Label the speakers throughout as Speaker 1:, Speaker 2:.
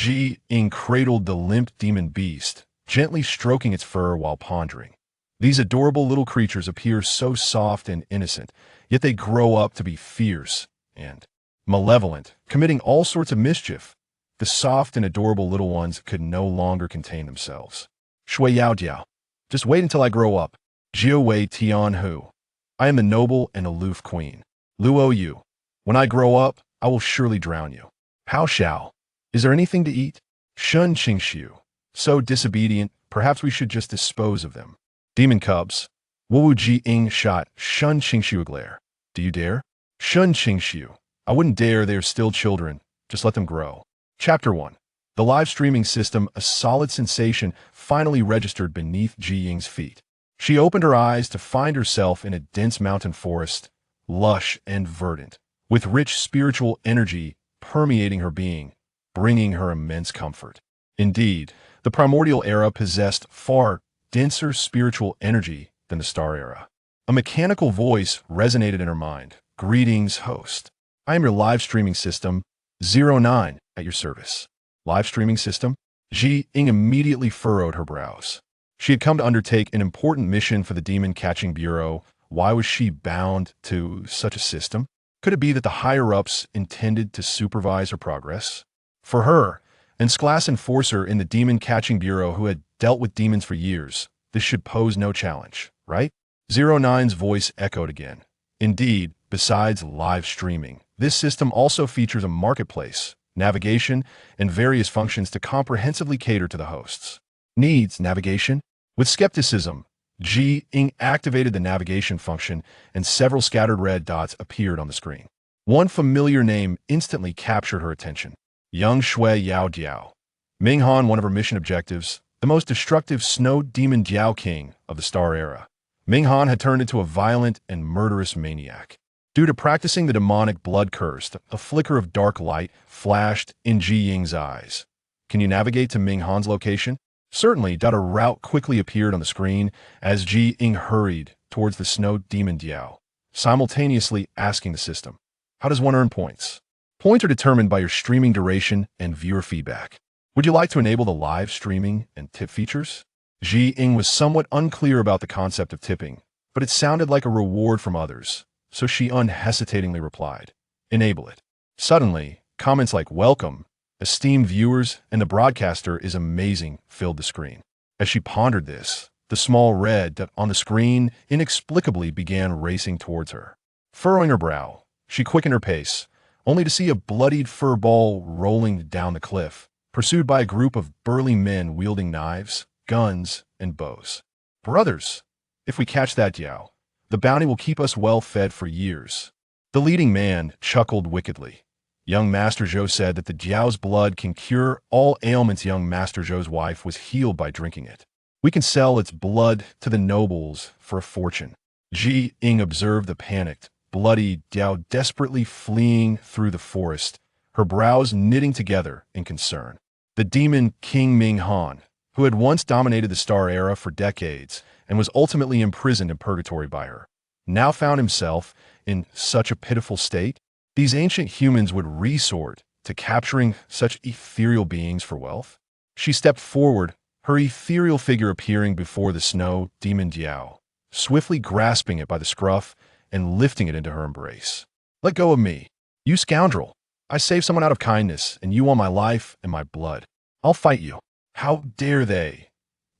Speaker 1: Ying cradled the limp demon beast, gently stroking its fur while pondering. These adorable little creatures appear so soft and innocent, yet they grow up to be fierce and malevolent, committing all sorts of mischief. The soft and adorable little ones could no longer contain themselves. Shui Yao Jiao. Just wait until I grow up. Jiao Wei Tian Hu. I am the noble and aloof queen. Luo Yu. When I grow up, I will surely drown you. Páo-Xiāo. Is there anything to eat? Shen Qingxu. So disobedient, perhaps we should just dispose of them. Demon cubs. Wuwuwu Ying shot Shen Qingxu a glare. Do you dare? Shen Qingxu. I wouldn't dare, they are still children. Just let them grow. Chapter 1. The live streaming system, a solid sensation, finally registered beneath Ying's feet. She opened her eyes to find herself in a dense mountain forest, lush and verdant, with rich spiritual energy permeating her being, bringing her immense comfort. Indeed, the primordial era possessed far denser spiritual energy than the star era. A mechanical voice resonated in her mind. Greetings, host. I am your live streaming system, 09, at your service. Live streaming system? Ying immediately furrowed her brows. She had come to undertake an important mission for the Demon Catching Bureau. Why was she bound to such a system? Could it be that the higher-ups intended to supervise her progress? For her, an class enforcer in the Demon Catching Bureau who had dealt with demons for years, this should pose no challenge, right? 09's voice echoed again. Indeed, besides live streaming, this system also features a marketplace, navigation, and various functions to comprehensively cater to the host's needs. Navigation? With skepticism, Ying activated the navigation function, and several scattered red dots appeared on the screen. One familiar name instantly captured her attention. Young Shui Yao Jiao. Ming Han, one of her mission objectives, the most destructive snow demon Jiao King of the Star Era. Ming Han had turned into a violent and murderous maniac. Due to practicing the demonic blood curse, a flicker of dark light flashed in Ying's eyes. Can you navigate to Ming Han's location? Certainly. A route quickly appeared on the screen as Ying hurried towards the snow demon Jiao, simultaneously asking the system, how does one earn points? Points are determined by your streaming duration and viewer feedback. Would you like to enable the live streaming and tip features? Ying was somewhat unclear about the concept of tipping, but it sounded like a reward from others, so she unhesitatingly replied, enable it. Suddenly, comments like welcome, esteemed viewers, and the broadcaster is amazing filled the screen. As she pondered this, the small red dot on the screen inexplicably began racing towards her. Furrowing her brow, she quickened her pace, only to see a bloodied fur ball rolling down the cliff, pursued by a group of burly men wielding knives, guns, and bows. Brothers, if we catch that Jiao, the bounty will keep us well fed for years. The leading man chuckled wickedly. Young Master Zhou said that the Jiao's blood can cure all ailments. Young Master Zhou's wife was healed by drinking it. We can sell its blood to the nobles for a fortune. Ying observed the panicked, bloody Jiao desperately fleeing through the forest, her brows knitting together in concern. The demon King Ming Han, who had once dominated the Star Era for decades and was ultimately imprisoned in purgatory by her, now found himself in such a pitiful state. These ancient humans would resort to capturing such ethereal beings for wealth. She stepped forward, her ethereal figure appearing before the snow demon Jiao, swiftly grasping it by the scruff and lifting it into her embrace. Let go of me, you scoundrel. I saved someone out of kindness, and you want my life and my blood. I'll fight you. How dare they?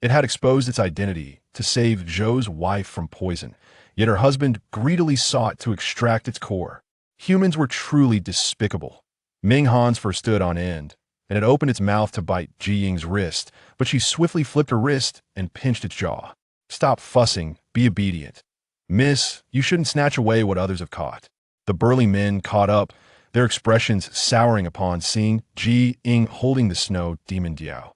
Speaker 1: It had exposed its identity to save Zhou's wife from poison, yet her husband greedily sought to extract its core. Humans were truly despicable. Ming Han's fur stood on end, and it opened its mouth to bite Ying's wrist, but she swiftly flipped her wrist and pinched its jaw. Stop fussing, be obedient. Miss, you shouldn't snatch away what others have caught. The burly men caught up, their expressions souring upon seeing Ying holding the snow demon Jiao.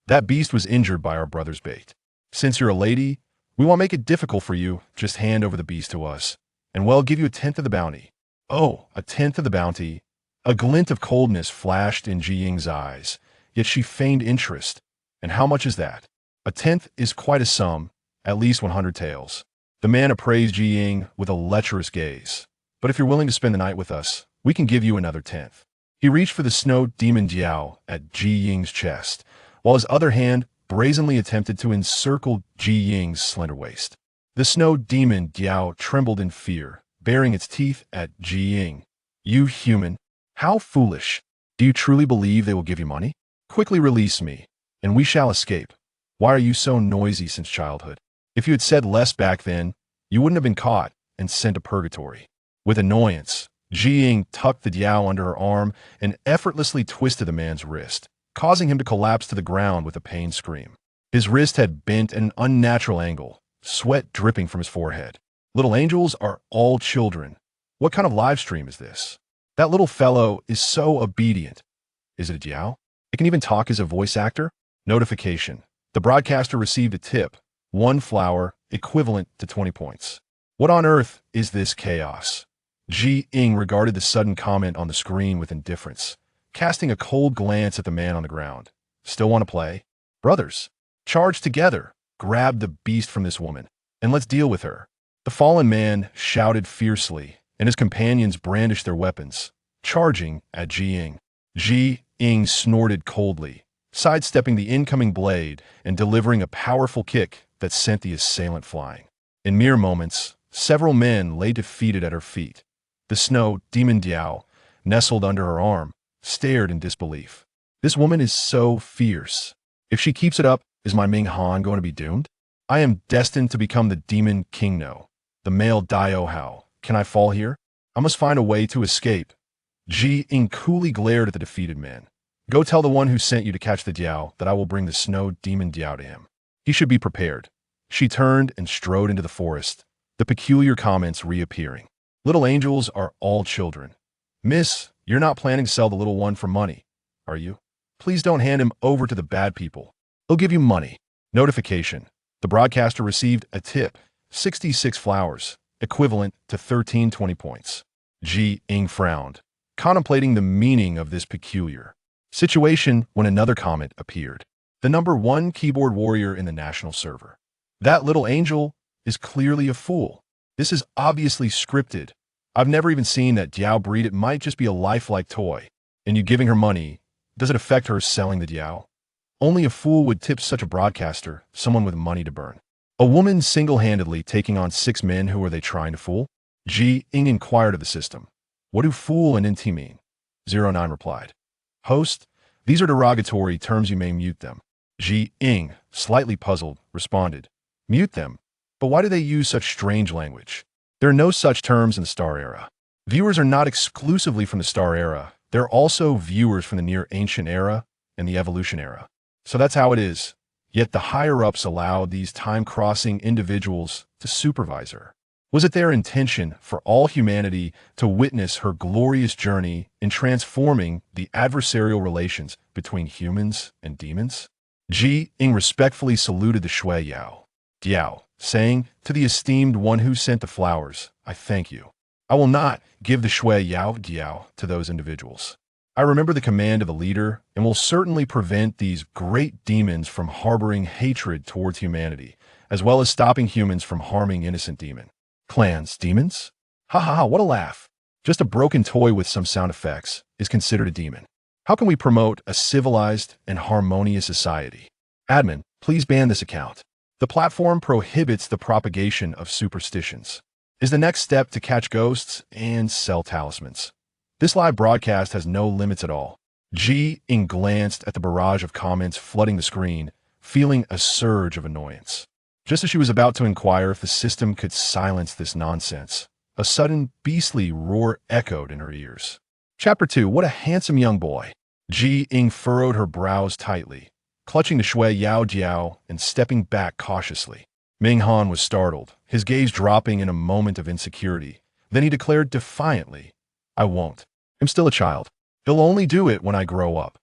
Speaker 1: That beast was injured by our brother's bait. Since you're a lady, we won't make it difficult for you. Just hand over the beast to us, and we'll give you 1/10 of the bounty. Oh, 1/10 of the bounty. A glint of coldness flashed in Ying's eyes, yet she feigned interest. And how much is that? 1/10 is quite a sum, at least 100 taels. The man appraised Ying with a lecherous gaze. But if you're willing to spend the night with us, we can give you another 1/10. He reached for the snow demon Diao at Ji Ying's chest, while his other hand brazenly attempted to encircle Ji Ying's slender waist. The snow demon Diao trembled in fear, baring its teeth at Ji Ying. You human! How foolish! Do you truly believe they will give you money? Quickly release me, and we shall escape. Why are you so noisy since childhood? If you had said less back then, you wouldn't have been caught and sent to purgatory. With annoyance, Ji Ying tucked the Diao under her arm and effortlessly twisted the man's wrist, causing him to collapse to the ground with a pained scream. His wrist had bent at an unnatural angle, sweat dripping from his forehead. Little angels are all children. What kind of live stream is this? That little fellow is so obedient. Is it a Diao? It can even talk as a voice actor? Notification. The broadcaster received a tip. 1 flower, equivalent to 20 points. What on earth is this chaos? Ji Ying regarded the sudden comment on the screen with indifference, casting a cold glance at the man on the ground. Still want to play? Brothers, charge together, grab the beast from this woman, and let's deal with her. The fallen man shouted fiercely, and his companions brandished their weapons, charging at Ji Ying. Ji Ying snorted coldly, sidestepping the incoming blade and delivering a powerful kick that sent the assailant flying. In mere moments, several men lay defeated at her feet. The snow demon Diao, nestled under her arm, stared in disbelief. This woman is so fierce. If she keeps it up, is my Ming Han going to be doomed? I am destined to become the Demon Qingxu, the male Dio Hao. Can I fall here? I must find a way to escape. Ji Ying coolly glared at the defeated man. Go tell the one who sent you to catch the Diao that I will bring the snow demon Diao to him. He should be prepared. She turned and strode into the forest, the peculiar comments reappearing. Little angels are all children. Miss, you're not planning to sell the little one for money, are you? Please don't hand him over to the bad people. They'll give you money. Notification. The broadcaster received a tip. 66 flowers, equivalent to 1320 points. Ji Ying frowned, contemplating the meaning of this peculiar situation when another comment appeared. The #1 keyboard warrior in the national server. That little angel is clearly a fool. This is obviously scripted. I've never even seen that Diao breed. It might just be a lifelike toy. And you giving her money, does it affect her selling the Diao? Only a fool would tip such a broadcaster, someone with money to burn. A woman single-handedly taking on 6 men. Who are they trying to fool? Ji Ying inquired of the system. What do fool and NT mean? 09 replied. Host, these are derogatory terms, you may mute them. Ji Ying, slightly puzzled, responded. Mute them? But why do they use such strange language? There are no such terms in the Star Era. Viewers are not exclusively from the Star Era. They're also viewers from the Near Ancient Era and the Evolution Era. So that's how it is. Yet the higher-ups allowed these time-crossing individuals to supervise her. Was it their intention for all humanity to witness her glorious journey in transforming the adversarial relations between humans and demons? Ji Ying respectfully saluted the Shui Yao, Diao, saying, to the esteemed one who sent the flowers, I thank you. I will not give the Shui Yao Diao to those individuals. I remember the command of a leader and will certainly prevent these great demons from harboring hatred towards humanity, as well as stopping humans from harming innocent demon. Clans, demons? Ha ha ha, what a laugh. Just a broken toy with some sound effects is considered a demon. How can we promote a civilized and harmonious society? Admin, please ban this account. The platform prohibits the propagation of superstitions. Is the next step to catch ghosts and sell talismans? This live broadcast has no limits at all. Ji Ying glanced at the barrage of comments flooding the screen, feeling a surge of annoyance. Just as she was about to inquire if the system could silence this nonsense, a sudden beastly roar echoed in her ears. Chapter 2. What a handsome young boy. Ji Ying furrowed her brows tightly, clutching the Shui Yao Jiao and stepping back cautiously. Ming Han was startled, his gaze dropping in a moment of insecurity. Then he declared defiantly, I won't. I'm still a child. He'll only do it when I grow up.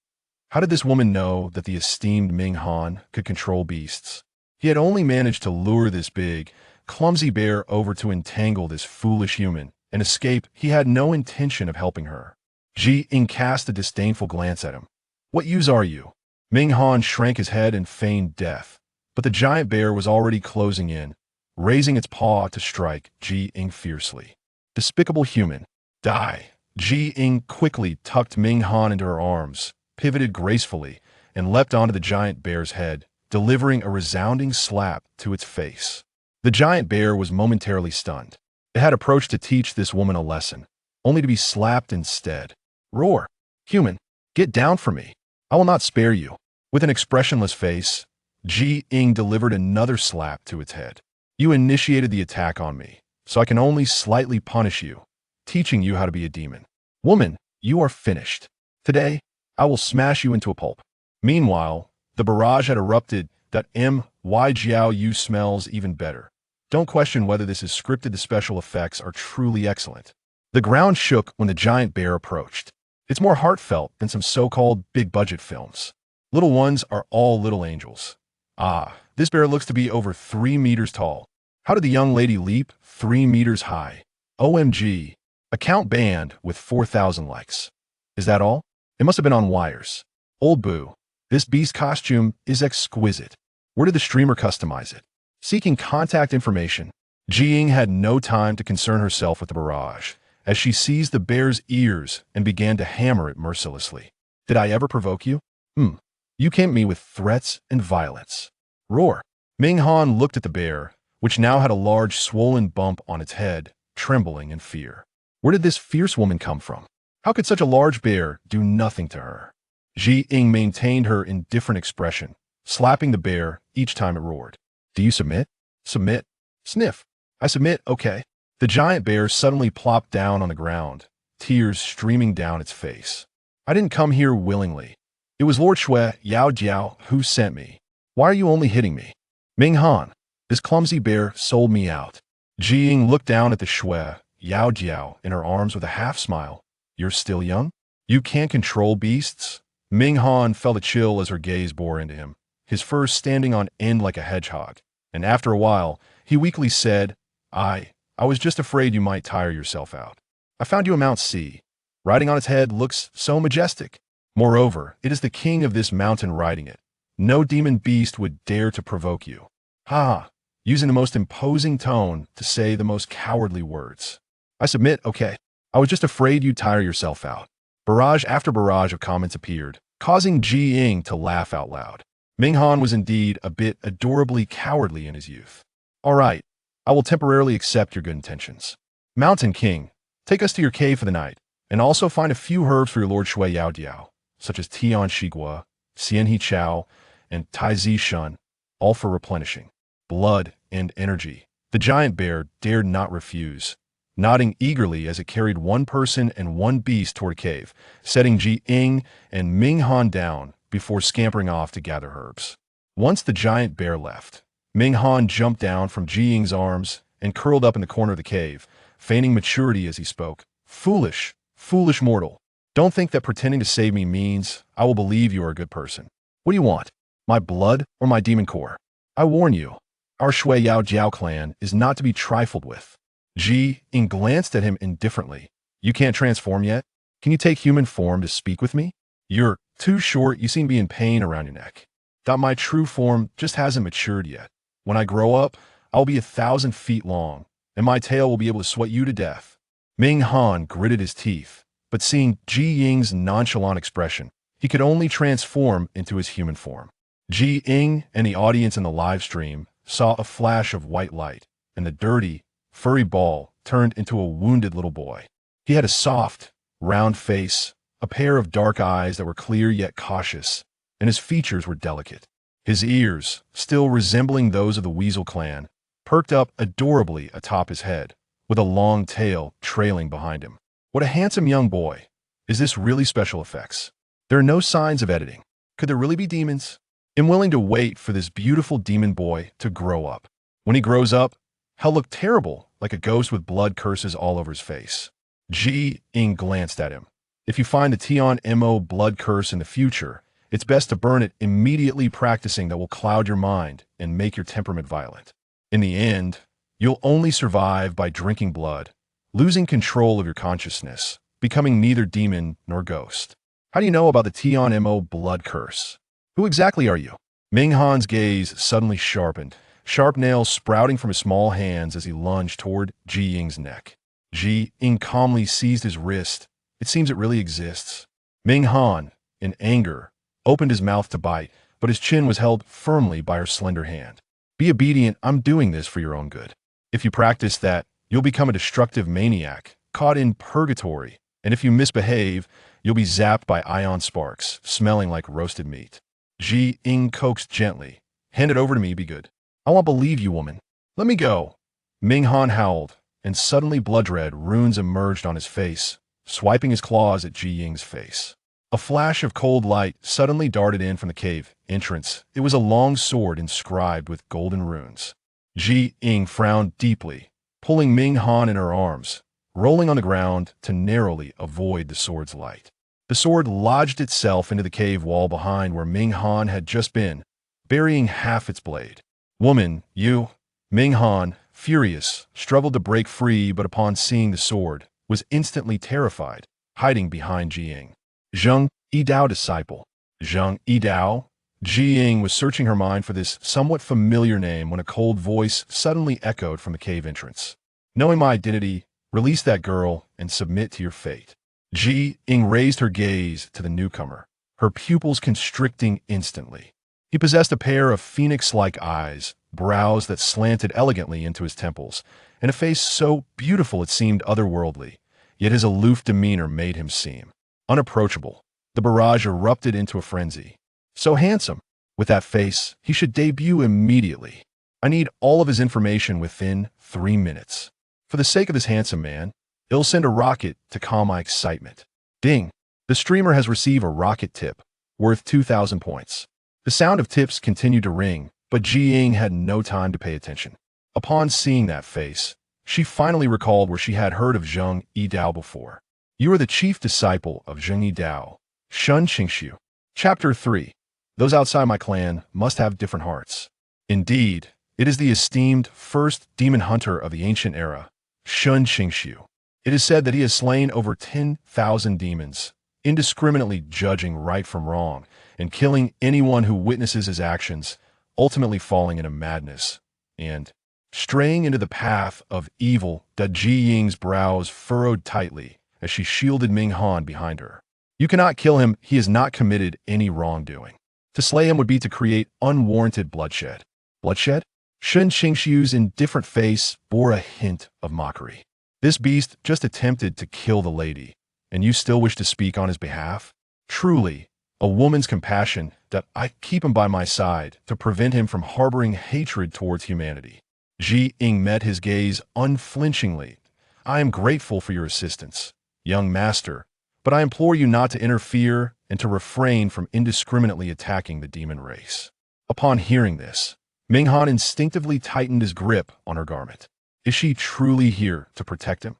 Speaker 1: How did this woman know that the esteemed Ming Han could control beasts? He had only managed to lure this big, clumsy bear over to entangle this foolish human and escape. He had no intention of helping her. Ji Ying cast a disdainful glance at him. What use are you? Ming Han shrank his head and feigned death, but the giant bear was already closing in, raising its paw to strike Ji Ying fiercely. Despicable human. Die. Ying quickly tucked Ming Han into her arms, pivoted gracefully, and leapt onto the giant bear's head, delivering a resounding slap to its face. The giant bear was momentarily stunned. It had approached to teach this woman a lesson, only to be slapped instead. Roar! Human, get down from me. I will not spare you. With an expressionless face, Ying delivered another slap to its head. You initiated the attack on me, so I can only slightly punish you, teaching you how to be a demon. Woman, you are finished. Today, I will smash you into a pulp. Meanwhile, the barrage had erupted. You smells even better. Don't question whether this is scripted. The special effects are truly excellent. The ground shook when the giant bear approached. It's more heartfelt than some so-called big-budget films. Little ones are all little angels. Ah, this bear looks to be over 3 meters tall. How did the young lady leap 3 meters high? OMG. Account banned with 4,000 likes. Is that all? It must have been on wires. Old boo. This beast costume is exquisite. Where did the streamer customize it? Seeking contact information, Ying had no time to concern herself with the barrage, as she seized the bear's ears and began to hammer it mercilessly. Did I ever provoke you? You came at me with threats and violence. Roar. Ming Han looked at the bear, which now had a large swollen bump on its head, trembling in fear. Where did this fierce woman come from? How could such a large bear do nothing to her? Ying maintained her indifferent expression, slapping the bear each time it roared. Do you submit? Submit. Sniff. I submit, okay. The giant bear suddenly plopped down on the ground, tears streaming down its face. I didn't come here willingly. It was Lord Shui Yao who sent me. Why are you only hitting me? Ming Han, this clumsy bear sold me out. Ying looked down at the Shui Yao in her arms with a half-smile. You're still young? You can't control beasts? Ming Han felt a chill as her gaze bore into him, his fur standing on end like a hedgehog. And after a while, he weakly said, I was just afraid you might tire yourself out. I found you a Mount C. Riding on its head looks so majestic. Moreover, it is the king of this mountain riding it. No demon beast would dare to provoke you. Ha! Using the most imposing tone to say the most cowardly words. I submit, okay. I was just afraid you'd tire yourself out. Barrage after barrage of comments appeared, causing Ying to laugh out loud. Ming Han was indeed a bit adorably cowardly in his youth. All right, I will temporarily accept your good intentions. Mountain King, take us to your cave for the night, and also find a few herbs for your Lord Shui Yao, such as Tian Shigua, Xian He Chao, and Tai Zi Shun, all for replenishing blood and energy. The giant bear dared not refuse, nodding eagerly as it carried one person and one beast toward a cave, setting Ying and Ming Han down before scampering off to gather herbs. Once the giant bear left, Ming Han jumped down from Ying's arms and curled up in the corner of the cave, feigning maturity as he spoke. Foolish, foolish mortal. Don't think that pretending to save me means I will believe you are a good person. What do you want? My blood or my demon core? I warn you, our Shui Yao clan is not to be trifled with. Ying glanced at him indifferently. You can't transform yet? Can you take human form to speak with me? You're too short. You seem to be in pain around your neck. My true form just hasn't matured yet. When I grow up, I'll be 1,000 feet long, and my tail will be able to sweat you to death. Ming Han gritted his teeth, but seeing Ying's nonchalant expression, he could only transform into his human form. Ying and the audience in the live stream saw a flash of white light, and the dirty, furry ball turned into a wounded little boy. He had a soft, round face, a pair of dark eyes that were clear yet cautious, and his features were delicate. His ears, still resembling those of the Weasel clan, perked up adorably atop his head, with a long tail trailing behind him. What a handsome young boy. Is this really special effects? There are no signs of editing. Could there really be demons? I'm willing to wait for this beautiful demon boy to grow up. When he grows up, he'll look terrible, like a ghost with blood curses all over his face. Ying glanced at him. If you find the Tian Mo blood curse in the future, it's best to burn it immediately. Practicing that will cloud your mind and make your temperament violent. In the end, you'll only survive by drinking blood, losing control of your consciousness, becoming neither demon nor ghost. How do you know about the Tian Mo blood curse? Who exactly are you? Ming Han's gaze suddenly sharpened, sharp nails sprouting from his small hands as he lunged toward Ying's neck. Ying calmly seized his wrist It seems it really exists. Ming Han, in anger, opened his mouth to bite, but his chin was held firmly by her slender hand. Be obedient, I'm doing this for your own good. If you practice that, you'll become a destructive maniac, caught in purgatory, and if you misbehave, you'll be zapped by ion sparks, smelling like roasted meat. Ying coaxed gently. Hand it over to me, be good. I won't believe you, woman. Let me go. Ming Han howled, and suddenly blood-red runes emerged on his face, swiping his claws at Ying's face. A flash of cold light suddenly darted in from the cave entrance. It was a long sword inscribed with golden runes. Ying frowned deeply, pulling Ming Han in her arms, rolling on the ground to narrowly avoid the sword's light. The sword lodged itself into the cave wall behind where Ming Han had just been, burying half its blade. Woman, you... Ming Han, furious, struggled to break free, but upon seeing the sword, was instantly terrified, hiding behind Ying. Zheng Yidao disciple. Zheng Yidao? Ying was searching her mind for this somewhat familiar name when a cold voice suddenly echoed from the cave entrance. Knowing my identity, release that girl and submit to your fate. Ying raised her gaze to the newcomer, her pupils constricting instantly. He possessed a pair of phoenix-like eyes, brows that slanted elegantly into his temples, and a face so beautiful it seemed otherworldly, yet his aloof demeanor made him seem unapproachable. The barrage erupted into a frenzy. So handsome. With that face, he should debut immediately. I need all of his information within 3 minutes. For the sake of this handsome man, it'll send a rocket to calm my excitement. Ding! The streamer has received a rocket tip, worth 2,000 points. The sound of tips continued to ring, but Ying had no time to pay attention. Upon seeing that face, she finally recalled where she had heard of Zheng Yidao before. You are the chief disciple of Zheng Yidao, Shen Qingxu. Chapter 3. Those outside my clan must have different hearts. Indeed, it is the esteemed first demon hunter of the ancient era, Shen Qingxu. It is said that he has slain over 10,000 demons, indiscriminately judging right from wrong and killing anyone who witnesses his actions, ultimately falling into madness and straying into the path of evil. Ying's brows furrowed tightly as she shielded Ming Han behind her. You cannot kill him, he has not committed any wrongdoing. To slay him would be to create unwarranted bloodshed. Bloodshed? Shen Qingxu's indifferent face bore a hint of mockery. This beast just attempted to kill the lady, and you still wish to speak on his behalf? Truly, a woman's compassion that I keep him by my side to prevent him from harboring hatred towards humanity. Ying met his gaze unflinchingly. I am grateful for your assistance, young master, but I implore you not to interfere and to refrain from indiscriminately attacking the demon race. Upon hearing this, Ming Han instinctively tightened his grip on her garment. Is she truly here to protect him?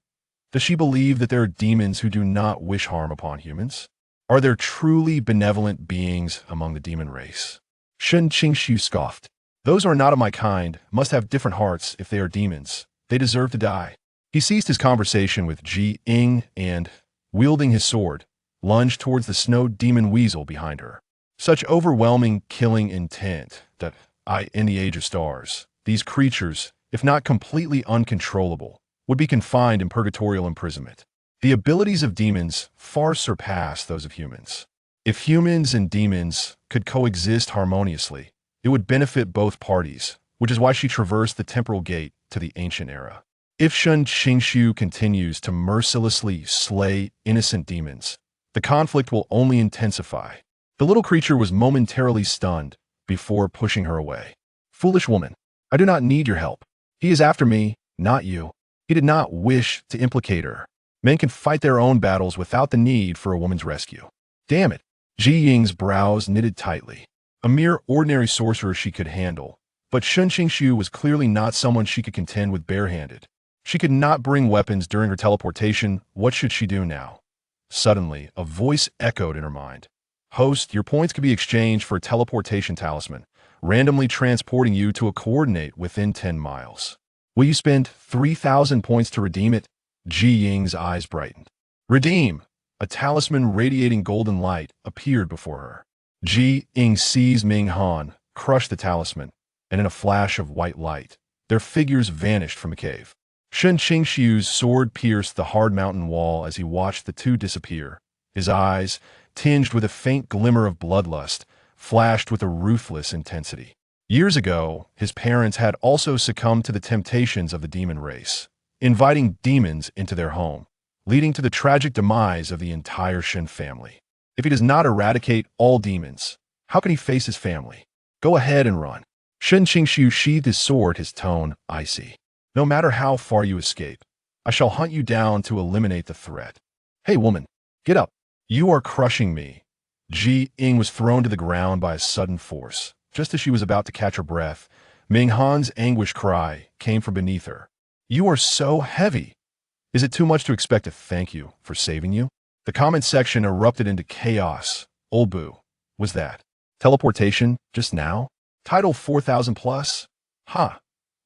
Speaker 1: Does she believe that there are demons who do not wish harm upon humans? Are there truly benevolent beings among the demon race? Shen Qingxu scoffed. Those who are not of my kind must have different hearts if they are demons. They deserve to die. He ceased his conversation with Ying and, wielding his sword, lunged towards the snow demon weasel behind her. Such overwhelming killing intent that, in the age of stars, these creatures, if not completely uncontrollable, would be confined in purgatorial imprisonment. The abilities of demons far surpass those of humans. If humans and demons could coexist harmoniously, it would benefit both parties, which is why she traversed the temporal gate to the ancient era. If Shen Qingxu continues to mercilessly slay innocent demons, the conflict will only intensify. The little creature was momentarily stunned before pushing her away. Foolish woman, I do not need your help. He is after me, not you. He did not wish to implicate her. Men can fight their own battles without the need for a woman's rescue. Damn it. Ying's brows knitted tightly. A mere ordinary sorcerer she could handle, but Shen Qingxu was clearly not someone she could contend with barehanded. She could not bring weapons during her teleportation. What should she do now? Suddenly, a voice echoed in her mind. Host, your points could be exchanged for a teleportation talisman, randomly transporting you to a coordinate within 10 miles. Will you spend 3,000 points to redeem it? Ying's eyes brightened. Redeem! A talisman radiating golden light appeared before her. Ying seized Ming Han, crushed the talisman, and in a flash of white light, their figures vanished from the cave. Shen Qingxu's sword pierced the hard mountain wall as he watched the two disappear. His eyes, tinged with a faint glimmer of bloodlust, flashed with a ruthless intensity. Years ago, his parents had also succumbed to the temptations of the demon race, inviting demons into their home, leading to the tragic demise of the entire Shen family. If he does not eradicate all demons, how can he face his family? Go ahead and run. Shen Qingxu sheathed his sword, his tone icy. No matter how far you escape, I shall hunt you down to eliminate the threat. Hey, woman, get up. You are crushing me. Ying was thrown to the ground by a sudden force. Just as she was about to catch her breath, Ming Han's anguished cry came from beneath her. You are so heavy. Is it too much to expect a thank you for saving you? The comment section erupted into chaos. Old boo. Was that teleportation just now? Title 4000 plus? Huh.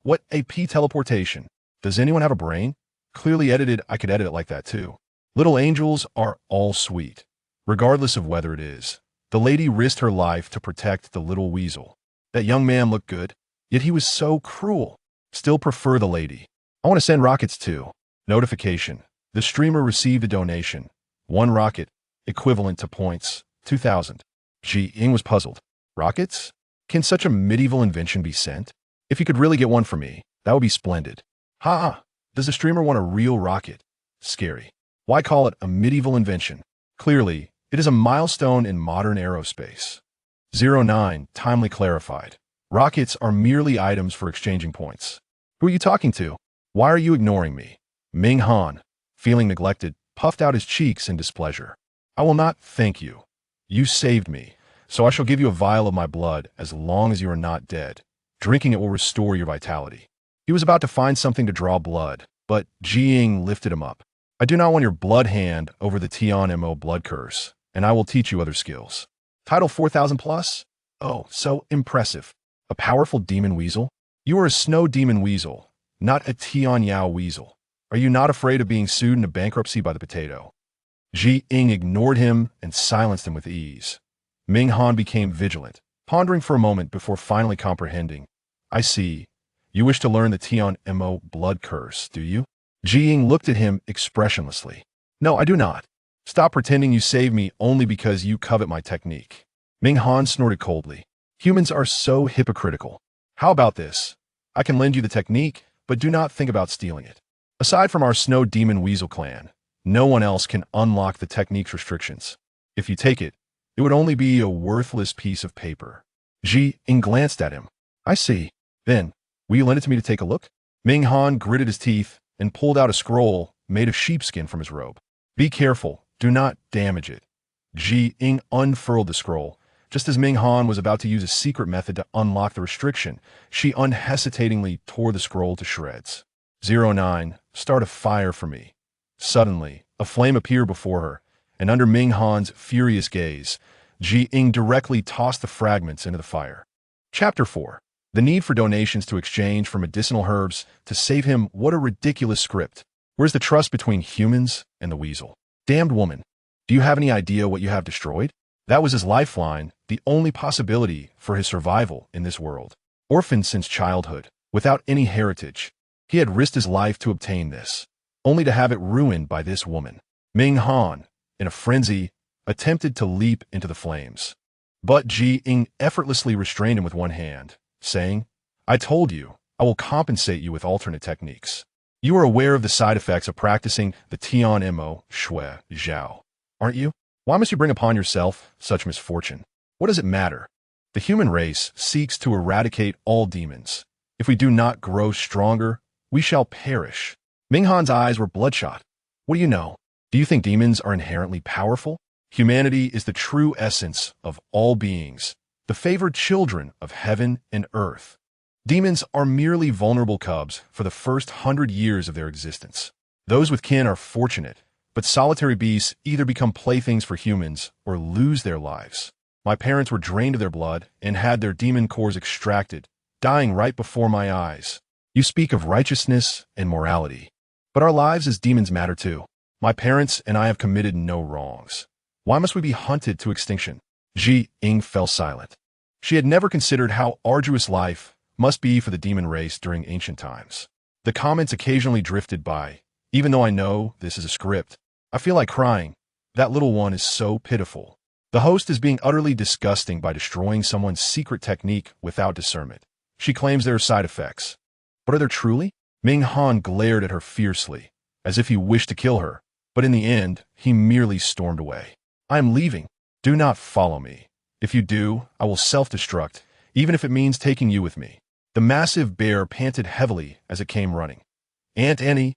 Speaker 1: What AP teleportation? Does anyone have a brain? Clearly edited, I could edit it like that too. Little angels are all sweet, regardless of whether it is. The lady risked her life to protect the little weasel. That young man looked good, yet he was so cruel. Still prefer the lady. I want to send rockets too. Notification. The streamer received a donation. 1 rocket, equivalent to points, 2,000. Ying was puzzled. Rockets? Can such a medieval invention be sent? If you could really get one for me, that would be splendid. Ha! Does the streamer want a real rocket? Scary. Why call it a medieval invention? Clearly, it is a milestone in modern aerospace. 09 timely clarified. Rockets are merely items for exchanging points. Who are you talking to? Why are you ignoring me? Ming Han, feeling neglected, puffed out his cheeks in displeasure. I will not thank you. You saved me, so I shall give you a vial of my blood as long as you are not dead. Drinking it will restore your vitality. He was about to find something to draw blood, but Ying lifted him up. I do not want your blood hand over the Tian Mo blood curse, and I will teach you other skills. Title 4000 plus? Oh, so impressive. A powerful demon weasel? You are a snow demon weasel, not a Tian Yao weasel. Are you not afraid of being sued into bankruptcy by the potato? Ying ignored him and silenced him with ease. Ming Han became vigilant, pondering for a moment before finally comprehending. I see. You wish to learn the Tian Mo blood curse, do you? Ying looked at him expressionlessly. No, I do not. Stop pretending you saved me only because you covet my technique. Ming Han snorted coldly. Humans are so hypocritical. How about this? I can lend you the technique, but do not think about stealing it. Aside from our Snow Demon Weasel clan, no one else can unlock the technique's restrictions. If you take it, it would only be a worthless piece of paper. Ying glanced at him. I see. Then, will you lend it to me to take a look? Ming Han gritted his teeth and pulled out a scroll made of sheepskin from his robe. Be careful. Do not damage it. Ying unfurled the scroll. Just as Ming Han was about to use a secret method to unlock the restriction, she unhesitatingly tore the scroll to shreds. 09, start a fire for me. Suddenly, a flame appeared before her, and under Ming Han's furious gaze, Ying directly tossed the fragments into the fire. Chapter 4. The need for donations to exchange for medicinal herbs to save him. What a ridiculous script. Where's the trust between humans and the weasel? Damned woman. Do you have any idea what you have destroyed? That was his lifeline, the only possibility for his survival in this world. Orphaned since childhood, without any heritage, he had risked his life to obtain this, only to have it ruined by this woman. Ming Han, in a frenzy, attempted to leap into the flames. But Ying effortlessly restrained him with one hand, saying, I told you, I will compensate you with alternate techniques. You are aware of the side effects of practicing the Tian Mo Shui Zhao, aren't you? Why must you bring upon yourself such misfortune? What does it matter? The human race seeks to eradicate all demons. If we do not grow stronger, we shall perish. Ming Han's eyes were bloodshot. What do you know? Do you think demons are inherently powerful? Humanity is the true essence of all beings, the favored children of heaven and earth. Demons are merely vulnerable cubs for the first 100 years of their existence. Those with kin are fortunate, but solitary beasts either become playthings for humans or lose their lives. My parents were drained of their blood and had their demon cores extracted, dying right before my eyes. You speak of righteousness and morality, but our lives as demons matter too. My parents and I have committed no wrongs. Why must we be hunted to extinction? Ying fell silent. She had never considered how arduous life must be for the demon race during ancient times. The comments occasionally drifted by. Even though I know this is a script, I feel like crying. That little one is so pitiful. The host is being utterly disgusting by destroying someone's secret technique without discernment. She claims there are side effects. But are there truly? Ming Han glared at her fiercely, as if he wished to kill her, but in the end, he merely stormed away. I am leaving. Do not follow me. If you do, I will self-destruct, even if it means taking you with me. The massive bear panted heavily as it came running. Aunt Annie,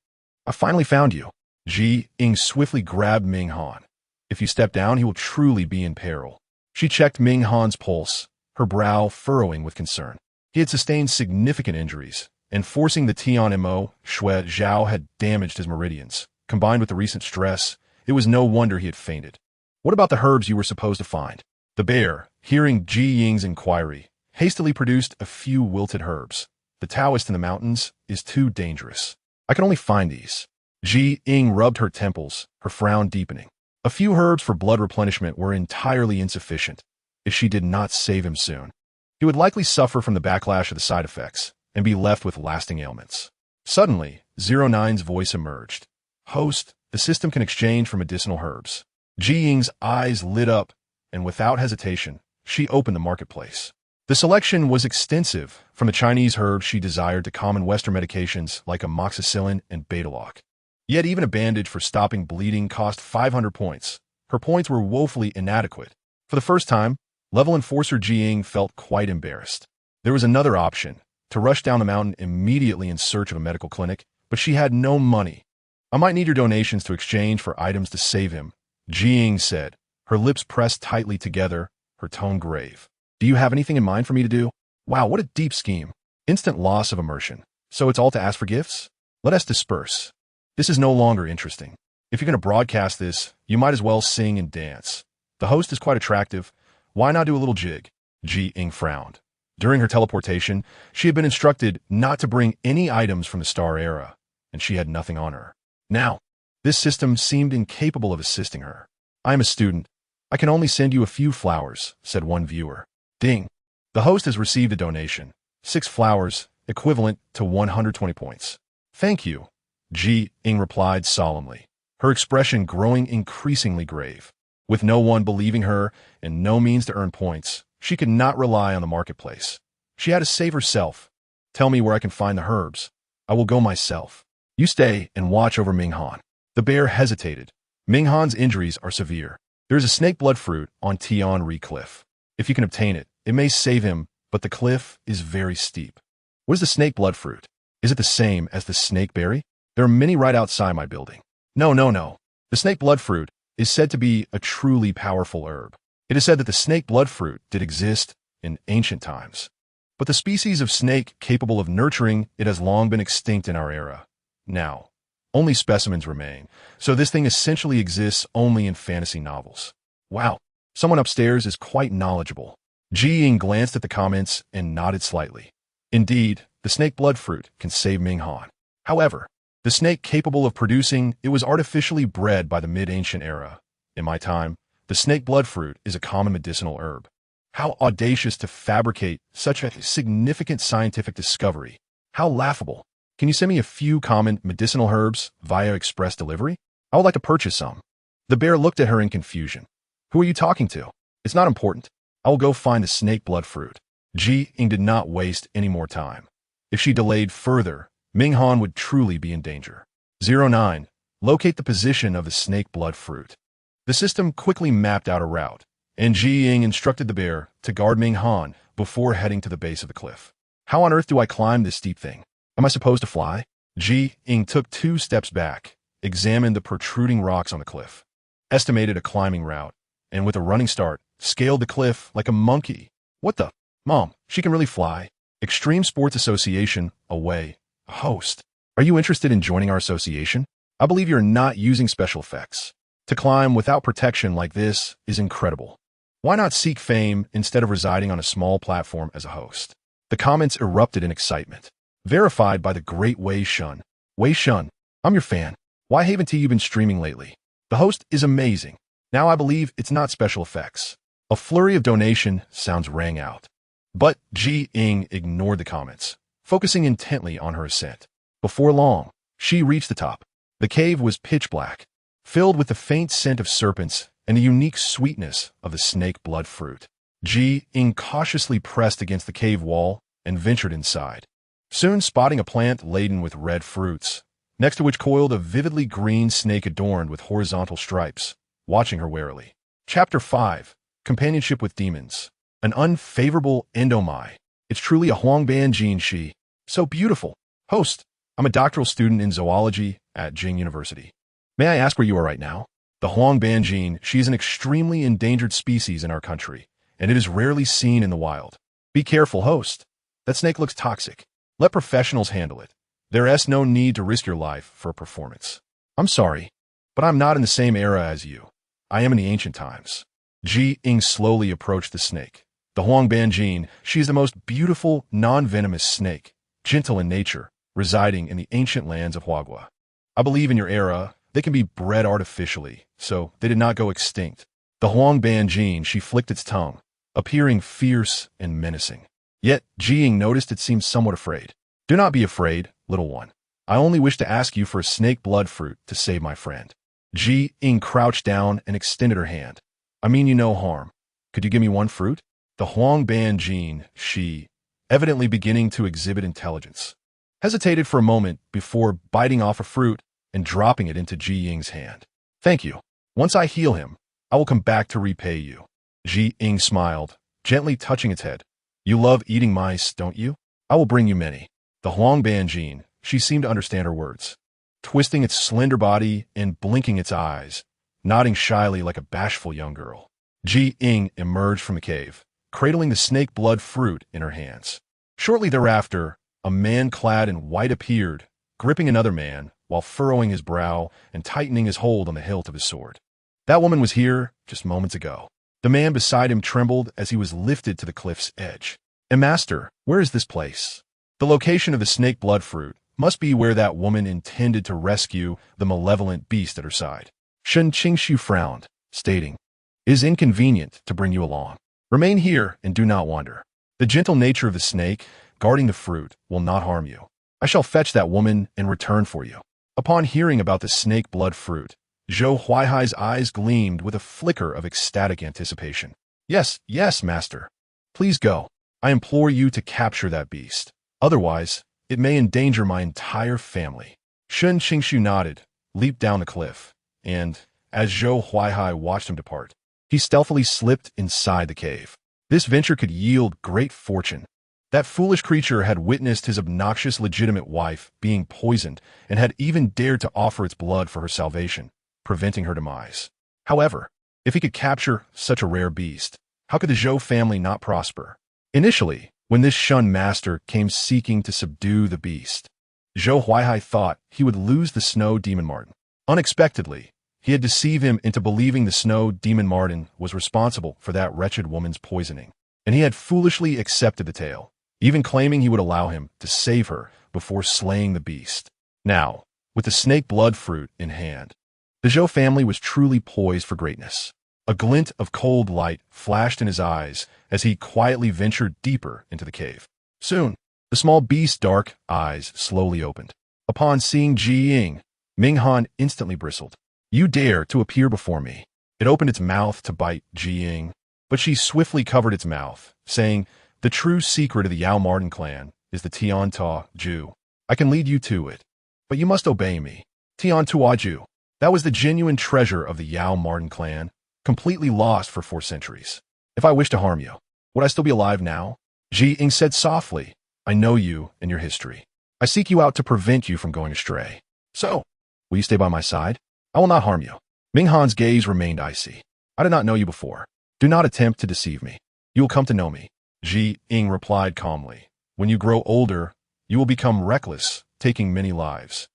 Speaker 1: I finally found you. Ying swiftly grabbed Ming Han. If you step down, he will truly be in peril. She checked Ming Han's pulse, her brow furrowing with concern. He had sustained significant injuries, and forcing the Tian Mo, Shui Zhao had damaged his meridians. Combined with the recent stress, it was no wonder he had fainted. What about the herbs you were supposed to find? The bear, hearing Ying's inquiry, hastily produced a few wilted herbs. The Taoist in the mountains is too dangerous. I can only find these. Ying rubbed her temples, her frown deepening. A few herbs for blood replenishment were entirely insufficient. If she did not save him soon, he would likely suffer from the backlash of the side effects and be left with lasting ailments. Suddenly, 09's voice emerged. Host, the system can exchange for medicinal herbs. Ying's eyes lit up, and without hesitation, she opened the marketplace. The selection was extensive, from the Chinese herbs she desired to common Western medications like amoxicillin and Betaloc. Yet even a bandage for stopping bleeding cost 500 points. Her points were woefully inadequate. For the first time, level enforcer Ying felt quite embarrassed. There was another option, to rush down the mountain immediately in search of a medical clinic, but she had no money. I might need your donations to exchange for items to save him, Ying said, her lips pressed tightly together, her tone grave. Do you have anything in mind for me to do? Wow, what a deep scheme. Instant loss of immersion. So it's all to ask for gifts? Let us disperse. This is no longer interesting. If you're going to broadcast this, you might as well sing and dance. The host is quite attractive. Why not do a little jig? Ying frowned. During her teleportation, she had been instructed not to bring any items from the Star Era, and she had nothing on her. Now, this system seemed incapable of assisting her. I am a student. I can only send you a few flowers, said one viewer. Ding. The host has received a donation. 6 flowers, equivalent to 120 points. Thank you, Ying replied solemnly, her expression growing increasingly grave. With no one believing her and no means to earn points, she could not rely on the marketplace. She had to save herself. Tell me where I can find the herbs. I will go myself. You stay and watch over Ming Han. The bear hesitated. Ming Han's injuries are severe. There is a snake blood fruit on Tian Ri Cliff. If you can obtain it, it may save him, but the cliff is very steep. What is the snake blood fruit? Is it the same as the snake berry? There are many right outside my building. No. The snake blood fruit is said to be a truly powerful herb. It is said that the snake blood fruit did exist in ancient times. But the species of snake capable of nurturing it has long been extinct in our era. Now, only specimens remain, so this thing essentially exists only in fantasy novels. Wow, someone upstairs is quite knowledgeable. Ying glanced at the comments and nodded slightly. Indeed, the snake blood fruit can save Ming Han. However, the snake capable of producing it was artificially bred by the mid-ancient era. In my time, the snake blood fruit is a common medicinal herb. How audacious to fabricate such a significant scientific discovery. How laughable. Can you send me a few common medicinal herbs via express delivery? I would like to purchase some. The bear looked at her in confusion. Who are you talking to? It's not important. I will go find the snake blood fruit. Ying did not waste any more time. If she delayed further, Ming Han would truly be in danger. 09. Locate the position of the snake blood fruit. The system quickly mapped out a route, and Ying instructed the bear to guard Ming Han before heading to the base of the cliff. How on earth do I climb this steep thing? Am I supposed to fly? Ying took 2 steps back, examined the protruding rocks on the cliff, estimated a climbing route, and with a running start, scaled the cliff like a monkey. What the? Mom, she can really fly. Extreme Sports Association, away. Host, are you interested in joining our association? I believe you're not using special effects. To climb without protection like this is incredible. Why not seek fame instead of residing on a small platform as a host? The comments erupted in excitement. Verified by the great Wei Shun. Wei Shun, I'm your fan. Why haven't you been streaming lately? The host is amazing. Now I believe it's not special effects. A flurry of donation sounds rang out. But Ying ignored the comments, focusing intently on her ascent. Before long, she reached the top. The cave was pitch black, filled with the faint scent of serpents and the unique sweetness of the snake blood fruit. Ying cautiously pressed against the cave wall and ventured inside, soon spotting a plant laden with red fruits, next to which coiled a vividly green snake adorned with horizontal stripes, watching her warily. Chapter 5. Companionship with Demons. An unfavorable endomai. It's truly a Huangban Jinshi. So beautiful. Host, I'm a doctoral student in zoology at Jing University. May I ask where you are right now? The Huangban Jin, she is an extremely endangered species in our country, and it is rarely seen in the wild. Be careful, host. That snake looks toxic. Let professionals handle it. There is no need to risk your life for a performance. I'm sorry, but I'm not in the same era as you. I am in the ancient times. Ying slowly approached the snake. The Huangban Jin, she is the most beautiful, non-venomous snake, gentle in nature, residing in the ancient lands of Huagua. I believe in your era, they can be bred artificially, so they did not go extinct. The Huangban Jin, she flicked its tongue, appearing fierce and menacing. Yet, Ying noticed it seemed somewhat afraid. Do not be afraid, little one. I only wish to ask you for a snake blood fruit to save my friend. Ying crouched down and extended her hand. I mean you no harm. Could you give me one fruit? The Huangban Jin, she, evidently beginning to exhibit intelligence, hesitated for a moment before biting off a fruit and dropping it into Ying's hand. Thank you. Once I heal him, I will come back to repay you. Ying smiled, gently touching its head. You love eating mice, don't you? I will bring you many. The Huangban Jin, she seemed to understand her words, twisting its slender body and blinking its eyes, nodding shyly like a bashful young girl. Ying emerged from the cave, cradling the snake blood fruit in her hands. Shortly thereafter, a man clad in white appeared, gripping another man while furrowing his brow and tightening his hold on the hilt of his sword. That woman was here just moments ago. The man beside him trembled as he was lifted to the cliff's edge. And master, where is this place? The location of the snake blood fruit must be where that woman intended to rescue the malevolent beast at her side. Shen Qingxu frowned, stating, It is inconvenient to bring you along. Remain here and do not wander. The gentle nature of the snake, guarding the fruit, will not harm you. I shall fetch that woman in return for you. Upon hearing about the snake blood fruit, Zhou Huaihai's eyes gleamed with a flicker of ecstatic anticipation. Yes, yes, master. Please go. I implore you to capture that beast. Otherwise, it may endanger my entire family. Shen Qingxu nodded, leaped down the cliff, and, as Zhou Huaihai watched him depart, he stealthily slipped inside the cave. This venture could yield great fortune. That foolish creature had witnessed his obnoxious legitimate wife being poisoned and had even dared to offer its blood for her salvation, preventing her demise. However, if he could capture such a rare beast, how could the Zhou family not prosper? Initially, when this Shun master came seeking to subdue the beast, Zhou Huaihai thought he would lose the snow Demon Marten. Unexpectedly, he had deceived him into believing the snow Demon Marten was responsible for that wretched woman's poisoning, and he had foolishly accepted the tale, even claiming he would allow him to save her before slaying the beast. Now, with the snake blood fruit in hand, the Zhou family was truly poised for greatness. A glint of cold light flashed in his eyes as he quietly ventured deeper into the cave. Soon, the small beast's dark eyes slowly opened. Upon seeing Ying, Minghan instantly bristled. You dare to appear before me. It opened its mouth to bite Ying, but she swiftly covered its mouth, saying, The true secret of the Yao Marten clan is the Tian Ta Ju. I can lead you to it, but you must obey me. Tian Tua Ju. That was the genuine treasure of the Yao Marten clan, completely lost for 4 centuries. If I wish to harm you, would I still be alive now? Ying said softly, I know you and your history. I seek you out to prevent you from going astray. So, will you stay by my side? I will not harm you. Minghan's gaze remained icy. I did not know you before. Do not attempt to deceive me. You will come to know me. Ying replied calmly. When you grow older, you will become reckless, taking many lives.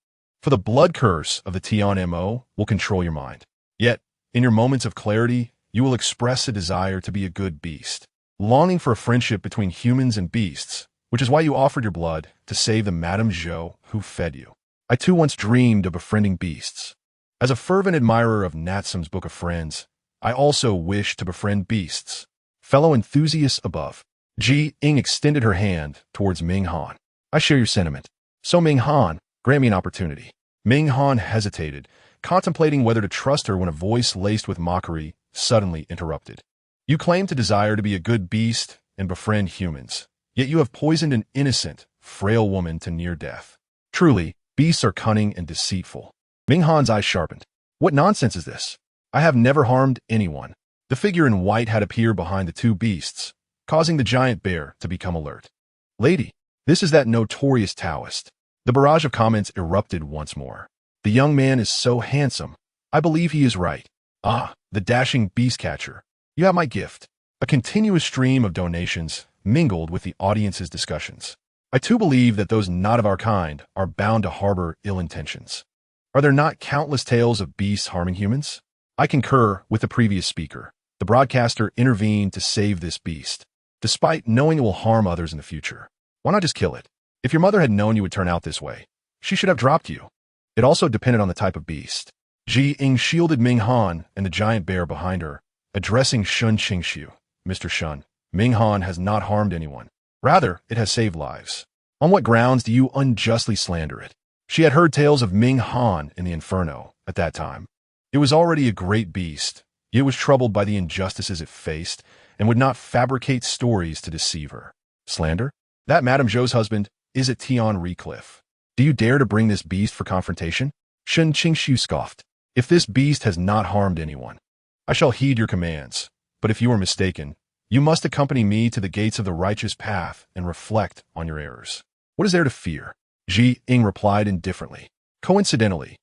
Speaker 1: For the blood curse of the Tian Mo will control your mind. Yet, in your moments of clarity, you will express a desire to be a good beast, longing for a friendship between humans and beasts, which is why you offered your blood to save the Madame Zhou who fed you. I too once dreamed of befriending beasts. As a fervent admirer of Natsum's Book of Friends, I also wish to befriend beasts. Fellow enthusiasts above. Ying extended her hand towards Minghan. I share your sentiment. So Minghan, Grant me an opportunity. Ming Han hesitated, contemplating whether to trust her when a voice laced with mockery suddenly interrupted. You claim to desire to be a good beast and befriend humans, yet you have poisoned an innocent, frail woman to near death. Truly, beasts are cunning and deceitful. Ming Han's eyes sharpened. What nonsense is this? I have never harmed anyone. The figure in white had appeared behind the two beasts, causing the giant bear to become alert. Lady, this is that notorious Taoist. The barrage of comments erupted once more. The young man is so handsome. I believe he is right. Ah, the dashing beast catcher. You have my gift. A continuous stream of donations mingled with the audience's discussions. I too believe that those not of our kind are bound to harbor ill intentions. Are there not countless tales of beasts harming humans? I concur with the previous speaker. The broadcaster intervened to save this beast, despite knowing it will harm others in the future. Why not just kill it? If your mother had known you would turn out this way, she should have dropped you. It also depended on the type of beast. Ying shielded Ming Han and the giant bear behind her, addressing Shen Qingxu. Mr. Shen, Ming Han has not harmed anyone. Rather, it has saved lives. On what grounds do you unjustly slander it? She had heard tales of Ming Han in the Inferno at that time. It was already a great beast. It was troubled by the injustices it faced and would not fabricate stories to deceive her. Slander? That Madame Zhou's husband is at Tian Recliff. Do you dare to bring this beast for confrontation? Shen Qingxu scoffed. If this beast has not harmed anyone, I shall heed your commands. But if you are mistaken, you must accompany me to the gates of the righteous path and reflect on your errors. What is there to fear? Ying replied indifferently. Coincidentally,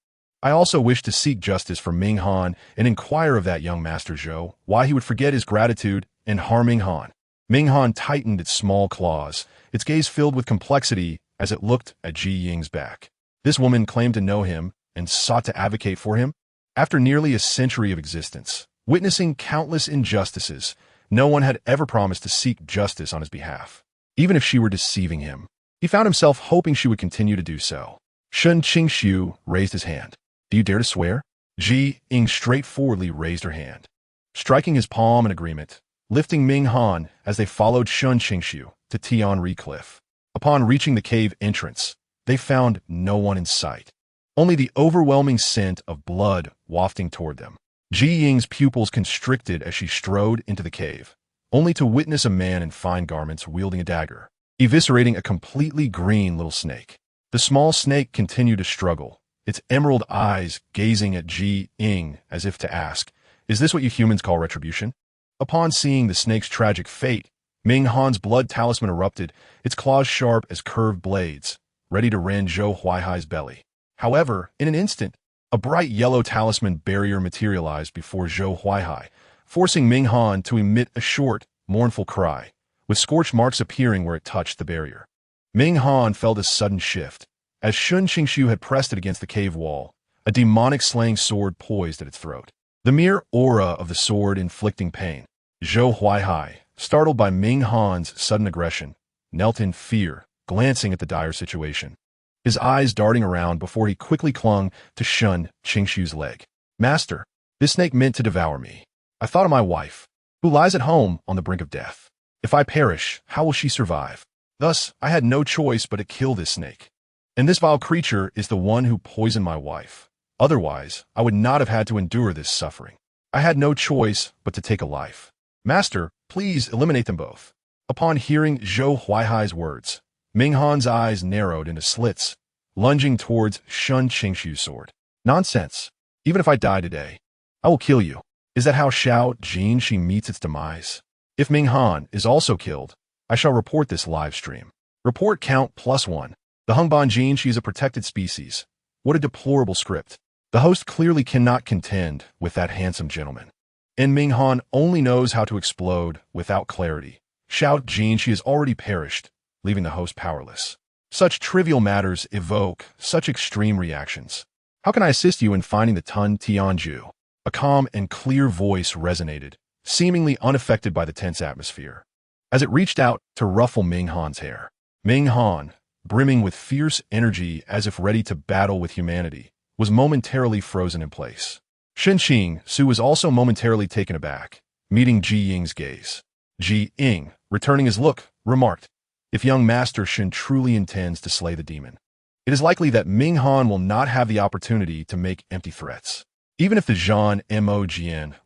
Speaker 1: I also wish to seek justice for Ming Han and inquire of that young Master Zhou why he would forget his gratitude and harm Ming Han. Ming Han tightened its small claws, its gaze filled with complexity as it looked at Ying's back. This woman claimed to know him and sought to advocate for him. After nearly a century of existence, witnessing countless injustices, no one had ever promised to seek justice on his behalf. Even if she were deceiving him, he found himself hoping she would continue to do so. Shen Qingxu raised his hand. Do you dare to swear? Ying straightforwardly raised her hand, striking his palm in agreement, lifting Ming Han as they followed Shen Qingxu to Tian Recliff. Upon reaching the cave entrance, they found no one in sight, only the overwhelming scent of blood wafting toward them. Ying's pupils constricted as she strode into the cave, only to witness a man in fine garments wielding a dagger, eviscerating a completely green little snake. The small snake continued to struggle, its emerald eyes gazing at Ying as if to ask, is this what you humans call retribution? Upon seeing the snake's tragic fate, Ming Han's blood talisman erupted, its claws sharp as curved blades, ready to rend Zhou Huaihai's belly. However, in an instant, a bright yellow talisman barrier materialized before Zhou Huaihai, forcing Ming Han to emit a short, mournful cry, with scorch marks appearing where it touched the barrier. Ming Han felt a sudden shift, as Shen Qingxu had pressed it against the cave wall, a demonic slaying sword poised at its throat. The mere aura of the sword inflicting pain. Zhou Huaihai, startled by Ming Han's sudden aggression, knelt in fear, glancing at the dire situation, his eyes darting around before he quickly clung to Shen Qingxu's leg. Master, this snake meant to devour me. I thought of my wife, who lies at home on the brink of death. If I perish, how will she survive? Thus, I had no choice but to kill this snake. And this vile creature is the one who poisoned my wife. Otherwise, I would not have had to endure this suffering. I had no choice but to take a life. Master, please eliminate them both. Upon hearing Zhou Huaihai's words, Ming Han's eyes narrowed into slits, lunging towards Shen Qingxu's sword. Nonsense. Even if I die today, I will kill you. Is that how Xiao Jinshi meets its demise? If Ming Han is also killed, I shall report this live stream. Report count +1. The Hungban Jinshi is a protected species. What a deplorable script. The host clearly cannot contend with that handsome gentleman. And Ming Han only knows how to explode without clarity. Xiao Jinshi has already perished, leaving the host powerless. Such trivial matters evoke such extreme reactions. How can I assist you in finding the Tun Tianju? A calm and clear voice resonated, seemingly unaffected by the tense atmosphere, as it reached out to ruffle Ming Han's hair. Ming Han, brimming with fierce energy as if ready to battle with humanity, was momentarily frozen in place. Shen Qingxu was also momentarily taken aback, meeting Ying's gaze. Ying, returning his look, remarked, if young Master Shen truly intends to slay the demon, It is likely that Ming Han will not have the opportunity to make empty threats. Even if the Zhan Mo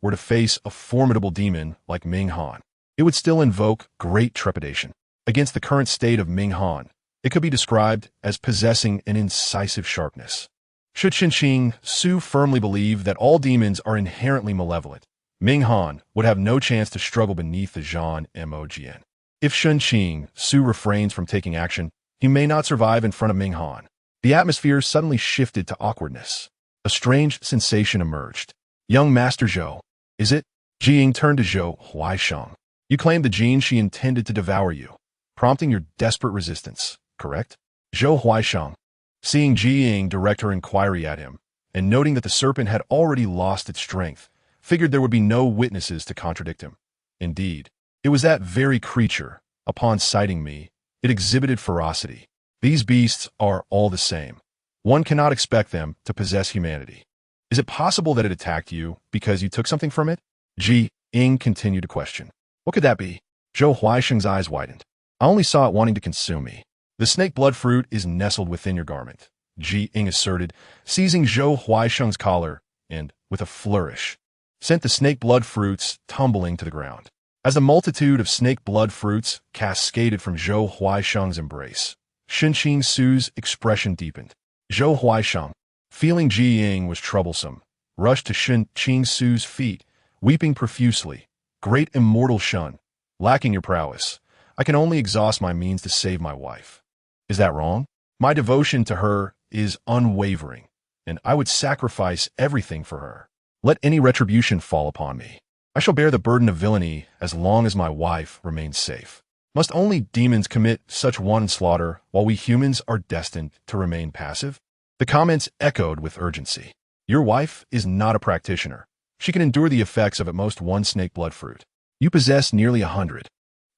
Speaker 1: were to face a formidable demon like Ming Han, it would still invoke great trepidation. Against the current state of Ming Han, it could be described as possessing an incisive sharpness. Should Shen Qingxu firmly believe that all demons are inherently malevolent, Ming Han would have no chance to struggle beneath the Zhan Mo. If Shen Qingxu refrains from taking action, he may not survive in front of Ming Han. The atmosphere suddenly shifted to awkwardness. A strange sensation emerged. Young Master Zhou, is it? Ying turned to Zhou Huaisheng. You claimed the gene she intended to devour you, prompting your desperate resistance, correct? Zhou Huaisheng, seeing Ying direct her inquiry at him, and noting that the serpent had already lost its strength, figured there would be no witnesses to contradict him. Indeed, it was that very creature. Upon sighting me, it exhibited ferocity. These beasts are all the same. One cannot expect them to possess humanity. Is it possible that it attacked you because you took something from it? Ying continued to question. What could that be? Zhou Huaisheng's eyes widened. I only saw it wanting to consume me. The snake blood fruit is nestled within your garment, Ying asserted, seizing Zhou Huaisheng's collar and, with a flourish, sent the snake blood fruits tumbling to the ground. As the multitude of snake blood fruits cascaded from Zhou Huaisheng's embrace, Shen Qingxu's expression deepened. Zhou Huaisheng, feeling Ying was troublesome, rushed to Shen Qingxu's feet, weeping profusely. Great immortal Shen, lacking your prowess, I can only exhaust my means to save my wife. Is that wrong? My devotion to her is unwavering, and I would sacrifice everything for her. Let any retribution fall upon me. I shall bear the burden of villainy as long as my wife remains safe. Must only demons commit such wanton slaughter while we humans are destined to remain passive? The comments echoed with urgency. Your wife is not a practitioner. She can endure the effects of at most one snake blood fruit. You possess nearly 100.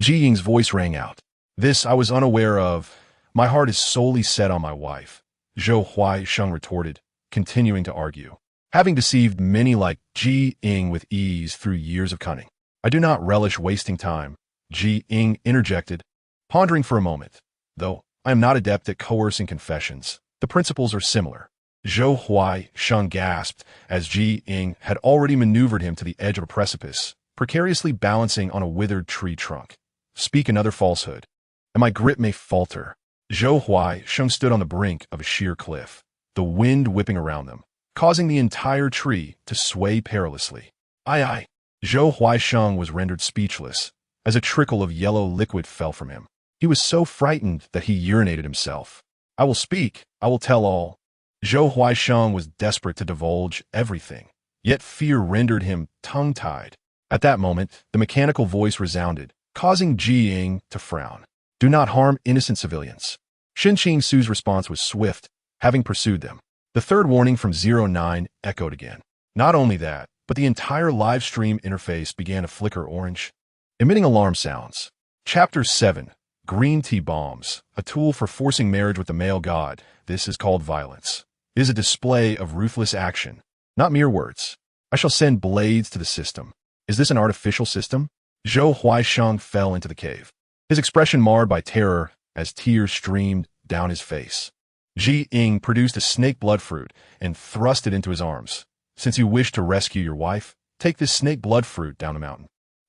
Speaker 1: Ying's voice rang out. This I was unaware of. My heart is solely set on my wife, Zhou Huaisheng retorted, continuing to argue. Having deceived many like Ying with ease through years of cunning, I do not relish wasting time, Ying interjected, pondering for a moment. Though I am not adept at coercing confessions, the principles are similar. Zhou Huaisheng gasped as Ying had already maneuvered him to the edge of a precipice, precariously balancing on a withered tree trunk. Speak another falsehood, and my grip may falter. Zhou Huaisheng stood on the brink of a sheer cliff, the wind whipping around them, causing the entire tree to sway perilously. Aye. Zhou Huaisheng was rendered speechless as a trickle of yellow liquid fell from him. He was so frightened that he urinated himself. I will speak. I will tell all. Zhou Huaisheng was desperate to divulge everything, yet fear rendered him tongue-tied. At that moment, the mechanical voice resounded, causing Ying to frown. Do not harm innocent civilians. Shen Qingxu's response was swift, having pursued them. The third warning from 09 echoed again. Not only that, but the entire live stream interface began to flicker orange, emitting alarm sounds. Chapter 7. Green Tea Bombs, a tool for forcing marriage with the male god. This is called violence. It is a display of ruthless action, not mere words. I shall send blades to the system. Is this an artificial system? Zhou Huaisheng fell into the cave, his expression marred by terror as tears streamed down his face. Ying produced a snake blood fruit and thrust it into his arms. Since you wish to rescue your wife, take this snake blood fruit down the mountain.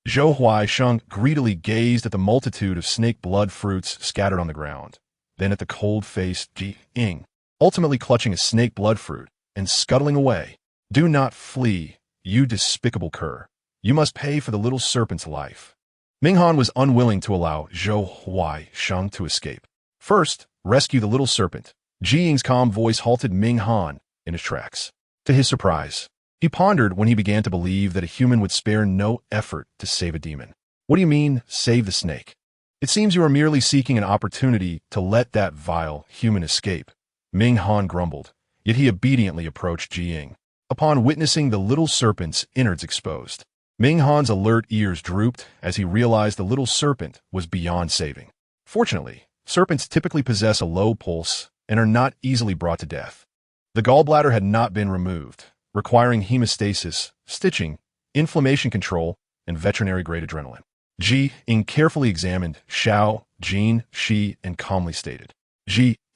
Speaker 1: Zhou Huaisheng greedily gazed at the multitude of snake blood fruits scattered on the ground, then at the cold-faced Ying, ultimately clutching a snake blood fruit and scuttling away. Do not flee, you despicable cur. You must pay for the little serpent's life. Ming Han was unwilling to allow Zhou Huaisheng to escape. First, rescue the little serpent. Ying's calm voice halted Ming Han in his tracks. To his surprise, he pondered when he began to believe that a human would spare no effort to save a demon. What do you mean, save the snake? It seems you are merely seeking an opportunity to let that vile human escape, Ming Han grumbled, yet he obediently approached Ying. Upon witnessing the little serpent's innards exposed, Ming Han's alert ears drooped as he realized the little serpent was beyond saving. Fortunately, serpents typically possess a low pulse and are not easily brought to death. The gallbladder had not been removed, requiring hemostasis, stitching, inflammation control, and veterinary-grade adrenaline. Ying carefully examined Xiao, Jin, Shi, and calmly stated,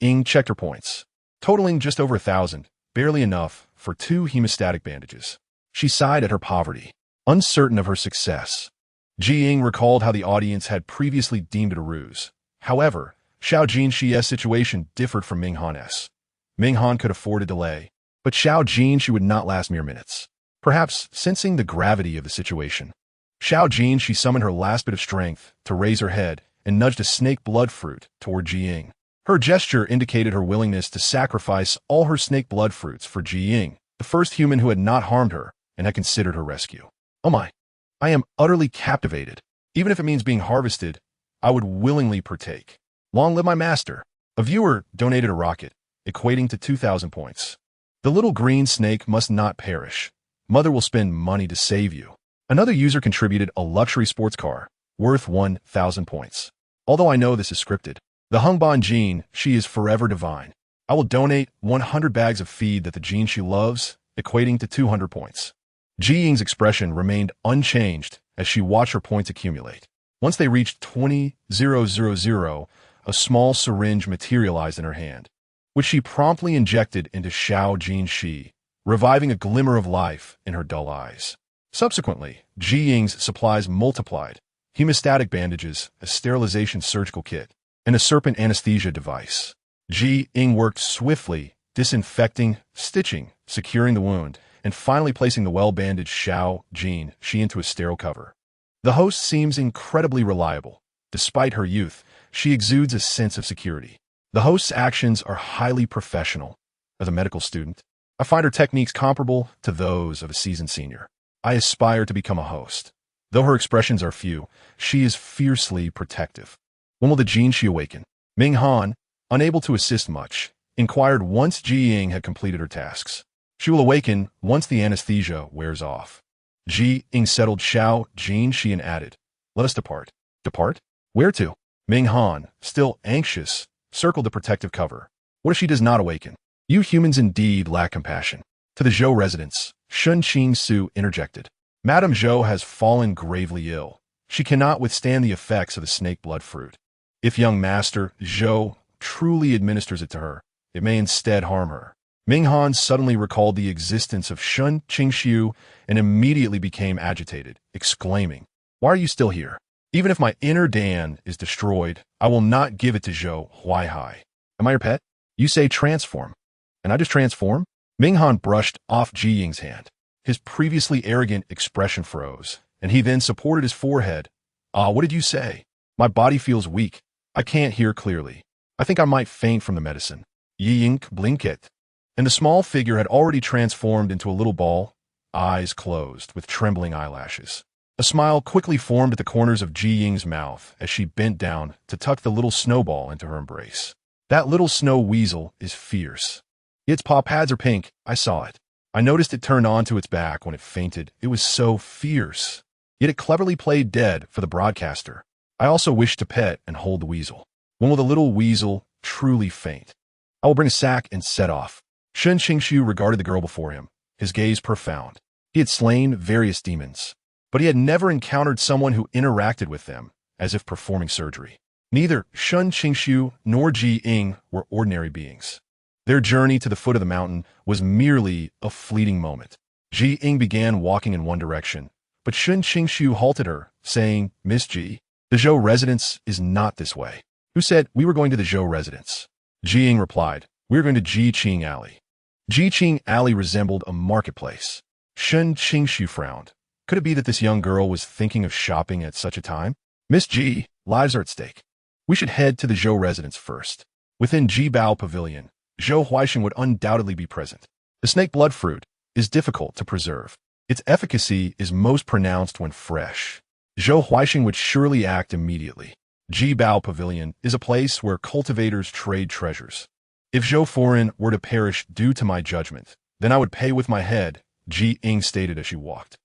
Speaker 1: Ying checked her points, totaling just over 1,000, barely enough for 2 hemostatic bandages. She sighed at her poverty, uncertain of her success. Ying recalled how the audience had previously deemed it a ruse. However, Xiao Jinxi's situation differed from Ming Han's. Ming Han could afford a delay, but Xiao Jinxi would not last mere minutes. Perhaps sensing the gravity of the situation, Xiao Jinxi summoned her last bit of strength to raise her head and nudged a snake blood fruit toward Ying. Her gesture indicated her willingness to sacrifice all her snake blood fruits for Ying, the first human who had not harmed her and had considered her rescue. Oh my! I am utterly captivated. Even if it means being harvested, I would willingly partake. Long live my master. A viewer donated a rocket, equating to 2,000 points. The little green snake must not perish. Mother will spend money to save you. Another user contributed a luxury sports car, worth 1,000 points. Although I know this is scripted, the Hungban Jean, she is forever divine. I will donate 100 bags of feed that the Jean she loves, equating to 200 points. Ying's expression remained unchanged as she watched her points accumulate. Once they reached 20,000, a small syringe materialized in her hand, which she promptly injected into Xiao Jinxi, reviving a glimmer of life in her dull eyes. Subsequently, Ying's supplies multiplied: hemostatic bandages, a sterilization surgical kit, and a serpent anesthesia device. Ying worked swiftly, disinfecting, stitching, securing the wound, and finally placing the well-bandaged Xiao Jinxi into a sterile cover. The host seems incredibly reliable. Despite her youth, she exudes a sense of security. The host's actions are highly professional. As a medical student, I find her techniques comparable to those of a seasoned senior. I aspire to become a host. Though her expressions are few, she is fiercely protective. When will the Jinxi awaken? Ming Han, unable to assist much, inquired once Ying had completed her tasks. She will awaken once the anesthesia wears off. Ying settled Xiao Jinxi and added, "Let us depart." Depart? Where to? Ming Han, still anxious, circled the protective cover. What if she does not awaken? You humans indeed lack compassion. To the Zhou residence, Shen Qingxu interjected. Madame Zhou has fallen gravely ill. She cannot withstand the effects of the snake blood fruit. If young Master Zhou truly administers it to her, it may instead harm her. Ming Han suddenly recalled the existence of Shen Qingxu and immediately became agitated, exclaiming, "Why are you still here? Even if my inner Dan is destroyed, I will not give it to Zhou Huaihai. Am I your pet? You say transform. And I just transform?" Ming Han brushed off Ying's hand. His previously arrogant expression froze, and he then supported his forehead. What did you say? My body feels weak. I can't hear clearly. I think I might faint from the medicine. Ying blinked. And the small figure had already transformed into a little ball, eyes closed, with trembling eyelashes. A smile quickly formed at the corners of Ying's mouth as she bent down to tuck the little snowball into her embrace. That little snow weasel is fierce. Its paw pads are pink. I saw it. I noticed it turned onto its back when it fainted. It was so fierce. Yet it cleverly played dead for the broadcaster. I also wished to pet and hold the weasel. When will the little weasel truly faint? I will bring a sack and set off. Shen Qingxu regarded the girl before him, his gaze profound. He had slain various demons, but he had never encountered someone who interacted with them as if performing surgery. Neither Shen Qingxu nor Ying were ordinary beings. Their journey to the foot of the mountain was merely a fleeting moment. Ying began walking in one direction, but Shen Qingxu halted her, saying, "Miss Ji, the Zhou residence is not this way." Who said we were going to the Zhou residence? Ying replied, "We are going to Jiqing Alley." Jiqing Alley resembled a marketplace. Shen Qingxu frowned. Could it be that this young girl was thinking of shopping at such a time? "Miss Ji, lives are at stake. We should head to the Zhou residence first." Within Jibao Pavilion, Zhou Huaixin would undoubtedly be present. The snake blood fruit is difficult to preserve. Its efficacy is most pronounced when fresh. Zhou Huaixin would surely act immediately. Jibao Pavilion is a place where cultivators trade treasures. If Zhou Foreign were to perish due to my judgment, then I would pay with my head, Ying stated as she walked.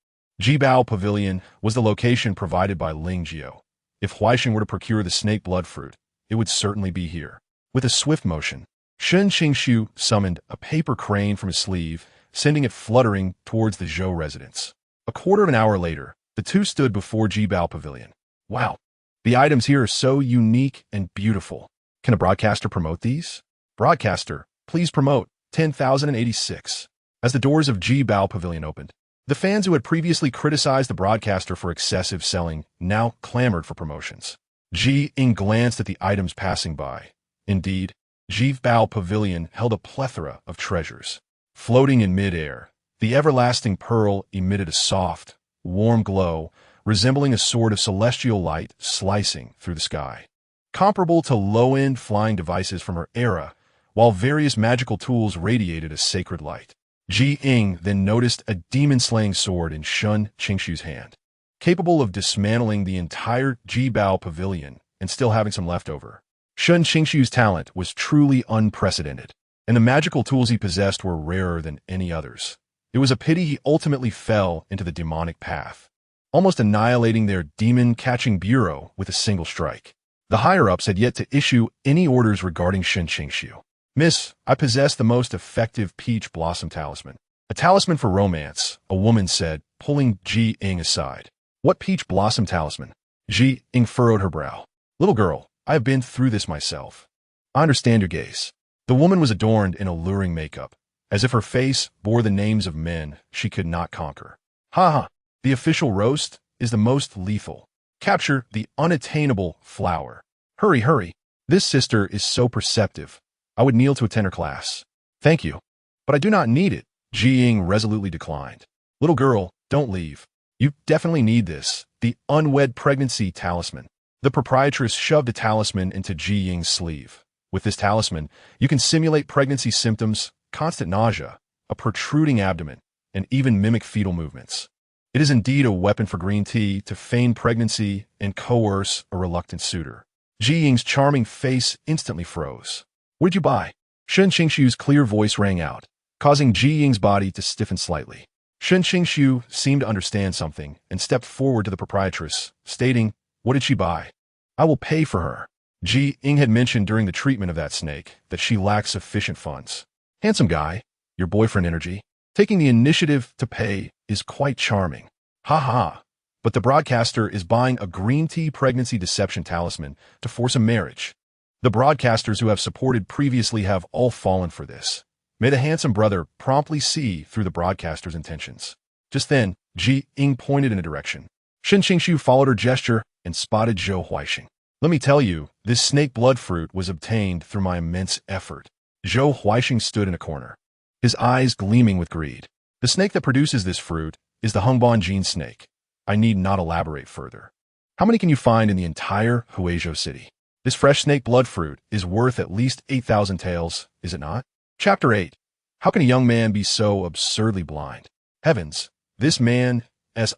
Speaker 1: Jibao Pavilion was the location provided by Ling Jiao. If Huaixin were to procure the snake blood fruit, it would certainly be here. With a swift motion, Shen Qingxu summoned a paper crane from his sleeve, sending it fluttering towards the Zhou residence. A quarter of an hour later, the two stood before Jibao Pavilion. Wow, the items here are so unique and beautiful. Can a broadcaster promote these? Broadcaster, please promote 10,086. As the doors of Ji Bao Pavilion opened, the fans who had previously criticized the broadcaster for excessive selling now clamored for promotions. Ji Ying glanced at the items passing by. Indeed, Ji Bao Pavilion held a plethora of treasures. Floating in midair, the everlasting pearl emitted a soft, warm glow, resembling a sword of celestial light slicing through the sky. Comparable to low-end flying devices from her era, while various magical tools radiated a sacred light. Ji Ying then noticed a demon-slaying sword in Shen Qingxu's hand, capable of dismantling the entire Ji Bao Pavilion and still having some leftover. Shen Qingxu's talent was truly unprecedented, and the magical tools he possessed were rarer than any others. It was a pity he ultimately fell into the demonic path, almost annihilating their demon-catching bureau with a single strike. The higher-ups had yet to issue any orders regarding Shen Qingxu. Miss, I possess the most effective peach blossom talisman. A talisman for romance, a woman said, pulling Ji Ying aside. What peach blossom talisman? Ji Ying furrowed her brow. Little girl, I have been through this myself. I understand your gaze. The woman was adorned in alluring makeup, as if her face bore the names of men she could not conquer. Ha ha, the official roast is the most lethal. Capture the unattainable flower. Hurry, hurry. This sister is so perceptive. I would kneel to attend her class. Thank you. But I do not need it. Ji Ying resolutely declined. Little girl, don't leave. You definitely need this. The unwed pregnancy talisman. The proprietress shoved a talisman into Ji Ying's sleeve. With this talisman, you can simulate pregnancy symptoms, constant nausea, a protruding abdomen, and even mimic fetal movements. It is indeed a weapon for green tea to feign pregnancy and coerce a reluctant suitor. Ji Ying's charming face instantly froze. What did you buy? Shen Qingxu's clear voice rang out, causing Ji Ying's body to stiffen slightly. Shen Qingxu seemed to understand something and stepped forward to the proprietress, stating, What did she buy? I will pay for her. Ji Ying had mentioned during the treatment of that snake that she lacked sufficient funds. Handsome guy, your boyfriend energy. Taking the initiative to pay is quite charming. Ha ha. But the broadcaster is buying a green tea pregnancy deception talisman to force a marriage. The broadcasters who have supported previously have all fallen for this. May the handsome brother promptly see through the broadcaster's intentions. Just then, Ji Ying pointed in a direction. Shen Qingxu followed her gesture and spotted Zhou Huaixing. Let me tell you, this snake blood fruit was obtained through my immense effort. Zhou Huaixing stood in a corner, his eyes gleaming with greed. The snake that produces this fruit is the Hungban Jin snake. I need not elaborate further. How many can you find in the entire Wuwuwu city? This fresh snake blood fruit is worth at least 8,000 taels, is it not? Chapter 8. How can a young man be so absurdly blind? Heavens, this man's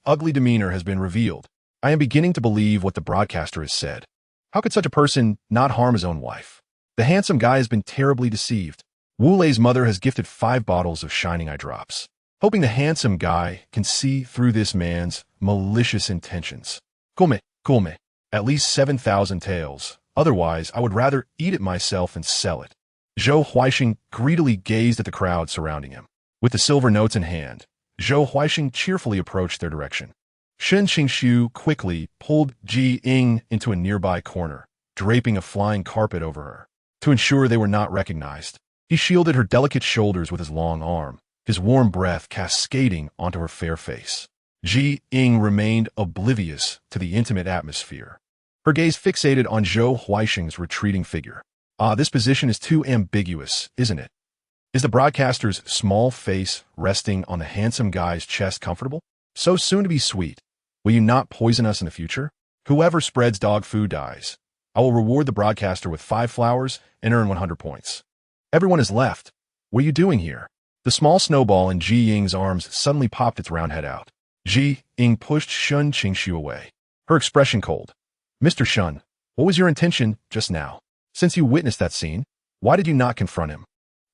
Speaker 1: ugly demeanor has been revealed. I am beginning to believe what the broadcaster has said. How could such a person not harm his own wife? The handsome guy has been terribly deceived. Wu Lei's mother has gifted 5 bottles of shining eye drops, hoping the handsome guy can see through this man's malicious intentions. Kulme, at least 7,000 taels. Otherwise, I would rather eat it myself and sell it. Zhou Huaixing greedily gazed at the crowd surrounding him. With the silver notes in hand, Zhou Huaixing cheerfully approached their direction. Shen Qingxu quickly pulled Ji Ying into a nearby corner, draping a flying carpet over her. To ensure they were not recognized, he shielded her delicate shoulders with his long arm, his warm breath cascading onto her fair face. Ji Ying remained oblivious to the intimate atmosphere, her gaze fixated on Zhou Huaixing's retreating figure. This position is too ambiguous, isn't it? Is the broadcaster's small face resting on the handsome guy's chest comfortable? So soon to be sweet. Will you not poison us in the future? Whoever spreads dog food dies. I will reward the broadcaster with 5 flowers and earn 100 points. Everyone is left. What are you doing here? The small snowball in Ji Ying's arms suddenly popped its round head out. Ji Ying pushed Shen Qingxu away, her expression cold. Mr. Shen, what was your intention just now? Since you witnessed that scene, why did you not confront him?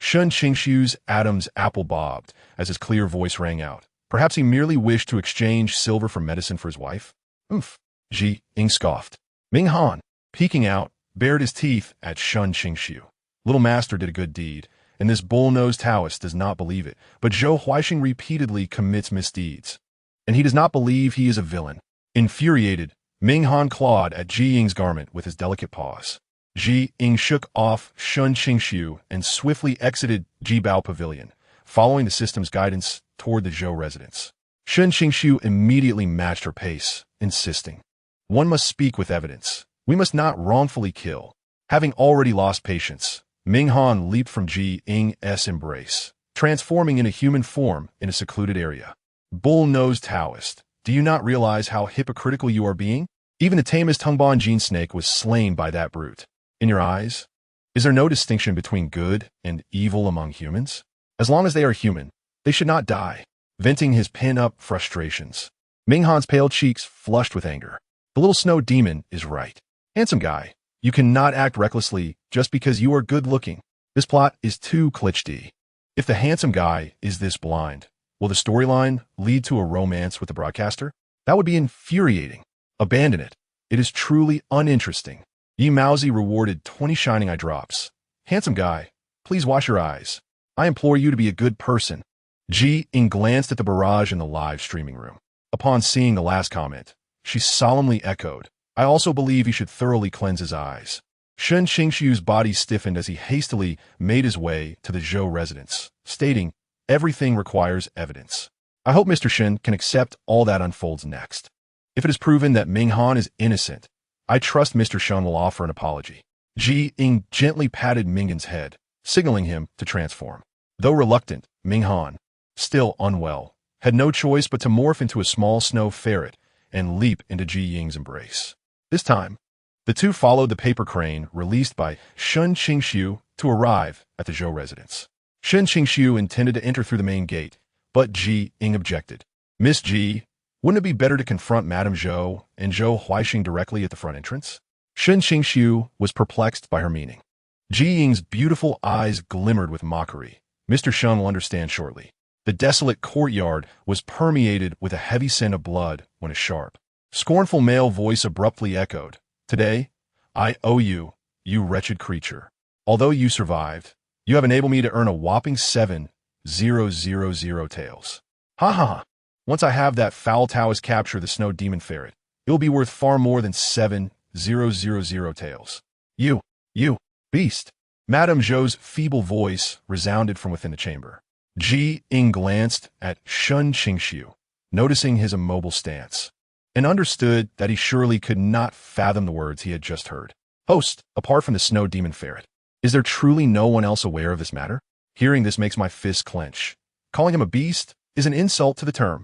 Speaker 1: Shen Qingxu's Adam's apple bobbed as his clear voice rang out. Perhaps he merely wished to exchange silver for medicine for his wife? Oomph. Ji Ying scoffed. Ming Han, peeking out, bared his teeth at Shen Qingxu. Little master did a good deed, and this bull-nosed Taoist does not believe it, but Zhou Huaixing repeatedly commits misdeeds, and he does not believe he is a villain. Infuriated, Ming Han clawed at Ji Ying's garment with his delicate paws. Ying shook off Shen Qingxu and swiftly exited Jibao Pavilion, following the system's guidance toward the Zhou residence. Shen Qingxu immediately matched her pace, insisting, "One must speak with evidence. We must not wrongfully kill." Having already lost patience, Ming Han leaped from Ying's embrace, transforming into human form in a secluded area. Bull-nosed Taoist, do you not realize how hypocritical you are being? Even the tamest Hungban Gene snake was slain by that brute. In your eyes, is there no distinction between good and evil among humans? As long as they are human, they should not die. Venting his pin-up frustrations, Ming Han's pale cheeks flushed with anger. The little snow demon is right. Handsome guy, you cannot act recklessly just because you are good-looking. This plot is too cliché. If the handsome guy is this blind, will the storyline lead to a romance with the broadcaster? That would be infuriating. Abandon it. It is truly uninteresting. Yi Maozi rewarded 20 shining eye drops. Handsome guy, please wash your eyes. I implore you to be a good person. Ying glanced at the barrage in the live streaming room. Upon seeing the last comment, she solemnly echoed, I also believe he should thoroughly cleanse his eyes. Shen Qingxu's body stiffened as he hastily made his way to the Zhou residence, stating, everything requires evidence. I hope Mr. Shen can accept all that unfolds next. If it is proven that Ming Han is innocent, I trust Mr. Shen will offer an apology. Ying gently patted Mingan's head, signaling him to transform. Though reluctant, Ming Han, still unwell, had no choice but to morph into a small snow ferret and leap into Ying's embrace. This time, the two followed the paper crane released by Shen Qingxu to arrive at the Zhou residence. Shen Qingxu intended to enter through the main gate, but Ying objected. Miss Ji, wouldn't it be better to confront Madame Zhou and Zhou Huaixing directly at the front entrance? Shen Qingxu was perplexed by her meaning. Ying's beautiful eyes glimmered with mockery. Mr. Shen will understand shortly. The desolate courtyard was permeated with a heavy scent of blood when a sharp, scornful male voice abruptly echoed, Today, I owe you, you wretched creature. Although you survived, you have enabled me to earn a whopping 7,000 taels. Ha ha ha. Once I have that foul Taoist capture the snow demon ferret, it will be worth far more than 7,000 taels. You beast. Madame Zhou's feeble voice resounded from within the chamber. Ying glanced at Shen Qingxu, noticing his immobile stance, and understood that he surely could not fathom the words he had just heard. Host, apart from the snow demon ferret, is there truly no one else aware of this matter? Hearing this makes my fists clench. Calling him a beast is an insult to the term.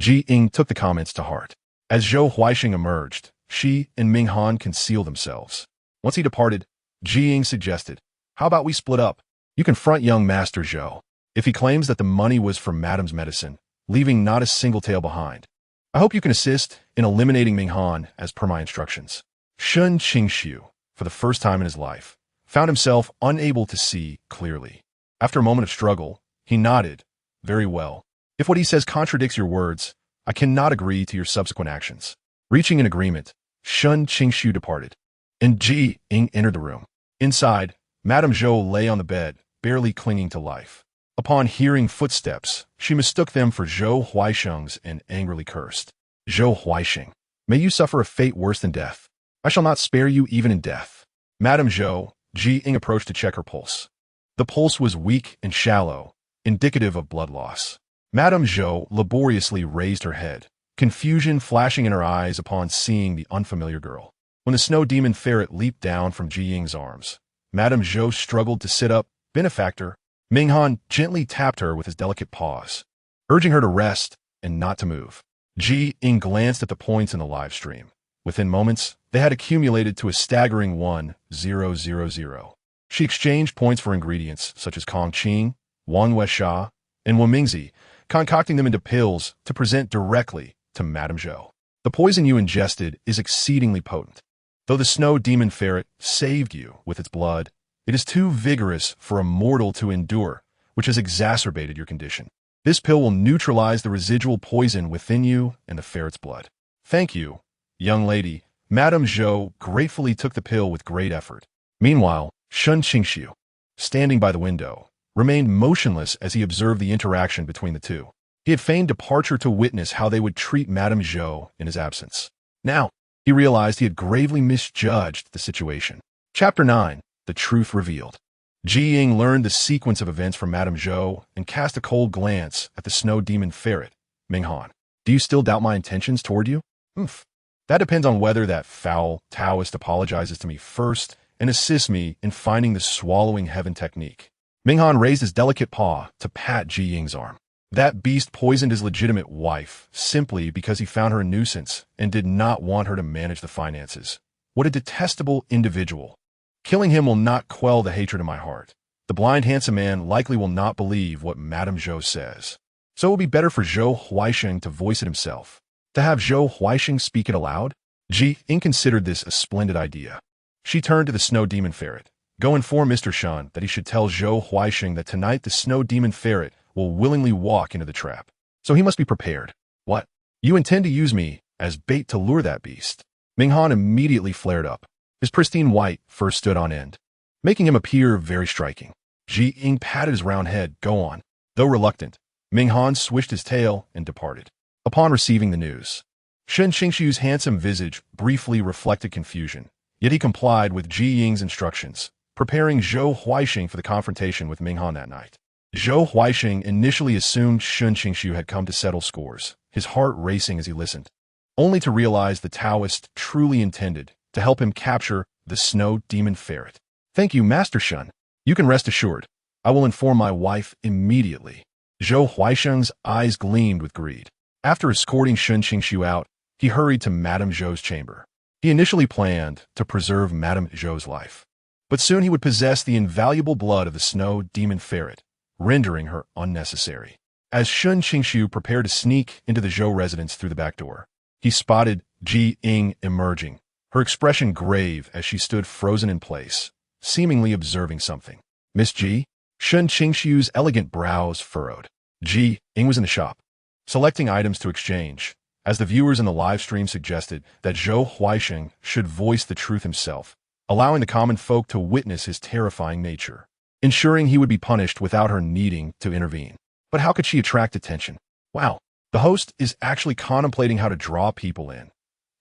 Speaker 1: Ying took the comments to heart. As Zhou Huaixing emerged, she and Ming Han concealed themselves. Once he departed, Ying suggested, how about we split up? You confront young Master Zhou. If he claims that the money was for Madame's medicine, leaving not a single tael behind, I hope you can assist in eliminating Ming Han as per my instructions. Shen Qingxu, for the first time in his life, found himself unable to see clearly. After a moment of struggle, he nodded. Very well. If what he says contradicts your words, I cannot agree to your subsequent actions. Reaching an agreement, Shen Qingxu departed, and Ying entered the room. Inside, Madame Zhou lay on the bed, barely clinging to life. Upon hearing footsteps, she mistook them for Zhou Huaixing's and angrily cursed. Zhou Huaixing, may you suffer a fate worse than death. I shall not spare you even in death. Madame Zhou, Ying approached to check her pulse. The pulse was weak and shallow, indicative of blood loss. Madame Zhou laboriously raised her head, confusion flashing in her eyes upon seeing the unfamiliar girl. When the snow demon ferret leaped down from Ying's arms, Madame Zhou struggled to sit up. Benefactor, Ming Han gently tapped her with his delicate paws, urging her to rest and not to move. Ying glanced at the points in the live stream. Within moments, they had accumulated to a staggering 1,000. She exchanged points for ingredients such as Kongqing, Wanweisha, and Wumingzi, concocting them into pills to present directly to Madame Zhou. The poison you ingested is exceedingly potent. Though the snow demon ferret saved you with its blood, it is too vigorous for a mortal to endure, which has exacerbated your condition. This pill will neutralize the residual poison within you and the ferret's blood. Thank you, young lady. Madame Zhou gratefully took the pill with great effort. Meanwhile, Shen Qingxu, standing by the window, remained motionless as he observed the interaction between the two. He had feigned departure to witness how they would treat Madame Zhou in his absence. Now, he realized he had gravely misjudged the situation. Chapter 9. The Truth Revealed. Ying learned the sequence of events from Madame Zhou and cast a cold glance at the snow demon ferret, Minghan. Do you still doubt my intentions toward you? Oomph. That depends on whether that foul Taoist apologizes to me first and assists me in finding the swallowing heaven technique. Minghan raised his delicate paw to pat Ying's arm. That beast poisoned his legitimate wife simply because he found her a nuisance and did not want her to manage the finances. What a detestable individual. Killing him will not quell the hatred in my heart. The blind handsome man likely will not believe what Madame Zhou says. So it will be better for Zhou Huaisheng to voice it himself. To have Zhou Huaisheng speak it aloud? Ying considered this a splendid idea. She turned to the snow demon ferret. Go inform Mr. Shen that he should tell Zhou Huaisheng that tonight the snow demon ferret will willingly walk into the trap. So he must be prepared. What? You intend to use me as bait to lure that beast? Minghan immediately flared up. His pristine white fur stood on end, making him appear very striking. Ying patted his round head. Go on. Though reluctant, Minghan swished his tail and departed. Upon receiving the news, Shen Qingxu's handsome visage briefly reflected confusion, yet he complied with Ying's instructions, preparing Zhou Huaisheng for the confrontation with Minghan that night. Zhou Huaisheng initially assumed Shen Qingxu had come to settle scores, his heart racing as he listened, only to realize the Taoist truly intended to help him capture the snow demon ferret. Thank you, Master Shen. You can rest assured. I will inform my wife immediately. Zhou Huaisheng's eyes gleamed with greed. After escorting Shen Qingxu out, he hurried to Madame Zhou's chamber. He initially planned to preserve Madame Zhou's life, but soon he would possess the invaluable blood of the snow demon ferret, rendering her unnecessary. As Shen Qingxu prepared to sneak into the Zhou residence through the back door, he spotted Ying emerging, her expression grave as she stood frozen in place, seemingly observing something. Miss Ji? Shen Qingxu's elegant brows furrowed. Ying was in the shop, selecting items to exchange, as the viewers in the live stream suggested that Zhou Huaisheng should voice the truth himself, allowing the common folk to witness his terrifying nature, ensuring he would be punished without her needing to intervene. But how could she attract attention? Wow, the host is actually contemplating how to draw people in.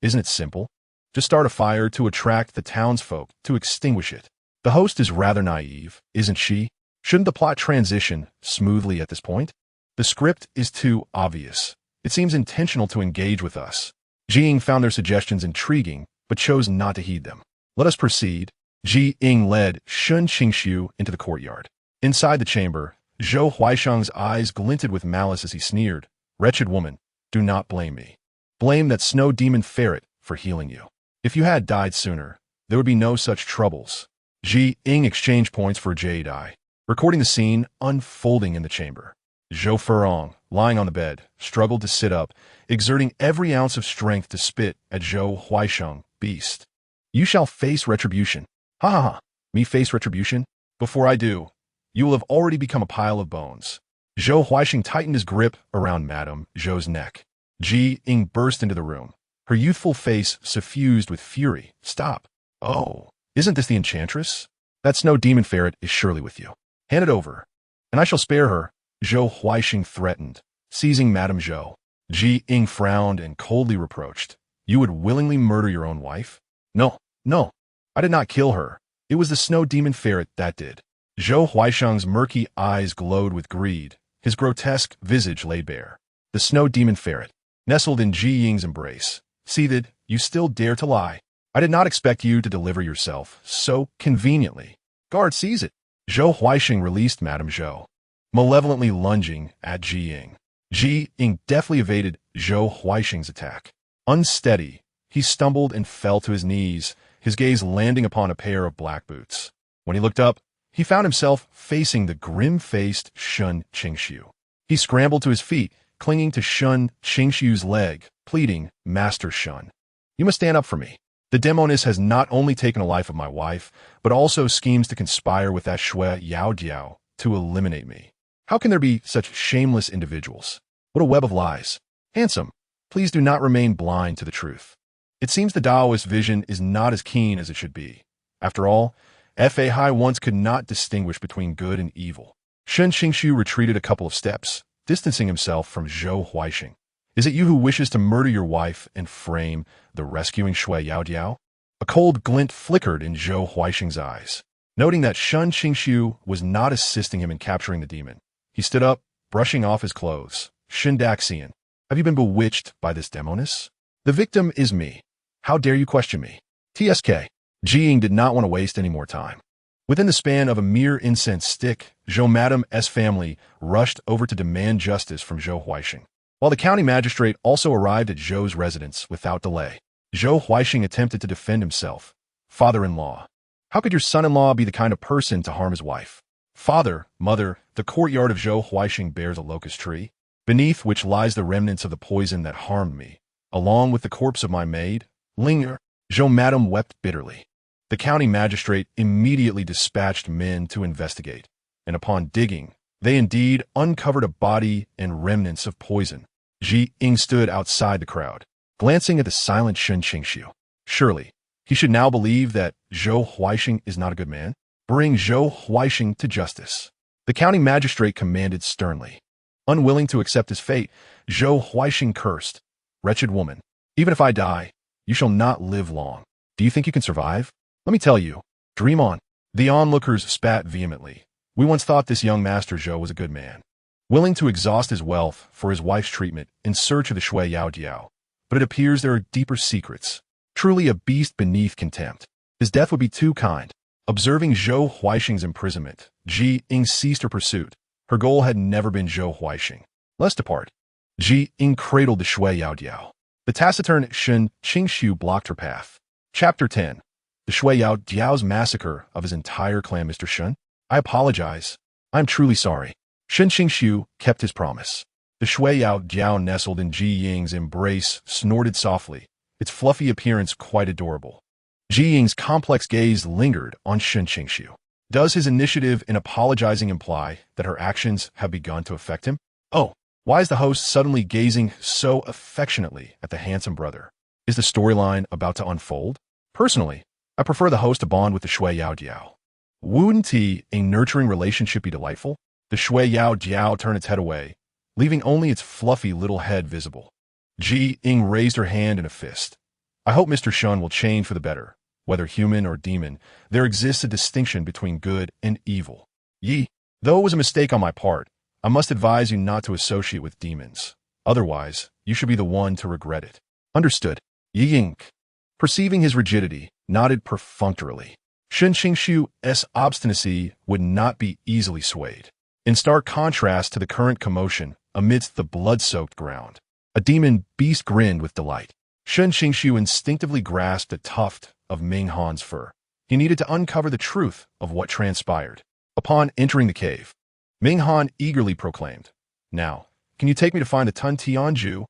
Speaker 1: Isn't it simple? Just start a fire to attract the townsfolk to extinguish it. The host is rather naive, isn't she? Shouldn't the plot transition smoothly at this point? The script is too obvious. It seems intentional to engage with us. Ying found their suggestions intriguing, but chose not to heed them. Let us proceed. Ying led Shen Qingxu into the courtyard. Inside the chamber, Zhou Huaisheng's eyes glinted with malice as he sneered. Wretched woman, do not blame me. Blame that snow demon ferret for healing you. If you had died sooner, there would be no such troubles. Ying exchanged points for a jade eye, recording the scene unfolding in the chamber. Zhou Furong, lying on the bed, struggled to sit up, exerting every ounce of strength to spit at Zhou Huaisheng, beast. You shall face retribution. Ha ha ha. Me face retribution? Before I do, you will have already become a pile of bones. Zhou Huaisheng tightened his grip around Madame Zhou's neck. Ying burst into the room, her youthful face suffused with fury. Stop. Oh, isn't this the enchantress? That snow demon ferret is surely with you. Hand it over, and I shall spare her, Zhou Huaisheng threatened, seizing Madame Zhou. Ying frowned and coldly reproached. You would willingly murder your own wife? No, no, I did not kill her. It was the snow demon ferret that did. Zhou Huaisheng's murky eyes glowed with greed, his grotesque visage laid bare. The snow demon ferret, nestled in Ying's embrace, seethed. You still dare to lie. I did not expect you to deliver yourself so conveniently. Guard, seize it. Zhou Huaisheng released Madame Zhou, malevolently lunging at Ying. Ying deftly evaded Zhou Huaisheng's attack. Unsteady, he stumbled and fell to his knees, his gaze landing upon a pair of black boots. When he looked up, he found himself facing the grim-faced Shen Qingxu. He scrambled to his feet, clinging to Shen Qingxu's leg, pleading, Master Shen, you must stand up for me. The demoness has not only taken the life of my wife, but also schemes to conspire with that Shui Yaodiao to eliminate me. How can there be such shameless individuals? What a web of lies. Handsome, please do not remain blind to the truth. It seems the Taoist vision is not as keen as it should be. After all, Fa Hai once could not distinguish between good and evil. Shen Qingxu retreated a couple of steps, distancing himself from Zhou Huaisheng. Is it you who wishes to murder your wife and frame the rescuing Shui Yaodiao? A cold glint flickered in Zhou Huaixing's eyes. Noting that Shen Qingxu was not assisting him in capturing the demon, he stood up, brushing off his clothes. Shen Daxian, have you been bewitched by this demoness? The victim is me. How dare you question me? TSK. Ying did not want to waste any more time. Within the span of a mere incense stick, Zhou Madame's family rushed over to demand justice from Zhou Huaixing. While the county magistrate also arrived at Zhou's residence without delay, Zhou Huaixing attempted to defend himself. Father-in-law. How could your son-in-law be the kind of person to harm his wife? Father, mother, the courtyard of Zhou Huaixing bears a locust tree, beneath which lies the remnants of the poison that harmed me, along with the corpse of my maid, Linger. Zhou Madame wept bitterly. The county magistrate immediately dispatched men to investigate, and upon digging, they indeed uncovered a body and remnants of poison. Ying stood outside the crowd, glancing at the silent Shen Qingxu. Surely, he should now believe that Zhou Huaixing is not a good man. Bring Zhou Huaixing to justice. The county magistrate commanded sternly. Unwilling to accept his fate, Zhou Huaixing cursed. Wretched woman, even if I die, you shall not live long. Do you think you can survive? Let me tell you. Dream on. The onlookers spat vehemently. We once thought this young Master Zhou was a good man, willing to exhaust his wealth for his wife's treatment in search of the Shui Yao Diao. But it appears there are deeper secrets. Truly a beast beneath contempt. His death would be too kind. Observing Zhou Huaixing's imprisonment, Ying ceased her pursuit. Her goal had never been Zhou Huaixing. Let's depart. Ying cradled the Shui Yao Diao. The taciturn Shen Qingxu blocked her path. Chapter 10. The Shui Yao Diao's massacre of his entire clan. Mr. Shen, I apologize. I'm truly sorry. Shen Qingxu kept his promise. The Shui Yao Diao nestled in Ying's embrace, snorted softly, its fluffy appearance quite adorable. Ying's complex gaze lingered on Shen Qingxu. Does his initiative in apologizing imply that her actions have begun to affect him? Oh, why is the host suddenly gazing so affectionately at the handsome brother? Is the storyline about to unfold? Personally, I prefer the host to bond with the Shui Yao Diao. Wouldn't a nurturing relationship be delightful? The Shui Yao Diao turned its head away, leaving only its fluffy little head visible. Ying raised her hand in a fist. I hope Mr. Shen will change for the better. Whether human or demon, there exists a distinction between good and evil. Though it was a mistake on my part, I must advise you not to associate with demons. Otherwise, you should be the one to regret it. Understood. Ying, perceiving his rigidity, nodded perfunctorily. Shen Qingxu's obstinacy would not be easily swayed. In stark contrast to the current commotion amidst the blood-soaked ground, a demon beast grinned with delight. Shen Qingxu instinctively grasped a tuft of Ming Han's fur. He needed to uncover the truth of what transpired. Upon entering the cave, Ming Han eagerly proclaimed, Now, can you take me to find the Tun Tianju?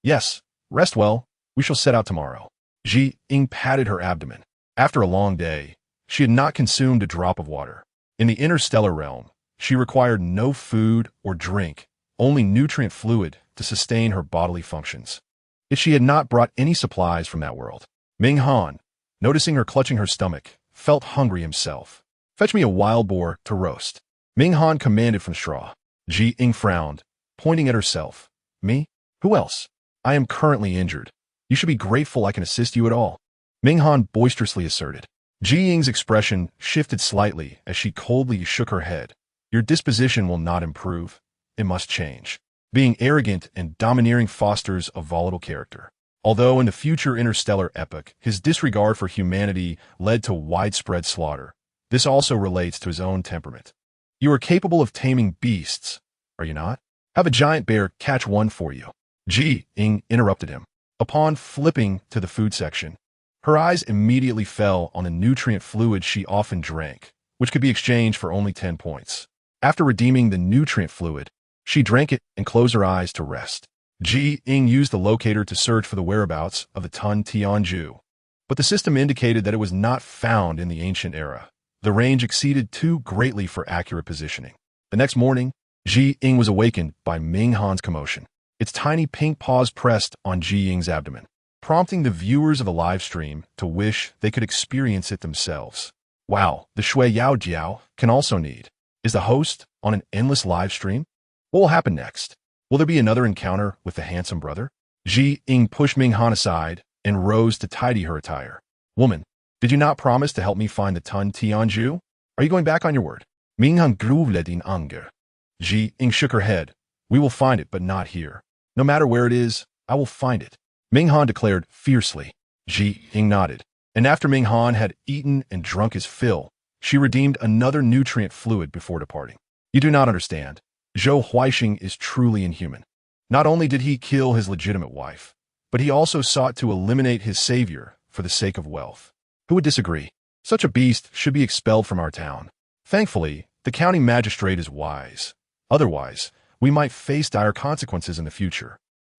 Speaker 1: Yes, rest well. We shall set out tomorrow. Ying patted her abdomen. After a long day, she had not consumed a drop of water. In the interstellar realm, she required no food or drink, only nutrient fluid to sustain her bodily functions. Yet she had not brought any supplies from that world. Ming Han, noticing her clutching her stomach, felt hungry himself. Fetch me a wild boar to roast. Ming Han commanded from straw. Ying frowned, pointing at herself. Me? Who else? I am currently injured. You should be grateful I can assist you at all. Ming Han boisterously asserted. Ying's expression shifted slightly as she coldly shook her head. Your disposition will not improve. It must change. Being arrogant and domineering fosters a volatile character. Although in the future interstellar epoch, his disregard for humanity led to widespread slaughter, this also relates to his own temperament. You are capable of taming beasts, are you not? Have a giant bear catch one for you. Ying interrupted him. Upon flipping to the food section, her eyes immediately fell on the nutrient fluid she often drank, which could be exchanged for only 10 points. After redeeming the nutrient fluid, she drank it and closed her eyes to rest. Ying used the locator to search for the whereabouts of the Tun Tianju, but the system indicated that it was not found in the ancient era. The range exceeded too greatly for accurate positioning. The next morning, Ying was awakened by Ming Han's commotion. Its tiny pink paws pressed on Ying's abdomen, prompting the viewers of the live stream to wish they could experience it themselves. Wow, the Shui Yao Diao can also need. Is the host on an endless live stream? What will happen next? Will there be another encounter with the handsome brother? Ying pushed Ming Han aside and rose to tidy her attire. Woman, Did you not promise to help me find the Tun Tianju? Are you going back on your word? Ming Han gruvled in anger. Ying shook her head. We will find it, but not here. No matter where it is, I will find it. Ming Han declared fiercely. Ying nodded. And after Ming Han had eaten and drunk his fill, she redeemed another nutrient fluid before departing. You do not understand. Zhou Huixing is truly inhuman. Not only did he kill his legitimate wife, but he also sought to eliminate his savior for the sake of wealth. Who would disagree? Such a beast should be expelled from our town. Thankfully, the county magistrate is wise. Otherwise, we might face dire consequences in the future.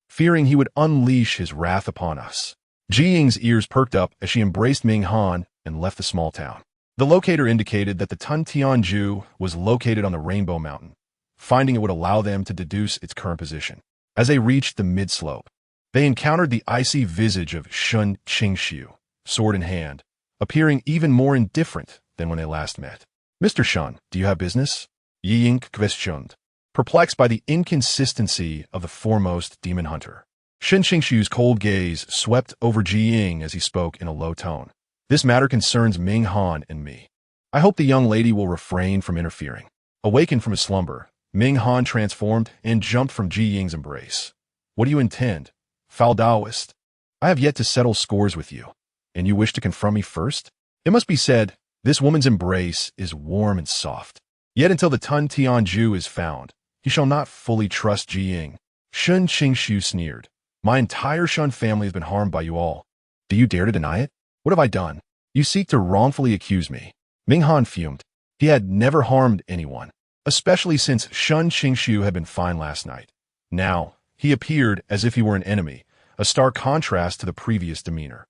Speaker 1: Fearing he would unleash his wrath upon us, Ying's ears perked up as she embraced Ming Han and left the small town. The locator indicated that the Tun Tianju was located on the Rainbow Mountain. Finding it would allow them to deduce its current position. As they reached the mid-slope, they encountered the icy visage of Shen Qingxu, sword in hand, appearing even more indifferent than when they last met. Mr. Shen, do you have business? Ying questioned, perplexed by the inconsistency of the foremost demon hunter. Shen Qingxu's cold gaze swept over Ying as he spoke in a low tone. This matter concerns Ming Han and me. I hope the young lady will refrain from interfering. Awakened from his slumber, Ming Han transformed and jumped from Ying's embrace. What do you intend? Foul Taoist. I have yet to settle scores with you, and you wish to confront me first? It must be said, this woman's embrace is warm and soft. Yet until the Tun Tianju is found, he shall not fully trust Ying. Shen Qingxu sneered. My entire Shen family has been harmed by you all. Do you dare to deny it? What have I done? You seek to wrongfully accuse me. Ming Han fumed. He had never harmed anyone, especially since Shen Qingxu had been fine last night. Now, he appeared as if he were an enemy, a stark contrast to the previous demeanor.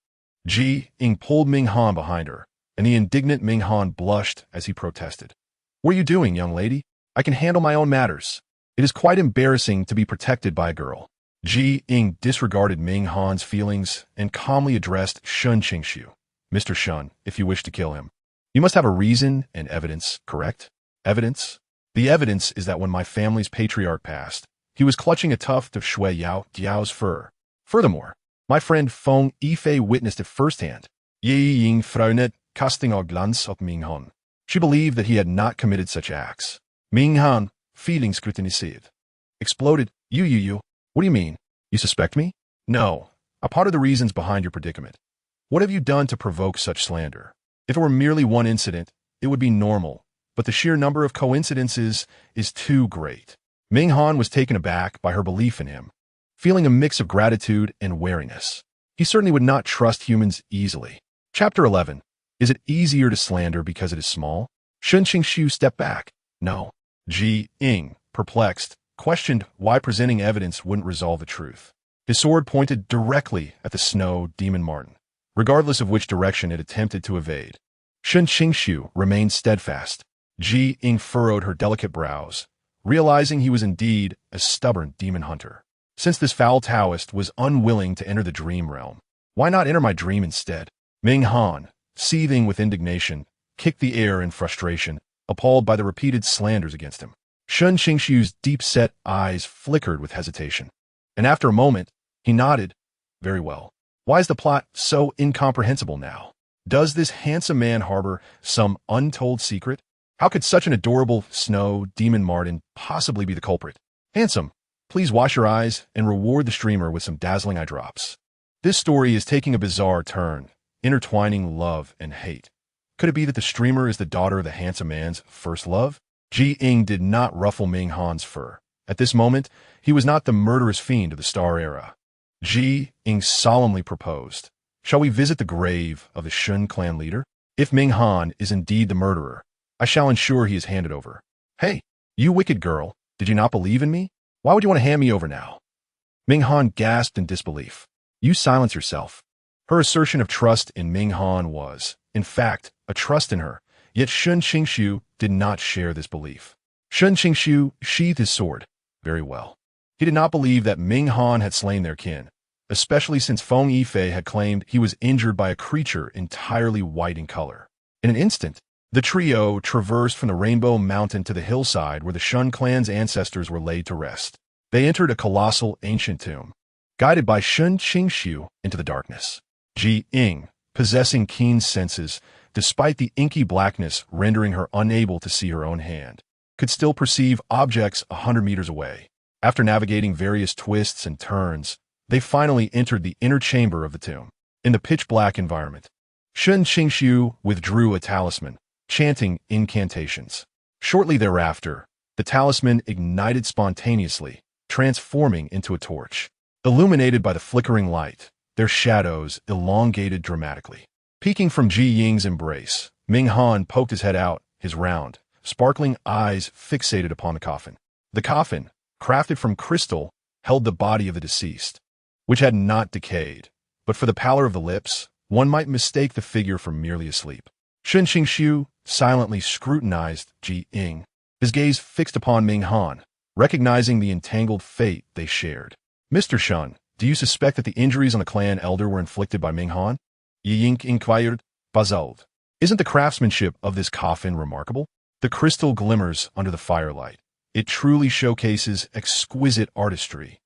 Speaker 1: Ying pulled Ming Han behind her, and the indignant Ming Han blushed as he protested. What are you doing, young lady? I can handle my own matters. It is quite embarrassing to be protected by a girl. Ying disregarded Ming Han's feelings and calmly addressed Shen Qingxu. Mr. Shen, if you wish to kill him, you must have a reason and evidence, correct? Evidence? The evidence is that when my family's patriarch passed, he was clutching a tuft of Shui Yao Diao's fur. Furthermore, my friend Feng Yifei witnessed it firsthand. Ying frownet, casting a glance at Ming Han. She believed that he had not committed such acts. Ming Han, feeling scrutinized, exploded. You. What do you mean? You suspect me? No. A part of the reasons behind your predicament. What have you done to provoke such slander? If it were merely one incident, it would be normal, but the sheer number of coincidences is too great. Ming Han was taken aback by her belief in him, feeling a mix of gratitude and wariness. He certainly would not trust humans easily. Chapter 11. Is it easier to slander because it is small? Shen Qingxu stepped back. No. Ying, perplexed, questioned why presenting evidence wouldn't resolve the truth. His sword pointed directly at the snow Demon Marten, regardless of which direction it attempted to evade. Shen Qingxu remained steadfast. Ying furrowed her delicate brows, realizing he was indeed a stubborn demon hunter. Since this foul Taoist was unwilling to enter the dream realm, why not enter my dream instead? Ming Han, seething with indignation, kicked the air in frustration, appalled by the repeated slanders against him. Shen Qingxu's deep-set eyes flickered with hesitation, and after a moment, he nodded. Very well. Why is the plot so incomprehensible now? Does this handsome man harbor some untold secret? How could such an adorable snow Demon Marten possibly be the culprit? Handsome, please wash your eyes and reward the streamer with some dazzling eye drops. This story is taking a bizarre turn, intertwining love and hate. Could it be that the streamer is the daughter of the handsome man's first love? Ying did not ruffle Ming Han's fur. At this moment, he was not the murderous fiend of the Star Era. Ying solemnly proposed, shall we visit the grave of the Shen clan leader? If Ming Han is indeed the murderer, I shall ensure he is handed over. Hey, you wicked girl, did you not believe in me? Why would you want to hand me over now? Ming Han gasped in disbelief. You silence yourself. Her assertion of trust in Ming Han was, in fact, a trust in her, yet Shen Qingxu did not share this belief. Shen Qingxu sheathed his sword. Very well. He did not believe that Ming Han had slain their kin, especially since Feng Yifei had claimed he was injured by a creature entirely white in color. In an instant, the trio traversed from the Rainbow Mountain to the hillside where the Shen clan's ancestors were laid to rest. They entered a colossal ancient tomb, guided by Shen Qingxu into the darkness. Ying, possessing keen senses, despite the inky blackness rendering her unable to see her own hand, could still perceive objects 100 meters away. After navigating various twists and turns, they finally entered the inner chamber of the tomb. In the pitch-black environment, Shen Qingxu withdrew a talisman, chanting incantations. Shortly thereafter, the talisman ignited spontaneously, transforming into a torch. Illuminated by the flickering light, their shadows elongated dramatically. Peeking from Ji Ying's embrace, Ming Han poked his head out, his round, sparkling eyes fixated upon the coffin. The coffin, crafted from crystal, held the body of the deceased, which had not decayed, but for the pallor of the lips, one might mistake the figure for merely asleep. Shen Qingxu silently scrutinized Ji Ying, his gaze fixed upon Ming Han, recognizing the entangled fate they shared. "Mr. Shen, do you suspect that the injuries on the clan elder were inflicted by Ming Han?" Ying inquired, puzzled. "Isn't the craftsmanship of this coffin remarkable? The crystal glimmers under the firelight. It truly showcases exquisite artistry.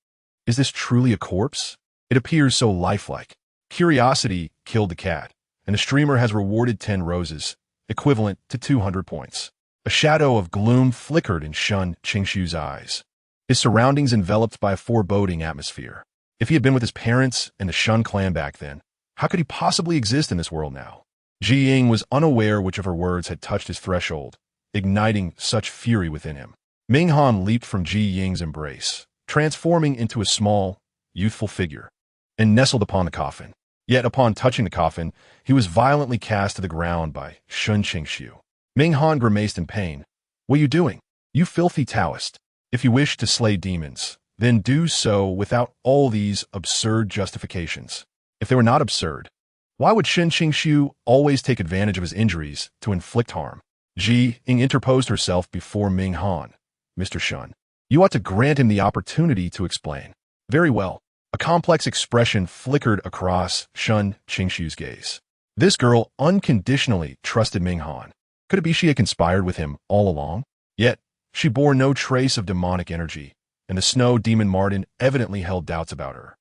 Speaker 1: Is this truly a corpse? It appears so lifelike." Curiosity killed the cat, and the streamer has rewarded 10 roses, equivalent to 200 points. A shadow of gloom flickered in Shen Qingxu's eyes, his surroundings enveloped by a foreboding atmosphere. If he had been with his parents and the Shen clan back then, how could he possibly exist in this world now? Ji Ying was unaware which of her words had touched his threshold, igniting such fury within him. Ming Han leaped from Ji Ying's embrace, transforming into a small, youthful figure, and nestled upon the coffin. Yet upon touching the coffin, he was violently cast to the ground by Shen Qingxu. Ming Han grimaced in pain. "What are you doing? You filthy Taoist. If you wish to slay demons, then do so without all these absurd justifications. If they were not absurd, why would Shen Qingxu always take advantage of his injuries to inflict harm?" Ji Ying interposed herself before Ming Han. "Mr. Shen, you ought to grant him the opportunity to explain." "Very well." A complex expression flickered across Shen Qingxu's gaze. This girl unconditionally trusted Ming Han. Could it be she had conspired with him all along? Yet, she bore no trace of demonic energy, and the snow Demon Marten evidently held doubts about her.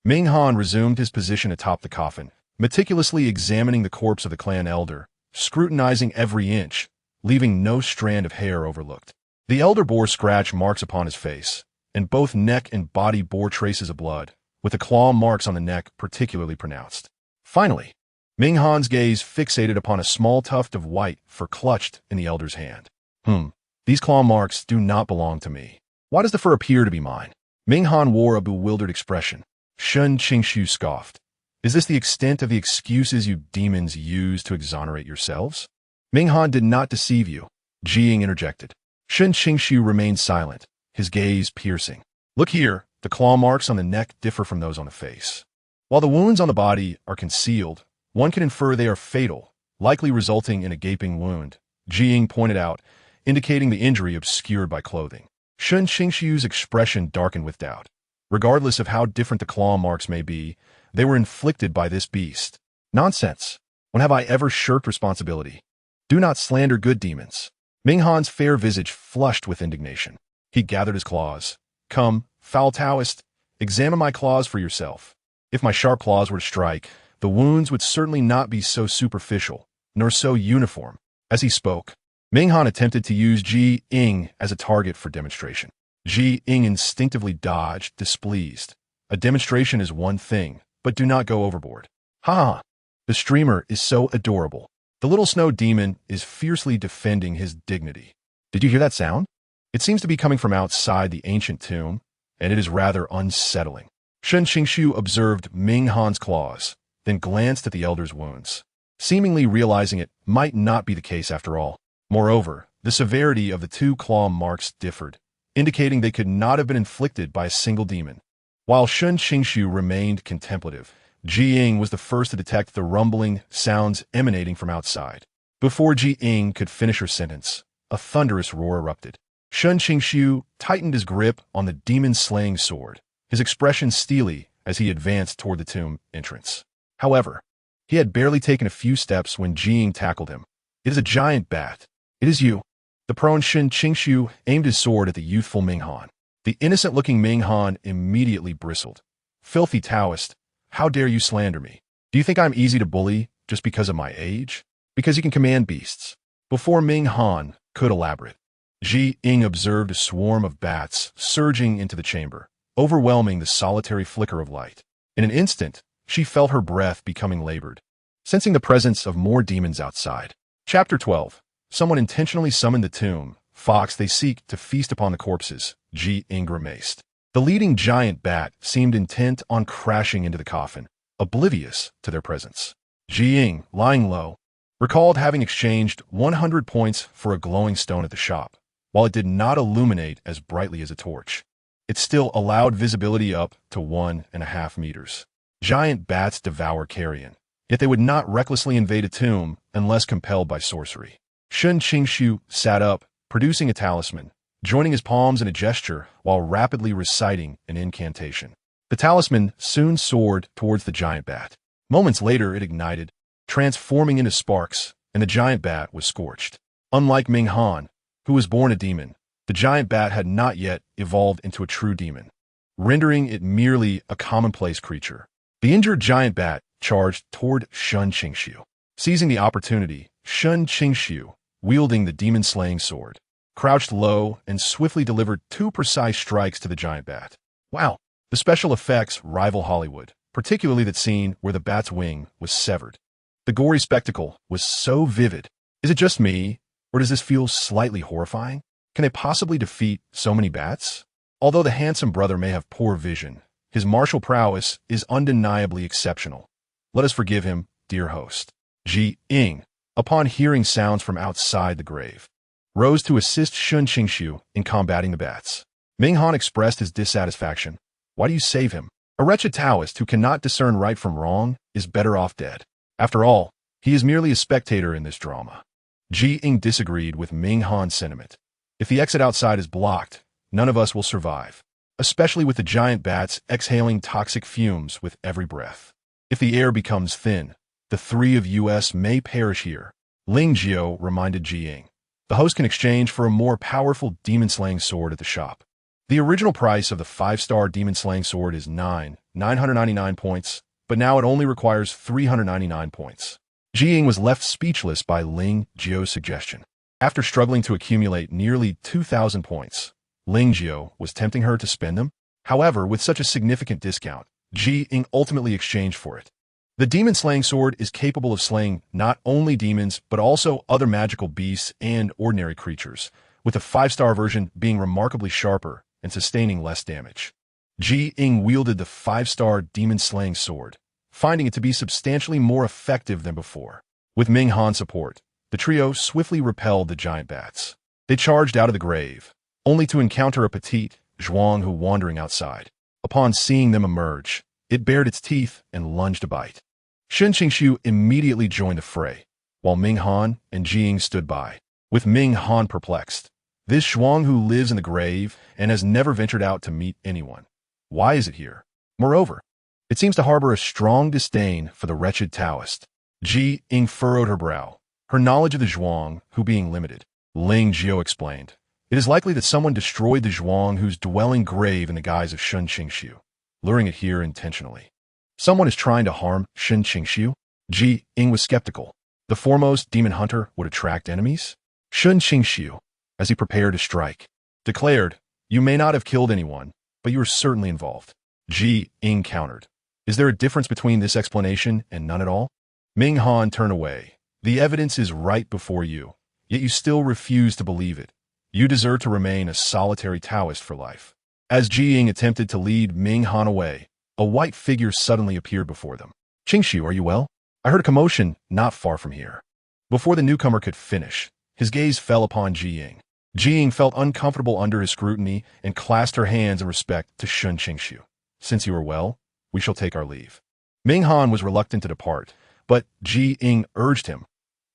Speaker 1: Ming Han resumed his position atop the coffin, meticulously examining the corpse of the clan elder, scrutinizing every inch, leaving no strand of hair overlooked. The elder bore scratch marks upon his face, and both neck and body bore traces of blood, with the claw marks on the neck particularly pronounced. Finally, Ming Han's gaze fixated upon a small tuft of white fur clutched in the elder's hand. These claw marks do not belong to me. Why does the fur appear to be mine?" Ming Han wore a bewildered expression. Shen Qingxu scoffed. "Is this the extent of the excuses you demons use to exonerate yourselves?" "Ming Han did not deceive you," Ji Ying interjected. Shen Qingxu remained silent, his gaze piercing. "Look here, the claw marks on the neck differ from those on the face. While the wounds on the body are concealed, one can infer they are fatal, likely resulting in a gaping wound," Ji Ying pointed out, indicating the injury obscured by clothing. Shen Qingxu's expression darkened with doubt. Regardless of how different the claw marks may be, they were inflicted by this beast. "Nonsense. When have I ever shirked responsibility? Do not slander good demons." Ming Han's fair visage flushed with indignation. He gathered his claws. "Come, foul Taoist, examine my claws for yourself. If my sharp claws were to strike, the wounds would certainly not be so superficial, nor so uniform." As he spoke, Ming Han attempted to use Ji Ying as a target for demonstration. Ji Ying instinctively dodged, displeased. "A demonstration is one thing, but do not go overboard." "Ha! The streamer is so adorable. The little snow demon is fiercely defending his dignity. Did you hear that sound? It seems to be coming from outside the ancient tomb, and it is rather unsettling." Shen Qingxu observed Ming Han's claws, then glanced at the elder's wounds, seemingly realizing it might not be the case after all. Moreover, the severity of the 2 claw marks differed, indicating they could not have been inflicted by a single demon. While Shen Qingxu remained contemplative, Ji Ying was the first to detect the rumbling sounds emanating from outside. Before Ji Ying could finish her sentence, a thunderous roar erupted. Shen Qingxu tightened his grip on the demon-slaying sword, his expression steely as he advanced toward the tomb entrance. However, he had barely taken a few steps when Ji Ying tackled him. "It is a giant bat. It is you." The prone Shen Qingxu aimed his sword at the youthful Ming Han. The innocent-looking Ming Han immediately bristled. "Filthy Taoist, how dare you slander me? Do you think I'm easy to bully just because of my age? Because he can command beasts. Before Ming Han could elaborate, Ying observed a swarm of bats surging into the chamber, overwhelming the solitary flicker of light. In an instant, she felt her breath becoming labored, sensing the presence of more demons outside. Chapter 12. Someone intentionally summoned the tomb. Fox, they seek to feast upon the corpses, Ying grimaced. The leading giant bat seemed intent on crashing into the coffin, oblivious to their presence. Ying, lying low, recalled having exchanged 100 points for a glowing stone at the shop. While it did not illuminate as brightly as a torch, it still allowed visibility up to 1.5 meters. Giant bats devour carrion, yet they would not recklessly invade a tomb unless compelled by sorcery. Shen Qingxu sat up, producing a talisman, joining his palms in a gesture while rapidly reciting an incantation. The talisman soon soared towards the giant bat. Moments later, it ignited, transforming into sparks, and the giant bat was scorched. Unlike Ming Han, who was born a demon, the giant bat had not yet evolved into a true demon, rendering it merely a commonplace creature. The injured giant bat charged toward Shen Qingxu. Seizing the opportunity, Shen Qingxu, wielding the demon-slaying sword, crouched low and swiftly delivered 2 precise strikes to the giant bat. Wow! The special effects rival Hollywood, particularly that scene where the bat's wing was severed. The gory spectacle was so vivid. Is it just me, or does this feel slightly horrifying? Can they possibly defeat so many bats? Although the handsome brother may have poor vision, his martial prowess is undeniably exceptional. Let us forgive him, dear host. Ying, upon hearing sounds from outside the grave, rose to assist Shen Qingxu in combating the bats. Ming Han expressed his dissatisfaction. Why do you save him? A wretched Taoist who cannot discern right from wrong is better off dead. After all, he is merely a spectator in this drama. Ying disagreed with Ming Han's sentiment. If the exit outside is blocked, none of us will survive, especially with the giant bats exhaling toxic fumes with every breath. If the air becomes thin, the 3 of us may perish here. Ling Jiao reminded Ying. The host can exchange for a more powerful demon-slaying sword at the shop. The original price of the 5-star demon-slaying sword is 999 points, but now it only requires 399 points. Ying was left speechless by Ling Jiao's suggestion. After struggling to accumulate nearly 2,000 points, Ling Jiao was tempting her to spend them. However, with such a significant discount, Ying ultimately exchanged for it. The demon-slaying sword is capable of slaying not only demons, but also other magical beasts and ordinary creatures, with the 5-star version being remarkably sharper and sustaining less damage. Ying wielded the 5-star demon-slaying sword, finding it to be substantially more effective than before. With Ming Han's support, the trio swiftly repelled the giant bats. They charged out of the grave, only to encounter a petite zhuang who wandering outside. Upon seeing them emerge, it bared its teeth and lunged to bite. Shen Qingxu immediately joined the fray, while Ming Han and Ying stood by. With Ming Han perplexed, this zhuang who lives in the grave and has never ventured out to meet anyone. Why is it here? Moreover, it seems to harbor a strong disdain for the wretched Taoist. Ying furrowed her brow, her knowledge of the zhuang who being limited. Ling Jiao explained. It is likely that someone destroyed the zhuang whose dwelling grave in the guise of Shen Qingxu, luring it here intentionally. Someone is trying to harm Shen Qingxu? Ying was skeptical. The foremost demon hunter would attract enemies? Shen Qingxu, as he prepared to strike, declared, "You may not have killed anyone, but you are certainly involved." Ying countered. Is there a difference between this explanation and none at all? Ming Han turned away. The evidence is right before you, yet you still refuse to believe it. You deserve to remain a solitary Taoist for life. As Ying attempted to lead Ming Han away, a white figure suddenly appeared before them. Qingxu, are you well? I heard a commotion not far from here. Before the newcomer could finish, his gaze fell upon Ying. Ying felt uncomfortable under his scrutiny and clasped her hands in respect to Shen Qingxu. Since you are well, we shall take our leave. Ming Han was reluctant to depart, but Ying urged him.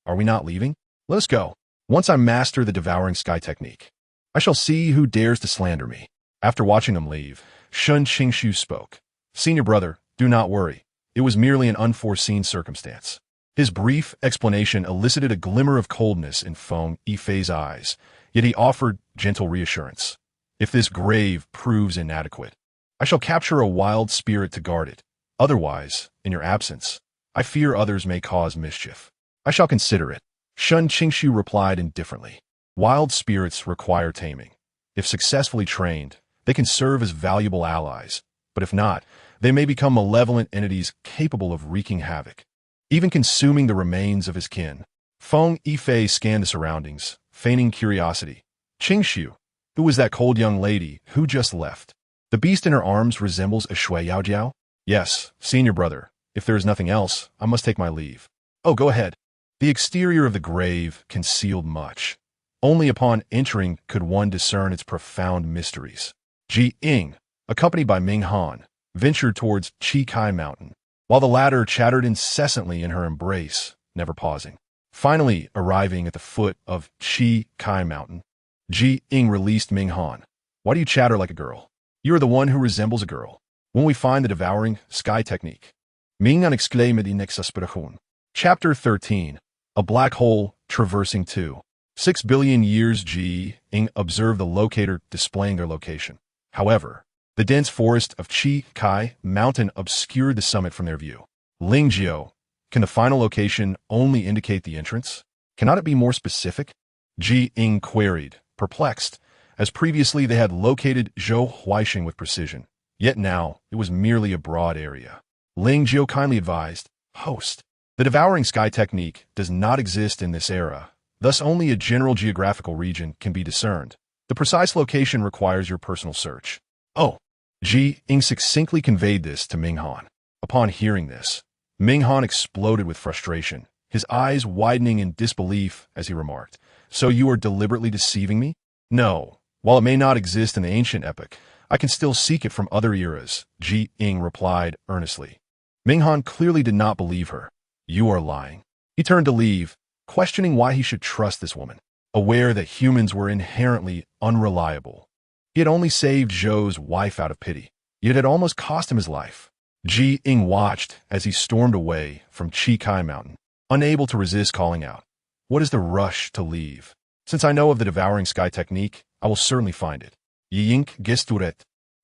Speaker 1: Are we not leaving? Let us go. Once I master the devouring sky technique, I shall see who dares to slander me. After watching them leave, Shen Qingxu spoke. Senior brother, do not worry. It was merely an unforeseen circumstance. His brief explanation elicited a glimmer of coldness in Feng Yifei's eyes, yet he offered gentle reassurance. If this grave proves inadequate, I shall capture a wild spirit to guard it. Otherwise, in your absence, I fear others may cause mischief. I shall consider it. Shen Qingxu replied indifferently. Wild spirits require taming. If successfully trained, they can serve as valuable allies, but if not, they may become malevolent entities capable of wreaking havoc, even consuming the remains of his kin. Feng Yifei scanned the surroundings, feigning curiosity. Qingxu, who was that cold young lady who just left? The beast in her arms resembles a shui yaojiao? Yes, senior brother. If there is nothing else, I must take my leave. Oh, go ahead. The exterior of the grave concealed much. Only upon entering could one discern its profound mysteries. Ying, accompanied by Ming Han, ventured towards Qi Mountain, while the latter chattered incessantly in her embrace, never pausing. Finally arriving at the foot of Qi Mountain, Ying released Ming Han. Why do you chatter like a girl? You are the one who resembles a girl. When we find the devouring sky technique. Ming Han exclaimed in exasperation. Chapter 13. A black hole traversing 2.6 billion years. Ying observed the locator displaying their location. However, the dense forest of Qi Mountain obscured the summit from their view. Lingjiao, can the final location only indicate the entrance? Cannot it be more specific? Ying queried, perplexed, as previously they had located Zhou Huaixing with precision, yet now it was merely a broad area. Lingjiao kindly advised, host, the devouring sky technique does not exist in this era, thus only a general geographical region can be discerned. The precise location requires your personal search. Oh, Ying succinctly conveyed this to Ming Han. Upon hearing this, Ming Han exploded with frustration, his eyes widening in disbelief as he remarked, so you are deliberately deceiving me? No, while it may not exist in the ancient epoch, I can still seek it from other eras, Ying replied earnestly. Ming Han clearly did not believe her. You are lying. He turned to leave, questioning why he should trust this woman, aware that humans were inherently unreliable. He had only saved Zhou's wife out of pity, yet it had almost cost him his life. Ying watched as he stormed away from Qi Mountain, unable to resist calling out, what is the rush to leave? Since I know of the devouring sky technique, I will certainly find it. Ying gesturet,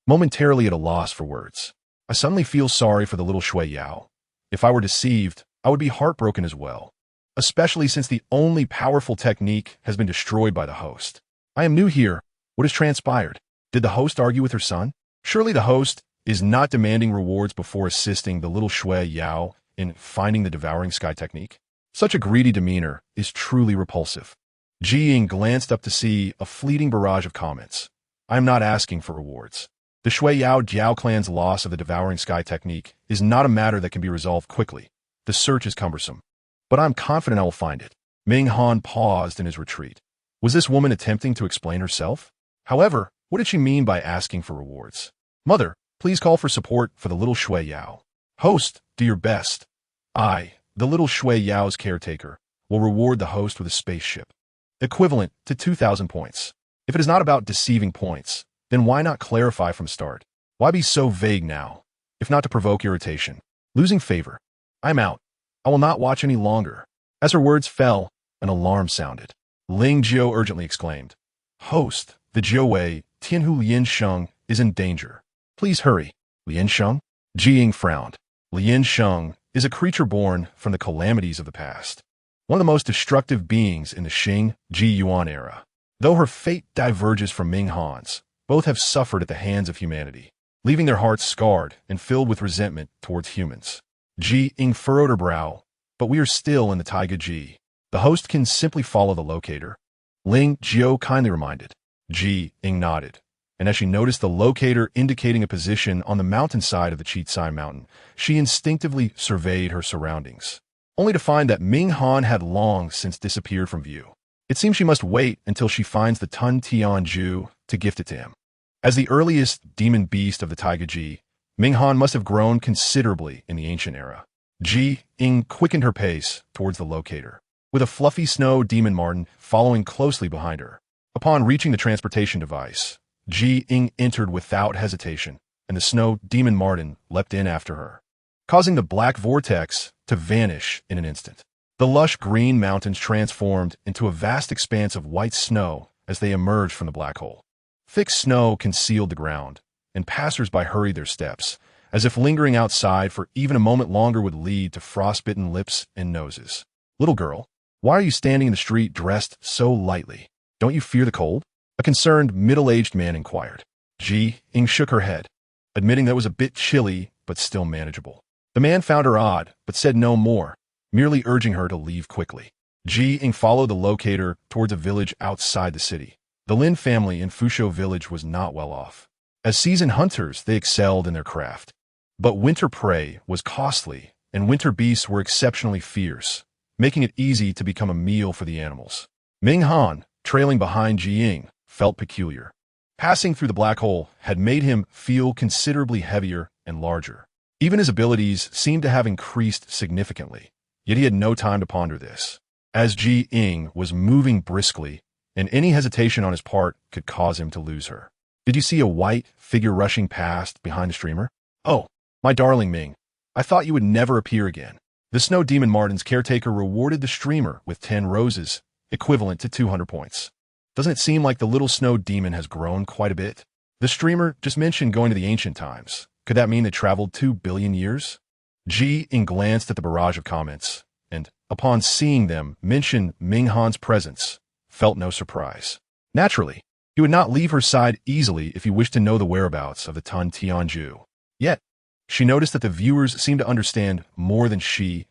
Speaker 1: momentarily at a loss for words. I suddenly feel sorry for the little Shui Yao. If I were deceived, I would be heartbroken as well, especially since the only powerful technique has been destroyed by the host. I am new here. What has transpired? Did the host argue with her son? Surely the host is not demanding rewards before assisting the little Shui Yao in finding the devouring sky technique. Such a greedy demeanor is truly repulsive. Ying glanced up to see a fleeting barrage of comments. I am not asking for rewards. The Shui Yao Jiao clan's loss of the devouring sky technique is not a matter that can be resolved quickly. The search is cumbersome, but I'm confident I will find it. Ming Han paused in his retreat. Was this woman attempting to explain herself? However, what did she mean by asking for rewards? Mother, please call for support for the little Shui Yao. Host, do your best. I, the little Shui Yao's caretaker, will reward the host with a spaceship, equivalent to 2,000 points. If it is not about deceiving points, then why not clarify from start? Why be so vague now, if not to provoke irritation? Losing favor. I'm out. I will not watch any longer. As her words fell, an alarm sounded. Lingjiao urgently exclaimed, host, the Jiuwei, Tianhu Liansheng, is in danger. Please hurry. Liansheng? Ying frowned. Liansheng is a creature born from the calamities of the past. One of the most destructive beings in the Qing Ji Yuan era. Though her fate diverges from Ming Han's, both have suffered at the hands of humanity, leaving their hearts scarred and filled with resentment towards humans. Ying furrowed her brow, but we are still in the Taiga Ji. The host can simply follow the locator. Ling Jiao kindly reminded. Ying nodded, and as she noticed the locator indicating a position on the mountainside of the Qi Mountain, she instinctively surveyed her surroundings, only to find that Ming Han had long since disappeared from view. It seems she must wait until she finds the Tun Tianju to gift it to him. As the earliest demon beast of the Taiga Ji, Ming Han must have grown considerably in the ancient era. Ying quickened her pace towards the locator, with a fluffy snow Demon Marten following closely behind her. Upon reaching the transportation device, Ying entered without hesitation, and the snow Demon Marten leapt in after her, causing the black vortex to vanish in an instant. The lush green mountains transformed into a vast expanse of white snow as they emerged from the black hole. Thick snow concealed the ground, and passers-by hurried their steps, as if lingering outside for even a moment longer would lead to frostbitten lips and noses. "Little girl, why are you standing in the street dressed so lightly? Don't you fear the cold?" a concerned, middle-aged man inquired. Ying shook her head, admitting that it was a bit chilly, but still manageable. The man found her odd, but said no more, merely urging her to leave quickly. Ying followed the locator towards a village outside the city. The Lin family in Fusho village was not well off. As seasoned hunters, they excelled in their craft. But winter prey was costly, and winter beasts were exceptionally fierce, making it easy to become a meal for the animals. Ming Han, trailing behind Ying, felt peculiar. Passing through the black hole had made him feel considerably heavier and larger. Even his abilities seemed to have increased significantly, yet he had no time to ponder this, as Ying was moving briskly, and any hesitation on his part could cause him to lose her. "Did you see a white figure rushing past behind the streamer?" "Oh, my darling Ming, I thought you would never appear again." The Snow Demon Marten's caretaker rewarded the streamer with 10 roses, equivalent to 200 points. "Doesn't it seem like the little snow demon has grown quite a bit?" The streamer just mentioned going to the ancient times. Could that mean they traveled 2 billion years? Ying glanced at the barrage of comments, and, upon seeing them mention Ming Han's presence, felt no surprise. Naturally, he would not leave her side easily if he wished to know the whereabouts of the Tun Tianju. Yet, she noticed that the viewers seemed to understand more than she,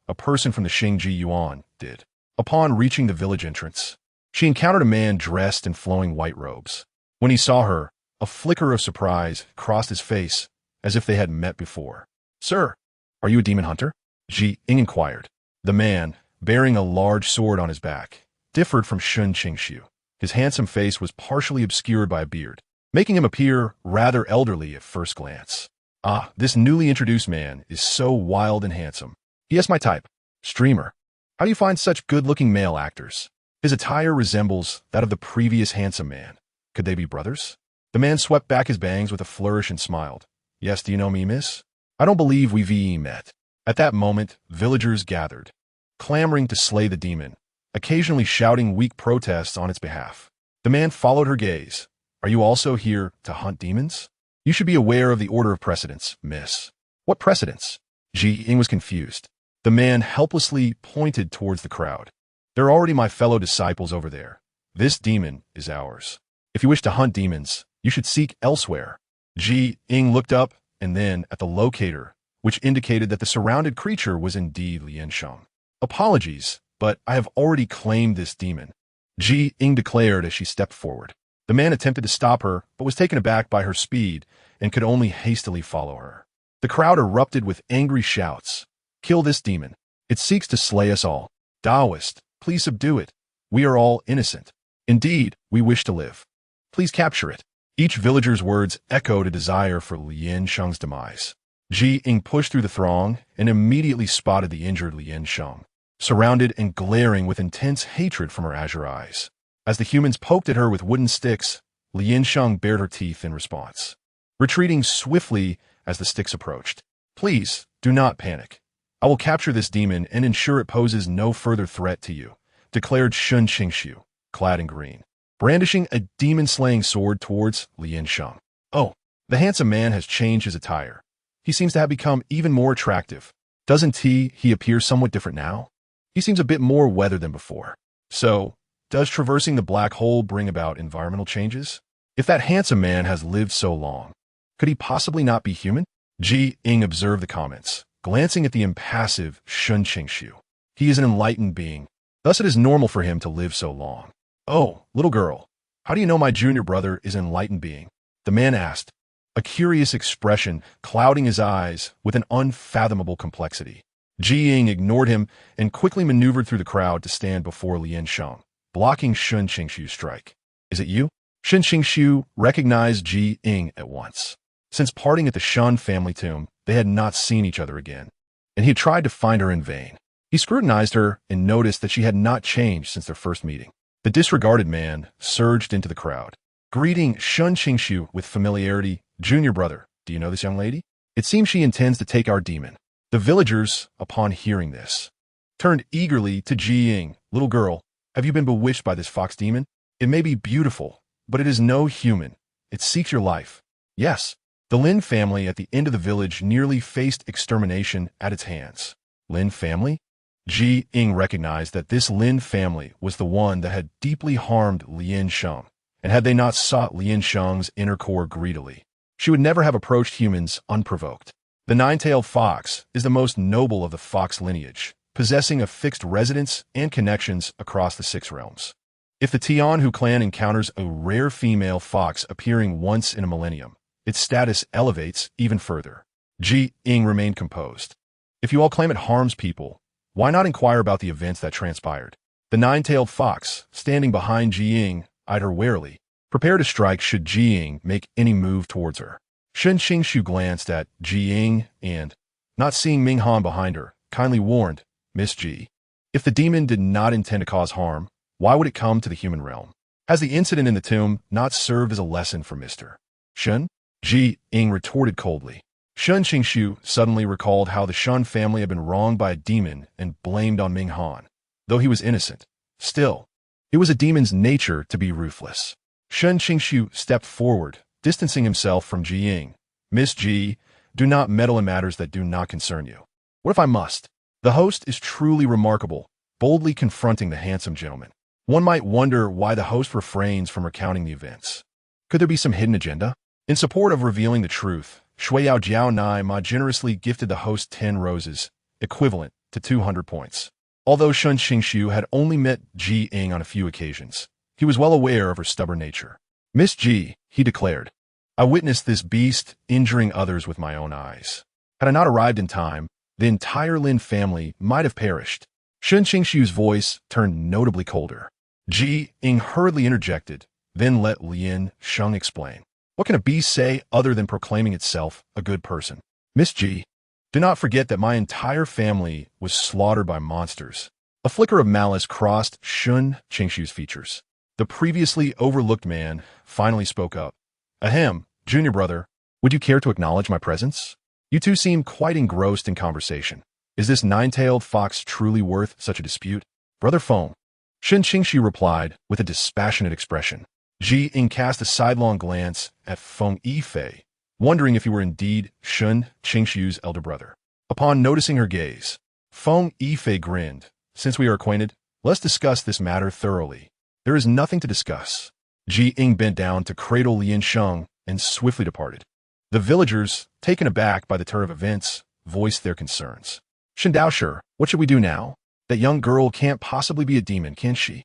Speaker 1: a person from the Xingji Yuan, did. Upon reaching the village entrance, she encountered a man dressed in flowing white robes. When he saw her, a flicker of surprise crossed his face, as if they had met before. "Sir, are you a demon hunter?" Ying inquired. The man, bearing a large sword on his back, differed from Shen Qingxu. His handsome face was partially obscured by a beard, making him appear rather elderly at first glance. "Ah, this newly introduced man is so wild and handsome. He has my type. Streamer, how do you find such good-looking male actors? His attire resembles that of the previous handsome man. Could they be brothers?" The man swept back his bangs with a flourish and smiled. "Yes, do you know me, miss? I don't believe we've met." At that moment, villagers gathered, clamoring to slay the demon, occasionally shouting weak protests on its behalf. The man followed her gaze. "Are you also here to hunt demons? You should be aware of the order of precedence, miss." "What precedence?" Ying was confused. The man helplessly pointed towards the crowd. "They're already my fellow disciples over there. This demon is ours. If you wish to hunt demons, you should seek elsewhere." Ying looked up and then at the locator, which indicated that the surrounded creature was indeed Liansheng. "Apologies, but I have already claimed this demon," Ying declared as she stepped forward. The man attempted to stop her, but was taken aback by her speed and could only hastily follow her. The crowd erupted with angry shouts. "Kill this demon. It seeks to slay us all. Taoist, please subdue it. We are all innocent. Indeed, we wish to live. Please capture it." Each villager's words echoed a desire for Liansheng's demise. Ying pushed through the throng and immediately spotted the injured Liansheng, surrounded and glaring with intense hatred from her azure eyes. As the humans poked at her with wooden sticks, Liansheng bared her teeth in response, retreating swiftly as the sticks approached. "Please, do not panic. I will capture this demon and ensure it poses no further threat to you," declared Shen Qingxu, clad in green, brandishing a demon-slaying sword towards Liansheng. "Oh, the handsome man has changed his attire. He seems to have become even more attractive. Doesn't he appear somewhat different now? He seems a bit more weathered than before. So, does traversing the black hole bring about environmental changes? If that handsome man has lived so long, could he possibly not be human?" Ying observed the comments, glancing at the impassive Shen Qingxu. "He is an enlightened being. Thus it is normal for him to live so long." "Oh, little girl, how do you know my junior brother is an enlightened being?" the man asked, a curious expression clouding his eyes with an unfathomable complexity. Ying ignored him and quickly maneuvered through the crowd to stand before Liansheng, blocking Shen Qingxu's strike. "Is it you?" Shen Qingxu recognized Ying at once. Since parting at the Shen family tomb, they had not seen each other again, and he had tried to find her in vain. He scrutinized her and noticed that she had not changed since their first meeting. The disregarded man surged into the crowd, greeting Shen Qingxu with familiarity. "Junior brother, do you know this young lady? It seems she intends to take our demon." The villagers, upon hearing this, turned eagerly to Ying. "Little girl, have you been bewitched by this fox demon? It may be beautiful, but it is no human. It seeks your life." "Yes, The Lin family at the end of the village nearly faced extermination at its hands. Lin family? Ying recognized that this Lin family was the one that had deeply harmed Lian Sheng, and had they not sought Lian Sheng's inner core greedily, she would never have approached humans unprovoked. The nine-tailed fox is the most noble of the fox lineage, possessing a fixed residence and connections across the 6 realms. If the Tianhu clan encounters a rare female fox appearing once in a millennium, its status elevates even further. Ying remained composed. If you all claim it harms people, why not inquire about the events that transpired? The nine-tailed fox, standing behind Ying, eyed her warily, prepared to strike should Ying make any move towards her. Shen Qingxu glanced at Ying and, not seeing Ming Han behind her, kindly warned, Miss Ji. If the demon did not intend to cause harm, why would it come to the human realm? Has the incident in the tomb not served as a lesson for Mr. Shen? Ying retorted coldly. Shen Qingxu suddenly recalled how the Shen family had been wronged by a demon and blamed on Ming Han. Though he was innocent, still, it was a demon's nature to be ruthless. Shen Qingxu stepped forward, distancing himself from Ying. Miss Ji, do not meddle in matters that do not concern you. What if I must? The host is truly remarkable, boldly confronting the handsome gentleman. One might wonder why the host refrains from recounting the events. Could there be some hidden agenda? In support of revealing the truth, Shuiyao Jiao Nai Ma generously gifted the host 10 roses, equivalent to 200 points. Although Shen Qingxu had only met Ying on a few occasions, he was well aware of her stubborn nature. Miss Ji, he declared, I witnessed this beast injuring others with my own eyes. Had I not arrived in time, the entire Lin family might have perished. Shen Qingxu's voice turned notably colder. Ying hurriedly interjected, then let Lian Sheng explain. What can a beast say other than proclaiming itself a good person? Miss Ji, do not forget that my entire family was slaughtered by monsters. A flicker of malice crossed Shen Qingxu's features. The previously overlooked man finally spoke up. Ahem, junior brother, would you care to acknowledge my presence? You two seem quite engrossed in conversation. Is this nine-tailed fox truly worth such a dispute? Brother Feng. Shen Qingxu replied with a dispassionate expression. Ying cast a sidelong glance at Feng Yifei, wondering if he were indeed Shen Qingxu's elder brother. Upon noticing her gaze, Feng Yifei grinned. Since we are acquainted, let's discuss this matter thoroughly. There is nothing to discuss. Ying bent down to cradle Lian Sheng and swiftly departed. The villagers, taken aback by the turn of events, voiced their concerns. Shen Daosher, what should we do now? That young girl can't possibly be a demon, can she?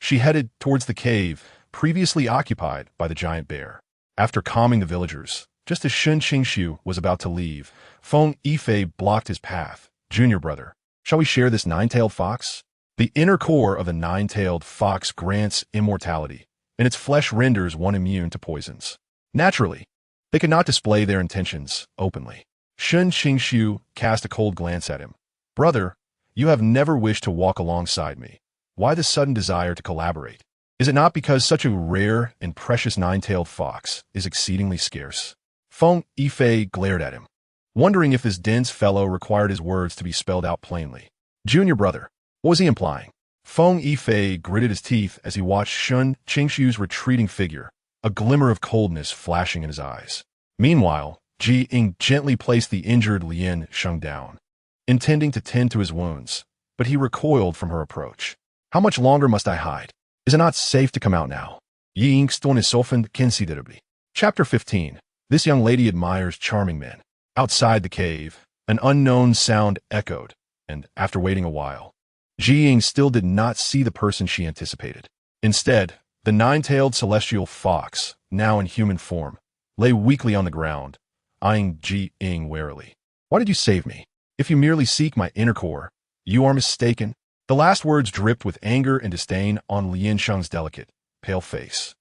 Speaker 1: She headed towards the cave, previously occupied by the giant bear. After calming the villagers, just as Shen Qingxu was about to leave, Feng Yifei blocked his path. Junior brother, shall we share this nine-tailed fox? The inner core of the nine-tailed fox grants immortality, and its flesh renders one immune to poisons. Naturally, they could not display their intentions openly. Shen Qingxu cast a cold glance at him. Brother, you have never wished to walk alongside me. Why this sudden desire to collaborate? Is it not because such a rare and precious nine-tailed fox is exceedingly scarce? Feng Yifei glared at him, wondering if this dense fellow required his words to be spelled out plainly. Junior brother, what was he implying? Feng Yifei gritted his teeth as he watched Shen Qingxu's retreating figure, a glimmer of coldness flashing in his eyes. Meanwhile, Ying gently placed the injured Lian Sheng down, intending to tend to his wounds, but he recoiled from her approach. How much longer must I hide? Is it not safe to come out now? Ying stone softened considerably. Chapter 15. This young lady admires charming men. Outside the cave, an unknown sound echoed, and after waiting a while, Ying still did not see the person she anticipated. Instead, the nine-tailed celestial fox, now in human form, lay weakly on the ground, eyeing Ying warily. Why did you save me? If you merely seek my inner core, you are mistaken. The last words dripped with anger and disdain on Lian Sheng's delicate, pale face.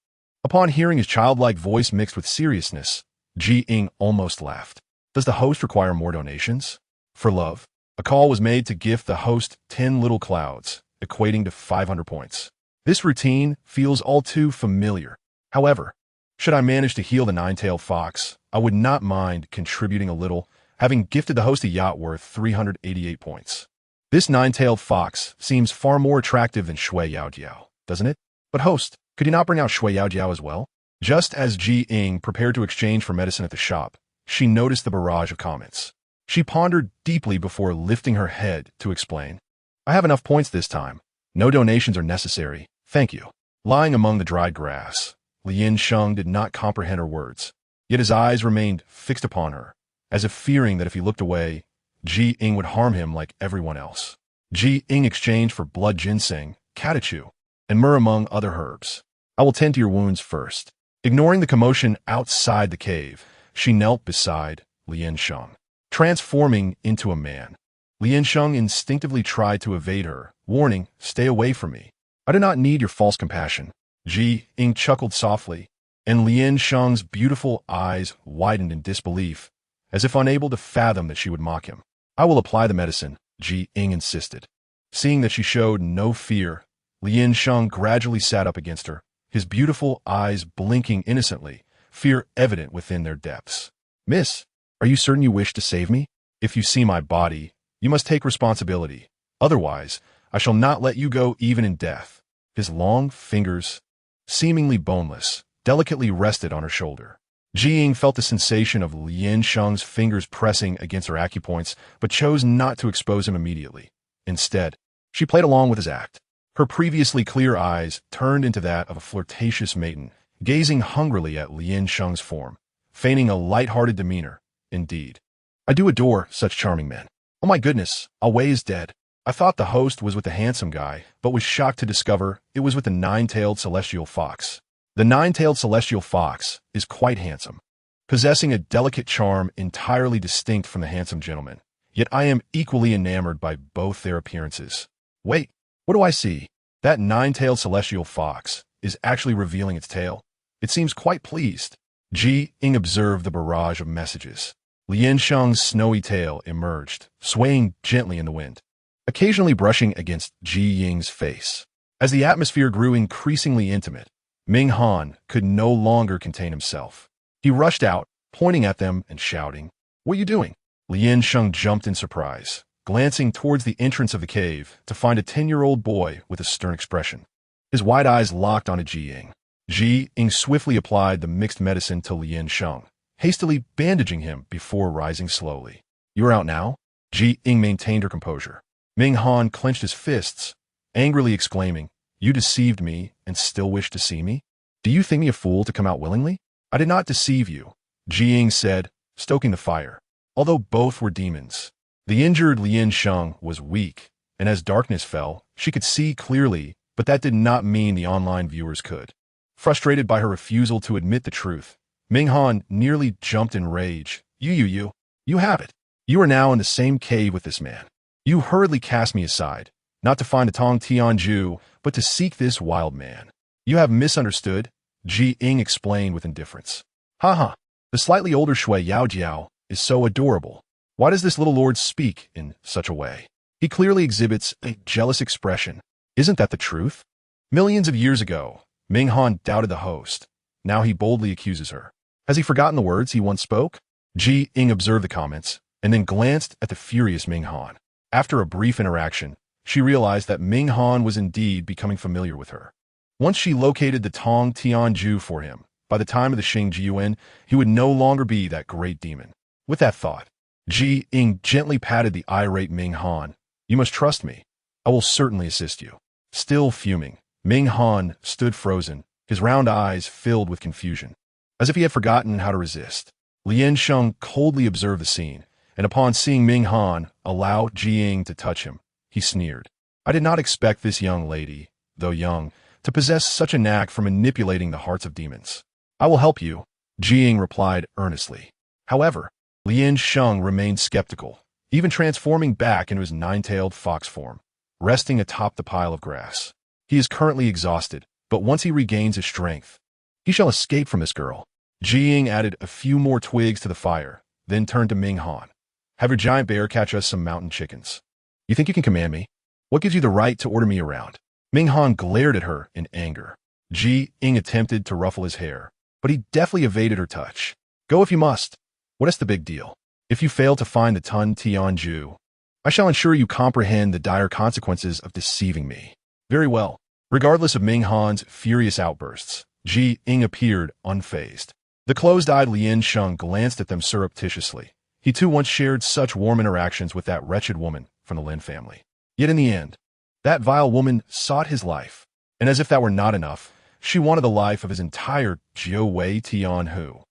Speaker 1: Upon hearing his childlike voice mixed with seriousness, Ying almost laughed. Does the host require more donations? For love, a call was made to gift the host 10 little clouds, equating to 500 points. This routine feels all too familiar. However, should I manage to heal the nine-tailed fox, I would not mind contributing a little, having gifted the host a yacht worth 388 points. This nine-tailed fox seems far more attractive than Shuiyao Jiao, doesn't it? But host, could you not bring out Shuiyao Jiao as well? Just as Ying prepared to exchange for medicine at the shop, she noticed the barrage of comments. She pondered deeply before lifting her head to explain. I have enough points this time. No donations are necessary. Thank you. Lying among the dried grass, Lien Sheng did not comprehend her words, yet his eyes remained fixed upon her, as if fearing that if he looked away, Ying would harm him like everyone else. Ying exchanged for blood ginseng, catechu, and myrrh among other herbs. I will tend to your wounds first. Ignoring the commotion outside the cave, she knelt beside Lien Sheng, transforming into a man. Lien Sheng instinctively tried to evade her, warning, "Stay away from me. I do not need your false compassion." Ying chuckled softly, and Lien Sheng's beautiful eyes widened in disbelief, as if unable to fathom that she would mock him. I will apply the medicine, Ying insisted. Seeing that she showed no fear, Lien Sheng gradually sat up against her, his beautiful eyes blinking innocently, fear evident within their depths. Miss, are you certain you wish to save me? If you see my body, you must take responsibility. Otherwise, I shall not let you go even in death. His long fingers, seemingly boneless, delicately rested on her shoulder. Ying felt the sensation of Lien Sheng's fingers pressing against her acupoints, but chose not to expose him immediately. Instead, she played along with his act. Her previously clear eyes turned into that of a flirtatious maiden, gazing hungrily at Lien Sheng's form, feigning a light-hearted demeanor. Indeed, I do adore such charming men. Oh my goodness, Awei is dead. I thought the host was with the handsome guy, but was shocked to discover it was with the nine-tailed celestial fox. The nine-tailed celestial fox is quite handsome, possessing a delicate charm entirely distinct from the handsome gentleman. Yet I am equally enamored by both their appearances. Wait, what do I see? That nine-tailed celestial fox is actually revealing its tail. It seems quite pleased. Ying observed the barrage of messages. Lien Sheng's snowy tail emerged, swaying gently in the wind, occasionally brushing against Ying's face. As the atmosphere grew increasingly intimate, Ming Han could no longer contain himself. He rushed out, pointing at them and shouting, "What are you doing?" Lien Sheng jumped in surprise, glancing towards the entrance of the cave to find a 10-year-old boy with a stern expression. His wide eyes locked onto Ying. Ying swiftly applied the mixed medicine to Lien Sheng, hastily bandaging him before rising slowly. "You are out now?" Ying maintained her composure. Ming Han clenched his fists, angrily exclaiming, "You deceived me and still wish to see me? Do you think me a fool to come out willingly?" "I did not deceive you," Ying said, stoking the fire. Although both were demons, the injured Lien Sheng was weak, and as darkness fell, she could see clearly, but that did not mean the online viewers could. Frustrated by her refusal to admit the truth, Ming Han nearly jumped in rage. You have it. You are now in the same cave with this man. You hurriedly cast me aside, not to find a Tong Tianju, but to seek this wild man. You have misunderstood, Ying explained with indifference. Ha. The slightly older Shui Yaojiao is so adorable. Why does this little lord speak in such a way? He clearly exhibits a jealous expression. Isn't that the truth? Millions of years ago, Ming Han doubted the host. Now he boldly accuses her. Has he forgotten the words he once spoke? Ying observed the comments, and then glanced at the furious Ming Han. After a brief interaction, she realized that Ming Han was indeed becoming familiar with her. Once she located the Tong Tianju for him, by the time of the Xing Jiyuan, he would no longer be that great demon. With that thought, Ying gently patted the irate Ming Han. "You must trust me. I will certainly assist you." Still fuming, Ming Han stood frozen, his round eyes filled with confusion, as if he had forgotten how to resist. Lien Sheng coldly observed the scene, and upon seeing Ming Han allow Ying to touch him, he sneered. "I did not expect this young lady, though young, to possess such a knack for manipulating the hearts of demons." "I will help you," Ying replied earnestly. However, Lien Sheng remained skeptical, even transforming back into his nine-tailed fox form, resting atop the pile of grass. He is currently exhausted, but once he regains his strength, he shall escape from this girl. Ying added a few more twigs to the fire, then turned to Ming Han. "Have your giant bear catch us some mountain chickens. You think you can command me? What gives you the right to order me around?" Ming Han glared at her in anger. Ying attempted to ruffle his hair, but he deftly evaded her touch. "Go if you must. What is the big deal? If you fail to find the Tun Tianju, I shall ensure you comprehend the dire consequences of deceiving me." "Very well." Regardless of Ming Han's furious outbursts, Ying appeared unfazed. The closed-eyed Lien Sheng glanced at them surreptitiously. He too once shared such warm interactions with that wretched woman from the Lin family. Yet in the end, that vile woman sought his life. And as if that were not enough, she wanted the life of his entire Jiu Wei Tianhu.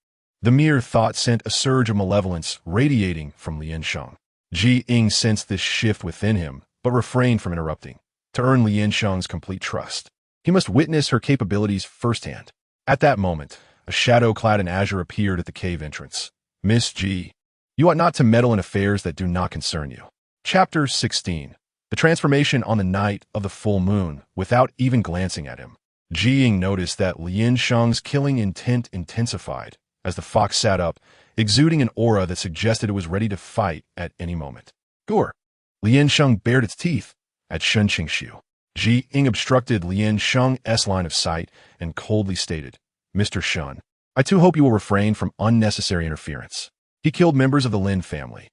Speaker 1: The mere thought sent a surge of malevolence radiating from Lien Sheng. Ying sensed this shift within him, but refrained from interrupting. To earn Lien Sheng's complete trust, he must witness her capabilities firsthand. At that moment, a shadow clad in azure appeared at the cave entrance. Miss G, you ought not to meddle in affairs that do not concern you. Chapter 16. The transformation on the night of the full moon. Without even glancing at him, Ying noticed that Lien Sheng's killing intent intensified as the fox sat up, exuding an aura that suggested it was ready to fight at any moment. Gore! Lien Sheng bared its teeth at Shen Qingxu. Ying obstructed Lien Sheng's line of sight and coldly stated, Mr. Shen, I too hope you will refrain from unnecessary interference. He killed members of the Lin family.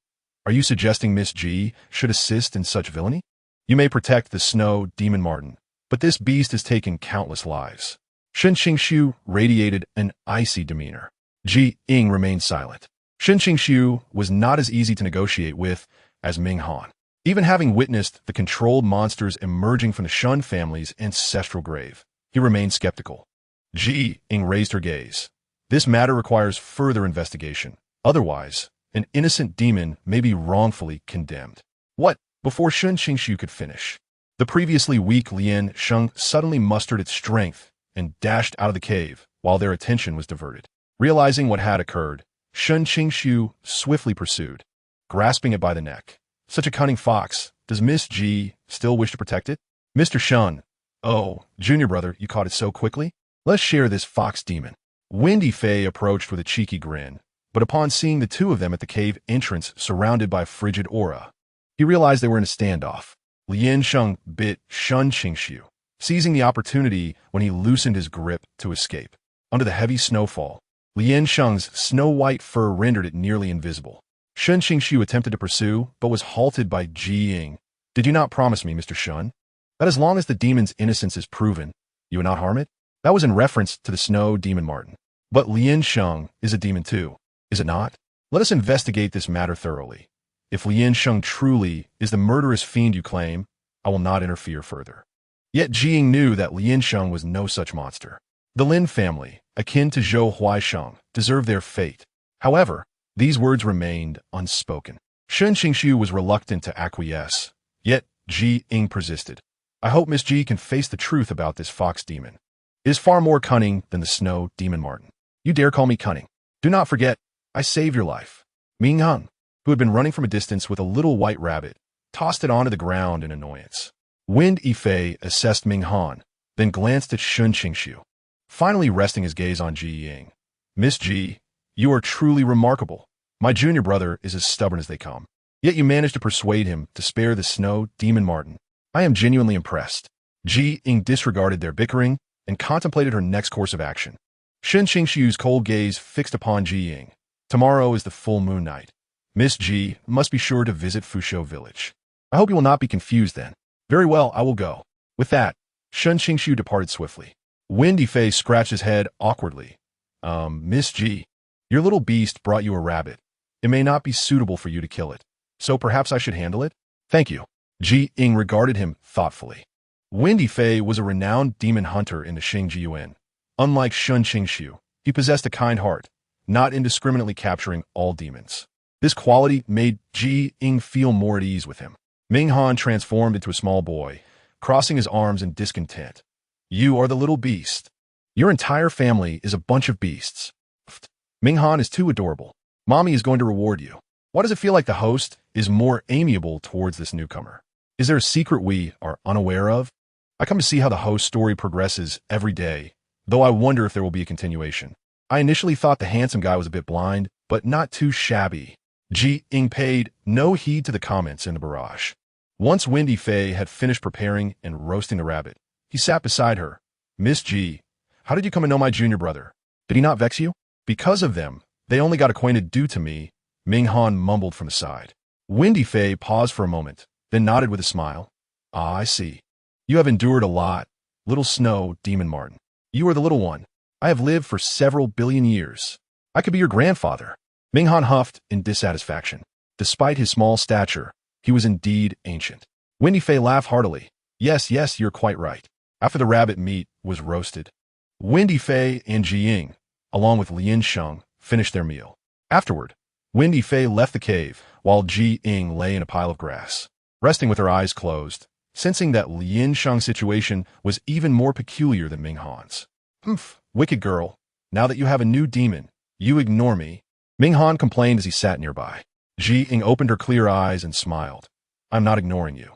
Speaker 1: Are you suggesting Miss G should assist in such villainy? You may protect the snow Demon Marten, but this beast has taken countless lives. Shen Qingxu radiated an icy demeanor. Ying remained silent. Shen Qingxu was not as easy to negotiate with as Ming Han. Even having witnessed the controlled monsters emerging from the Shen family's ancestral grave, he remained skeptical. Ying raised her gaze. This matter requires further investigation. Otherwise, an innocent demon may be wrongfully condemned. What? Before Shen Qingxu could finish, the previously weak Lien Sheng suddenly mustered its strength and dashed out of the cave while their attention was diverted. Realizing what had occurred, Shen Qingxu swiftly pursued, grasping it by the neck. Such a cunning fox. Does Miss G still wish to protect it? Mr. Shen. Oh, junior brother, you caught it so quickly? Let's share this fox demon. Windy Fei approached with a cheeky grin, but upon seeing the two of them at the cave entrance surrounded by frigid aura, he realized they were in a standoff. Lien Sheng bit Shen Qingxu, seizing the opportunity when he loosened his grip to escape. Under the heavy snowfall, Lien Sheng's snow-white fur rendered it nearly invisible. Shen Qingxu attempted to pursue, but was halted by Ying. Did you not promise me, Mr. Shen, that as long as the demon's innocence is proven, you would not harm it? That was in reference to the snow Demon Marten. But Lien Sheng is a demon too, is it not? Let us investigate this matter thoroughly. If Lien Sheng truly is the murderous fiend you claim, I will not interfere further. Yet Ying knew that Lien Sheng was no such monster. The Lin family, akin to Zhou Huaisheng, deserved their fate. However, these words remained unspoken. Shen Qingxu was reluctant to acquiesce, yet Ying persisted. I hope Miss G can face the truth about this fox demon. It is far more cunning than the snow Demon Marten. You dare call me cunning? Do not forget, I saved your life. Ming Han, who had been running from a distance with a little white rabbit, tossed it onto the ground in annoyance. Wind Yifei assessed Ming Han, then glanced at Shen Qingxu, finally resting his gaze on Ying. Miss G, you are truly remarkable. My junior brother is as stubborn as they come. Yet you managed to persuade him to spare the snow Demon Marten. I am genuinely impressed. Ying disregarded their bickering and contemplated her next course of action. Shen Qingxu's cold gaze fixed upon Ying. Tomorrow is the full moon night. Miss G must be sure to visit Fusho village. I hope you will not be confused then. Very well, I will go. With that, Shen Qingxu departed swiftly. Windy Fei scratched his head awkwardly. Miss G, your little beast brought you a rabbit. It may not be suitable for you to kill it, so perhaps I should handle it? Thank you. Ying regarded him thoughtfully. Windy Fei was a renowned demon hunter in the Xinjiuan. Unlike Shen Qingxu, he possessed a kind heart, not indiscriminately capturing all demons. This quality made Ying feel more at ease with him. Ming Han transformed into a small boy, crossing his arms in discontent. You are the little beast. Your entire family is a bunch of beasts. Ming Han is too adorable. Mommy is going to reward you. Why does it feel like the host is more amiable towards this newcomer? Is there a secret we are unaware of? I come to see how the host story progresses every day, though I wonder if there will be a continuation. I initially thought the handsome guy was a bit blind, but not too shabby. Ying paid no heed to the comments in the barrage. Once Windy Fei had finished preparing and roasting the rabbit, he sat beside her. Miss G, how did you come to know my junior brother? Did he not vex you? Because of them, they only got acquainted due to me, Ming Han mumbled from the side. Windy Fei paused for a moment, then nodded with a smile. Ah, I see. You have endured a lot, little snow Demon Marten. You are the little one. I have lived for several billion years. I could be your grandfather. Ming Han huffed in dissatisfaction. Despite his small stature, he was indeed ancient. Wendy Fei laughed heartily. Yes, you're quite right. After the rabbit meat was roasted, Wendy Fei and Ying, along with Lin Sheng, finished their meal. Afterward, Wendy Fei left the cave, while Ying lay in a pile of grass, resting with her eyes closed, sensing that Lin Sheng's situation was even more peculiar than Ming Han's. Wicked girl, now that you have a new demon, you ignore me, Ming Han complained as he sat nearby. Ying opened her clear eyes and smiled. I'm not ignoring you.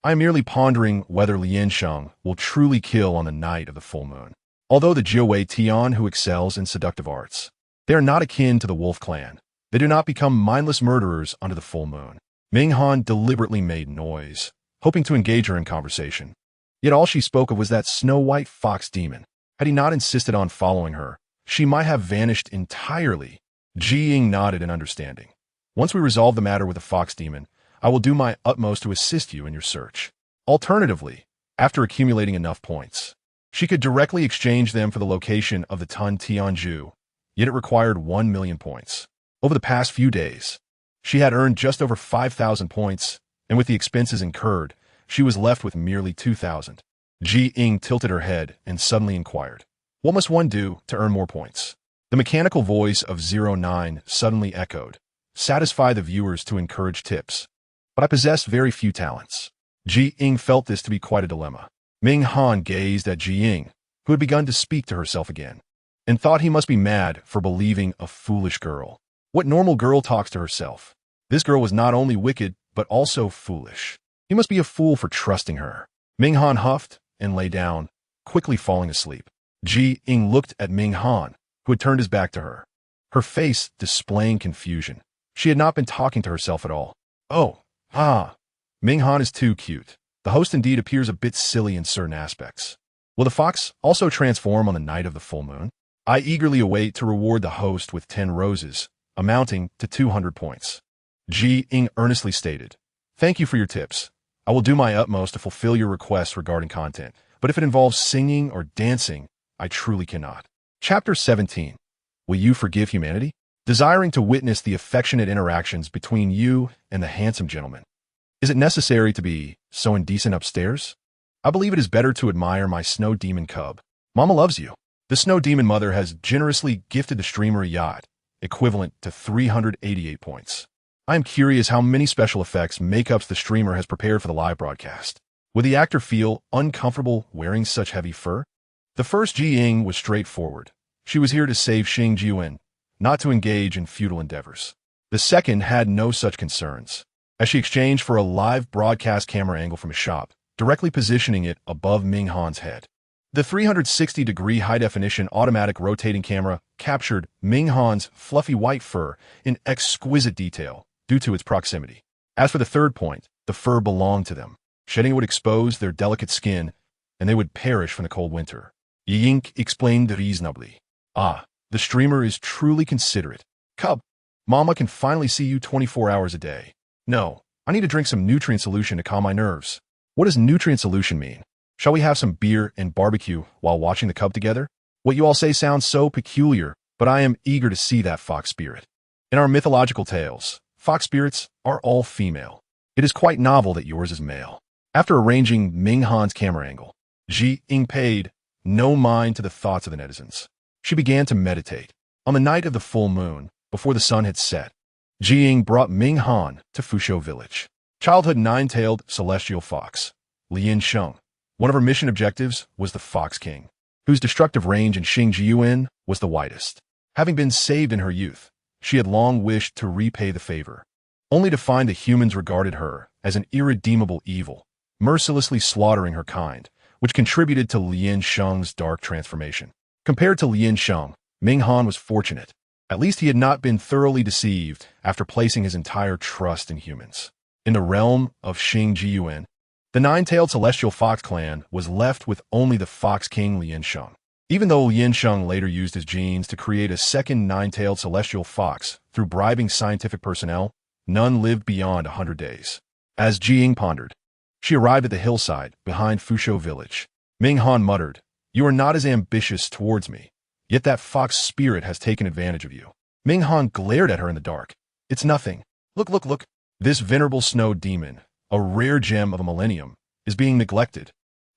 Speaker 1: I am merely pondering whether Lin Sheng will truly kill on the night of the full moon. Although the Jiawei Tian who excels in seductive arts, they are not akin to the wolf clan. They do not become mindless murderers under the full moon. Ming Han deliberately made noise, hoping to engage her in conversation. Yet all she spoke of was that snow-white fox demon. Had he not insisted on following her, she might have vanished entirely. Ying nodded in understanding. Once we resolve the matter with the fox demon, I will do my utmost to assist you in your search. Alternatively, after accumulating enough points, she could directly exchange them for the location of the Tun Tianju, yet it required 1 million points. Over the past few days, she had earned just over 5,000 points, and with the expenses incurred, she was left with merely 2,000. Ying tilted her head and suddenly inquired, what must one do to earn more points? The mechanical voice of 09 suddenly echoed, satisfy the viewers to encourage tips. But I possess very few talents. Ying felt this to be quite a dilemma. Ming Han gazed at Ying, who had begun to speak to herself again, and thought he must be mad for believing a foolish girl. What normal girl talks to herself? This girl was not only wicked, but also foolish. He must be a fool for trusting her. Ming Han huffed and lay down, quickly falling asleep. Ying looked at Ming Han, who had turned his back to her, her face displaying confusion. She had not been talking to herself at all. Ming Han is too cute. The host indeed appears a bit silly in certain aspects. Will the fox also transform on the night of the full moon? I eagerly await to reward the host with 10 roses, amounting to 200 points. Ying earnestly stated, thank you for your tips. I will do my utmost to fulfill your requests regarding content, but if it involves singing or dancing, I truly cannot. Chapter 17. Will you forgive humanity? Desiring to witness the affectionate interactions between you and the handsome gentleman. Is it necessary to be so indecent upstairs? I believe it is better to admire my snow demon cub. Mama loves you. The snow demon mother has generously gifted the streamer a yacht, equivalent to 388 points. I am curious how many special effects makeups the streamer has prepared for the live broadcast. Would the actor feel uncomfortable wearing such heavy fur? The first Ying was straightforward. She was here to save Xing Jiuwen, not to engage in futile endeavors. The second had no such concerns, as she exchanged for a live broadcast camera angle from a shop, directly positioning it above Ming Han's head. The 360-degree high-definition automatic rotating camera captured Ming Han's fluffy white fur in exquisite detail due to its proximity. As for the third point, the fur belonged to them. Shedding it would expose their delicate skin, and they would perish from the cold winter. Ying explained reasonably. The streamer is truly considerate. Cub, Mama can finally see you 24 hours a day. No, I need to drink some nutrient solution to calm my nerves. What does nutrient solution mean? Shall we have some beer and barbecue while watching the cub together? What you all say sounds so peculiar, but I am eager to see that fox spirit. In our mythological tales, fox spirits are all female. It is quite novel that yours is male. After arranging Ming Han's camera angle, Ying paid no mind to the thoughts of the netizens. She began to meditate. On the night of the full moon, before the sun had set, Ying brought Ming Han to Fusho village. Childhood nine-tailed celestial fox, Lin Sheng. One of her mission objectives was the Fox King, whose destructive range in Xing Jiuwen was the widest. Having been saved in her youth, she had long wished to repay the favor, only to find the humans regarded her as an irredeemable evil, mercilessly slaughtering her kind, which contributed to Lin Sheng's dark transformation. Compared to Lin Sheng, Ming Han was fortunate. At least he had not been thoroughly deceived after placing his entire trust in humans. In the realm of Xing Jiuwen, the nine-tailed celestial fox clan was left with only the Fox King Lin Sheng. Even though Lin Sheng later used his genes to create a second nine-tailed celestial fox through bribing scientific personnel, none lived beyond 100 days. As Ying pondered, she arrived at the hillside behind Fusho village. Ming Han muttered, "You are not as ambitious towards me. Yet that fox spirit has taken advantage of you. Ming Han glared at her in the dark. It's nothing. Look, look, look. This venerable snow demon, a rare gem of a millennium, is being neglected.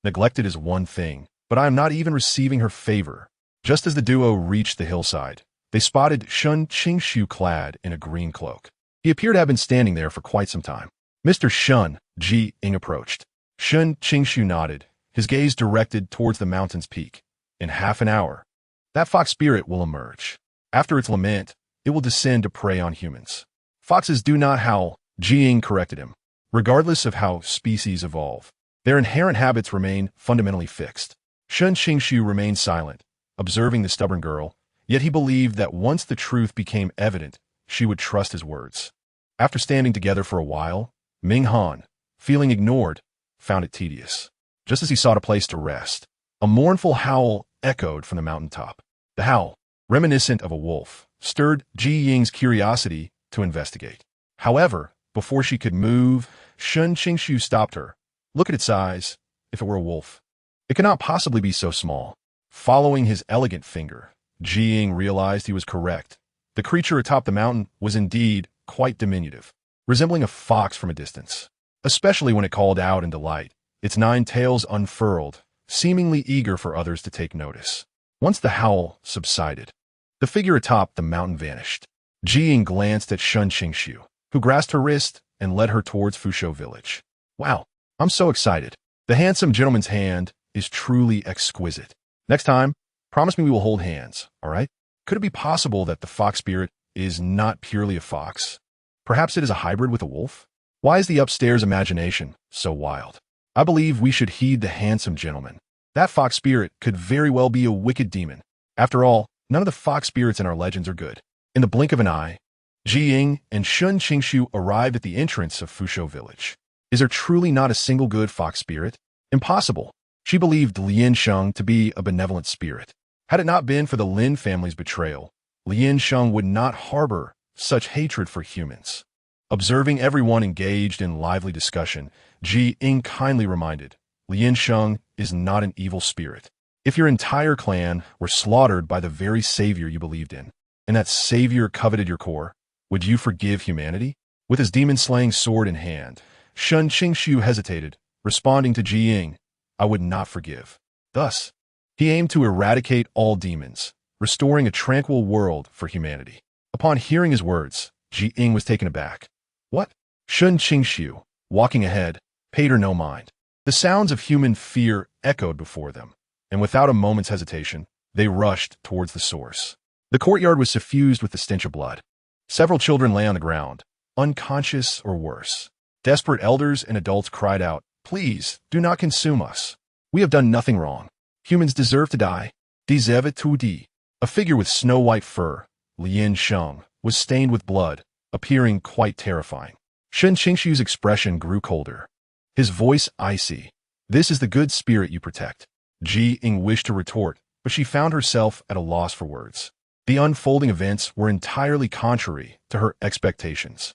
Speaker 1: Neglected is one thing, but I am not even receiving her favor. Just as the duo reached the hillside, they spotted Shen Qingxu clad in a green cloak. He appeared to have been standing there for quite some time. Mr. Shen, Ying approached. Shen Qingxu nodded, his gaze directed towards the mountain's peak. In half an hour, that fox spirit will emerge. After its lament, it will descend to prey on humans. Foxes do not howl, Ying corrected him. Regardless of how species evolve, their inherent habits remain fundamentally fixed. Shen Qingxu remained silent, observing the stubborn girl, yet he believed that once the truth became evident, she would trust his words. After standing together for a while, Ming Han, feeling ignored, found it tedious. Just as he sought a place to rest, a mournful howl echoed from the mountaintop. The howl, reminiscent of a wolf, stirred Ying's curiosity to investigate. However, before she could move, Shen Qingxu stopped her. Look at its eyes. If it were a wolf, it cannot possibly be so small. Following his elegant finger, Ying realized he was correct. The creature atop the mountain was indeed quite diminutive, resembling a fox from a distance, especially when it called out in delight, its 9 tails unfurled, seemingly eager for others to take notice. Once the howl subsided, the figure atop the mountain vanished. Ying glanced at Shen Qingxu, who grasped her wrist and led her towards Páo-Xiāo village. Wow, I'm so excited. The handsome gentleman's hand is truly exquisite. Next time, promise me we will hold hands, all right? Could it be possible that the fox spirit is not purely a fox? Perhaps it is a hybrid with a wolf? Why is the upstairs imagination so wild? I believe we should heed the handsome gentleman. That fox spirit could very well be a wicked demon. After all, none of the fox spirits in our legends are good. In the blink of an eye, Ying and Shen Qingxu arrived at the entrance of Páo-Xiāo village. Is there truly not a single good fox spirit? Impossible. She believed Lian Sheng to be a benevolent spirit. Had it not been for the Lin family's betrayal, Lian Sheng would not harbor such hatred for humans. Observing everyone engaged in lively discussion, Ying kindly reminded, Lian Sheng is not an evil spirit. If your entire clan were slaughtered by the very savior you believed in, and that savior coveted your core, would you forgive humanity? With his demon-slaying sword in hand, Shen Qingxu hesitated, responding to Ying, I would not forgive. Thus, he aimed to eradicate all demons, restoring a tranquil world for humanity. Upon hearing his words, Ying was taken aback. What? Shen Qingxu, walking ahead, paid her no mind. The sounds of human fear echoed before them, and without a moment's hesitation, they rushed towards the source. The courtyard was suffused with the stench of blood. Several children lay on the ground, unconscious or worse. Desperate elders and adults cried out, Please, do not consume us. We have done nothing wrong. Humans deserve to die. Deserve to die. A figure with snow-white fur, Lian Sheng, was stained with blood, appearing quite terrifying. Shen Qingxu's expression grew colder, his voice icy. This is the good spirit you protect. Ying wished to retort, but she found herself at a loss for words. The unfolding events were entirely contrary to her expectations.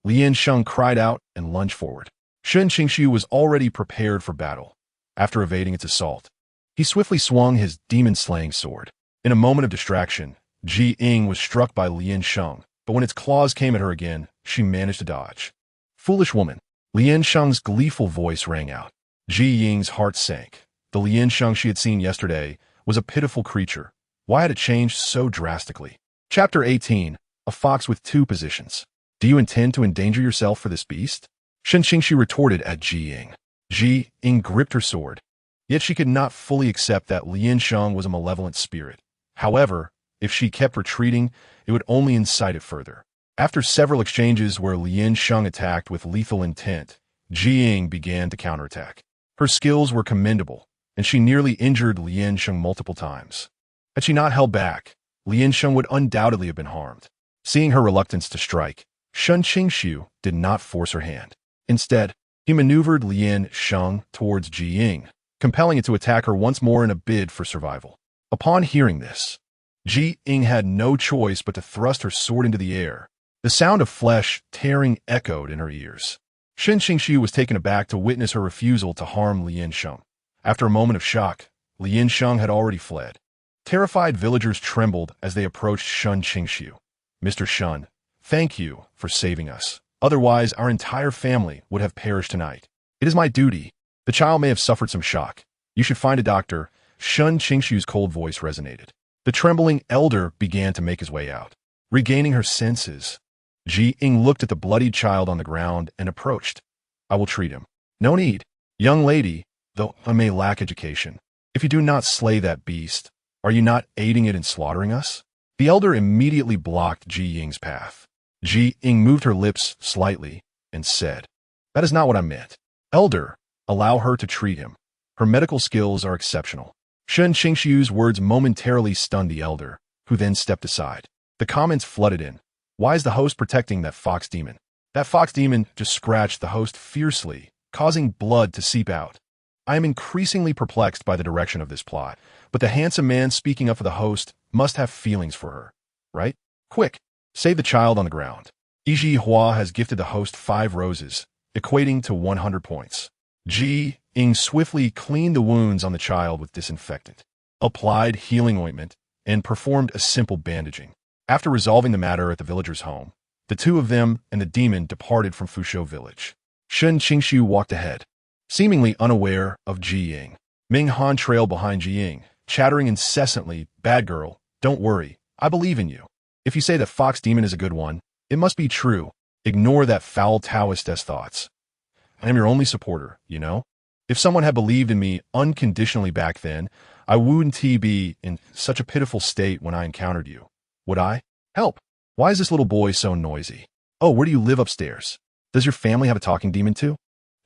Speaker 1: Lian Sheng cried out and lunged forward. Shen Qingxu was already prepared for battle. After evading its assault, he swiftly swung his demon-slaying sword. In a moment of distraction, Ying was struck by Lian Sheng, but when its claws came at her again, she managed to dodge. Foolish woman, Lian Sheng's gleeful voice rang out. Ying's heart sank. The Lian Sheng she had seen yesterday was a pitiful creature. Why had it changed so drastically? Chapter 18, A Fox with Two Positions. Do you intend to endanger yourself for this beast? Shen Qingxu retorted at Ying. Ying gripped her sword. Yet she could not fully accept that Lian Sheng was a malevolent spirit. However, if she kept retreating, it would only incite it further. After several exchanges where Lian Sheng attacked with lethal intent, Ying began to counterattack. Her skills were commendable, and she nearly injured Lian Sheng multiple times. Had she not held back, Lian Sheng would undoubtedly have been harmed. Seeing her reluctance to strike, Shen Qingxu did not force her hand. Instead, he maneuvered Lian Sheng towards Ying, compelling it to attack her once more in a bid for survival. Upon hearing this, Ying had no choice but to thrust her sword into the air. The sound of flesh tearing echoed in her ears. Shen Qingxu was taken aback to witness her refusal to harm Lian Sheng. After a moment of shock, Lian Sheng had already fled. Terrified villagers trembled as they approached Shen Qingxu. Mr. Shen, thank you for saving us. Otherwise, our entire family would have perished tonight. It is my duty. The child may have suffered some shock. You should find a doctor. Shen Qingxu's cold voice resonated. The trembling elder began to make his way out. Regaining her senses, Ying looked at the bloodied child on the ground and approached. I will treat him. No need. Young lady, though I may lack education, if you do not slay that beast, are you not aiding it in slaughtering us? The elder immediately blocked Ying's path. Ying moved her lips slightly and said, that is not what I meant. Elder, allow her to treat him. Her medical skills are exceptional. Shen Qingxu's words momentarily stunned the elder, who then stepped aside. The comments flooded in. Why is the host protecting that fox demon? That fox demon just scratched the host fiercely, causing blood to seep out. I am increasingly perplexed by the direction of this plot, but the handsome man speaking up for the host must have feelings for her, right? Quick, save the child on the ground. Yi Hua has gifted the host 5 roses, equating to 100 points. Ying swiftly cleaned the wounds on the child with disinfectant, applied healing ointment, and performed a simple bandaging. After resolving the matter at the villager's home, the two of them and the demon departed from Fusho village. Shen Qingxu walked ahead, seemingly unaware of Ying. Ming Han trailed behind Ying, chattering incessantly, bad girl, don't worry, I believe in you. If you say that fox demon is a good one, it must be true. Ignore that foul Taoist thoughts. I am your only supporter, you know? If someone had believed in me unconditionally back then, I wouldn't be in such a pitiful state when I encountered you. Would I? Help! Why is this little boy so noisy? Oh, where do you live upstairs? Does your family have a talking demon too?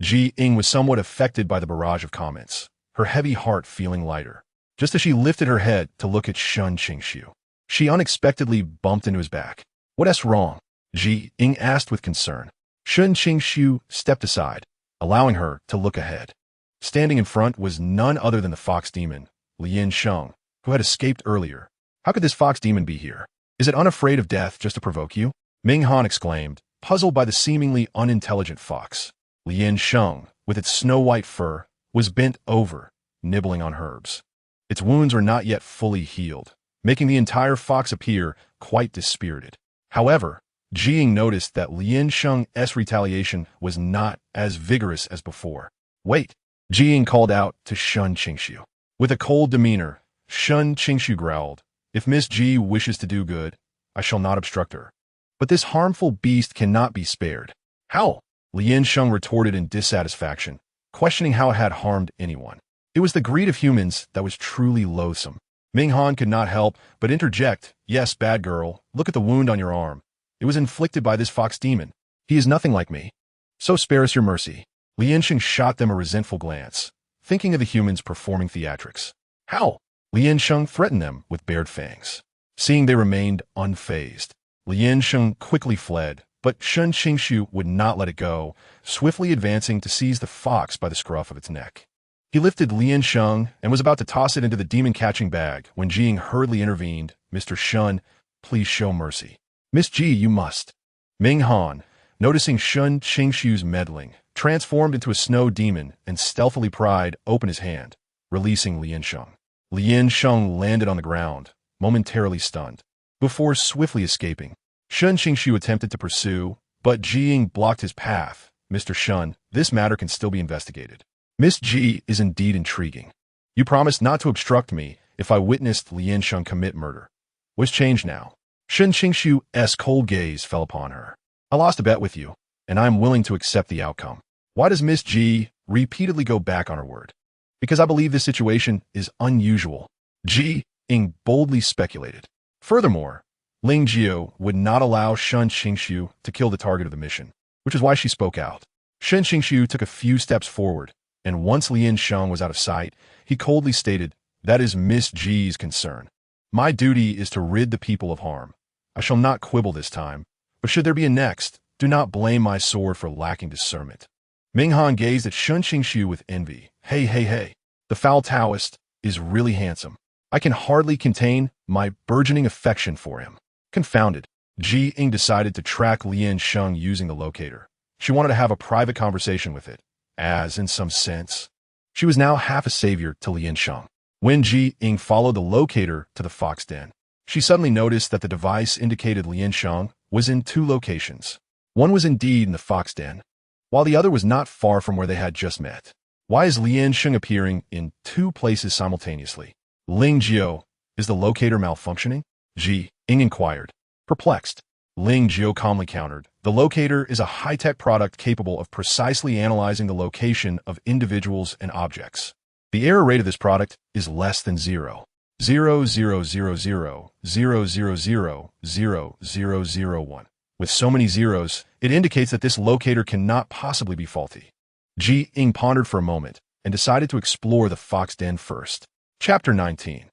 Speaker 1: Ying was somewhat affected by the barrage of comments, her heavy heart feeling lighter. Just as she lifted her head to look at Shen Qingxu, she unexpectedly bumped into his back. What's wrong? Ying asked with concern. Shen Qingxu stepped aside, allowing her to look ahead. Standing in front was none other than the fox demon, Lian Sheng, who had escaped earlier. How could this fox demon be here? Is it unafraid of death just to provoke you? Ming Han exclaimed, puzzled by the seemingly unintelligent fox. Lian Sheng, with its snow-white fur, was bent over, nibbling on herbs. Its wounds were not yet fully healed, making the entire fox appear quite dispirited. However, Ying noticed that Lian Sheng's retaliation was not as vigorous as before. Wait, Ying called out to Shen Qingxu. With a cold demeanor, Shen Qingxu growled, if Miss Ji wishes to do good, I shall not obstruct her. But this harmful beast cannot be spared. How? Lian Sheng retorted in dissatisfaction, questioning how it had harmed anyone. It was the greed of humans that was truly loathsome. Ming Han could not help but interject, yes, bad girl, look at the wound on your arm. It was inflicted by this fox demon. He is nothing like me. So spare us your mercy. Lian Sheng shot them a resentful glance, thinking of the humans performing theatrics. How? Lian Sheng threatened them with bared fangs. Seeing they remained unfazed, Lian Sheng quickly fled, but Shen Qingxu would not let it go, swiftly advancing to seize the fox by the scruff of its neck. He lifted Lian Sheng and was about to toss it into the demon-catching bag when Ying hurriedly intervened. Mr. Shen, please show mercy. Miss Ji, you must. Ming Han, noticing Shen Qingxu's meddling, transformed into a snow demon and stealthily pried open his hand, releasing Lian Sheng. Lian Sheng landed on the ground, momentarily stunned, before swiftly escaping. Shen Qingxu attempted to pursue, but Ying blocked his path. Mr. Shen, this matter can still be investigated. Miss Ji is indeed intriguing. You promised not to obstruct me if I witnessed Lian Sheng commit murder. What's changed now? Shen Qingxu's cold gaze fell upon her. I lost a bet with you, and I am willing to accept the outcome. Why does Miss Ji repeatedly go back on her word? Because I believe this situation is unusual. Ying boldly speculated. Furthermore, Ling Jiu would not allow Shen Qingxu to kill the target of the mission, which is why she spoke out. Shen Qingxu took a few steps forward, and once Lian Sheng was out of sight, he coldly stated, that is Miss Ji's concern. My duty is to rid the people of harm. I shall not quibble this time, but should there be a next, do not blame my sword for lacking discernment. Ming Han gazed at Shen Qingxu with envy. Hey, the foul Taoist is really handsome. I can hardly contain my burgeoning affection for him. Confounded, Ying decided to track Lian Sheng using the locator. She wanted to have a private conversation with it, as, in some sense, she was now half a savior to Lian Sheng. When Ying followed the locator to the fox den, she suddenly noticed that the device indicated Liansheng was in 2 locations. One was indeed in the fox den, while the other was not far from where they had just met. Why is Liansheng appearing in 2 places simultaneously? Ling Jiao, is the locator malfunctioning? Ying inquired. Perplexed, Ling Jiao calmly countered. The locator is a high-tech product capable of precisely analyzing the location of individuals and objects. The error rate of this product is less than 0.000000000001. With so many zeros, it indicates that this locator cannot possibly be faulty. Ying pondered for a moment and decided to explore the fox den first. Chapter 19.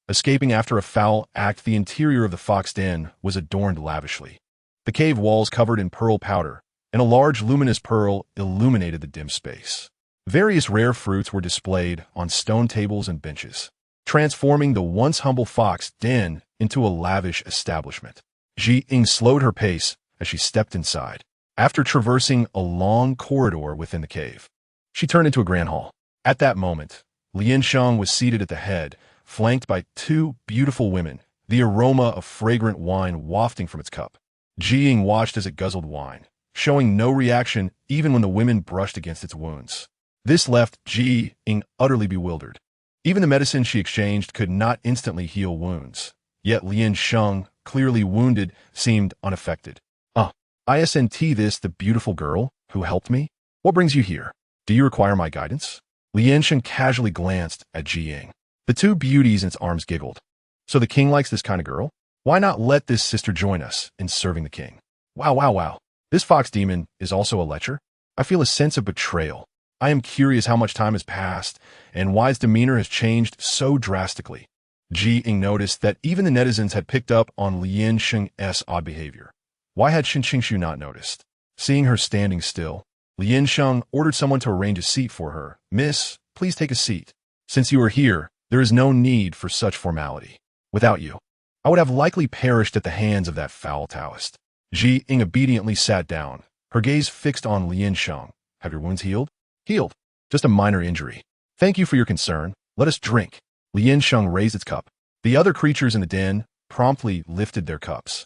Speaker 1: Escaping after a foul act, the interior of the fox den was adorned lavishly. The cave walls covered in pearl powder, and a large luminous pearl illuminated the dim space. Various rare fruits were displayed on stone tables and benches, transforming the once humble fox den into a lavish establishment. Ying slowed her pace as she stepped inside. After traversing a long corridor within the cave, she turned into a grand hall. At that moment, Liansheng was seated at the head, flanked by 2 beautiful women, the aroma of fragrant wine wafting from its cup. Ying watched as it guzzled wine, showing no reaction even when the women brushed against its wounds. This left Ying utterly bewildered. Even the medicine she exchanged could not instantly heal wounds. Yet Liansheng, clearly wounded, seemed unaffected. Isn't this the beautiful girl who helped me? What brings you here? Do you require my guidance? Liansheng casually glanced at Ying. The 2 beauties in its arms giggled. So the king likes this kind of girl? Why not let this sister join us in serving the king? Wow. This fox demon is also a lecher? I feel a sense of betrayal. I am curious how much time has passed and why its demeanor has changed so drastically. Ying noticed that even the netizens had picked up on Liansheng's odd behavior. Why had Shen Qingxu not noticed? Seeing her standing still, Liansheng ordered someone to arrange a seat for her. Miss, please take a seat. Since you are here, there is no need for such formality. Without you, I would have likely perished at the hands of that foul Taoist. Ying obediently sat down, her gaze fixed on Liansheng. Have your wounds healed? Healed. Just a minor injury. Thank you for your concern. Let us drink. Liansheng raised its cup. The other creatures in the den promptly lifted their cups,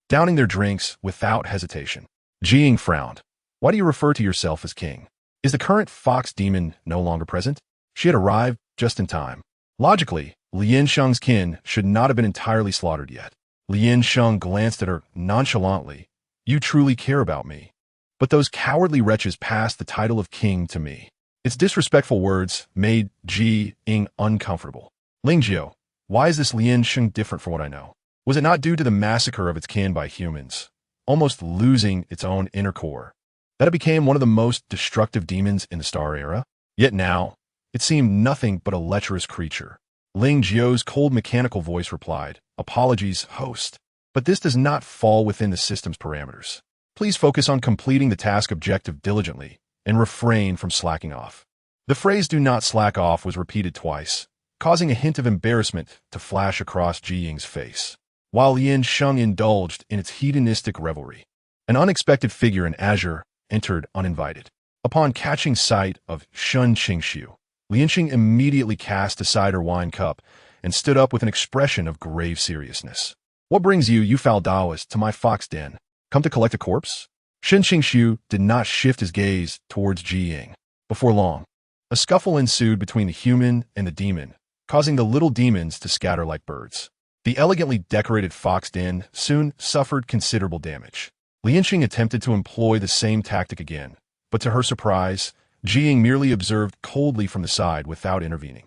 Speaker 1: downing their drinks without hesitation. Ying frowned. Why do you refer to yourself as king? Is the current fox demon no longer present? She had arrived just in time. Logically, Liansheng's kin should not have been entirely slaughtered yet. Liansheng glanced at her nonchalantly. You truly care about me. But those cowardly wretches passed the title of king to me. Its disrespectful words made Ying uncomfortable. Ling Jiao, why is this Liansheng different from what I know? Was it not due to the massacre of its kin by humans, almost losing its own inner core, that it became one of the most destructive demons in the Star Era? Yet now, it seemed nothing but a lecherous creature. Ling Jiao's cold mechanical voice replied, Apologies, host, but this does not fall within the system's parameters. Please focus on completing the task objective diligently and refrain from slacking off. The phrase do not slack off was repeated twice, causing a hint of embarrassment to flash across Ying's face. While Liansheng indulged in its hedonistic revelry, an unexpected figure in azure entered uninvited. Upon catching sight of Shen Qingxu, Liansheng immediately cast aside her wine cup and stood up with an expression of grave seriousness. What brings you, you foul Taoist, to my fox den? Come to collect a corpse? Shen Qingxu did not shift his gaze towards Ying. Before long, a scuffle ensued between the human and the demon, causing the little demons to scatter like birds. The elegantly decorated fox den soon suffered considerable damage. Liansheng attempted to employ the same tactic again, but to her surprise, Ying merely observed coldly from the side without intervening.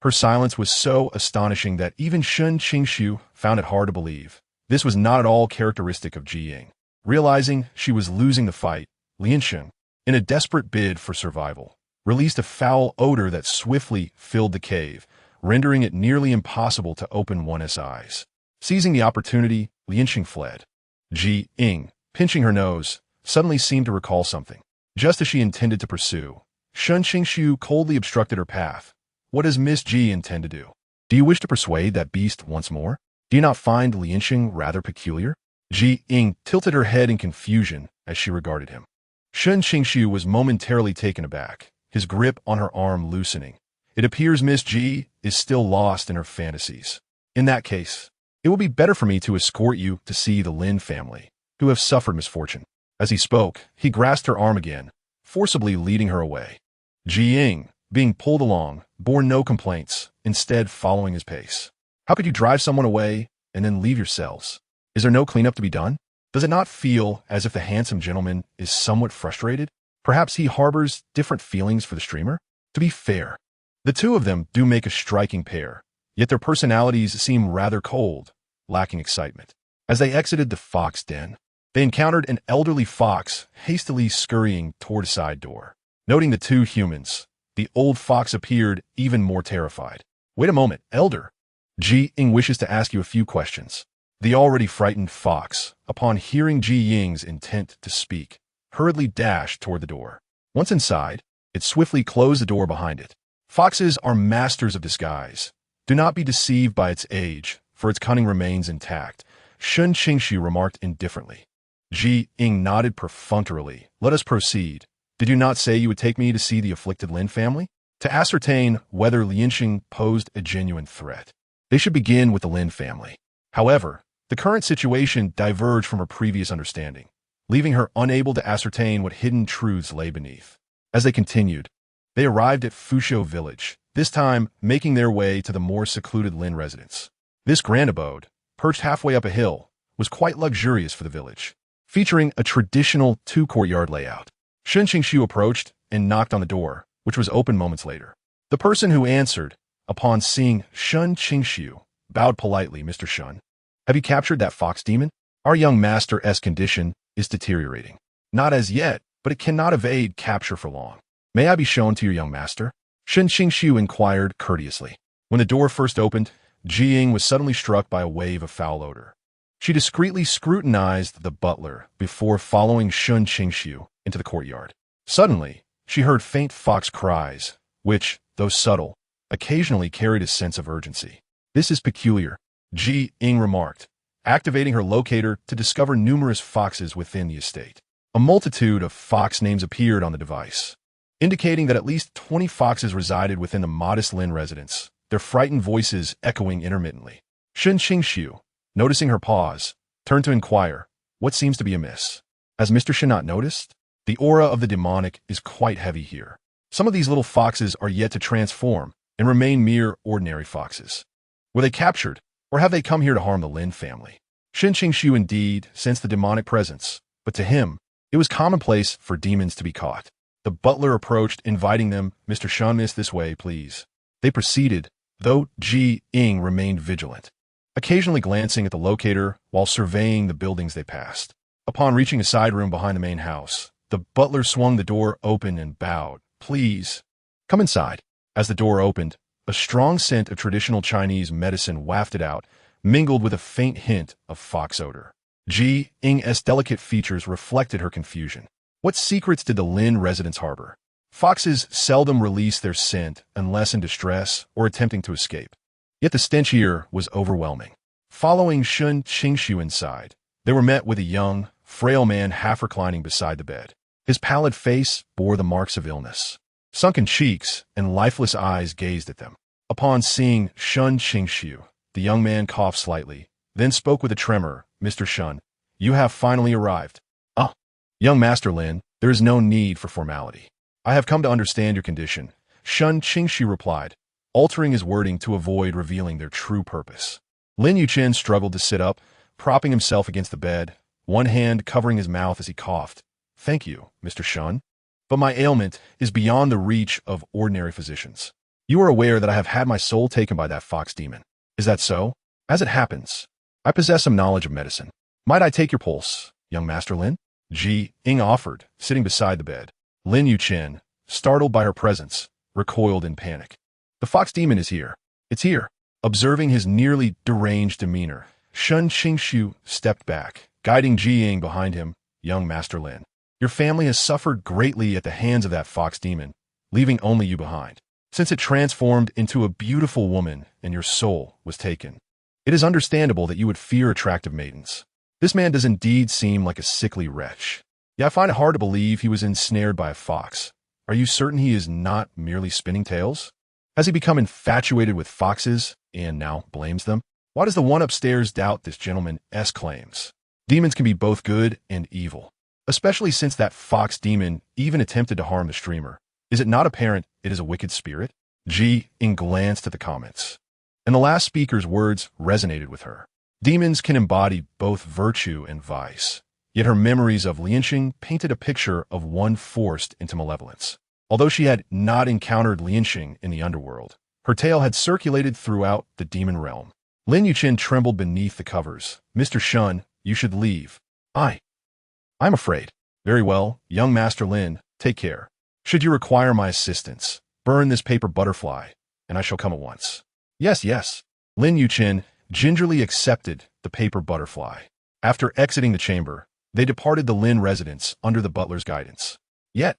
Speaker 1: Her silence was so astonishing that even Shen Qingxu found it hard to believe. This was not at all characteristic of Ying. Realizing she was losing the fight, Liansheng, in a desperate bid for survival, released a foul odor that swiftly filled the cave, rendering it nearly impossible to open one's eyes. Seizing the opportunity, Liansheng fled. Ying, pinching her nose, suddenly seemed to recall something. Just as she intended to pursue, Shen Qingxu coldly obstructed her path. What does Miss Ji intend to do? Do you wish to persuade that beast once more? Do you not find Liansheng rather peculiar? Ying tilted her head in confusion as she regarded him. Shen Qingxu was momentarily taken aback, his grip on her arm loosening. It appears Miss G is still lost in her fantasies. In that case, it will be better for me to escort you to see the Lin family, who have suffered misfortune. As he spoke, he grasped her arm again, forcibly leading her away. Ying, being pulled along, bore no complaints, instead following his pace. How could you drive someone away and then leave yourselves? Is there no cleanup to be done? Does it not feel as if the handsome gentleman is somewhat frustrated? Perhaps he harbors different feelings for the streamer? To be fair, the two of them do make a striking pair, yet their personalities seem rather cold, lacking excitement. As they exited the fox den, they encountered an elderly fox hastily scurrying toward a side door. Noting the two humans, the old fox appeared even more terrified. Wait a moment, elder. Ying wishes to ask you a few questions. The already frightened fox, upon hearing Ying's intent to speak, hurriedly dashed toward the door. Once inside, it swiftly closed the door behind it. Foxes are masters of disguise. Do not be deceived by its age, for its cunning remains intact, Shen Qingxu remarked indifferently. Ying nodded perfunctorily. Let us proceed. Did you not say you would take me to see the afflicted Lin family? To ascertain whether Lianxing posed a genuine threat, they should begin with the Lin family. However, the current situation diverged from her previous understanding, leaving her unable to ascertain what hidden truths lay beneath. As they continued, they arrived at Páo-Xiāo village, this time making their way to the more secluded Lin residence. This grand abode, perched halfway up a hill, was quite luxurious for the village, featuring a traditional two-courtyard layout. Shen Qingxu approached and knocked on the door, which was opened moments later. The person who answered, upon seeing Shen Qingxu, bowed politely. Mr. Shen, have you captured that fox demon? Our young master's condition is deteriorating. Not as yet, but it cannot evade capture for long. May I be shown to your young master? Shen Qingxu inquired courteously. When the door first opened, Ying was suddenly struck by a wave of foul odor. She discreetly scrutinized the butler before following Shen Qingxu into the courtyard. Suddenly, she heard faint fox cries, which, though subtle, occasionally carried a sense of urgency. This is peculiar, Ying remarked, activating her locator to discover numerous foxes within the estate. A multitude of fox names appeared on the device, indicating that at least 20 foxes resided within the modest Lin residence, their frightened voices echoing intermittently. Shen Qingxu, noticing her pause, turned to inquire, what seems to be amiss? Has Mr. Shen not noticed? The aura of the demonic is quite heavy here. Some of these little foxes are yet to transform and remain mere ordinary foxes. Were they captured, or have they come here to harm the Lin family? Shen Qingxu indeed sensed the demonic presence, but to him, it was commonplace for demons to be caught. The butler approached, inviting them. Mr. Shen, miss, this way, please. They proceeded, though Ying remained vigilant, occasionally glancing at the locator while surveying the buildings they passed. Upon reaching a side room behind the main house, the butler swung the door open and bowed. Please, come inside. As the door opened, a strong scent of traditional Chinese medicine wafted out, mingled with a faint hint of fox odor. Ying's delicate features reflected her confusion. What secrets did the Lin residents harbor? Foxes seldom release their scent unless in distress or attempting to escape. Yet the stench here was overwhelming. Following Shen Qingxu inside, they were met with a young, frail man half reclining beside the bed. His pallid face bore the marks of illness. Sunken cheeks and lifeless eyes gazed at them. Upon seeing Shen Qingxu, the young man coughed slightly, then spoke with a tremor. Mr. Shen, you have finally arrived. Ah, young Master Lin, there is no need for formality. I have come to understand your condition, Shen Qingxu replied, altering his wording to avoid revealing their true purpose. Lin Yuchen struggled to sit up, propping himself against the bed, one hand covering his mouth as he coughed. Thank you, Mr. Shen, but my ailment is beyond the reach of ordinary physicians. You are aware that I have had my soul taken by that fox demon. Is that so? As it happens, I possess some knowledge of medicine. Might I take your pulse, young Master Lin? Ying offered, sitting beside the bed. Lin Yuchen, startled by her presence, recoiled in panic. The fox demon is here. It's here. Observing his nearly deranged demeanor, Shen Qingxu stepped back, guiding Ying behind him. Young Master Lin, your family has suffered greatly at the hands of that fox demon, leaving only you behind. Since it transformed into a beautiful woman and your soul was taken, it is understandable that you would fear attractive maidens. This man does indeed seem like a sickly wretch. Yet I find it hard to believe he was ensnared by a fox. Are you certain he is not merely spinning tales? Has he become infatuated with foxes and now blames them? Why does the one upstairs doubt this gentleman's claims? Demons can be both good and evil, especially since that fox demon even attempted to harm the streamer. Is it not apparent it is a wicked spirit? Ying glanced at the comments, and the last speaker's words resonated with her. Demons can embody both virtue and vice, yet her memories of Lianxing painted a picture of one forced into malevolence. Although she had not encountered Lianxing in the underworld, her tale had circulated throughout the demon realm. Lin Yuchen trembled beneath the covers. Mr. Shen, you should leave. I'm afraid. Very well, young Master Lin, take care. Should you require my assistance, burn this paper butterfly, and I shall come at once. Yes, yes. Lin Yuchen gingerly accepted the paper butterfly. After exiting the chamber, they departed the Lin residence under the butler's guidance. Yet,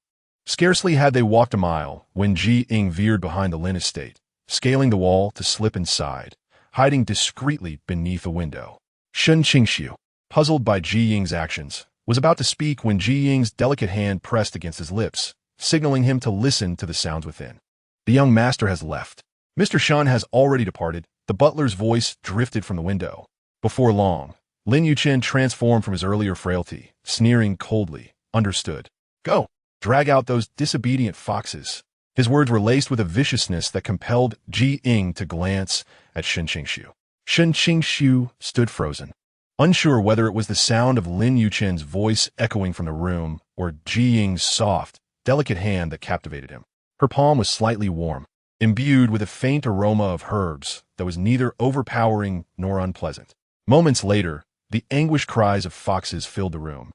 Speaker 1: scarcely had they walked a mile when Ying veered behind the Lin estate, scaling the wall to slip inside, hiding discreetly beneath a window. Shen Qingxu, puzzled by Ying's actions, was about to speak when Ying's delicate hand pressed against his lips, signaling him to listen to the sounds within. The young master has left. Mr. Shen has already departed. The butler's voice drifted from the window. Before long, Lin Yuchen transformed from his earlier frailty, sneering coldly. Understood. Go. Drag out those disobedient foxes. His words were laced with a viciousness that compelled Ying to glance at Shen Qingxu. Shen Qingxu stood frozen, unsure whether it was the sound of Lin Yuchen's voice echoing from the room or Ying's soft, delicate hand that captivated him. Her palm was slightly warm, imbued with a faint aroma of herbs that was neither overpowering nor unpleasant. Moments later, the anguished cries of foxes filled the room,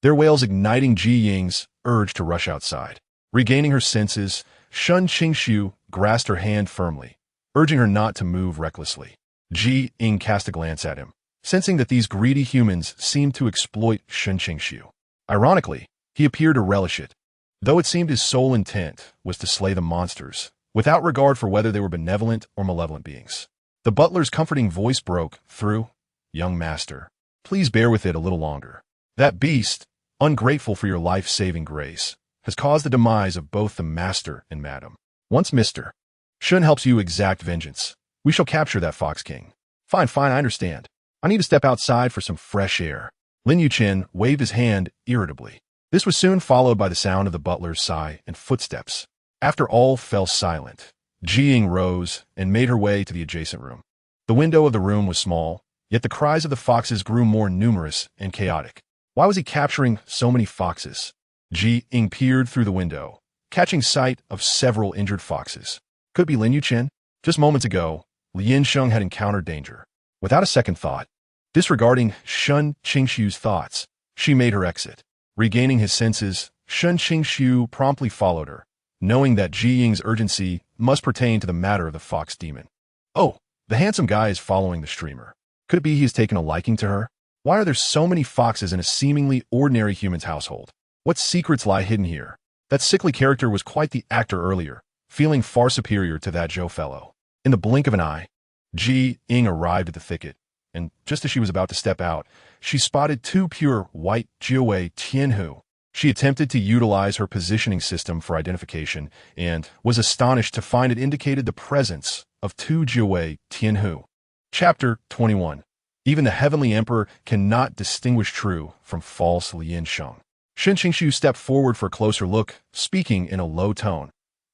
Speaker 1: their wails igniting Ying's urge to rush outside. Regaining her senses, Shen Qingxu grasped her hand firmly, urging her not to move recklessly. Ying cast a glance at him, sensing that these greedy humans seemed to exploit Shen Qingxu. Ironically, he appeared to relish it, though it seemed his sole intent was to slay the monsters, without regard for whether they were benevolent or malevolent beings. The butler's comforting voice broke through. Young master, please bear with it a little longer. That beast, ungrateful for your life-saving grace, has caused the demise of both the master and madam. Once Mr. Shen helps you exact vengeance, we shall capture that fox king. Fine, I understand. I need to step outside for some fresh air. Lin Yuchen waved his hand irritably. This was soon followed by the sound of the butler's sigh and footsteps. After all fell silent, Ying rose and made her way to the adjacent room. The window of the room was small, yet the cries of the foxes grew more numerous and chaotic. Why was he capturing so many foxes? Ying peered through the window, catching sight of several injured foxes. Could it be Lin Yuchen? Just moments ago, Lianxing had encountered danger. Without a second thought, disregarding Shen Qingxu's thoughts, she made her exit. Regaining his senses, Shen Qingxu promptly followed her, knowing that Ying's urgency must pertain to the matter of the fox demon. Oh, the handsome guy is following the streamer. Could it be he has taken a liking to her? Why are there so many foxes in a seemingly ordinary human's household? What secrets lie hidden here? That sickly character was quite the actor earlier, feeling far superior to that Joe fellow. In the blink of an eye, Ying arrived at the thicket, and just as she was about to step out, she spotted two pure white Jiuwei Tianhu. She attempted to utilize her positioning system for identification and was astonished to find it indicated the presence of two Jiuwei Tianhu. Chapter 21. Even the Heavenly Emperor cannot distinguish true from false Lianxing. Shen Qingxu stepped forward for a closer look, speaking in a low tone.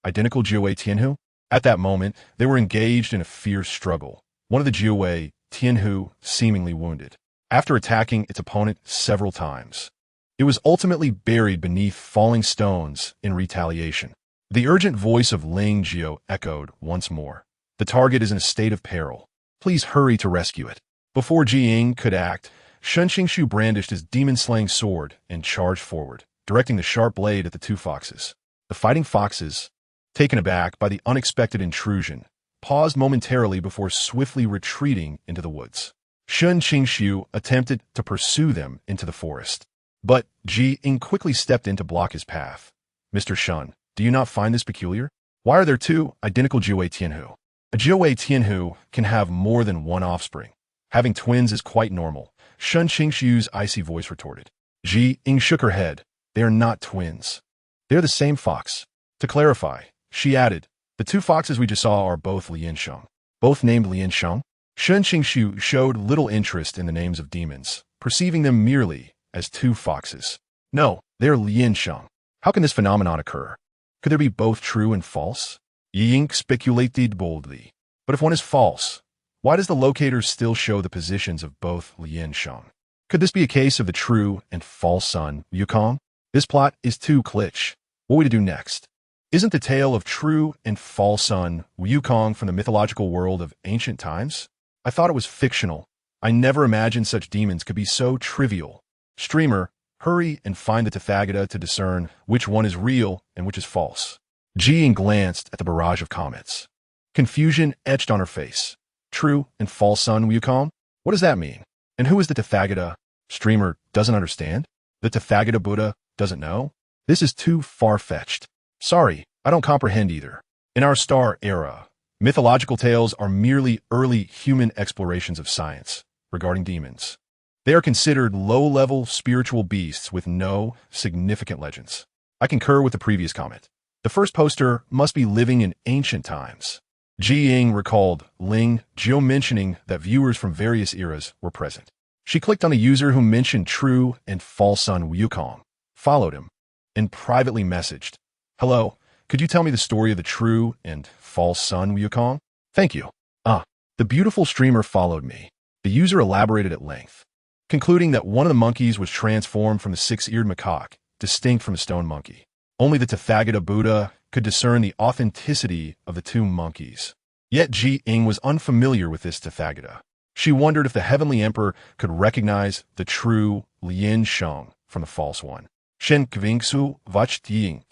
Speaker 1: Identical Jiuwei Tianhu? At that moment, they were engaged in a fierce struggle, one of the Jiuwei Tianhu seemingly wounded. After attacking its opponent several times, it was ultimately buried beneath falling stones in retaliation. The urgent voice of Ling Jiao echoed once more. The target is in a state of peril. Please hurry to rescue it. Before Ying could act, Shen Qingxu brandished his demon-slaying sword and charged forward, directing the sharp blade at the two foxes. The fighting foxes, taken aback by the unexpected intrusion, paused momentarily before swiftly retreating into the woods. Shen Qingxu attempted to pursue them into the forest, but Ying quickly stepped in to block his path. Mr. Shen, do you not find this peculiar? Why are there two identical Jiuwei Tianhu? A Jiuwei Tianhu can have more than one offspring. Having twins is quite normal, Shen Qingxu's icy voice retorted. Ying shook her head. They are not twins. They are the same fox. To clarify, she added, The two foxes we just saw are both Liansheng. Both named Liansheng. Shen Qingxu showed little interest in the names of demons, perceiving them merely as two foxes. No, they are Liansheng. How can this phenomenon occur? Could there be both true and false? Ying speculated boldly. But if one is false, why does the locator still show the positions of both Liansheng? Could this be a case of the true and false son, Yukong? This plot is too glitch. What are we to do next? Isn't the tale of true and false son Wukong from the mythological world of ancient times? I thought it was fictional. I never imagined such demons could be so trivial. Streamer, hurry and find the Tathagata to discern which one is real and which is false. Ying glanced at the barrage of comments. Confusion etched on her face. True and false son Wukong? What does that mean? And who is the Tathagata? Streamer doesn't understand? The Tathagata Buddha doesn't know? This is too far-fetched. Sorry, I don't comprehend either. In our star era, mythological tales are merely early human explorations of science regarding demons. They are considered low-level spiritual beasts with no significant legends. I concur with the previous comment. The first poster must be living in ancient times. Ying recalled Ling Jiu mentioning that viewers from various eras were present. She clicked on the user who mentioned true and false son Wukong, followed him, and privately messaged, "Hello, could you tell me the story of the true and false son Wukong? Thank you." The beautiful streamer followed me. The user elaborated at length, concluding that one of the monkeys was transformed from the six-eared macaque, distinct from the stone monkey. Only the Tathagata Buddha could discern the authenticity of the two monkeys. Yet Ying was unfamiliar with this Tathagata. She wondered if the Heavenly Emperor could recognize the true Liansheng from the false one. Shen Qingxu watched Ying,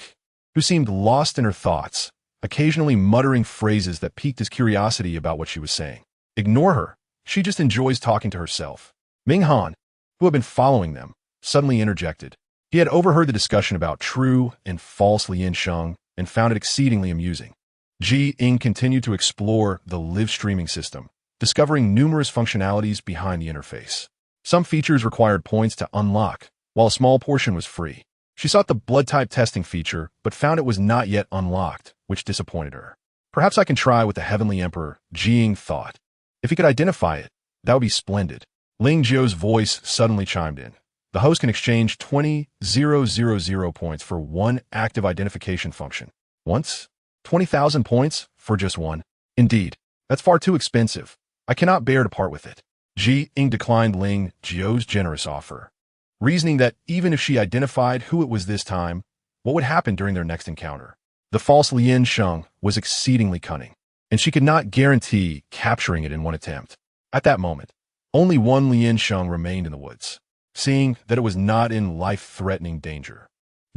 Speaker 1: who seemed lost in her thoughts, occasionally muttering phrases that piqued his curiosity about what she was saying. Ignore her. She just enjoys talking to herself. Ming Han, who had been following them, suddenly interjected. He had overheard the discussion about true and false Liansheng and found it exceedingly amusing. Ying continued to explore the live streaming system, discovering numerous functionalities behind the interface. Some features required points to unlock, while a small portion was free. She sought the blood type testing feature, but found it was not yet unlocked, which disappointed her. Perhaps I can try with the Heavenly Emperor, Ying thought. If he could identify it, that would be splendid. Ling Jiu's voice suddenly chimed in. The host can exchange 20,000 points for one active identification function. Once? 20,000 points for just one? Indeed, that's far too expensive. I cannot bear to part with it. Ying declined Ling Jiu's generous offer, reasoning that even if she identified who it was this time, what would happen during their next encounter? The false Liansheng was exceedingly cunning, and she could not guarantee capturing it in one attempt. At that moment, only one Liansheng remained in the woods. Seeing that it was not in life-threatening danger,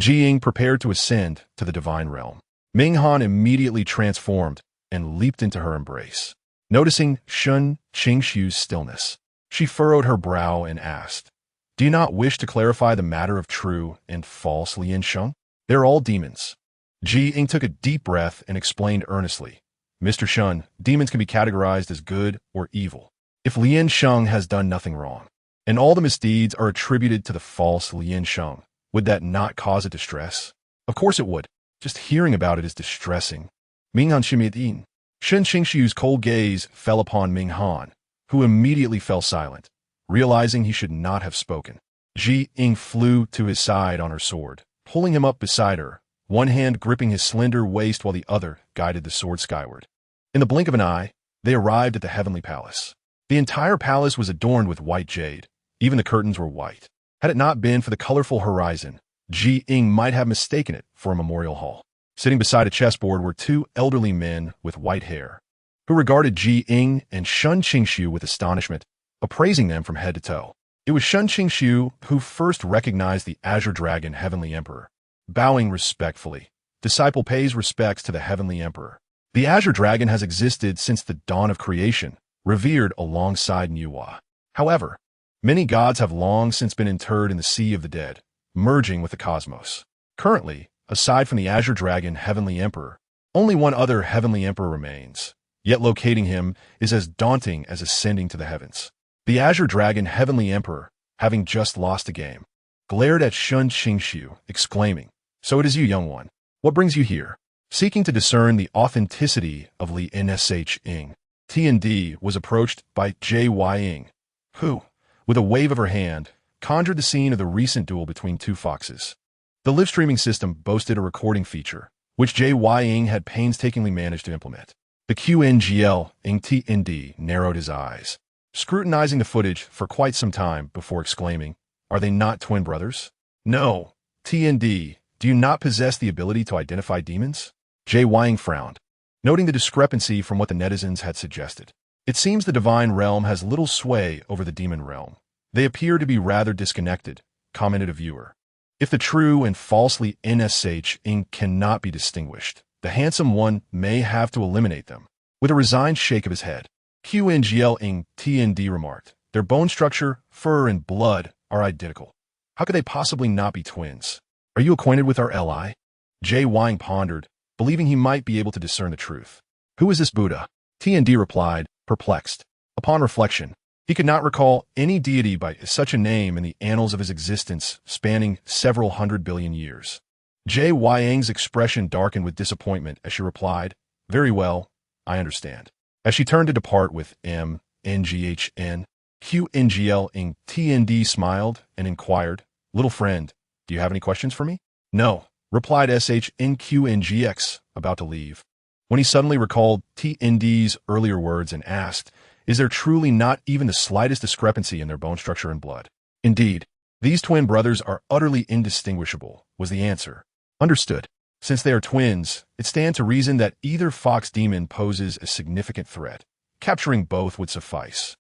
Speaker 1: Ying prepared to ascend to the divine realm. Ming Han immediately transformed and leaped into her embrace. Noticing Shen Qingxu's stillness, she furrowed her brow and asked, "Do you not wish to clarify the matter of true and false Liansheng? They're all demons." Ying took a deep breath and explained earnestly, "Mr. Shen, demons can be categorized as good or evil. If Liansheng has done nothing wrong, and all the misdeeds are attributed to the false Liansheng, would that not cause a distress? Of course it would. Just hearing about it is distressing." Ming Han Shimidin. Shen Qingxu's cold gaze fell upon Ming Han, who immediately fell silent, realizing he should not have spoken. Ying flew to his side on her sword, pulling him up beside her, one hand gripping his slender waist while the other guided the sword skyward. In the blink of an eye, they arrived at the heavenly palace. The entire palace was adorned with white jade. Even the curtains were white. Had it not been for the colorful horizon, Ying might have mistaken it for a memorial hall. Sitting beside a chessboard were two elderly men with white hair, who regarded Ying and Shen Qingxu with astonishment, appraising them from head to toe. It was Shen Qingxu who first recognized the Azure Dragon Heavenly Emperor. Bowing respectfully, disciple pays respects to the Heavenly Emperor. The Azure Dragon has existed since the dawn of creation, revered alongside Nuwa. However, many gods have long since been interred in the Sea of the Dead, merging with the cosmos. Currently, aside from the Azure Dragon Heavenly Emperor, only one other Heavenly Emperor remains, yet locating him is as daunting as ascending to the heavens. The Azure Dragon Heavenly Emperor, having just lost a game, glared at Shen Qingxu, exclaiming, "So it is you, young one. What brings you here?" Seeking to discern the authenticity of Li Nshing, T&D was approached by Ying, who, with a wave of her hand, conjured the scene of the recent duel between two foxes. The live streaming system boasted a recording feature, which Ying had painstakingly managed to implement. The QNGL Ing T&D narrowed his eyes, scrutinizing the footage for quite some time before exclaiming, "Are they not twin brothers?" "No. T&D, do you not possess the ability to identify demons?" Ying frowned, noting the discrepancy from what the netizens had suggested. "It seems the divine realm has little sway over the demon realm. They appear to be rather disconnected," commented a viewer. "If the true and falsely Nshing cannot be distinguished, the handsome one may have to eliminate them." With a resigned shake of his head, QNGL Ing T&D remarked, "Their bone structure, fur, and blood are identical. How could they possibly not be twins? Are you acquainted with our Li?" Ying pondered, believing he might be able to discern the truth. "Who is this Buddha?" T&D replied, perplexed. Upon reflection, he could not recall any deity by such a name in the annals of his existence spanning several 100 billion years. Ying's expression darkened with disappointment as she replied, "Very well, I understand." As she turned to depart with MNGHN, QNGL Ing T&D smiled and inquired, "Little friend, do you have any questions for me?" "No," replied SHNQNGX, about to leave, when he suddenly recalled T&D's earlier words and asked, "Is there truly not even the slightest discrepancy in their bone structure and blood?" "Indeed, these twin brothers are utterly indistinguishable," was the answer. "Understood. Since they are twins, it stands to reason that either fox demon poses a significant threat. Capturing both would suffice."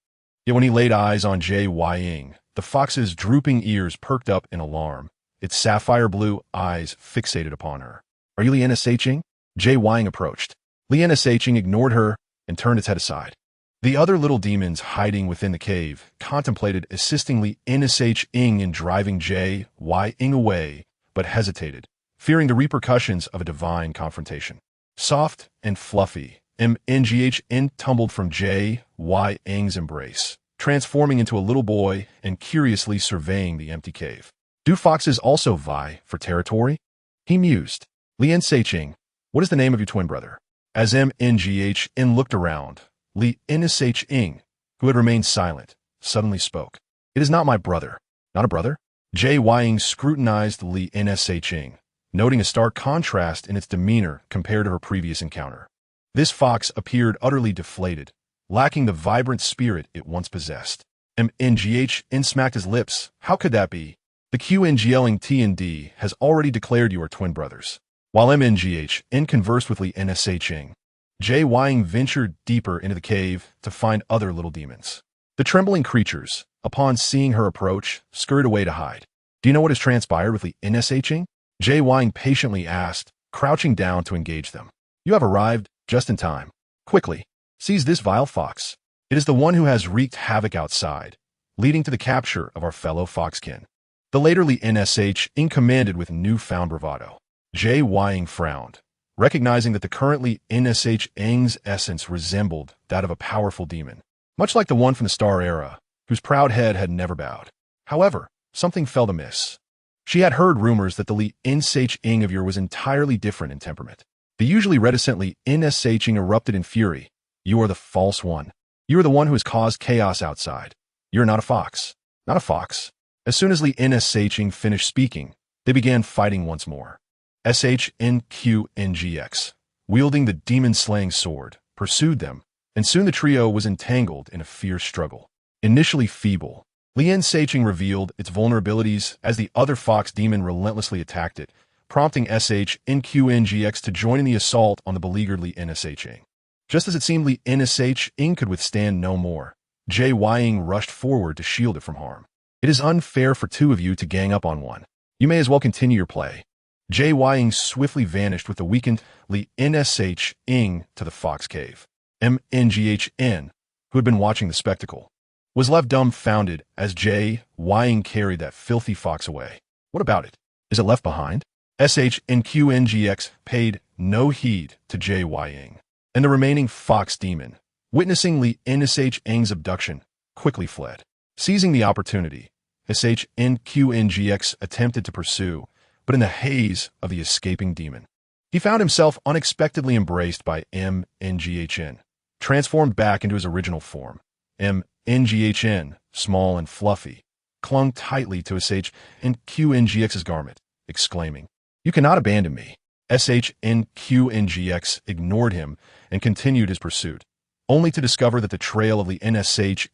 Speaker 1: Yet when he laid eyes on Ying, the fox's drooping ears perked up in alarm, its sapphire blue eyes fixated upon her. "Are you Li Nshing?" Ying approached. Li Nshing ignored her and turned its head aside. The other little demons hiding within the cave contemplated assisting Li Nshing in driving Ying away, but hesitated, fearing the repercussions of a divine confrontation. Soft and fluffy, MNGHN tumbled from Ying's embrace, transforming into a little boy and curiously surveying the empty cave. "Do foxes also vie for territory?" He mused. "Li Nshing, what is the name of your twin brother?" As MNGHN looked around, Li Nshing, who had remained silent, suddenly spoke. "It is not my brother." "Not a brother?" Ying scrutinized Li Nshing, noting a stark contrast in its demeanor compared to her previous encounter. This fox appeared utterly deflated, lacking the vibrant spirit it once possessed. MNGHN smacked his lips. "How could that be? The QNGLing T&D has already declared you are twin brothers." While MNGHN conversed with Li Nshing, Ying ventured deeper into the cave to find other little demons. The trembling creatures, upon seeing her approach, scurried away to hide. "Do you know what has transpired with Li Nshing?" Ying patiently asked, crouching down to engage them. "You have arrived just in time. Quickly, seize this vile fox. It is the one who has wreaked havoc outside, leading to the capture of our fellow foxkin." The later Li Nshing commanded with newfound bravado. Ying frowned, recognizing that the current Li Nshing's essence resembled that of a powerful demon, much like the one from the Star Era, whose proud head had never bowed. However, something felt amiss. She had heard rumors that the Li Nshing of yore was entirely different in temperament. The usually reticent Li Nshing erupted in fury. "You are the false one. You are the one who has caused chaos outside. You are not a fox." "Not a fox." As soon as Li Nshing finished speaking, they began fighting once more. SHNQNGX, wielding the demon-slaying sword, pursued them, and soon the trio was entangled in a fierce struggle. Initially feeble, Li Nshing revealed its vulnerabilities as the other fox demon relentlessly attacked it, prompting SHNQNGX to join in the assault on the beleaguered Li Nshing. Just as it seemed Li Nshing could withstand no more, Ying rushed forward to shield it from harm. "It is unfair for two of you to gang up on one. You may as well continue your play." Ying swiftly vanished with the weakened Li Nshing to the fox cave. MNGHN, who had been watching the spectacle, was left dumbfounded as Ying carried that filthy fox away. "What about it? Is it left behind?" SHNQNGX paid no heed to Ying, and the remaining fox demon, witnessing Li Nshing's abduction, quickly fled. Seizing the opportunity, SHNQNGX attempted to pursue, but in the haze of the escaping demon, He found himself unexpectedly embraced by Mnghn, transformed back into his original form. Mnghn, small and fluffy, clung tightly to Shngx's garment, exclaiming, "You cannot abandon me." Shngx ignored him and continued his pursuit, only to discover that the trail of the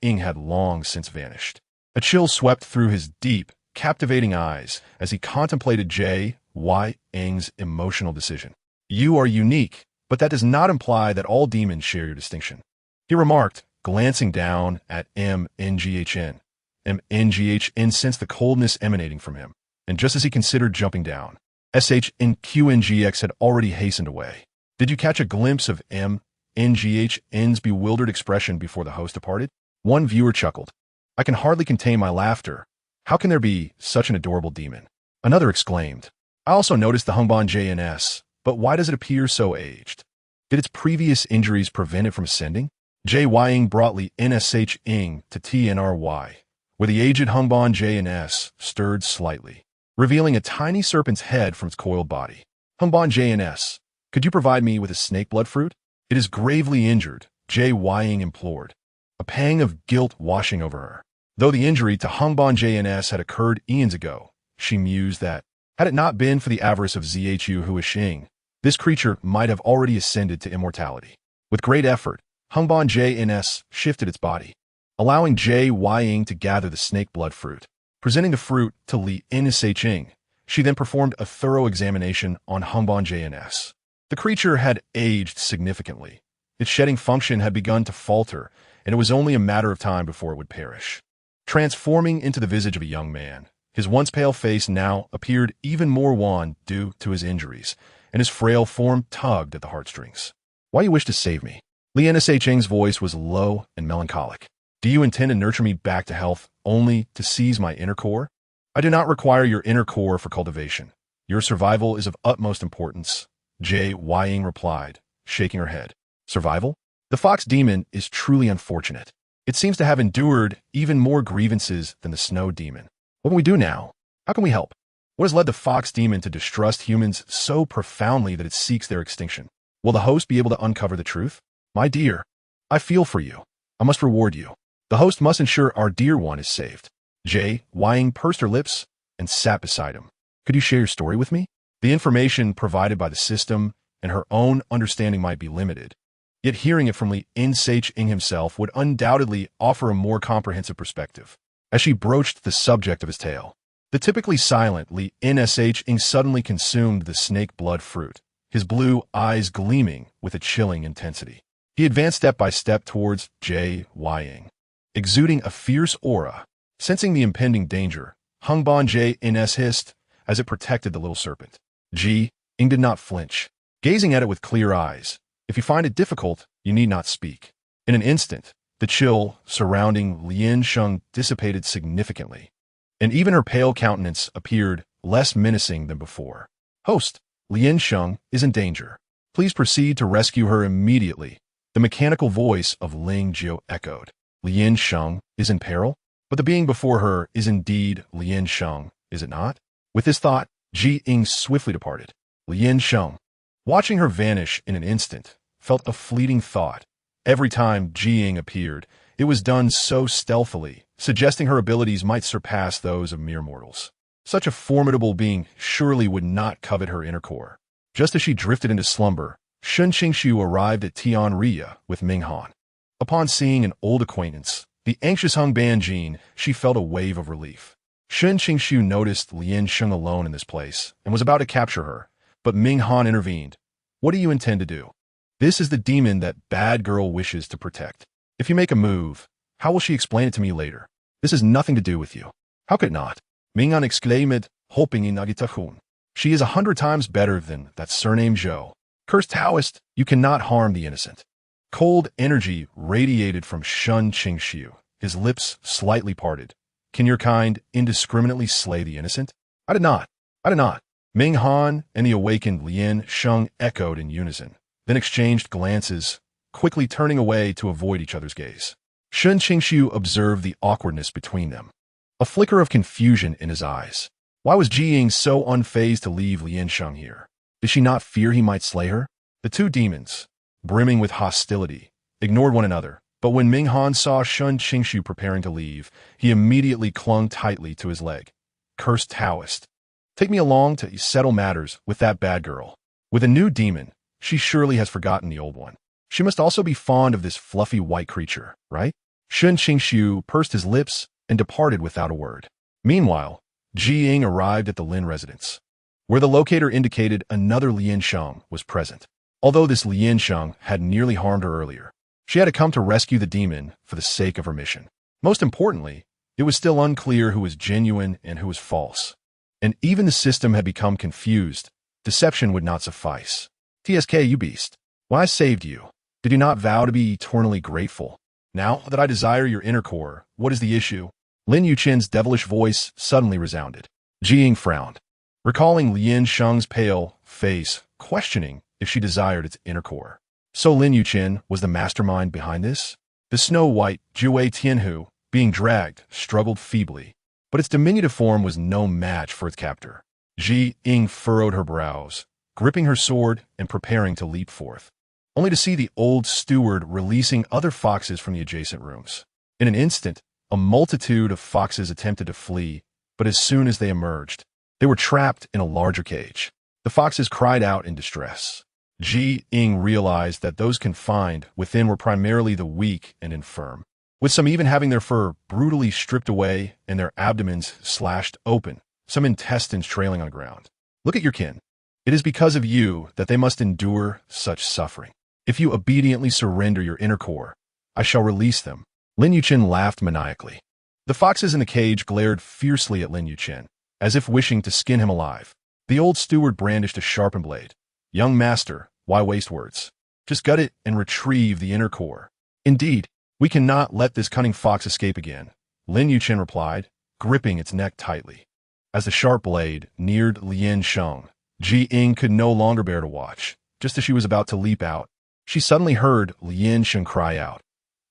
Speaker 1: Ying had long since vanished. A chill swept through his deep, captivating eyes as he contemplated Ying's emotional decision. "You are unique, but that does not imply that all demons share your distinction," he remarked, glancing down at Mnghn. Mnghn sensed the coldness emanating from him, and just as he considered jumping down, Shngx had already hastened away. Did you catch a glimpse of Mngh's bewildered expression before the host departed? One viewer chuckled. "I can hardly contain my laughter. How can there be such an adorable demon?" Another exclaimed, "I also noticed the Hunban JNS, but why does it appear so aged? Did its previous injuries prevent it from ascending?" Ying brought Li Nshing to TNRY, where the aged Hunban JNS stirred slightly, revealing a tiny serpent's head from its coiled body. "Hunban JNS, could you provide me with a snake blood fruit? It is gravely injured," Ying implored, a pang of guilt washing over her. Though the injury to Hunban JNS had occurred eons ago, she mused that, had it not been for the avarice of Zhu Huishing, this creature might have already ascended to immortality. With great effort, Hunban JNS shifted its body, allowing Ying to gather the snake blood fruit. Presenting the fruit to Li Nshing, she then performed a thorough examination on Hunban JNS. The creature had aged significantly. Its shedding function had begun to falter, and it was only a matter of time before it would perish. Transforming into the visage of a young man, his once pale face now appeared even more wan due to his injuries, and his frail form tugged at the heartstrings. "Why you wish to save me?" Li Nshing's voice was low and melancholic. "Do you intend to nurture me back to health only to seize my inner core?" "I do not require your inner core for cultivation. Your survival is of utmost importance," Ying replied, shaking her head. "Survival? The fox demon is truly unfortunate. It seems to have endured even more grievances than the snow demon. What can we do now? How can we help? What has led the fox demon to distrust humans so profoundly that it seeks their extinction? Will the host be able to uncover the truth?" "My dear, I feel for you. I must reward you. The host must ensure our dear one is saved." Ying pursed her lips and sat beside him. "Could you share your story with me?" The information provided by the system and her own understanding might be limited, yet hearing it from Li Nshing himself would undoubtedly offer a more comprehensive perspective. As she broached the subject of his tale, the typically silent Li Nshing suddenly consumed the snake blood fruit, his blue eyes gleaming with a chilling intensity. He advanced step by step towards Ying, exuding a fierce aura. Sensing the impending danger, Hunban JNS hissed as it protected the little serpent. Ying did not flinch, gazing at it with clear eyes. "If you find it difficult, you need not speak." In an instant, the chill surrounding Lian Sheng dissipated significantly, and even her pale countenance appeared less menacing than before. "Host, Lian Sheng is in danger. Please proceed to rescue her immediately." The mechanical voice of Ling Jiu echoed. "Lian Sheng is in peril? But the being before her is indeed Lian Sheng, is it not?" With this thought, Ying swiftly departed. Lian Sheng, watching her vanish in an instant, felt a fleeting thought. Every time Ying appeared, it was done so stealthily, suggesting her abilities might surpass those of mere mortals. Such a formidable being surely would not covet her inner core. Just as she drifted into slumber, Shen Qingxu arrived at Tianria with Minghan. Upon seeing an old acquaintance, the anxious Hung Banjin, she felt a wave of relief. Shen Qingxu noticed Lian Sheng alone in this place and was about to capture her, but Minghan intervened. "What do you intend to do? This is the demon that bad girl wishes to protect. If you make a move, how will she explain it to me later? This has nothing to do with you." "How could it not?" Minghan exclaimed, hoping in Nagitahun. "She is 100 times better than that surname Zhou. Cursed Taoist, you cannot harm the innocent." Cold energy radiated from Shen Qingxu, his lips slightly parted. "Can your kind indiscriminately slay the innocent?" I did not. Minghan and the awakened Lian Sheng echoed in unison, then exchanged glances, quickly turning away to avoid each other's gaze. Shen Qingxu observed the awkwardness between them, a flicker of confusion in his eyes. Why was Ying so unfazed to leave Lian Sheng here? Did she not fear he might slay her? The two demons, brimming with hostility, ignored one another, but when Ming Han saw Shen Qingxu preparing to leave, he immediately clung tightly to his leg. Cursed Taoist. Take me along to settle matters with that bad girl. With a new demon, she surely has forgotten the old one. She must also be fond of this fluffy white creature, right? Shen Qingxu pursed his lips and departed without a word. Meanwhile, Ying arrived at the Lin residence, where the locator indicated another Lian Sheng was present. Although this Lian Sheng had nearly harmed her earlier, she had to come to rescue the demon for the sake of her mission. Most importantly, it was still unclear who was genuine and who was false. And even the system had become confused. Deception would not suffice. TSK, you beast. Why I saved you. Did you not vow to be eternally grateful? Now that I desire your inner core, what is the issue? Lin Yuchen's devilish voice suddenly resounded. Ying frowned, recalling Lian Sheng's pale face, questioning if she desired its inner core. So Lin Yuchen was the mastermind behind this? The snow-white Jue Tianhu, being dragged, struggled feebly, but its diminutive form was no match for its captor. Ying furrowed her brows, gripping her sword and preparing to leap forth, only to see the old steward releasing other foxes from the adjacent rooms. In an instant, a multitude of foxes attempted to flee, but as soon as they emerged, they were trapped in a larger cage. The foxes cried out in distress. Ying realized that those confined within were primarily the weak and infirm, with some even having their fur brutally stripped away and their abdomens slashed open, some intestines trailing on the ground. Look at your kin. It is because of you that they must endure such suffering. If you obediently surrender your inner core, I shall release them. Lin Yuchen laughed maniacally. The foxes in the cage glared fiercely at Lin Yuchen, as if wishing to skin him alive. The old steward brandished a sharpened blade. Young master, why waste words? Just gut it and retrieve the inner core. Indeed, we cannot let this cunning fox escape again, Lin Yuchen replied, gripping its neck tightly. As the sharp blade neared Lian Sheng, Ying could no longer bear to watch. Just as she was about to leap out, she suddenly heard Lian Sheng cry out,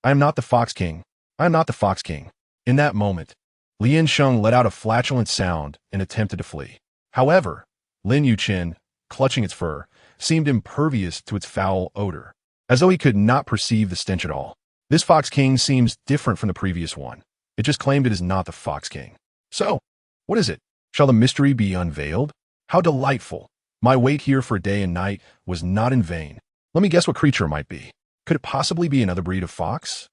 Speaker 1: I am not the Fox King. I am not the Fox King. In that moment, Lian Sheng let out a flatulent sound and attempted to flee. However, Lin Yuchen, clutching its fur, seemed impervious to its foul odor, as though he could not perceive the stench at all. This Fox King seems different from the previous one. It just claimed it is not the Fox King. So, what is it? Shall the mystery be unveiled? How delightful. My wait here for day and night was not in vain. Let me guess what creature it might be. Could it possibly be another breed of fox?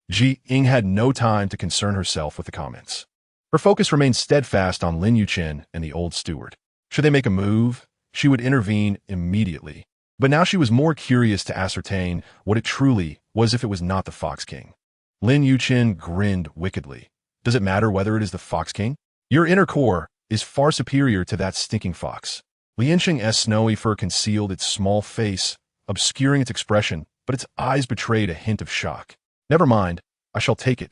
Speaker 1: Ying had no time to concern herself with the comments. Her focus remained steadfast on Lin Yuchen and the old steward. Should they make a move, she would intervene immediately. But now she was more curious to ascertain what it truly was if it was not the Fox King. Lin Yuchen grinned wickedly. Does it matter whether it is the Fox King? Your inner core is far superior to that stinking fox. Lian Sheng's snowy fur concealed its small face, obscuring its expression, but its eyes betrayed a hint of shock. Never mind, I shall take it.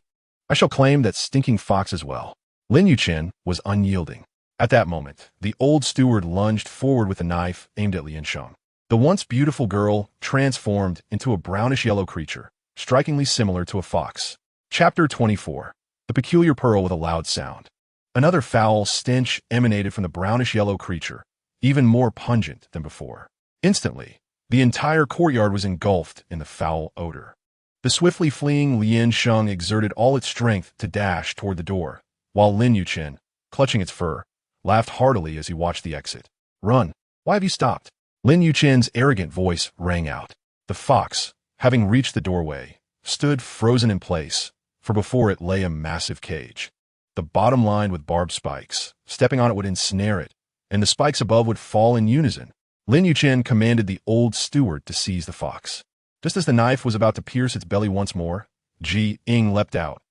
Speaker 1: I shall claim that stinking fox as well. Lin Yuchen was unyielding. At that moment, the old steward lunged forward with a knife aimed at Lian Sheng. The once beautiful girl transformed into a brownish-yellow creature, strikingly similar to a fox. Chapter 24. The Peculiar Pearl with a Loud Sound. Another foul stench emanated from the brownish-yellow creature, even more pungent than before. Instantly, the entire courtyard was engulfed in the foul odor. The swiftly fleeing Lian Sheng exerted all its strength to dash toward the door, while Lin Yuchen, clutching its fur, laughed heartily as he watched the exit. Run! Why have you stopped? Lin Yuchen's arrogant voice rang out. The fox, having reached the doorway, stood frozen in place, for before it lay a massive cage. The bottom lined with barbed spikes. Stepping on it would ensnare it, and the spikes above would fall in unison. Lin Yuchen commanded the old steward to seize the fox. Just as the knife was about to pierce its belly once more, Ying leapt out.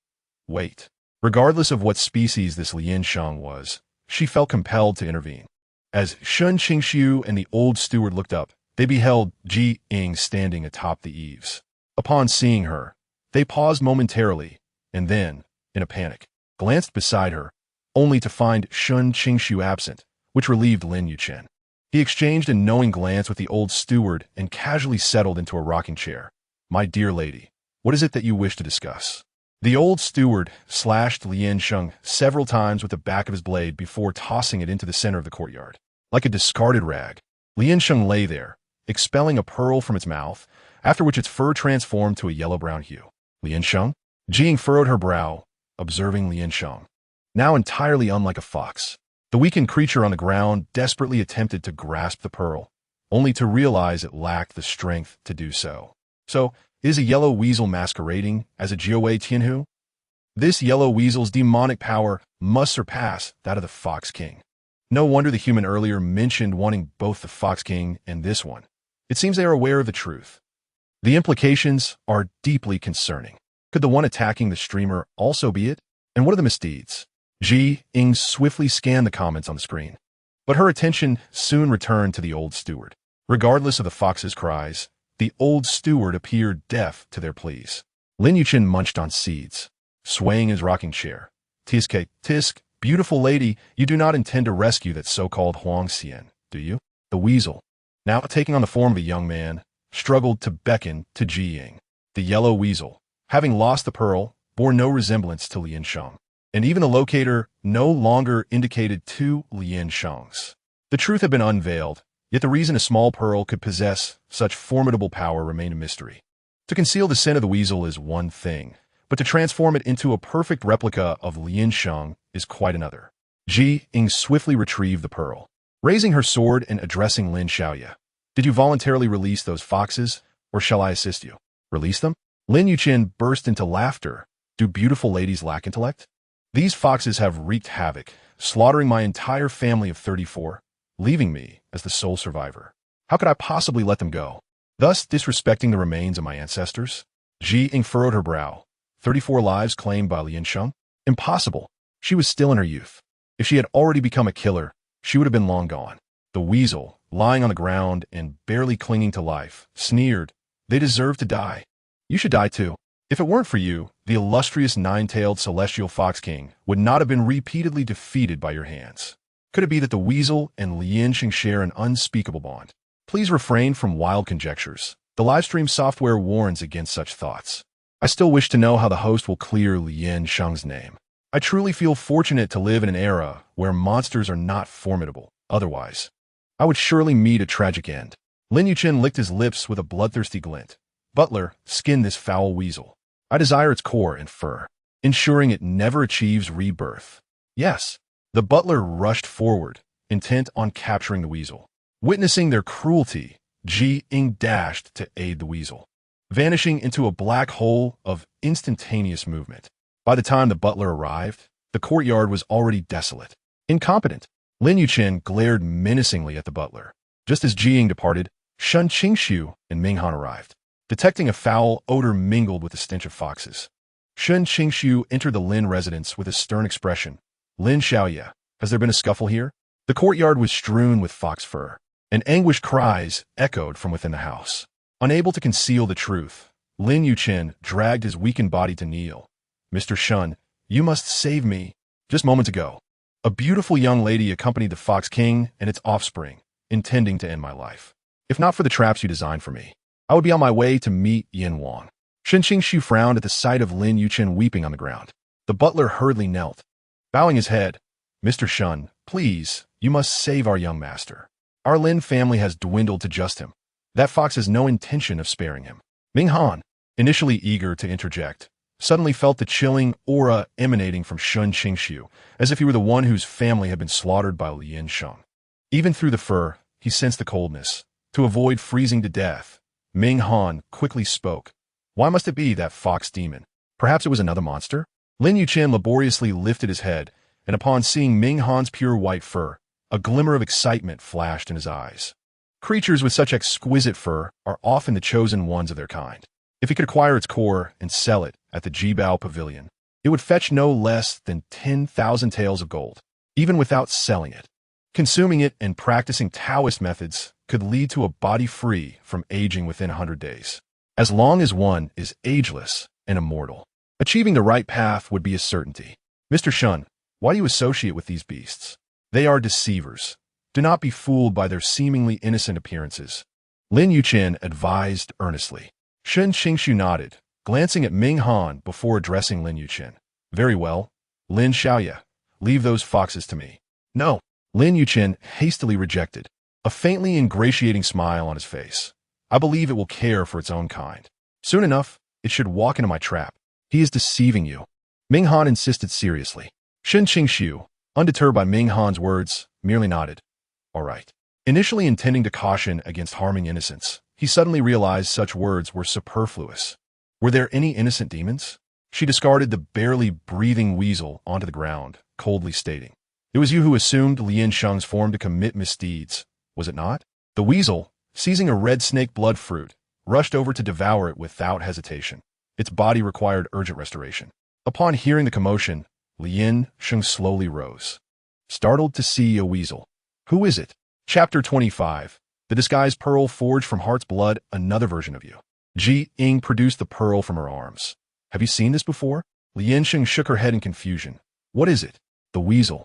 Speaker 1: Wait. Regardless of what species this Lian Sheng was, she felt compelled to intervene. As Shen Qingxu and the old steward looked up, they beheld Ying standing atop the eaves. Upon seeing her, they paused momentarily, and then, in a panic, glanced beside her, only to find Shen Qingxu absent, which relieved Lin Yuchen. He exchanged a knowing glance with the old steward and casually settled into a rocking chair. My dear lady, what is it that you wish to discuss? The old steward slashed Lian Sheng several times with the back of his blade before tossing it into the center of the courtyard. Like a discarded rag, Lien Sheng lay there, expelling a pearl from its mouth, after which its fur transformed to a yellow-brown hue. Lien Sheng? Ying furrowed her brow, observing Lien Sheng. Now entirely unlike a fox. The weakened creature on the ground desperately attempted to grasp the pearl, only to realize it lacked the strength to do so. So, is a yellow weasel masquerading as a Jiawei Tianhu? This yellow weasel's demonic power must surpass that of the Fox King. No wonder the human earlier mentioned wanting both the Fox King and this one. It seems they are aware of the truth. The implications are deeply concerning. Could the one attacking the streamer also be it? And what are the misdeeds? Ying swiftly scanned the comments on the screen. But her attention soon returned to the old steward. Regardless of the fox's cries, the old steward appeared deaf to their pleas. Lin Yuchen munched on seeds, swaying his rocking chair. Tisk, beautiful lady, you do not intend to rescue that so-called Huang Xian, do you? The weasel, now taking on the form of a young man, struggled to beckon to Ying. The yellow weasel, having lost the pearl, bore no resemblance to Lien Sheng, and even the locator no longer indicated two Lien Shengs. The truth had been unveiled, yet the reason a small pearl could possess such formidable power remained a mystery. To conceal the sin of the weasel is one thing, but to transform it into a perfect replica of Lien Sheng is quite another. Ying swiftly retrieved the pearl. Raising her sword and addressing Lin Xiaoya. Did you voluntarily release those foxes, or shall I assist you? Release them? Lin Yuchen burst into laughter. Do beautiful ladies lack intellect? These foxes have wreaked havoc, slaughtering my entire family of 34, leaving me as the sole survivor. How could I possibly let them go, thus disrespecting the remains of my ancestors? Ying furrowed her brow. 34 lives claimed by Lien Sheng? Impossible. She was still in her youth. If she had already become a killer, she would have been long gone. The weasel, lying on the ground and barely clinging to life, sneered. They deserve to die. You should die too. If it weren't for you, the illustrious nine-tailed celestial fox king would not have been repeatedly defeated by your hands. Could it be that the weasel and Lien Sheng share an unspeakable bond? Please refrain from wild conjectures. The livestream software warns against such thoughts. I still wish to know how the host will clear Lien Sheng's name. I truly feel fortunate to live in an era where monsters are not formidable. Otherwise, I would surely meet a tragic end. Lin Yuchen licked his lips with a bloodthirsty glint. Butler, skin this foul weasel. I desire its core and fur, ensuring it never achieves rebirth. Yes. The butler rushed forward, intent on capturing the weasel. Witnessing their cruelty, Ying dashed to aid the weasel, vanishing into a black hole of instantaneous movement. By the time the butler arrived, the courtyard was already desolate. Incompetent. Lin Yuchen glared menacingly at the butler. Just as Ying departed, Shen Qingxu and Ming Han arrived. Detecting a foul odor mingled with the stench of foxes, Shen Qingxu entered the Lin residence with a stern expression. Lin Xiaoya, has there been a scuffle here? The courtyard was strewn with fox fur, and anguished cries echoed from within the house. Unable to conceal the truth, Lin Yuchen dragged his weakened body to kneel. Mr. Shen, you must save me. Just moments ago, a beautiful young lady accompanied the Fox King and its offspring, intending to end my life. If not for the traps you designed for me, I would be on my way to meet Yin Wang. Shen Qingxu frowned at the sight of Lin Yuchen weeping on the ground. The butler hurriedly knelt. Bowing his head, Mr. Shen, please, you must save our young master. Our Lin family has dwindled to just him. That fox has no intention of sparing him. Ming Han, initially eager to interject, suddenly felt the chilling aura emanating from Shen Qingxu, as if he were the one whose family had been slaughtered by Lien Sheng. Even through the fur, he sensed the coldness. To avoid freezing to death, Ming Han quickly spoke. Why must it be that fox demon? Perhaps it was another monster? Lin Yuchen laboriously lifted his head, and upon seeing Ming Han's pure white fur, a glimmer of excitement flashed in his eyes. Creatures with such exquisite fur are often the chosen ones of their kind. If he could acquire its core and sell it at the Jibao Pavilion, it would fetch no less than 10,000 taels of gold, even without selling it. Consuming it and practicing Taoist methods could lead to a body free from aging within 100 days. As long as one is ageless and immortal, achieving the right path would be a certainty. Mr. Shen, why do you associate with these beasts? They are deceivers. Do not be fooled by their seemingly innocent appearances. Lin Yuchen advised earnestly. Shen Qingxu nodded, glancing at Ming Han before addressing Lin Yuchen. Very well. Lin Xiaoya, leave those foxes to me. No. Lin Yuchen hastily rejected. a faintly ingratiating smile on his face. I believe it will care for its own kind. Soon enough, it should walk into my trap. He is deceiving you. Ming Han insisted seriously. Shen Qingxu, undeterred by Ming Han's words, merely nodded. All right. Initially intending to caution against harming innocents, he suddenly realized such words were superfluous. Were there any innocent demons? She discarded the barely breathing weasel onto the ground, coldly stating, "It was you who assumed Lien Sheng's form to commit misdeeds, was it not?" The weasel, seizing a red snake blood fruit, rushed over to devour it without hesitation. Its body required urgent restoration. Upon hearing the commotion, Lien Sheng slowly rose, startled to see a weasel. Who is it? Chapter 25. The disguised pearl forged from heart's blood, another version of you. Ying produced the pearl from her arms. Have you seen this before? Lien Sheng shook her head in confusion. What is it? The weasel,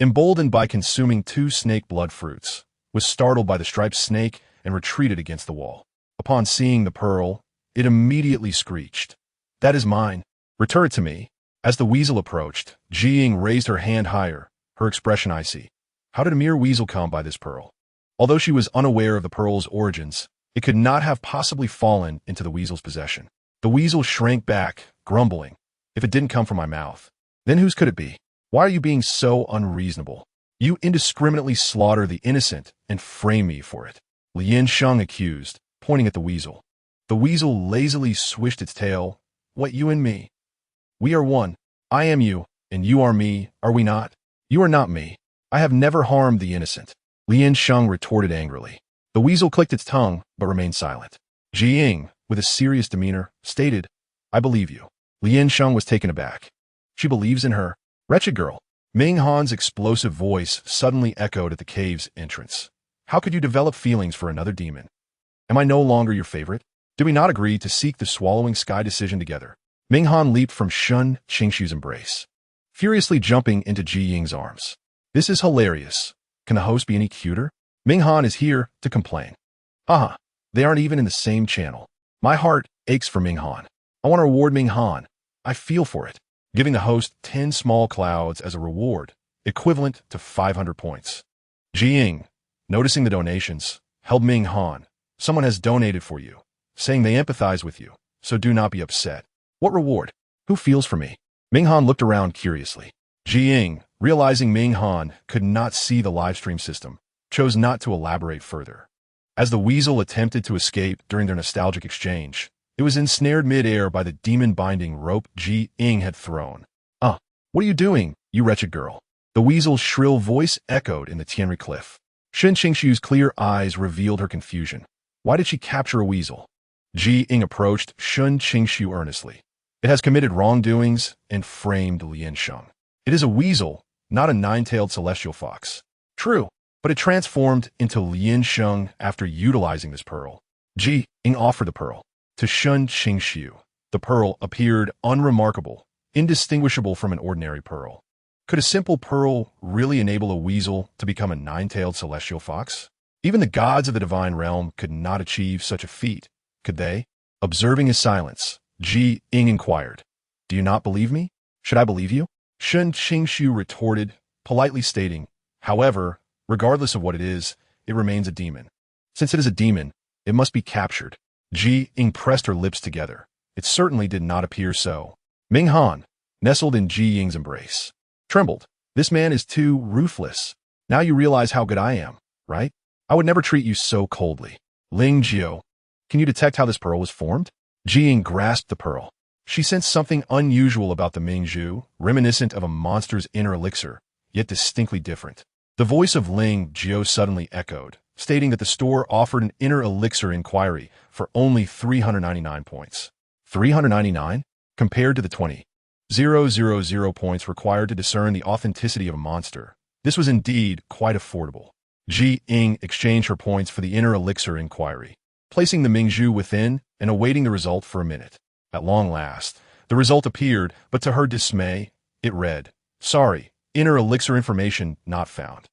Speaker 1: emboldened by consuming 2 snake blood fruits, was startled by the striped snake and retreated against the wall. Upon seeing the pearl, it immediately screeched. That is mine. Return it to me. As the weasel approached, Ying raised her hand higher, her expression icy. How did a mere weasel come by this pearl? Although she was unaware of the pearl's origins, it could not have possibly fallen into the weasel's possession. The weasel shrank back, grumbling. If it didn't come from my mouth, then whose could it be? Why are you being so unreasonable? You indiscriminately slaughter the innocent and frame me for it. Lien Sheng accused, pointing at the weasel. The weasel lazily swished its tail. What, you and me? We are one. I am you, and you are me, are we not? You are not me. I have never harmed the innocent. Lien Sheng retorted angrily. The weasel clicked its tongue, but remained silent. Ying, with a serious demeanor, stated, I believe you. Lien Sheng was taken aback. She believes in her. Wretched girl. Ming Han's explosive voice suddenly echoed at the cave's entrance. How could you develop feelings for another demon? Am I no longer your favorite? Did we not agree to seek the swallowing sky decision together? Ming Han leaped from Shen Qingxu's embrace, furiously jumping into Ying's arms. This is hilarious. Can the host be any cuter? Ming Han is here to complain. Haha, they aren't even in the same channel. My heart aches for Ming Han. I want to reward Ming Han. I feel for it. Giving the host 10 small clouds as a reward, equivalent to 500 points. Ying, noticing the donations, held Ming Han. Someone has donated for you, saying they empathize with you, so do not be upset. What reward? Who feels for me? Ming Han looked around curiously. Ying, realizing Ming Han could not see the livestream system, chose not to elaborate further. As the weasel attempted to escape during their nostalgic exchange, it was ensnared mid-air by the demon-binding rope Ying had thrown. What are you doing, you wretched girl? The weasel's shrill voice echoed in the Tianri cliff. Shen Qingxu's clear eyes revealed her confusion. Why did she capture a weasel? Ying approached Shen Qingxu earnestly. It has committed wrongdoings and framed Lien Sheng. It is a weasel, not a 9-tailed celestial fox. True, but it transformed into Lien Sheng after utilizing this pearl. Ying offered the pearl to Shen Qingxu. The pearl appeared unremarkable, indistinguishable from an ordinary pearl. Could a simple pearl really enable a weasel to become a 9-tailed celestial fox? Even the gods of the divine realm could not achieve such a feat, could they? Observing his silence, Ying inquired, Do you not believe me? Should I believe you? Shen Qingxu retorted, politely stating, However, regardless of what it is, it remains a demon. Since it is a demon, it must be captured. Ying pressed her lips together. It certainly did not appear so. Ming Han, nestled in Ying's embrace, trembled. This man is too ruthless. Now you realize how good I am, right? I would never treat you so coldly. Ling Jiao, can you detect how this pearl was formed? Ying grasped the pearl. She sensed something unusual about the Mingzhu, reminiscent of a monster's inner elixir, yet distinctly different. The voice of Ling Jiao suddenly echoed, stating that the store offered an inner elixir inquiry for only 399 points. 399? Compared to the 20,000 points required to discern the authenticity of a monster, this was indeed quite affordable. Ying exchanged her points for the inner elixir inquiry, placing the Mingzhu within and awaiting the result for a minute. At long last, the result appeared, but to her dismay, it read, Sorry, inner elixir information not found.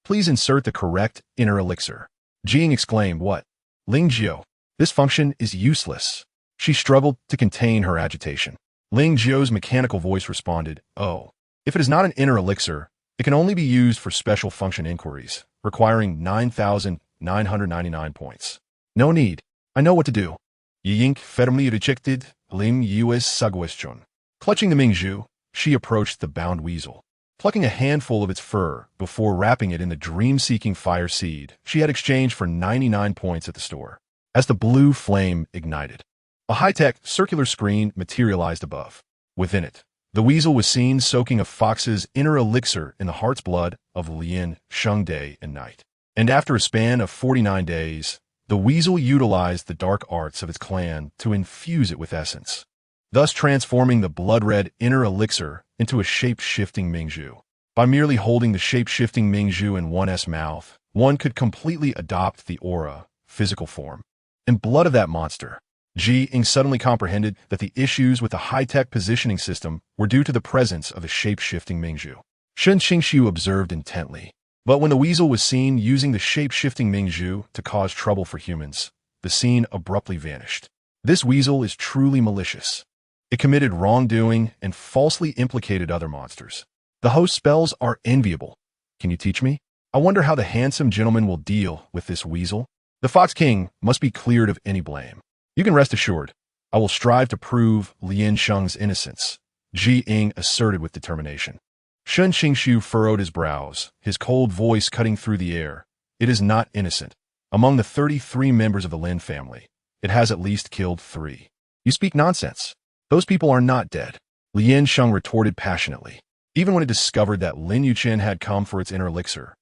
Speaker 1: Please insert the correct inner elixir. Ying exclaimed, What? Ling Jiao, this function is useless. She struggled to contain her agitation. Ling Jiao's mechanical voice responded, Oh, if it is not an inner elixir, it can only be used for special function inquiries, requiring 9,000 999 points. No need. I know what to do. Ying firmly rejected Lim Yu's suggestion. Clutching the Mingzhu, she approached the bound weasel. Plucking a handful of its fur before wrapping it in the dream-seeking fire seed she had exchanged for 99 points at the store. As the blue flame ignited, a high-tech circular screen materialized above. Within it, the weasel was seen soaking a fox's inner elixir in the heart's blood of Lian Sheng day and night. And after a span of 49 days, the weasel utilized the dark arts of its clan to infuse it with essence, thus transforming the blood-red inner elixir into a shape-shifting Mingzhu. By merely holding the shape-shifting Mingzhu in one's mouth, one could completely adopt the aura, physical form, and blood of that monster. Ying suddenly comprehended that the issues with the high-tech positioning system were due to the presence of the shape-shifting Mingzhu. Shen Qingxu observed intently. But when the weasel was seen using the shape-shifting Mingzhu to cause trouble for humans, the scene abruptly vanished. This weasel is truly malicious. It committed wrongdoing and falsely implicated other monsters. The host spells are enviable. Can you teach me? I wonder how the handsome gentleman will deal with this weasel. The Fox King must be cleared of any blame. You can rest assured, I will strive to prove Lian Sheng's innocence, Ying asserted with determination. Shen Qingxu furrowed his brows, his cold voice cutting through the air. It is not innocent. Among the 33 members of the Lin family, it has at least killed 3. You speak nonsense. Those people are not dead, Lian Sheng retorted passionately. Even when it discovered that Lin Yuchen had come for its inner elixir,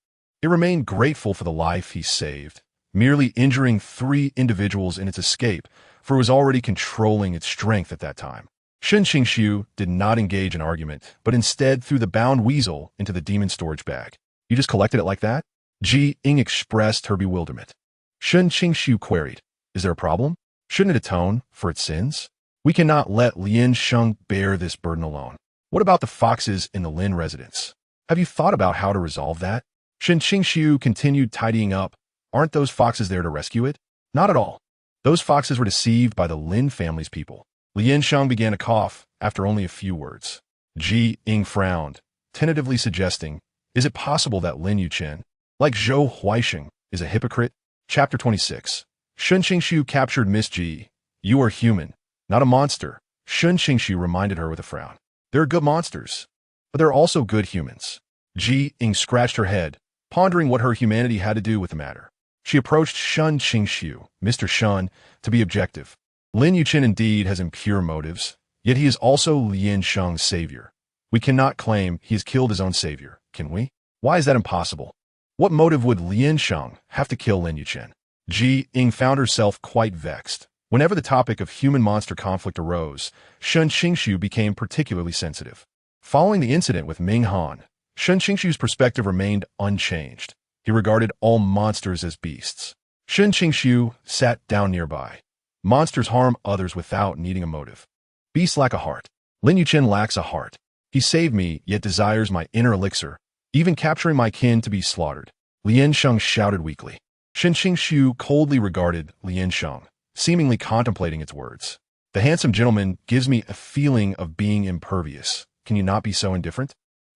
Speaker 1: it remained grateful for the life he saved, merely injuring 3 individuals in its escape, for it was already controlling its strength at that time. Shen Qingxu did not engage in argument, but instead threw the bound weasel into the demon storage bag. You just collected it like that? Ying expressed her bewilderment. Shen Qingxu queried, is there a problem? Shouldn't it atone for its sins? We cannot let Lian Sheng bear this burden alone. What about the foxes in the Lin residence? Have you thought about how to resolve that? Shen Qingxu continued tidying up. Aren't those foxes there to rescue it? Not at all. Those foxes were deceived by the Lin family's people. Lian Sheng began to cough after only a few words. Ying frowned, tentatively suggesting, is it possible that Lin Yuchen, like Zhou Huaisheng, is a hypocrite? Chapter 26. Shen Qingxu captured Miss Ji. You are human, not a monster, Shen Qingxu reminded her with a frown. There are good monsters, but there are also good humans. Ying scratched her head, pondering what her humanity had to do with the matter. She approached Shen Qingxu, Mr. Shen, to be objective. Lin Yuchen indeed has impure motives, yet he is also Lian Sheng's savior. We cannot claim he has killed his own savior, can we? Why is that impossible? What motive would Lian Sheng have to kill Lin Yuchen? Ying found herself quite vexed. Whenever the topic of human-monster conflict arose, Shen Qingxu became particularly sensitive. Following the incident with Ming Han, Shen Qingxu's perspective remained unchanged. He regarded all monsters as beasts. Shen Qingxu sat down nearby. Monsters harm others without needing a motive. Beasts lack a heart. Lin Yuchen lacks a heart. He saved me, yet desires my inner elixir, even capturing my kin to be slaughtered. Lian Sheng shouted weakly. Shen Qingxu coldly regarded Lian Sheng, seemingly contemplating its words. The handsome gentleman gives me a feeling of being impervious. Can you not be so indifferent?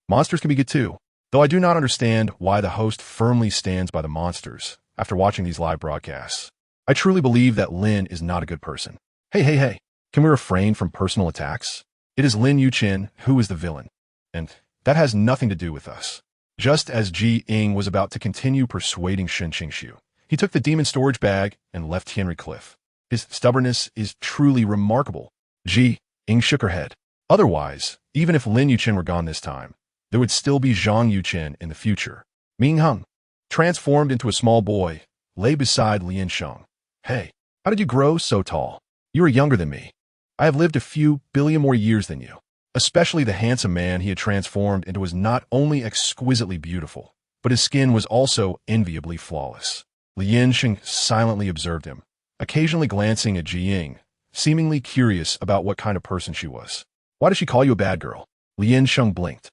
Speaker 1: Monsters can be good too, though I do not understand why the host firmly stands by the monsters after watching these live broadcasts. I truly believe that Lin is not a good person. Hey, can we refrain from personal attacks? It is Lin Yuchen who is the villain, and that has nothing to do with us. Just as Ying was about to continue persuading Shen Qingxu, he took the demon storage bag and left Henry Cliff. His stubbornness is truly remarkable. Ying shook her head. Otherwise, even if Lin Yuchen were gone this time, there would still be Zhang Yuchen in the future. Ming Heng, transformed into a small boy, lay beside Lian Sheng. Hey, how did you grow so tall? You are younger than me. I have lived a few billion more years than you. Especially the handsome man he had transformed into was not only exquisitely beautiful, but his skin was also enviably flawless. Lian Sheng silently observed him, occasionally glancing at Ying, seemingly curious about what kind of person she was. Why does she call you a bad girl? Lian Sheng blinked.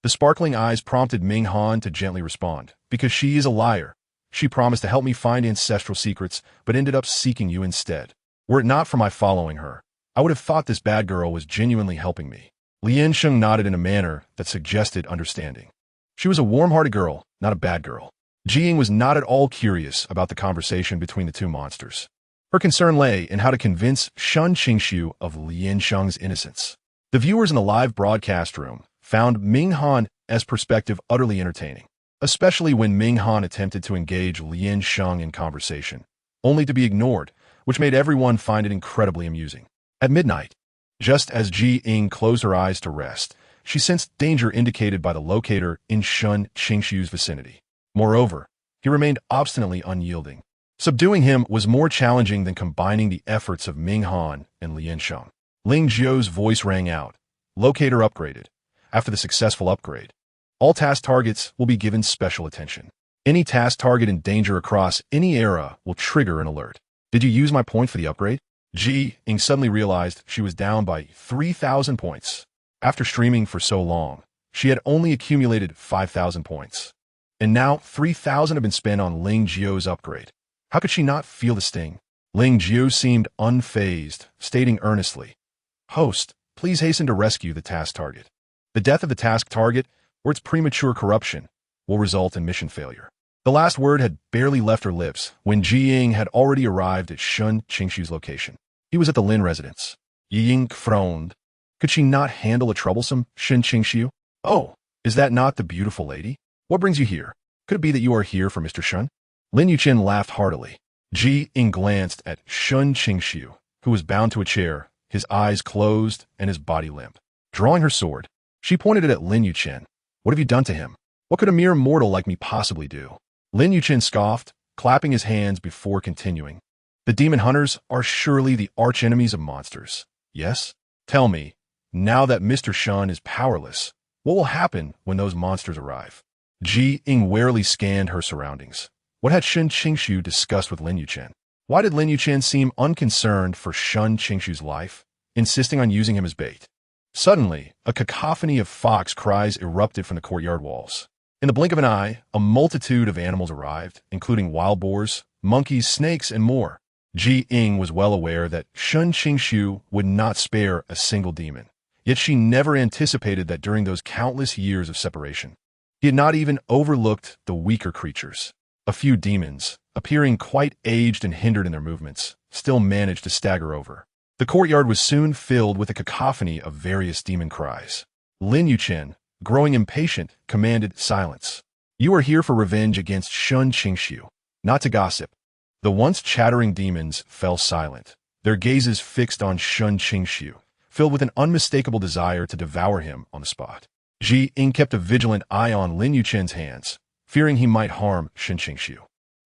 Speaker 1: The sparkling eyes prompted Ming Han to gently respond, because she is a liar. She promised to help me find ancestral secrets, but ended up seeking you instead. Were it not for my following her, I would have thought this bad girl was genuinely helping me. Lian Sheng nodded in a manner that suggested understanding. She was a warm-hearted girl, not a bad girl. Ying was not at all curious about the conversation between the two monsters. Her concern lay in how to convince Shen Qingxu of Lian Sheng's innocence. The viewers in the live broadcast room found Ming Han's perspective utterly entertaining, especially when Ming Han attempted to engage Lian Sheng in conversation, only to be ignored, which made everyone find it incredibly amusing. At midnight, just as Ying closed her eyes to rest, she sensed danger indicated by the locator in Shen Qingxu's vicinity. Moreover, he remained obstinately unyielding. Subduing him was more challenging than combining the efforts of Ming Han and Lian Sheng. Ling Jiu's voice rang out. Locator upgraded. After the successful upgrade, all task targets will be given special attention. Any task target in danger across any era will trigger an alert. Did you use my point for the upgrade? Ying suddenly realized she was down by 3,000 points. After streaming for so long, she had only accumulated 5,000 points. And now 3,000 have been spent on Ling Jiu's upgrade. How could she not feel the sting? Ling Jiu seemed unfazed, stating earnestly, "Host, please hasten to rescue the task target. The death of the task target, or its premature corruption, will result in mission failure." The last word had barely left her lips when Ying had already arrived at Shen Qingxu's location. He was at the Lin residence. Ying frowned. Could she not handle a troublesome Shen Qingxu? "Oh, is that not the beautiful lady? What brings you here? Could it be that you are here for Mr. Shen?" Lin Yuchen laughed heartily. Ying glanced at Shen Qingxu, who was bound to a chair, his eyes closed and his body limp. Drawing her sword, she pointed it at Lin Yuchen. "What have you done to him? What could a mere mortal like me possibly do?" Lin Yuchen scoffed, clapping his hands before continuing. "The demon hunters are surely the arch-enemies of monsters. Yes? Tell me, now that Mr. Shen is powerless, what will happen when those monsters arrive?" Ying warily scanned her surroundings. What had Shen Qingxu discussed with Lin Yuchen? Why did Lin Yuchen seem unconcerned for Shen Qingxu's life, insisting on using him as bait? Suddenly, a cacophony of fox cries erupted from the courtyard walls. In the blink of an eye, a multitude of animals arrived, including wild boars, monkeys, snakes, and more. Ying was well aware that Shen Qingxu would not spare a single demon, yet she never anticipated that during those countless years of separation, he had not even overlooked the weaker creatures. A few demons, appearing quite aged and hindered in their movements, still managed to stagger over. The courtyard was soon filled with a cacophony of various demon cries. Lin Yuchen, growing impatient, commanded silence. "You are here for revenge against Shen Qingxu, not to gossip." The once chattering demons fell silent, their gazes fixed on Shen Qingxu, filled with an unmistakable desire to devour him on the spot. Ying kept a vigilant eye on Lin Yuchen's hands, fearing he might harm Shen Qingxu.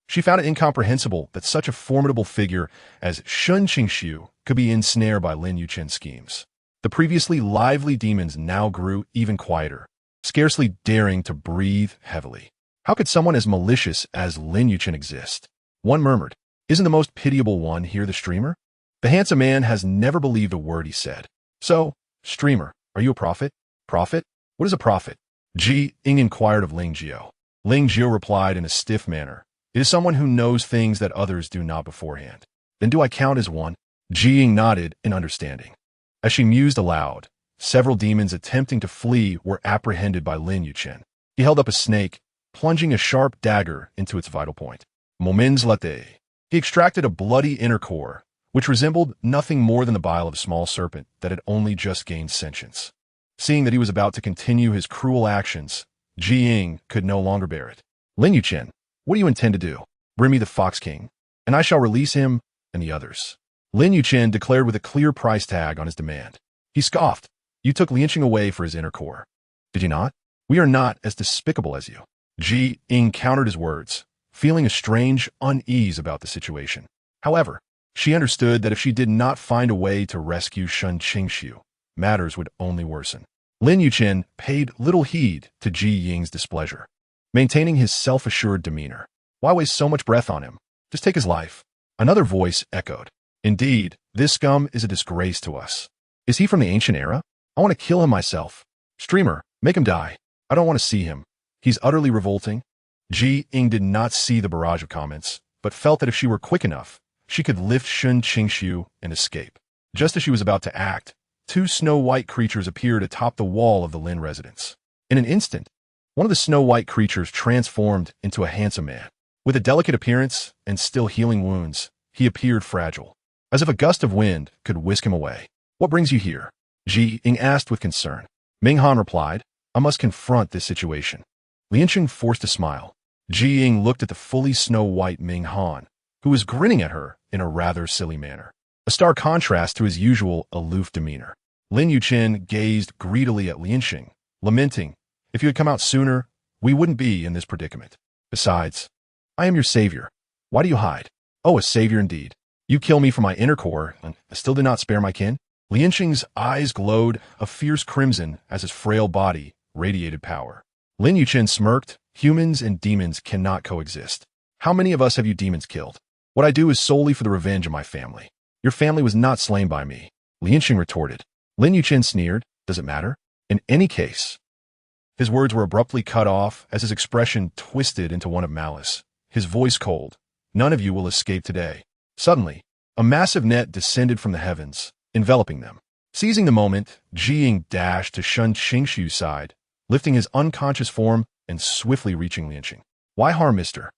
Speaker 1: She found it incomprehensible that such a formidable figure as Shen Qingxu could be ensnared by Lin Yuchen's schemes. The previously lively demons now grew even quieter, scarcely daring to breathe heavily. How could someone as malicious as Lin Yuchen exist? One murmured, "Isn't the most pitiable one here the streamer?" The handsome man has never believed a word he said. "So, streamer, are you a prophet?" "Prophet? What is a prophet?" Ying inquired of Ling Jiu. Ling Jiu replied in a stiff manner, "It is someone who knows things that others do not beforehand." "Then do I count as one?" Ying nodded in understanding. As she mused aloud, several demons attempting to flee were apprehended by Lin Yuchen. He held up a snake, plunging a sharp dagger into its vital point. Moments later, he extracted a bloody inner core, which resembled nothing more than the bile of a small serpent that had only just gained sentience. Seeing that he was about to continue his cruel actions, Ying could no longer bear it. "Lin Yuchen, what do you intend to do? Bring me the Fox King, and I shall release him and the others." Lin Yuchen declared with a clear price tag on his demand. He scoffed. "You took Lian Qing away for his inner core. Did you not? We are not as despicable as you." Ying countered his words, feeling a strange unease about the situation. However, she understood that if she did not find a way to rescue Shen Qingxu, matters would only worsen. Lin Yuchen paid little heed to Ying's displeasure, maintaining his self-assured demeanor. "Why waste so much breath on him? Just take his life." Another voice echoed. "Indeed, this scum is a disgrace to us. Is he from the ancient era? I want to kill him myself. Streamer, make him die. I don't want to see him. He's utterly revolting." Ying did not see the barrage of comments, but felt that if she were quick enough, she could lift Shen Qingxu and escape. Just as she was about to act, two snow-white creatures appeared atop the wall of the Lin residence. In an instant, One of the snow-white creatures transformed into a handsome man. With a delicate appearance and still healing wounds, he appeared fragile, as if a gust of wind could whisk him away. "What brings you here?" Ying asked with concern. Ming Han replied, "I must confront this situation." Lianqing forced a smile. Ying looked at the fully snow-white Ming Han, who was grinning at her in a rather silly manner, a stark contrast to his usual aloof demeanor. Lin Yuchen gazed greedily at Lianqing, lamenting, "If you had come out sooner, we wouldn't be in this predicament. Besides, I am your savior. Why do you hide?" "Oh, a savior indeed. You kill me for my inner core, and I still did not spare my kin?" Lianqing's eyes glowed a fierce crimson as his frail body radiated power. Lin Yuchen smirked. "Humans and demons cannot coexist. How many of us have you demons killed? What I do is solely for the revenge of my family. Your family was not slain by me." Lianqing retorted. Lin Yuchen sneered, "Does it matter? In any case." His words were abruptly cut off as his expression twisted into one of malice, his voice cold. "None of you will escape today." Suddenly, a massive net descended from the heavens, enveloping them. Seizing the moment, Ying dashed to Shen Qingxu's side, lifting his unconscious form and swiftly reaching Lianqing. "Why harm Mr.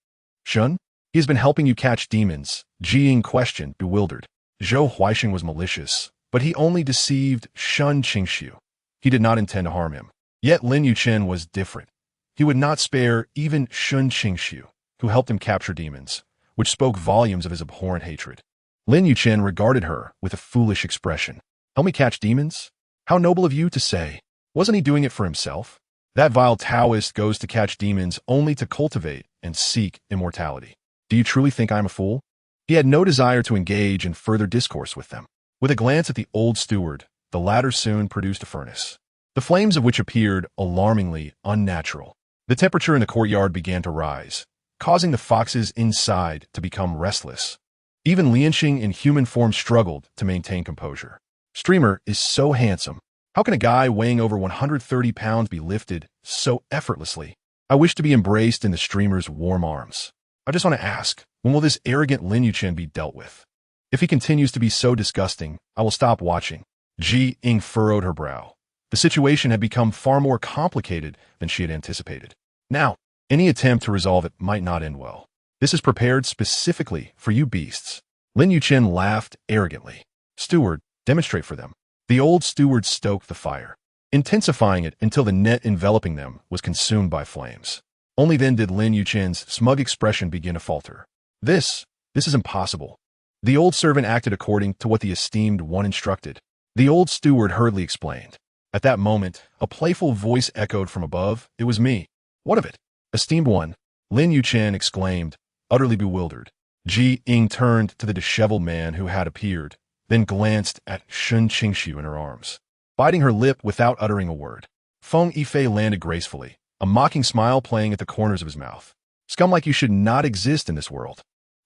Speaker 1: Shen? He has been helping you catch demons," Ying questioned, bewildered. Zhou Huaixing was malicious, but he only deceived Shen Qingxu. He did not intend to harm him. Yet Lin Yuchen was different. He would not spare even Shen Qingxu, who helped him capture demons, which spoke volumes of his abhorrent hatred. Lin Yuchen regarded her with a foolish expression. "Help me catch demons? How noble of you to say. Wasn't he doing it for himself? That vile Taoist goes to catch demons only to cultivate and seek immortality. Do you truly think I am a fool?" He had no desire to engage in further discourse with them. With a glance at the old steward, the latter soon produced a furnace, the flames of which appeared alarmingly unnatural. The temperature in the courtyard began to rise, causing the foxes inside to become restless. Even Lianqing in human form struggled to maintain composure. "Streamer is so handsome. How can a guy weighing over 130 pounds be lifted so effortlessly? I wish to be embraced in the streamer's warm arms. I just want to ask, when will this arrogant Lin Yuchen be dealt with? If he continues to be so disgusting, I will stop watching." Ying furrowed her brow. The situation had become far more complicated than she had anticipated. Now, any attempt to resolve it might not end well. "This is prepared specifically for you beasts." Lin Yuchen laughed arrogantly. "Steward, demonstrate for them." The old steward stoked the fire, intensifying it until the net enveloping them was consumed by flames. Only then did Lin Yuchen's smug expression begin to falter. This is impossible." The old servant acted according to what the esteemed one instructed. The old steward hurriedly explained. At that moment, a playful voice echoed from above. "It was me." "What of it?" "Esteemed one," Lin Yuchen exclaimed, utterly bewildered. Ying turned to the disheveled man who had appeared, then glanced at Shen Qingxu in her arms, biting her lip without uttering a word. Feng Yifei landed gracefully, a mocking smile playing at the corners of his mouth. "Scum like you should not exist in this world."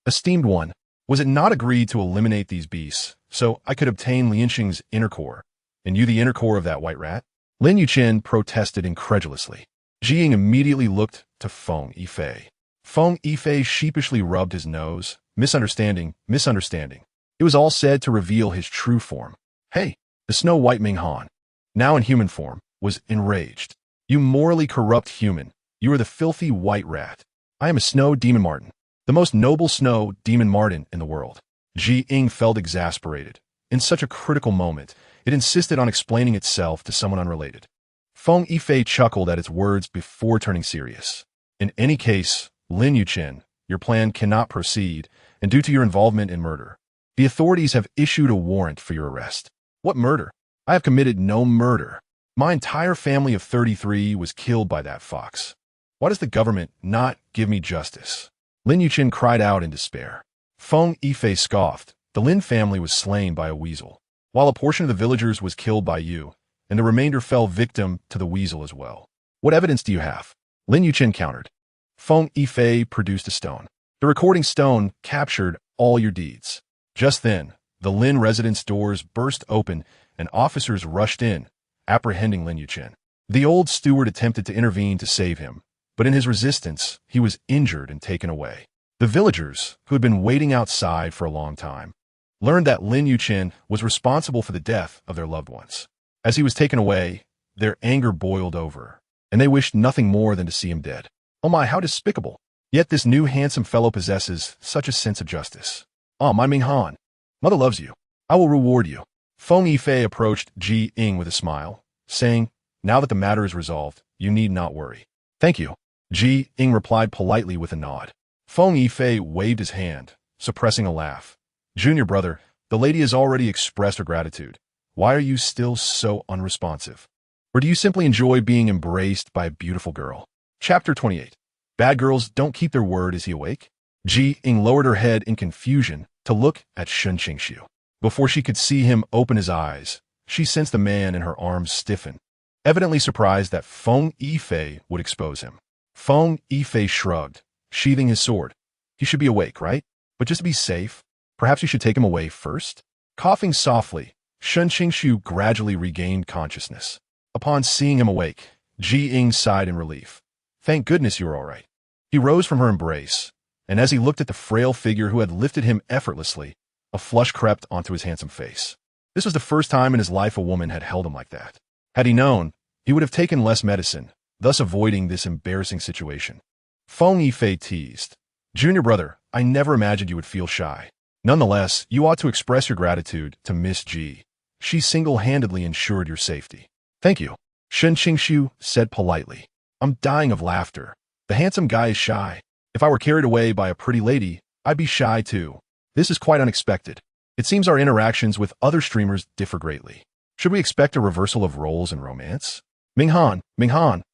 Speaker 1: "Esteemed one, was it not agreed to eliminate these beasts, so I could obtain Lianqing's inner core, and you the inner core of that white rat?" Lin Yuchen protested incredulously. Ying immediately looked to Feng Yifei. Feng Yifei sheepishly rubbed his nose. "Misunderstanding, misunderstanding." It was all said to reveal his true form. Hey, the snow-white Ming Han, now in human form, was enraged. "You morally corrupt human. You are the filthy white rat. I am a snow Demon Marten, the most noble snow Demon Marten in the world." Ying felt exasperated. In such a critical moment, it insisted on explaining itself to someone unrelated. Feng Yifei chuckled at its words before turning serious. "In any case, Lin Yuchen, your plan cannot proceed, and due to your involvement in murder, the authorities have issued a warrant for your arrest." "What murder? I have committed no murder. My entire family of 33 was killed by that fox. Why does the government not give me justice?" Lin Yuchen cried out in despair. Feng Yifei scoffed. "The Lin family was slain by a weasel, while a portion of the villagers was killed by you, and the remainder fell victim to the weasel as well. What evidence do you have?" Lin Yuchen countered. Feng Yifei produced a stone. The recording stone captured all your deeds. Just then, the Lin residence doors burst open and officers rushed in, apprehending Lin Yuchen. The old steward attempted to intervene to save him, but in his resistance, he was injured and taken away. The villagers, who had been waiting outside for a long time, learned that Lin Yuchen was responsible for the death of their loved ones. As he was taken away, their anger boiled over. and they wished nothing more than to see him dead. Oh my, how despicable. Yet this new handsome fellow possesses such a sense of justice. Ah, my Minghan. Mother loves you. I will reward you. Feng Yifei approached Ying with a smile, saying, now that the matter is resolved, you need not worry. Thank you. Ying replied politely with a nod. Feng Yifei waved his hand, suppressing a laugh. Junior brother, the lady has already expressed her gratitude. Why are you still so unresponsive? Or do you simply enjoy being embraced by a beautiful girl? Chapter 28. Bad girls don't keep their word. Is he awake? Ying lowered her head in confusion to look at Shen Qingxu. Before she could see him open his eyes, she sensed the man in her arms stiffen, evidently surprised that Feng Yifei would expose him. Feng Yifei shrugged, sheathing his sword. He should be awake, right? But just to be safe, perhaps you should take him away first? Coughing softly, Shen Qingxu gradually regained consciousness. Upon seeing him awake, Ying sighed in relief. Thank goodness you're all right. He rose from her embrace, and as he looked at the frail figure who had lifted him effortlessly, a flush crept onto his handsome face. This was the first time in his life a woman had held him like that. Had he known, he would have taken less medicine, thus avoiding this embarrassing situation. Feng Yifei teased. Junior brother, I never imagined you would feel shy. Nonetheless, you ought to express your gratitude to Miss G. She single-handedly ensured your safety. Thank you, Shen Qingxu said politely. I'm dying of laughter. The handsome guy is shy. If I were carried away by a pretty lady, I'd be shy too. This is quite unexpected. It seems our interactions with other streamers differ greatly. Should we expect a reversal of roles in romance? Minghan,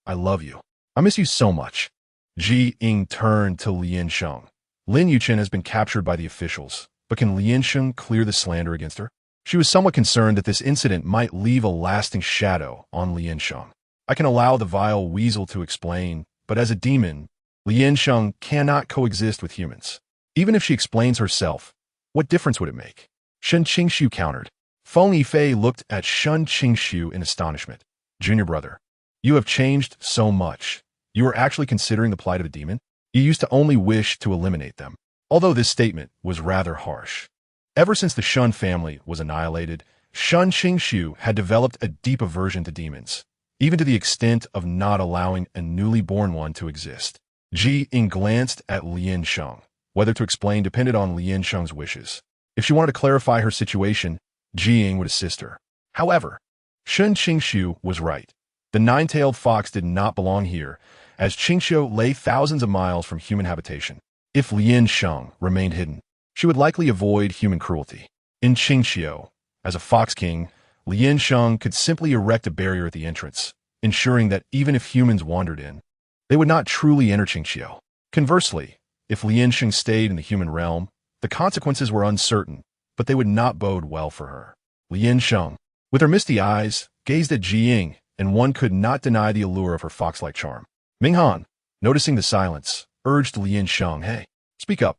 Speaker 1: I love you. I miss you so much. Ying turned to Liansheng. Lin Yuchen has been captured by the officials, but can Liansheng clear the slander against her? She was somewhat concerned that this incident might leave a lasting shadow on Liansheng. I can allow the vile weasel to explain, but as a demon, Liansheng cannot coexist with humans. Even if she explains herself, what difference would it make? Shen Qingxu countered. Feng Yifei looked at Shen Qingxu in astonishment. Junior brother, you have changed so much. You are actually considering the plight of a demon? You used to only wish to eliminate them. Although this statement was rather harsh. Ever since the Shen family was annihilated, Shen Qingxu had developed a deep aversion to demons, even to the extent of not allowing a newly born one to exist. Ying glanced at Liansheng. Whether to explain depended on Liansheng's wishes. If she wanted to clarify her situation, Ying would assist her. However, Shen Qingxu was right. The nine-tailed fox did not belong here, as Qingxiu lay thousands of miles from human habitation. If Liansheng remained hidden, she would likely avoid human cruelty. In Qingxiu, as a fox king, Liansheng could simply erect a barrier at the entrance, ensuring that even if humans wandered in, they would not truly enter Qingxiu. Conversely, if Liansheng stayed in the human realm, the consequences were uncertain, but they would not bode well for her. Liansheng, with her misty eyes, gazed at Ying, and one could not deny the allure of her fox-like charm. Minghan, noticing the silence, urged Liansheng, hey, speak up.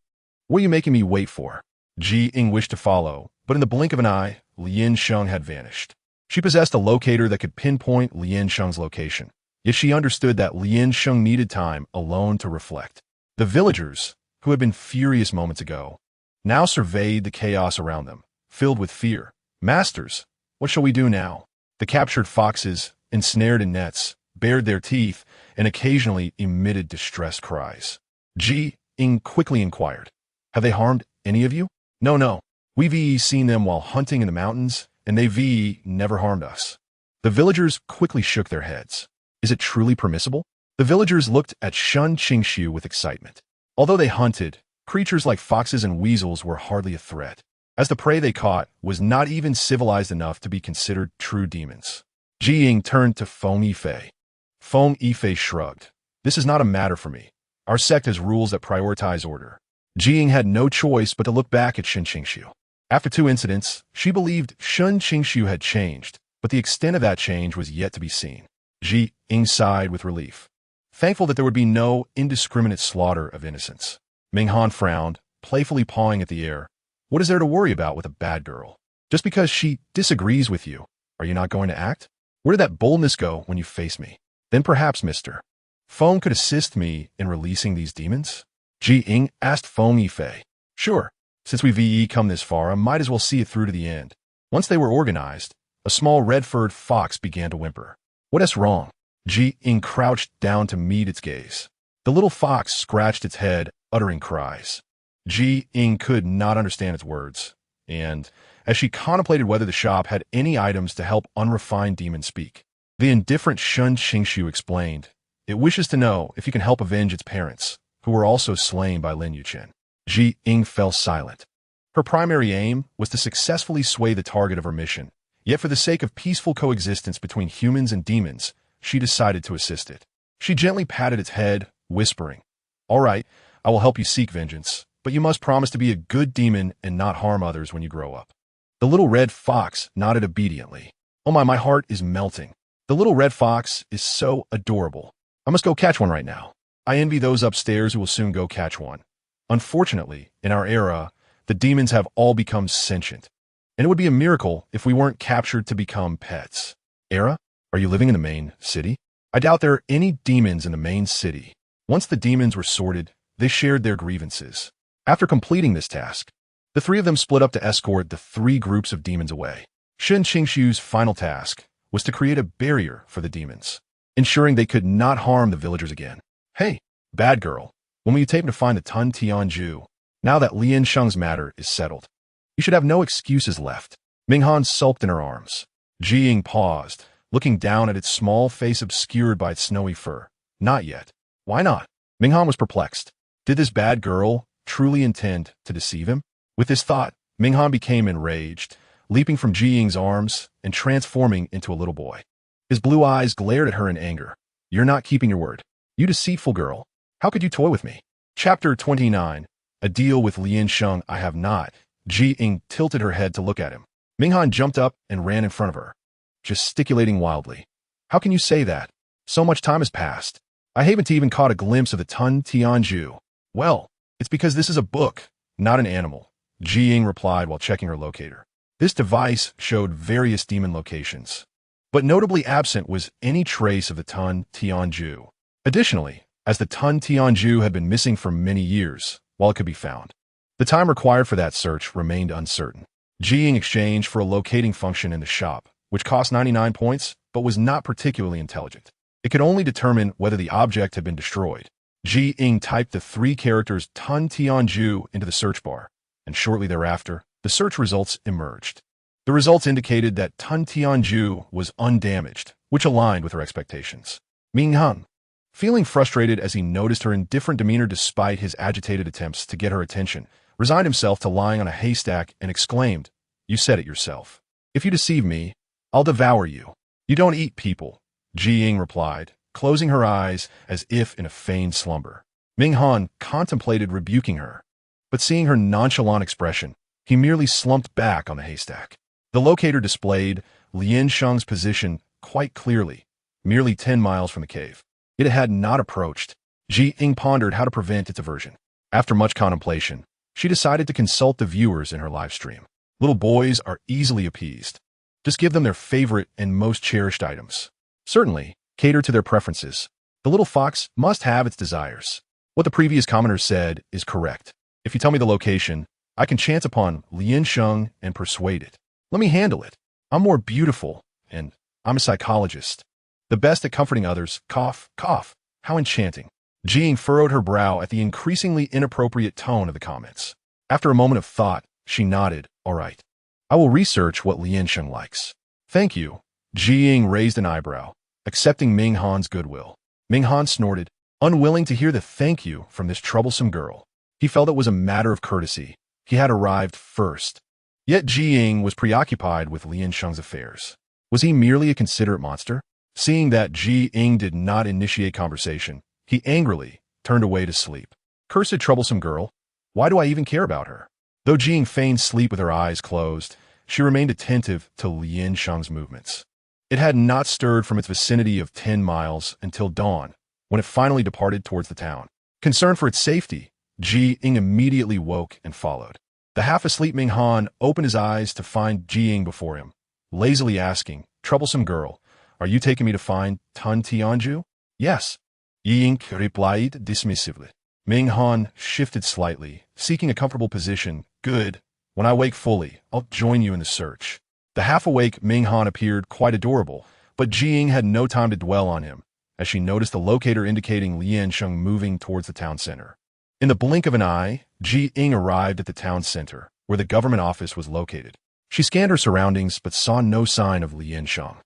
Speaker 1: What are you making me wait for? Ying wished to follow, but in the blink of an eye, Liansheng had vanished. She possessed a locator that could pinpoint Liansheng's location, yet she understood that Liansheng needed time alone to reflect. The villagers, who had been furious moments ago, now surveyed the chaos around them, filled with fear. Masters, what shall we do now? The captured foxes, ensnared in nets, bared their teeth and occasionally emitted distressed cries. Ying quickly inquired, have they harmed any of you? No. We've seen them while hunting in the mountains, and they've never harmed us. The villagers quickly shook their heads. Is it truly permissible? The villagers looked at Shen Qingxu with excitement. Although they hunted, creatures like foxes and weasels were hardly a threat, as the prey they caught was not even civilized enough to be considered true demons. Ying turned to Feng Yifei. Feng Yifei shrugged. This is not a matter for me. Our sect has rules that prioritize order. Ying had no choice but to look back at Shen Qingxu. After 2 incidents, she believed Shen Qingxu had changed, but the extent of that change was yet to be seen. Ying sighed with relief, thankful that there would be no indiscriminate slaughter of innocents. Minghan frowned, playfully pawing at the air. What is there to worry about with a bad girl? Just because she disagrees with you, are you not going to act? Where did that boldness go when you face me? Then perhaps, Mr. Feng could assist me in releasing these demons? Ying asked Feng Yifei. Sure. Since we've come this far, I might as well see it through to the end. Once they were organized, a small red-furred fox began to whimper. What is wrong? Ying crouched down to meet its gaze. The little fox scratched its head, uttering cries. Ying could not understand its words, and as she contemplated whether the shop had any items to help unrefined demons speak, the indifferent Shen Qingxu explained, "It wishes to know if you can help avenge its parents, who were also slain by Lin Yuchen." Ying fell silent. Her primary aim was to successfully sway the target of her mission, yet for the sake of peaceful coexistence between humans and demons, she decided to assist it. She gently patted its head, whispering, "All right, I will help you seek vengeance, but you must promise to be a good demon and not harm others when you grow up." The little red fox nodded obediently. "Oh my heart is melting. The little red fox is so adorable. I must go catch one right now. I envy those upstairs who will soon go catch one. Unfortunately, in our era, the demons have all become sentient, and it would be a miracle if we weren't captured to become pets." "Era? Are you living in the main city?" "I doubt there are any demons in the main city." Once the demons were sorted, they shared their grievances. After completing this task, the three of them split up to escort the three groups of demons away. Shen Qingxu's final task was to create a barrier for the demons, ensuring they could not harm the villagers again. "Hey, bad girl, when will you take me to find the Tun Tianju? Now that Lian Sheng's matter is settled, you should have no excuses left." Minghan sulked in her arms. Ying paused, looking down at its small face obscured by its snowy fur. "Not yet." "Why not?" Minghan was perplexed. Did this bad girl truly intend to deceive him? With this thought, Minghan became enraged, leaping from Ying's arms and transforming into a little boy. His blue eyes glared at her in anger. "You're not keeping your word. You deceitful girl. How could you toy with me?" Chapter 29. A deal with Lian Sheng I have not. Ying tilted her head to look at him. Minghan jumped up and ran in front of her, gesticulating wildly. "How can you say that? So much time has passed. I haven't even caught a glimpse of the Tun Tianju." "Well, it's because this is a book, not an animal," Ying replied while checking her locator. This device showed various demon locations, but notably absent was any trace of the Tun Tianju. Additionally, as the Tun Tianju had been missing for many years, while it could be found, the time required for that search remained uncertain. Ying exchanged for a locating function in the shop, which cost 99 points, but was not particularly intelligent. It could only determine whether the object had been destroyed. Ying typed the three characters Tun Tianju into the search bar, and shortly thereafter, the search results emerged. The results indicated that Tun Tianju was undamaged, which aligned with her expectations. Minghan, feeling frustrated as he noticed her indifferent demeanor despite his agitated attempts to get her attention, resigned himself to lying on a haystack and exclaimed, "You said it yourself. If you deceive me, I'll devour you." "You don't eat people," Ying replied, closing her eyes as if in a feigned slumber. Minghan contemplated rebuking her, but seeing her nonchalant expression, he merely slumped back on the haystack. The locator displayed Lian Sheng's position quite clearly, merely 10 miles from the cave. It had not approached. Ying pondered how to prevent its aversion. After much contemplation, she decided to consult the viewers in her live stream. Little boys are easily appeased. Just give them their favorite and most cherished items. Certainly, cater to their preferences. The little fox must have its desires. What the previous commenter said is correct. If you tell me the location, I can chance upon Lian Sheng and persuade it. Let me handle it. I'm more beautiful, and I'm a psychologist. The best at comforting others. Cough, cough. How enchanting. Ying furrowed her brow at the increasingly inappropriate tone of the comments. After a moment of thought, she nodded. "All right. I will research what Lian Sheng likes." "Thank you." Ying raised an eyebrow, accepting Minghan's goodwill. Minghan snorted, unwilling to hear the thank you from this troublesome girl. He felt it was a matter of courtesy. He had arrived first. Yet Ying was preoccupied with Lian Sheng's affairs. Was he merely a considerate monster? Seeing that Ying did not initiate conversation, he angrily turned away to sleep. Cursed troublesome girl. Why do I even care about her? Though Ying feigned sleep with her eyes closed, she remained attentive to Lian Sheng's movements. It had not stirred from its vicinity of 10 miles until dawn, when it finally departed towards the town. Concerned for its safety, Ying immediately woke and followed. The half-asleep Minghan opened his eyes to find Ying before him, lazily asking, "Troublesome girl, are you taking me to find Tun Tianju?" "Yes," Ying replied dismissively. Minghan shifted slightly, seeking a comfortable position. "Good. When I wake fully, I'll join you in the search." The half-awake Minghan appeared quite adorable, but Ying had no time to dwell on him. as she noticed the locator indicating Lian Sheng moving towards the town center. In the blink of an eye, Ying arrived at the town center, where the government office was located. She scanned her surroundings but saw no sign of Lian Sheng.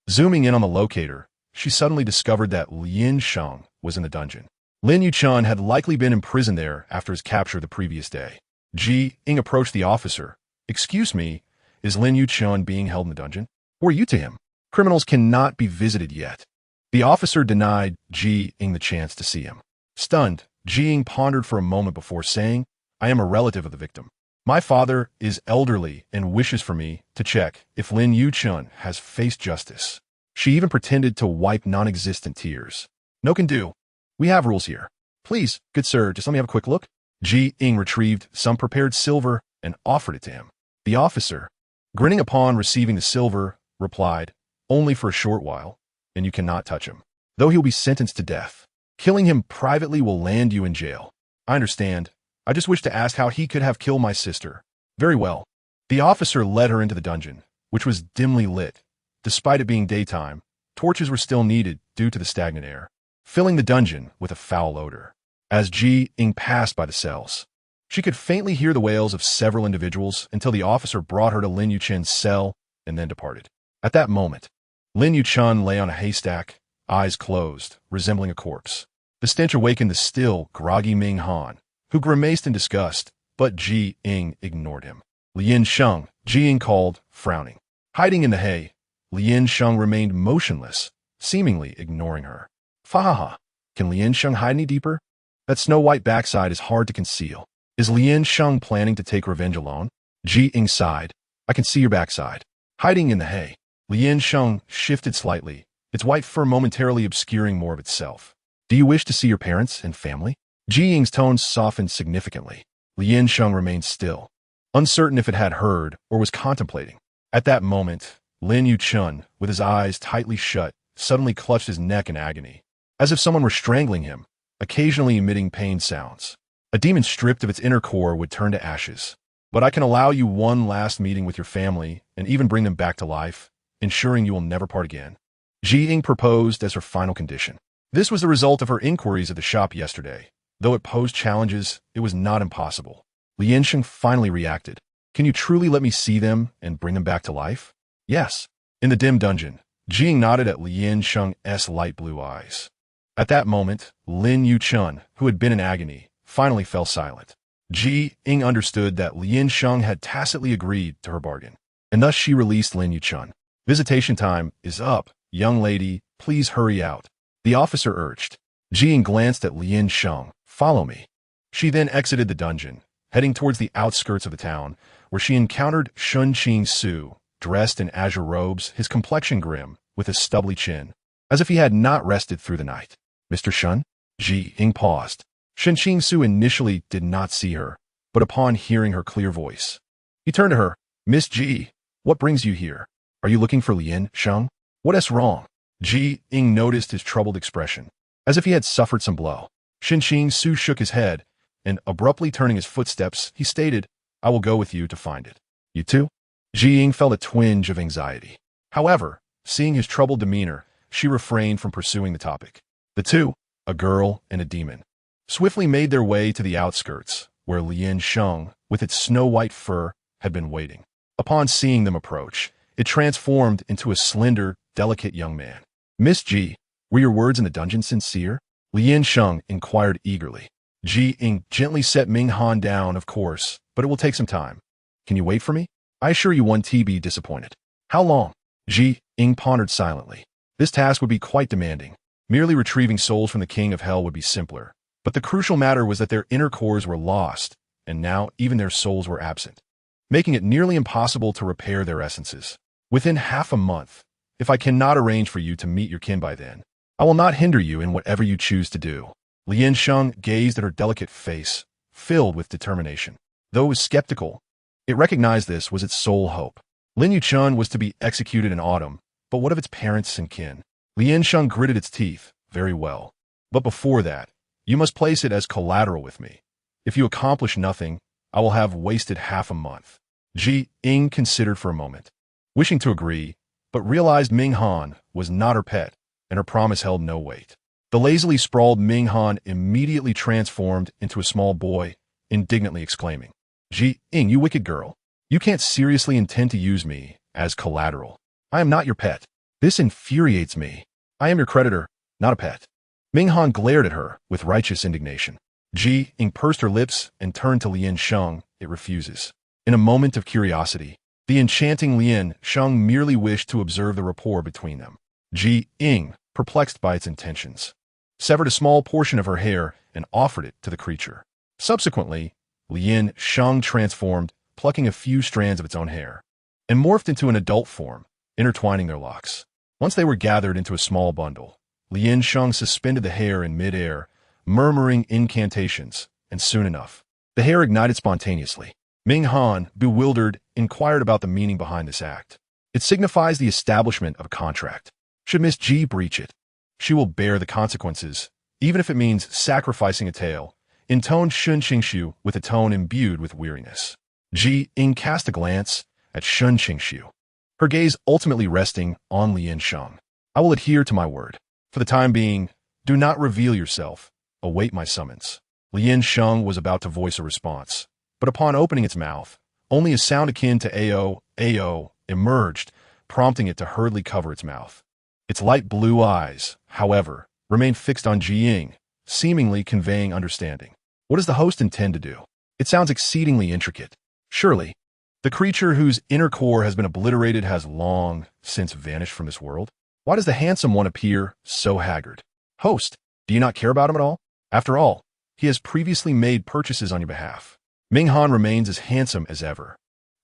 Speaker 1: Zooming in on the locator, she suddenly discovered that Lian Sheng was in the dungeon. Lin Yuchun had likely been imprisoned there after his capture the previous day. Ying approached the officer. "Excuse me, is Lin Yuchun being held in the dungeon? Who are you to him? Criminals cannot be visited yet." The officer denied Ying the chance to see him. Stunned, Ying pondered for a moment before saying, "I am a relative of the victim. My father is elderly and wishes for me to check if Lin Yuchun has faced justice." She even pretended to wipe non-existent tears. "No can do. We have rules here. Please, good sir, just let me have a quick look." Ying retrieved some prepared silver and offered it to him. The officer, grinning upon receiving the silver, replied, "Only for a short while, and you cannot touch him, though he'll be sentenced to death. Killing him privately will land you in jail." "I understand. I just wish to ask how he could have killed my sister." "Very well." The officer led her into the dungeon, which was dimly lit. Despite it being daytime, torches were still needed due to the stagnant air, filling the dungeon with a foul odor. As Ying passed by the cells, she could faintly hear the wails of several individuals until the officer brought her to Lin Yuchun's cell and then departed. At that moment, Lin Yuchun lay on a haystack, eyes closed, resembling a corpse. The stench awakened the still, groggy Ming Han, who grimaced in disgust, but Ying ignored him. "Lian Sheng," Ying called, frowning. Hiding in the hay, Lian Sheng remained motionless, seemingly ignoring her. "Fahaha, can Lian Sheng hide any deeper? That snow-white backside is hard to conceal. Is Lian Sheng planning to take revenge alone?" Ying sighed. "I can see your backside." Hiding in the hay, Lian Sheng shifted slightly, its white fur momentarily obscuring more of itself. "Do you wish to see your parents and family?" Ying's tone softened significantly. Lian Sheng remained still, uncertain if it had heard or was contemplating. At that moment, Lin Yuchun, with his eyes tightly shut, suddenly clutched his neck in agony, as if someone were strangling him, occasionally emitting pain sounds. A demon stripped of its inner core would turn to ashes. "But I can allow you one last meeting with your family and even bring them back to life, ensuring you will never part again," Ying proposed as her final condition. This was the result of her inquiries at the shop yesterday. Though it posed challenges, it was not impossible. Lian Sheng finally reacted. "Can you truly let me see them and bring them back to life?" "Yes." In the dim dungeon, Ying nodded at Lian Sheng's light blue eyes. At that moment, Lin Yuchun, who had been in agony, finally fell silent. Ying understood that Lian Sheng had tacitly agreed to her bargain, and thus she released Lin Yuchun. "Visitation time is up. Young lady, please hurry out," the officer urged. Ying glanced at Lian Sheng. "Follow me." She then exited the dungeon, heading towards the outskirts of the town, where she encountered Shen Qingxu, dressed in azure robes, his complexion grim, with a stubbly chin, as if he had not rested through the night. "Mr. Shen?" Ying paused. Shen Qingxu initially did not see her, but upon hearing her clear voice, he turned to her. "Miss Ji, what brings you here? Are you looking for Lian Sheng? What's wrong?" Ying noticed his troubled expression, as if he had suffered some blow. Shen Qingxu shook his head, and abruptly turning his footsteps, he stated, "I will go with you to find it." "You too?" Ying felt a twinge of anxiety. However, seeing his troubled demeanor, she refrained from pursuing the topic. The two, a girl and a demon, swiftly made their way to the outskirts, where Lian Sheng, with its snow-white fur, had been waiting. Upon seeing them approach, it transformed into a slender, delicate young man. "Miss Ji, were your words in the dungeon sincere?" Lian Sheng inquired eagerly. Ying gently set Ming Han down, "Of course, but it will take some time. Can you wait for me? I assure you one be disappointed." "How long?" Ying pondered silently. This task would be quite demanding. Merely retrieving souls from the King of Hell would be simpler. But the crucial matter was that their inner cores were lost, and now even their souls were absent, making it nearly impossible to repair their essences. "Within half a month, if I cannot arrange for you to meet your kin by then, I will not hinder you in whatever you choose to do." Lian Sheng gazed at her delicate face, filled with determination. Though it was skeptical, it recognized this was its sole hope. Lin Yuchun was to be executed in autumn, but what of its parents and kin? Lian Sheng gritted its teeth. "Very well. But before that, you must place it as collateral with me. If you accomplish nothing, I will have wasted half a month." Ying considered for a moment, wishing to agree, but realized Ming Han was not her pet, and her promise held no weight. The lazily sprawled Ming Han immediately transformed into a small boy, indignantly exclaiming, Ying, you wicked girl. You can't seriously intend to use me as collateral. I am not your pet. This infuriates me. I am your creditor, not a pet. Ming Han glared at her with righteous indignation. Ying pursed her lips and turned to Lian Sheng. It refuses. In a moment of curiosity, the enchanting Lian Sheng merely wished to observe the rapport between them. Ying, perplexed by its intentions, severed a small portion of her hair and offered it to the creature. Subsequently, Lian Sheng transformed, plucking a few strands of its own hair, and morphed into an adult form, intertwining their locks. Once they were gathered into a small bundle, Lian Sheng suspended the hair in mid-air, murmuring incantations, and soon enough, the hair ignited spontaneously. Ming Han, bewildered, inquired about the meaning behind this act. It signifies the establishment of a contract. Should Miss Ji breach it, she will bear the consequences, even if it means sacrificing a tail, intoned Shen Qingxu with a tone imbued with weariness. Ying cast a glance at Shen Qingxu, her gaze ultimately resting on Lian Sheng. I will adhere to my word. For the time being, do not reveal yourself. Await my summons. Lian Sheng was about to voice a response, but upon opening its mouth, only a sound akin to Ao emerged, prompting it to hurriedly cover its mouth. Its light blue eyes, however, remained fixed on Ying, seemingly conveying understanding. What does the host intend to do? It sounds exceedingly intricate. Surely, the creature whose inner core has been obliterated has long since vanished from this world? Why does the handsome one appear so haggard? Host, do you not care about him at all? After all, he has previously made purchases on your behalf. Ming Han remains as handsome as ever.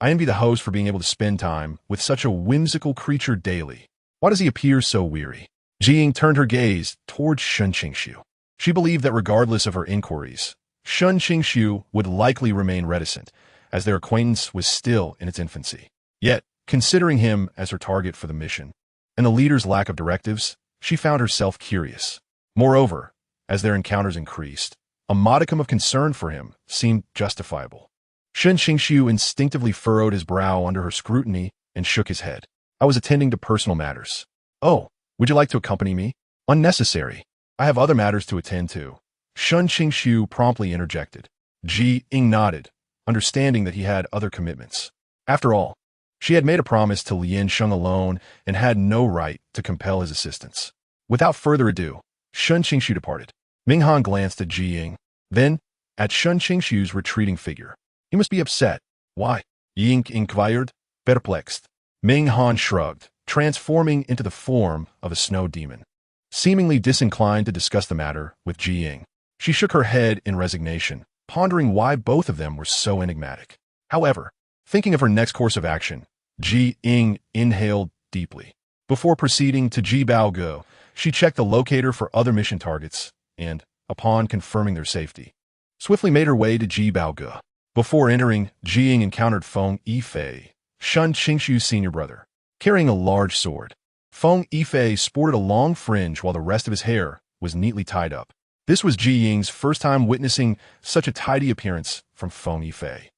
Speaker 1: I envy the host for being able to spend time with such a whimsical creature daily. Why does he appear so weary? Ying turned her gaze towards Shen Qingxu. She believed that regardless of her inquiries, Shen Qingxu would likely remain reticent, as their acquaintance was still in its infancy. Yet, considering him as her target for the mission, and the leader's lack of directives, she found herself curious. Moreover, as their encounters increased, a modicum of concern for him seemed justifiable. Shen Qingxu instinctively furrowed his brow under her scrutiny and shook his head. I was attending to personal matters. Oh, would you like to accompany me? Unnecessary. I have other matters to attend to. Shen Qingxu promptly interjected. Ying nodded, understanding that he had other commitments. After all, she had made a promise to Lian Sheng alone and had no right to compel his assistance. Without further ado, Shen Qingxu departed. Ming Han glanced at Ying, then at Shen Qingxu's retreating figure. He must be upset. Why? Ying inquired, perplexed. Ming Han shrugged, transforming into the form of a snow demon. Seemingly disinclined to discuss the matter with Ying, she shook her head in resignation, pondering why both of them were so enigmatic. However, thinking of her next course of action, Ying inhaled deeply. Before proceeding to Bao, she checked the locator for other mission targets and, upon confirming their safety, swiftly made her way to Bao. Before entering, Ying encountered Feng Yifei, Shen Qingxu's senior brother, carrying a large sword. Feng Yifei sported a long fringe while the rest of his hair was neatly tied up. This was Ying's first time witnessing such a tidy appearance from Feng Yifei.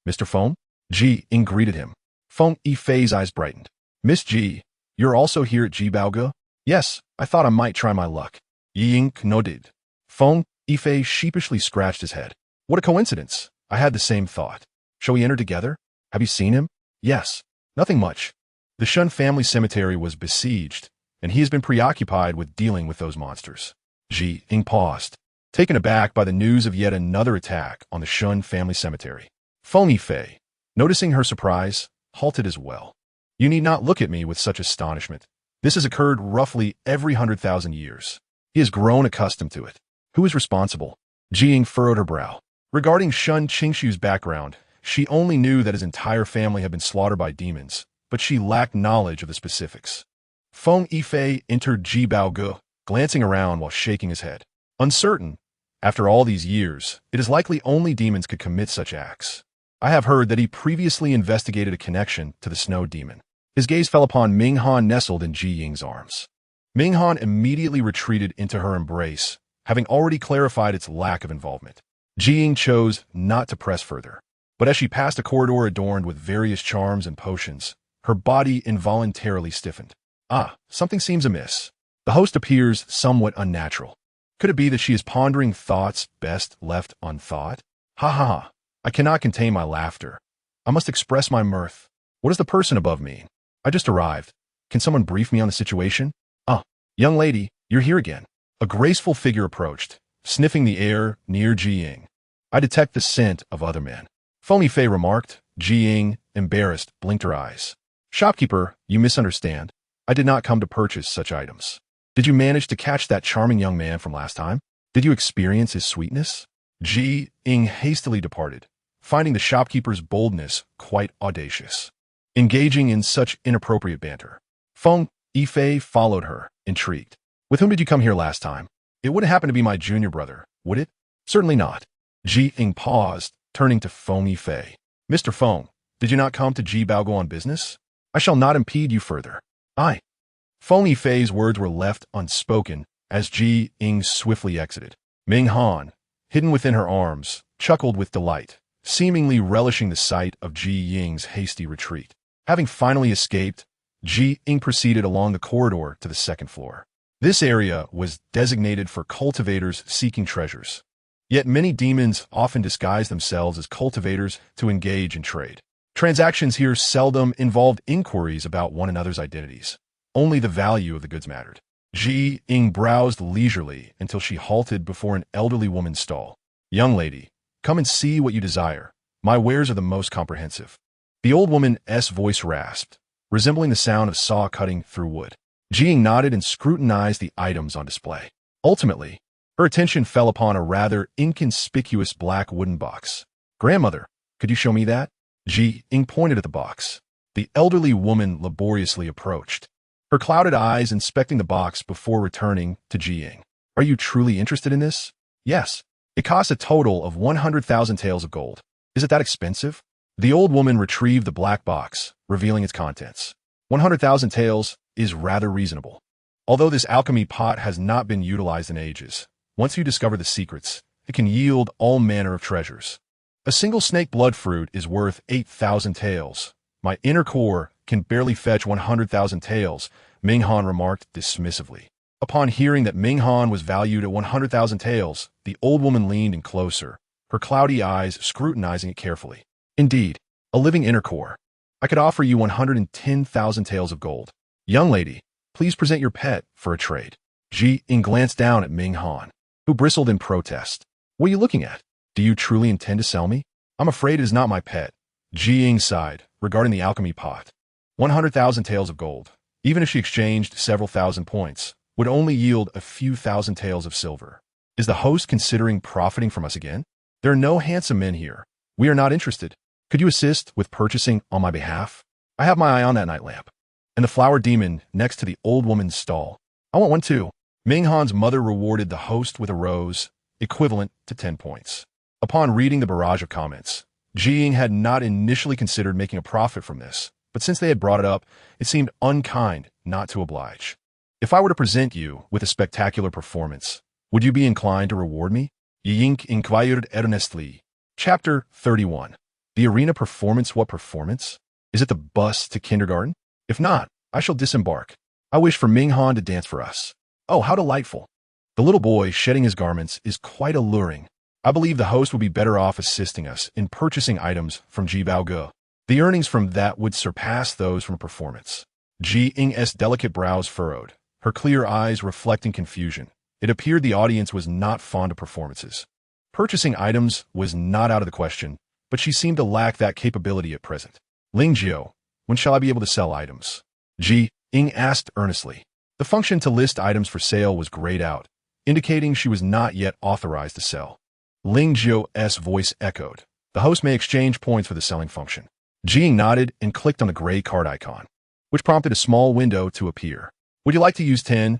Speaker 1: Mr. Feng? Ying greeted him. Feng Yifei's eyes brightened. Miss Ji, you're also here at Bao? Yes, I thought I might try my luck. Ying nodded. Feng Yifei sheepishly scratched his head. What a coincidence. I had the same thought. Shall we enter together? Have you seen him? Yes. Nothing much. The Shen family cemetery was besieged, and he has been preoccupied with dealing with those monsters. Ying paused, taken aback by the news of yet another attack on the Shen family cemetery. Feng Yifei, noticing her surprise, halted as well. You need not look at me with such astonishment. This has occurred roughly every 100,000 years. He has grown accustomed to it. Who is responsible? Ying furrowed her brow. Regarding Shen Qingxu's background, she only knew that his entire family had been slaughtered by demons, but she lacked knowledge of the specifics. Feng Yifei entered Bao, glancing around while shaking his head. Uncertain, after all these years, it is likely only demons could commit such acts. I have heard that he previously investigated a connection to the snow demon. His gaze fell upon Ming Han nestled in Ying's arms. Ming Han immediately retreated into her embrace, having already clarified its lack of involvement. Ying chose not to press further, but as she passed a corridor adorned with various charms and potions, her body involuntarily stiffened. Ah, something seems amiss. The host appears somewhat unnatural. Could it be that she is pondering thoughts best left unthought? Ha ha ha. I cannot contain my laughter. I must express my mirth. What does the person above mean? I just arrived. Can someone brief me on the situation? Ah, young lady, you're here again. A graceful figure approached, sniffing the air near Ying. I detect the scent of other men. Foamy Fei remarked. Ying, embarrassed, blinked her eyes. Shopkeeper, you misunderstand. I did not come to purchase such items. Did you manage to catch that charming young man from last time? Did you experience his sweetness? Ying hastily departed, finding the shopkeeper's boldness quite audacious. Engaging in such inappropriate banter. Foamy Fei followed her, intrigued. With whom did you come here last time? It wouldn't happen to be my junior brother, would it? Certainly not. Ying paused, turning to Foamy Fei. Mr. Feng, did you not come to Jibaogo on business? I shall not impede you further. Foamy Fei's words were left unspoken as Ying swiftly exited. Ming Han, hidden within her arms, chuckled with delight, seemingly relishing the sight of Ying's hasty retreat. Having finally escaped, Ying proceeded along the corridor to the second floor. This area was designated for cultivators seeking treasures. Yet many demons often disguise themselves as cultivators to engage in trade. Transactions here seldom involved inquiries about one another's identities. Only the value of the goods mattered. Ying browsed leisurely until she halted before an elderly woman's stall. Young lady, come and see what you desire. My wares are the most comprehensive. The old woman's voice rasped, resembling the sound of saw cutting through wood. Ying nodded and scrutinized the items on display. Ultimately, her attention fell upon a rather inconspicuous black wooden box. Grandmother, could you show me that? Ying pointed at the box. The elderly woman laboriously approached, her clouded eyes inspecting the box before returning to Ying. Are you truly interested in this? Yes. It costs a total of 100,000 taels of gold. Is it that expensive? The old woman retrieved the black box, revealing its contents. 100,000 taels is rather reasonable. Although this alchemy pot has not been utilized in ages, once you discover the secrets, it can yield all manner of treasures. A single snake blood fruit is worth 8,000 taels. My inner core can barely fetch 100,000 taels, Ming Han remarked dismissively. Upon hearing that Ming Han was valued at 100,000 taels, the old woman leaned in closer, her cloudy eyes scrutinizing it carefully. Indeed, a living inner core. I could offer you 110,000 taels of gold. Young lady, please present your pet for a trade. Ying glanced down at Ming Han, who bristled in protest. What are you looking at? Do you truly intend to sell me? I'm afraid it is not my pet. Ying sighed, regarding the alchemy pot. 100,000 taels of gold, even if she exchanged several thousand points, would only yield a few thousand taels of silver. Is the host considering profiting from us again? There are no handsome men here. We are not interested. Could you assist with purchasing on my behalf? I have my eye on that night lamp. And the flower demon next to the old woman's stall. I want one too. Ming Han's mother rewarded the host with a rose, equivalent to 10 points. Upon reading the barrage of comments, Ying had not initially considered making a profit from this, but since they had brought it up, it seemed unkind not to oblige. If I were to present you with a spectacular performance, would you be inclined to reward me? Ying inquired earnestly. Chapter 31. The arena performance. What performance? Is it the bus to kindergarten? If not, I shall disembark. I wish for Ming Han to dance for us. Oh, how delightful. The little boy shedding his garments is quite alluring. I believe the host would be better off assisting us in purchasing items from Jibaogo. The earnings from that would surpass those from a performance. Ying's delicate brows furrowed, her clear eyes reflecting confusion. It appeared the audience was not fond of performances. Purchasing items was not out of the question, but she seemed to lack that capability at present. Lingjiu, when shall I be able to sell items? Ying asked earnestly. The function to list items for sale was grayed out, indicating she was not yet authorized to sell. Lingjiu's voice echoed. The host may exchange points for the selling function. Ying nodded and clicked on the gray card icon, which prompted a small window to appear. Would you like to use 10,000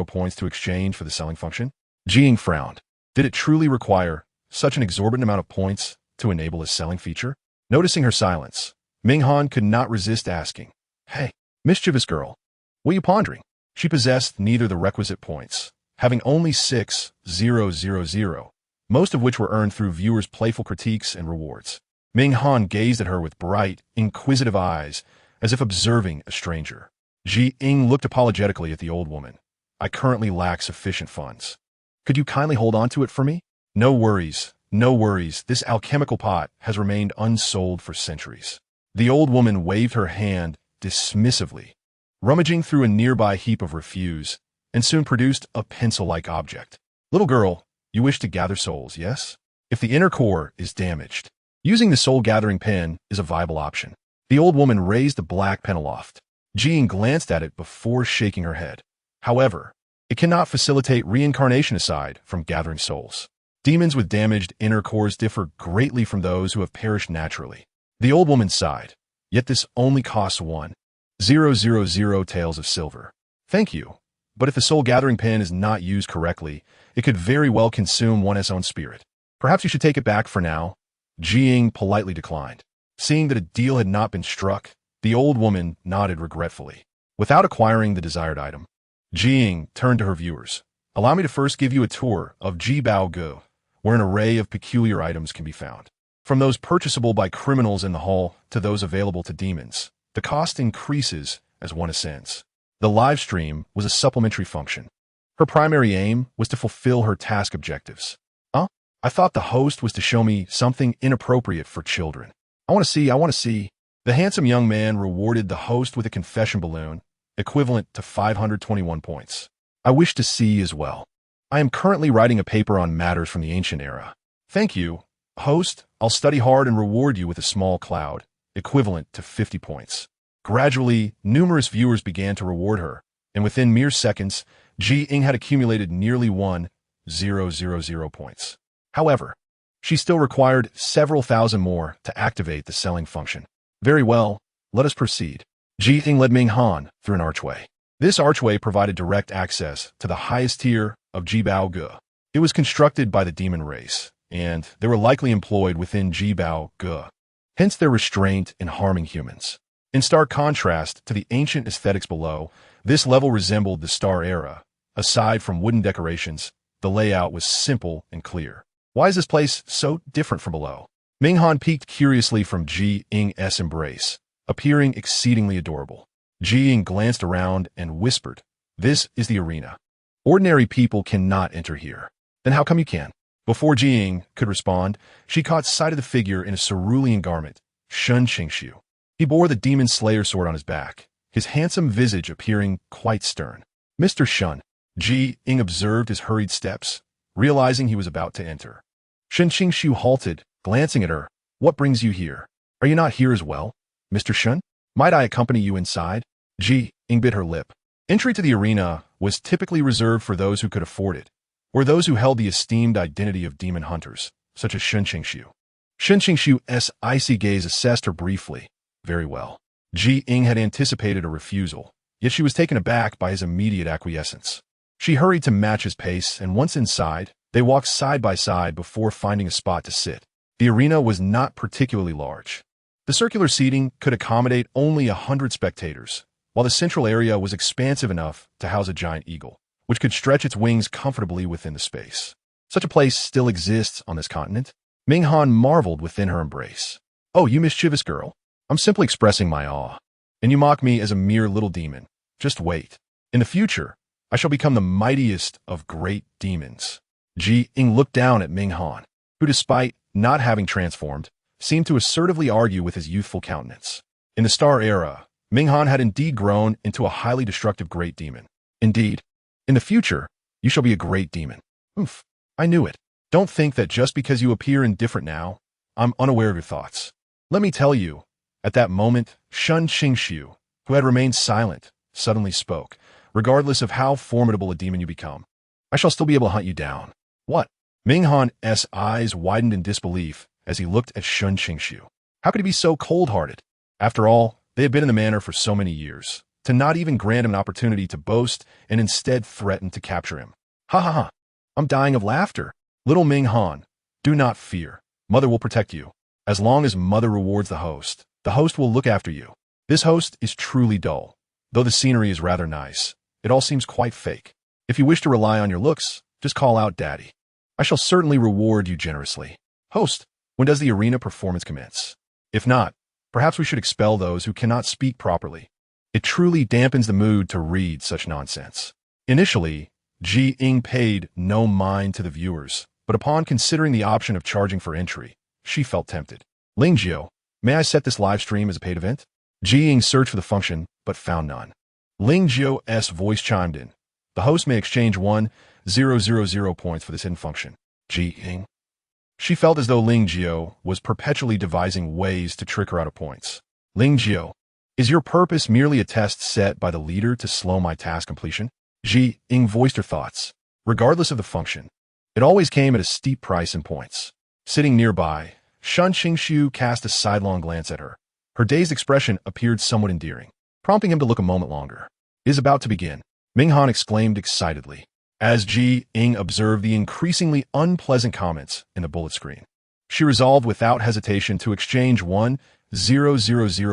Speaker 1: points to exchange for the selling function? Ying frowned. Did it truly require such an exorbitant amount of points to enable a selling feature? Noticing her silence, Ming Han could not resist asking, Hey, mischievous girl, what are you pondering? She possessed neither the requisite points, having only 6,000, most of which were earned through viewers' playful critiques and rewards. Ming Han gazed at her with bright, inquisitive eyes, as if observing a stranger. Ying looked apologetically at the old woman. I currently lack sufficient funds. Could you kindly hold on to it for me? No worries, no worries. This alchemical pot has remained unsold for centuries. The old woman waved her hand dismissively, rummaging through a nearby heap of refuse, and soon produced a pencil-like object. Little girl, you wish to gather souls, yes? If the inner core is damaged, using the soul-gathering pen is a viable option. The old woman raised the black pen aloft. Ying glanced at it before shaking her head. However, it cannot facilitate reincarnation aside from gathering souls. Demons with damaged inner cores differ greatly from those who have perished naturally. The old woman sighed. Yet this only costs 1,000 taels of silver. Thank you, but if the soul-gathering pen is not used correctly, it could very well consume one's own spirit. Perhaps you should take it back for now. Ying politely declined. Seeing that a deal had not been struck, the old woman nodded regretfully. Without acquiring the desired item, Ying turned to her viewers. Allow me to first give you a tour of Páo-Xiāo, where an array of peculiar items can be found. From those purchasable by criminals in the hall to those available to demons, the cost increases as one ascends. The live stream was a supplementary function. Her primary aim was to fulfill her task objectives. I thought the host was to show me something inappropriate for children. I want to see. The handsome young man rewarded the host with a confession balloon, equivalent to 521 points. I wish to see as well. I am currently writing a paper on matters from the ancient era. Thank you, host. I'll study hard and reward you with a small cloud, equivalent to 50 points. Gradually, numerous viewers began to reward her, and within mere seconds, Ying had accumulated nearly 1,000 points. However, she still required several thousand more to activate the selling function. Very well, let us proceed. Ying led Ming Han through an archway. This archway provided direct access to the highest tier of Páo-Xiāo. It was constructed by the demon race, and they were likely employed within Páo-Xiāo, hence their restraint in harming humans. In stark contrast to the ancient aesthetics below, this level resembled the Star Era. Aside from wooden decorations, the layout was simple and clear. Why is this place so different from below? Ming Han peeked curiously from Ying's embrace, appearing exceedingly adorable. Ying glanced around and whispered, "This is the arena. Ordinary people cannot enter here." "Then how come you can?" Before Ying could respond, she caught sight of the figure in a cerulean garment, Shen Qingxu. He bore the demon slayer sword on his back, his handsome visage appearing quite stern. "Mr. Shen." Ying observed his hurried steps, realizing he was about to enter. Shen Qingxu halted, glancing at her. "What brings you here? Are you not here as well, Mr. Shen? Might I accompany you inside?" Ying bit her lip. Entry to the arena was typically reserved for those who could afford it, or those who held the esteemed identity of demon hunters, such as Shen Qingxu. Shen Qingxu's icy gaze assessed her briefly. Very well. Ying had anticipated a refusal, yet she was taken aback by his immediate acquiescence. She hurried to match his pace, and once inside, they walked side by side before finding a spot to sit. The arena was not particularly large. The circular seating could accommodate only 100 spectators, while the central area was expansive enough to house a giant eagle, which could stretch its wings comfortably within the space. Such a place still exists on this continent? Ming Han marveled within her embrace. "Oh, you mischievous girl. I'm simply expressing my awe. And you mock me as a mere little demon. Just wait. In the future, I shall become the mightiest of great demons." Ying looked down at Ming Han, who, despite not having transformed, seemed to assertively argue with his youthful countenance. In the Star Era, Ming Han had indeed grown into a highly destructive great demon. Indeed, in the future, you shall be a great demon. Oof, I knew it. Don't think that just because you appear indifferent now, I'm unaware of your thoughts. Let me tell you, at that moment, Shen Qingxu, who had remained silent, suddenly spoke. "Regardless of how formidable a demon you become, I shall still be able to hunt you down." "What?" Ming Han's eyes widened in disbelief as he looked at Shen Qingxu. How could he be so cold-hearted? After all, they had been in the manor for so many years, to not even grant him an opportunity to boast and instead threaten to capture him. Ha ha ha! I'm dying of laughter. Little Ming Han, do not fear. Mother will protect you. As long as Mother rewards the host will look after you. This host is truly dull. Though the scenery is rather nice, it all seems quite fake. If you wish to rely on your looks, just call out Daddy. I shall certainly reward you generously. Host, when does the arena performance commence? If not, perhaps we should expel those who cannot speak properly. It truly dampens the mood to read such nonsense. Initially, Ying paid no mind to the viewers, but upon considering the option of charging for entry, she felt tempted. Lingjiu, may I set this live stream as a paid event? Ying searched for the function, but found none. Lingjiu's voice chimed in. The host may exchange 1,000 points for this hidden function. Ying. She felt as though Lingjiu was perpetually devising ways to trick her out of points. Lingjiu, is your purpose merely a test set by the leader to slow my task completion? Ying voiced her thoughts. Regardless of the function, it always came at a steep price in points. Sitting nearby, Shen Qingxu cast a sidelong glance at her. Her dazed expression appeared somewhat endearing, prompting him to look a moment longer. It is about to begin, Minghan exclaimed excitedly, as Ying observed the increasingly unpleasant comments in the bullet screen. She resolved without hesitation to exchange 1,000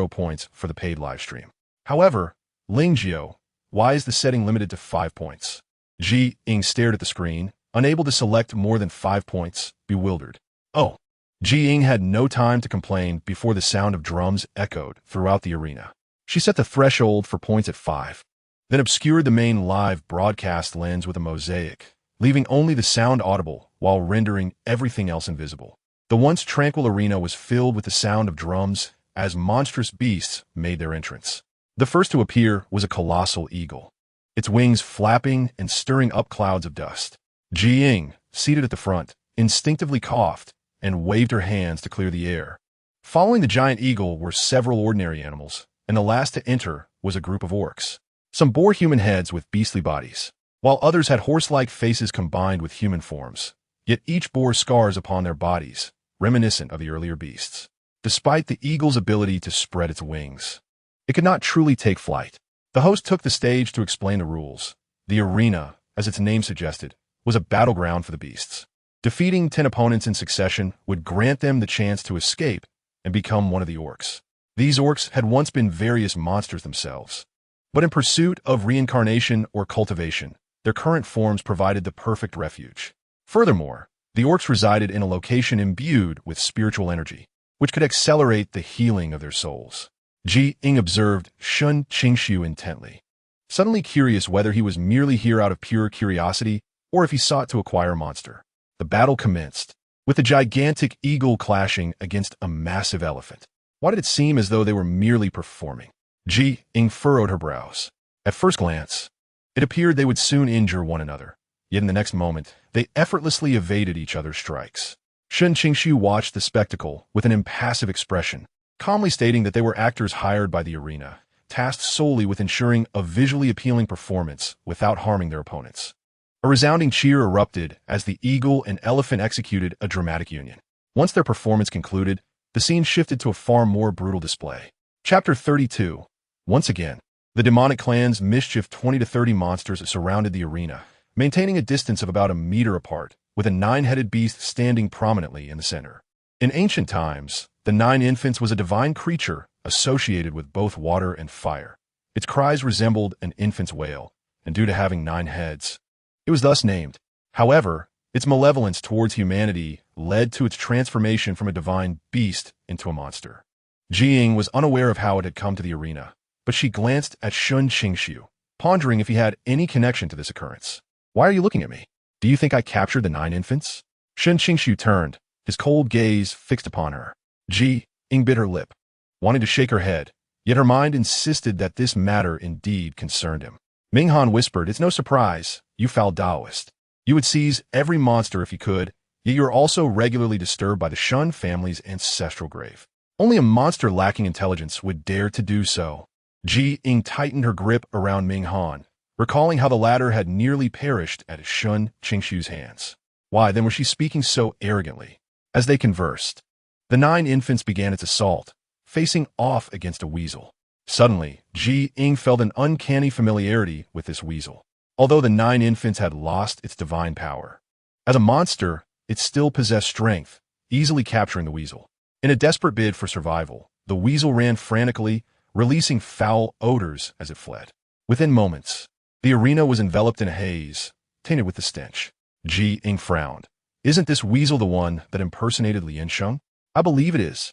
Speaker 1: points for the paid livestream. However, Lingjiu, why is the setting limited to 5 points? Ying stared at the screen, unable to select more than 5 points, bewildered. Oh. Ying had no time to complain before the sound of drums echoed throughout the arena. She set the threshold for points at 5, then obscured the main live broadcast lens with a mosaic, leaving only the sound audible while rendering everything else invisible. The once tranquil arena was filled with the sound of drums as monstrous beasts made their entrance. The first to appear was a colossal eagle, its wings flapping and stirring up clouds of dust. Ying, seated at the front, instinctively coughed and waved her hands to clear the air. Following the giant eagle were several ordinary animals, and the last to enter was a group of orcs. Some bore human heads with beastly bodies, while others had horse-like faces combined with human forms, yet each bore scars upon their bodies, reminiscent of the earlier beasts. Despite the eagle's ability to spread its wings, it could not truly take flight. The host took the stage to explain the rules. The arena, as its name suggested, was a battleground for the beasts. Defeating 10 opponents in succession would grant them the chance to escape and become one of the orcs. These orcs had once been various monsters themselves, but in pursuit of reincarnation or cultivation, their current forms provided the perfect refuge. Furthermore, the orcs resided in a location imbued with spiritual energy, which could accelerate the healing of their souls. Ying observed Shen Qingxu intently, suddenly curious whether he was merely here out of pure curiosity or if he sought to acquire a monster. The battle commenced, with the gigantic eagle clashing against a massive elephant. Why did it seem as though they were merely performing? Ying furrowed her brows. At first glance, it appeared they would soon injure one another, yet in the next moment, they effortlessly evaded each other's strikes. Shen Qingxu watched the spectacle with an impassive expression, calmly stating that they were actors hired by the arena, tasked solely with ensuring a visually appealing performance without harming their opponents. A resounding cheer erupted as the eagle and elephant executed a dramatic union. Once their performance concluded, the scene shifted to a far more brutal display. Chapter 32. Once again, the demonic clan's mischief 20 to 30 monsters surrounded the arena, maintaining a distance of about a meter apart, with a 9-headed beast standing prominently in the center. In ancient times, the 9 infants was a divine creature associated with both water and fire. Its cries resembled an infant's wail, and due to having 9 heads, it was thus named. However, its malevolence towards humanity led to its transformation from a divine beast into a monster. Ying was unaware of how it had come to the arena, but she glanced at Shen Qingxu, pondering if he had any connection to this occurrence. Why are you looking at me? Do you think I captured the 9 infants? Shen Qingxu turned, his cold gaze fixed upon her. Ying bit her lip, wanting to shake her head, yet her mind insisted that this matter indeed concerned him. Minghan whispered, "It's no surprise, you foul Taoist. You would seize every monster if you could, yet you are also regularly disturbed by the Shen family's ancestral grave. Only a monster lacking intelligence would dare to do so." Ying tightened her grip around Minghan, recalling how the latter had nearly perished at Shen Qingxu's hands. Why, then, was she speaking so arrogantly? As they conversed, the 9 infants began its assault, facing off against a weasel. Suddenly, Ying felt an uncanny familiarity with this weasel. Although the 9 infants had lost its divine power, as a monster, it still possessed strength, easily capturing the weasel. In a desperate bid for survival, the weasel ran frantically, releasing foul odors as it fled. Within moments, the arena was enveloped in a haze, tainted with the stench. Ying frowned. "Isn't this weasel the one that impersonated Lian Sheng?" "I believe it is."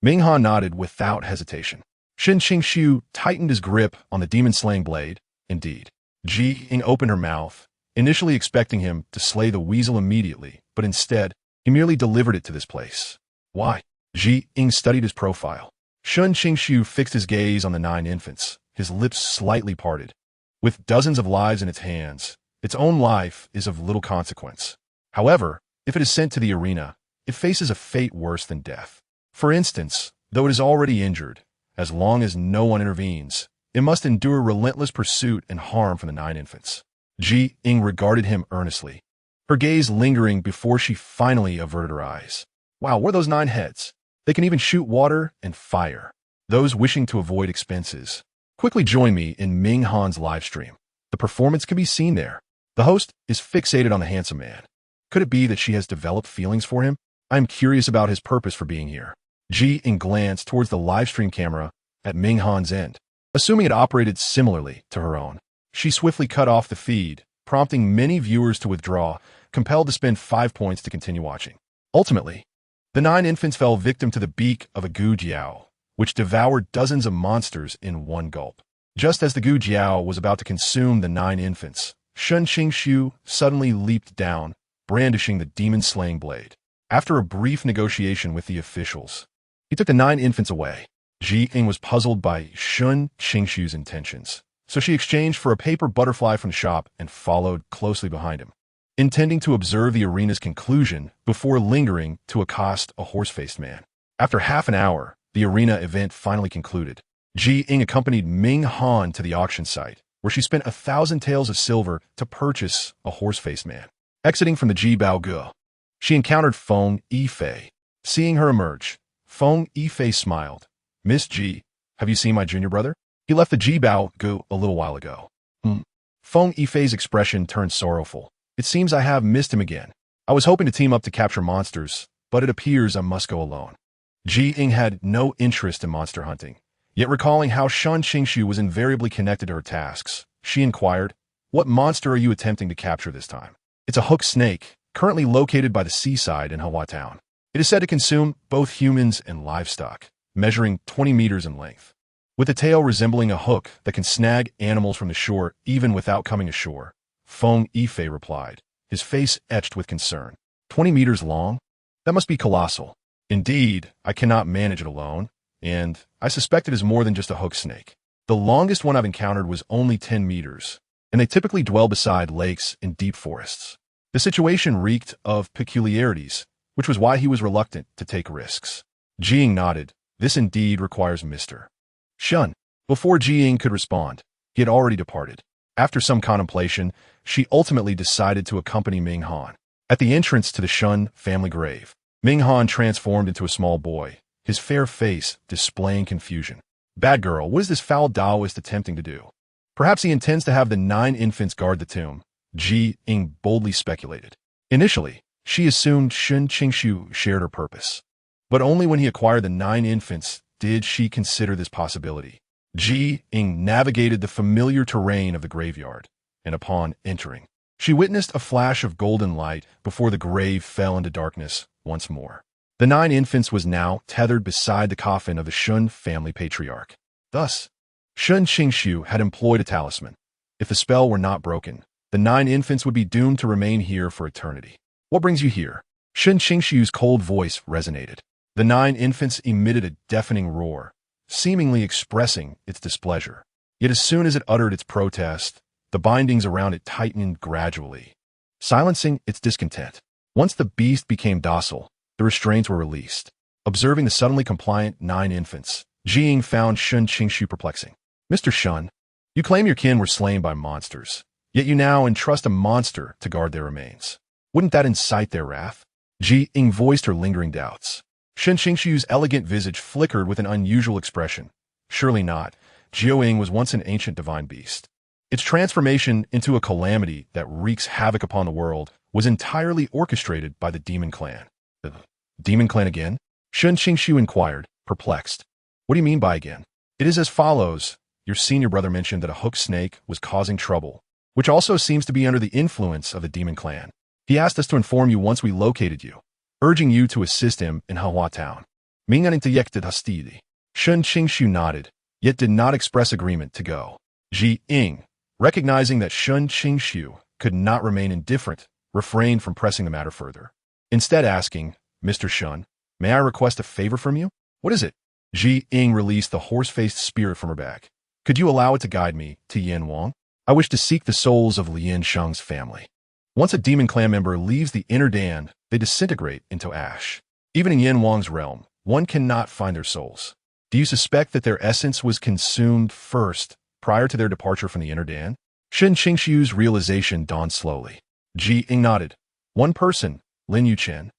Speaker 1: Minghan nodded without hesitation. Shen Qingxu tightened his grip on the demon-slaying blade. Indeed. Ying opened her mouth, initially expecting him to slay the weasel immediately, but instead, he merely delivered it to this place. Why? Ying studied his profile. Shen Qingxu fixed his gaze on the 9 infants, his lips slightly parted. With dozens of lives in its hands, its own life is of little consequence. However, if it is sent to the arena, it faces a fate worse than death. For instance, though it is already injured, as long as no one intervenes, it must endure relentless pursuit and harm from the 9 infants. Ying regarded him earnestly, her gaze lingering before she finally averted her eyes. Wow, what are those 9 heads? They can even shoot water and fire. Those wishing to avoid expenses, quickly join me in Ming Han's livestream. The performance can be seen there. The host is fixated on the handsome man. Could it be that she has developed feelings for him? I am curious about his purpose for being here. Ying glanced towards the livestream camera at Ming Han's end. Assuming it operated similarly to her own, she swiftly cut off the feed, prompting many viewers to withdraw, compelled to spend 5 points to continue watching. Ultimately, the 9 infants fell victim to the beak of a Wuwuwu, which devoured dozens of monsters in one gulp. Just as the Wuwuwu was about to consume the 9 infants, Shen Qingxu suddenly leaped down, brandishing the demon-slaying blade. After a brief negotiation with the officials, he took the 9 infants away. Ying was puzzled by Shen Qingxu's intentions, so she exchanged for a paper butterfly from the shop and followed closely behind him, intending to observe the arena's conclusion before lingering to accost a horse-faced man. After half an hour, the arena event finally concluded. Ying accompanied Ming Han to the auction site, where she spent 1,000 taels of silver to purchase a horse-faced man. Exiting from the Bao, she encountered Feng Yifei. Seeing her emerge, Feng Yifei smiled. Miss G, have you seen my junior brother? He left the Bao a little while ago. Feng Yifei's expression turned sorrowful. It seems I have missed him again. I was hoping to team up to capture monsters, but it appears I must go alone. Ying had no interest in monster hunting, yet recalling how Shen Qingxu was invariably connected to her tasks, she inquired, "What monster are you attempting to capture this time?" It's a hook snake, currently located by the seaside in Hua Town. It is said to consume both humans and livestock, measuring 20 meters in length. With a tail resembling a hook that can snag animals from the shore even without coming ashore, Feng Yifei replied, his face etched with concern. 20 meters long? That must be colossal. Indeed, I cannot manage it alone, and I suspect it is more than just a hook snake. The longest one I've encountered was only 10 meters, and they typically dwell beside lakes and deep forests. The situation reeked of peculiarities, which was why he was reluctant to take risks. Ying nodded. This indeed requires Mr. Shen. Before Ying could respond, he had already departed. After some contemplation, she ultimately decided to accompany Ming Han. At the entrance to the Shen family grave, Ming Han transformed into a small boy, his fair face displaying confusion. Bad girl, what is this foul Taoist attempting to do? Perhaps he intends to have the 9 infants guard the tomb, Ying boldly speculated. Initially, she assumed Shen Qingxu shared her purpose. But only when he acquired the 9 infants did she consider this possibility. Ying navigated the familiar terrain of the graveyard, and upon entering, she witnessed a flash of golden light before the grave fell into darkness once more. The 9 infants was now tethered beside the coffin of the Shen family patriarch. Thus, Shen Qingxu had employed a talisman. If the spell were not broken, the 9 infants would be doomed to remain here for eternity. What brings you here? Shen Qingxu's cold voice resonated. The 9 infants emitted a deafening roar, seemingly expressing its displeasure. Yet as soon as it uttered its protest, the bindings around it tightened gradually, silencing its discontent. Once the beast became docile, the restraints were released. Observing the suddenly compliant 9 infants, Ying found Shen Qingxu perplexing. Mr. Shen, you claim your kin were slain by monsters, yet you now entrust a monster to guard their remains. Wouldn't that incite their wrath? Ying voiced her lingering doubts. Shen Qingxu's elegant visage flickered with an unusual expression. Surely not. Ying was once an ancient divine beast. Its transformation into a calamity that wreaks havoc upon the world was entirely orchestrated by the Demon Clan. The Demon Clan again? Shen Qingxu inquired, perplexed. What do you mean by again? It is as follows. Your senior brother mentioned that a hook snake was causing trouble, which also seems to be under the influence of the Demon Clan. He asked us to inform you once we located you, urging you to assist him in Hua Town. Shen Qingxu nodded, yet did not express agreement to go. Ying, recognizing that Shen Qingxu could not remain indifferent, refrained from pressing the matter further. Instead asking, "Mr. Shen, may I request a favor from you?" "What is it?" Ying released the horse-faced spirit from her back. "Could you allow it to guide me to Yanwang? I wish to seek the souls of Lian Sheng's family." Once a demon clan member leaves the inner Dan, they disintegrate into ash. Even in Yanwang's realm, one cannot find their souls. Do you suspect that their essence was consumed first, prior to their departure from the inner Dan? Shen Qingxu's realization dawned slowly. Ying nodded. One person, Lin Yuchen,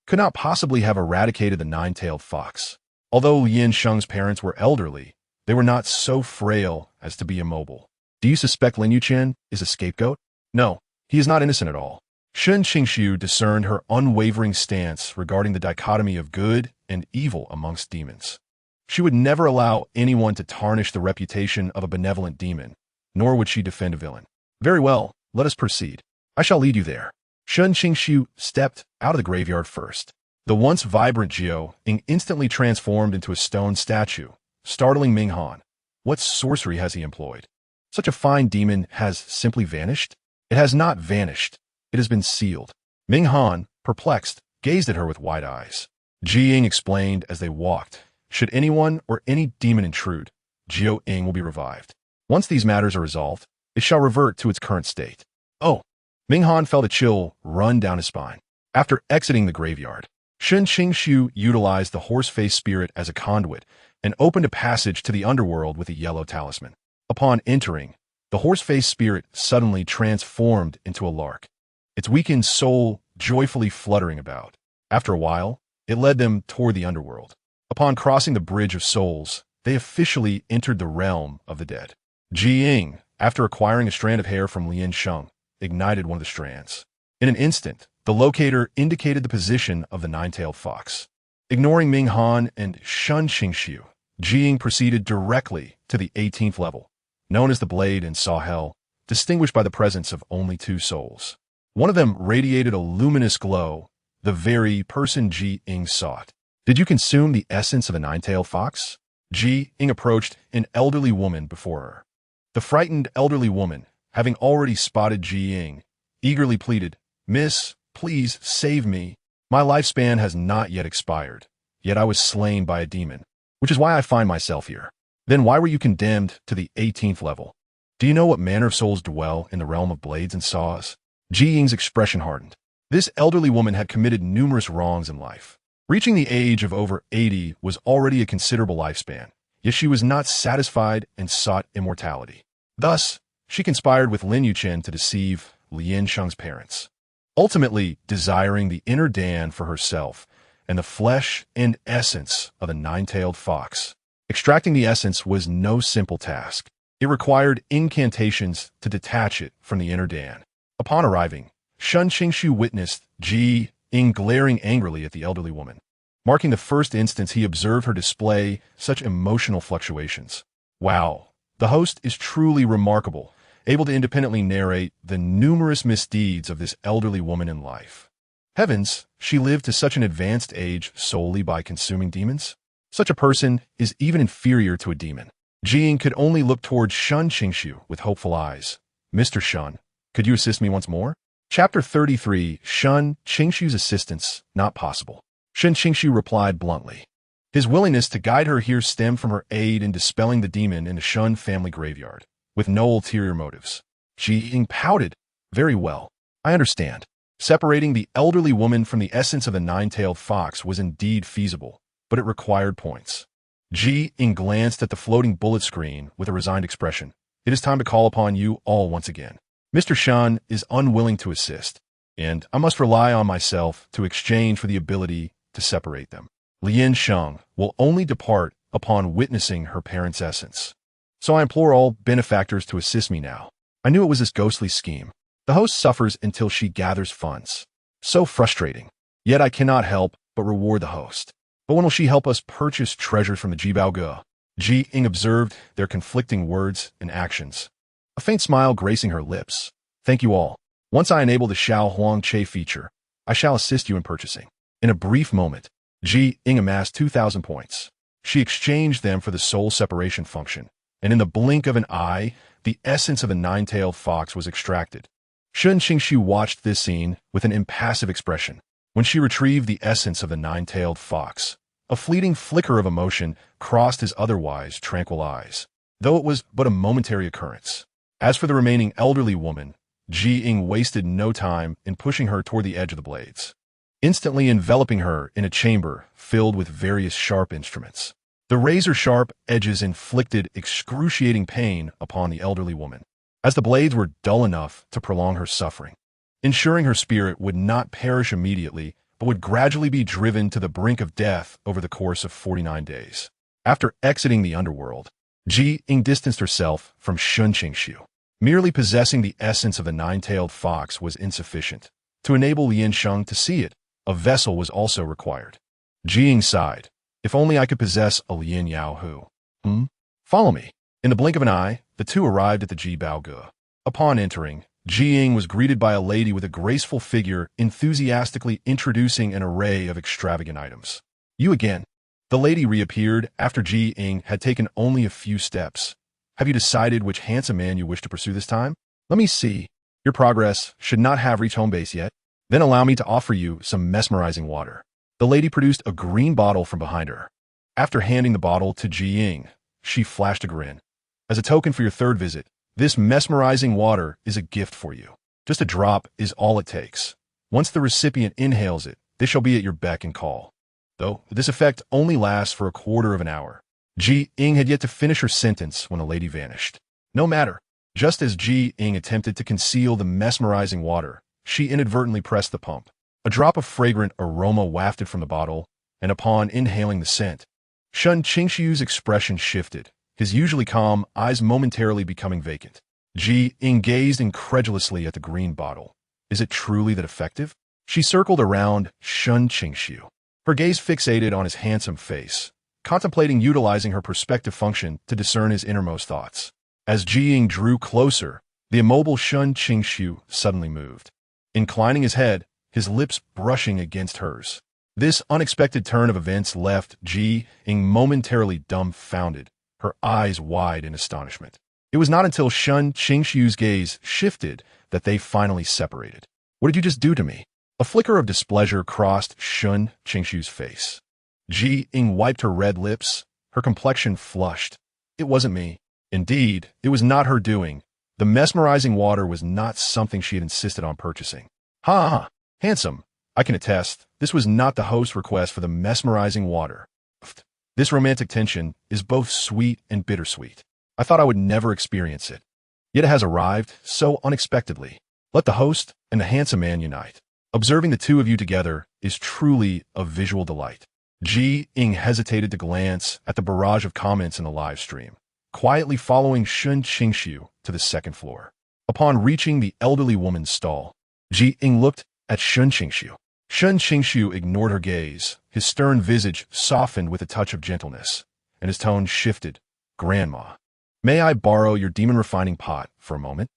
Speaker 1: could not possibly have eradicated the nine-tailed fox. Although Lian Sheng's parents were elderly, they were not so frail as to be immobile. Do you suspect Lin Yuchen is a scapegoat? No, he is not innocent at all. Shen Qingxu discerned her unwavering stance regarding the dichotomy of good and evil amongst demons. She would never allow anyone to tarnish the reputation of a benevolent demon, nor would she defend a villain. Very well, let us proceed. I shall lead you there. Shen Qingxu stepped out of the graveyard first. The once vibrant Ying instantly transformed into a stone statue, startling Ming Han. What sorcery has he employed? Such a fine demon has simply vanished? It has not vanished. It has been sealed. Ming Han, perplexed, gazed at her with wide eyes. Ying explained as they walked. Should anyone or any demon intrude, Ying will be revived. Once these matters are resolved, it shall revert to its current state. Oh! Ming Han felt a chill run down his spine. After exiting the graveyard, Shen Qingxu utilized the horse-faced spirit as a conduit and opened a passage to the underworld with a yellow talisman. Upon entering, the horse-faced spirit suddenly transformed into a lark, its weakened soul joyfully fluttering about. After a while, it led them toward the underworld. Upon crossing the bridge of souls, they officially entered the realm of the dead. Ying, after acquiring a strand of hair from Lian Sheng, ignited one of the strands. In an instant, the locator indicated the position of the nine-tailed fox. Ignoring Ming Han and Shen Qingxu, Ying proceeded directly to the 18th level, known as the Blade and Saw Hell, distinguished by the presence of only two souls. One of them radiated a luminous glow, the very person Ying sought. Did you consume the essence of a nine-tailed fox? Ying approached an elderly woman before her. The frightened elderly woman, having already spotted Ying, eagerly pleaded, "Miss, please save me. My lifespan has not yet expired, yet I was slain by a demon, which is why I find myself here." "Then why were you condemned to the 18th level? Do you know what manner of souls dwell in the realm of blades and saws?" Ying's expression hardened. This elderly woman had committed numerous wrongs in life. Reaching the age of over 80 was already a considerable lifespan, yet she was not satisfied and sought immortality. Thus, she conspired with Lin Yuchen to deceive Lian Sheng's parents, ultimately desiring the inner Dan for herself and the flesh and essence of the nine-tailed fox. Extracting the essence was no simple task. It required incantations to detach it from the inner Dan. Upon arriving, Shen Qingxu witnessed Ying glaring angrily at the elderly woman. Marking the first instance he observed her display such emotional fluctuations. Wow, the host is truly remarkable, able to independently narrate the numerous misdeeds of this elderly woman in life. Heavens, she lived to such an advanced age solely by consuming demons? Such a person is even inferior to a demon. Ying could only look toward Shen Qingxu with hopeful eyes. "Mr. Shen, could you assist me once more?" Chapter 33, Shen Qingxu's Assistance Not Possible. Shen Qingxu replied bluntly. His willingness to guide her here stemmed from her aid in dispelling the demon in the Shen family graveyard, with no ulterior motives. Ying pouted. "Very well, I understand." Separating the elderly woman from the essence of the nine-tailed fox was indeed feasible, but it required points. Ying glanced at the floating bullet screen with a resigned expression. "It is time to call upon you all once again. Mr. Shen is unwilling to assist, and I must rely on myself to exchange for the ability to separate them. Lian Sheng will only depart upon witnessing her parents' essence. So I implore all benefactors to assist me now. I knew it was this ghostly scheme. The host suffers until she gathers funds. So frustrating. Yet I cannot help but reward the host. But when will she help us purchase treasures from the Jibao Ge?" Ying observed their conflicting words and actions, a faint smile gracing her lips. "Thank you all. Once I enable the Xiao Huang Che feature, I shall assist you in purchasing." In a brief moment, Ying amassed 2,000 points. She exchanged them for the soul separation function, and in the blink of an eye, the essence of a nine-tailed fox was extracted. Shen Qingxu watched this scene with an impassive expression. When she retrieved the essence of the nine-tailed fox, a fleeting flicker of emotion crossed his otherwise tranquil eyes, though it was but a momentary occurrence. As for the remaining elderly woman, Ying wasted no time in pushing her toward the edge of the blades, instantly enveloping her in a chamber filled with various sharp instruments. The razor-sharp edges inflicted excruciating pain upon the elderly woman, as the blades were dull enough to prolong her suffering, ensuring her spirit would not perish immediately, but would gradually be driven to the brink of death over the course of 49 days. After exiting the underworld, Ying distanced herself from Shen Qingxu. Merely possessing the essence of the nine-tailed fox was insufficient. To enable Lian Sheng to see it, a vessel was also required. Ying sighed. If only I could possess a Lian Yao Hu. Follow me. In the blink of an eye, the two arrived at the Ji Bao Ge. Upon entering, Ying was greeted by a lady with a graceful figure enthusiastically introducing an array of extravagant items. You again. The lady reappeared after Ying had taken only a few steps. Have you decided which handsome man you wish to pursue this time? Let me see. Your progress should not have reached home base yet. Then allow me to offer you some mesmerizing water. The lady produced a green bottle from behind her. After handing the bottle to Ying, she flashed a grin. As a token for your third visit, this mesmerizing water is a gift for you. Just a drop is all it takes. Once the recipient inhales it, this shall be at your beck and call. Though this effect only lasts for a quarter of an hour. Ying had yet to finish her sentence when the lady vanished. No matter. Just as Ying attempted to conceal the mesmerizing water, she inadvertently pressed the pump. A drop of fragrant aroma wafted from the bottle, and upon inhaling the scent, Shen Qingxu's expression shifted, his usually calm eyes momentarily becoming vacant. Ying gazed incredulously at the green bottle. Is it truly that effective? She circled around Shen Qingxu, her gaze fixated on his handsome face, contemplating utilizing her perspective function to discern his innermost thoughts. As Ying drew closer, the immobile Shen Qingxu suddenly moved, inclining his head, his lips brushing against hers. This unexpected turn of events left Ying momentarily dumbfounded, her eyes wide in astonishment. It was not until Shen Qingxu's gaze shifted that they finally separated. What did you just do to me? A flicker of displeasure crossed Shen Qingxu's face. Ying wiped her red lips, her complexion flushed. It wasn't me. Indeed, it was not her doing. The mesmerizing water was not something she had insisted on purchasing. Ha! Handsome, I can attest, this was not the host's request for the mesmerizing water. This romantic tension is both sweet and bittersweet. I thought I would never experience it. Yet it has arrived so unexpectedly. Let the host and the handsome man unite. Observing the two of you together is truly a visual delight. Ying hesitated to glance at the barrage of comments in the live stream, quietly following Shen Qingxu to the second floor. Upon reaching the elderly woman's stall, Ying looked at Shen Qingxu. Shen Qingxu ignored her gaze, his stern visage softened with a touch of gentleness, and his tone shifted. Grandma, may I borrow your demon refining pot for a moment?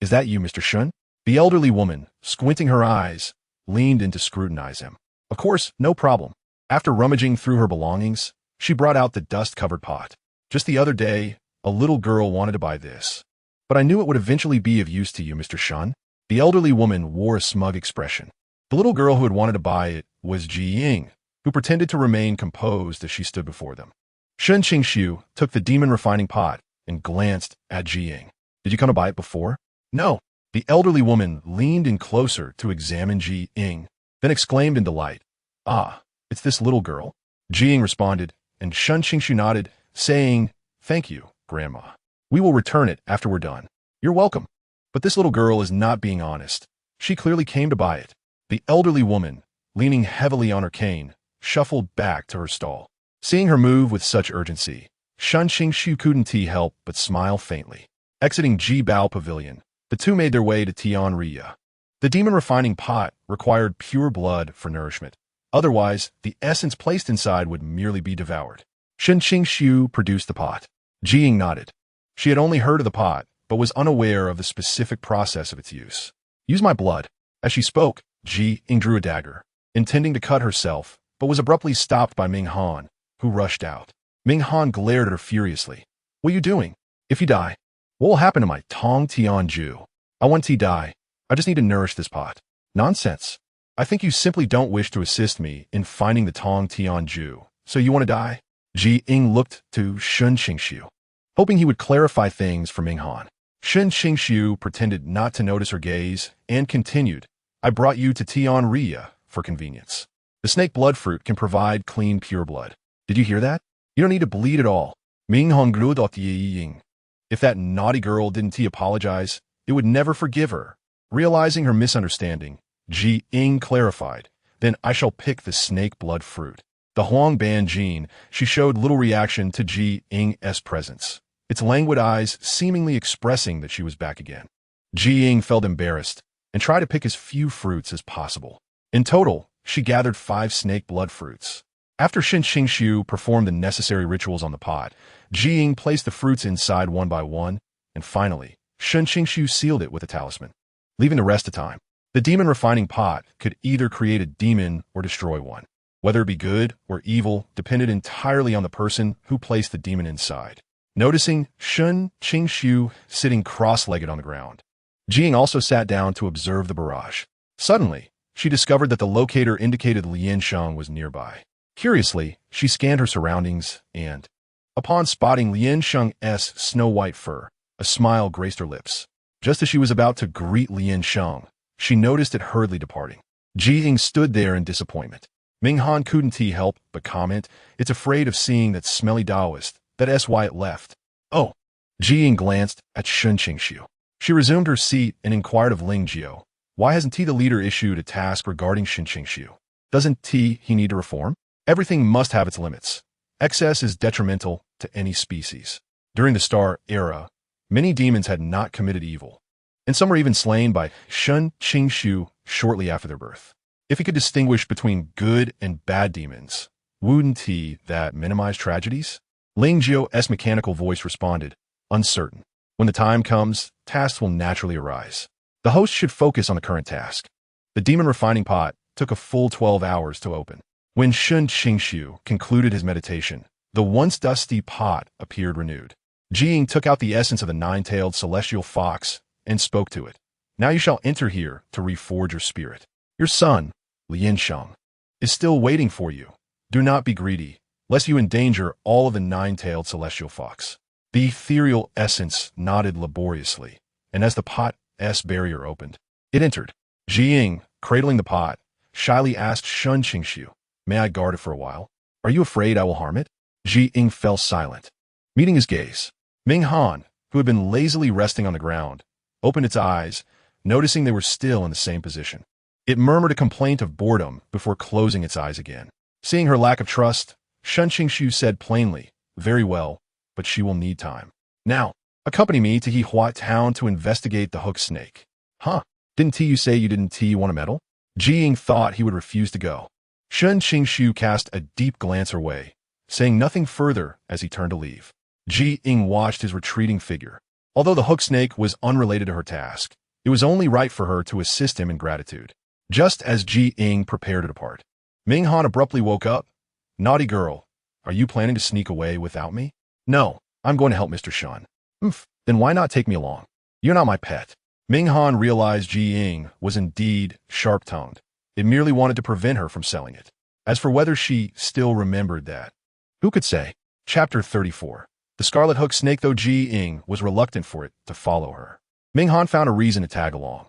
Speaker 1: Is that you, Mr. Shen? The elderly woman, squinting her eyes, leaned in to scrutinize him. Of course, no problem. After rummaging through her belongings, she brought out the dust-covered pot. Just the other day, a little girl wanted to buy this. But I knew it would eventually be of use to you, Mr. Shen. The elderly woman wore a smug expression. The little girl who had wanted to buy it was Ying, who pretended to remain composed as she stood before them. Shen Qingxu took the demon refining pot and glanced at Ying. Did you come to buy it before? No. The elderly woman leaned in closer to examine Ying, then exclaimed in delight. Ah, it's this little girl. Ying responded, and Shen Qingxu nodded, saying, Thank you, Grandma. We will return it after we're done. You're welcome. But this little girl is not being honest. She clearly came to buy it. The elderly woman, leaning heavily on her cane, shuffled back to her stall. Seeing her move with such urgency, Shen Qingxu couldn't help but smile faintly. Exiting Ji Bao Pavilion, the two made their way to Tianriya. The demon refining pot required pure blood for nourishment. Otherwise, the essence placed inside would merely be devoured. Shen Qingxu produced the pot. Ying nodded. She had only heard of the pot, but was unaware of the specific process of its use. Use my blood. As she spoke, Ying drew a dagger, intending to cut herself, but was abruptly stopped by Ming Han, who rushed out. Ming Han glared at her furiously. What are you doing? If you die, what will happen to my Tong Tianju? I want to die. I just need to nourish this pot. Nonsense. I think you simply don't wish to assist me in finding the Tong Tianju, so you want to die? Ying looked to Shen Qingxu, hoping he would clarify things for Ming Han. Shen Qingxu pretended not to notice her gaze and continued, I brought you to Tianria for convenience. The snake blood fruit can provide clean, pure blood. Did you hear that? You don't need to bleed at all. Ming Han grew Ying. If that naughty girl didn't apologize, it would never forgive her. Realizing her misunderstanding, Ying clarified, then I shall pick the snake blood fruit. The Huang Ban Jin, she showed little reaction to Ying's presence, its languid eyes seemingly expressing that she was back again. Ying felt embarrassed and tried to pick as few fruits as possible. In total, she gathered 5 snake blood fruits. After Shen Qingxu performed the necessary rituals on the pot, Ying placed the fruits inside one by one, and finally, Shen Qingxu sealed it with a talisman, leaving the rest to time. The demon refining pot could either create a demon or destroy one. Whether it be good or evil depended entirely on the person who placed the demon inside. Noticing Shen Qingxu sitting cross-legged on the ground, Ying also sat down to observe the barrage. Suddenly, she discovered that the locator indicated Liansheng was nearby. Curiously, she scanned her surroundings and, upon spotting Liansheng's snow-white fur, a smile graced her lips. Just as she was about to greet Liansheng, she noticed it hurriedly departing. Ying stood there in disappointment. Ming Han couldn't help but comment, it's afraid of seeing that smelly Taoist, that's why it left. Oh. Ying glanced at Shen Qingxu. She resumed her seat and inquired of Ling Jiao, why hasn't the leader issued a task regarding Shen Qingxu? Doesn't he need to reform? Everything must have its limits. Excess is detrimental to any species. During the Star Era, many demons had not committed evil, and some were even slain by Shen Qingxu shortly after their birth. If he could distinguish between good and bad demons, wouldn't he that minimize tragedies? Ling Jiao's mechanical voice responded, uncertain. When the time comes, tasks will naturally arise. The host should focus on the current task. The demon refining pot took a full 12 hours to open. When Shen Qingxu concluded his meditation, the once dusty pot appeared renewed. Ying took out the essence of the 9-tailed celestial fox and spoke to it. Now you shall enter here to reforge your spirit. Your son, Liansheng, is still waiting for you. Do not be greedy, lest you endanger all of the 9-tailed celestial fox. The ethereal essence nodded laboriously, and as the pot's barrier opened, it entered. Ying, cradling the pot, shyly asked Shen Qingxu, may I guard it for a while? Are you afraid I will harm it? Ying fell silent. Meeting his gaze, Ming Han, who had been lazily resting on the ground, opened its eyes, noticing they were still in the same position. It murmured a complaint of boredom before closing its eyes again. Seeing her lack of trust, Shen Qingxu said plainly, very well, but she will need time. Now, accompany me to Hua Town to investigate the hook snake. Huh? Didn't you say you didn't want a medal? Ying thought he would refuse to go. Shen Qingxu cast a deep glance her way, saying nothing further as he turned to leave. Ying watched his retreating figure. Although the hook snake was unrelated to her task, it was only right for her to assist him in gratitude. Just as Ying prepared to depart, Ming Han abruptly woke up. Naughty girl, are you planning to sneak away without me? No, I'm going to help Mr. Shen. Then why not take me along? You're not my pet. Ming Han realized Ying was indeed sharp-tongued. It merely wanted to prevent her from selling it. As for whether she still remembered that, who could say? Chapter 34. The scarlet hook snake, though Ying was reluctant for it to follow her. Ming Han found a reason to tag along.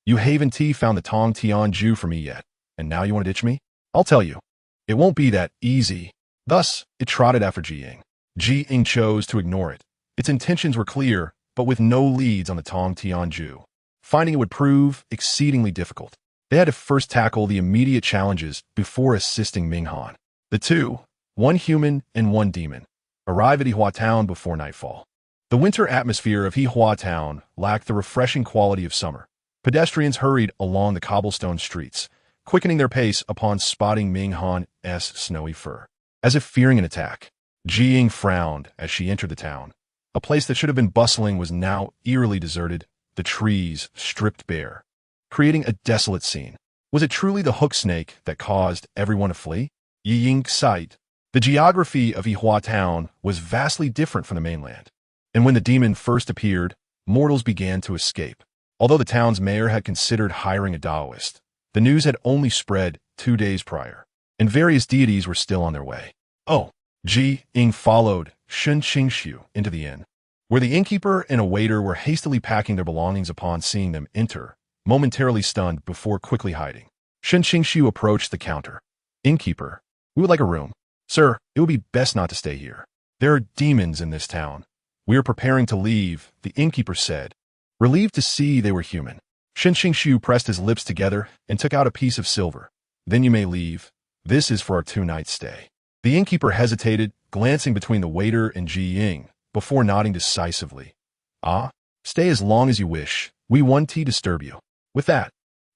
Speaker 1: You haven't found the Tong Tianju for me yet, and now you want to ditch me? I'll tell you. It won't be that easy. Thus, it trotted after Ying. Ying chose to ignore it. Its intentions were clear, but with no leads on the Tong Tianju. Finding it would prove exceedingly difficult. They had to first tackle the immediate challenges before assisting Ming Han. The two, one human and one demon, arrived at Hua Town before nightfall. The winter atmosphere of Hua Town lacked the refreshing quality of summer. Pedestrians hurried along the cobblestone streets, quickening their pace upon spotting Ming Han's snowy fur. As if fearing an attack, Ying frowned as she entered the town. A place that should have been bustling was now eerily deserted, the trees stripped bare, creating a desolate scene. Was it truly the hook snake that caused everyone to flee? Ying sighed, The geography of Yihua Town was vastly different from the mainland, and when the demon first appeared, mortals began to escape. Although the town's mayor had considered hiring a Taoist, the news had only spread 2 days prior, and various deities were still on their way. Oh, Ying followed Shen Qingxu into the inn, where the innkeeper and a waiter were hastily packing their belongings upon seeing them enter, momentarily stunned before quickly hiding. Shen Qingxu approached the counter. Innkeeper, we would like a room. Sir, it would be best not to stay here. There are demons in this town. We are preparing to leave, the innkeeper said, relieved to see they were human. Shen Qingxu pressed his lips together and took out a piece of silver. Then you may leave. This is for our 2-night stay. The innkeeper hesitated, glancing between the waiter and Ying, before nodding decisively. Ah, stay as long as you wish. We won't disturb you. With that,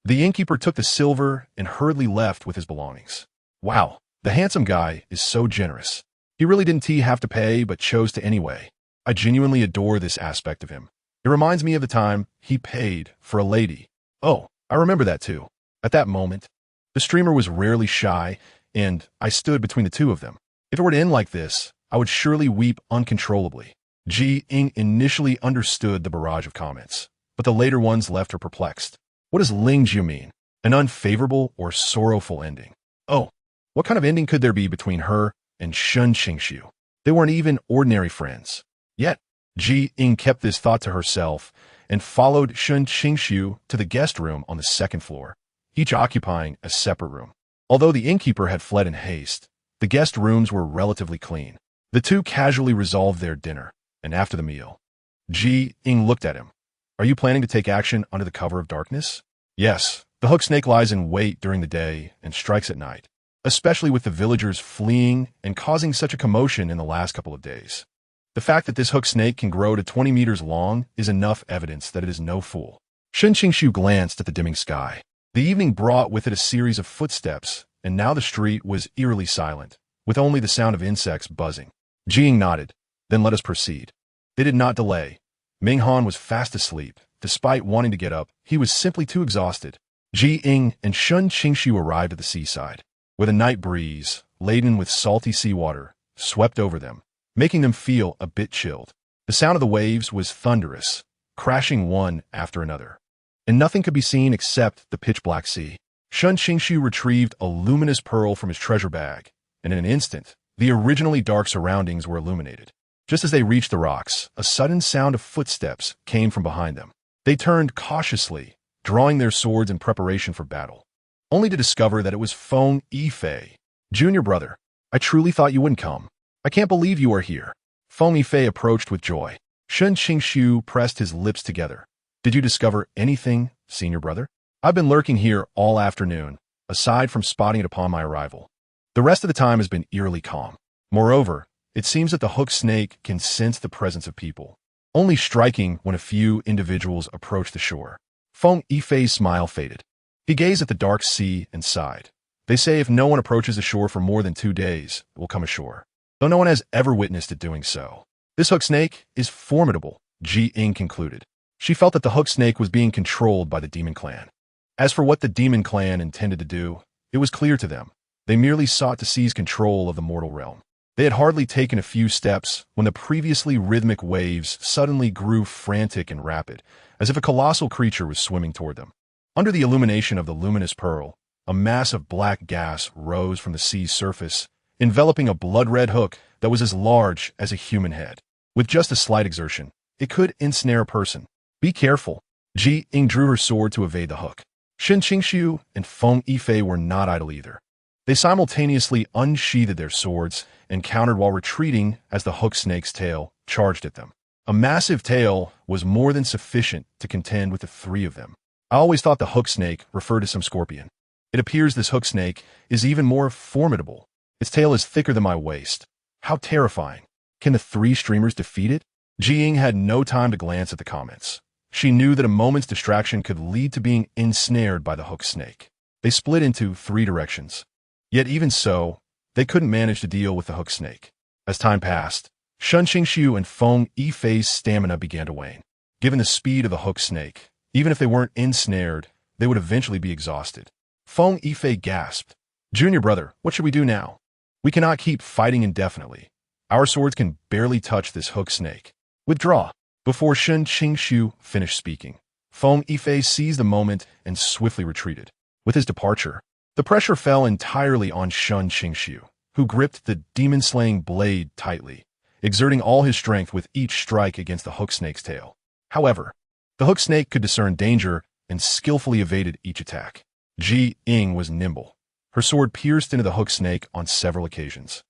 Speaker 1: the innkeeper took the silver and hurriedly left with his belongings. Wow, the handsome guy is so generous. He really didn't have to pay, but chose to anyway. I genuinely adore this aspect of him. It reminds me of the time he paid for a lady. Oh, I remember that too. At that moment, the streamer was rarely shy, and I stood between the two of them. If it were to end like this, I would surely weep uncontrollably. Ying initially understood the barrage of comments, but the later ones left her perplexed. What does Lingzhu mean? An unfavorable or sorrowful ending? Oh, what kind of ending could there be between her and Shen Qingxu? They weren't even ordinary friends. Yet, Ying kept this thought to herself and followed Shen Qingxu to the guest room on the 2nd floor, each occupying a separate room. Although the innkeeper had fled in haste, the guest rooms were relatively clean. The two casually resolved their dinner, and after the meal, Ying looked at him. Are you planning to take action under the cover of darkness? Yes, the hook snake lies in wait during the day and strikes at night, especially with the villagers fleeing and causing such a commotion in the last couple of days. The fact that this hook snake can grow to 20 meters long is enough evidence that it is no fool. Shen Qingxu glanced at the dimming sky. The evening brought with it a series of footsteps, and now the street was eerily silent, with only the sound of insects buzzing. Ying nodded. Then let us proceed. They did not delay. Ming Han was fast asleep. Despite wanting to get up, he was simply too exhausted. Ying and Shen Qingxu arrived at the seaside, where the night breeze, laden with salty seawater, swept over them, making them feel a bit chilled. The sound of the waves was thunderous, crashing one after another, and nothing could be seen except the pitch-black sea. Shen Qingxu retrieved a luminous pearl from his treasure bag, and in an instant, the originally dark surroundings were illuminated. Just as they reached the rocks, a sudden sound of footsteps came from behind them. They turned cautiously, drawing their swords in preparation for battle, only to discover that it was Feng Yifei. Junior brother, I truly thought you wouldn't come. I can't believe you are here. Feng Yifei approached with joy. Shen Qingxu pressed his lips together. Did you discover anything, senior brother? I've been lurking here all afternoon, aside from spotting it upon my arrival. The rest of the time has been eerily calm. Moreover, it seems that the hook snake can sense the presence of people, only striking when a few individuals approach the shore. Feng Yifei's smile faded. He gazed at the dark sea and sighed. They say if no one approaches the shore for more than 2 days, it will come ashore, though no one has ever witnessed it doing so. This hook snake is formidable, Ying concluded. She felt that the hook snake was being controlled by the demon clan. As for what the demon clan intended to do, it was clear to them. They merely sought to seize control of the mortal realm. They had hardly taken a few steps when the previously rhythmic waves suddenly grew frantic and rapid, as if a colossal creature was swimming toward them. Under the illumination of the luminous pearl, a mass of black gas rose from the sea's surface, enveloping a blood-red hook that was as large as a human head. With just a slight exertion, it could ensnare a person. Be careful. Ying drew her sword to evade the hook. Shen Qingxu and Feng Yifei were not idle either. They simultaneously unsheathed their swords and countered while retreating as the hook snake's tail charged at them. A massive tail was more than sufficient to contend with the 3 of them. I always thought the hook snake referred to some scorpion. It appears this hook snake is even more formidable. Its tail is thicker than my waist. How terrifying. Can the 3 streamers defeat it? Ying had no time to glance at the comments. She knew that a moment's distraction could lead to being ensnared by the hook snake. They split into 3 directions. Yet even so, they couldn't manage to deal with the hook snake. As time passed, Shen Qingxu and Feng Yifei's stamina began to wane. Given the speed of the hook snake, even if they weren't ensnared, they would eventually be exhausted. Feng Yifei gasped. Junior brother, what should we do now? We cannot keep fighting indefinitely. Our swords can barely touch this hook snake. Withdraw. Before Shen Qingxu finished speaking, Feng Yifei seized the moment and swiftly retreated. With his departure, the pressure fell entirely on Shen Qingxu, who gripped the demon-slaying blade tightly, exerting all his strength with each strike against the hook snake's tail. However, the hook snake could discern danger and skillfully evaded each attack. Ying was nimble. Her sword pierced into the hook snake on several occasions.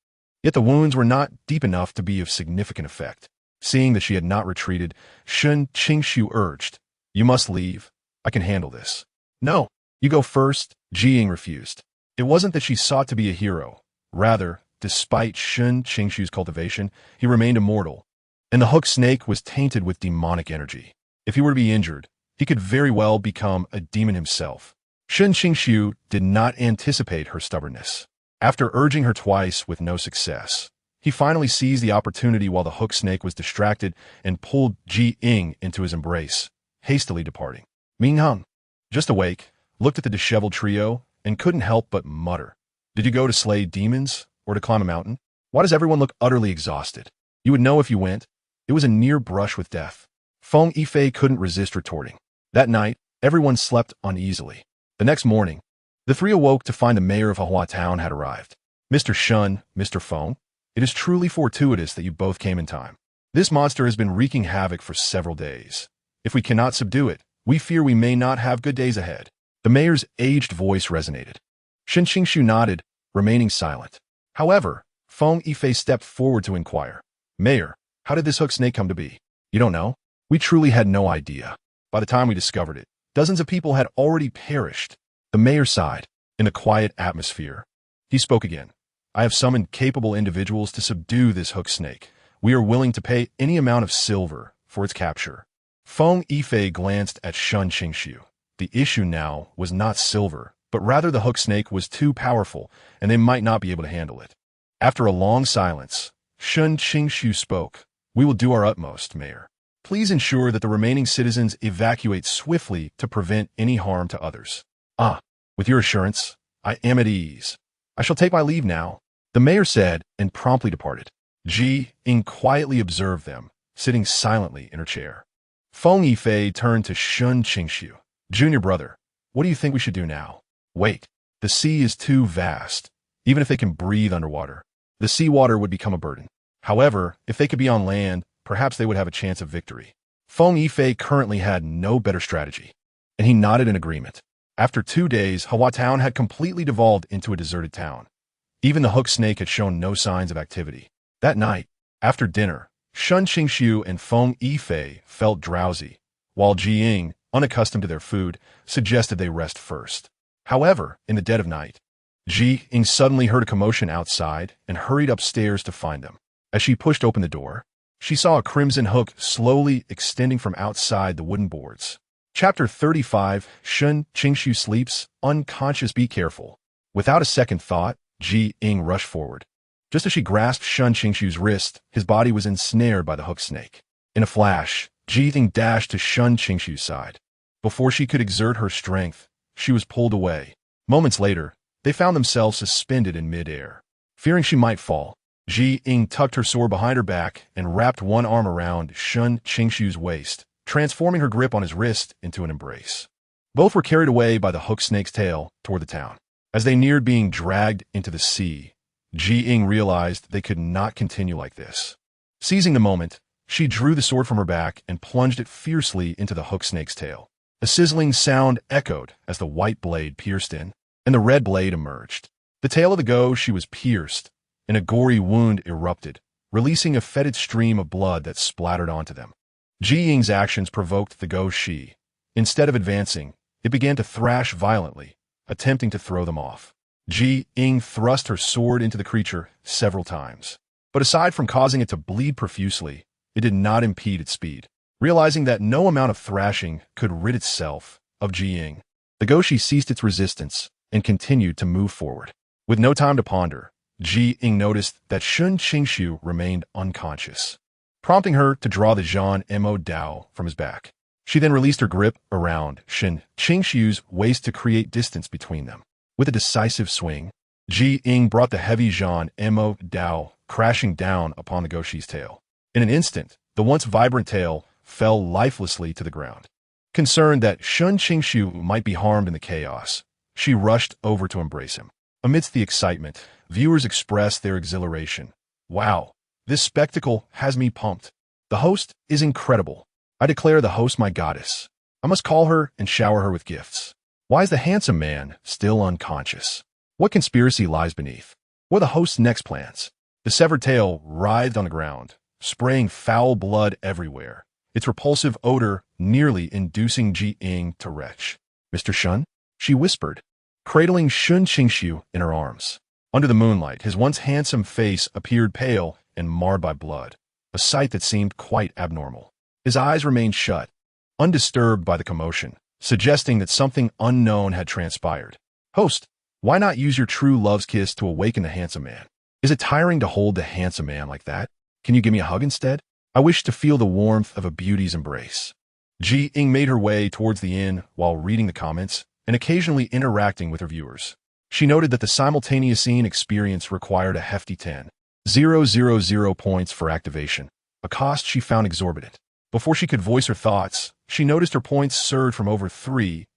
Speaker 1: Yet the wounds were not deep enough to be of significant effect. Seeing that she had not retreated, Shen Qingxu urged, "You must leave. I can handle this." "No, you go first," Ying refused. It wasn't that she sought to be a hero. Rather, despite Shen Qingxu's cultivation, he remained immortal, and the hook snake was tainted with demonic energy. If he were to be injured, he could very well become a demon himself. Shen Qingxu did not anticipate her stubbornness. After urging her twice with no success, he finally seized the opportunity while the hook snake was distracted and pulled Ying into his embrace, hastily departing. Minghang, just awake, looked at the disheveled trio and couldn't help but mutter, "Did you go to slay demons or to climb a mountain? Why does everyone look utterly exhausted? You would know if you went. It was a near brush with death." Feng Yifei couldn't resist retorting. That night, everyone slept uneasily. The next morning, the three awoke to find the mayor of Hua Town had arrived. "Mr. Shun, Mr. Feng, it is truly fortuitous that you both came in time. This monster has been wreaking havoc for several days. If we cannot subdue it, we fear we may not have good days ahead." The mayor's aged voice resonated. Shen Qingxu nodded, remaining silent. However, Feng Yifei stepped forward to inquire, "Mayor, how did this hook snake come to be?" "You don't know? We truly had no idea. By the time we discovered it, dozens of people had already perished." The mayor sighed. In the quiet atmosphere, he spoke again. "I have summoned capable individuals to subdue this hook snake. We are willing to pay any amount of silver for its capture." Feng Yifei glanced at Shen Qingxu. The issue now was not silver, but rather the hook snake was too powerful, and they might not be able to handle it. After a long silence, Shen Qingxu spoke. "We will do our utmost, Mayor. Please ensure that the remaining citizens evacuate swiftly to prevent any harm to others." "Ah, with your assurance, I am at ease. I shall take my leave now," the mayor said and promptly departed. Ying quietly observed them, sitting silently in her chair. Feng Yifei turned to Shen Qingxu. "Junior brother, what do you think we should do now?" "Wait. The sea is too vast. Even if they can breathe underwater, the seawater would become a burden. However, if they could be on land, perhaps they would have a chance of victory." Feng Yifei currently had no better strategy, and he nodded in agreement. After 2 days, Hua Town had completely devolved into a deserted town. Even the hook snake had shown no signs of activity. That night, after dinner, Shen Qingxu and Feng Yifei felt drowsy, while Ying, unaccustomed to their food, suggested they rest first. However, in the dead of night, Ying suddenly heard a commotion outside and hurried upstairs to find them. As she pushed open the door, she saw a crimson hook slowly extending from outside the wooden boards. Chapter 35, Shen Qingxu sleeps, unconscious. Be careful. Without a second thought, Ying rushed forward. Just as she grasped Shen Qingxu's wrist, his body was ensnared by the hook snake. In a flash, Ying dashed to Shen Qingxu's side. Before she could exert her strength, she was pulled away. Moments later, they found themselves suspended in midair. Fearing she might fall, Ying tucked her sword behind her back and wrapped one arm around Shen Qingxu's waist, transforming her grip on his wrist into an embrace. Both were carried away by the hook snake's tail toward the town. As they neared being dragged into the sea, Ying realized they could not continue like this. Seizing the moment, she drew the sword from her back and plunged it fiercely into the hook snake's tail. A sizzling sound echoed as the white blade pierced in, and the red blade emerged. The tail of the go she was pierced, and a gory wound erupted, releasing a fetid stream of blood that splattered onto them. Ying's actions provoked the go she. Instead of advancing, it began to thrash violently, attempting to throw them off. Ying thrust her sword into the creature several times. But aside from causing it to bleed profusely, it did not impede its speed. Realizing that no amount of thrashing could rid itself of Ying, the Goshi ceased its resistance and continued to move forward. With no time to ponder, Ying noticed that Shen Qingxu remained unconscious, prompting her to draw the Zhan Mo Dao from his back. She then released her grip around Shen Qingxu's waist to create distance between them. With a decisive swing, Ying brought the heavy Zhan Mo Dao crashing down upon the Goshi's tail. In an instant, the once vibrant tail fell lifelessly to the ground. Concerned that Shen Qingxu might be harmed in the chaos, she rushed over to embrace him. Amidst the excitement, viewers expressed their exhilaration. Wow, this spectacle has me pumped. The host is incredible. I declare the host my goddess. I must call her and shower her with gifts. Why is the handsome man still unconscious? What conspiracy lies beneath? What are the host's next plans? The severed tail writhed on the ground, spraying foul blood everywhere, its repulsive odor nearly inducing Ying to retch. Mr. Shen? She whispered, cradling Shen Qingxu in her arms. Under the moonlight, his once handsome face appeared pale and marred by blood, a sight that seemed quite abnormal. His eyes remained shut, undisturbed by the commotion, suggesting that something unknown had transpired. Host, why not use your true love's kiss to awaken the handsome man? Is it tiring to hold the handsome man like that? Can you give me a hug instead? I wish to feel the warmth of a beauty's embrace. Ying made her way towards the inn while reading the comments and occasionally interacting with her viewers. She noted that the simultaneous scene experience required a hefty 10,000 points for activation, a cost she found exorbitant. Before she could voice her thoughts, she noticed her points surged from over 3,000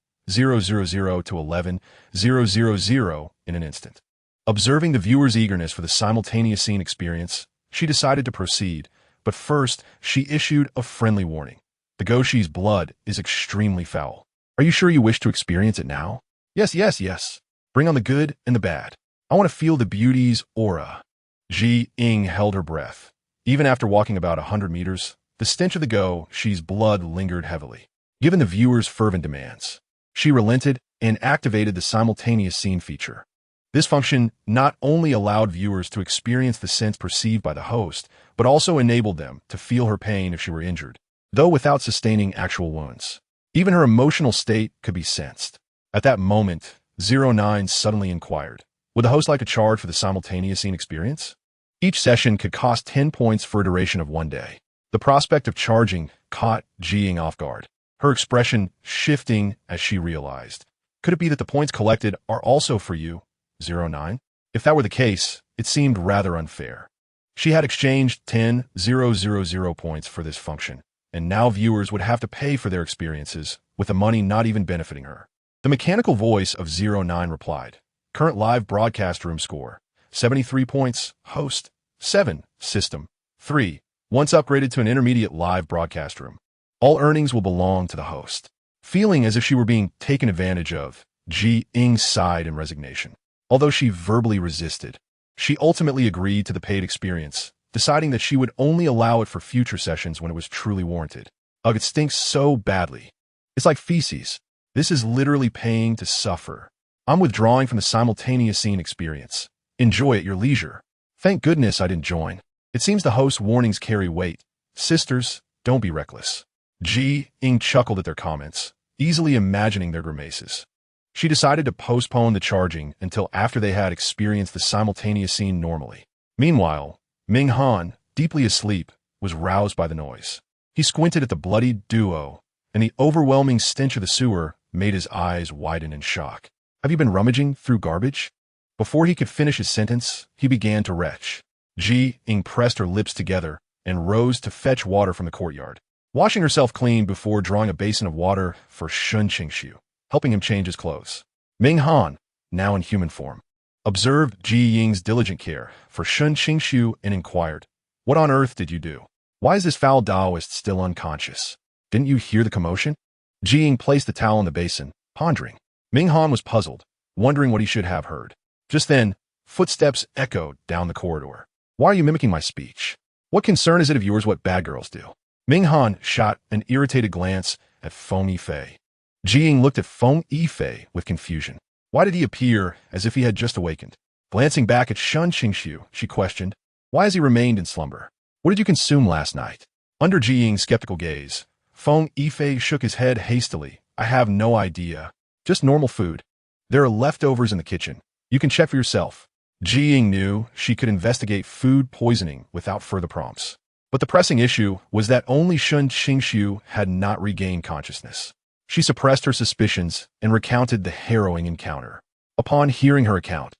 Speaker 1: to 11,000 in an instant. Observing the viewer's eagerness for the simultaneous scene experience, she decided to proceed, but first she issued a friendly warning. The Goshi's blood is extremely foul. Are you sure you wish to experience it now? Yes. Bring on the good and the bad. I want to feel the beauty's aura. Ying held her breath. Even after walking about 100 meters, the stench of the Goshi's blood lingered heavily. Given the viewer's fervent demands, she relented and activated the simultaneous scene feature. This function not only allowed viewers to experience the sense perceived by the host, but also enabled them to feel her pain if she were injured, though without sustaining actual wounds. Even her emotional state could be sensed. At that moment, 09 suddenly inquired, would the host like to charge for the simultaneous scene experience? Each session could cost 10 points for a duration of 1 day. The prospect of charging caught Ying off guard, her expression shifting as she realized. Could it be that the points collected are also for you, 09? If that were the case, it seemed rather unfair. She had exchanged 10,000 points for this function, and now viewers would have to pay for their experiences, with the money not even benefiting her. The mechanical voice of 09 replied, current live broadcast room score, 73 points, host, 7, system, 3, once upgraded to an intermediate live broadcast room. All earnings will belong to the host. Feeling as if she were being taken advantage of, Ying sighed in resignation. Although she verbally resisted, she ultimately agreed to the paid experience, deciding that she would only allow it for future sessions when it was truly warranted. Ugh, it stinks so badly. It's like feces. This is literally paying to suffer. I'm withdrawing from the simultaneous scene experience. Enjoy at your leisure. Thank goodness I didn't join. It seems the host's warnings carry weight. Sisters, don't be reckless. Ying chuckled at their comments, easily imagining their grimaces. She decided to postpone the charging until after they had experienced the simultaneous scene normally. Meanwhile, Ming Han, deeply asleep, was roused by the noise. He squinted at the bloody duo, and the overwhelming stench of the sewer made his eyes widen in shock. Have you been rummaging through garbage? Before he could finish his sentence, he began to retch. Ying pressed her lips together and rose to fetch water from the courtyard, washing herself clean before drawing a basin of water for Shen Qingxu, helping him change his clothes. Ming Han, now in human form, observed Ying's diligent care for Shen Qingxu and inquired, what on earth did you do? Why is this foul Taoist still unconscious? Didn't you hear the commotion? Ying placed the towel in the basin, pondering. Ming Han was puzzled, wondering what he should have heard. Just then, footsteps echoed down the corridor. Why are you mimicking my speech? What concern is it of yours what bad girls do? Ming Han shot an irritated glance at Feng Yifei. Ying looked at Feng Yifei with confusion. Why did he appear as if he had just awakened? Glancing back at Shen Qingxu, she questioned, why has he remained in slumber? What did you consume last night? Under Ying's skeptical gaze, Feng Yifei shook his head hastily. I have no idea. Just normal food. There are leftovers in the kitchen. You can check for yourself. Ying knew she could investigate food poisoning without further prompts. But the pressing issue was that only Shen Qingxu had not regained consciousness. She suppressed her suspicions and recounted the harrowing encounter. Upon hearing her account,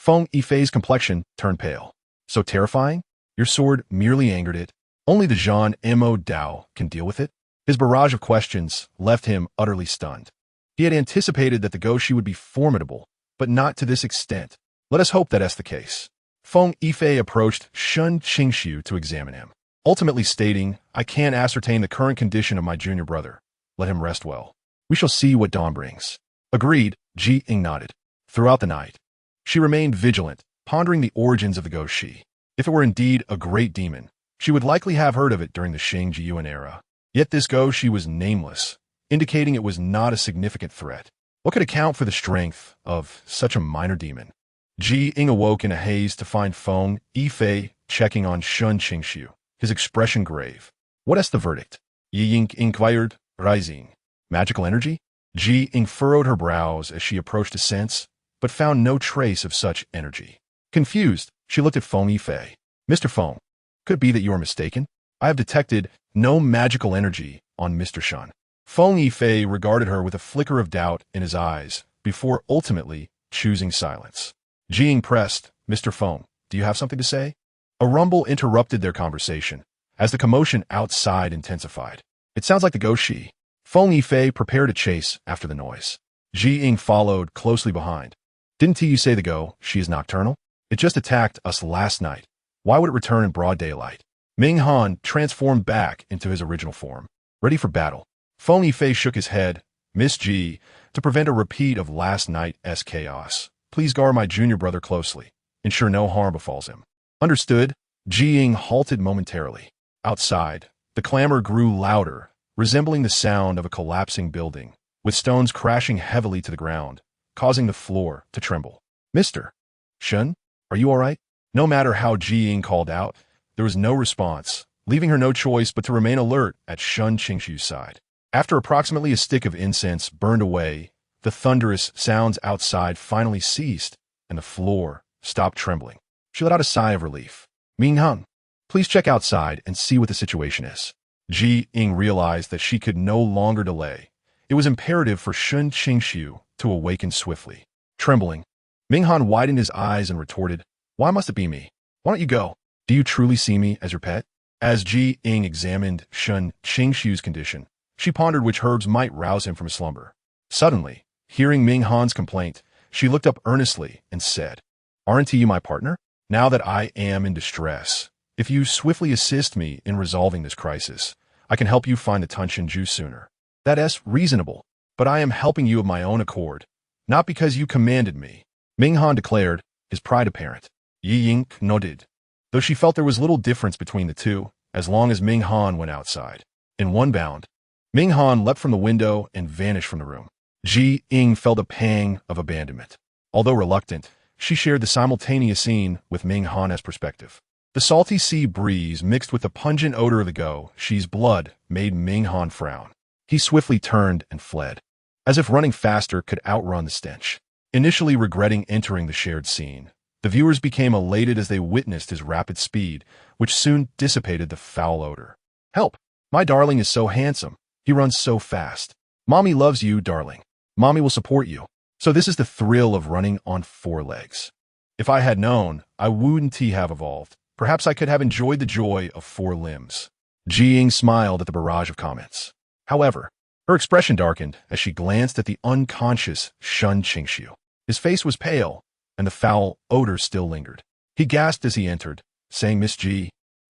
Speaker 1: Feng Yifei's complexion turned pale. So terrifying? Your sword merely angered it. Only the Zhan Mo Dao can deal with it? His barrage of questions left him utterly stunned. He had anticipated that the Goshi would be formidable, but not to this extent. Let us hope that that's the case. Feng Yifei approached Shen Qingxu to examine him, ultimately stating, I can't ascertain the current condition of my junior brother. Let him rest well. We shall see what dawn brings. Agreed, Ying nodded. Throughout the night, she remained vigilant, pondering the origins of the Goshi. If it were indeed a great demon, she would likely have heard of it during the Xinjiang era. Yet this Goshi was nameless, indicating it was not a significant threat. What could account for the strength of such a minor demon? Ying awoke in a haze to find Feng Yifei checking on Shen Qingxu, his expression grave. What is the verdict? Ying inquired, rising. Magical energy? Ying furrowed her brows as she approached a sense, but found no trace of such energy. Confused, she looked at Feng Yifei. Mr. Feng, could it be that you are mistaken? I have detected no magical energy on Mr. Shen. Feng Yifei regarded her with a flicker of doubt in his eyes before ultimately choosing silence. Ying pressed, Mr. Feng, do you have something to say? A rumble interrupted their conversation as the commotion outside intensified. It sounds like the Goshi. Feng Yifei prepared to chase after the noise. Ying followed closely behind. Didn't you say the Goshi is nocturnal? It just attacked us last night. Why would it return in broad daylight? Ming Han transformed back into his original form, ready for battle. Feng Yifei shook his head. Miss Ji, to prevent a repeat of last night's chaos, please guard my junior brother closely. Ensure no harm befalls him. Understood? Ying halted momentarily. Outside, the clamor grew louder, resembling the sound of a collapsing building, with stones crashing heavily to the ground, causing the floor to tremble. Mr. Shen, are you all right? No matter how Ying called out, there was no response, leaving her no choice but to remain alert at Shen Qingxu's side. After approximately a stick of incense burned away, the thunderous sounds outside finally ceased, and the floor stopped trembling. She let out a sigh of relief. Ming Han, please check outside and see what the situation is. Ying realized that she could no longer delay. It was imperative for Shen Qingxu to awaken swiftly. Trembling, Ming Han widened his eyes and retorted, Why must it be me? Why don't you go? Do you truly see me as your pet? As Ying examined Shen Qingxu's condition, she pondered which herbs might rouse him from his slumber. Suddenly, hearing Ming Han's complaint, she looked up earnestly and said, Aren't you my partner? Now that I am in distress, if you swiftly assist me in resolving this crisis, I can help you find the Tunshinju sooner. That is reasonable, but I am helping you of my own accord, not because you commanded me, Ming Han declared, his pride apparent. Ying nodded, though she felt there was little difference between the two, as long as Ming Han went outside. In one bound, Ming Han leapt from the window and vanished from the room. Ying felt a pang of abandonment. Although reluctant, she shared the simultaneous scene with Ming Han as perspective. The salty sea breeze mixed with the pungent odor of the Goshi's blood made Ming Han frown. He swiftly turned and fled, as if running faster could outrun the stench. Initially regretting entering the shared scene, the viewers became elated as they witnessed his rapid speed, which soon dissipated the foul odor. Help! My darling is so handsome. He runs so fast. Mommy loves you, darling. Mommy will support you. So this is the thrill of running on 4 legs. If I had known, I wouldn't have evolved. Perhaps I could have enjoyed the joy of 4 limbs. Ying smiled at the barrage of comments. However, her expression darkened as she glanced at the unconscious Shen Qingxu. His face was pale, and the foul odor still lingered. He gasped as he entered, saying, Miss Ji,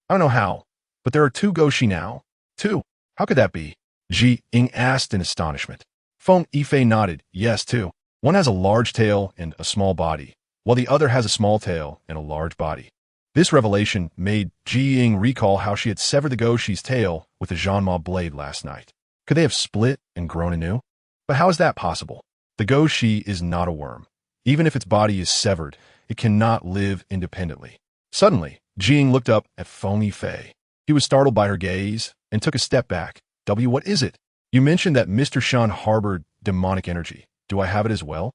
Speaker 1: I don't know how, but there are 2 Goshi now. 2? How could that be? Ying asked in astonishment. Feng Yifei nodded, yes, 2. One has a large tail and a small body, while the other has a small tail and a large body. This revelation made Ying recall how she had severed the Goshi's tail with the Zhanma blade last night. Could they have split and grown anew? But how is that possible? The Goshi is not a worm. Even if its body is severed, it cannot live independently. Suddenly, Ying looked up at Feng Yifei. He was startled by her gaze and took a step back. What is it? You mentioned that Mr. Shen harbored demonic energy. Do I have it as well?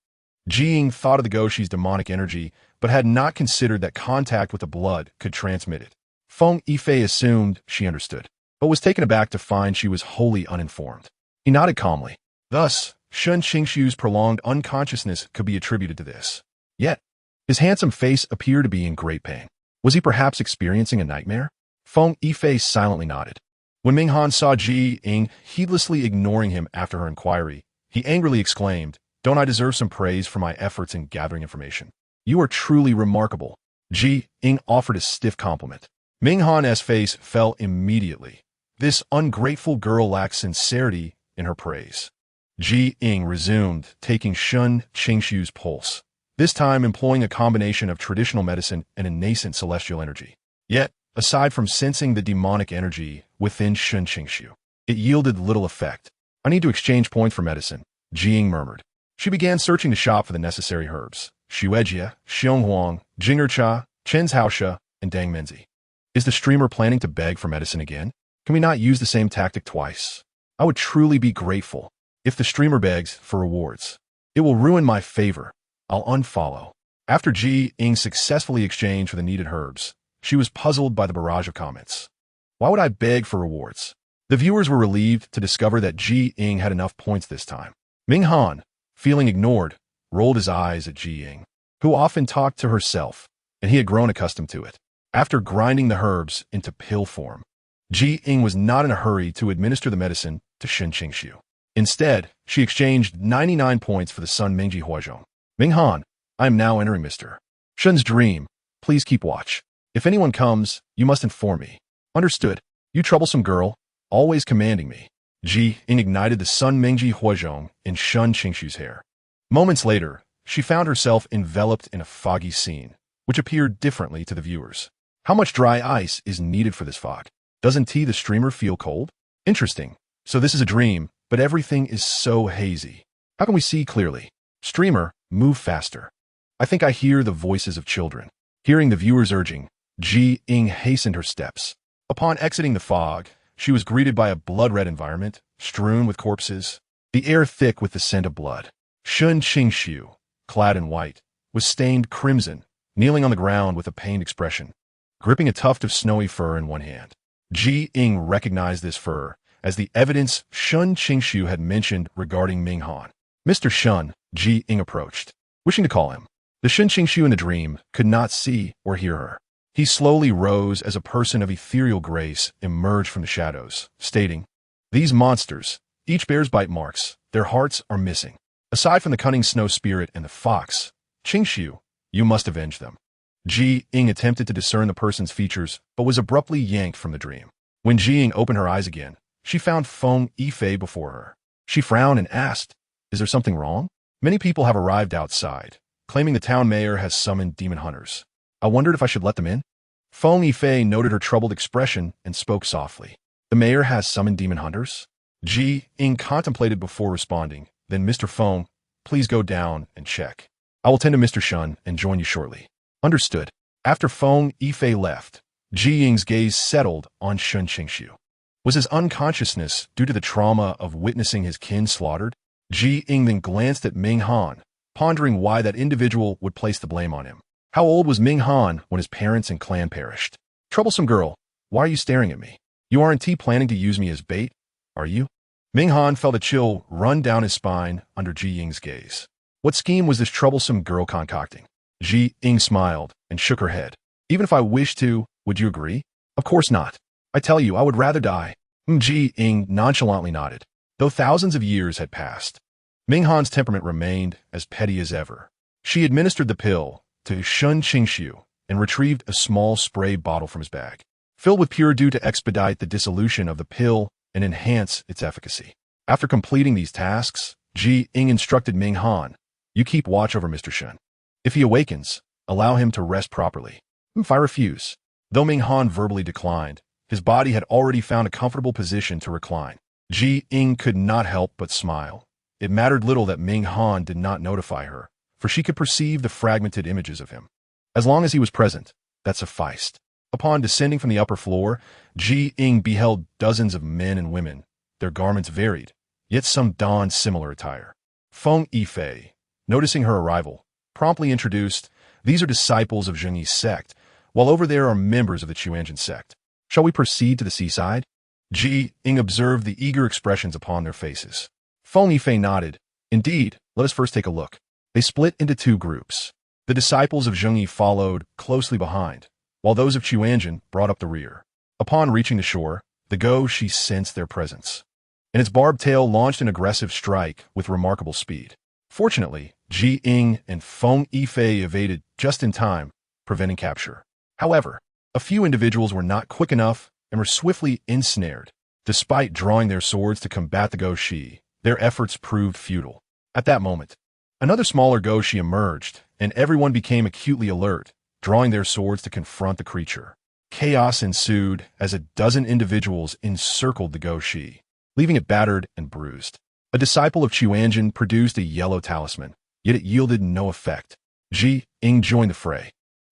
Speaker 1: Ying thought of the Goshi's demonic energy, but had not considered that contact with the blood could transmit it. Feng Yifei assumed she understood, but was taken aback to find she was wholly uninformed. He nodded calmly. Thus, Shen Qingxu's prolonged unconsciousness could be attributed to this. Yet, His handsome face appeared to be in great pain. Was he perhaps experiencing a nightmare? Feng Yifei silently nodded. When Ming Han saw Ji Ying heedlessly ignoring him after her inquiry, he angrily exclaimed, "Don't I deserve some praise for my efforts in gathering information? You are truly remarkable." Ji Ying offered a stiff compliment. Ming Han's face fell immediately. This ungrateful girl lacked sincerity in her praise. Ji Ying resumed, taking Shen Qingxu's pulse, this time employing a combination of traditional medicine and a nascent celestial energy. Yet, aside from sensing the demonic energy within Shen Qingxu, it yielded little effect. "I need to exchange points for medicine," Ji Ying murmured. She began searching the shop for the necessary herbs: Xuejia, Xionghuang, Jingercha, Chen's and Dang Menzi. Is the streamer planning to beg for medicine again? Can we not use the same tactic twice? I would truly be grateful if the streamer begs for rewards. It will ruin my favor. I'll unfollow. After Ji Ying successfully exchanged for the needed herbs, she was puzzled by the barrage of comments. Why would I beg for rewards? The viewers were relieved to discover that Ji Ying had enough points this time. Ming Han, feeling ignored, rolled his eyes at Ji Ying, who often talked to herself, and he had grown accustomed to it. After grinding the herbs into pill form, Ji Ying was not in a hurry to administer the medicine to Shen Qingxu. Instead, she exchanged 99 points for the Sun Mingji Huazhong. Ming Han, I am now entering Mr. Shen's dream. Please keep watch. If anyone comes, you must inform me. Understood. You troublesome girl, always commanding me. Ji Ying ignited the Sun Mingji Huazhong in Shen Qingxu's hair. Moments later, she found herself enveloped in a foggy scene, which appeared differently to the viewers. How much dry ice is needed for this fog? Doesn't the streamer feel cold? Interesting. So this is a dream, but everything is so hazy. How can we see clearly? Streamer, move faster. I think I hear the voices of children. Hearing the viewers urging, Ji Ying hastened her steps. Upon exiting the fog, she was greeted by a blood-red environment, strewn with corpses, the air thick with the scent of blood. Shen Qingxu, clad in white, was stained crimson, kneeling on the ground with a pained expression, gripping a tuft of snowy fur in one hand. Ji Ying recognized this fur as the evidence Shen Qingxu had mentioned regarding Ming Han. Mr. Shen, Ji Ying approached, wishing to call him. The Shen Qingxu in the dream could not see or hear her. He slowly rose as a person of ethereal grace emerged from the shadows, stating, "These monsters, each bears bite marks. Their hearts are missing. Aside from the cunning snow spirit and the fox, Qingxu, you must avenge them." Ji Ying attempted to discern the person's features, but was abruptly yanked from the dream. When Ji Ying opened her eyes again, she found Feng Yifei before her. She frowned and asked, "Is there something wrong?" Many people have arrived outside, claiming the town mayor has summoned demon hunters. I wondered if I should let them in. Feng Yifei noted her troubled expression and spoke softly. The mayor has summoned demon hunters? Ji Ying contemplated before responding. Then, Mr. Feng, please go down and check. I will tend to Mr. Shen and join you shortly. Understood. After Feng Yifei left, Ji Ying's gaze settled on Shen Qingxu. Was his unconsciousness due to the trauma of witnessing his kin slaughtered? Ji Ying then glanced at Ming Han, pondering why that individual would place the blame on him. How old was Ming Han when his parents and clan perished? Troublesome girl, why are you staring at me? You aren't planning to use me as bait, are you? Ming Han felt a chill run down his spine under Ji Ying's gaze. What scheme was this troublesome girl concocting? Ji Ying smiled and shook her head. Even if I wished to, would you agree? Of course not. I tell you, I would rather die. Ji Ying nonchalantly nodded. Though thousands of years had passed, Ming Han's temperament remained as petty as ever. She administered the pill to Shen Qingxu and retrieved a small spray bottle from his bag, filled with pure dew to expedite the dissolution of the pill and enhance its efficacy. After completing these tasks, Ji Ying instructed Ming Han, "You keep watch over Mr. Shen. If he awakens, allow him to rest properly." If I refuse. Though Ming Han verbally declined, his body had already found a comfortable position to recline. Ji Ying could not help but smile. It mattered little that Ming Han did not notify her, for she could perceive the fragmented images of him. As long as he was present, that sufficed. Upon descending from the upper floor, Ji Ying beheld dozens of men and women. Their garments varied, yet some donned similar attire. Feng Yifei, noticing her arrival, promptly introduced, "These are disciples of Zhengyi's sect, while over there are members of the Chuanjin sect. Shall we proceed to the seaside?" Ji Ying observed the eager expressions upon their faces. Feng Yifei nodded. "Indeed, let us first take a look." They split into two groups. The disciples of Zhengyi followed closely behind, while those of Qiuanjin brought up the rear. Upon reaching the shore, the Go-Shi sensed their presence, and its barbed tail launched an aggressive strike with remarkable speed. Fortunately, Ying and Feng Yifei evaded just in time, preventing capture. However, a few individuals were not quick enough and were swiftly ensnared. Despite drawing their swords to combat the Go-Shi, their efforts proved futile. At that moment, another smaller Go-Shi emerged, and everyone became acutely alert, drawing their swords to confront the creature. Chaos ensued as a dozen individuals encircled the Go-Shi, leaving it battered and bruised. A disciple of Qiuanjin produced a yellow talisman, yet it yielded no effect. Ying joined the fray,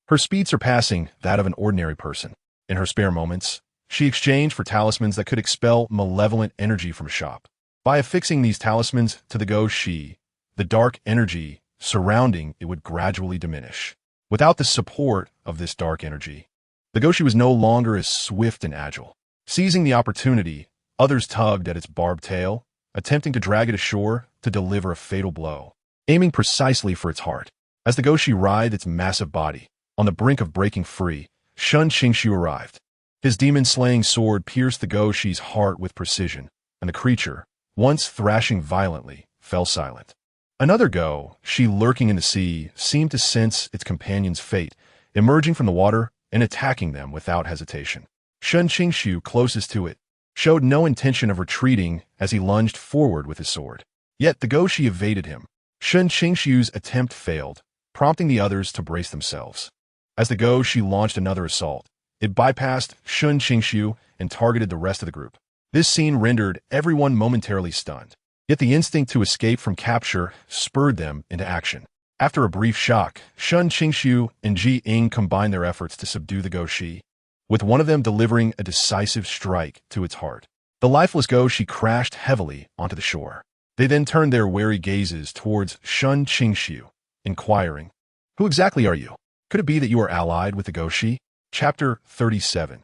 Speaker 1: her speed surpassing that of an ordinary person. In her spare moments, she exchanged for talismans that could expel malevolent energy from a shop. By affixing these talismans to the Go-Shi, the dark energy surrounding it would gradually diminish. Without the support of this dark energy, the Go-Shi was no longer as swift and agile. Seizing the opportunity, others tugged at its barbed tail, attempting to drag it ashore to deliver a fatal blow, aiming precisely for its heart. As the Go-Shi writhed its massive body, on the brink of breaking free, Shen Qingxu arrived. His demon-slaying sword pierced the Go-Shi's heart with precision, and the creature, once thrashing violently, fell silent. Another Go-Shi lurking in the sea seemed to sense its companion's fate, emerging from the water and attacking them without hesitation. Shen Qingxu, closest to it, showed no intention of retreating as he lunged forward with his sword. Yet the Go-Shi evaded him. Shen Qingxu's attempt failed, prompting the others to brace themselves. As the Go-Shi launched another assault, it bypassed Shen Qingxu and targeted the rest of the group. This scene rendered everyone momentarily stunned. Yet the instinct to escape from capture spurred them into action. After a brief shock, Shen Qingxu and Ying combined their efforts to subdue the Go-Shi, with one of them delivering a decisive strike to its heart. The lifeless Go-Shi crashed heavily onto the shore. They then turned their wary gazes towards Shen Qingxu, inquiring, "Who exactly are you? Could it be that you are allied with the Go-Shi?" Chapter 37.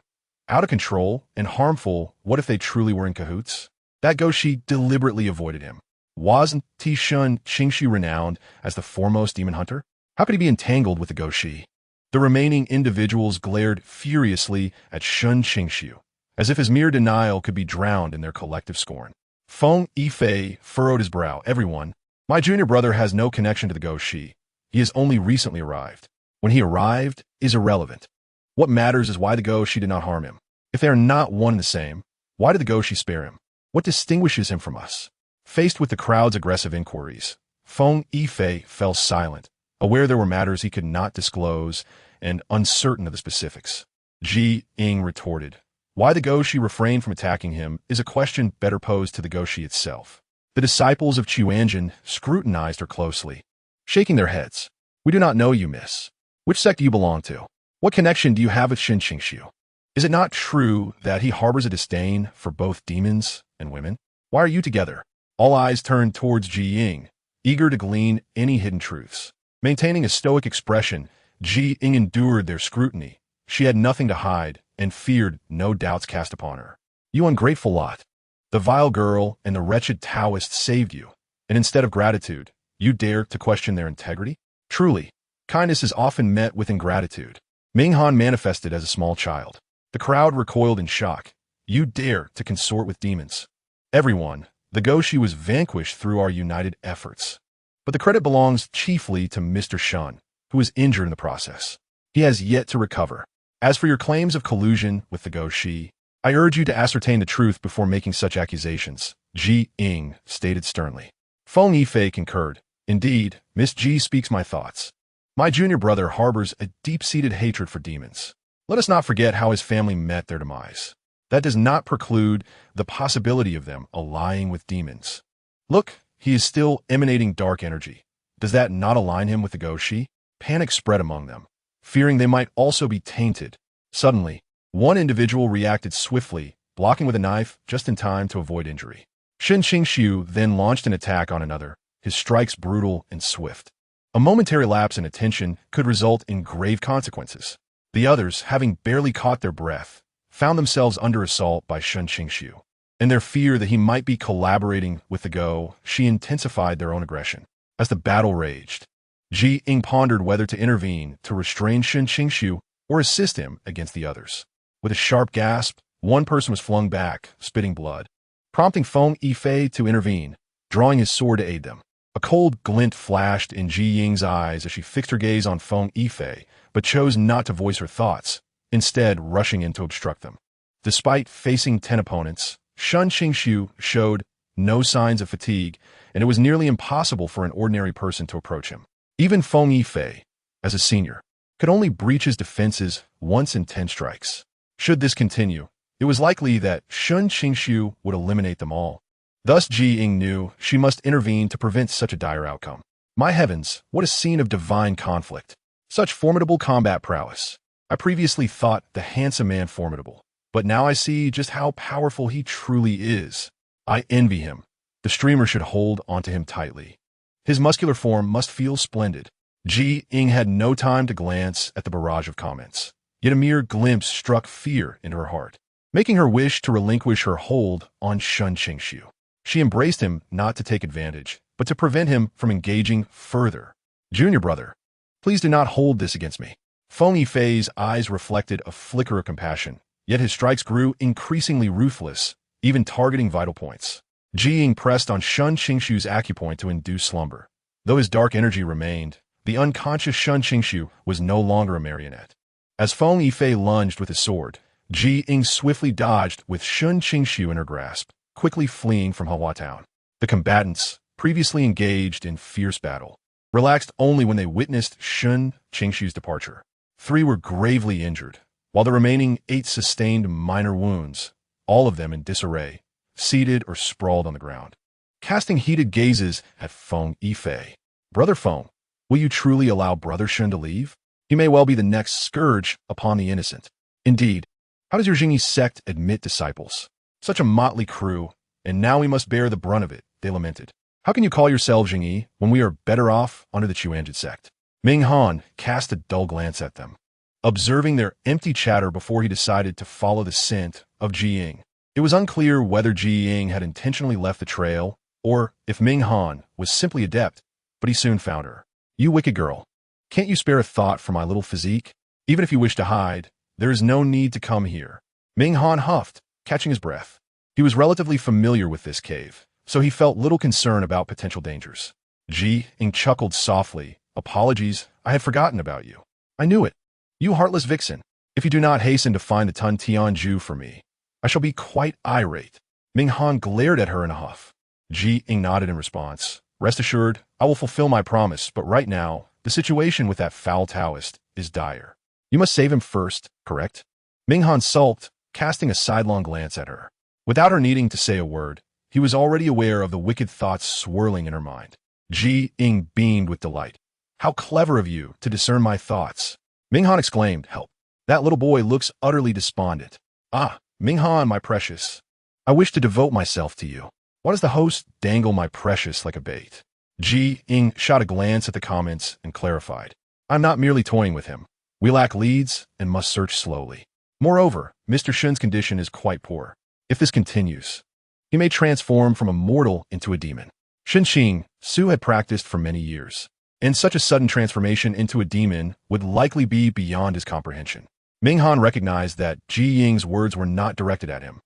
Speaker 1: Out of control and harmful, what if they truly were in cahoots? That Go-Shi deliberately avoided him. Wasn't Shen Qingxu renowned as the foremost demon hunter? How could he be entangled with the Go-Shi? The remaining individuals glared furiously at Shen Qingxu, as if his mere denial could be drowned in their collective scorn. Feng Yifei furrowed his brow. "Everyone, my junior brother has no connection to the Go-Shi. He has only recently arrived. When he arrived is irrelevant. What matters is why the Go-Shi did not harm him. If they are not one and the same, why did the Go-Shi spare him? What distinguishes him from us?" Faced with the crowd's aggressive inquiries, Feng Yifei fell silent, aware there were matters he could not disclose and uncertain of the specifics. Ying retorted, "Why the Go-Shi refrained from attacking him is a question better posed to the Go-Shi itself." The disciples of Qiuanjin scrutinized her closely, shaking their heads. "We do not know you, miss. Which sect do you belong to? What connection do you have with Shen Qingxu? Is it not true that he harbors a disdain for both demons and women? Why are you together?" All eyes turned towards Ying, eager to glean any hidden truths. Maintaining a stoic expression, Ying endured their scrutiny. She had nothing to hide and feared no doubts cast upon her. "You ungrateful lot. The vile girl and the wretched Taoist saved you, and instead of gratitude, you dare to question their integrity? Truly, kindness is often met with ingratitude." Minghan manifested as a small child. The crowd recoiled in shock. "You dare to consort with demons." "Everyone, the Go-Shi was vanquished through our united efforts. But the credit belongs chiefly to Mr. Shen, who was injured in the process. He has yet to recover. As for your claims of collusion with the Go-Shi, I urge you to ascertain the truth before making such accusations," Ying stated sternly. Feng Yifei concurred. "Indeed, Miss Ji speaks my thoughts. My junior brother harbors a deep-seated hatred for demons. Let us not forget how his family met their demise. That does not preclude the possibility of them allying with demons. Look, he is still emanating dark energy. Does that not align him with the Go-Shi?" Panic spread among them, fearing they might also be tainted. Suddenly, one individual reacted swiftly, blocking with a knife just in time to avoid injury. Shen Qingxu then launched an attack on another, his strikes brutal and swift. A momentary lapse in attention could result in grave consequences. The others, having barely caught their breath, found themselves under assault by Shen Qingxu. In their fear that he might be collaborating with the Go-Shi intensified their own aggression. As the battle raged, Ying pondered whether to intervene to restrain Shen Qingxu or assist him against the others. With a sharp gasp, one person was flung back, spitting blood, prompting Feng Yifei to intervene, drawing his sword to aid them. A cold glint flashed in Ying's eyes as she fixed her gaze on Feng Yifei, but chose not to voice her thoughts, instead rushing in to obstruct them. Despite facing 10 opponents, Shen Qingxu showed no signs of fatigue, and it was nearly impossible for an ordinary person to approach him. Even Feng Yifei, as a senior, could only breach his defenses once in 10 strikes. Should this continue, it was likely that Shen Qingxu would eliminate them all. Thus Ying knew she must intervene to prevent such a dire outcome. My heavens, what a scene of divine conflict. Such formidable combat prowess. I previously thought the handsome man formidable, but now I see just how powerful he truly is. I envy him. The streamer should hold onto him tightly. His muscular form must feel splendid. Ying had no time to glance at the barrage of comments. Yet a mere glimpse struck fear into her heart, making her wish to relinquish her hold on Shen Qingxu. She embraced him not to take advantage, but to prevent him from engaging further. Junior brother, please do not hold this against me. Feng Yifei's eyes reflected a flicker of compassion, yet his strikes grew increasingly ruthless, even targeting vital points. Ying pressed on Shen Qingxu's acupoint to induce slumber. Though his dark energy remained, the unconscious Shen Qingxu was no longer a marionette. As Feng Yifei lunged with his sword, Ying swiftly dodged with Shen Qingxu in her grasp, quickly fleeing from Hua Town. The combatants, previously engaged in fierce battle, relaxed only when they witnessed Shen Qingxu's departure. 3 were gravely injured, while the remaining 8 sustained minor wounds, all of them in disarray, seated or sprawled on the ground. Casting heated gazes at Feng Yifei. Brother Feng, will you truly allow Brother Shen to leave? He may well be the next scourge upon the innocent. Indeed, how does your Jingyi sect admit disciples? Such a motley crew, and now we must bear the brunt of it, they lamented. How can you call yourselves Jingyi when we are better off under the Chuanjin sect? Ming Han cast a dull glance at them, observing their empty chatter before he decided to follow the scent of Ying. It was unclear whether Ying had intentionally left the trail, or if Ming Han was simply adept, but he soon found her. You wicked girl. Can't you spare a thought for my little physique? Even if you wish to hide, there is no need to come here. Ming Han huffed, catching his breath. He was relatively familiar with this cave, so he felt little concern about potential dangers. Ying chuckled softly. Apologies, I had forgotten about you. I knew it. You heartless vixen. If you do not hasten to find the Tun Tianju for me, I shall be quite irate. Ming Han glared at her in a huff. Ying nodded in response. Rest assured, I will fulfill my promise, but right now, the situation with that foul Taoist is dire. You must save him first, correct? Ming Han sulked, casting a sidelong glance at her. Without her needing to say a word, he was already aware of the wicked thoughts swirling in her mind. Ying beamed with delight. How clever of you to discern my thoughts. Ming Han exclaimed, help. That little boy looks utterly despondent. Ah, Ming Han, my precious. I wish to devote myself to you. Why does the host dangle my precious like a bait? Ying shot a glance at the comments and clarified. I'm not merely toying with him. We lack leads and must search slowly. Moreover, Mr. Shen's condition is quite poor. If this continues, he may transform from a mortal into a demon. Shen Qingxu had practiced for many years, and such a sudden transformation into a demon would likely be beyond his comprehension. Ming Han recognized that Ying's words were not directed at him,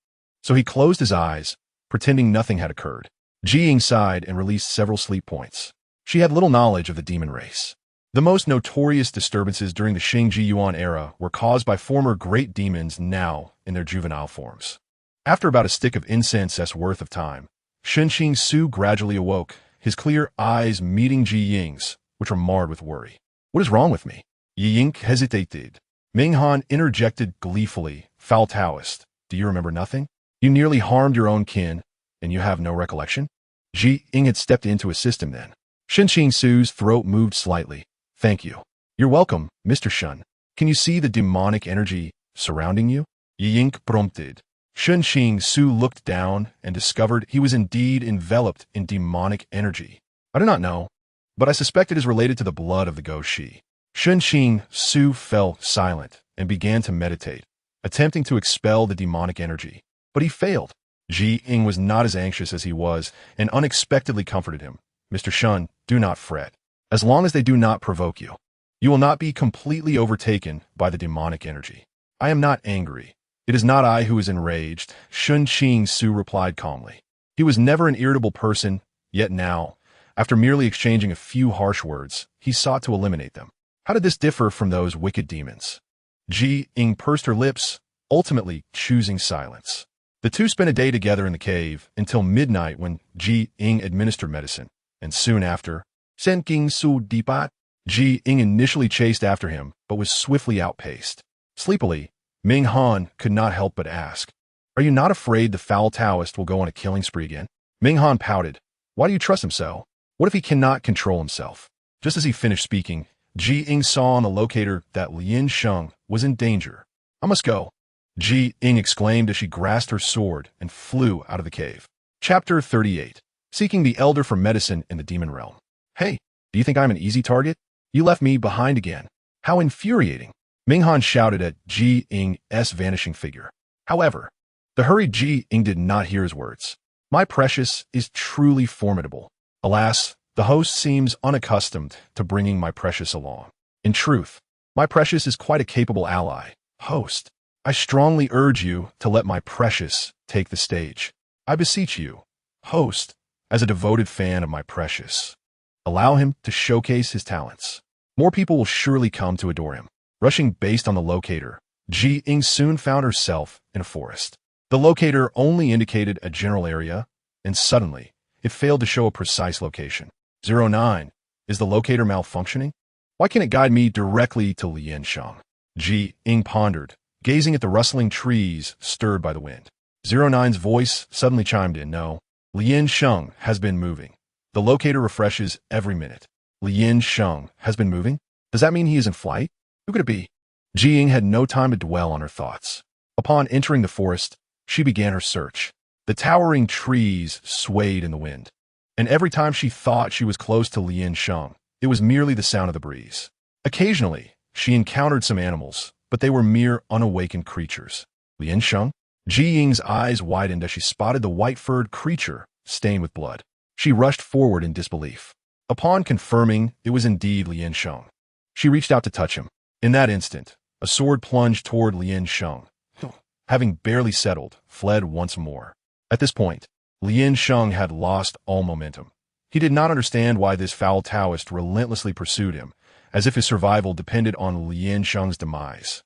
Speaker 1: so he closed his eyes, pretending nothing had occurred. Ying sighed and released several sleep points. She had little knowledge of the demon race. The most notorious disturbances during the Shingji Yuan era were caused by former great demons now in their juvenile forms. After about a stick of incense's worth of time, Shen Qingxu gradually awoke, his clear eyes meeting Ying's, which were marred with worry. What is wrong with me? Ying hesitated. Ming Han interjected gleefully, Foul Taoist, do you remember nothing? You nearly harmed your own kin, and you have no recollection? Ying had stepped in to assist him then. Shen Qingxu's throat moved slightly. Thank you. You're welcome, Mr. Shen. Can you see the demonic energy surrounding you? Ying prompted. Shen Qingxu looked down and discovered he was indeed enveloped in demonic energy. I do not know, but I suspect it is related to the blood of the ghost Shi. Shen Qingxu fell silent and began to meditate, attempting to expel the demonic energy. But he failed. Ying was not as anxious as he was and unexpectedly comforted him. Mr. Shen, do not fret. as long as they do not provoke you. You will not be completely overtaken by the demonic energy. I am not angry. It is not I who is enraged, Shen Qingxu replied calmly. He was never an irritable person, yet now, after merely exchanging a few harsh words, he sought to eliminate them. How did this differ from those wicked demons? Ying pursed her lips, ultimately choosing silence. The two spent a day together in the cave until midnight when Ying administered medicine, and soon after, Shen Qingxu departed. Ying initially chased after him, but was swiftly outpaced. Sleepily, Ming Han could not help but ask, "Are you not afraid the foul Taoist will go on a killing spree again?" Ming Han pouted. "Why do you trust him so? What if he cannot control himself?" Just as he finished speaking, Ying saw on the locator that Lin Sheng was in danger. "I must go," Ying exclaimed as she grasped her sword and flew out of the cave. Chapter 38. Seeking the Elder for Medicine in the Demon Realm. "Hey, do you think I'm an easy target? You left me behind again. How infuriating," Ming Han shouted at Ying's vanishing figure. However, the hurried Ying did not hear his words. "My precious is truly formidable. Alas, the host seems unaccustomed to bringing my precious along. In truth, my precious is quite a capable ally. Host, I strongly urge you to let my precious take the stage. I beseech you, host, as a devoted fan of my precious. Allow him to showcase his talents. More people will surely come to adore him." Rushing based on the locator, Ying soon found herself in a forest. The locator only indicated a general area, and suddenly, it failed to show a precise location. 09. Is the locator malfunctioning? Why can't it guide me directly to Lin Sheng? Ying pondered, gazing at the rustling trees stirred by the wind. 09's voice suddenly chimed in. "No, Lin Sheng has been moving. The locator refreshes every minute. Lin Sheng has been moving? Does that mean he is in flight? Who could it be?" Ying had no time to dwell on her thoughts. Upon entering the forest, she began her search. The towering trees swayed in the wind, and every time she thought she was close to Lin Sheng, it was merely the sound of the breeze. Occasionally, she encountered some animals, but they were mere unawakened creatures. Lin Sheng? Ying's eyes widened as she spotted the white-furred creature stained with blood. She rushed forward in disbelief. Upon confirming it was indeed Lin Sheng, she reached out to touch him. In that instant, a sword plunged toward Lin Sheng, having barely settled, fled once more. At this point, Lin Sheng had lost all momentum. He did not understand why this foul Taoist relentlessly pursued him, as if his survival depended on Lin Sheng's demise.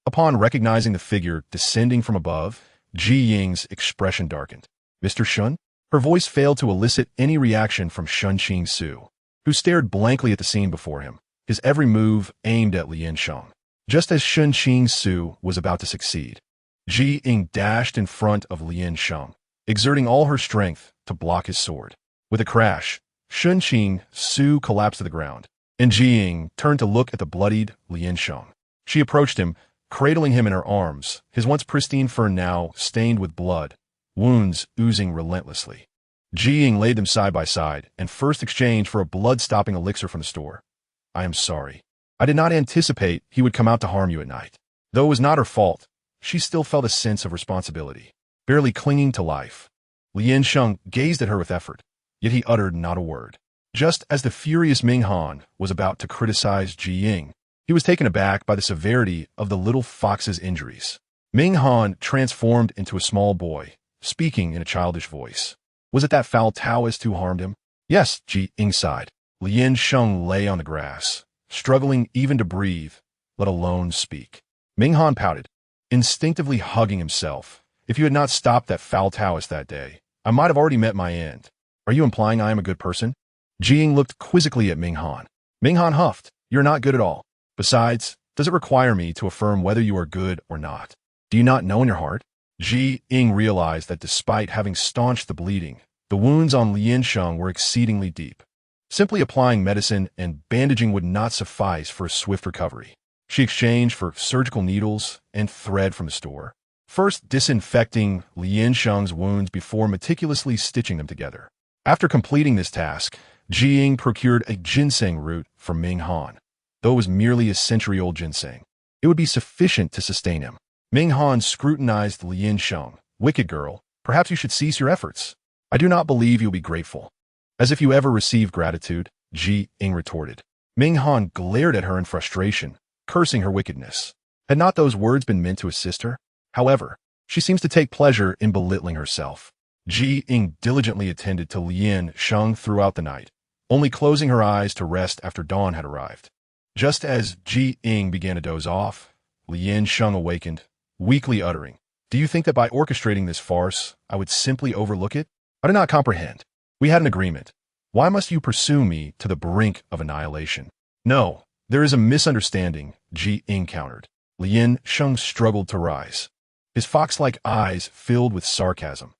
Speaker 1: Upon recognizing the figure descending from above, Ying's expression darkened. "Mr. Shen?" Her voice failed to elicit any reaction from Shen Qingxu, who stared blankly at the scene before him, his every move aimed at Lin Sheng. Just as Shen Qingxu was about to succeed, Ying dashed in front of Lin Sheng, exerting all her strength to block his sword. With a crash, Shen Qingxu collapsed to the ground, and Ying turned to look at the bloodied Lin Sheng. She approached him, cradling him in her arms, his once pristine fur now stained with blood, wounds oozing relentlessly. Ying laid them side by side and first exchanged for a blood-stopping elixir from the store. "I am sorry. I did not anticipate he would come out to harm you at night." Though it was not her fault, she still felt a sense of responsibility, barely clinging to life. Lin Sheng gazed at her with effort, yet he uttered not a word. Just as the furious Ming Han was about to criticize Ying, he was taken aback by the severity of the little fox's injuries. Ming Han transformed into a small boy, speaking in a childish voice. Was it that foul Taoist who harmed him? Yes, Ying sighed. Lin Sheng lay on the grass, struggling even to breathe, let alone speak. Ming Han pouted, instinctively hugging himself. "If you had not stopped that foul Taoist that day, I might have already met my end. Are you implying I am a good person?" Ying looked quizzically at Ming Han. Ming Han huffed. "You're not good at all. Besides, does it require me to affirm whether you are good or not? Do you not know in your heart?" Ying realized that despite having staunched the bleeding, the wounds on Lin Sheng were exceedingly deep. Simply applying medicine and bandaging would not suffice for a swift recovery. She exchanged for surgical needles and thread from the store, first disinfecting Lin Sheng's wounds before meticulously stitching them together. After completing this task, Ying procured a ginseng root from Ming Han. Though it was merely a century-old ginseng, it would be sufficient to sustain him. Ming Han scrutinized Lin Sheng. "Wicked girl, perhaps you should cease your efforts. I do not believe you'll be grateful. As if you ever receive gratitude." Ying retorted. Ming Han glared at her in frustration, cursing her wickedness. Had not those words been meant to assist her? However, she seems to take pleasure in belittling herself. Ying diligently attended to Lien Sheng throughout the night, only closing her eyes to rest after dawn had arrived. Just as Ying began to doze off, Lien Sheng awakened, weakly uttering, "Do you think that by orchestrating this farce, I would simply overlook it? I do not comprehend. We had an agreement. Why must you pursue me to the brink of annihilation?" "No, there is a misunderstanding," Ying countered. Lien Sheng struggled to rise. His fox-like eyes filled with sarcasm.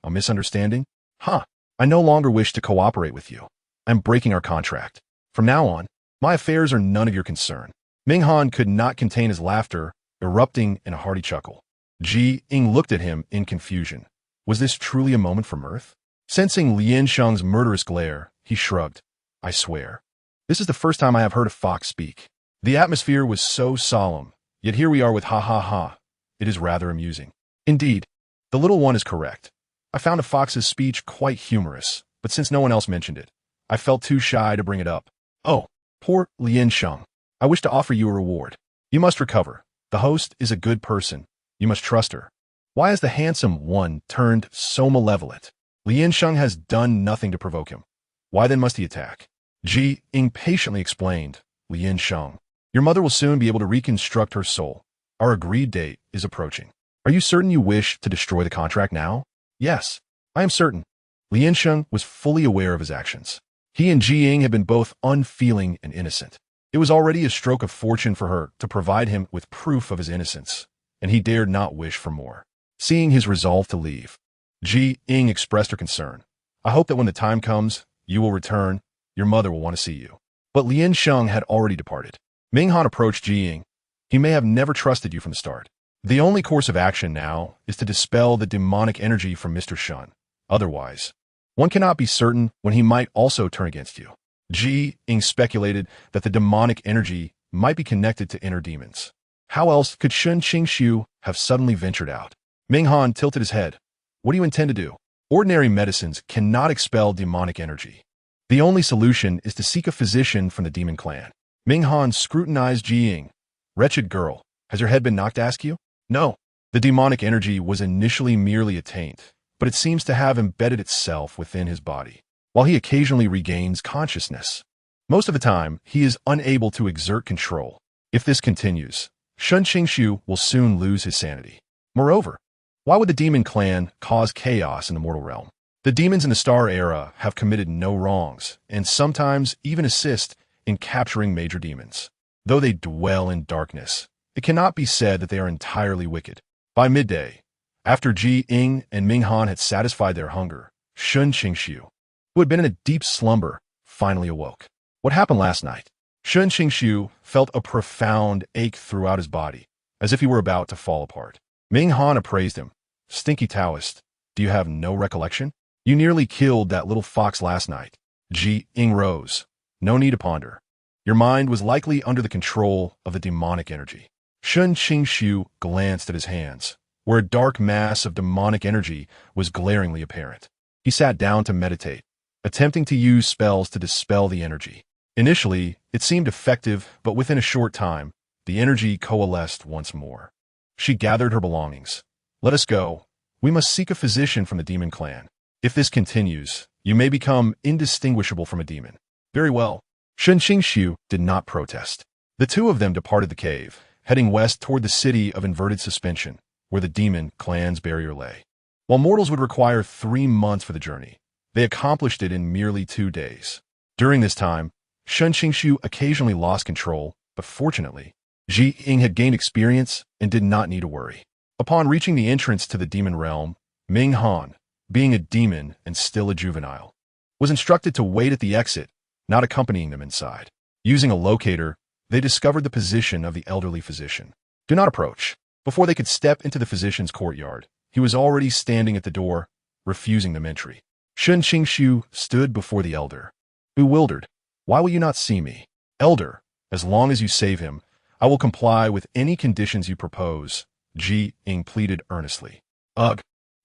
Speaker 1: "A misunderstanding? Huh. I no longer wish to cooperate with you. I'm breaking our contract. From now on, my affairs are none of your concern." Ming Han could not contain his laughter, erupting in a hearty chuckle. Ying looked at him in confusion. Was this truly a moment for mirth? Sensing Lien Sheng's murderous glare, he shrugged. "I swear. This is the first time I have heard a fox speak." The atmosphere was so solemn, yet here we are with ha ha ha. It is rather amusing. Indeed, the little one is correct. I found a fox's speech quite humorous, but since no one else mentioned it, I felt too shy to bring it up. "Oh, poor Lien Sheng. I wish to offer you a reward. You must recover. The host is a good person. You must trust her." Why has the handsome one turned so malevolent? Lien Sheng has done nothing to provoke him. Why then must he attack? Ying patiently explained, "Lien Sheng, your mother will soon be able to reconstruct her soul. Our agreed date is approaching. Are you certain you wish to destroy the contract now?" "Yes, I am certain." Lien Sheng was fully aware of his actions. He and Ying had been both unfeeling and innocent. It was already a stroke of fortune for her to provide him with proof of his innocence, and he dared not wish for more. Seeing his resolve to leave, Ying expressed her concern. "I hope that when the time comes, you will return. Your mother will want to see you." But Lien Sheng had already departed. Ming Han approached Ying. "He may have never trusted you from the start. The only course of action now is to dispel the demonic energy from Mr. Shen. Otherwise, one cannot be certain when he might also turn against you." Ying speculated that the demonic energy might be connected to inner demons. How else could Shen Qingxu have suddenly ventured out? Ming Han tilted his head. "What do you intend to do? Ordinary medicines cannot expel demonic energy. The only solution is to seek a physician from the demon clan." Ming Han scrutinized Ying. "Wretched girl, has your head been knocked, ask you?" "No. The demonic energy was initially merely a taint, but it seems to have embedded itself within his body, while he occasionally regains consciousness. Most of the time, he is unable to exert control. If this continues, Shen Qingxu will soon lose his sanity. Moreover, why would the demon clan cause chaos in the mortal realm? The demons in the Star Era have committed no wrongs, and sometimes even assist in capturing major demons. Though they dwell in darkness, it cannot be said that they are entirely wicked." By midday, after Ying and Ming Han had satisfied their hunger, Shen Qingxu, who had been in a deep slumber, finally awoke. "What happened last night?" Shen Qingxu felt a profound ache throughout his body, as if he were about to fall apart. Ming Han appraised him. "Stinky Taoist, do you have no recollection? You nearly killed that little fox last night." Ying rose. "No need to ponder. Your mind was likely under the control of the demonic energy." Shen Qingxu glanced at his hands, where a dark mass of demonic energy was glaringly apparent. He sat down to meditate, attempting to use spells to dispel the energy. Initially, it seemed effective, but within a short time, the energy coalesced once more. She gathered her belongings. "Let us go. We must seek a physician from the demon clan. If this continues, you may become indistinguishable from a demon." "Very well." Shen Qingxu did not protest. The two of them departed the cave, heading west toward the city of inverted suspension, where the demon clan's barrier lay. While mortals would require 3 months for the journey, they accomplished it in merely 2 days. During this time, Shen Qingxu occasionally lost control, but fortunately, Ying had gained experience and did not need to worry. Upon reaching the entrance to the demon realm, Ming Han, being a demon and still a juvenile, was instructed to wait at the exit, not accompanying them inside. Using a locator, they discovered the position of the elderly physician. "Do not approach." Before they could step into the physician's courtyard, he was already standing at the door, refusing them entry. Shen Qingxu stood before the elder. Bewildered, "Why will you not see me?" "Elder, as long as you save him, I will comply with any conditions you propose," Ying pleaded earnestly. "Ugh,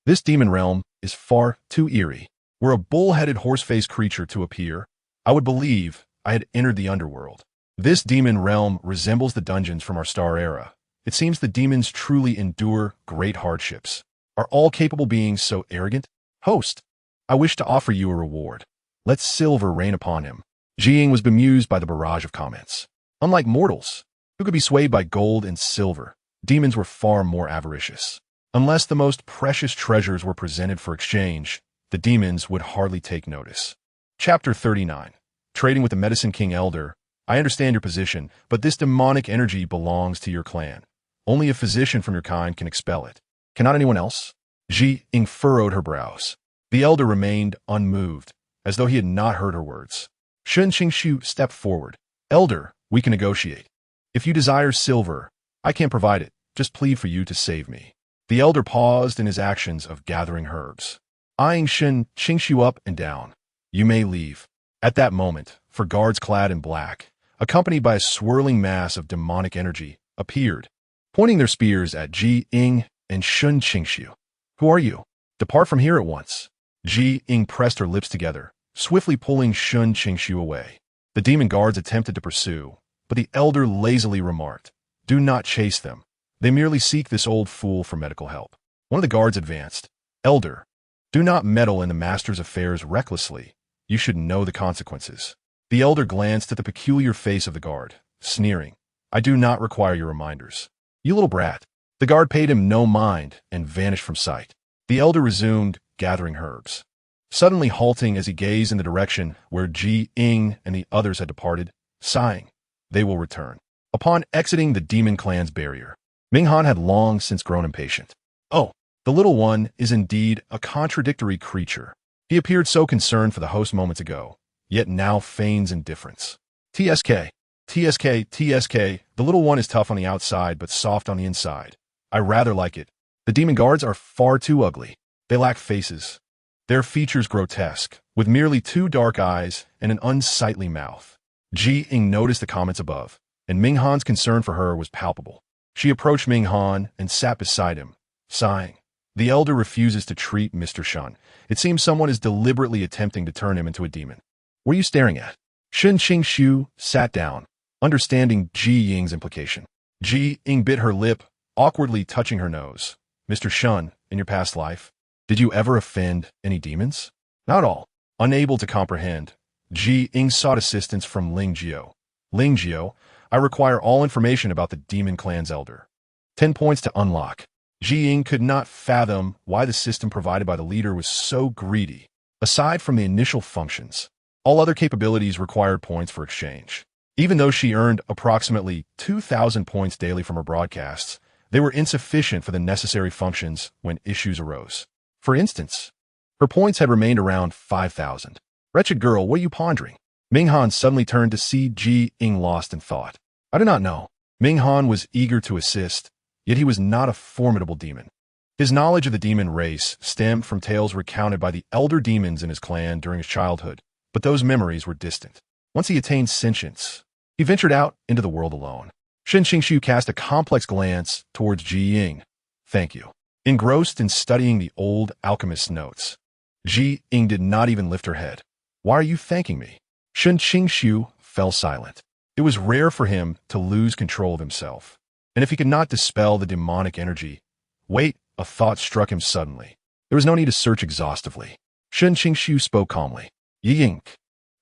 Speaker 1: this demon realm is far too eerie. Were a bull-headed horse-faced creature to appear, I would believe I had entered the underworld. This demon realm resembles the dungeons from our star era. It seems the demons truly endure great hardships. Are all capable beings so arrogant? Host, I wish to offer you a reward. Let silver rain upon him. Ying was bemused by the barrage of comments. Unlike mortals, who could be swayed by gold and silver, demons were far more avaricious. Unless the most precious treasures were presented for exchange, the demons would hardly take notice. Chapter 39. Trading with the Medicine King Elder. I understand your position, but this demonic energy belongs to your clan. Only a physician from your kind can expel it. Cannot anyone else? Ying furrowed her brows. The elder remained unmoved, as though he had not heard her words. Shen Qingxu stepped forward. Elder, we can negotiate. If you desire silver, I can't provide it. Just plead for you to save me. The elder paused in his actions of gathering herbs, eyeing Shen Qingxu up and down. You may leave. At that moment, four guards clad in black, accompanied by a swirling mass of demonic energy, appeared, pointing their spears at Ying and Shen Qingxu. Who are you? Depart from here at once. Ying pressed her lips together, swiftly pulling Shen Qingxu away. The demon guards attempted to pursue, but the elder lazily remarked, Do not chase them. They merely seek this old fool for medical help. One of the guards advanced. Elder, do not meddle in the master's affairs recklessly. You should know the consequences. The elder glanced at the peculiar face of the guard, sneering. I do not require your reminders. You little brat. The guard paid him no mind and vanished from sight. The elder resumed gathering herbs, suddenly halting as he gazed in the direction where Ying and the others had departed, sighing. They will return. Upon exiting the demon clan's barrier, Minghan had long since grown impatient. Oh, the little one is indeed a contradictory creature. He appeared so concerned for the host moments ago, yet now feigns indifference. TSK, the little one is tough on the outside but soft on the inside. I rather like it. The demon guards are far too ugly. They lack faces. Their features grotesque, with merely 2 dark eyes and an unsightly mouth. Ying noticed the comments above, and Minghan's concern for her was palpable. She approached Minghan and sat beside him, sighing. The elder refuses to treat Mr. Shen. It seems someone is deliberately attempting to turn him into a demon. What are you staring at? Shen Qingxu sat down, understanding Ying's implication. Ying bit her lip, awkwardly touching her nose. Mr. Shen, in your past life, did you ever offend any demons? Not all. Unable to comprehend, Ying sought assistance from Ling Jiao. Ling Jiao, I require all information about the demon clan's elder. 10 points to unlock. Ying could not fathom why the system provided by the leader was so greedy. Aside from the initial functions, all other capabilities required points for exchange. Even though she earned approximately 2,000 points daily from her broadcasts, they were insufficient for the necessary functions when issues arose. For instance, her points had remained around 5,000. Wretched girl, what are you pondering? Minghan suddenly turned to see Ying lost in thought. I do not know. Minghan was eager to assist, yet he was not a formidable demon. His knowledge of the demon race stemmed from tales recounted by the elder demons in his clan during his childhood, but those memories were distant. Once he attained sentience, he ventured out into the world alone. Shen Qingxu cast a complex glance towards Ying. Thank you. Engrossed in studying the old alchemist's notes, Ying did not even lift her head. Why are you thanking me? Shen Qingxu fell silent. It was rare for him to lose control of himself. And if he could not dispel the demonic energy... Wait, a thought struck him suddenly. There was no need to search exhaustively. Shen Qingxu spoke calmly. Ying,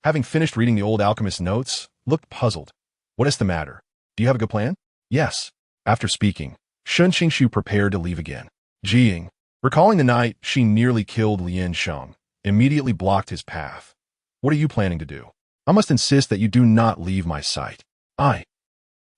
Speaker 1: having finished reading the old alchemist's notes, looked puzzled. What is the matter? Do you have a good plan? Yes. After speaking, Shen Qingxu prepared to leave again. Ying, recalling the night she nearly killed Lian Sheng, immediately blocked his path. What are you planning to do? I must insist that you do not leave my sight.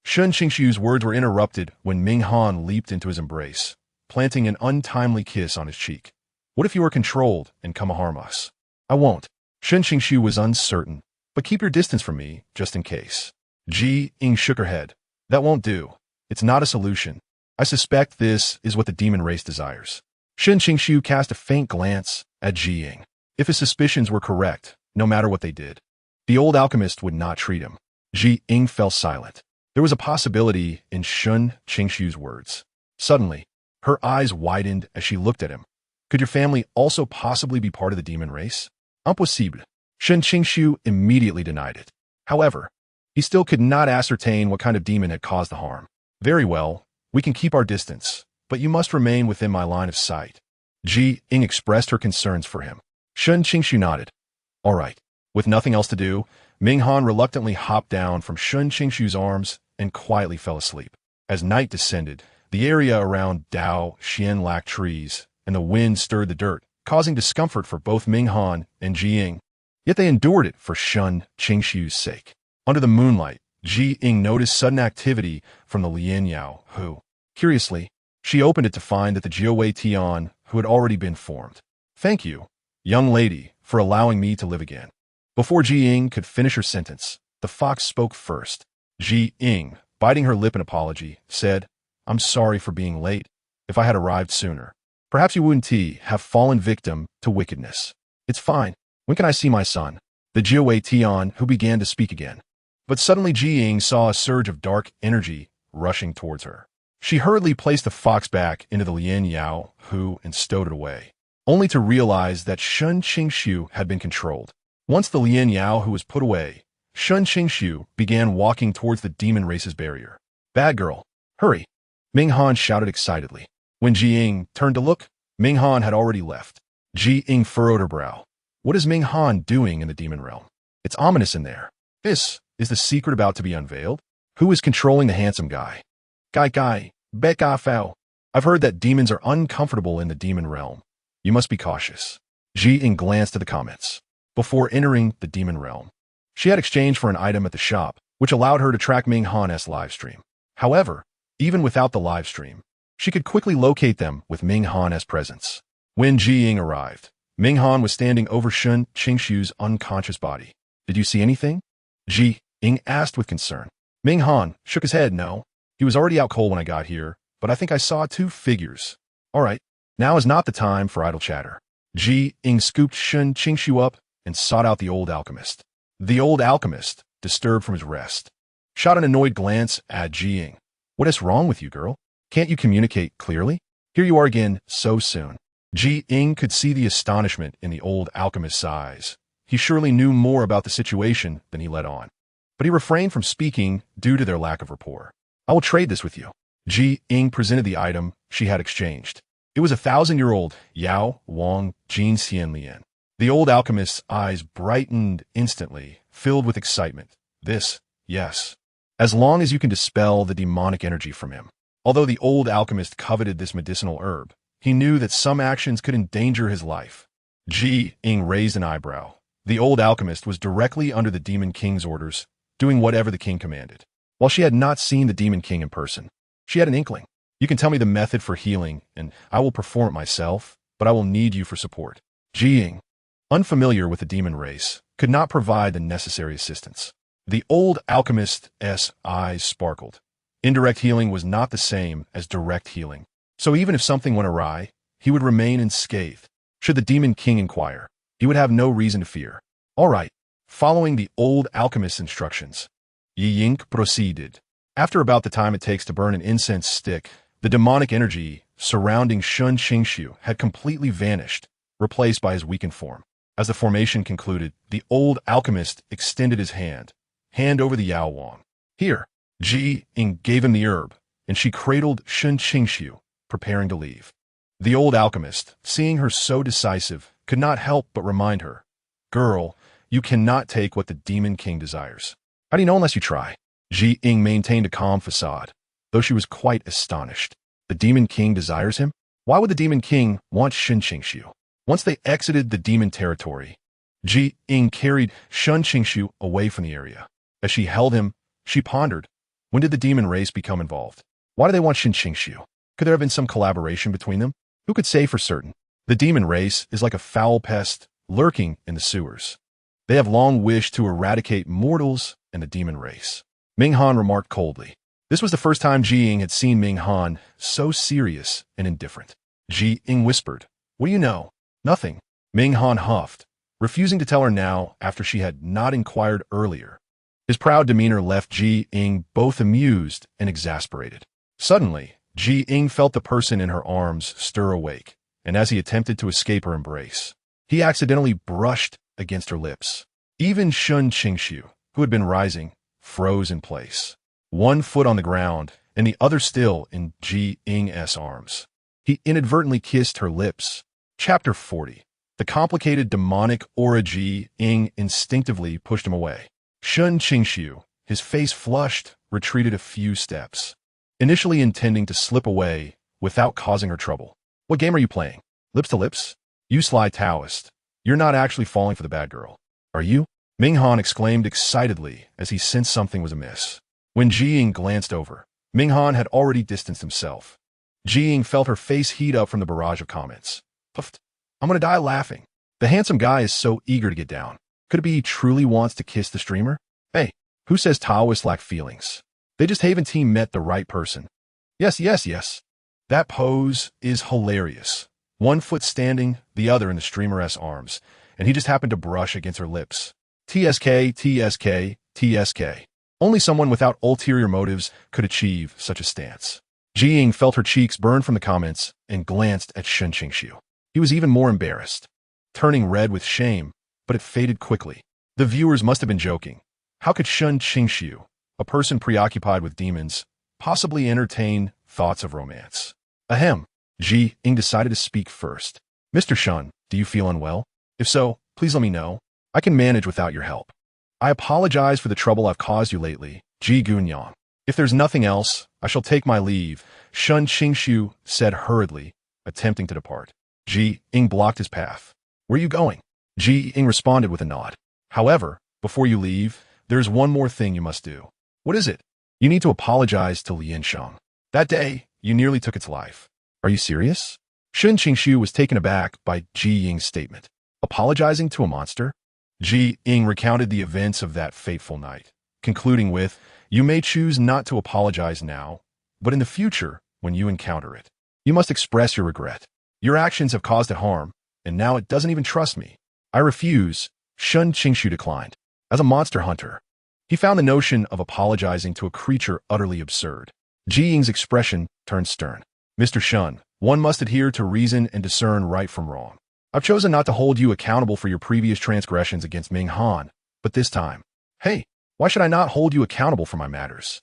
Speaker 1: Shen Qingxu's words were interrupted when Minghan leaped into his embrace, planting an untimely kiss on his cheek. What if you are controlled and come harm us? I won't. Shen Qingxu was uncertain, but keep your distance from me, just in case. Ying shook her head. That won't do. It's not a solution. I suspect this is what the demon race desires. Shen Qingxu cast a faint glance at Ying. If his suspicions were correct, no matter what they did, the old alchemist would not treat him. Ying fell silent. There was a possibility in Shen Qingxu's words. Suddenly, her eyes widened as she looked at him. Could your family also possibly be part of the demon race? Impossible. Shen Qingxu immediately denied it. However, he still could not ascertain what kind of demon had caused the harm. Very well, we can keep our distance, but you must remain within my line of sight. Ying expressed her concerns for him. Shen Qingxu nodded. All right. With nothing else to do, Ming Han reluctantly hopped down from Shen Qingxu's arms and quietly fell asleep. As night descended, the area around Dao Xian lacked trees, and the wind stirred the dirt, causing discomfort for both Ming Han and Ying. Yet they endured it for Shen Qingxu's sake. Under the moonlight, Ying noticed sudden activity from the Lianyao, who, curiously, she opened it to find that the Jiawei Tian, who had already been formed. Thank you, young lady, for allowing me to live again. Before Ying could finish her sentence, the fox spoke first. Ying, biting her lip in apology, said, I'm sorry for being late. If I had arrived sooner, perhaps you wouldn't have fallen victim to wickedness. It's fine. When can I see my son? The Jiawei Tian, who began to speak again. But suddenly Ying saw a surge of dark energy rushing towards her. She hurriedly placed the fox back into the Lianyao, who, and stowed it away, only to realize that Shen Qingxu had been controlled. Once the Lianyao who was put away, Shen Qingxu began walking towards the demon race's barrier. Bad girl, hurry! Ming Han shouted excitedly. When Ying turned to look, Ming Han had already left. Ying furrowed her brow. What is Ming Han doing in the demon realm? It's ominous in there. Is the secret about to be unveiled? Who is controlling the handsome guy? Guy, Becca Fao. I've heard that demons are uncomfortable in the demon realm. You must be cautious. Ying glanced at the comments. Before entering the demon realm, she had exchanged for an item at the shop, which allowed her to track Ming Han's livestream. However, even without the livestream, she could quickly locate them with Ming Han's presence. When Ying arrived, Ming Han was standing over Shen Qingxu's unconscious body. Did you see anything? Ying asked with concern. Ming Han shook his head. No, he was already out cold when I got here, but I think I saw two figures. All right, now is not the time for idle chatter. Ying scooped Shen Qingxu up and sought out the old alchemist. The old alchemist, disturbed from his rest, shot an annoyed glance at Ying. What is wrong with you, girl? Can't you communicate clearly? Here you are again so soon. Ying could see the astonishment in the old alchemist's eyes. He surely knew more about the situation than he let on. But he refrained from speaking due to their lack of rapport. I will trade this with you. Ying presented the item she had exchanged. It was 1,000-year-old Yao Wang Jin Xian Lian. The old alchemist's eyes brightened instantly, filled with excitement. This, yes. As long as you can dispel the demonic energy from him. Although the old alchemist coveted this medicinal herb, he knew that some actions could endanger his life. Ying raised an eyebrow. The old alchemist was directly under the Demon King's orders, doing whatever the king commanded. While she had not seen the Demon King in person, she had an inkling. You can tell me the method for healing, and I will perform it myself, but I will need you for support. Ying, unfamiliar with the demon race, could not provide the necessary assistance. The old alchemist's eyes sparkled. Indirect healing was not the same as direct healing. So even if something went awry, he would remain unscathed. Should the Demon King inquire, he would have no reason to fear. All right. Following the old alchemist's instructions, Ying proceeded. After about the time it takes to burn an incense stick, the demonic energy surrounding Shen Qingxu had completely vanished, replaced by his weakened form. As the formation concluded, the old alchemist extended his hand over the Yao Wang. Here, Ying gave him the herb, and she cradled Shen Qingxu, preparing to leave. The old alchemist, seeing her so decisive, could not help but remind her, Girl, you cannot take what the Demon King desires. How do you know unless you try? Ying maintained a calm facade, though she was quite astonished. The Demon King desires him? Why would the Demon King want Shen Qingxu? Once they exited the demon territory, Ying carried Shen Qingxu away from the area. As she held him, she pondered, when did the demon race become involved? Why do they want Shen Qingxu? Could there have been some collaboration between them? Who could say for certain? The demon race is like a foul pest lurking in the sewers. They have long wished to eradicate mortals and the demon race. Ming Han remarked coldly. This was the first time Ying had seen Ming Han so serious and indifferent. Ying whispered, What do you know? Nothing. Ming Han huffed, refusing to tell her now after she had not inquired earlier. His proud demeanor left Ying both amused and exasperated. Suddenly, Ying felt the person in her arms stir awake, and as he attempted to escape her embrace, he accidentally brushed against her lips. Even Shen Qingxu, who had been rising, froze in place. One foot on the ground, and the other still in Ying's arms. He inadvertently kissed her lips. Chapter 40. The complicated demonic aura Ying instinctively pushed him away. Shen Qingxu, his face flushed, retreated a few steps, initially intending to slip away without causing her trouble. What game are you playing? Lips to lips? You sly Taoist. You're not actually falling for the bad girl, are you? Minghan exclaimed excitedly as he sensed something was amiss. When Ying glanced over, Minghan had already distanced himself. Ying felt her face heat up from the barrage of comments. Puffed. I'm gonna die laughing. The handsome guy is so eager to get down. Could it be he truly wants to kiss the streamer? Hey, who says Taoists lack feelings? They just haven't team met the right person. Yes. That pose is hilarious. One foot standing, the other in the streamer's arms, and he just happened to brush against her lips. TSK. Only someone without ulterior motives could achieve such a stance. Ying felt her cheeks burn from the comments and glanced at Shen Qingxu. He was even more embarrassed, turning red with shame, but it faded quickly. The viewers must have been joking. How could Shen Qingxu, a person preoccupied with demons, possibly entertain thoughts of romance? Ahem. Ying decided to speak first. Mr. Shen, do you feel unwell? If so, please let me know. I can manage without your help. I apologize for the trouble I've caused you lately, Ji Gunyang. If there's nothing else, I shall take my leave, Shen Qingxu said hurriedly, attempting to depart. Ying blocked his path. Where are you going? Ying responded with a nod. However, before you leave, there's one more thing you must do. What is it? You need to apologize to Lian Shang. That day, you nearly took its life. Are you serious? Shen Qingxu was taken aback by Ying's statement. Apologizing to a monster? Ying recounted the events of that fateful night, concluding with, you may choose not to apologize now, but in the future, when you encounter it, you must express your regret. Your actions have caused it harm, and now it doesn't even trust me. I refuse, Shen Qingxu declined. As a monster hunter, he found the notion of apologizing to a creature utterly absurd. Ying's expression turned stern. Mr. Shen, one must adhere to reason and discern right from wrong. I've chosen not to hold you accountable for your previous transgressions against Minghan, but this time, hey, why should I not hold you accountable for my matters?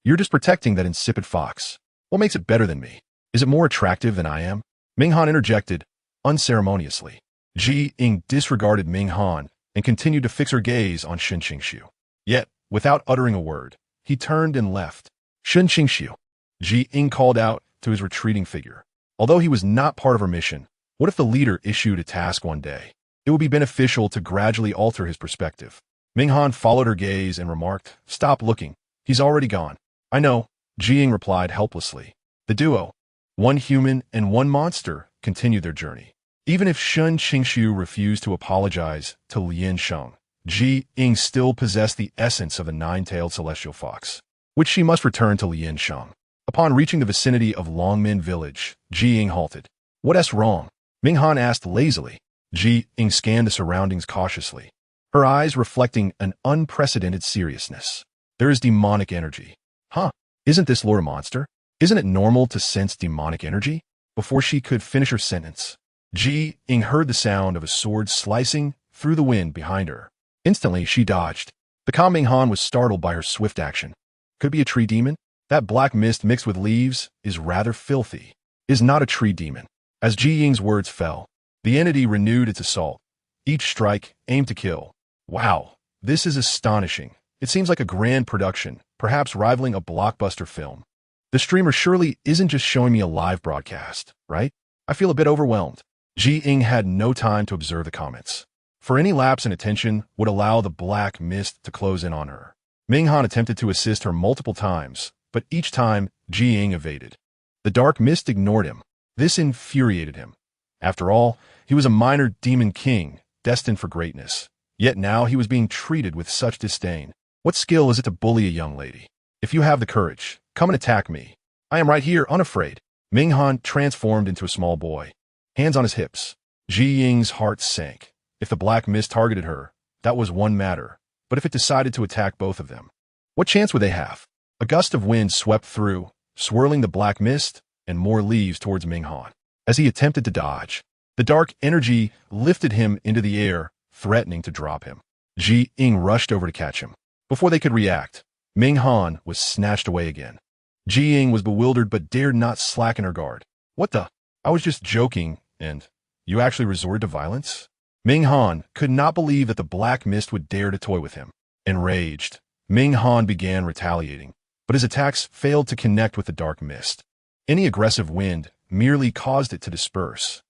Speaker 1: You're just protecting that insipid fox. What makes it better than me? Is it more attractive than I am? Minghan interjected, unceremoniously. Ying disregarded Minghan and continued to fix her gaze on Shen Qingxu. Yet, without uttering a word, he turned and left. Shen Qingxu. Ying called out to his retreating figure. Although he was not part of her mission, what if the leader issued a task one day? It would be beneficial to gradually alter his perspective. Minghan followed her gaze and remarked, stop looking. He's already gone. I know, Ying replied helplessly. The duo, one human and one monster, continued their journey. Even if Shen Qingxu refused to apologize to Lian Shang, Ying still possessed the essence of a nine-tailed celestial fox, which she must return to Lian Shang. Upon reaching the vicinity of Longmin village, Ying halted. What's wrong? Minghan asked lazily. Ying scanned the surroundings cautiously, her eyes reflecting an unprecedented seriousness. There is demonic energy. Huh? Isn't this Lord a monster? Isn't it normal to sense demonic energy? Before she could finish her sentence, Ying heard the sound of a sword slicing through the wind behind her. Instantly, she dodged. The calm Minghan was startled by her swift action. Could it be a tree demon? That black mist mixed with leaves is rather filthy. Is not a tree demon. As Ying's words fell, the entity renewed its assault. Each strike aimed to kill. Wow, this is astonishing. It seems like a grand production, perhaps rivaling a blockbuster film. The streamer surely isn't just showing me a live broadcast, right? I feel a bit overwhelmed. Ying had no time to observe the comments, for any lapse in attention would allow the black mist to close in on her. Minghan attempted to assist her multiple times, but each time Ying evaded. The dark mist ignored him. This infuriated him. After all, he was a minor demon king, destined for greatness. Yet now he was being treated with such disdain. What skill is it to bully a young lady? If you have the courage, come and attack me. I am right here, unafraid. Minghan transformed into a small boy, hands on his hips. Ying's heart sank. If the black mist targeted her, that was one matter. But if it decided to attack both of them, what chance would they have? A gust of wind swept through, swirling the black mist and more leaves towards Minghan. As he attempted to dodge, the dark energy lifted him into the air, threatening to drop him. Ying rushed over to catch him. Before they could react, Ming Han was snatched away again. Ying was bewildered but dared not slacken her guard. What the? I was just joking, and you actually resorted to violence? Ming Han could not believe that the black mist would dare to toy with him. Enraged, Ming Han began retaliating, but his attacks failed to connect with the dark mist. Any aggressive wind merely caused it to disperse.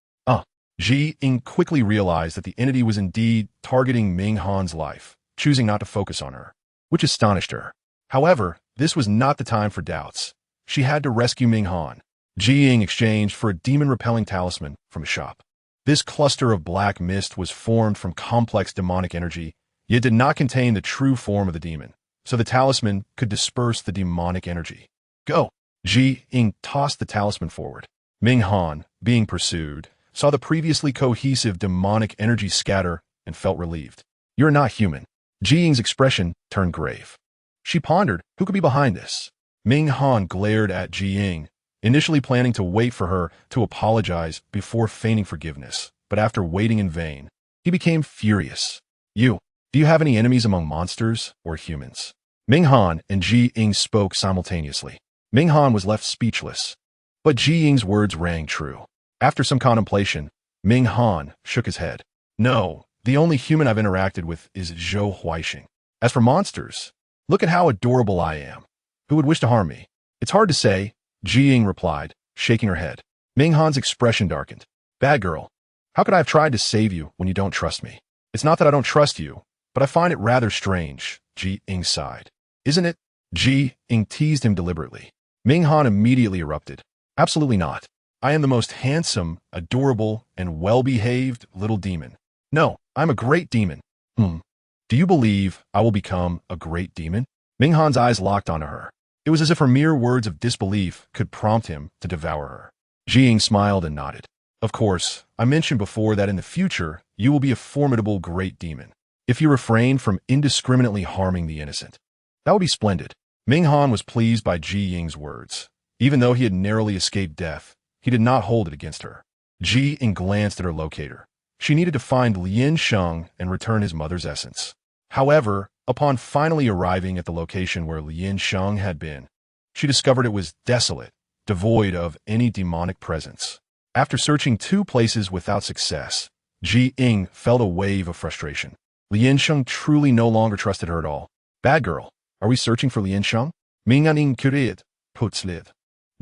Speaker 1: Ying quickly realized that the entity was indeed targeting Ming Han's life, choosing not to focus on her, which astonished her. However, this was not the time for doubts. She had to rescue Ming Han. Ying exchanged for a demon-repelling talisman from a shop. This cluster of black mist was formed from complex demonic energy, yet did not contain the true form of the demon, so the talisman could disperse the demonic energy. Go! Ying tossed the talisman forward. Ming Han, being pursued, saw the previously cohesive demonic energy scatter and felt relieved. You're not human. Ying's expression turned grave. She pondered who could be behind this. Ming Han glared at Ying, initially planning to wait for her to apologize before feigning forgiveness, but after waiting in vain, he became furious. Do you have any enemies among monsters or humans? Ming Han and Ying spoke simultaneously. Ming Han was left speechless, but Ying's words rang true. After some contemplation, Ming Han shook his head. No, the only human I've interacted with is Zhou Huixing. As for monsters, look at how adorable I am. Who would wish to harm me? It's hard to say, Ying replied, shaking her head. Ming Han's expression darkened. Bad girl, how could I have tried to save you when you don't trust me? It's not that I don't trust you, but I find it rather strange, Ying sighed. Isn't it? Ying teased him deliberately. Ming Han immediately erupted. Absolutely not. I am the most handsome, adorable, and well-behaved little demon. No, I'm a great demon. Do you believe I will become a great demon? Ming Han's eyes locked onto her. It was as if her mere words of disbelief could prompt him to devour her. Ying smiled and nodded. Of course, I mentioned before that in the future, you will be a formidable great demon, if you refrain from indiscriminately harming the innocent. That would be splendid. Ming Han was pleased by Ying's words. Even though he had narrowly escaped death, he did not hold it against her. Ying glanced at her locator. She needed to find Lian Sheng and return his mother's essence. However, upon finally arriving at the location where Lian Sheng had been, she discovered it was desolate, devoid of any demonic presence. After searching 2 places without success, Ying felt a wave of frustration. Lian Sheng truly no longer trusted her at all. Bad girl, are we searching for Lian Sheng? Ming Aning Kurid, Putzlid.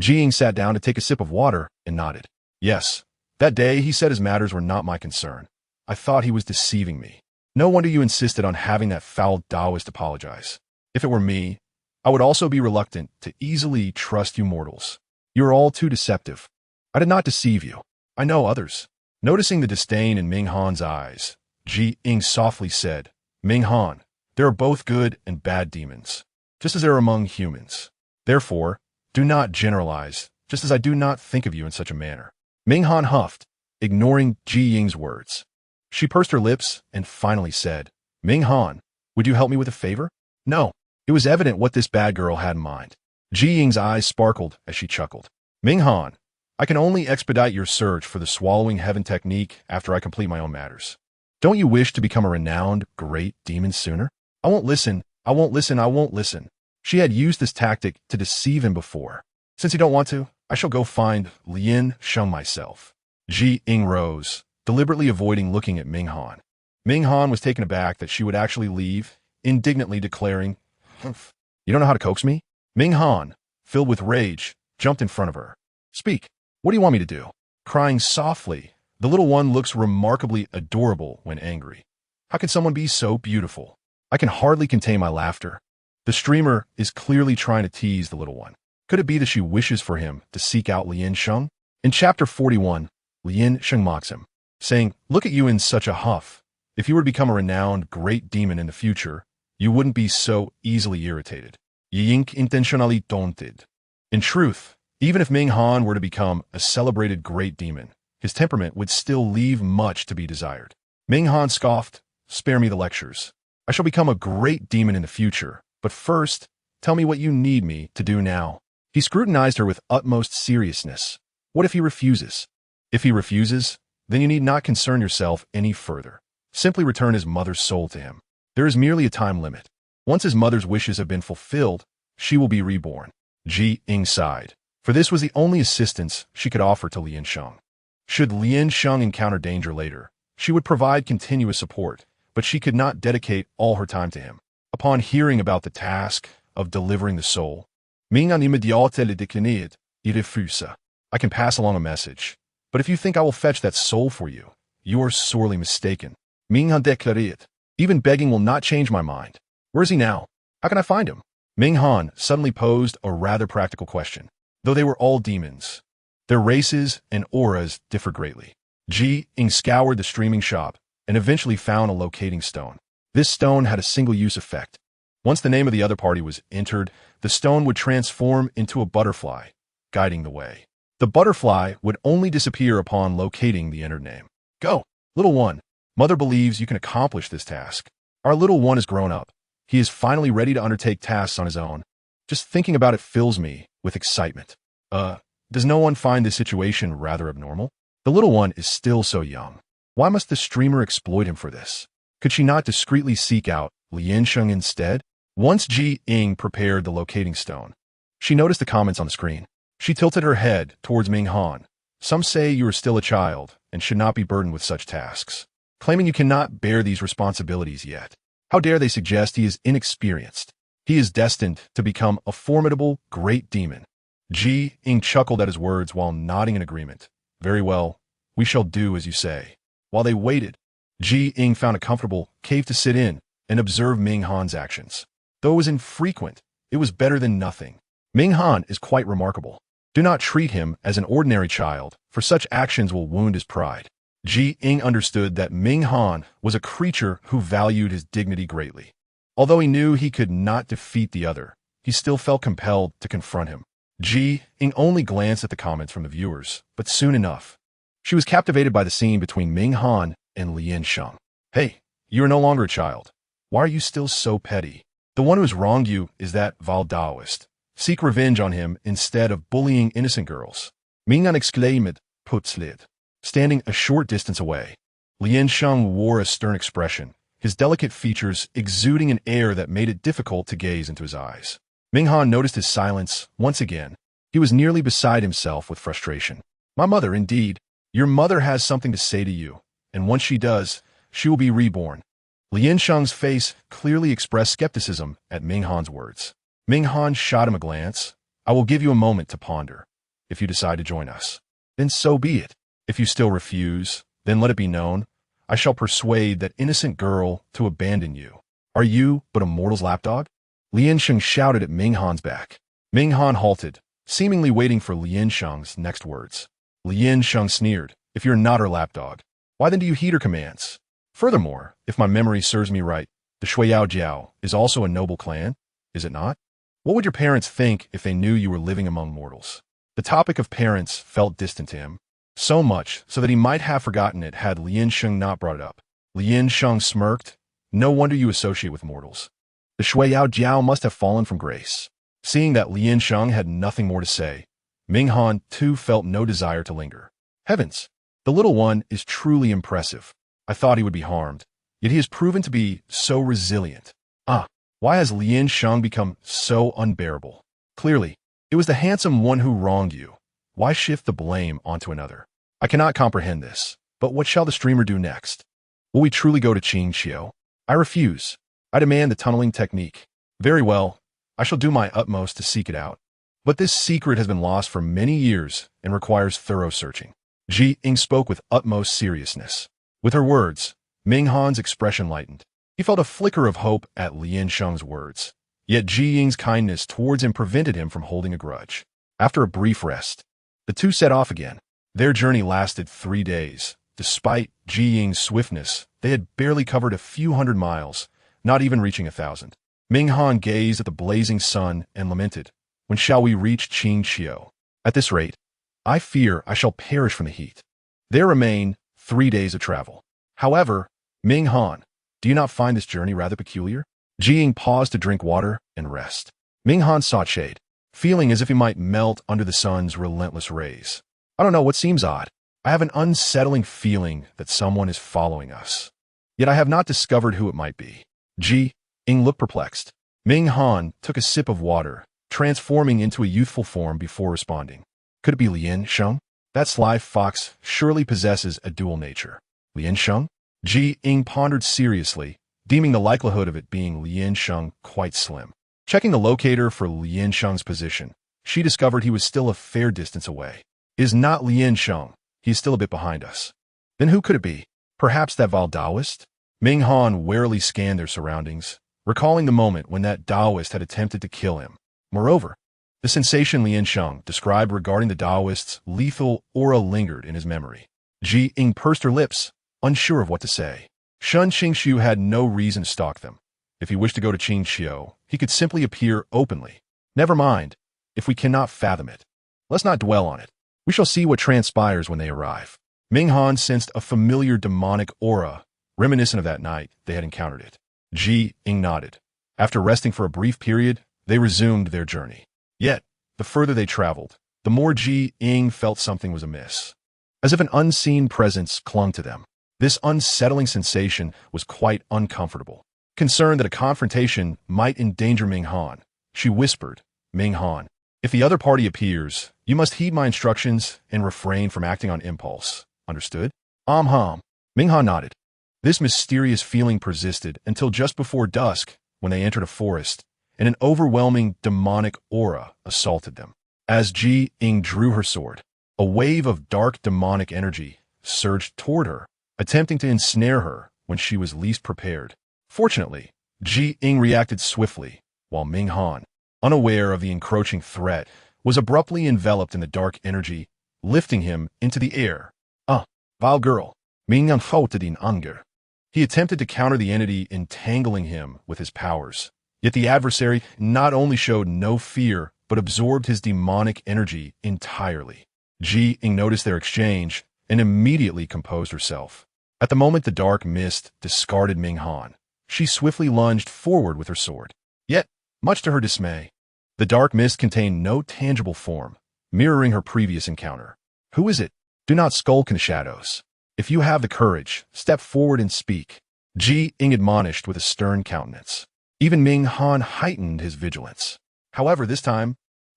Speaker 1: Ying sat down to take a sip of water and nodded. Yes, that day he said his matters were not my concern. I thought he was deceiving me. No wonder you insisted on having that foul Taoist apologize. If it were me, I would also be reluctant to easily trust you mortals. You are all too deceptive. I did not deceive you. I know others. Noticing the disdain in Ming Han's eyes, Ying softly said, Ming Han, there are both good and bad demons, just as there are among humans. Therefore, do not generalize, just as I do not think of you in such a manner. Ming Han huffed, ignoring Ying's words. She pursed her lips and finally said, Ming Han, would you help me with a favor? No. It was evident what this bad girl had in mind. Ying's eyes sparkled as she chuckled. Ming Han, I can only expedite your search for the swallowing heaven technique after I complete my own matters. Don't you wish to become a renowned, great demon sooner? I won't listen. I won't listen. I won't listen. She had used this tactic to deceive him before. Since you don't want to, I shall go find Lian Sheng myself. Ying rose, deliberately avoiding looking at Ming Han. Ming Han was taken aback that she would actually leave, indignantly declaring, Humph, you don't know how to coax me? Ming Han, filled with rage, jumped in front of her. Speak. What do you want me to do? Crying softly, the little one looks remarkably adorable when angry. How can someone be so beautiful? I can hardly contain my laughter. The streamer is clearly trying to tease the little one. Could it be that she wishes for him to seek out Lian Sheng? In chapter 41, Lian Sheng mocks him, saying, Look at you in such a huff. If you were to become a renowned great demon in the future, you wouldn't be so easily irritated. Ying intentionally daunted. In truth, even if Ming Han were to become a celebrated great demon, his temperament would still leave much to be desired. Ming Han scoffed, Spare me the lectures. I shall become a great demon in the future, but first, tell me what you need me to do now. He scrutinized her with utmost seriousness. What if he refuses? If he refuses, then you need not concern yourself any further. Simply return his mother's soul to him. There is merely a time limit. Once his mother's wishes have been fulfilled, she will be reborn. Ying sighed, for this was the only assistance she could offer to Lien Sheng. Should Lien Sheng encounter danger later, she would provide continuous support, but she could not dedicate all her time to him. Upon hearing about the task of delivering the soul, Ming en immédiate le déclinait, il refusa. I can pass along a message, but if you think I will fetch that soul for you, you are sorely mistaken. Ming Han déclarait, even begging will not change my mind. Where is he now? How can I find him? Ming Han suddenly posed a rather practical question. Though they were all demons, their races and auras differ greatly. Ying scoured the streaming shop and eventually found a locating stone. This stone had a single-use effect. Once the name of the other party was entered, the stone would transform into a butterfly, guiding the way. The butterfly would only disappear upon locating the entered name. Go, little one. Mother believes you can accomplish this task. Our little one is grown up. He is finally ready to undertake tasks on his own. Just thinking about it fills me with excitement. Does no one find this situation rather abnormal? The little one is still so young. Why must the streamer exploit him for this? Could she not discreetly seek out Lien Sheng instead? Once Ying prepared the locating stone, she noticed the comments on the screen. She tilted her head towards Ming Han. Some say you are still a child and should not be burdened with such tasks, claiming you cannot bear these responsibilities yet. How dare they suggest he is inexperienced? He is destined to become a formidable, great demon. Ying chuckled at his words while nodding in agreement. Very well, we shall do as you say. While they waited, Ying found a comfortable cave to sit in and observe Ming Han's actions. Though it was infrequent, it was better than nothing. Ming Han is quite remarkable. Do not treat him as an ordinary child, for such actions will wound his pride. Ying understood that Ming Han was a creature who valued his dignity greatly. Although he knew he could not defeat the other, he still felt compelled to confront him. Ying only glanced at the comments from the viewers, but soon enough, she was captivated by the scene between Ming Han and Lien Sheng. Hey, you are no longer a child. Why are you still so petty? The one who has wronged you is that vile Taoist. Seek revenge on him instead of bullying innocent girls. Ming Han exclaimed, putzlit. Standing a short distance away, Lien Sheng wore a stern expression, his delicate features exuding an air that made it difficult to gaze into his eyes. Ming Han noticed his silence once again. He was nearly beside himself with frustration. My mother, indeed. Your mother has something to say to you, and once she does, she will be reborn. Lien Sheng's face clearly expressed skepticism at Ming Han's words. Ming Han shot him a glance. I will give you a moment to ponder. If you decide to join us, then so be it. If you still refuse, then let it be known. I shall persuade that innocent girl to abandon you. Are you but a mortal's lapdog? Lien Sheng shouted at Ming Han's back. Ming Han halted, seemingly waiting for Lien Sheng's next words. Lien Sheng sneered. If you're not her lapdog, why then do you heed her commands? Furthermore, if my memory serves me right, the Jiao is also a noble clan, is it not? What would your parents think if they knew you were living among mortals? The topic of parents felt distant to him, so much so that he might have forgotten it had Lien Sheng not brought it up. Lien Sheng smirked. No wonder you associate with mortals. The Jiao must have fallen from grace. Seeing that Lien Sheng had nothing more to say, Ming Han too felt no desire to linger. Heavens, the little one is truly impressive. I thought he would be harmed, yet he has proven to be so resilient. Why has Lien Sheng become so unbearable? Clearly, it was the handsome one who wronged you. Why shift the blame onto another? I cannot comprehend this, but what shall the streamer do next? Will we truly go to Qingxiu? I refuse. I demand the tunneling technique. Very well, I shall do my utmost to seek it out. But this secret has been lost for many years and requires thorough searching. Ying spoke with utmost seriousness. With her words, Ming Han's expression lightened. He felt a flicker of hope at Lien Sheng's words. Yet Ying's kindness towards him prevented him from holding a grudge. After a brief rest, the two set off again. Their journey lasted 3 days. Despite Ying's swiftness, they had barely covered a few hundred miles, not even reaching 1,000. Ming Han gazed at the blazing sun and lamented, when shall we reach Qingxiu? At this rate, I fear I shall perish from the heat. There remain 3 days of travel. However, Ming Han, do you not find this journey rather peculiar? Ying paused to drink water and rest. Ming Han sought shade, feeling as if he might melt under the sun's relentless rays. I don't know what seems odd. I have an unsettling feeling that someone is following us. Yet I have not discovered who it might be. Ying looked perplexed. Ming Han took a sip of water, transforming into a youthful form before responding. Could it be Lian Sheng? That sly fox surely possesses a dual nature. Lian Sheng? Ying pondered seriously, deeming the likelihood of it being Lian Sheng quite slim. Checking the locator for Lian Sheng's position, she discovered he was still a fair distance away. It is not Lian Sheng. He is still a bit behind us. Then who could it be? Perhaps that Val Taoist? Ming Han warily scanned their surroundings, recalling the moment when that Taoist had attempted to kill him. Moreover, the sensation Lian Sheng described regarding the Taoist's lethal aura lingered in his memory. Ying pursed her lips, unsure of what to say. Shen Qingxu had no reason to stalk them. If he wished to go to Páo-Xiāo, he could simply appear openly. Never mind, if we cannot fathom it. Let's not dwell on it. We shall see what transpires when they arrive. Ming Han sensed a familiar demonic aura, reminiscent of that night they had encountered it. Ying nodded. After resting for a brief period, they resumed their journey. Yet, the further they traveled, the more Ying felt something was amiss. As if an unseen presence clung to them. This unsettling sensation was quite uncomfortable. Concerned that a confrontation might endanger Ming Han, she whispered, Ming Han, if the other party appears, you must heed my instructions and refrain from acting on impulse. Understood? Ming Han nodded. This mysterious feeling persisted until just before dusk, when they entered a forest, and an overwhelming demonic aura assaulted them. As Ying drew her sword, a wave of dark demonic energy surged toward her, attempting to ensnare her when she was least prepared. Fortunately, Ying reacted swiftly, while Ming Han, unaware of the encroaching threat, was abruptly enveloped in the dark energy, lifting him into the air. Vile girl, Ming Han fought in anger. He attempted to counter the entity entangling him with his powers. Yet the adversary not only showed no fear, but absorbed his demonic energy entirely. Ying noticed their exchange and immediately composed herself. At the moment the dark mist discarded Ming Han, she swiftly lunged forward with her sword. Yet, much to her dismay, the dark mist contained no tangible form, mirroring her previous encounter. Who is it? Do not skulk in the shadows. If you have the courage, step forward and speak. Ying admonished with a stern countenance. Even Ming Han heightened his vigilance. However, this time,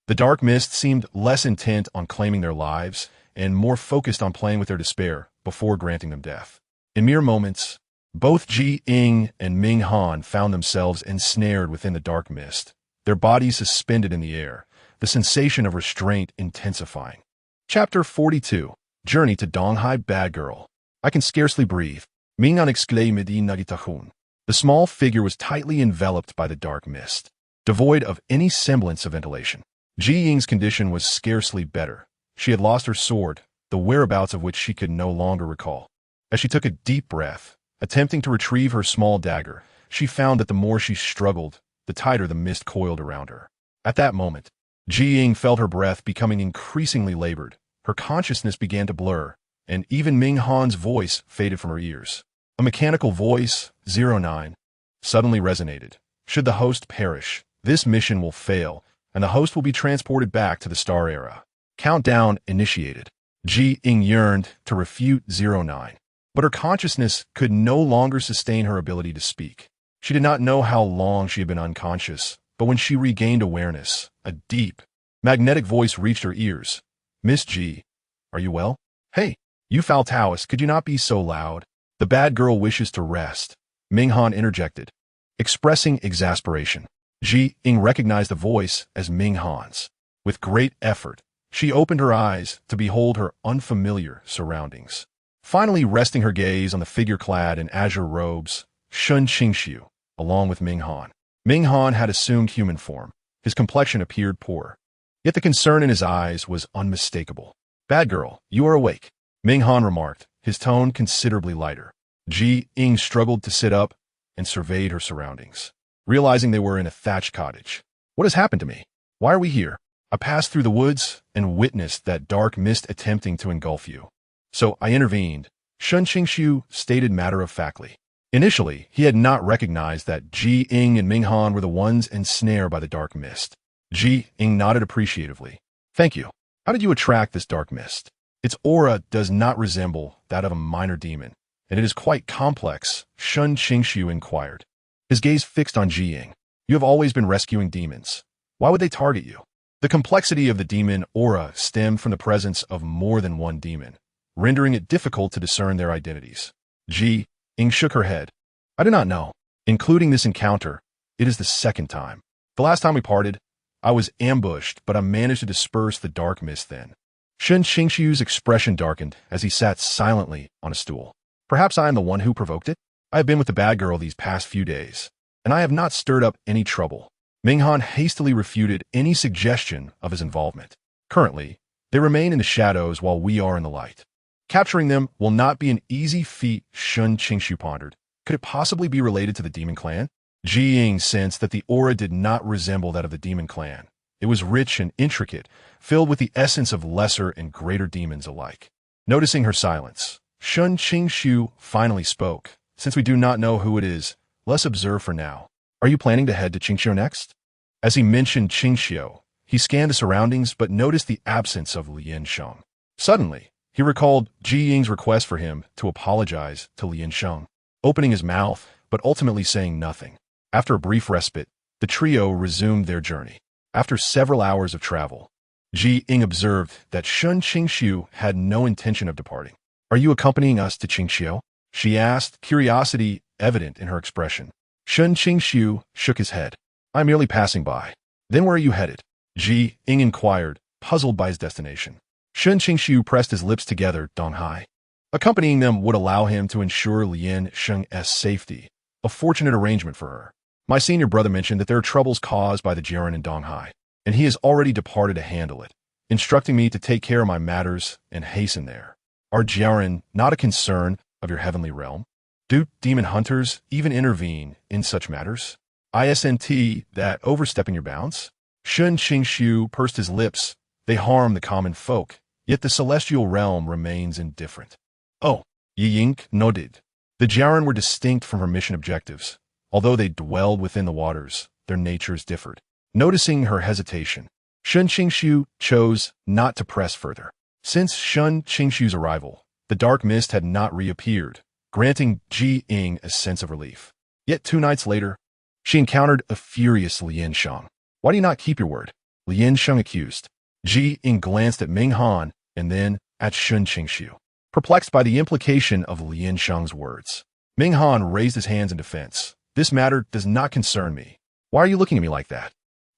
Speaker 1: the dark mist seemed less intent on claiming their lives and more focused on playing with their despair before granting them death. In mere moments, both Ying and Ming Han found themselves ensnared within the dark mist, their bodies suspended in the air, the sensation of restraint intensifying. Chapter 42. Journey to Donghai Bad Girl. I can scarcely breathe. Ming Han exclaimed in Nagitahun. The small figure was tightly enveloped by the dark mist, devoid of any semblance of ventilation. Ying's condition was scarcely better. She had lost her sword, the whereabouts of which she could no longer recall. As she took a deep breath, attempting to retrieve her small dagger, she found that the more she struggled, the tighter the mist coiled around her. At that moment, Ying felt her breath becoming increasingly labored. Her consciousness began to blur, and even Ming Han's voice faded from her ears. A mechanical voice, 09, suddenly resonated. Should the host perish, this mission will fail, and the host will be transported back to the Star Era. Countdown initiated. Ying yearned to refute 09, but her consciousness could no longer sustain her ability to speak. She did not know how long she had been unconscious, but when she regained awareness, a deep, magnetic voice reached her ears. Miss G, are you well? Hey, you foul Taoist, could you not be so loud? The bad girl wishes to rest. Ming Han interjected, expressing exasperation. Ying recognized the voice as Ming Han's. With great effort, she opened her eyes to behold her unfamiliar surroundings. Finally resting her gaze on the figure clad in azure robes, Shen Qingxu, along with Ming Han. Ming Han had assumed human form. His complexion appeared poor. Yet the concern in his eyes was unmistakable. Bad girl, you are awake, Ming Han remarked, his tone considerably lighter. Ying struggled to sit up and surveyed her surroundings, realizing they were in a thatched cottage. What has happened to me? Why are we here? I passed through the woods and witnessed that dark mist attempting to engulf you. So I intervened, Shen Qingxu stated matter-of-factly. Initially, he had not recognized that Ying and Ming Han were the ones ensnared by the dark mist. Ying nodded appreciatively. Thank you. How did you attract this dark mist? Its aura does not resemble that of a minor demon, and it is quite complex, Shen Qingxu inquired. his gaze fixed on Ying. You have always been rescuing demons. Why would they target you? The complexity of the demon aura stemmed from the presence of more than one demon, rendering it difficult to discern their identities. Ying shook her head. I do not know. Including this encounter, it is the second time. The last time we parted, I was ambushed, but I managed to disperse the dark mist then. Shen Qingxu's expression darkened as he sat silently on a stool. Perhaps I am the one who provoked it? I have been with the bad girl these past few days, and I have not stirred up any trouble. Minghan hastily refuted any suggestion of his involvement. Currently, they remain in the shadows while we are in the light. Capturing them will not be an easy feat, Shen Qingxu pondered. Could it possibly be related to the demon clan? Ying sensed that the aura did not resemble that of the demon clan. It was rich and intricate, filled with the essence of lesser and greater demons alike. Noticing her silence, Shen Qingxu finally spoke. Since we do not know who it is, let's observe for now. Are you planning to head to Qingxiu next? As he mentioned Qingxiu, he scanned the surroundings but noticed the absence of Lian Sheng. Suddenly, he recalled Ying's request for him to apologize to Lian Sheng, opening his mouth but ultimately saying nothing. After a brief respite, the trio resumed their journey. After several hours of travel, Ying observed that Shen Qingxu had no intention of departing. Are you accompanying us to Qingxiu? She asked, curiosity evident in her expression. Shen Qingxu shook his head. I'm merely passing by. Then where are you headed? Ying inquired, puzzled by his destination. Shen Qingxu pressed his lips together, Donghai. Accompanying them would allow him to ensure Lian Sheng's safety, a fortunate arrangement for her. My senior brother mentioned that there are troubles caused by the Jiren in Donghai, and he has already departed to handle it, instructing me to take care of my matters and hasten there. Are Jiren not a concern of your heavenly realm? Do demon hunters even intervene in such matters? Isn't that overstepping your bounds? Shen Qingxu pursed his lips. They harm the common folk, yet the celestial realm remains indifferent. Oh, Ying nodded. The Jiren were distinct from her mission objectives. Although they dwelled within the waters, their natures differed. Noticing her hesitation, Shen Qingxu chose not to press further. Since Shen Qingxu's arrival, the dark mist had not reappeared, granting Ying a sense of relief. Yet 2 nights later, she encountered a furious Lian Sheng. Why do you not keep your word? Lian Sheng accused. Ying glanced at Minghan and then at Shen Qingxu, perplexed by the implication of Lian Sheng's words. Minghan raised his hands in defense. This matter does not concern me. Why are you looking at me like that?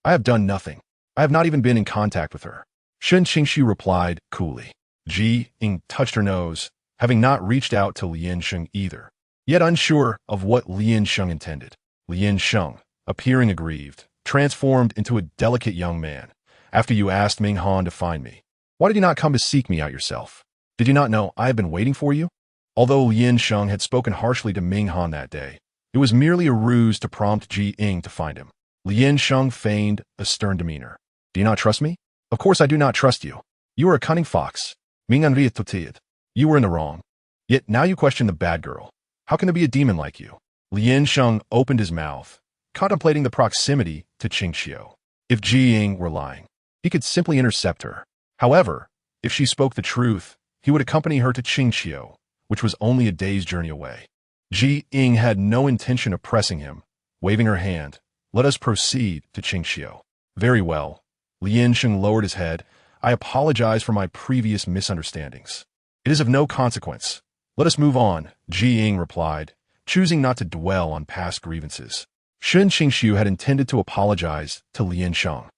Speaker 1: I have done nothing. I have not even been in contact with her. Shen Qingxu replied coolly. Ying touched her nose, having not reached out to Lian Sheng either, yet unsure of what Lian Sheng intended. Lian Sheng, appearing aggrieved, transformed into a delicate young man. After you asked Minghan to find me, why did you not come to seek me out yourself? Did you not know I have been waiting for you? Although Lian Sheng had spoken harshly to Minghan that day, it was merely a ruse to prompt Ying to find him. Lian Sheng feigned a stern demeanor. Do you not trust me? Of course I do not trust you. You are a cunning fox. You were in the wrong. Yet now you question the bad girl. How can there be a demon like you? Lian Sheng opened his mouth, contemplating the proximity to Qingxiu. If Ying were lying, he could simply intercept her. However, if she spoke the truth, he would accompany her to Qingxiu, which was only a day's journey away. Ying had no intention of pressing him. Waving her hand, let us proceed to Qingxiu. Very well. Lian Sheng lowered his head. I apologize for my previous misunderstandings. It is of no consequence. Let us move on, Ying replied, choosing not to dwell on past grievances. Shen Qingxu had intended to apologize to Lian Sheng.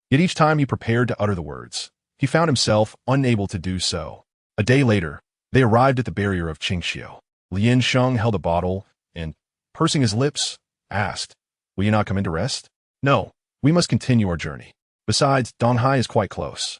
Speaker 1: Yet each time he prepared to utter the words, he found himself unable to do so. A day later, they arrived at the barrier of Qingxiu. Lian Sheng held a bottle and, pursing his lips, asked, will you not come in to rest? No, we must continue our journey. Besides, Donghai is quite close.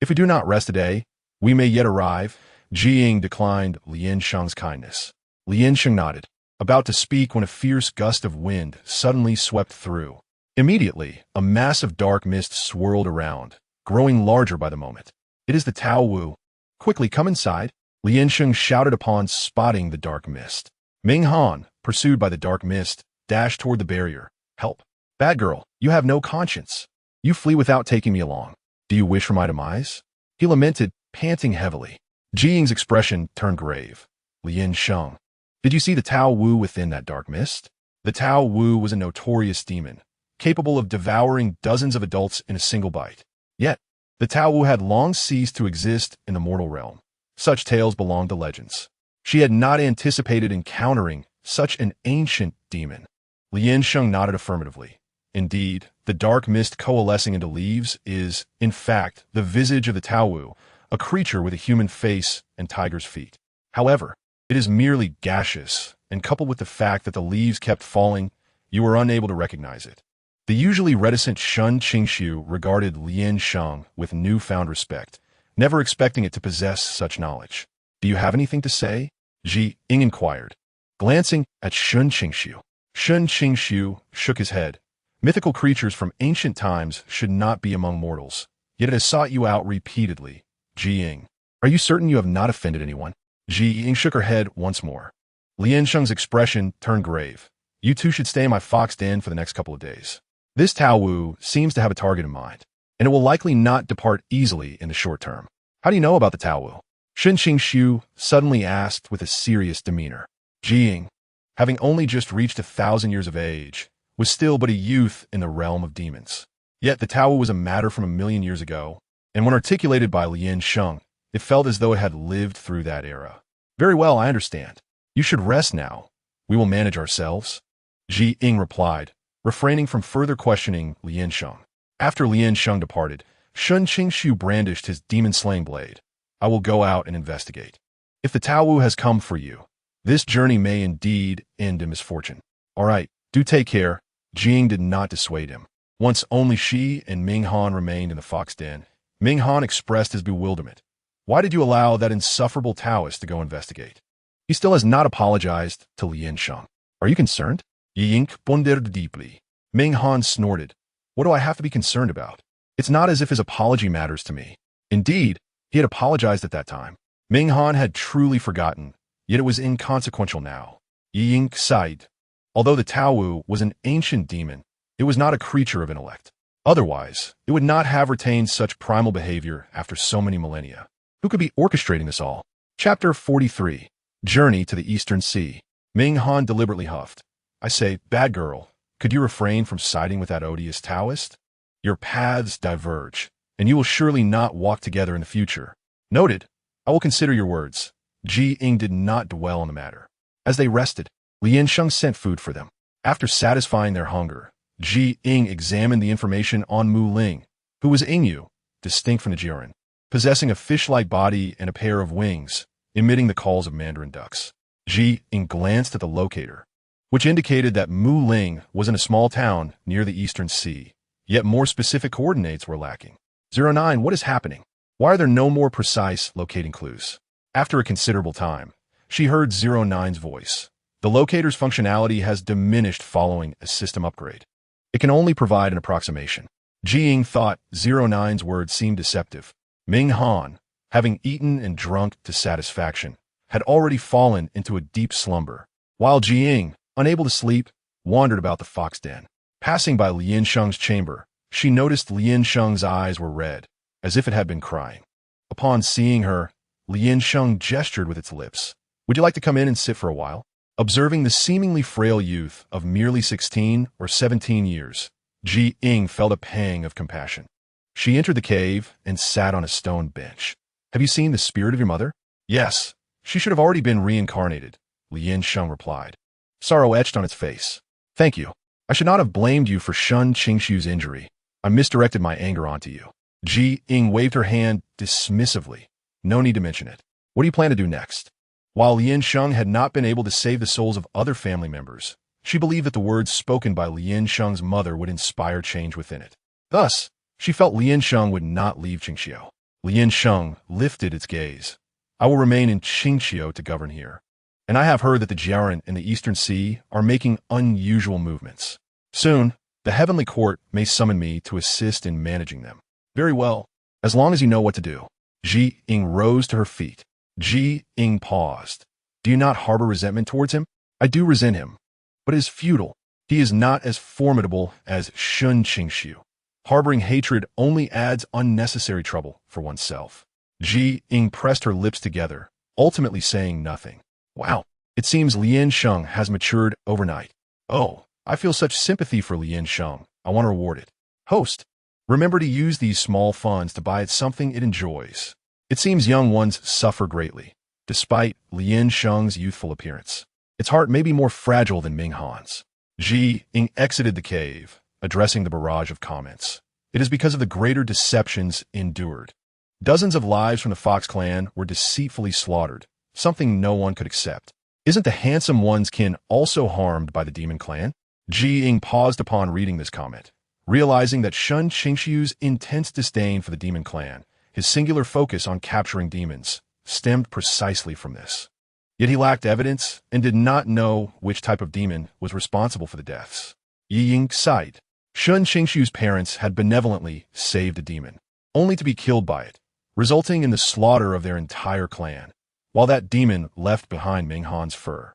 Speaker 1: If we do not rest today, we may yet arrive. Ying declined Lian Sheng's kindness. Lian Sheng nodded, about to speak when a fierce gust of wind suddenly swept through. Immediately, a mass of dark mist swirled around, growing larger by the moment. It is the Wuwuwu. Quickly come inside, Lian Sheng shouted upon spotting the dark mist. Minghan, pursued by the dark mist, dashed toward the barrier. Help. Bad girl, you have no conscience. You flee without taking me along. Do you wish for my demise? He lamented, panting heavily. Ying's expression turned grave. Lian Sheng, did you see the Wuwuwu within that dark mist? The Tao Wu was a notorious demon, capable of devouring dozens of adults in a single bite. Yet, the Tao Wu had long ceased to exist in the mortal realm. Such tales belonged to legends. She had not anticipated encountering such an ancient demon. Lian Sheng nodded affirmatively. Indeed, the dark mist coalescing into leaves is, in fact, the visage of the Tao Wu, a creature with a human face and tiger's feet. However, it is merely gaseous, and coupled with the fact that the leaves kept falling, you were unable to recognize it. The usually reticent Shen Qingxu regarded Lian Sheng with newfound respect, never expecting it to possess such knowledge. Do you have anything to say? Ying inquired, glancing at Shen Qingxu. Shen Qingxu shook his head. Mythical creatures from ancient times should not be among mortals, yet it has sought you out repeatedly. Ying, are you certain you have not offended anyone? Ying shook her head once more. Lian Sheng's expression turned grave. You two should stay in my fox den for the next couple of days. This Tao Wu seems to have a target in mind, and it will likely not depart easily in the short term. How do you know about the Tao Wu? Shen Qingxu suddenly asked with a serious demeanor. Ying, having only just reached 1,000 years of age, was still but a youth in the realm of demons. Yet the Tao Wu was a matter from 1,000,000 years ago, and when articulated by Lian Sheng, it felt as though it had lived through that era. Very well, I understand. You should rest now. We will manage ourselves. Ying replied, refraining from further questioning Lian Sheng. After Lian Sheng departed, Shen Qingxu brandished his demon-slaying blade. I will go out and investigate. If the Tao Wu has come for you, this journey may indeed end in misfortune. All right, do take care. Ying did not dissuade him. Once only she and Ming Han remained in the fox den, Ming Han expressed his bewilderment. Why did you allow that insufferable Taoist to go investigate? He still has not apologized to Lian Sheng. Are you concerned? Ying pondered deeply. Ming Han snorted. What do I have to be concerned about? It's not as if his apology matters to me. Indeed, he had apologized at that time. Ming Han had truly forgotten, yet it was inconsequential now. Ying sighed. Although the Tao Wu was an ancient demon, it was not a creature of intellect. Otherwise, it would not have retained such primal behavior after so many millennia. Who could be orchestrating this all? Chapter 43. Journey to the Eastern Sea. Ming Han deliberately huffed. I say, bad girl, could you refrain from siding with that odious Taoist? Your paths diverge, and you will surely not walk together in the future. Noted. I will consider your words. Ying did not dwell on the matter. As they rested, Lian Sheng sent food for them. After satisfying their hunger, Ying examined the information on Mu Ling, who was Yingyu, distinct from the Jiren, possessing a fish-like body and a pair of wings, emitting the calls of mandarin ducks. Ying glanced at the locator, which indicated that Mu Ling was in a small town near the Eastern Sea, yet more specific coordinates were lacking. 09, what is happening? Why are there no more precise locating clues? After a considerable time, she heard 09's voice. The locator's functionality has diminished following a system upgrade. It can only provide an approximation. Ying thought 09's words seemed deceptive. Ming Han, having eaten and drunk to satisfaction, had already fallen into a deep slumber, while Ying, unable to sleep, wandered about the fox den. Passing by Lian Sheng's chamber, she noticed Lian Sheng's eyes were red, as if it had been crying. Upon seeing her, Lian Sheng gestured with its lips. Would you like to come in and sit for a while? Observing the seemingly frail youth of merely 16 or 17 years, Ying felt a pang of compassion. She entered the cave and sat on a stone bench. Have you seen the spirit of your mother? Yes, she should have already been reincarnated, Lian Sheng replied. Sorrow etched on its face. Thank you. I should not have blamed you for Shen Qingxu's injury. I misdirected my anger onto you. Ying waved her hand dismissively. No need to mention it. What do you plan to do next? While Lian Sheng had not been able to save the souls of other family members, she believed that the words spoken by Lian Sheng's mother would inspire change within it. Thus, she felt Lian Sheng would not leave Qingxiu. Lian Sheng lifted its gaze. I will remain in Qingxiu to govern here. And I have heard that the Jiren in the Eastern Sea are making unusual movements. Soon, the Heavenly Court may summon me to assist in managing them. Very well, as long as you know what to do. Ying rose to her feet. Ying paused. Do you not harbor resentment towards him? I do resent him, but it is futile. He is not as formidable as Shen Qingxu. Harboring hatred only adds unnecessary trouble for oneself. Ying pressed her lips together, ultimately saying nothing. Wow, it seems Lian Sheng has matured overnight. Oh, I feel such sympathy for Lian Sheng. I want to reward it. Host, remember to use these small funds to buy it something it enjoys. It seems young ones suffer greatly, despite Lian Sheng's youthful appearance. Its heart may be more fragile than Ming Han's. Ying exited the cave, addressing the barrage of comments. It is because of the greater deceptions endured. Dozens of lives from the Fox clan were deceitfully slaughtered, something no one could accept. Isn't the handsome one's kin also harmed by the demon clan? Ying paused upon reading this comment, realizing that Shen Qingxu's intense disdain for the demon clan, his singular focus on capturing demons, stemmed precisely from this. Yet he lacked evidence and did not know which type of demon was responsible for the deaths. Ying sighed. Shen Qingxu's parents had benevolently saved a demon, only to be killed by it, resulting in the slaughter of their entire clan, while that demon left behind Ming Han's fur,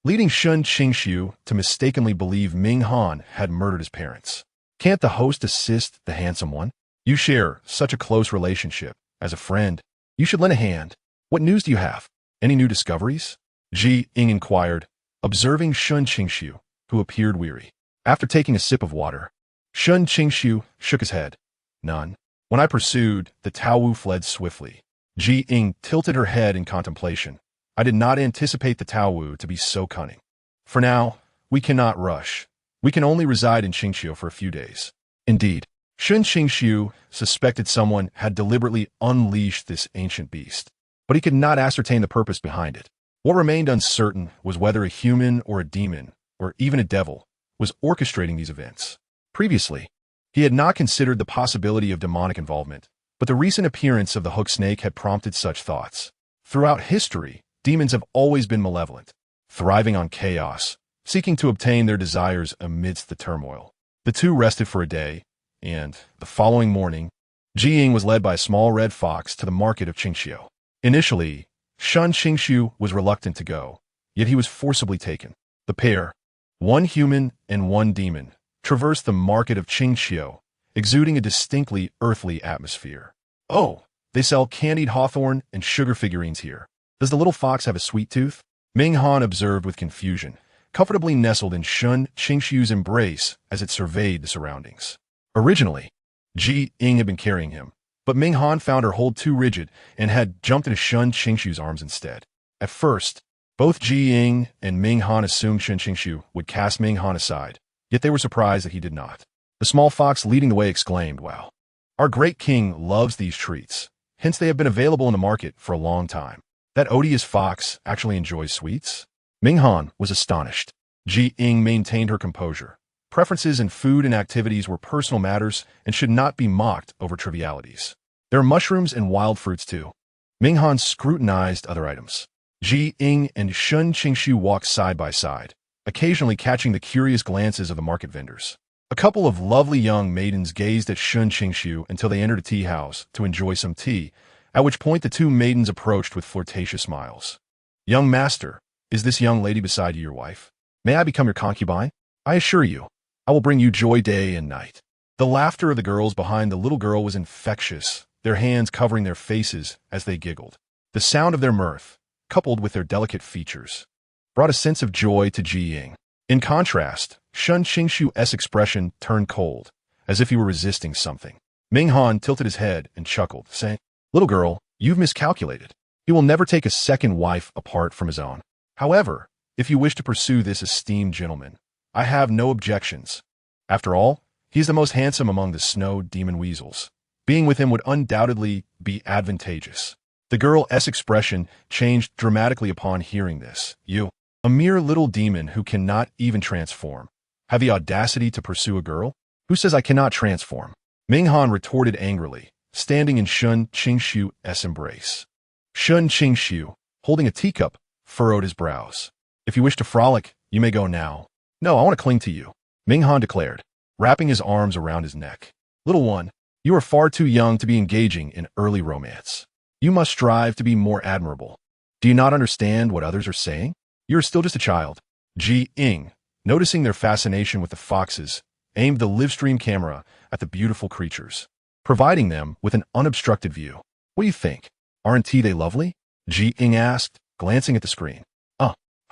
Speaker 1: leading Shen Qingxu to mistakenly believe Ming Han had murdered his parents. Can't the host assist the handsome one? You share such a close relationship. As a friend, you should lend a hand. What news do you have? Any new discoveries? Ying inquired, observing Shen Qingxu, who appeared weary. After taking a sip of water, Shen Qingxu shook his head. None. When I pursued, the Taowu fled swiftly. Ying tilted her head in contemplation. I did not anticipate the Taowu to be so cunning. For now, we cannot rush. We can only reside in Qingxiu for a few days. Indeed, Shen Qingxu suspected someone had deliberately unleashed this ancient beast, but he could not ascertain the purpose behind it. What remained uncertain was whether a human or a demon, or even a devil, was orchestrating these events. Previously, he had not considered the possibility of demonic involvement, but the recent appearance of the hook snake had prompted such thoughts. Throughout history, demons have always been malevolent, thriving on chaos, seeking to obtain their desires amidst the turmoil. The two rested for a day, and, the following morning, Ying was led by a small red fox to the market of Qingxiu. Initially, Shen Qingxu was reluctant to go, yet he was forcibly taken. The pair, one human and one demon, traversed the market of Qingxiu, exuding a distinctly earthly atmosphere. Oh, they sell candied hawthorn and sugar figurines here. Does the little fox have a sweet tooth? Ming Han observed with confusion, comfortably nestled in Shen Qingxu's embrace as it surveyed the surroundings. Originally, Ying had been carrying him, but Ming Han found her hold too rigid and had jumped into Shen Qingxu's arms instead. At first, both Ying and Ming Han assumed Shen Qingxu would cast Ming Han aside, yet they were surprised that he did not. The small fox leading the way exclaimed, "Wow, our great king loves these treats, hence they have been available in the market for a long time. That odious fox actually enjoys sweets?" Ming Han was astonished. Ying maintained her composure. Preferences in food and activities were personal matters and should not be mocked over trivialities. There are mushrooms and wild fruits too. Ming Han scrutinized other items. Ying and Shen Qingxu walked side by side, occasionally catching the curious glances of the market vendors. A couple of lovely young maidens gazed at Shen Qingxu until they entered a tea house to enjoy some tea, at which point the two maidens approached with flirtatious smiles. "Young master, is this young lady beside you your wife? May I become your concubine? I assure you, I will bring you joy day and night." The laughter of the girls behind the little girl was infectious, their hands covering their faces as they giggled. The sound of their mirth, coupled with their delicate features, brought a sense of joy to Ying. In contrast, Shen Qingxu's expression turned cold, as if he were resisting something. Ming Han tilted his head and chuckled, saying, "Little girl, you've miscalculated. He will never take a second wife apart from his own. However, if you wish to pursue this esteemed gentleman, I have no objections. After all, he is the most handsome among the snow demon weasels. Being with him would undoubtedly be advantageous." The girl's expression changed dramatically upon hearing this. "You, a mere little demon who cannot even transform, have the audacity to pursue a girl? Who says I cannot transform?" Ming Han retorted angrily, standing in Shen Qingxu's embrace. Shen Qingxu, holding a teacup, furrowed his brows. "If you wish to frolic, you may go now." "No, I want to cling to you," Ming Han declared, wrapping his arms around his neck. "Little one, you are far too young to be engaging in early romance. You must strive to be more admirable. Do you not understand what others are saying? You are still just a child." Ying, noticing their fascination with the foxes, aimed the live-stream camera at the beautiful creatures, providing them with an unobstructed view. "What do you think? Aren't they lovely?" Ying asked, glancing at the screen.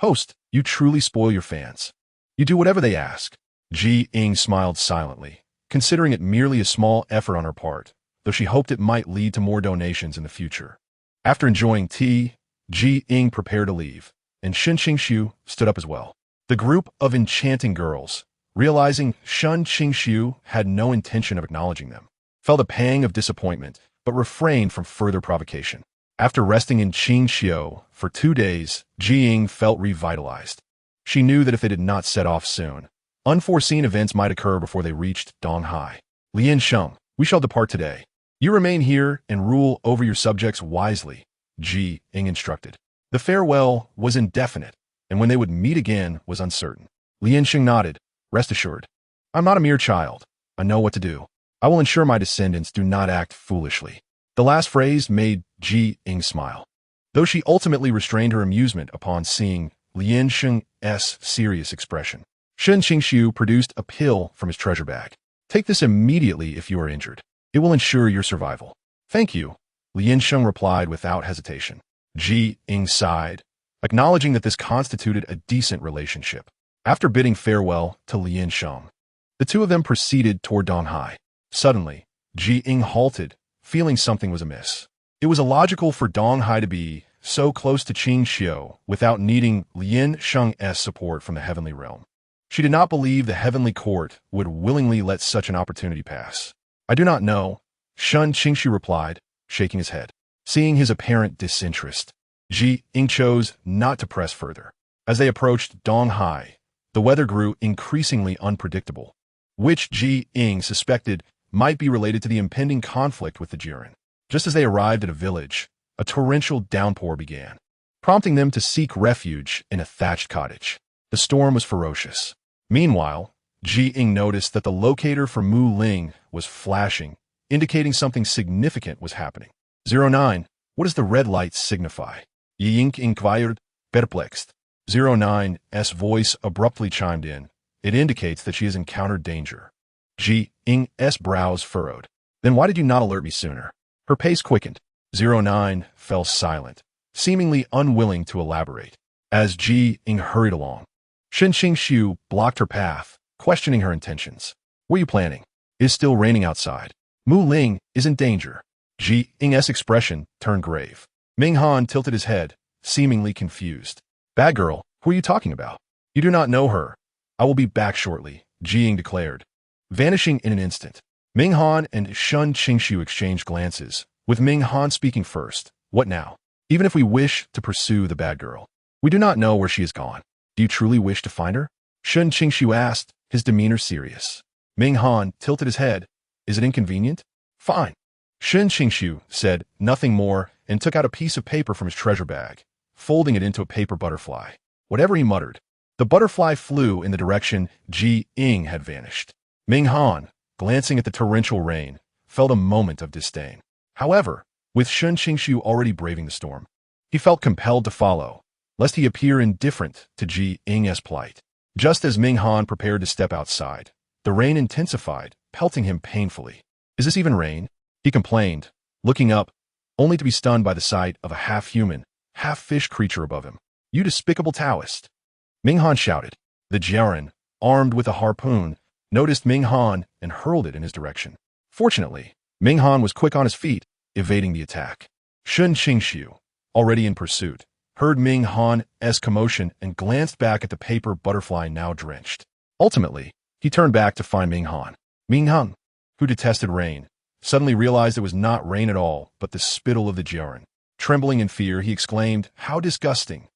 Speaker 1: Host, you truly spoil your fans." You do whatever they ask. Ying smiled silently, considering it merely a small effort on her part, though she hoped it might lead to more donations in the future. After enjoying tea, Ying prepared to leave, and Shen Qingxu stood up as well. The group of enchanting girls, realizing Shen Qingxu had no intention of acknowledging them, felt a pang of disappointment, but refrained from further provocation. After resting in Qingxiu for 2 days, Ying felt revitalized. She knew that if they did not set off soon, unforeseen events might occur before they reached Donghai. Lian Sheng, we shall depart today. You remain here and rule over your subjects wisely, Ying instructed. The farewell was indefinite, and when they would meet again was uncertain. Lian Sheng nodded. Rest assured. I'm not a mere child. I know what to do. I will ensure my descendants do not act foolishly. The last phrase made Ying smile, though she ultimately restrained her amusement upon seeing Lian Sheng's serious expression. Shen Qingxu produced a pill from his treasure bag. Take this immediately if you are injured. It will ensure your survival. Thank you, Lian Sheng replied without hesitation. Ying sighed, acknowledging that this constituted a decent relationship. After bidding farewell to Lian Sheng, the two of them proceeded toward Donghai. Suddenly, Ying halted, feeling something was amiss. It was illogical for Donghai to be so close to Qingxiu without needing Lian Sheng's support from the heavenly realm. She did not believe the heavenly court would willingly let such an opportunity pass. I do not know, Shen Qingxu replied, shaking his head. Seeing his apparent disinterest, Ying chose not to press further. As they approached Donghai, the weather grew increasingly unpredictable, which Ying suspected might be related to the impending conflict with the Jiren. Just as they arrived at a village, a torrential downpour began, prompting them to seek refuge in a thatched cottage. The storm was ferocious. Meanwhile, Ying noticed that the locator for Mu Ling was flashing, indicating something significant was happening. 09. What does the red light signify? Ying inquired, perplexed. 09's voice abruptly chimed in. It indicates that she has encountered danger. Ying's brows furrowed. Then why did you not alert me sooner? Her pace quickened. 09 fell silent, seemingly unwilling to elaborate. As Ying hurried along, Shen Qingxu blocked her path, questioning her intentions. What are you planning? It is still raining outside. Mu Ling is in danger. Ying's expression turned grave. Ming Han tilted his head, seemingly confused. Bad girl, who are you talking about? You do not know her. I will be back shortly, Ying declared, vanishing in an instant. Ming Han and Shen Qingxu exchanged glances, with Ming Han speaking first. What now? Even if we wish to pursue the bad girl, we do not know where she has gone. Do you truly wish to find her? Shen Qingxu asked, his demeanor serious. Ming Han tilted his head. Is it inconvenient? Fine. Shen Qingxu said nothing more and took out a piece of paper from his treasure bag, folding it into a paper butterfly. Whatever he muttered, the butterfly flew in the direction Ying had vanished. Ming Han, glancing at the torrential rain, felt a moment of disdain. However, with Shen Qingxu already braving the storm, he felt compelled to follow, lest he appear indifferent to Ying's plight. Just as Ming Han prepared to step outside, the rain intensified, pelting him painfully. Is this even rain? He complained, looking up, only to be stunned by the sight of a half-human, half-fish creature above him. You despicable Taoist! Ming Han shouted. The Jiren, armed with a harpoon, noticed Ming Han and hurled it in his direction. Fortunately, Ming Han was quick on his feet, evading the attack. Shen Qingxu, already in pursuit, heard Ming Han's commotion and glanced back at the paper butterfly now drenched. Ultimately, he turned back to find Ming Han. Ming Han, who detested rain, suddenly realized it was not rain at all, but the spittle of the Jiren. Trembling in fear, he exclaimed, "How disgusting!"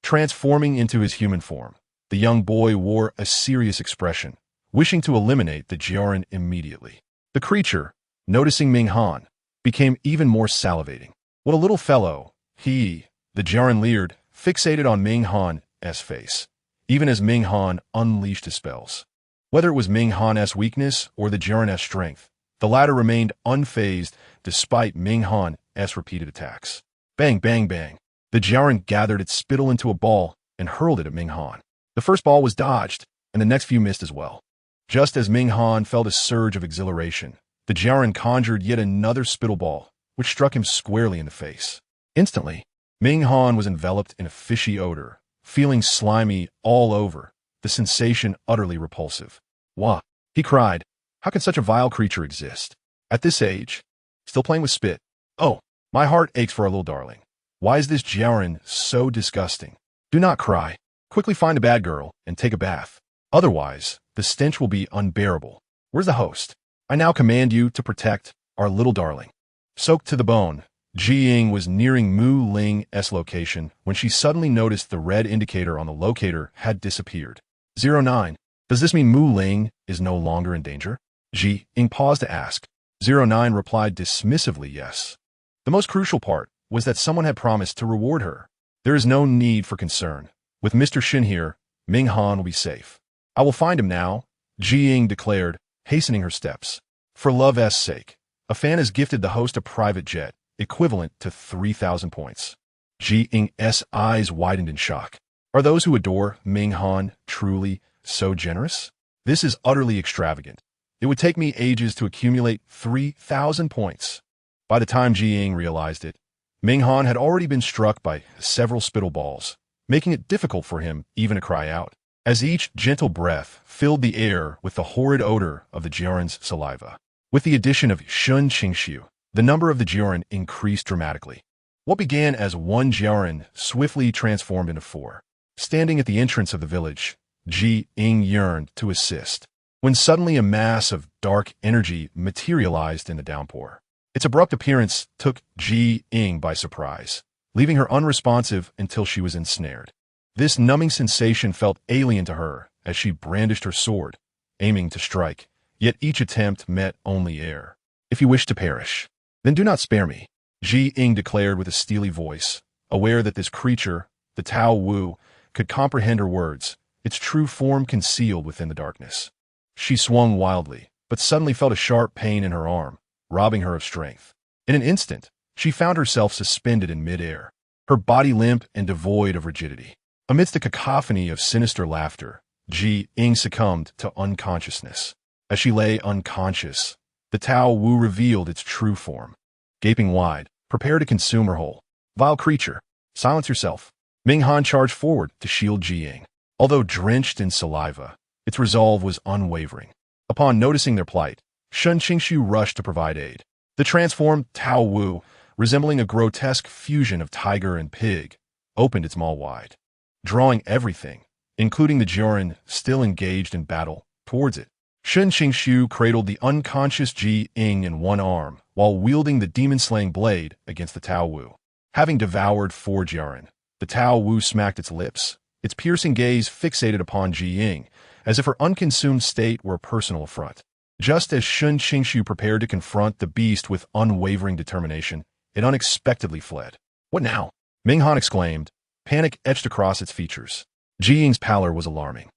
Speaker 1: Transforming into his human form, the young boy wore a serious expression, wishing to eliminate the Jiren immediately. The creature, noticing Ming Han, became even more salivating. What a little fellow, the Jiren leered, fixated on Ming Han's face, even as Ming Han unleashed his spells. Whether it was Ming Han's weakness or the Jiren's strength, the latter remained unfazed despite Ming Han's repeated attacks. Bang, bang, bang. The Jiren gathered its spittle into a ball and hurled it at Ming Han. The first ball was dodged, and the next few missed as well. Just as Ming Han felt a surge of exhilaration, the Jiren conjured yet another spittle ball, which struck him squarely in the face. Instantly, Ming Han was enveloped in a fishy odor, feeling slimy all over, the sensation utterly repulsive. Wah! He cried. How can such a vile creature exist? At this age? Still playing with spit. Oh, my heart aches for our little darling. Why is this Jiaoran so disgusting? Do not cry. Quickly find a bad girl and take a bath. Otherwise, the stench will be unbearable. Where's the host? I now command you to protect our little darling. Soaked to the bone, Ying was nearing Mu Ling's location when she suddenly noticed the red indicator on the locator had disappeared. 09. Does this mean Mu Ling is no longer in danger? Ying paused to ask. 09 replied dismissively yes. The most crucial part was that someone had promised to reward her. There is no need for concern. With Mr. Shen here, Ming Han will be safe. I will find him now, Ying declared, hastening her steps. For love's sake, a fan has gifted the host a private jet, equivalent to 3,000 points. Ying's eyes widened in shock. Are those who adore Ming Han truly so generous? This is utterly extravagant. It would take me ages to accumulate 3,000 points. By the time Ying realized it, Ming Han had already been struck by several spittle balls, making it difficult for him even to cry out, as each gentle breath filled the air with the horrid odor of the Jiaoran's saliva. With the addition of Shen Qingxu, the number of the Jiaoran increased dramatically. What began as one Jiaoran swiftly transformed into 4. Standing at the entrance of the village, Ying yearned to assist, when suddenly a mass of dark energy materialized in the downpour. Its abrupt appearance took Ying by surprise, leaving her unresponsive until she was ensnared. This numbing sensation felt alien to her as she brandished her sword, aiming to strike, yet each attempt met only air. If you wish to perish, then do not spare me, Ying declared with a steely voice, aware that this creature, the Tao Wu, could comprehend her words, its true form concealed within the darkness. She swung wildly, but suddenly felt a sharp pain in her arm, robbing her of strength. In an instant, she found herself suspended in midair, her body limp and devoid of rigidity. Amidst a cacophony of sinister laughter, Ying succumbed to unconsciousness. As she lay unconscious, the Tao Wu revealed its true form. Gaping wide, prepare to consume her whole. Vile creature, silence yourself. Ming Han charged forward to shield Ying. Although drenched in saliva, its resolve was unwavering. Upon noticing their plight, Shen Qingxu rushed to provide aid. The transformed Tao Wu, resembling a grotesque fusion of tiger and pig, opened its maw wide, drawing everything, including the Jiaoran still engaged in battle, towards it. Shen Qingxu cradled the unconscious Ying in one arm while wielding the demon-slaying blade against the Tao Wu. Having devoured 4 Jiaoran, the Tao Wu smacked its lips, its piercing gaze fixated upon Ying, as if her unconsumed state were a personal affront. Just as Shen Qingxu prepared to confront the beast with unwavering determination, it unexpectedly fled. What now? Ming Han exclaimed. Panic etched across its features. Ying's pallor was alarming.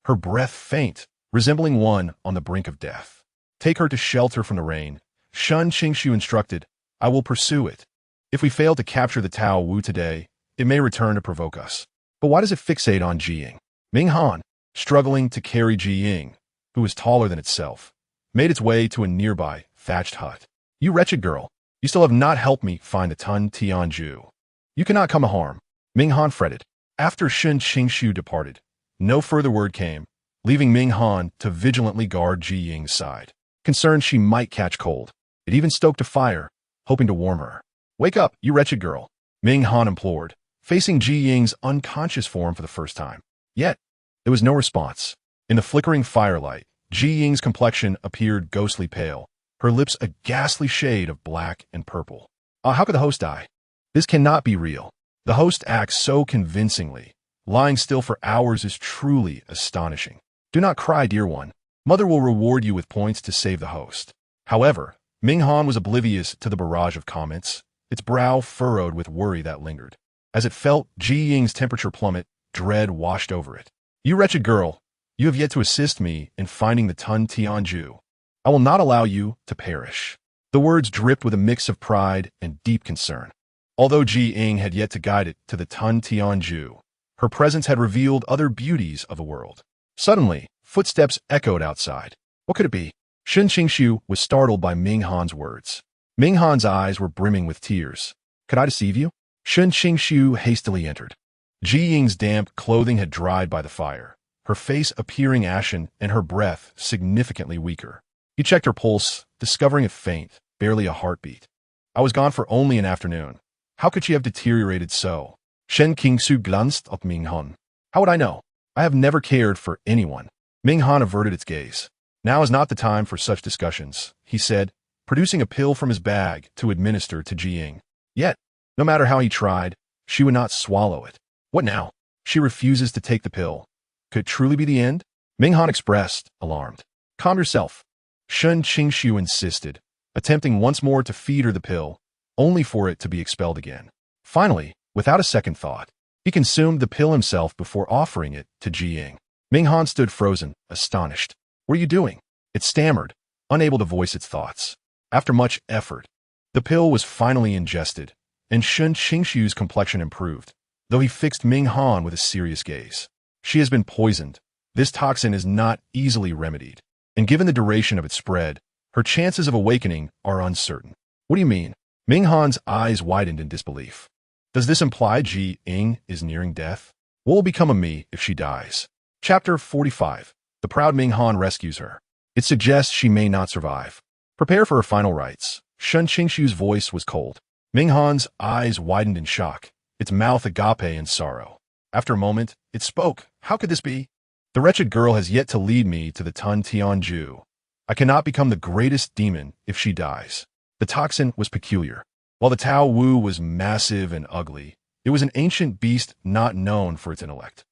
Speaker 1: Her breath faint, resembling one on the brink of death. Take her to shelter from the rain, Shen Qingxu instructed. I will pursue it. If we fail to capture the Tao Wu today, it may return to provoke us. But why does it fixate on Ying? Ming Han, struggling to carry Ying, who was taller than itself, made its way to a nearby thatched hut. You wretched girl, you still have not helped me find the Tun Tianju. You cannot come to harm, Ming Han fretted. After Shen Qingxu departed, no further word came, leaving Ming Han to vigilantly guard Ying's side. Concerned she might catch cold, it even stoked a fire, hoping to warm her. Wake up, you wretched girl, Ming Han implored, facing Ying's unconscious form for the first time. Yet, there was no response. In the flickering firelight, Ying's complexion appeared ghostly pale, her lips a ghastly shade of black and purple. How could the host die? This cannot be real. The host acts so convincingly. Lying still for hours is truly astonishing. Do not cry, dear one. Mother will reward you with points to save the host. However, Ming Han was oblivious to the barrage of comments, its brow furrowed with worry that lingered. As it felt Ying's temperature plummet, dread washed over it. You wretched girl, you have yet to assist me in finding the Tun Tianju. I will not allow you to perish. The words dripped with a mix of pride and deep concern. Although Ying had yet to guide it to the Tun Tianju, her presence had revealed other beauties of the world. Suddenly, footsteps echoed outside. What could it be? Shen Qingxu was startled by Ming Han's words. Ming Han's eyes were brimming with tears. Could I deceive you? Shen Qingxu hastily entered. Ying's damp clothing had dried by the fire. her face appearing ashen and her breath significantly weaker. He checked her pulse, discovering it faint, barely a heartbeat. I was gone for only an afternoon. How could she have deteriorated so? Shen Qingxu glanced at Ming Han. How would I know? I have never cared for anyone. Ming Han averted its gaze. Now is not the time for such discussions, he said, producing a pill from his bag to administer to Ying. Yet, no matter how he tried, she would not swallow it. What now? She refuses to take the pill. Could it truly be the end? Ming Han expressed, alarmed. Calm yourself. Shen Qingxu insisted, attempting once more to feed her the pill, only for it to be expelled again. Finally, without a second thought, he consumed the pill himself before offering it to Ying. Ming Han stood frozen, astonished. What are you doing? It stammered, unable to voice its thoughts. After much effort, the pill was finally ingested, and Shen Qingxu's complexion improved, though he fixed Ming Han with a serious gaze. She has been poisoned. This toxin is not easily remedied, and given the duration of its spread, her chances of awakening are uncertain. What do you mean? Ming Han's eyes widened in disbelief. Does this imply Ying is nearing death? What will become of me if she dies? Chapter 45. The proud Ming Han rescues her. It suggests she may not survive. Prepare for her final rites. Shen Qingxu's voice was cold. Ming Han's eyes widened in shock, its mouth agape in sorrow. After a moment, it spoke. How could this be? The wretched girl has yet to lead me to the Tun Tianju. I cannot become the greatest demon if she dies. The toxin was peculiar. While the Tao Wu was massive and ugly, it was an ancient beast not known for its intellect.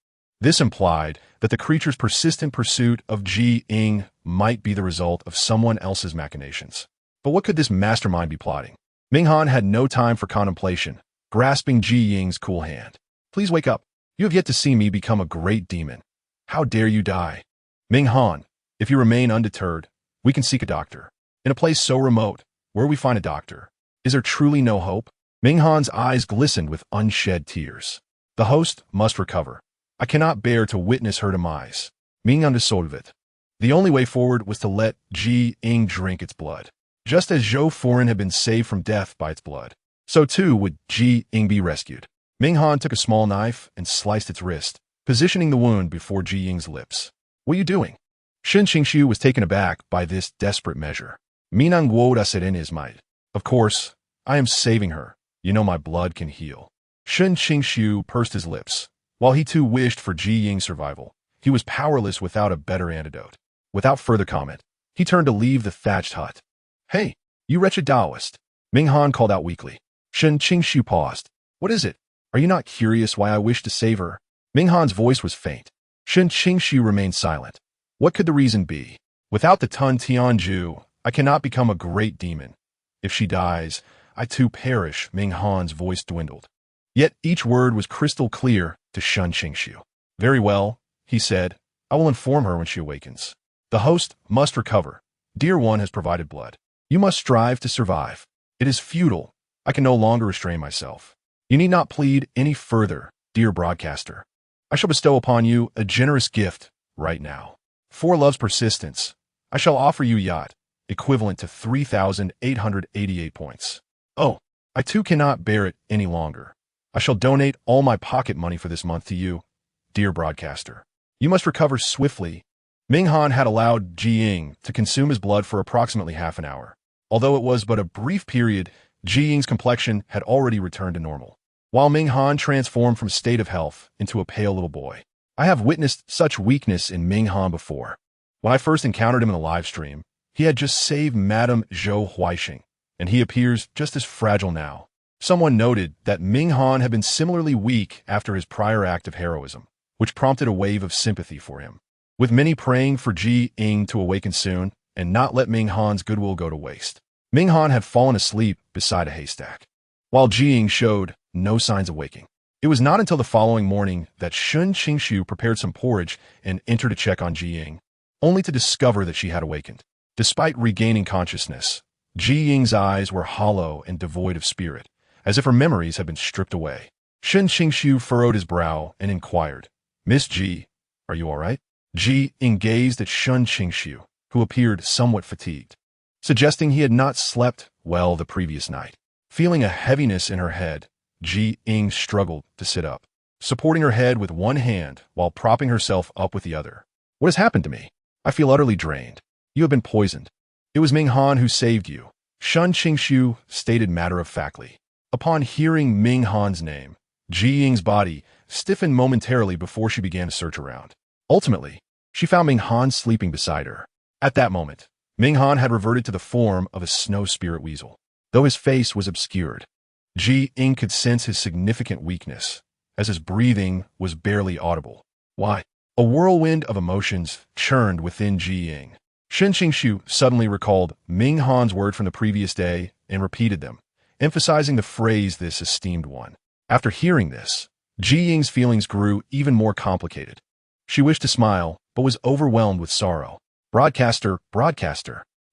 Speaker 1: This implied that the creature's persistent pursuit of Ying might be the result of someone else's machinations. But what could this mastermind be plotting? Ming Han had no time for contemplation, grasping Ying's cool hand. Please wake up. You have yet to see me become a great demon. How dare you die? Ming Han, if you remain undeterred, we can seek a doctor. In a place so remote, where we find a doctor, is there truly no hope? Ming Han's eyes glistened with unshed tears. The host must recover. I cannot bear to witness her demise. Ming understood it. The only way forward was to let Ying drink its blood. Just as Zhou Foran had been saved from death by its blood, so too would Ying be rescued. Ming Han took a small knife and sliced its wrist, positioning the wound before Ying's lips. What are you doing? Shen Qingxu was taken aback by this desperate measure. Minang Guoda said in his might. Of course, I am saving her. You know my blood can heal. Shen Qingxu pursed his lips. While he too wished for Ying's survival, he was powerless without a better antidote. Without further comment, he turned to leave the thatched hut. Hey, you wretched Taoist! Ming Han called out weakly. Shen Qingxu paused. What is it? Are you not curious why I wish to save her? Ming Han's voice was faint. Shen Qingxu remained silent. What could the reason be? Without the Tun Tianju, I cannot become a great demon. If she dies, I too perish. Ming Han's voice dwindled. Yet each word was crystal clear to Shen Qingxu. Very well, he said. I will inform her when she awakens. The host must recover. Dear one has provided blood. You must strive to survive. It is futile. I can no longer restrain myself. You need not plead any further, dear broadcaster. I shall bestow upon you a generous gift right now. For love's persistence, I shall offer you yacht, equivalent to 3,888 points. Oh, I too cannot bear it any longer. I shall donate all my pocket money for this month to you, dear broadcaster. You must recover swiftly. Ming Han had allowed Ying to consume his blood for approximately half an hour. Although it was but a brief period, Ying's complexion had already returned to normal, while Ming Han transformed from a state of health into a pale little boy. I have witnessed such weakness in Ming Han before. When I first encountered him in the live stream, he had just saved Madame Zhou Huixing, and he appears just as fragile now. Someone noted that Ming Han had been similarly weak after his prior act of heroism, which prompted a wave of sympathy for him. With many praying for Ying to awaken soon and not let Ming Han's goodwill go to waste, Ming Han had fallen asleep beside a haystack, while Ying showed no signs of waking. It was not until the following morning that Shen Qingxu prepared some porridge and entered to check on Ying, only to discover that she had awakened. Despite regaining consciousness, Ying's eyes were hollow and devoid of spirit, as if her memories had been stripped away. Shen Qingxu furrowed his brow and inquired, Miss Ji, are you all right? Ying gazed at Shen Qingxu, who appeared somewhat fatigued, suggesting he had not slept well the previous night. Feeling a heaviness in her head, Ying struggled to sit up. supporting her head with one hand while propping herself up with the other. What has happened to me? I feel utterly drained. You have been poisoned. It was Ming Han who saved you, Shen Qingxu stated matter-of-factly. Upon hearing Ming Han's name, Ji Ying's body stiffened momentarily before she began to search around. Ultimately, she found Ming Han sleeping beside her. At that moment, Ming Han had reverted to the form of a snow spirit weasel. Though his face was obscured, Ji Ying could sense his significant weakness, as his breathing was barely audible. Why? A whirlwind of emotions churned within Ji Ying. Shen Qingxu suddenly recalled Ming Han's word from the previous day and repeated them, emphasizing the phrase "this esteemed one." After hearing this, Ji Ying's feelings grew even more complicated. She wished to smile, but was overwhelmed with sorrow. Broadcaster,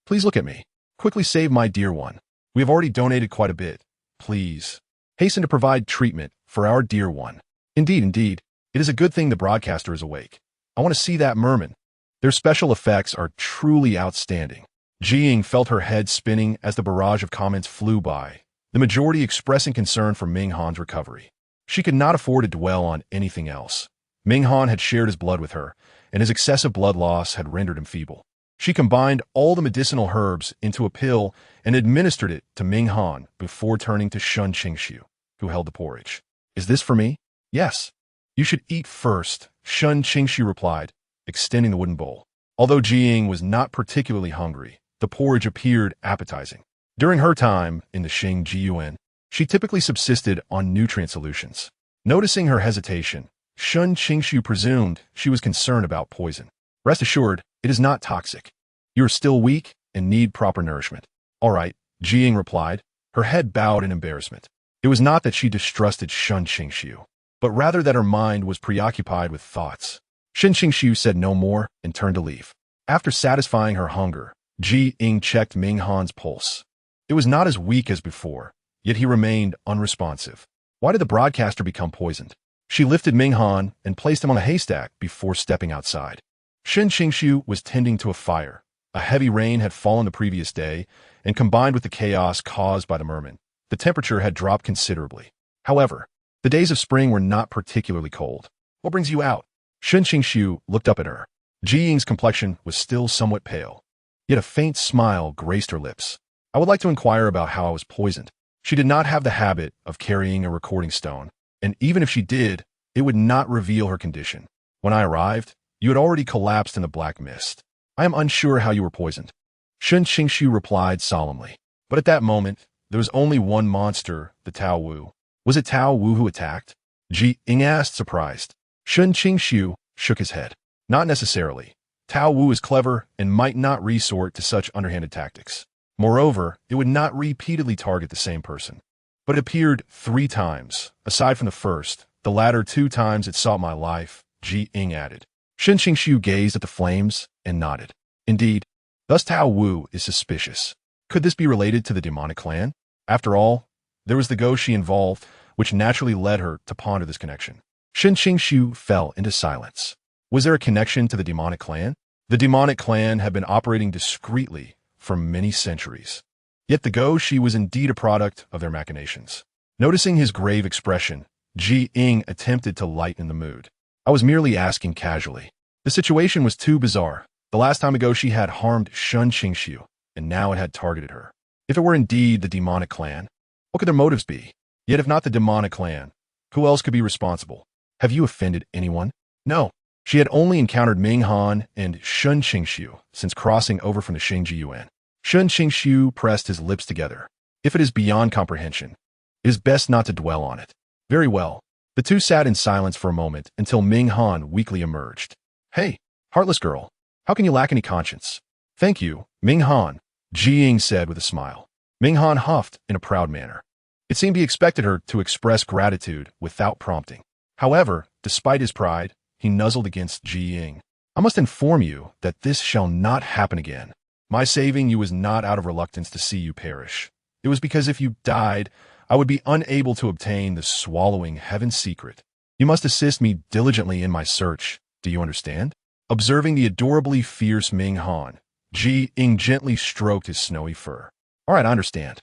Speaker 1: please look at me. Quickly save my dear one. We have already donated quite a bit. Please, hasten to provide treatment for our dear one. Indeed, it is a good thing the broadcaster is awake. I want to see that merman. Their special effects are truly outstanding. Ji Ying felt her head spinning as the barrage of comments flew by, the majority expressing concern for Ming Han's recovery. She could not afford to dwell on anything else. Ming Han had shared his blood with her, and his excessive blood loss had rendered him feeble. She combined all the medicinal herbs into a pill and administered it to Ming Han before turning to Shen Qingxu, who held the porridge. Is this for me? Yes. You should eat first, Shen Qingxu replied, extending the wooden bowl. Although Ji Ying was not particularly hungry, the porridge appeared appetizing. During her time in the Xinjiang, she typically subsisted on nutrient solutions. Noticing her hesitation, Shen Qingxu presumed she was concerned about poison. Rest assured, it is not toxic. You are still weak and need proper nourishment. All right, Ji Ying replied, her head bowed in embarrassment. It was not that she distrusted Shen Qingxu, but rather that her mind was preoccupied with thoughts. Shen Qingxu said no more and turned to leave. After satisfying her hunger, Ji Ying checked Ming Han's pulse. It was not as weak as before, yet he remained unresponsive. Why did the broadcaster become poisoned? She lifted Ming Han and placed him on a haystack before stepping outside. Shen Qingxu was tending to a fire. A heavy rain had fallen the previous day, and combined with the chaos caused by the merman, the temperature had dropped considerably. However, the days of spring were not particularly cold. What brings you out? Shen Qingxu looked up at her. Ji Ying's complexion was still somewhat pale, yet a faint smile graced her lips. I would like to inquire about how I was poisoned. She did not have the habit of carrying a recording stone, and even if she did, it would not reveal her condition. When I arrived, you had already collapsed in the black mist. I am unsure how you were poisoned. Shen Qingxu replied solemnly. But at that moment, there was only one monster, the Tao Wu. Was it Tao Wu who attacked? Ji Ying asked, surprised. Shen Qingxu shook his head. Not necessarily. Tao Wu is clever and might not resort to such underhanded tactics. Moreover, it would not repeatedly target the same person. But it appeared 3 times. Aside from the first, the latter 2 times it sought my life, Ji Ying added. Shen Qingxu gazed at the flames and nodded. Indeed, thus Tao Wu is suspicious. Could this be related to the demonic clan? After all, there was the ghost she involved, which naturally led her to ponder this connection. Shen Qingxu fell into silence. Was there a connection to the demonic clan? The demonic clan had been operating discreetly for many centuries. Yet the ghost was indeed a product of their machinations. Noticing his grave expression, Ji Ying attempted to lighten the mood. I was merely asking casually. The situation was too bizarre. The last time ago she had harmed Shen Qingxu, and now it had targeted her. If it were indeed the demonic clan, what could their motives be? Yet if not the demonic clan, who else could be responsible? Have you offended anyone? No. She had only encountered Ming Han and Shen Qingxu since crossing over from the Xinjiang. Shen Qingxu pressed his lips together. If it is beyond comprehension, it is best not to dwell on it. Very well. The two sat in silence for a moment until Ming Han weakly emerged. Hey, heartless girl, how can you lack any conscience? Thank you, Ming Han, Ji Ying said with a smile. Ming Han huffed in a proud manner. It seemed he expected her to express gratitude without prompting. However, despite his pride, he nuzzled against Ji Ying. I must inform you that this shall not happen again. My saving you was not out of reluctance to see you perish. It was because if you died, I would be unable to obtain the swallowing heaven's secret. You must assist me diligently in my search. Do you understand? Observing the adorably fierce Ming Han, Ji Ying gently stroked his snowy fur. All right, I understand.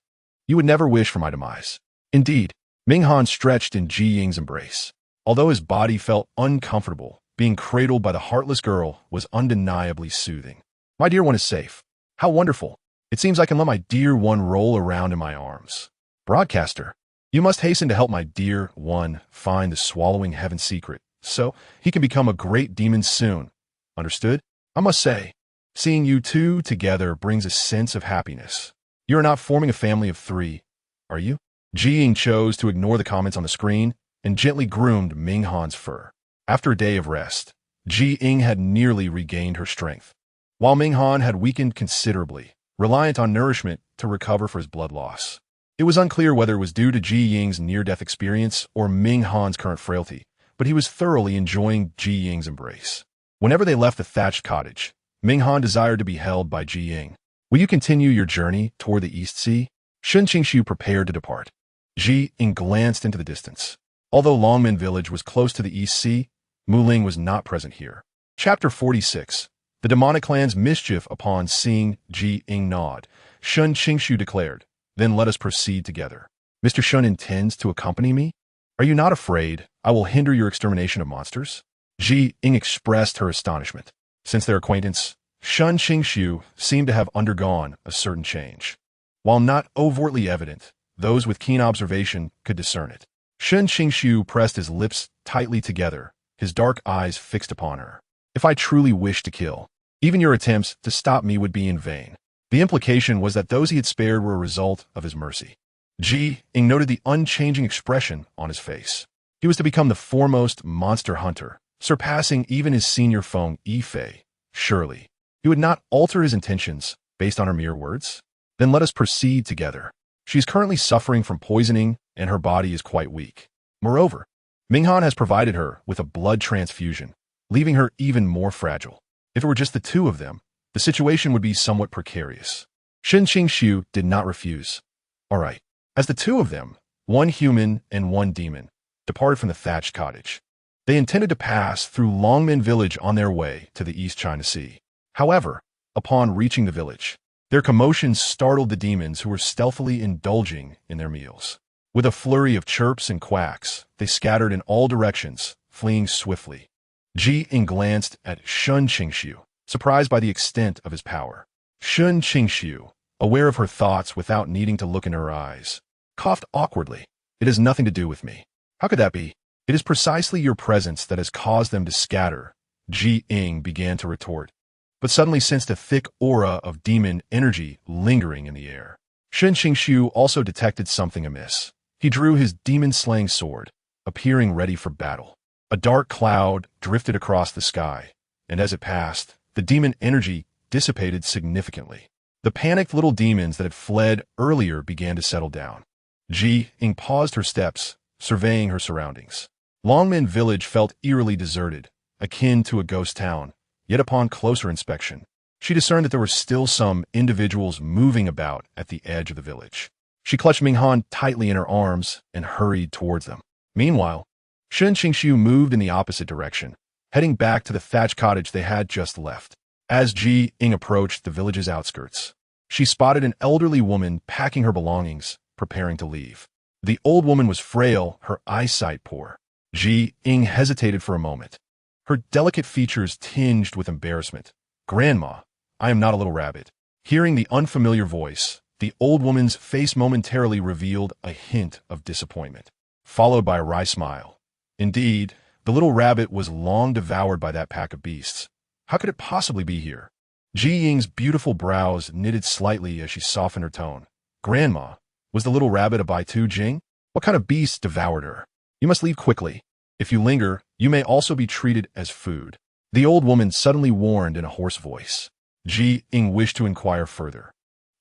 Speaker 1: You would never wish for my demise. Indeed, Ming Han stretched in Ji Ying's embrace. Although his body felt uncomfortable, being cradled by the heartless girl was undeniably soothing. My dear one is safe. How wonderful. It seems I can let my dear one roll around in my arms. Broadcaster, you must hasten to help my dear one find the swallowing heaven secret, so he can become a great demon soon. Understood? I must say, seeing you two together brings a sense of happiness. You are not forming a family of 3, are you? Ying chose to ignore the comments on the screen and gently groomed Ming Han's fur. After a day of rest, Ying had nearly regained her strength, while Ming Han had weakened considerably, reliant on nourishment to recover for his blood loss. It was unclear whether it was due to Ying's near-death experience or Ming Han's current frailty, but he was thoroughly enjoying Ying's embrace. Whenever they left the thatched cottage, Ming Han desired to be held by Ying. Will you continue your journey toward the East Sea? Shen Qingxu prepared to depart. Ying glanced into the distance. Although Longmen Village was close to the East Sea, Muling was not present here. Chapter 46. The demonic clan's mischief. Upon seeing Ying nod, Shen Qingxu declared, "Then let us proceed together. Mr. Shen intends to accompany me? Are you not afraid I will hinder your extermination of monsters?" Ying expressed her astonishment. Since their acquaintance, Shen Qingxu seemed to have undergone a certain change. While not overtly evident, those with keen observation could discern it. Shen Qingxu pressed his lips tightly together, his dark eyes fixed upon her. "If I truly wish to kill, even your attempts to stop me would be in vain." The implication was that those he had spared were a result of his mercy. Ying noted the unchanging expression on his face. He was to become the foremost monster hunter, surpassing even his senior Feng Yifei. Surely, he would not alter his intentions based on her mere words? Then let us proceed together. She is currently suffering from poisoning, and her body is quite weak. Moreover, Ming Han has provided her with a blood transfusion, leaving her even more fragile. If it were just the two of them, the situation would be somewhat precarious. Shen Qingxu did not refuse. All right, as the two of them, one human and one demon, departed from the thatched cottage. They intended to pass through Longmen Village on their way to the East China Sea. However, upon reaching the village, their commotion startled the demons who were stealthily indulging in their meals. With a flurry of chirps and quacks, they scattered in all directions, fleeing swiftly. Ying glanced at Shen Qingxu, surprised by the extent of his power. Shen Qingxu, aware of her thoughts without needing to look in her eyes, coughed awkwardly. "It has nothing to do with me." "How could that be?" "It is precisely your presence that has caused them to scatter," Ying began to retort, but suddenly sensed a thick aura of demon energy lingering in the air. Shen Qingxu also detected something amiss. He drew his demon-slaying sword, appearing ready for battle. A dark cloud drifted across the sky, and as it passed, the demon energy dissipated significantly. The panicked little demons that had fled earlier began to settle down. Ying paused her steps, surveying her surroundings. Longmen Village felt eerily deserted, akin to a ghost town, yet upon closer inspection, she discerned that there were still some individuals moving about at the edge of the village. She clutched Ming Han tightly in her arms and hurried towards them. Meanwhile, Shen Qingxu moved in the opposite direction, heading back to the thatched cottage they had just left. As Ying approached the village's outskirts, she spotted an elderly woman packing her belongings, preparing to leave. The old woman was frail, her eyesight poor. Ying hesitated for a moment, her delicate features tinged with embarrassment. "Grandma, I am not a little rabbit." Hearing the unfamiliar voice, the old woman's face momentarily revealed a hint of disappointment, followed by a wry smile. Indeed, the little rabbit was long devoured by that pack of beasts. How could it possibly be here? Ying's beautiful brows knitted slightly as she softened her tone. "Grandma, was the little rabbit a Baitu Jing? What kind of beast devoured her? You must leave quickly. If you linger, you may also be treated as food." The old woman suddenly warned in a hoarse voice. Ying wished to inquire further.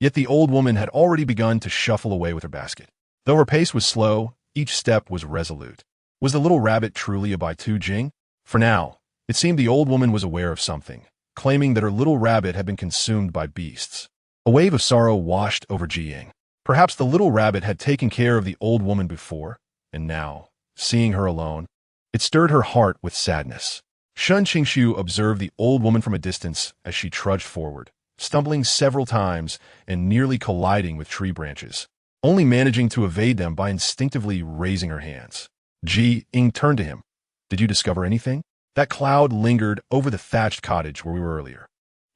Speaker 1: Yet the old woman had already begun to shuffle away with her basket. Though her pace was slow, each step was resolute. Was the little rabbit truly a Baitu Jing? For now, it seemed the old woman was aware of something, claiming that her little rabbit had been consumed by beasts. A wave of sorrow washed over Ying. Perhaps the little rabbit had taken care of the old woman before, and now, seeing her alone, it stirred her heart with sadness. Shen Qingxu observed the old woman from a distance as she trudged forward, stumbling several times and nearly colliding with tree branches, only managing to evade them by instinctively raising her hands. Ying turned to him, Did you discover anything? That cloud lingered over the thatched cottage where we were earlier.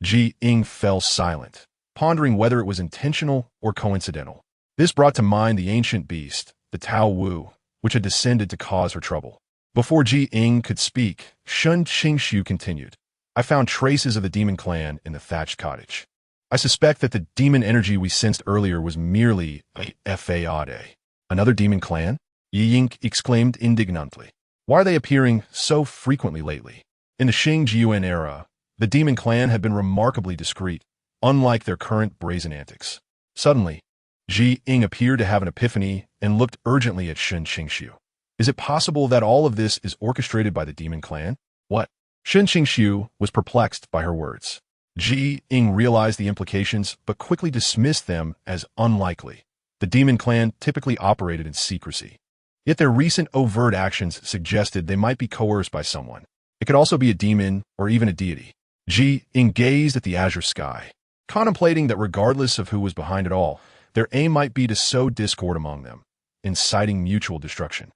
Speaker 1: Ying fell silent, pondering whether it was intentional or coincidental. This brought to mind the ancient beast, the Wuwuwu, which had descended to cause her trouble. Before Ying could speak, Shen Qingxu continued. I found traces of the demon clan in the thatched cottage. I suspect that the demon energy we sensed earlier was merely a fade. Another demon clan? Ying exclaimed indignantly. Why are they appearing so frequently lately? In the Qingxu era, the demon clan had been remarkably discreet, unlike their current brazen antics. Suddenly, Ying appeared to have an epiphany and looked urgently at Shen Qingxu. Is it possible that all of this is orchestrated by the demon clan? What? Shen Qingxu was perplexed by her words. Ying realized the implications but quickly dismissed them as unlikely. The demon clan typically operated in secrecy. Yet their recent overt actions suggested they might be coerced by someone. It could also be a demon or even a deity. Ying gazed at the azure sky, contemplating that regardless of who was behind it all, their aim might be to sow discord among them, inciting mutual destruction.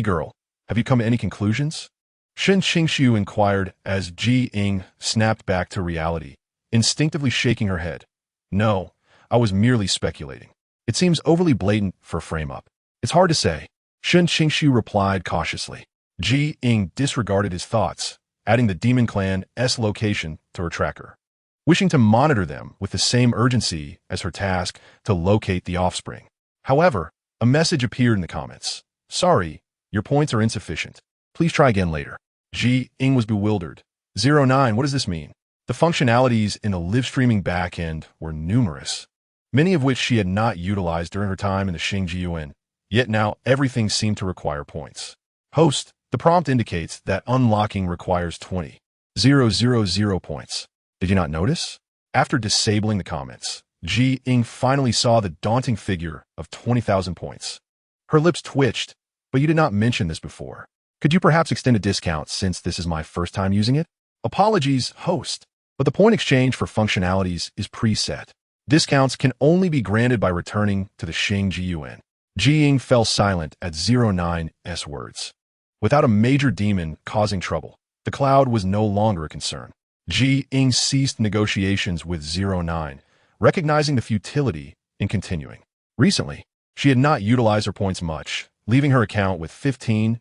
Speaker 1: Girl, have you come to any conclusions? Shen Qingxu inquired as Ying snapped back to reality, instinctively shaking her head. No, I was merely speculating. It seems overly blatant for a frame-up. It's hard to say. Shen Qingxu replied cautiously. Ying disregarded his thoughts, adding the demon clan's location to her tracker, wishing to monitor them with the same urgency as her task to locate the offspring. However, a message appeared in the comments. Sorry, your points are insufficient. Please try again later. Ying was bewildered. 09, what does this mean? The functionalities in the live-streaming backend were numerous, many of which she had not utilized during her time in the Qingxu. Yet now everything seemed to require points. Host, the prompt indicates that unlocking requires 20,000 points. Did you not notice? After disabling the comments, Ying finally saw the daunting figure of 20,000 points. Her lips twitched, but you did not mention this before. Could you perhaps extend a discount since this is my first time using it? Apologies, host, but the point exchange for functionalities is preset. Discounts can only be granted by returning to the Qingxu. Ying fell silent at 09's words. Without a major demon causing trouble, the cloud was no longer a concern. Ying ceased negotiations with 09, recognizing the futility in continuing. Recently, she had not utilized her points much, leaving her account with 15,000,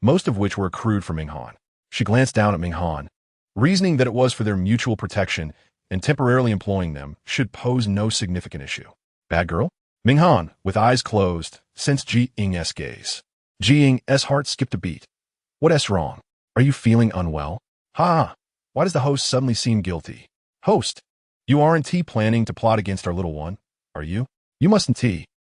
Speaker 1: most of which were accrued for Minghan. She glanced down at Minghan, reasoning that it was for their mutual protection and temporarily employing them should pose no significant issue. Bad girl? Minghan, with eyes closed, sensed Ying's gaze. Ying's heart skipped a beat. What's wrong? Are you feeling unwell? Ha! Why does the host suddenly seem guilty? Host, you aren't planning to plot against our little one, are you? You mustn't.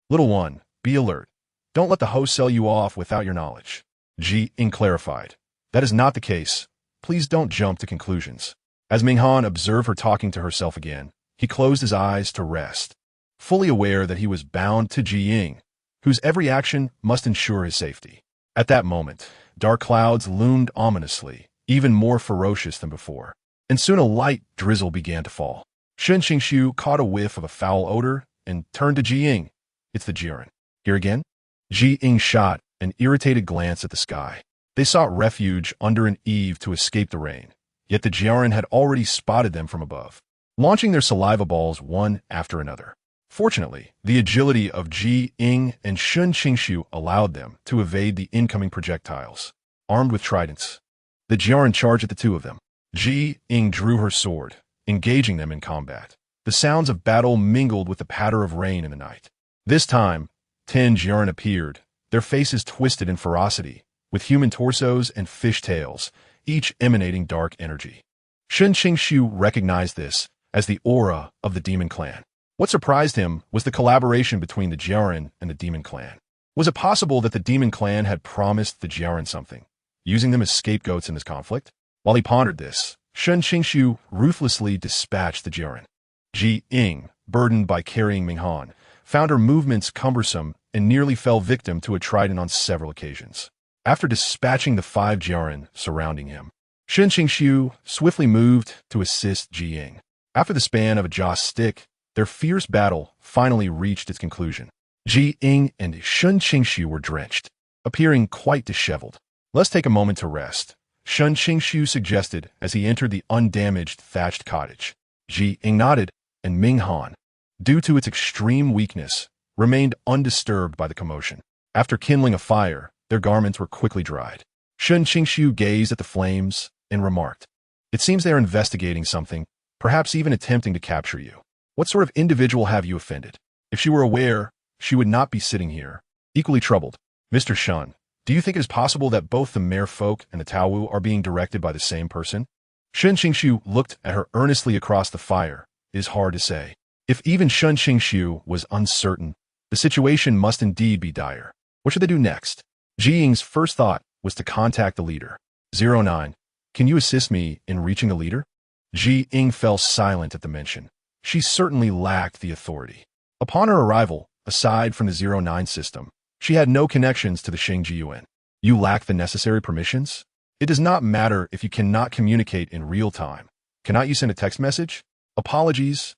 Speaker 1: Little one, be alert. Don't let the host sell you off without your knowledge. Ying clarified. That is not the case. Please don't jump to conclusions. As Minghan observed her talking to herself again, he closed his eyes to rest, fully aware that he was bound to Ying, whose every action must ensure his safety. At that moment, dark clouds loomed ominously, even more ferocious than before, and soon a light drizzle began to fall. Shen Qingxu caught a whiff of a foul odor and turned to Ying. It's the Jiren. Here again? Ying shot an irritated glance at the sky. They sought refuge under an eave to escape the rain, yet the Jiren had already spotted them from above, launching their saliva balls one after another. Fortunately, the agility of Ying and Shen Qingxu allowed them to evade the incoming projectiles. Armed with tridents, the Jiren charged at the two of them. Ying drew her sword, engaging them in combat. The sounds of battle mingled with the patter of rain in the night. This time, 10 Jiren appeared, their faces twisted in ferocity, with human torsos and fish tails, each emanating dark energy. Shen Qingxu recognized this as the aura of the demon clan. What surprised him was the collaboration between the Jiren and the demon clan. Was it possible that the demon clan had promised the Jiren something, using them as scapegoats in this conflict? While he pondered this, Shen Qingxu ruthlessly dispatched the Jiren. Ying, burdened by carrying Minghan, found her movements cumbersome and nearly fell victim to a trident on several occasions. After dispatching the 5 Jiren surrounding him, Shen Qingxu swiftly moved to assist Ying. After the span of a joss stick, their fierce battle finally reached its conclusion. Ying and Shen Qingxu were drenched, appearing quite disheveled. Let's take a moment to rest, Shen Qingxu suggested as he entered the undamaged thatched cottage. Ying nodded, and Ming Han, due to its extreme weakness, remained undisturbed by the commotion. After kindling a fire, their garments were quickly dried. Shen Qingxu gazed at the flames and remarked, "It seems they are investigating something, perhaps even attempting to capture you. What sort of individual have you offended? If she were aware, she would not be sitting here, equally troubled. Mr. Shen, do you think it is possible that both the merfolk and the Taowu are being directed by the same person?" Shen Qingxu looked at her earnestly across the fire. It is hard to say. If even Shen Qingxu was uncertain, the situation must indeed be dire. What should they do next? Ying's first thought was to contact the leader. 09. Can you assist me in reaching the leader? Ying fell silent at the mention. She certainly lacked the authority. Upon her arrival, aside from the 09 system, she had no connections to the Xinjiang. You lack the necessary permissions? It does not matter if you cannot communicate in real time. Cannot you send a text message? Apologies.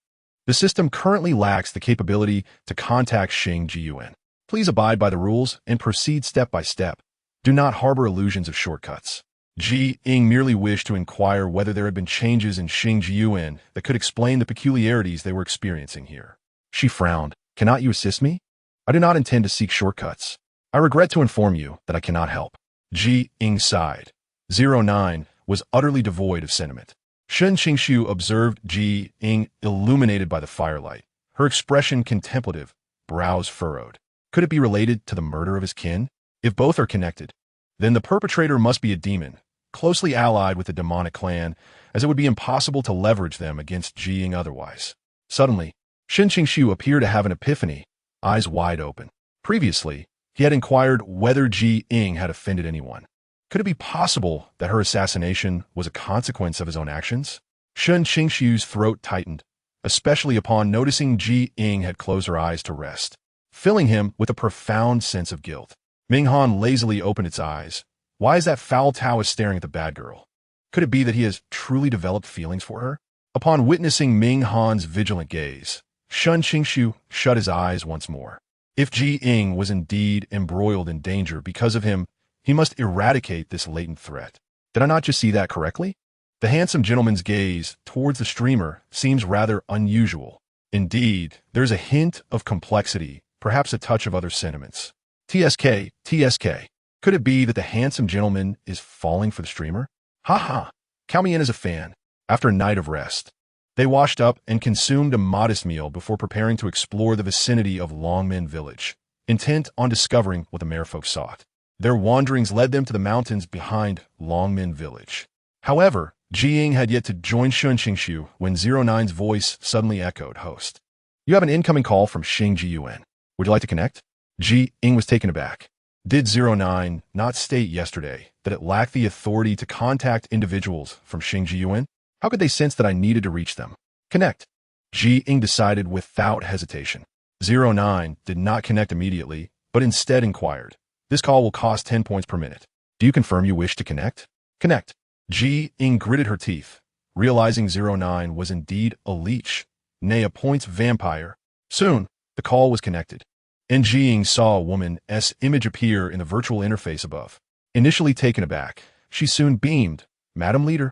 Speaker 1: The system currently lacks the capability to contact Xinjiang. Please abide by the rules and proceed step by step. Do not harbor illusions of shortcuts. Ying merely wished to inquire whether there had been changes in Xinjiang that could explain the peculiarities they were experiencing here. She frowned. Cannot you assist me? I do not intend to seek shortcuts. I regret to inform you that I cannot help. Ying sighed. 09 was utterly devoid of sentiment. Shen Qingxu observed Ying illuminated by the firelight, her expression contemplative, brows furrowed. Could it be related to the murder of his kin? If both are connected, then the perpetrator must be a demon, closely allied with the demonic clan, as it would be impossible to leverage them against Ying otherwise. Suddenly, Shen Qingxu appeared to have an epiphany, eyes wide open. Previously, he had inquired whether Ying had offended anyone. Could it be possible that her assassination was a consequence of his own actions? Shen Qingxu's throat tightened, especially upon noticing Ying had closed her eyes to rest, filling him with a profound sense of guilt. Ming Han lazily opened its eyes. Why is that foul Taoist staring at the bad girl? Could it be that he has truly developed feelings for her? Upon witnessing Ming Han's vigilant gaze, Shen Qingxu shut his eyes once more. If Ying was indeed embroiled in danger because of him, he must eradicate this latent threat. Did I not just see that correctly? The handsome gentleman's gaze towards the streamer seems rather unusual. Indeed, there's a hint of complexity, perhaps a touch of other sentiments. TSK. Could it be that the handsome gentleman is falling for the streamer? Ha! Count me in as a fan. After a night of rest, they washed up and consumed a modest meal before preparing to explore the vicinity of Longmen Village, intent on discovering what the merfolk sought. Their wanderings led them to the mountains behind Longmen Village. However, Ying had yet to join Shen Qingxu when 09's voice suddenly echoed, "Host, you have an incoming call from Xinjiang. Would you like to connect?" Ying was taken aback. Did 09 not state yesterday that it lacked the authority to contact individuals from Xinjiang? How could they sense that I needed to reach them? Connect. Ying decided without hesitation. 09 did not connect immediately, but instead inquired. This call will cost 10 points per minute. Do you confirm you wish to connect? Connect. Ying gritted her teeth, realizing 09 was indeed a leech, nay a points vampire. Soon, the call was connected, and Ying saw a woman's image appear in the virtual interface above. Initially taken aback, she soon beamed. "Madam Leader,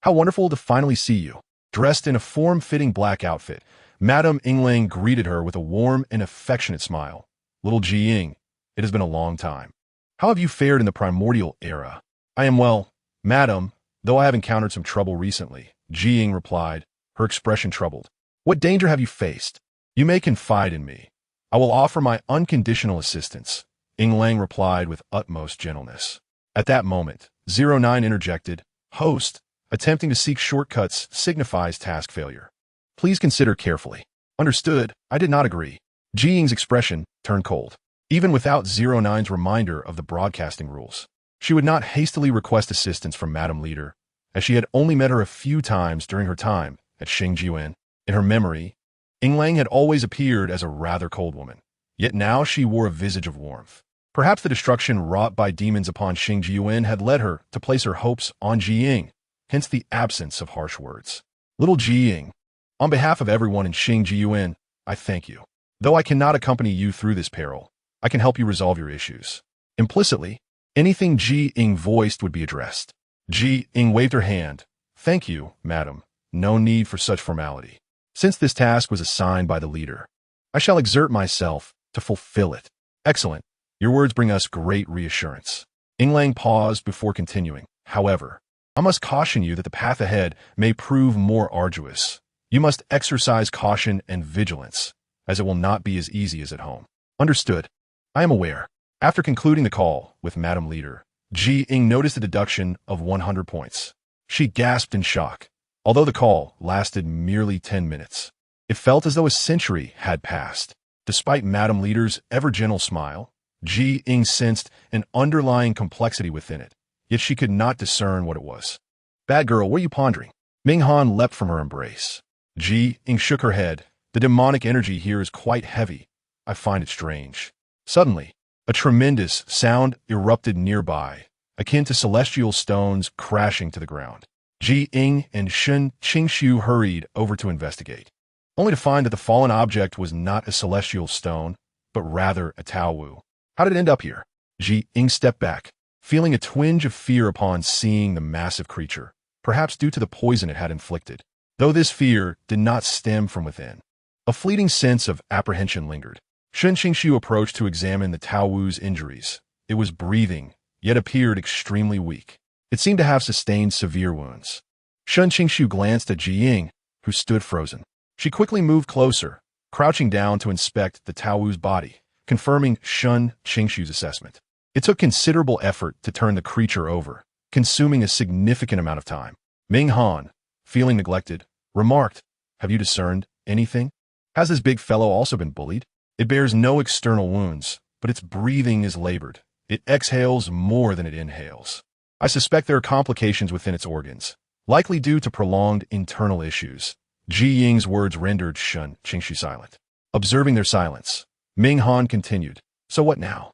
Speaker 1: how wonderful to finally see you." Dressed in a form-fitting black outfit, Madame Yingling greeted her with a warm and affectionate smile. "Little Ying, it has been a long time. How have you fared in the primordial era?" "I am well, madam, though I have encountered some trouble recently," Ying replied, her expression troubled. "What danger have you faced? You may confide in me. I will offer my unconditional assistance," Yingling replied with utmost gentleness. At that moment, 09 interjected, "Host, attempting to seek shortcuts signifies task failure. Please consider carefully." "Understood." I did not agree. Ying's expression turned cold. Even without 09's reminder of the broadcasting rules, she would not hastily request assistance from Madam Leader, as she had only met her a few times during her time at Xinjiang. In her memory, Yingling had always appeared as a rather cold woman, yet now she wore a visage of warmth. Perhaps the destruction wrought by demons upon Xinjiang had led her to place her hopes on Ying, hence the absence of harsh words. "Little Ying, on behalf of everyone in Xinjiang, I thank you. Though I cannot accompany you through this peril, I can help you resolve your issues." Implicitly, Anything Ji Ying voiced would be addressed. Ji Ying waved her hand. Thank you, madam. No need for such formality. Since this task was assigned by the leader, I shall exert myself to fulfill it. Excellent. Your words bring us great reassurance. Yinglang paused before continuing. However, I must caution you that the path ahead may prove more arduous. You must exercise caution and vigilance, as it will not be as easy as at home. Understood. I am aware. After concluding the call with Madam Leader, Ji Ying noticed a deduction of 100 points. She gasped in shock. Although the call lasted merely 10 minutes, it felt as though a century had passed. Despite Madam Leader's ever-gentle smile, Ji Ying sensed an underlying complexity within it, yet she could not discern what it was. Bad girl, what are you pondering? Ming Han leapt from her embrace. Ji Ying shook her head. The demonic energy here is quite heavy. I find it strange. Suddenly, a tremendous sound erupted nearby, akin to celestial stones crashing to the ground. Ji Ying and Shen Qingxu hurried over to investigate, only to find that the fallen object was not a celestial stone, but rather a Taowu. How did it end up here? Ji Ying stepped back, feeling a twinge of fear upon seeing the massive creature, perhaps due to the poison it had inflicted. Though this fear did not stem from within, a fleeting sense of apprehension lingered. Shen Qingxu approached to examine the Taowu's injuries. It was breathing, yet appeared extremely weak. It seemed to have sustained severe wounds. Shen Qingxu glanced at Ji Ying, who stood frozen. She quickly moved closer, crouching down to inspect the Taowu's body, confirming Shen Qingxu's assessment. It took considerable effort to turn the creature over, consuming a significant amount of time. Ming Han, feeling neglected, remarked, "Have you discerned anything? Has this big fellow also been bullied? It bears no external wounds, but its breathing is labored. It exhales more than it inhales. I suspect there are complications within its organs, likely due to prolonged internal issues." Ji Ying's words rendered Shen Qingxu silent. Observing their silence, Ming Han continued, "So what now?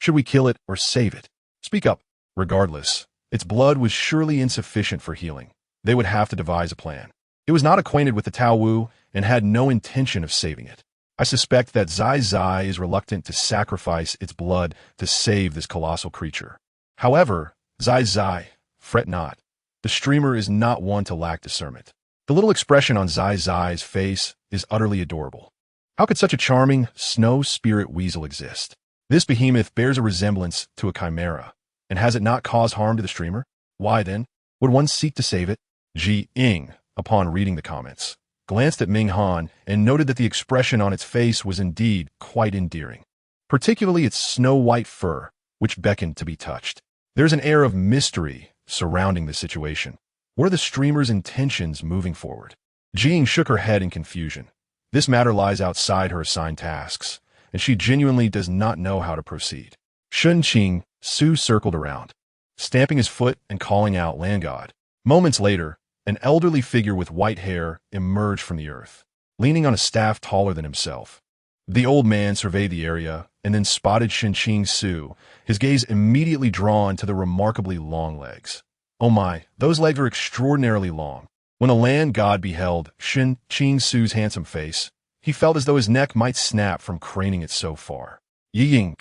Speaker 1: Should we kill it or save it? Speak up." Regardless, its blood was surely insufficient for healing. They would have to devise a plan. It was not acquainted with the Taowu and had no intention of saving it. I suspect that Zai Zai is reluctant to sacrifice its blood to save this colossal creature. However, Zai Zai, fret not. The streamer is not one to lack discernment. The little expression on Zai Zai's face is utterly adorable. How could such a charming snow spirit weasel exist? This behemoth bears a resemblance to a chimera, and has it not caused harm to the streamer? Why, then, would one seek to save it? Ji Ying, upon reading the comments, glanced at Ming Han and noted that the expression on its face was indeed quite endearing, particularly its snow-white fur, which beckoned to be touched. There's an air of mystery surrounding the situation. What are the streamer's intentions moving forward? Ji Ying shook her head in confusion. This matter lies outside her assigned tasks, and she genuinely does not know how to proceed. Shen Qingxu circled around, stamping his foot and calling out, "Land God." Moments later, an elderly figure with white hair emerged from the earth, leaning on a staff taller than himself. The old man surveyed the area and then spotted Shen Qingxu, his gaze immediately drawn to the remarkably long legs. Oh my, those legs are extraordinarily long. When the land god beheld Shen Qingxu's handsome face, he felt as though his neck might snap from craning it so far. Ying,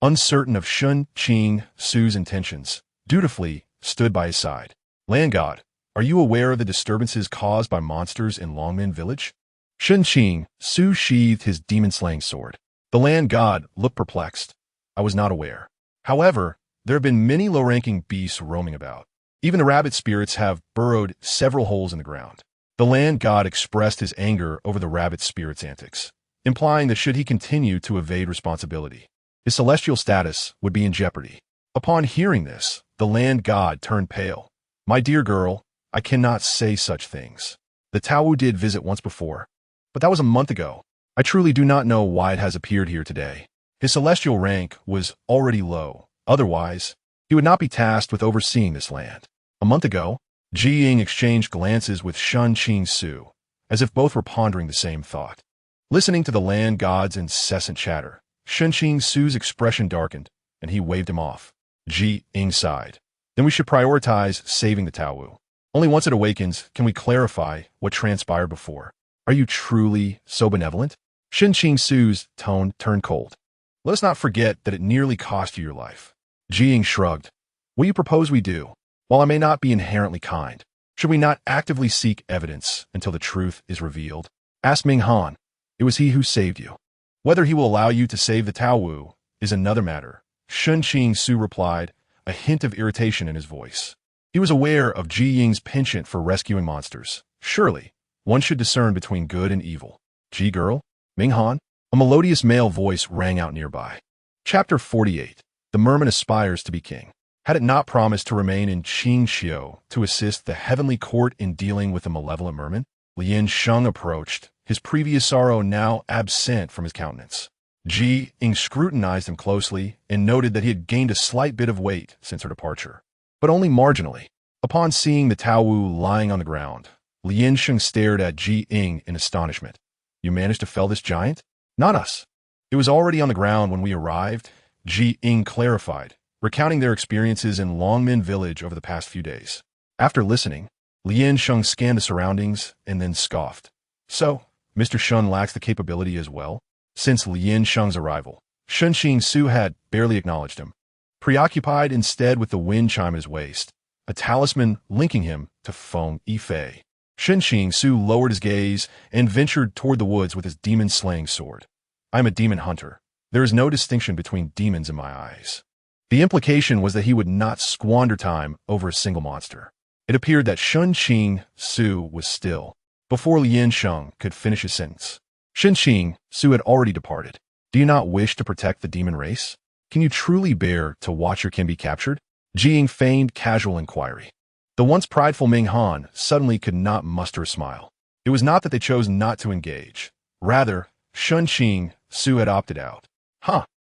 Speaker 1: uncertain of Shen Qingxu's intentions, dutifully stood by his side. "Land god, are you aware of the disturbances caused by monsters in Longmen village?" Shen Qingxu sheathed his demon-slaying sword. The land god looked perplexed. "I was not aware. However, there have been many low-ranking beasts roaming about. Even the rabbit spirits have burrowed several holes in the ground." The land god expressed his anger over the rabbit spirit's antics, implying that should he continue to evade responsibility, his celestial status would be in jeopardy. Upon hearing this, the land god turned pale. "My dear girl, I cannot say such things. The Taowu did visit once before, but that was a month ago. I truly do not know why it has appeared here today. His celestial rank was already low. Otherwise, he would not be tasked with overseeing this land. A month ago?" Ji Ying exchanged glances with Shen Qingxu, as if both were pondering the same thought. Listening to the land god's incessant chatter, Shen Qingxu's expression darkened, and he waved him off. Ji Ying sighed. "Then we should prioritize saving the Taowu. Only once it awakens can we clarify what transpired before." "Are you truly so benevolent?" Shen Qingxu's tone turned cold. "Let us not forget that it nearly cost you your life." Ying shrugged. What do you propose we do? While I may not be inherently kind, should we not actively seek evidence until the truth is revealed? Ask Ming Han. It was he who saved you. Whether he will allow you to save the Taowu is another matter, Shen Qingxu replied, a hint of irritation in his voice. He was aware of Ji Ying's penchant for rescuing monsters. Surely, one should discern between good and evil. Ji girl? Ming Han? A melodious male voice rang out nearby. Chapter 48. The merman aspires to be king. Had it not promised to remain in Qingxiu to assist the heavenly court in dealing with the malevolent merman? Lien Sheng approached, his previous sorrow now absent from his countenance. Ji Ying scrutinized him closely and noted that he had gained a slight bit of weight since her departure, but only marginally. Upon seeing the Taowu lying on the ground, Lien Sheng stared at Ji Ying in astonishment. You managed to fell this giant? Not us. It was already on the ground when we arrived, Ji Ying clarified, recounting their experiences in Longmen village over the past few days. After listening, Lien Sheng scanned the surroundings and then scoffed. So, Mr. Shun lacks the capability as well? Since Lien Sheng's arrival, Shen Qingxu had barely acknowledged him, preoccupied instead with the wind chime at his waist, a talisman linking him to Feng Yifei. Shen Qingxu lowered his gaze and ventured toward the woods with his demon-slaying sword. I am a demon hunter. There is no distinction between demons in my eyes. The implication was that he would not squander time over a single monster. It appeared that Shen Qingxu was still, before Lien Sheng could finish his sentence. Shen Qingxu had already departed. Do you not wish to protect the demon race? Can you truly bear to watch your kin be captured? Ji Ying feigned casual inquiry. The once prideful Ming Han suddenly could not muster a smile. It was not that they chose not to engage. Rather, Shen Qingxu had opted out.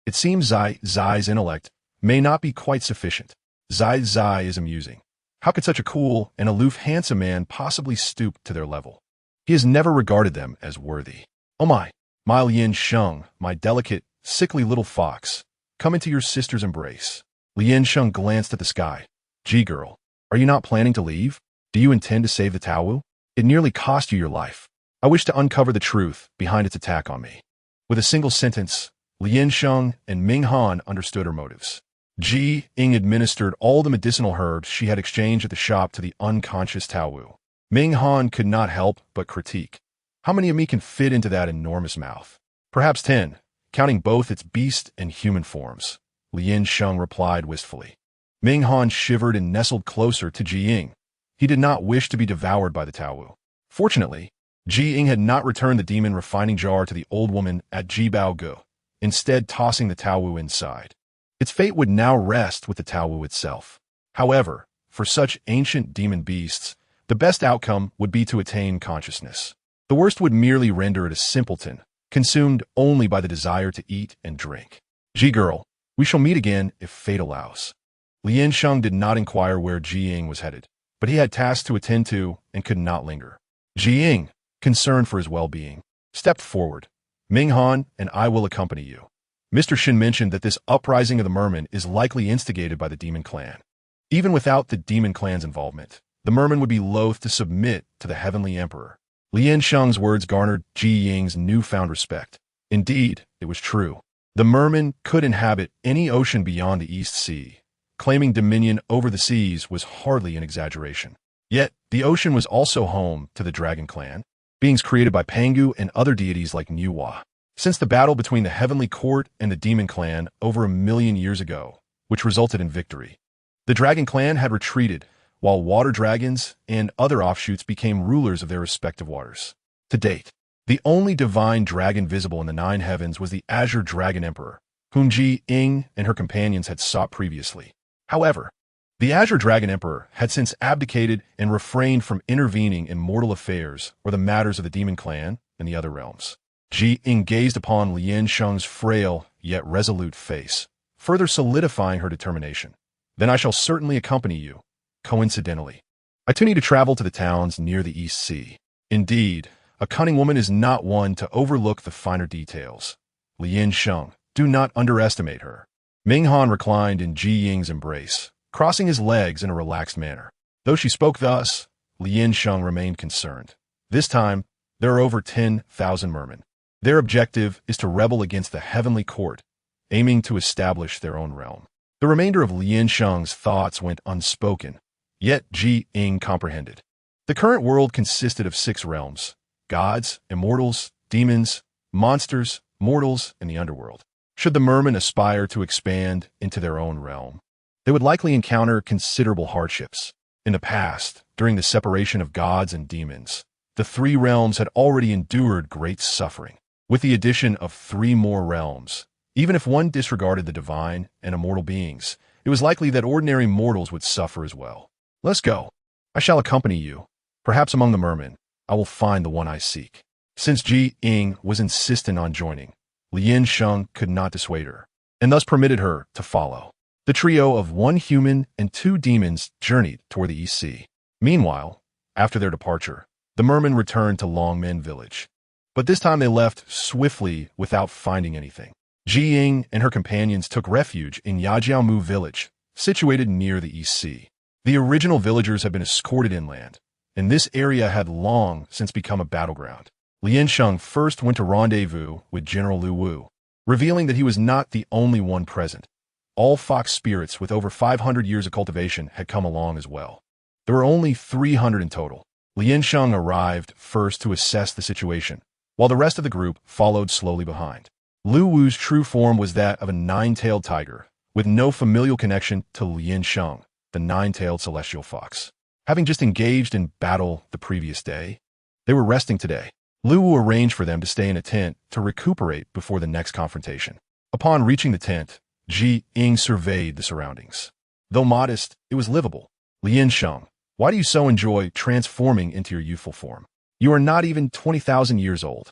Speaker 1: It seems Zai's intellect may not be quite sufficient. Zai is amusing. How could such a cool and aloof handsome man possibly stoop to their level? He has never regarded them as worthy. Oh my Lien Sheng, my delicate, sickly little fox, come into your sister's embrace. Lien Sheng glanced at the sky. Ji girl, are you not planning to leave? Do you intend to save the Taowu? It nearly cost you your life. I wish to uncover the truth behind its attack on me. With a single sentence, Lien Sheng and Ming Han understood her motives. Ji Ying administered all the medicinal herbs she had exchanged at the shop to the unconscious Taowu. Ming Han could not help but critique. How many of me can fit into that enormous mouth? Perhaps 10, counting both its beast and human forms. Lien Sheng replied wistfully. Ming Han shivered and nestled closer to Ji Ying. He did not wish to be devoured by the Taowu. Fortunately, Ji Ying had not returned the demon refining jar to the old woman at Jibao Gu, instead tossing the Taowu inside. Its fate would now rest with the Taowu itself. However, for such ancient demon beasts, the best outcome would be to attain consciousness. The worst would merely render it a simpleton, consumed only by the desire to eat and drink. Ji girl, we shall meet again if fate allows. Lien Sheng did not inquire where Ji Ying was headed, but he had tasks to attend to and could not linger. Ji Ying, concerned for his well-being, stepped forward. Ming Han and I will accompany you. Mr. Shen mentioned that this uprising of the merman is likely instigated by the demon clan. Even without the demon clan's involvement, the merman would be loath to submit to the heavenly emperor. Lien Sheng's words garnered Ji Ying's newfound respect. Indeed, it was true. The merman could inhabit any ocean beyond the East Sea. Claiming dominion over the seas was hardly an exaggeration. Yet, the ocean was also home to the dragon clan, beings created by Pangu and other deities like Nuwa. Since the battle between the heavenly court and the demon clan over 1,000,000 years ago, which resulted in victory, the dragon clan had retreated, while water dragons and other offshoots became rulers of their respective waters. To date, the only divine dragon visible in the 9 heavens was the Azure Dragon Emperor, whom Ji Ying and her companions had sought previously. However, the Azure Dragon Emperor had since abdicated and refrained from intervening in mortal affairs or the matters of the demon clan and the other realms. Ji Ying gazed upon Lien Sheng's frail yet resolute face, further solidifying her determination. Then I shall certainly accompany you. Coincidentally, I too need to travel to the towns near the East Sea. Indeed, a cunning woman is not one to overlook the finer details. Lien Sheng, do not underestimate her. Ming Han reclined in Ji Ying's embrace, crossing his legs in a relaxed manner. Though she spoke thus, Lien Sheng remained concerned. This time, there are over 10,000 mermen. Their objective is to rebel against the heavenly court, aiming to establish their own realm. The remainder of Lien Sheng's thoughts went unspoken, yet Ying comprehended. The current world consisted of 6 realms: gods, immortals, demons, monsters, mortals, and the underworld. Should the mermen aspire to expand into their own realm, they would likely encounter considerable hardships. In the past, during the separation of gods and demons, the 3 realms had already endured great suffering. With the addition of 3 more realms, even if one disregarded the divine and immortal beings, it was likely that ordinary mortals would suffer as well. Let's go. I shall accompany you. Perhaps among the mermen, I will find the one I seek. Since Ying was insistent on joining, Lien Sheng could not dissuade her, and thus permitted her to follow. The trio of 1 human and 2 demons journeyed toward the East Sea. Meanwhile, after their departure, the mermen returned to Longmen village. But this time they left swiftly without finding anything. Ying and her companions took refuge in Yajiaomu village, situated near the East Sea. The original villagers had been escorted inland, and this area had long since become a battleground. Lien Sheng first went to rendezvous with General Wuwuwu, revealing that he was not the only one present. All fox spirits with over 500 years of cultivation had come along as well. There were only 300 in total. Lien Sheng arrived first to assess the situation, while the rest of the group followed slowly behind. Wuwu's true form was that of a 9-tailed tiger, with no familial connection to Lien Sheng, the 9-tailed celestial fox. Having just engaged in battle the previous day, they were resting today. Wuwuwu arranged for them to stay in a tent to recuperate before the next confrontation. Upon reaching the tent, Ying surveyed the surroundings. Though modest, it was livable. Lien Sheng, why do you so enjoy transforming into your youthful form? You are not even 20,000 years old.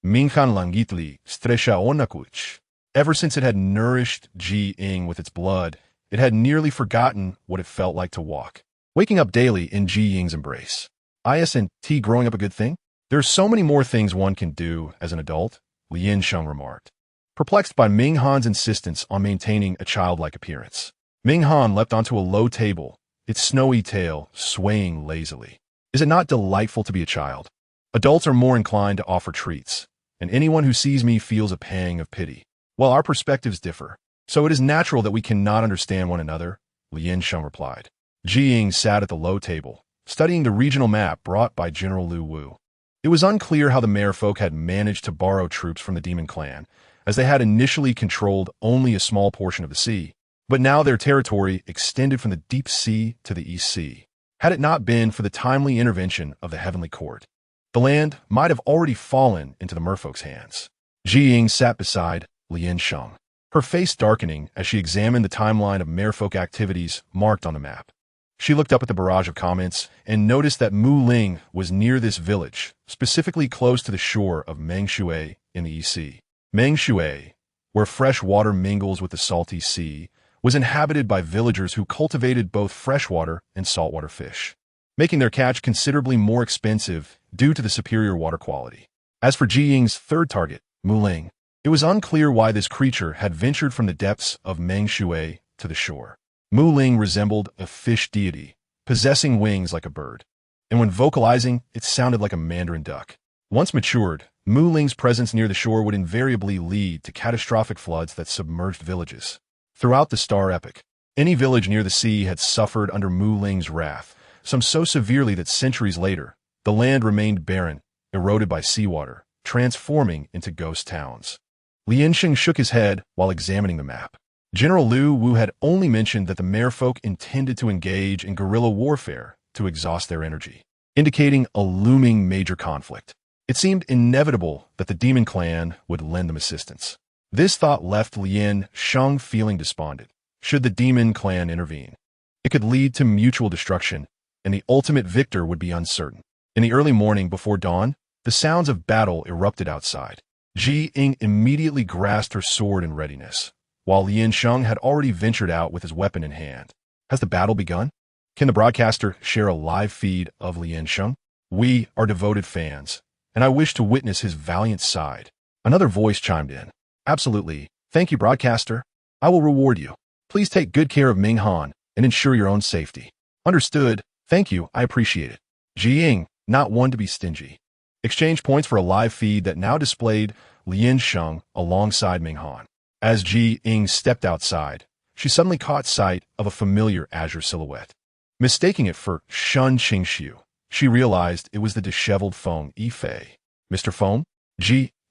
Speaker 1: Minghan langitli stresha onakuch. Ever since it had nourished Ying with its blood, it had nearly forgotten what it felt like to walk. Waking up daily in Ying's embrace. Isn't growing up a good thing? There are so many more things one can do as an adult, Lien Sheng remarked, perplexed by Minghan's insistence on maintaining a childlike appearance. Minghan leapt onto a low table, its snowy tail swaying lazily. Is it not delightful to be a child? Adults are more inclined to offer treats, and anyone who sees me feels a pang of pity. While our perspectives differ, so it is natural that we cannot understand one another, Lien Sheng replied. Ying sat at the low table, studying the regional map brought by General Wuwuwu. It was unclear how the merfolk had managed to borrow troops from the demon clan, as they had initially controlled only a small portion of the sea, but now their territory extended from the deep sea to the East Sea. Had it not been for the timely intervention of the heavenly court, the land might have already fallen into the merfolk's hands. Ying sat beside Lien Sheng, her face darkening as she examined the timeline of merfolk activities marked on the map. She looked up at the barrage of comments and noticed that Muling was near this village, specifically close to the shore of Mengshui in the East Sea. Mengshui, where fresh water mingles with the salty sea, was inhabited by villagers who cultivated both freshwater and saltwater fish, making their catch considerably more expensive due to the superior water quality. As for Ying's third target, Muling, it was unclear why this creature had ventured from the depths of Mengshui to the shore. Muling resembled a fish deity, possessing wings like a bird, and when vocalizing, it sounded like a mandarin duck. Once matured, Muling's presence near the shore would invariably lead to catastrophic floods that submerged villages. Throughout the Star Epic, any village near the sea had suffered under Muling's wrath, some so severely that centuries later, the land remained barren, eroded by seawater, transforming into ghost towns. Lien Sheng shook his head while examining the map. General Wuwuwu had only mentioned that the merfolk intended to engage in guerrilla warfare to exhaust their energy, indicating a looming major conflict. It seemed inevitable that the demon clan would lend them assistance. This thought left Lien Sheng feeling despondent. Should the demon clan intervene, it could lead to mutual destruction, and the ultimate victor would be uncertain. In the early morning before dawn, the sounds of battle erupted outside. Ying immediately grasped her sword in readiness, while Lien Sheng had already ventured out with his weapon in hand. Has the battle begun? Can the broadcaster share a live feed of Lien Sheng? We are devoted fans, and I wish to witness his valiant side. Another voice chimed in. Absolutely. Thank you, broadcaster. I will reward you. Please take good care of Ming Han and ensure your own safety. Understood. Thank you. I appreciate it. Ying, not one to be stingy. Exchange points for a live feed that now displayed Lien Sheng alongside Ming Han. As Ying stepped outside, she suddenly caught sight of a familiar azure silhouette. Mistaking it for Shen Qingxu, she realized it was the disheveled Feng Yifei. Mr. Feng?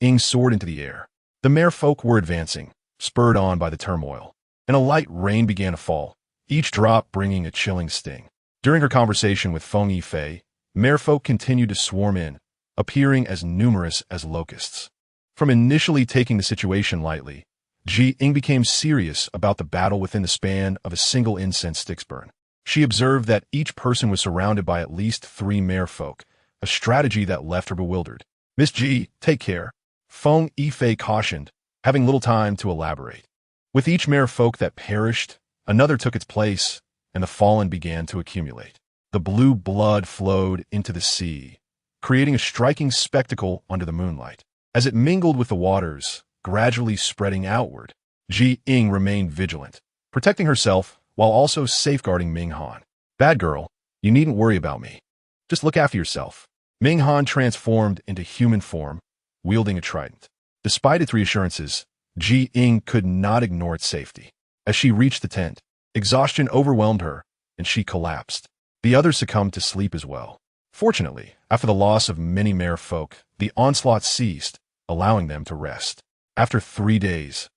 Speaker 1: Ying soared into the air. The merfolk were advancing, spurred on by the turmoil, and a light rain began to fall, each drop bringing a chilling sting. During her conversation with Feng Yifei, merfolk continued to swarm in, appearing as numerous as locusts. From initially taking the situation lightly, Ying became serious about the battle within the span of a single incense stick's burn. She observed that each person was surrounded by at least 3 merfolk, a strategy that left her bewildered. Miss G, take care, Feng Yifei cautioned, having little time to elaborate. With each merfolk that perished, another took its place, and the fallen began to accumulate. The blue blood flowed into the sea, creating a striking spectacle under the moonlight. As it mingled with the waters, gradually spreading outward, Ying remained vigilant, protecting herself while also safeguarding Ming Han. Bad girl, you needn't worry about me. Just look after yourself. Ming Han transformed into human form, wielding a trident. Despite its reassurances, Ying could not ignore its safety. As she reached the tent, exhaustion overwhelmed her, and she collapsed. The others succumbed to sleep as well. Fortunately, after the loss of many merfolk, the onslaught ceased, allowing them to rest. After 3 days,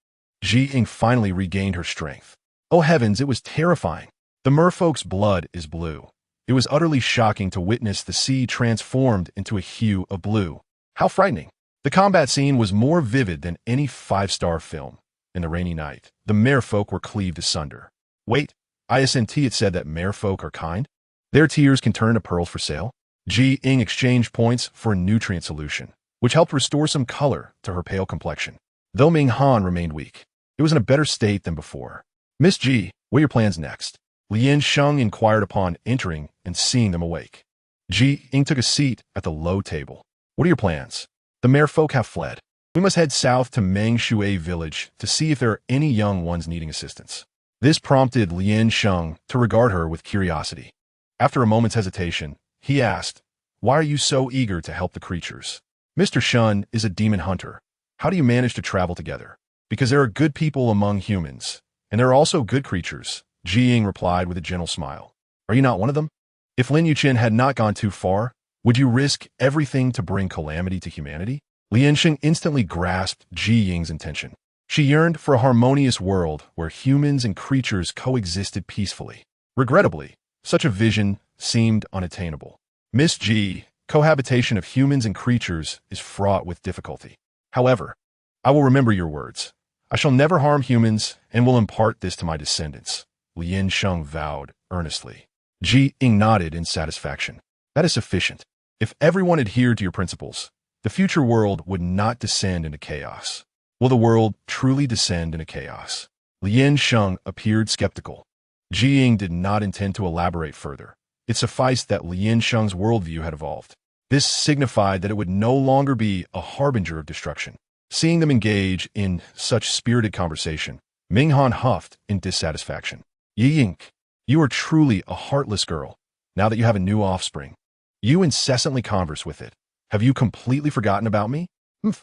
Speaker 1: Ying finally regained her strength. Oh heavens, it was terrifying. The merfolk's blood is blue. It was utterly shocking to witness the sea transformed into a hue of blue. How frightening. The combat scene was more vivid than any 5-star film. In the rainy night, the merfolk were cleaved asunder. Wait, isn't it said that merfolk are kind? Their tears can turn to pearls for sale? Ying exchanged points for a nutrient solution, which helped restore some color to her pale complexion. Though Ming Han remained weak, it was in a better state than before. Miss G, what are your plans next? Lian Sheng inquired upon entering and seeing them awake. Ying took a seat at the low table. What are your plans? The merfolk have fled. We must head south to Mengshui village to see if there are any young ones needing assistance. This prompted Lian Sheng to regard her with curiosity. After a moment's hesitation, he asked, why are you so eager to help the creatures? Mr. Shen is a demon hunter. How do you manage to travel together? Because there are good people among humans, and there are also good creatures, Ying replied with a gentle smile. Are you not one of them? If Lin Yuchen had not gone too far, would you risk everything to bring calamity to humanity? Liansheng instantly grasped Ying's intention. She yearned for a harmonious world where humans and creatures coexisted peacefully. Regrettably, such a vision seemed unattainable. Miss G, cohabitation of humans and creatures is fraught with difficulty. However, I will remember your words. I shall never harm humans and will impart this to my descendants, Lian Sheng vowed earnestly. Ying nodded in satisfaction. That is sufficient. If everyone adhered to your principles, the future world would not descend into chaos. Will the world truly descend into chaos? Lian Sheng appeared skeptical. Ying did not intend to elaborate further. It sufficed that Lian Sheng's worldview had evolved. This signified that it would no longer be a harbinger of destruction. Seeing them engage in such spirited conversation, Ming Han huffed in dissatisfaction. Ying, you are truly a heartless girl, now that you have a new offspring. You incessantly converse with it. Have you completely forgotten about me?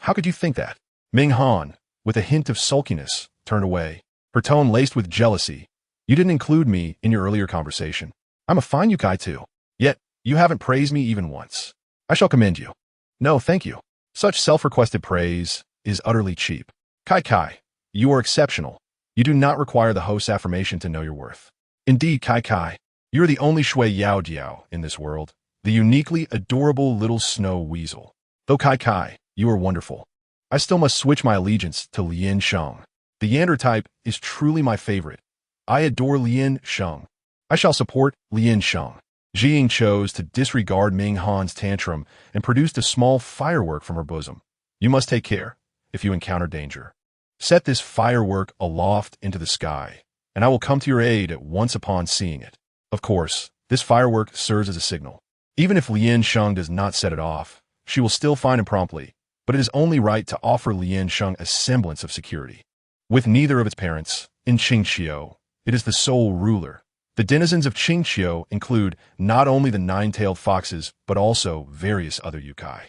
Speaker 1: How could you think that? Ming Han, with a hint of sulkiness, turned away, her tone laced with jealousy. You didn't include me in your earlier conversation. I'm a fine Yukai too. Yet, you haven't praised me even once. I shall commend you. No, thank you. Such self-requested praise is utterly cheap. Kai, you are exceptional. You do not require the host's affirmation to know your worth. Indeed, Kai, you are the only Shui Yao Jiao in this world, the uniquely adorable little snow weasel. Though Kai, you are wonderful. I still must switch my allegiance to Lian Sheng. The Yander type is truly my favorite. I adore Lian Sheng. I shall support Lian Sheng. Ying chose to disregard Ming Han's tantrum and produced a small firework from her bosom. You must take care if you encounter danger. Set this firework aloft into the sky, and I will come to your aid at once upon seeing it. Of course, this firework serves as a signal. Even if Lian Sheng does not set it off, she will still find him promptly, but it is only right to offer Lian Sheng a semblance of security. With neither of its parents, in Qingxiu, it is the sole ruler. The denizens of Qingxiu include not only the 9-tailed foxes, but also various other yokai.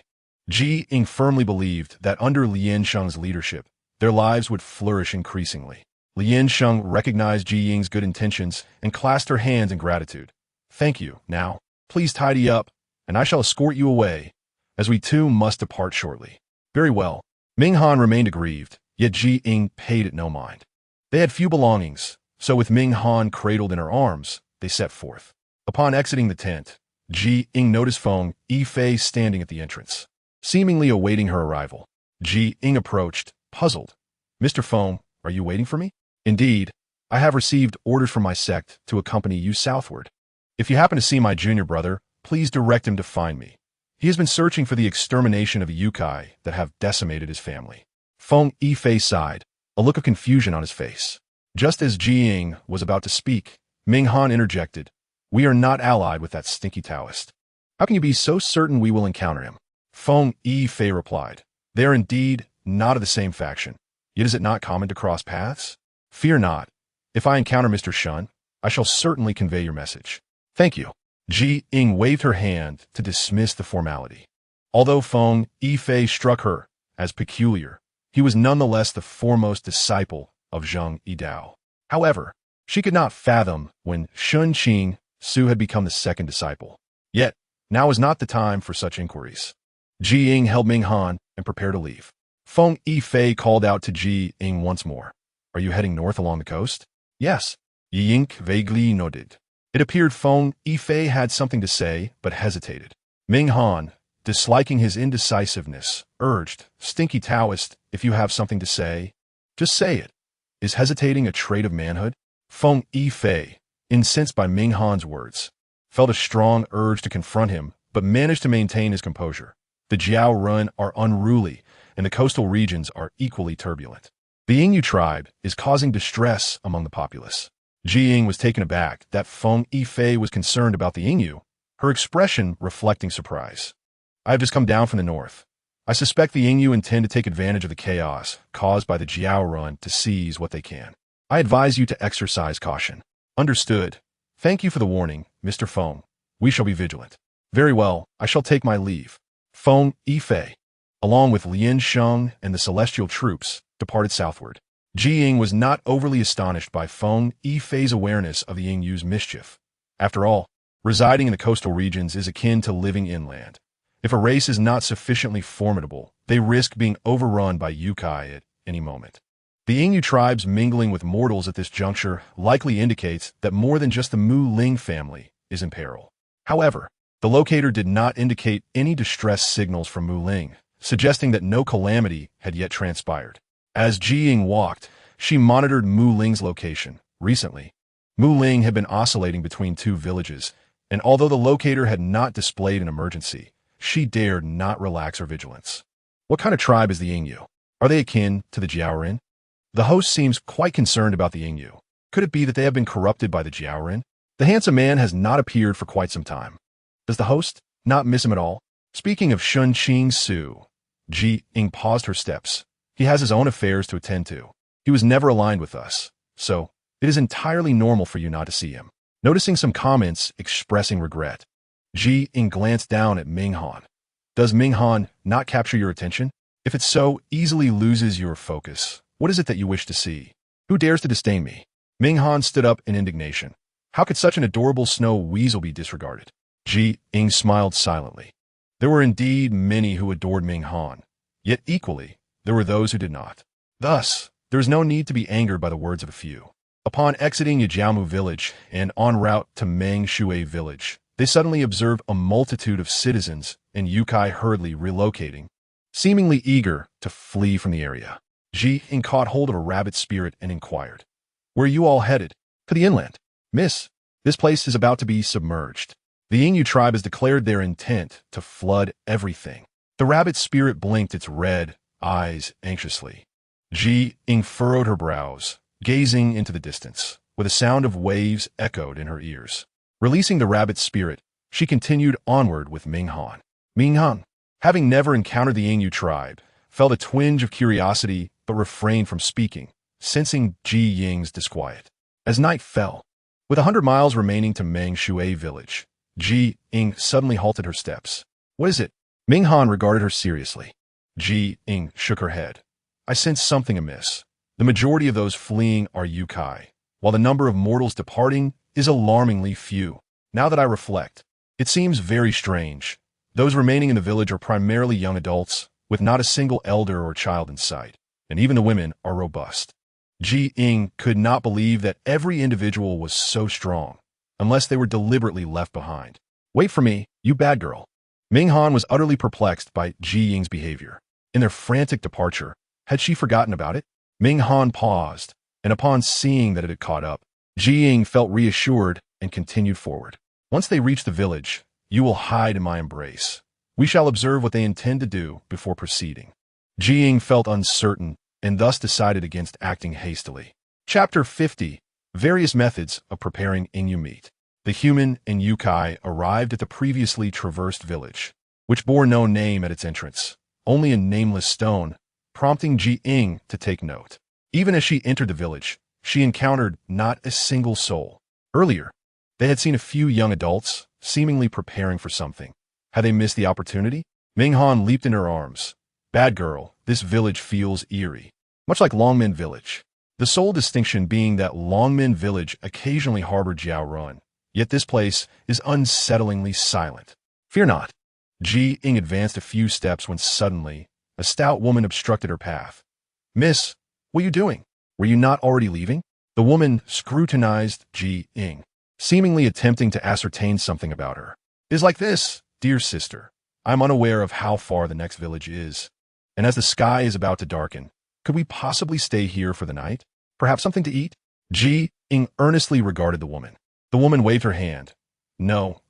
Speaker 1: Ying firmly believed that under Lian Sheng's leadership, their lives would flourish increasingly. Lian Sheng recognized Ji Ying's good intentions and clasped her hands in gratitude. Thank you. Now, please tidy up, and I shall escort you away, as we too must depart shortly. Very well. Ming Han remained aggrieved, yet Ji Ying paid it no mind. They had few belongings, so with Ming Han cradled in her arms, they set forth. Upon exiting the tent, Ji Ying noticed Feng Yifei standing at the entrance, seemingly awaiting her arrival. Ji Ying approached, puzzled. Mr. Feng, are you waiting for me? Indeed, I have received orders from my sect to accompany you southward. If you happen to see my junior brother, please direct him to find me. He has been searching for the extermination of the yokai that have decimated his family. Feng Yifei sighed, a look of confusion on his face. Just as Ji Ying was about to speak, Ming Han interjected, We are not allied with that stinky Taoist. How can you be so certain we will encounter him? Feng Yifei replied, They are indeed not of the same faction, yet is it not common to cross paths? Fear not. If I encounter Mr. Shen, I shall certainly convey your message. Thank you. Ji Ying waved her hand to dismiss the formality. Although Feng Yifei struck her as peculiar, he was nonetheless the foremost disciple of Zheng Yidao. However, she could not fathom when Shen Qingxu had become the second disciple. Yet, now is not the time for such inquiries. Ji Ying held Ming Han and prepared to leave. Feng Yifei called out to Ji Ying once more. Are you heading north along the coast? Yes. Ying vaguely nodded. It appeared Feng Yifei had something to say, but hesitated. Ming Han, disliking his indecisiveness, urged, Stinky Taoist, if you have something to say, just say it. Is hesitating a trait of manhood? Feng Yifei, incensed by Ming Han's words, felt a strong urge to confront him, but managed to maintain his composure. The Jiao Run are unruly, and the coastal regions are equally turbulent. The Ying tribe is causing distress among the populace. Ji Ying was taken aback that Feng Yifei was concerned about the Ying, her expression reflecting surprise. I have just come down from the north. I suspect the Ying intend to take advantage of the chaos caused by the Jiao Run to seize what they can. I advise you to exercise caution. Understood. Thank you for the warning, Mr. Feng. We shall be vigilant. Very well, I shall take my leave. Feng Yifei, along with Lian Sheng and the celestial troops, departed southward. Ji Ying was not overly astonished by Feng Yifei's awareness of the Ying mischief. After all, residing in the coastal regions is akin to living inland. If a race is not sufficiently formidable, they risk being overrun by yokai at any moment. The Ying tribes mingling with mortals at this juncture likely indicates that more than just the Mu Ling family is in peril. However, the locator did not indicate any distress signals from Mu Ling, suggesting that no calamity had yet transpired. As Ji Ying walked, she monitored Mu Ling's location. Recently, Mu Ling had been oscillating between two villages, and although the locator had not displayed an emergency, she dared not relax her vigilance. What kind of tribe is the Ying? Are they akin to the Jiaorin? The host seems quite concerned about the Ying. Could it be that they have been corrupted by the Jiaorin? The handsome man has not appeared for quite some time. Does the host not miss him at all? Speaking of Shen Qingxu, Ji Ying paused her steps. He has his own affairs to attend to. He was never aligned with us, so it is entirely normal for you not to see him. Noticing some comments expressing regret, Ji Ying glanced down at Ming Han. Does Ming Han not capture your attention? If it so easily loses your focus, what is it that you wish to see? Who dares to disdain me? Ming Han stood up in indignation. How could such an adorable snow weasel be disregarded? Ji Ying smiled silently. There were indeed many who adored Ming Han, yet equally, there were those who did not. Thus, there is no need to be angered by the words of a few. Upon exiting Yajiamu village and en route to Mangshui village, they suddenly observed a multitude of citizens and yokai hurriedly relocating, seemingly eager to flee from the area. Ji Ying caught hold of a rabbit spirit and inquired, Where are you all headed? To the inland. Miss, this place is about to be submerged. The Ying tribe has declared their intent to flood everything. The rabbit spirit blinked its red eyes anxiously. Ji Ying furrowed her brows, gazing into the distance, with a sound of waves echoed in her ears. Releasing the rabbit spirit, she continued onward with Ming Han. Ming Han, having never encountered the Ying tribe, felt a twinge of curiosity but refrained from speaking, sensing Ji Ying's disquiet. As night fell, with 100 miles remaining to Mangshui village, Ji Ying suddenly halted her steps. What is it? Ming Han regarded her seriously. Ji Ying shook her head. I sense something amiss. The majority of those fleeing are yokai, while the number of mortals departing is alarmingly few. Now that I reflect, it seems very strange. Those remaining in the village are primarily young adults, with not a single elder or child in sight, and even the women are robust. Ying could not believe that every individual was so strong, unless they were deliberately left behind. Wait for me, you bad girl. Ming Han was utterly perplexed by Ying's behavior. In their frantic departure, had she forgotten about it? Ming Han paused, and upon seeing that it had caught up, Ying felt reassured and continued forward. Once they reach the village, you will hide in my embrace. We shall observe what they intend to do before proceeding. Ying felt uncertain and thus decided against acting hastily. Chapter 50. Various Methods of Preparing Inu Meat. The human and yokai arrived at the previously traversed village, which bore no name at its entrance, only a nameless stone, prompting Ying to take note. Even as she entered the village, she encountered not a single soul. Earlier, they had seen a few young adults, seemingly preparing for something. Had they missed the opportunity? Ming Han leaped in her arms. Bad girl, this village feels eerie, much like Longmen Village. The sole distinction being that Longmen Village occasionally harbored Jiao Run, yet this place is unsettlingly silent. Fear not. Ying advanced a few steps when suddenly, a stout woman obstructed her path. Miss, what are you doing? Were you not already leaving? The woman scrutinized Ying, seemingly attempting to ascertain something about her. It is like this, dear sister. I am unaware of how far the next village is, and as the sky is about to darken, could we possibly stay here for the night? Perhaps something to eat? Ying earnestly regarded the woman. The woman waved her hand. No,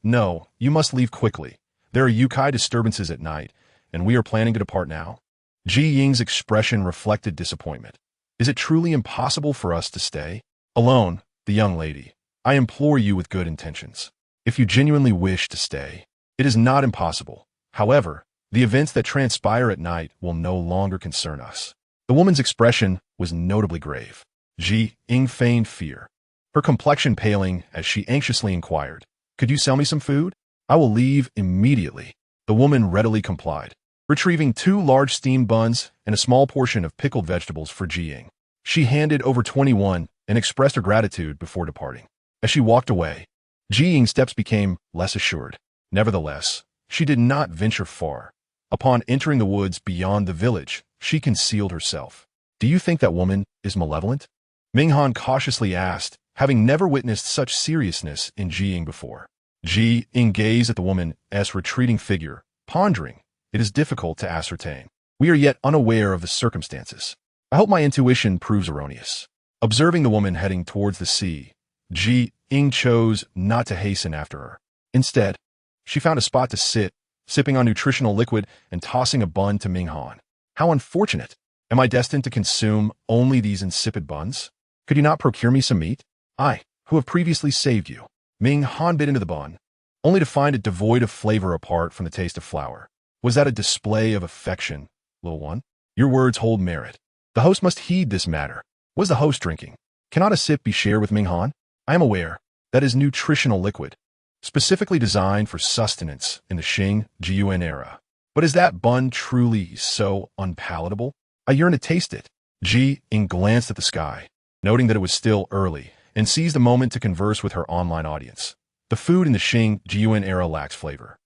Speaker 1: you must leave quickly. There are yokai disturbances at night, and we are planning to depart now. Ying's expression reflected disappointment. Is it truly impossible for us to stay? Alone, the young lady. I implore you with good intentions. If you genuinely wish to stay, it is not impossible. However, the events that transpire at night will no longer concern us. The woman's expression was notably grave. Ying feigned fear, her complexion paling as she anxiously inquired, Could you sell me some food? I will leave immediately. The woman readily complied, retrieving 2 large steamed buns and a small portion of pickled vegetables for Ying. She handed over 21 and expressed her gratitude before departing. As she walked away, Ying's steps became less assured. Nevertheless, she did not venture far. Upon entering the woods beyond the village, she concealed herself. Do you think that woman is malevolent? Ming Han cautiously asked, having never witnessed such seriousness in Ying before. Ying gazed at the woman's retreating figure, pondering. It is difficult to ascertain. We are yet unaware of the circumstances. I hope my intuition proves erroneous. Observing the woman heading towards the sea, Ying chose not to hasten after her. Instead, she found a spot to sit, sipping on nutritional liquid and tossing a bun to Ming Han. How unfortunate. Am I destined to consume only these insipid buns? Could you not procure me some meat? I, who have previously saved you. Ming Han bit into the bun, only to find it devoid of flavor apart from the taste of flour. Was that a display of affection, little one? Your words hold merit. The host must heed this matter. What is the host drinking? Cannot a sip be shared with Ming Han? I am aware that is nutritional liquid, specifically designed for sustenance in the Qingxu era. But is that bun truly so unpalatable? I yearn to taste it. Ying glanced at the sky, noting that it was still early, and seized a moment to converse with her online audience. The food in the Qingxu era lacks flavor.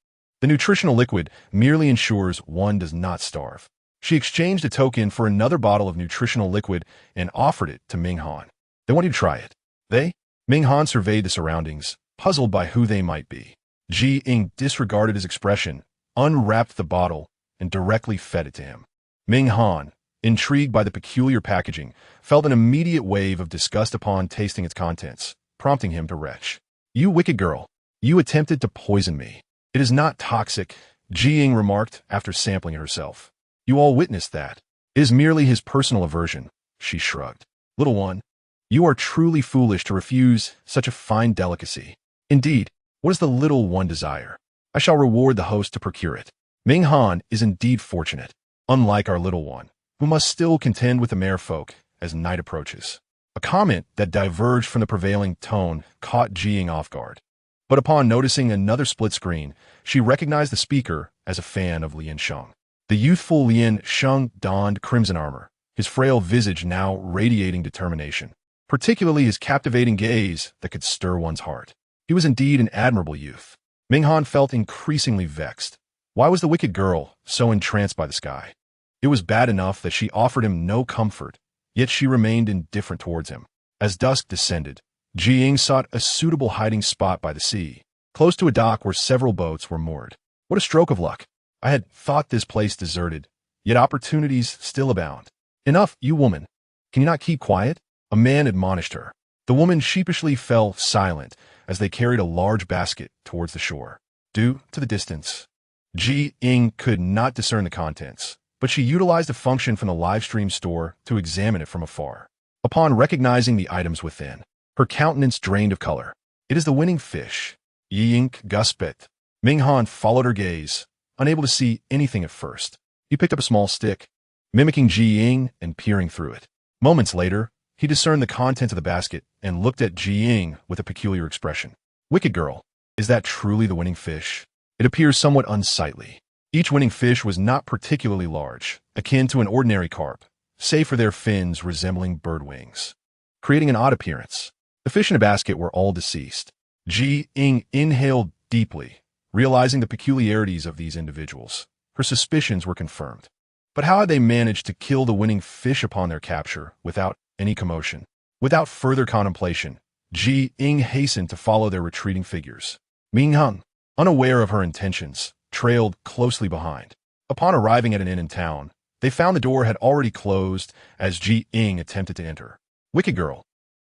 Speaker 1: The nutritional liquid merely ensures one does not starve. She exchanged a token for another bottle of nutritional liquid and offered it to Ming Han. They want you to try it. They? Ming Han surveyed the surroundings, puzzled by who they might be. Ying disregarded his expression, unwrapped the bottle, and directly fed it to him. Ming Han, intrigued by the peculiar packaging, felt an immediate wave of disgust upon tasting its contents, prompting him to retch. You wicked girl, you attempted to poison me. It is not toxic, Ying remarked after sampling it herself. You all witnessed that. It is merely his personal aversion, she shrugged. Little one, you are truly foolish to refuse such a fine delicacy. Indeed, what does the little one desire? I shall reward the host to procure it. Ming Han is indeed fortunate, unlike our little one, who must still contend with the merfolk as night approaches. A comment that diverged from the prevailing tone caught Ying off guard. But upon noticing another split screen, she recognized the speaker as a fan of Lian Sheng. The youthful Lian Sheng donned crimson armor, his frail visage now radiating determination, particularly his captivating gaze that could stir one's heart. He was indeed an admirable youth. Minghan felt increasingly vexed. Why was the wicked girl so entranced by the sky? It was bad enough that she offered him no comfort, yet she remained indifferent towards him. As dusk descended, Ying sought a suitable hiding spot by the sea, close to a dock where several boats were moored. What a stroke of luck! I had thought this place deserted, yet opportunities still abound. Enough, you woman. Can you not keep quiet? A man admonished her. The woman sheepishly fell silent as they carried a large basket towards the shore. Due to the distance, Ying could not discern the contents, but she utilized a function from the live stream store to examine it from afar. Upon recognizing the items within, her countenance drained of color. It is the winning fish. Ying guspet. Minghan followed her gaze, unable to see anything at first. He picked up a small stick, mimicking Ying and peering through it. Moments later, he discerned the contents of the basket and looked at Ying with a peculiar expression. Wicked girl, is that truly the winning fish? It appears somewhat unsightly. Each winning fish was not particularly large, akin to an ordinary carp, save for their fins resembling bird wings, creating an odd appearance. The fish in the basket were all deceased. Ying inhaled deeply, realizing the peculiarities of these individuals. Her suspicions were confirmed. But how had they managed to kill the winning fish upon their capture without any commotion? Without further contemplation, Ying hastened to follow their retreating figures. Minghan, unaware of her intentions, trailed closely behind. Upon arriving at an inn in town, they found the door had already closed as Ying attempted to enter. Wicked girl,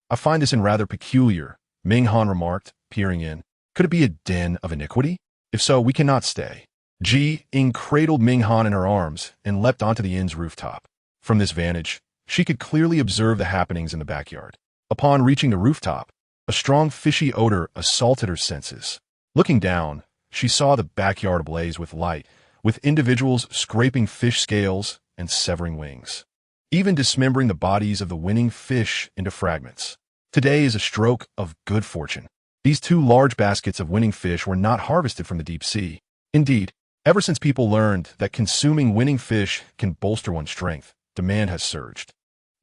Speaker 1: I find this inn rather peculiar, Minghan remarked, peering in. Could it be a den of iniquity? If so, we cannot stay. Ying cradled Minghan in her arms and leapt onto the inn's rooftop. From this vantage, she could clearly observe the happenings in the backyard. Upon reaching the rooftop, a strong fishy odor assaulted her senses. Looking down, she saw the backyard ablaze with light, with individuals scraping fish scales and severing wings, even dismembering the bodies of the winning fish into fragments. Today is a stroke of good fortune. These two large baskets of winning fish were not harvested from the deep sea. Indeed, ever since people learned that consuming winning fish can bolster one's strength, demand has surged.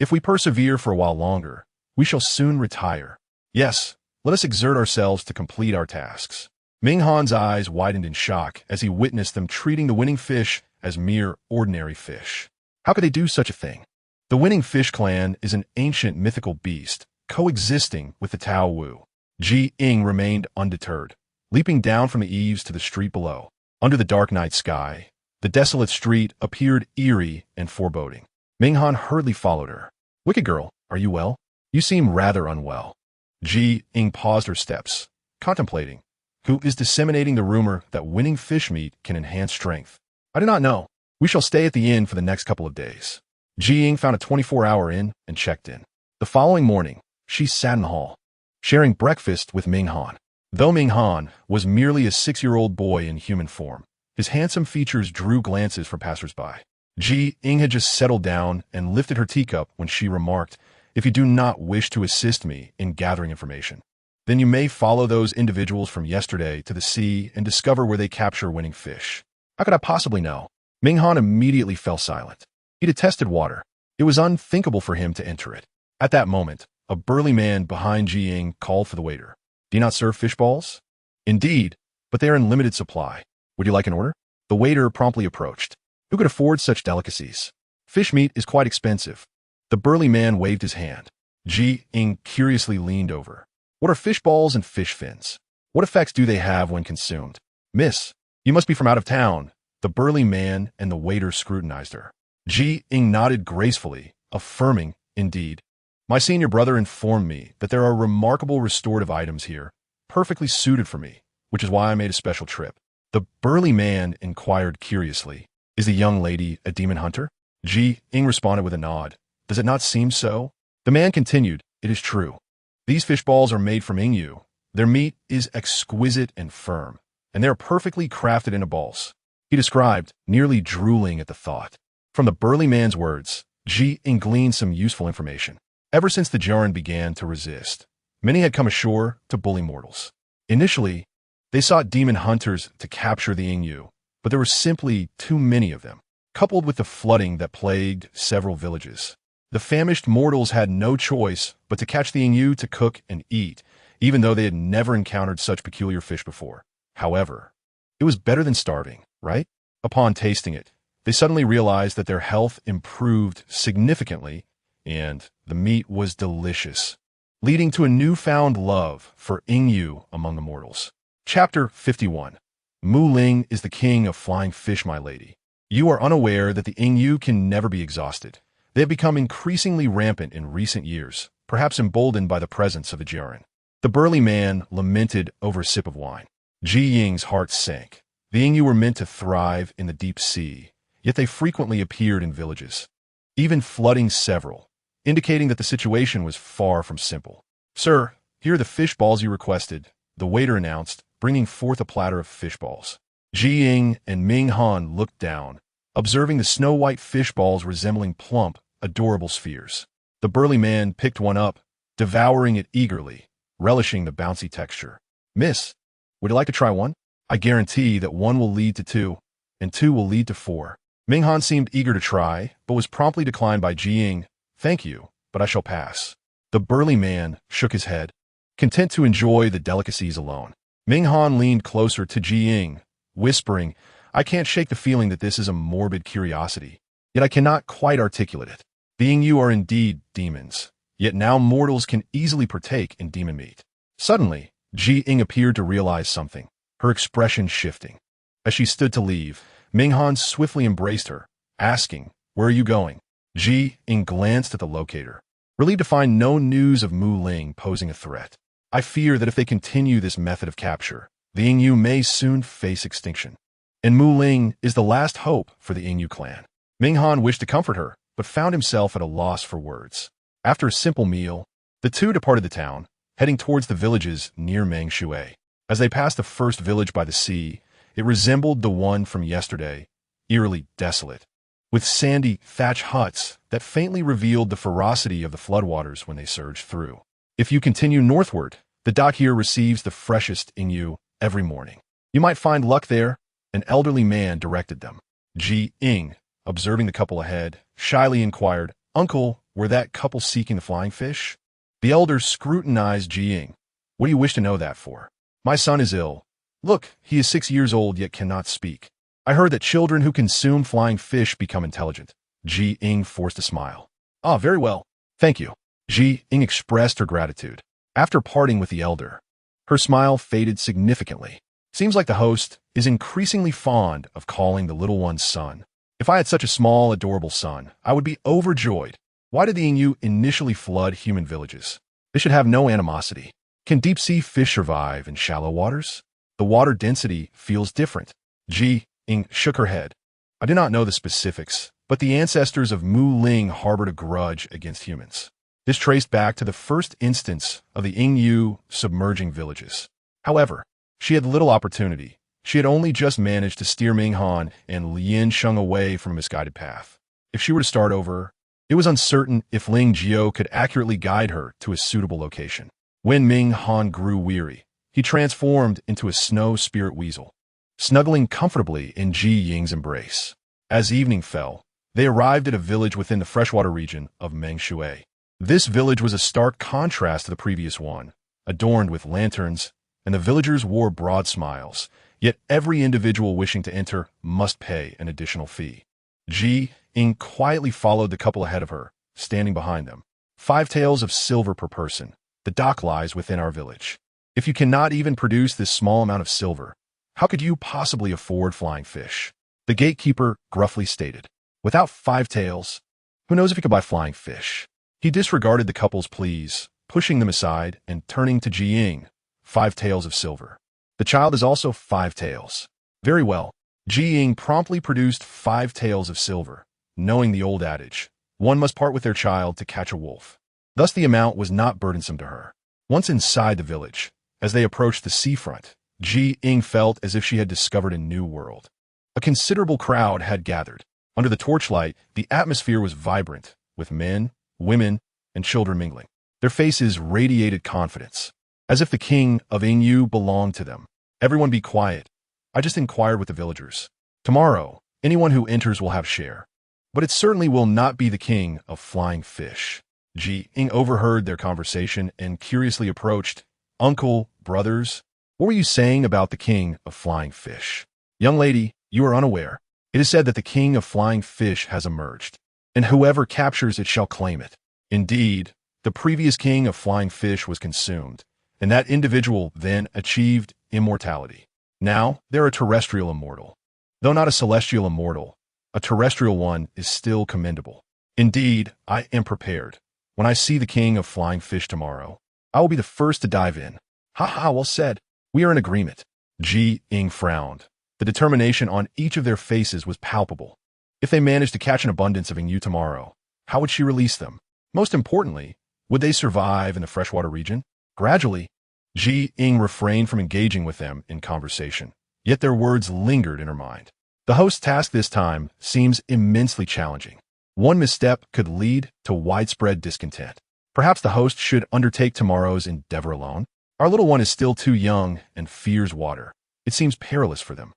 Speaker 1: If we persevere for a while longer, we shall soon retire. Yes, let us exert ourselves to complete our tasks. Minghan's eyes widened in shock as he witnessed them treating the winning fish as mere ordinary fish. How could they do such a thing? The winning fish clan is an ancient mythical beast, coexisting with the Wuwuwu. Ying remained undeterred, leaping down from the eaves to the street below. Under the dark night sky, the desolate street appeared eerie and foreboding. Minghan hurriedly followed her. Wicked girl, are you well? You seem rather unwell. Ying paused her steps, contemplating. Who is disseminating the rumor that winning fish meat can enhance strength? I do not know. We shall stay at the inn for the next couple of days. Ying found a 24-hour inn and checked in. The following morning, she sat in the hall, sharing breakfast with Minghan. Though Minghan was merely a 6-year-old boy in human form, his handsome features drew glances from passers-by. Ying had just settled down and lifted her teacup when she remarked, "If you do not wish to assist me in gathering information, then you may follow those individuals from yesterday to the sea and discover where they capture winning fish." How could I possibly know? Minghan immediately fell silent. He detested water. It was unthinkable for him to enter it. At that moment, a burly man behind Ying called for the waiter. Do you not serve fish balls? Indeed, but they are in limited supply. Would you like an order? The waiter promptly approached. Who could afford such delicacies? Fish meat is quite expensive. The burly man waved his hand. Ying curiously leaned over. What are fish balls and fish fins? What effects do they have when consumed? Miss, you must be from out of town. The burly man and the waiter scrutinized her. Ying nodded gracefully, affirming, indeed. My senior brother informed me that there are remarkable restorative items here, perfectly suited for me, which is why I made a special trip. The burly man inquired curiously, is the young lady a demon hunter? Ying responded with a nod. Does it not seem so? The man continued, it is true. These fish balls are made from Yingyu. Their meat is exquisite and firm, and they are perfectly crafted into balls. He described, nearly drooling at the thought. From the burly man's words, Ying gleaned some useful information. Ever since the Jaren began to resist, many had come ashore to bully mortals. Initially, they sought demon hunters to capture the Yingyu, but there were simply too many of them, coupled with the flooding that plagued several villages. The famished mortals had no choice but to catch the Ying to cook and eat, even though they had never encountered such peculiar fish before. However, it was better than starving, right? Upon tasting it, they suddenly realized that their health improved significantly, and the meat was delicious, leading to a newfound love for Ying among the mortals. Chapter 51. Mu Ling is the king of flying fish, my lady. You are unaware that the Ying can never be exhausted. They have become increasingly rampant in recent years, perhaps emboldened by the presence of a Jiren. The burly man lamented over a sip of wine. Ying's heart sank. The Ying were meant to thrive in the deep sea, yet they frequently appeared in villages, even flooding several, indicating that the situation was far from simple. Sir, here are the fish balls you requested, the waiter announced, bringing forth a platter of fish balls. Ying and Ming Han looked down, observing the snow-white fish balls resembling plump, adorable spheres. The burly man picked one up, devouring it eagerly, relishing the bouncy texture. Miss, would you like to try one? I guarantee that one will lead to two, and two will lead to four. Ming Han seemed eager to try, but was promptly declined by Ying. Thank you, but I shall pass. The burly man shook his head, content to enjoy the delicacies alone. Ming Han leaned closer to Ying, whispering, I can't shake the feeling that this is a morbid curiosity, yet I cannot quite articulate it. The Ying are indeed demons, yet now mortals can easily partake in demon meat. Suddenly, Ying appeared to realize something, her expression shifting. As she stood to leave, Ming Han swiftly embraced her, asking, Where are you going? Ying glanced at the locator, relieved to find no news of Mu Ling posing a threat. I fear that if they continue this method of capture, the Ying may soon face extinction. And Mu Ling is the last hope for the Ying clan. Ming Han wished to comfort her, but found himself at a loss for words. After a simple meal, the two departed the town, heading towards the villages near Mangshui. As they passed the first village by the sea, it resembled the one from yesterday, eerily desolate, with sandy, thatch huts that faintly revealed the ferocity of the floodwaters when they surged through. If you continue northward, the dock here receives the freshest Ying every morning. You might find luck there, an elderly man directed them. Ying, observing the couple ahead, shyly inquired, Uncle, were that couple seeking the flying fish? The elder scrutinized Ying. What do you wish to know that for? My son is ill. Look, he is 6 years old yet cannot speak. I heard that children who consume flying fish become intelligent. Ying forced a smile. Ah, very well. Thank you. Ying expressed her gratitude. After parting with the elder, her smile faded significantly. Seems like the host is increasingly fond of calling the little one's son. If I had such a small, adorable son, I would be overjoyed. Why did the Ying initially flood human villages? They should have no animosity. Can deep-sea fish survive in shallow waters? The water density feels different. Ying shook her head. I do not know the specifics, but the ancestors of Mu Ling harbored a grudge against humans. This traced back to the first instance of the Ying submerging villages. However, she had little opportunity. She had only just managed to steer Ming Han and Lin Sheng away from a misguided path. If she were to start over, it was uncertain if Ling Jiao could accurately guide her to a suitable location. When Ming Han grew weary, he transformed into a snow spirit weasel, snuggling comfortably in Ying's embrace. As evening fell, they arrived at a village within the freshwater region of Mangshui. This village was a stark contrast to the previous one, adorned with lanterns, and the villagers wore broad smiles, yet every individual wishing to enter must pay an additional fee. Ying quietly followed the couple ahead of her, standing behind them. 5 taels of silver per person. The dock lies within our village. If you cannot even produce this small amount of silver, how could you possibly afford flying fish? The gatekeeper gruffly stated. Without 5 taels, who knows if he could buy flying fish? He disregarded the couple's pleas, pushing them aside and turning to Ying. 5 taels of silver. The child is also 5 taels. Very well. Ying promptly produced 5 taels of silver, knowing the old adage, one must part with their child to catch a wolf. Thus the amount was not burdensome to her. Once inside the village, as they approached the seafront, Ying felt as if she had discovered a new world. A considerable crowd had gathered. Under the torchlight, the atmosphere was vibrant, with men, women, and children mingling. Their faces radiated confidence, as if the king of Ying belonged to them. Everyone be quiet. I just inquired with the villagers. Tomorrow, anyone who enters will have share. but it certainly will not be the king of flying fish. Ying overheard their conversation and curiously approached. Uncle, brothers, what were you saying about the king of flying fish? Young lady, you are unaware. It is said that the king of flying fish has emerged, and whoever captures it shall claim it. Indeed, the previous king of flying fish was consumed, and that individual then achieved immortality. Now, they're a terrestrial immortal. Though not a celestial immortal, a terrestrial one is still commendable. Indeed, I am prepared. When I see the king of flying fish tomorrow, I will be the first to dive in. Ha ha, well said. We are in agreement. Ying frowned. The determination on each of their faces was palpable. If they managed to catch an abundance of Ying tomorrow, how would she release them? Most importantly, would they survive in the freshwater region? Gradually, Ying refrained from engaging with them in conversation, yet their words lingered in her mind. The host's task this time seems immensely challenging. One misstep could lead to widespread discontent. Perhaps the host should undertake tomorrow's endeavor alone. Our little one is still too young and fears water. It seems perilous for them.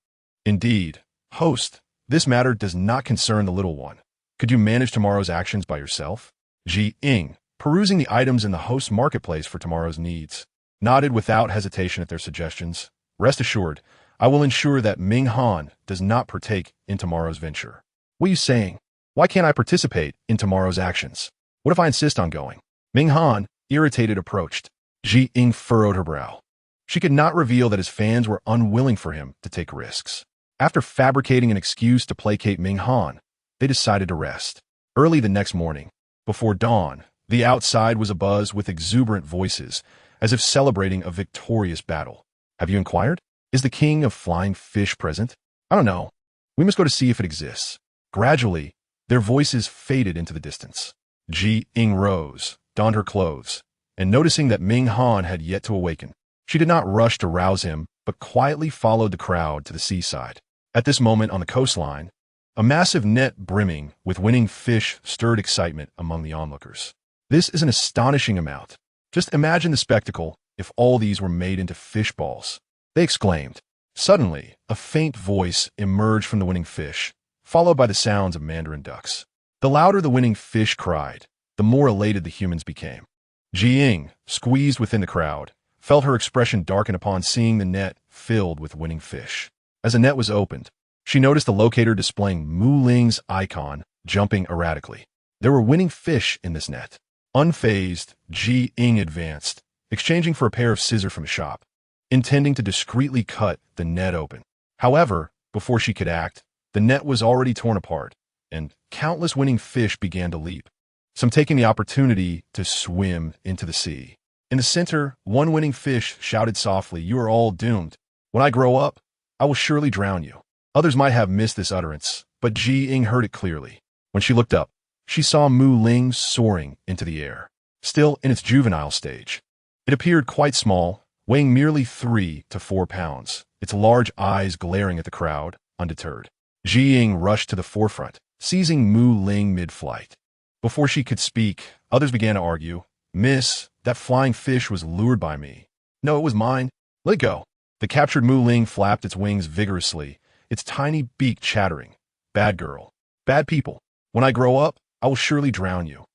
Speaker 1: Indeed, host, this matter does not concern the little one. Could you manage tomorrow's actions by yourself? Ying, perusing the items in the host's marketplace for tomorrow's needs, nodded without hesitation at their suggestions. Rest assured, I will ensure that Ming Han does not partake in tomorrow's venture. What are you saying? Why can't I participate in tomorrow's actions? What if I insist on going? Ming Han, irritated, approached. Ying furrowed her brow. She could not reveal that his fans were unwilling for him to take risks. After fabricating an excuse to placate Ming Han, they decided to rest. Early the next morning, before dawn, the outside was abuzz with exuberant voices, as if celebrating a victorious battle. Have you inquired? Is the king of flying fish present? I don't know. We must go to see if it exists. Gradually, their voices faded into the distance. Ying rose, donned her clothes, and noticing that Ming Han had yet to awaken, she did not rush to rouse him, but quietly followed the crowd to the seaside. At this moment on the coastline, a massive net brimming with winning fish stirred excitement among the onlookers. This is an astonishing amount. Just imagine the spectacle if all these were made into fish balls, they exclaimed. Suddenly, a faint voice emerged from the winning fish, followed by the sounds of mandarin ducks. The louder the winning fish cried, the more elated the humans became. Ying, squeezed within the crowd, felt her expression darken upon seeing the net filled with winning fish. As the net was opened, she noticed the locator displaying Mu Ling's icon jumping erratically. There were winning fish in this net. Unfazed, Ying advanced, exchanging for a pair of scissors from a shop, intending to discreetly cut the net open. However, before she could act, the net was already torn apart, and countless winning fish began to leap, some taking the opportunity to swim into the sea. In the center, one winning fish shouted softly, "You are all doomed. When I grow up, I will surely drown you." Others might have missed this utterance, but Ying heard it clearly. When she looked up, she saw Mu Ling soaring into the air, still in its juvenile stage. It appeared quite small, weighing merely 3 to 4 pounds, its large eyes glaring at the crowd, undeterred. Ying rushed to the forefront, seizing Mu Ling mid-flight. Before she could speak, others began to argue. "Miss, that flying fish was lured by me." "No, it was mine. Let it go." The captured Mu Ling flapped its wings vigorously, its tiny beak chattering. "Bad girl. Bad people. When I grow up, I will surely drown you."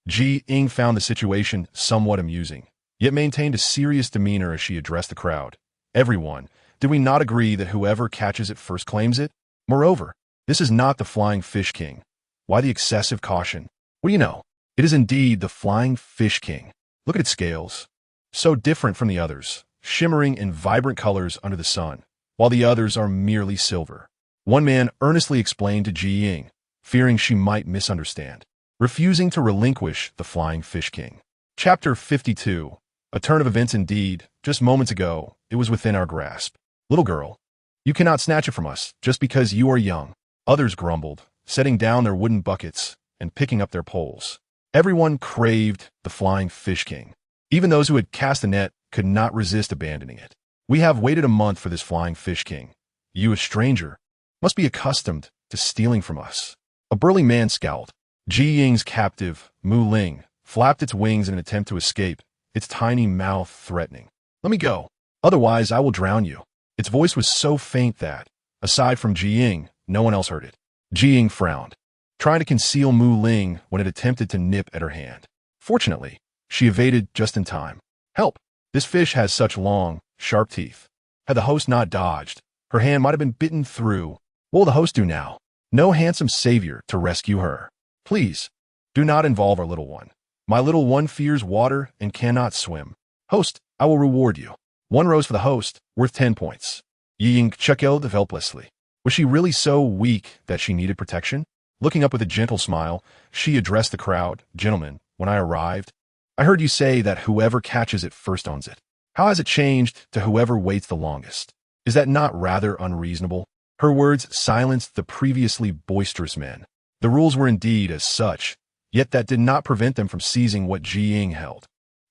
Speaker 1: Ying found the situation somewhat amusing, yet maintained a serious demeanor as she addressed the crowd. "Everyone, did we not agree that whoever catches it first claims it? Moreover, this is not the Flying Fish King. Why the excessive caution? What do you know? It is indeed the Flying Fish King. Look at its scales. So different from the others, shimmering in vibrant colors under the sun, while the others are merely silver." One man earnestly explained to Ying, fearing she might misunderstand, refusing to relinquish the Flying Fish King. Chapter 52. A turn of events indeed. Just moments ago, it was within our grasp. "Little girl, you cannot snatch it from us just because you are young." Others grumbled, setting down their wooden buckets and picking up their poles. Everyone craved the Flying Fish King. Even those who had cast the net could not resist abandoning it. "We have waited a month for this Flying Fish King. You, a stranger, must be accustomed to stealing from us." A burly man scowled. Ying's captive, Mu Ling, flapped its wings in an attempt to escape, its tiny mouth threatening. "Let me go, otherwise I will drown you." Its voice was so faint that, aside from Ying, no one else heard it. Ying frowned. trying to conceal Mu Ling when it attempted to nip at her hand. Fortunately, she evaded just in time. Help! This fish has such long, sharp teeth. Had the host not dodged, her hand might have been bitten through. What will the host do now? No handsome savior to rescue her. Please, do not involve our little one. My little one fears water and cannot swim. Host, I will reward you. 1 rose for the host, worth 10 points. Ying chuckled helplessly. Was she really so weak that she needed protection? Looking up with a gentle smile, she addressed the crowd. Gentlemen, when I arrived, I heard you say that whoever catches it first owns it. How has it changed to whoever waits the longest? Is that not rather unreasonable? Her words silenced the previously boisterous men. The rules were indeed as such, yet that did not prevent them from seizing what Ying held.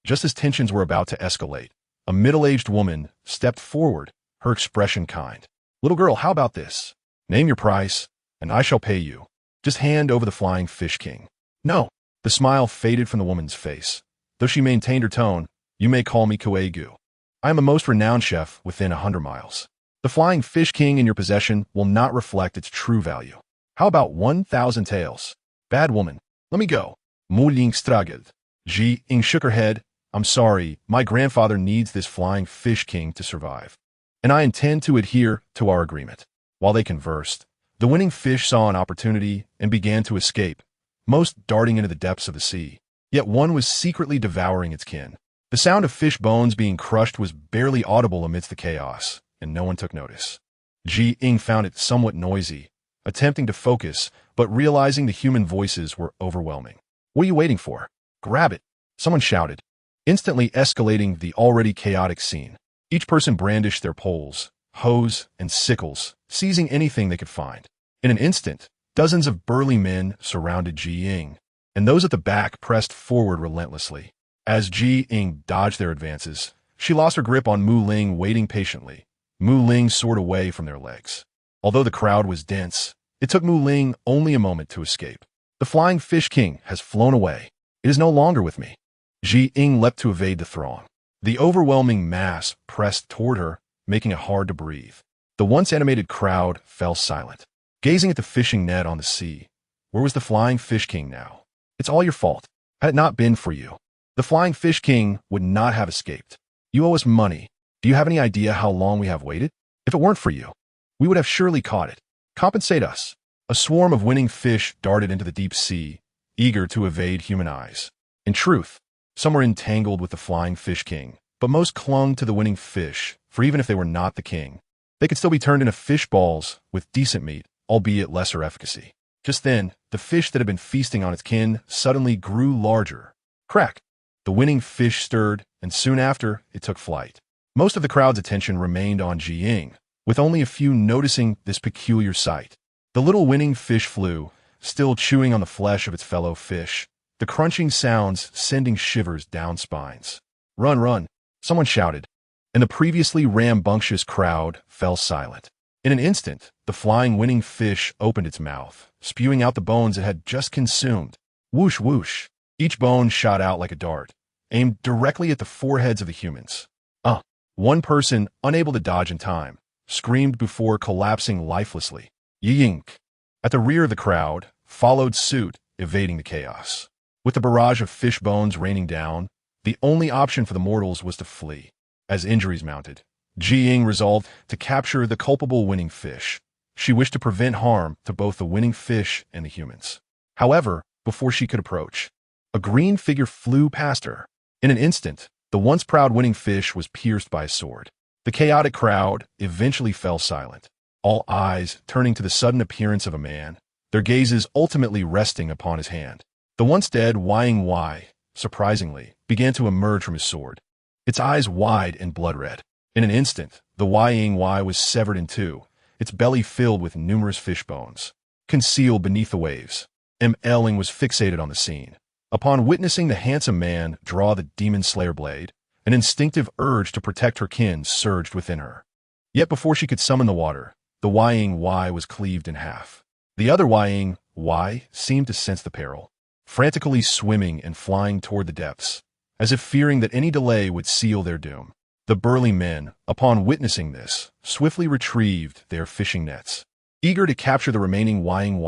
Speaker 1: Just as tensions were about to escalate, a middle-aged woman stepped forward, her expression kind. Little girl, how about this? Name your price, and I shall pay you. Just hand over the Flying Fish King. No. The smile faded from the woman's face. Though she maintained her tone, you may call me Wuwuwu. I am a most renowned chef within 100 miles. The Flying Fish King in your possession will not reflect its true value. How about 1,000 taels? Bad woman, let me go. Mu Ling struggled. Ying shook her head. I'm sorry, my grandfather needs this Flying Fish King to survive, and I intend to adhere to our agreement. While they conversed, the winning fish saw an opportunity and began to escape, most darting into the depths of the sea. Yet one was secretly devouring its kin. The sound of fish bones being crushed was barely audible amidst the chaos, and no one took notice. Ying found it somewhat noisy, attempting to focus, but realizing the human voices were overwhelming. What are you waiting for? Grab it! Someone shouted, instantly escalating the already chaotic scene. Each person brandished their poles, hoes, and sickles, seizing anything they could find. In an instant, dozens of burly men surrounded Ying, and those at the back pressed forward relentlessly. As Ying dodged their advances, she lost her grip on Mu Ling, waiting patiently. Mu Ling soared away from their legs. Although the crowd was dense, it took Mu Ling only a moment to escape. The Flying Fish King has flown away. It is no longer with me. Ying leapt to evade the throng. The overwhelming mass pressed toward her, making it hard to breathe. The once animated crowd fell silent, gazing at the fishing net on the sea. Where was the Flying Fish King now? It's all your fault. Had it not been for you, the Flying Fish King would not have escaped. You owe us money. Do you have any idea how long we have waited? If it weren't for you, we would have surely caught it. Compensate us. A swarm of winning fish darted into the deep sea, eager to evade human eyes. In truth, some were entangled with the Flying Fish King, but most clung to the winning fish, for even if they were not the king, they could still be turned into fish balls with decent meat, albeit lesser efficacy. Just then, the fish that had been feasting on its kin suddenly grew larger. Crack! The winning fish stirred, and soon after, it took flight. Most of the crowd's attention remained on Ying, with only a few noticing this peculiar sight. The little winning fish flew, still chewing on the flesh of its fellow fish, the crunching sounds sending shivers down spines. Run, run! Someone shouted, and the previously rambunctious crowd fell silent. In an instant, the flying winning fish opened its mouth, spewing out the bones it had just consumed. Whoosh, whoosh! Each bone shot out like a dart, aimed directly at the foreheads of the humans. One person, unable to dodge in time, screamed before collapsing lifelessly. Ying, at the rear of the crowd, followed suit, evading the chaos. With the barrage of fish bones raining down, the only option for the mortals was to flee. As injuries mounted, Ying resolved to capture the culpable winning fish. She wished to prevent harm to both the winning fish and the humans. However, before she could approach, a green figure flew past her. In an instant, the once proud winning fish was pierced by a sword. The chaotic crowd eventually fell silent, all eyes turning to the sudden appearance of a man, their gazes ultimately resting upon his hand. The once dead Ying, surprisingly, began to emerge from his sword, its eyes wide and blood-red. In an instant, the Ying was severed in two, its belly filled with numerous fish bones. Concealed beneath the waves, Ling was fixated on the scene. Upon witnessing the handsome man draw the demon slayer blade, an instinctive urge to protect her kin surged within her. Yet before she could summon the water, the Ying was cleaved in half. The other Ying seemed to sense the peril, frantically swimming and flying toward the depths, as if fearing that any delay would seal their doom. The burly men, upon witnessing this, swiftly retrieved their fishing nets, eager to capture the remaining Ying.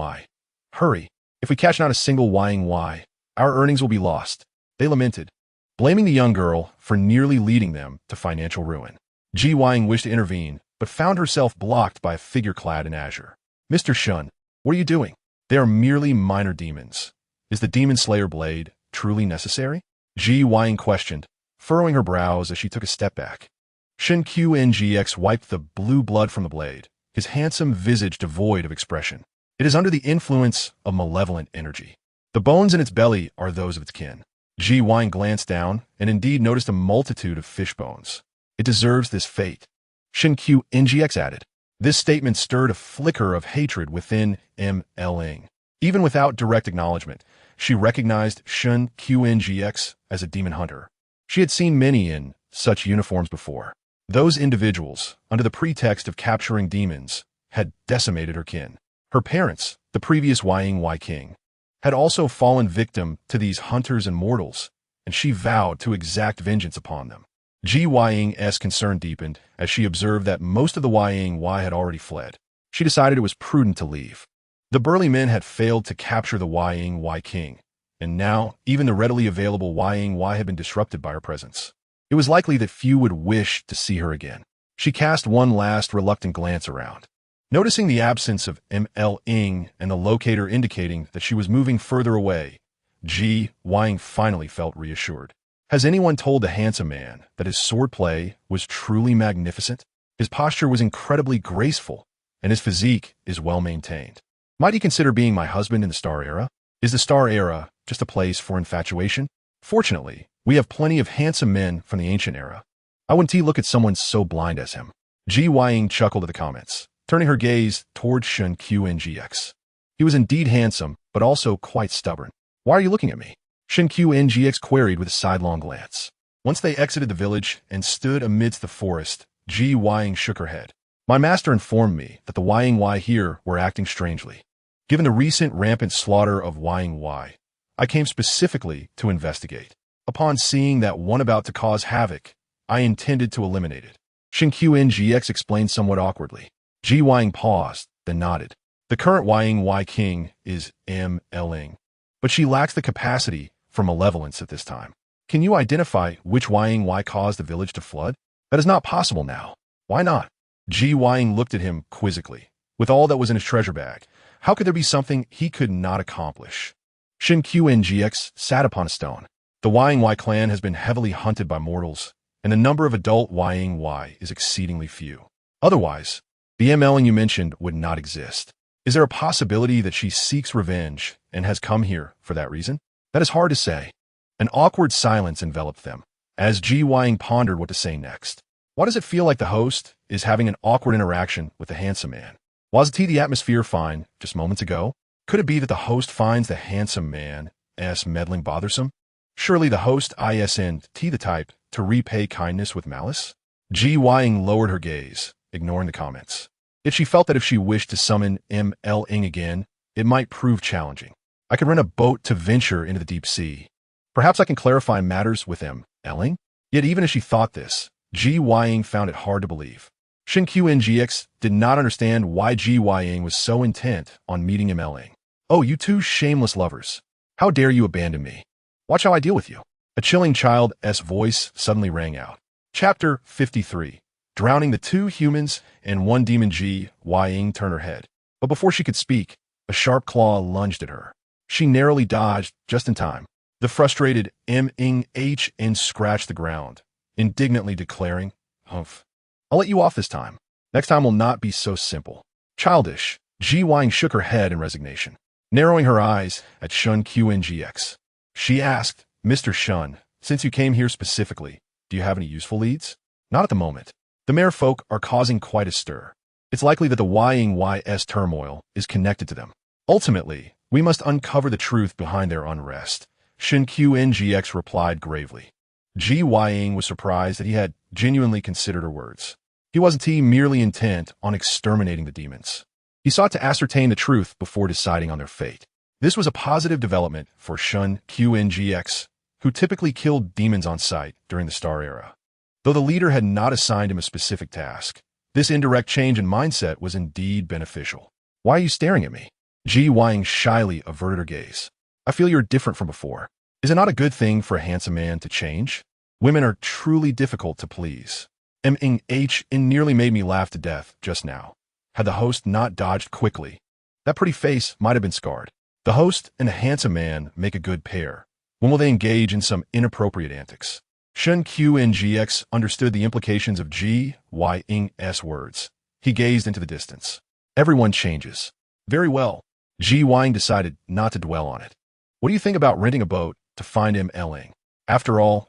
Speaker 1: Hurry! If we catch not a single Ying, our earnings will be lost. They lamented, blaming the young girl for nearly leading them to financial ruin. Ying wished to intervene, but found herself blocked by a figure clad in azure. Mr. Shen, what are you doing? They are merely minor demons. Is the demon slayer blade truly necessary? Ying questioned, furrowing her brows as she took a step back. Shen Qingxu wiped the blue blood from the blade, his handsome visage devoid of expression. It is under the influence of malevolent energy. The bones in its belly are those of its kin. Ying glanced down and indeed noticed a multitude of fish bones. It deserves this fate. Shen Qingxu added. This statement stirred a flicker of hatred within Ying. Even without direct acknowledgement, she recognized Shen Qingxu as a demon hunter. She had seen many in such uniforms before. Those individuals, under the pretext of capturing demons, had decimated her kin. Her parents, the previous Ying king, had also fallen victim to these hunters and mortals, and she vowed to exact vengeance upon them. Ying's concern deepened as she observed that most of the Ying had already fled. She decided it was prudent to leave. The burly men had failed to capture the Ying king, and now even the readily available Ying had been disrupted by her presence. It was likely that few would wish to see her again. She cast one last reluctant glance around. Noticing the absence of Ying and the locator indicating that she was moving further away, Ying finally felt reassured. Has anyone told the handsome man that his swordplay was truly magnificent? His posture was incredibly graceful, and his physique is well maintained. Might he consider being my husband in the Star Era? Is the Star Era just a place for infatuation? Fortunately, we have plenty of handsome men from the ancient era. I wouldn't look at someone so blind as him. Ying chuckled at the comments, turning her gaze towards Shen Qingxu. He was indeed handsome, but also quite stubborn. Why are you looking at me? Shen Qingxu queried with a sidelong glance. Once they exited the village and stood amidst the forest, Ying shook her head. My master informed me that the Ying here were acting strangely. Given the recent rampant slaughter of Ying, I came specifically to investigate. Upon seeing that one about to cause havoc, I intended to eliminate it. Shen Qingxu explained somewhat awkwardly. Ying paused, then nodded. The current Ying king is Ying, but she lacks the capacity for malevolence at this time. Can you identify which Ying caused the village to flood? That is not possible now. Why not? Ying looked at him quizzically. With all that was in his treasure bag, how could there be something he could not accomplish? Shen Qingxu sat upon a stone. The Ying clan has been heavily hunted by mortals, and the number of adult Ying is exceedingly few. Otherwise, the Ying you mentioned would not exist. Is there a possibility that she seeks revenge and has come here for that reason? That is hard to say. An awkward silence enveloped them, as Ying pondered what to say next. Why does it feel like the host is having an awkward interaction with the handsome man? Was the atmosphere fine just moments ago? Could it be that the host finds the handsome man meddling bothersome? Surely the host isn't the type to repay kindness with malice? Ying lowered her gaze, ignoring the comments. Yet she felt that if she wished to summon Ying again, it might prove challenging. I could rent a boat to venture into the deep sea. Perhaps I can clarify matters with Ying? Yet even as she thought this, Ying found it hard to believe. Shen Qingxu did not understand why Ying was so intent on meeting Ying. Oh, you two shameless lovers. How dare you abandon me? Watch how I deal with you. A chilling child's voice suddenly rang out. Chapter 53. Drowning the two humans and one demon. Ying turned her head. But before she could speak, a sharp claw lunged at her. She narrowly dodged just in time. The frustrated Ying scratched the ground, indignantly declaring, "Humph. I'll let you off this time. Next time will not be so simple." Childish, Ying shook her head in resignation. Narrowing her eyes at Shen Qingxu, she asked, "Mr. Shen, since you came here specifically, do you have any useful leads?" "Not at the moment. The mere folk are causing quite a stir. It's likely that the Ying's turmoil is connected to them. Ultimately, we must uncover the truth behind their unrest," Shen Qingxu replied gravely. Ying was surprised that he had genuinely considered her words. He wasn't merely intent on exterminating the demons. He sought to ascertain the truth before deciding on their fate. This was a positive development for Shen Qingxu, who typically killed demons on sight during the Star Era. Though the leader had not assigned him a specific task, this indirect change in mindset was indeed beneficial. "Why are you staring at me?" Ji Ying shyly averted her gaze. I feel you're different from before. Is it not a good thing for a handsome man to change? Women are truly difficult to please. Ying nearly made me laugh to death just now. Had the host not dodged quickly, that pretty face might have been scarred. The host and a handsome man make a good pair. When will they engage in some inappropriate antics? Shen Qingxu understood the implications of Ji Ying's words. He gazed into the distance. Everyone changes. Very well. Ji Ying decided not to dwell on it. What do you think about renting a boat to find Ying? After all,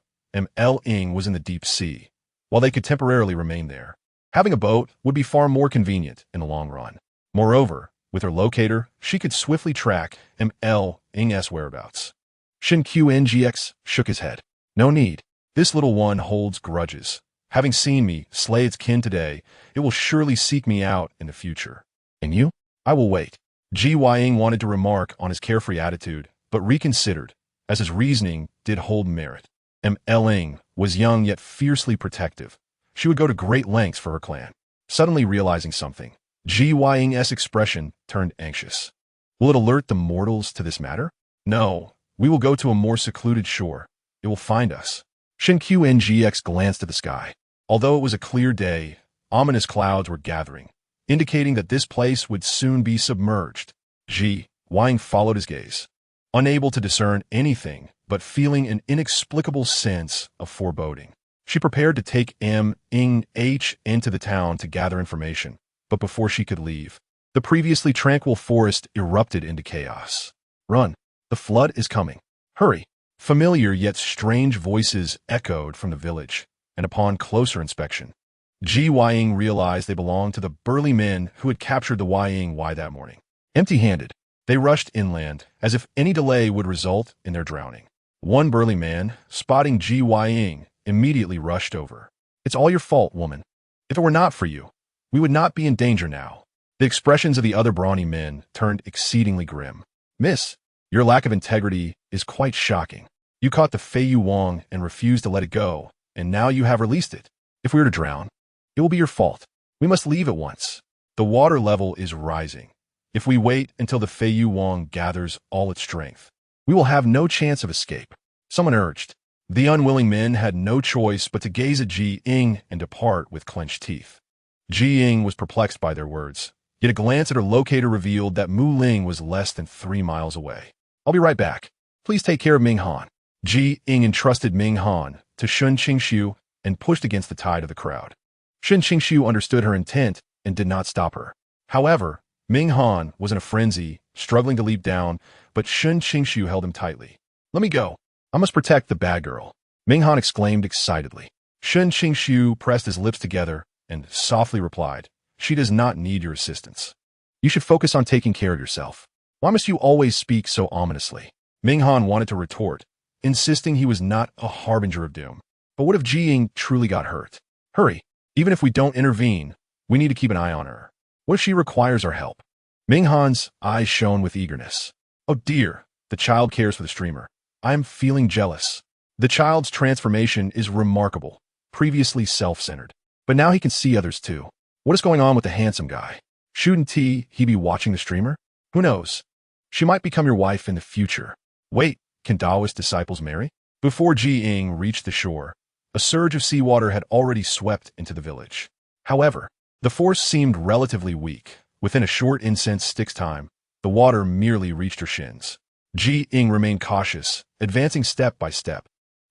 Speaker 1: Ying was in the deep sea. While they could temporarily remain there, having a boat would be far more convenient in the long run. Moreover, with her locator, she could swiftly track Ying's whereabouts. Shen Qingxu shook his head. No need. This little one holds grudges. Having seen me slay its kin today, it will surely seek me out in the future. And you? I will wait. Ji Ying wanted to remark on his carefree attitude, but reconsidered, as his reasoning did hold merit. Ying was young yet fiercely protective. She would go to great lengths for her clan. Suddenly realizing something, Ji Ying's expression turned anxious. Will it alert the mortals to this matter? No, we will go to a more secluded shore. It will find us. Shen Qingxu glanced at the sky. Although it was a clear day, ominous clouds were gathering, indicating that this place would soon be submerged. Ji Ying followed his gaze, unable to discern anything, but feeling an inexplicable sense of foreboding. She prepared to take Ying into the town to gather information, but before she could leave, the previously tranquil forest erupted into chaos. Run! The flood is coming. Hurry! Familiar yet strange voices echoed from the village, and upon closer inspection, Ji Ying realized they belonged to the burly men who had captured the Ying that morning. Empty-handed, they rushed inland, as if any delay would result in their drowning. One burly man, spotting Ji Ying, immediately rushed over. It's all your fault, woman. If it were not for you, we would not be in danger now. The expressions of the other brawny men turned exceedingly grim. Miss, your lack of integrity is quite shocking. You caught the Fei and refused to let it go, and now you have released it. If we were to drown, it will be your fault. We must leave at once. The water level is rising. If we wait until the Fei gathers all its strength, we will have no chance of escape. Someone urged. The unwilling men had no choice but to gaze at Ji Ying and depart with clenched teeth. Ji Ying was perplexed by their words, yet a glance at her locator revealed that Wuwuwu was less than 3 miles away. I'll be right back. Please take care of Ming Han. Ji Ying entrusted Ming Han to Shen Qingxu and pushed against the tide of the crowd. Shen Qingxu understood her intent and did not stop her. However, Ming Han was in a frenzy, struggling to leap down, but Shen Qingxu held him tightly. Let me go. I must protect the bad girl. Ming Han exclaimed excitedly. Shen Qingxu pressed his lips together and softly replied, she does not need your assistance. You should focus on taking care of yourself. Why must you always speak so ominously? Ming Han wanted to retort, insisting he was not a harbinger of doom. But what if Ji Ying truly got hurt? Hurry. Even if we don't intervene, we need to keep an eye on her. What if she requires our help? Ming Han's eyes shone with eagerness. Oh dear, the child cares for the streamer. I am feeling jealous. The child's transformation is remarkable, previously self-centered. But now he can see others too. What is going on with the handsome guy? Shouldn't he be watching the streamer? Who knows? She might become your wife in the future. Wait, can Taoist disciples marry? Before Ji Ying reached the shore, a surge of seawater had already swept into the village. However, the force seemed relatively weak. Within a short incense stick's time, the water merely reached her shins. Ji Ying remained cautious, advancing step by step.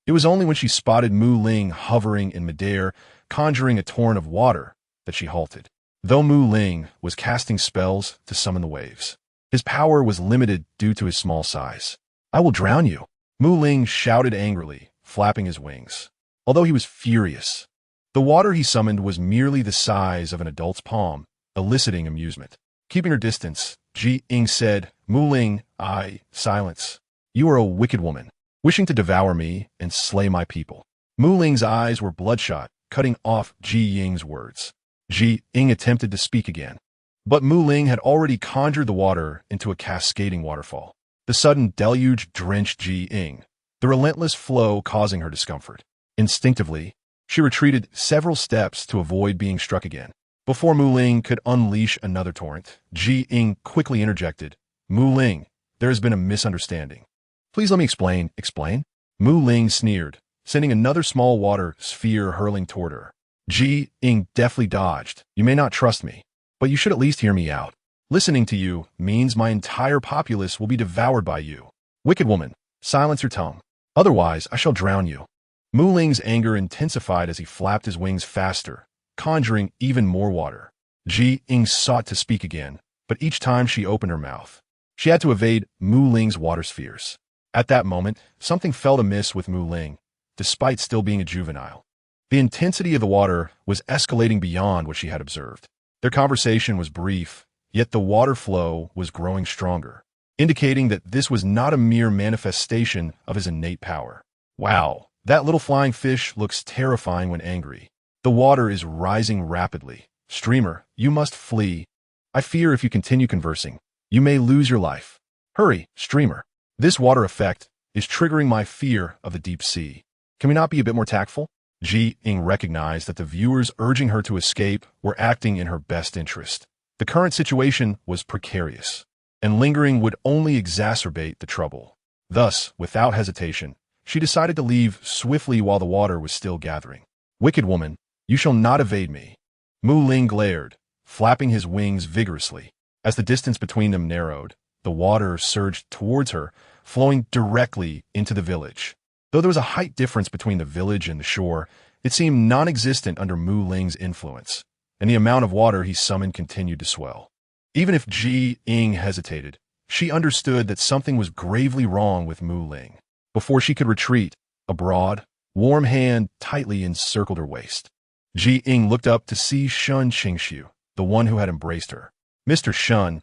Speaker 1: It was only when she spotted Wuwuwu hovering in midair, conjuring a torrent of water, that she halted. Though Wuwuwu was casting spells to summon the waves, his power was limited due to his small size. I will drown you, Wuwuwu shouted angrily, flapping his wings. Although he was furious, the water he summoned was merely the size of an adult's palm, eliciting amusement. Keeping her distance, Ji Ying said, Wuwuwu, silence. You are a wicked woman, wishing to devour me and slay my people. Wuwu's eyes were bloodshot, cutting off Ji Ying's words. Ji Ying attempted to speak again, but Wuwuwu had already conjured the water into a cascading waterfall. The sudden deluge drenched Ji Ying, the relentless flow causing her discomfort. Instinctively, she retreated several steps to avoid being struck again. Before Wuwuwu could unleash another torrent, Ji Ying quickly interjected, Mu Ling, there has been a misunderstanding. Please let me explain. Explain? Mu Ling sneered, sending another small water sphere hurling toward her. Ying deftly dodged. You may not trust me, but you should at least hear me out. Listening to you means my entire populace will be devoured by you. Wicked woman, silence your tongue. Otherwise, I shall drown you. Mu Ling's anger intensified as he flapped his wings faster, conjuring even more water. Ying sought to speak again, but each time she opened her mouth, she had to evade Mu Ling's water spheres. At that moment, something felt amiss with Mu Ling, despite still being a juvenile. The intensity of the water was escalating beyond what she had observed. Their conversation was brief, yet the water flow was growing stronger, indicating that this was not a mere manifestation of his innate power. Wow, that little flying fish looks terrifying when angry. The water is rising rapidly. Streamer, you must flee. I fear if you continue conversing, you may lose your life. Hurry, Streamer. This water effect is triggering my fear of the deep sea. Can we not be a bit more tactful? Ying recognized that the viewers urging her to escape were acting in her best interest. The current situation was precarious, and lingering would only exacerbate the trouble. Thus, without hesitation, she decided to leave swiftly while the water was still gathering. Wicked woman, you shall not evade me. Mu Ling glared, flapping his wings vigorously. As the distance between them narrowed, the water surged towards her, flowing directly into the village. Though there was a height difference between the village and the shore, it seemed non-existent under Mu Ling's influence, and the amount of water he summoned continued to swell. Even if Ying hesitated, she understood that something was gravely wrong with Mu Ling. Before she could retreat, a broad, warm hand tightly encircled her waist. Ying looked up to see Shen Qingxu, the one who had embraced her. Mr. Shen,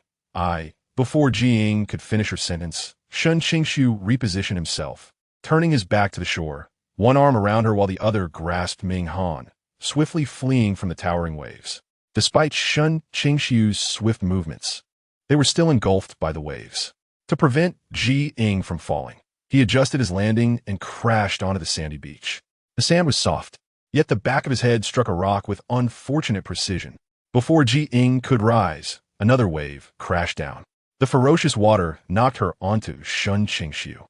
Speaker 1: Before Ying could finish her sentence, Shen Qingxu repositioned himself, turning his back to the shore, one arm around her while the other grasped Ming Han, swiftly fleeing from the towering waves. Despite Shen Qingxiu's swift movements, they were still engulfed by the waves. To prevent Ying from falling, he adjusted his landing and crashed onto the sandy beach. The sand was soft, yet the back of his head struck a rock with unfortunate precision. Before Ying could rise, another wave crashed down. The ferocious water knocked her onto Shen Qingxu,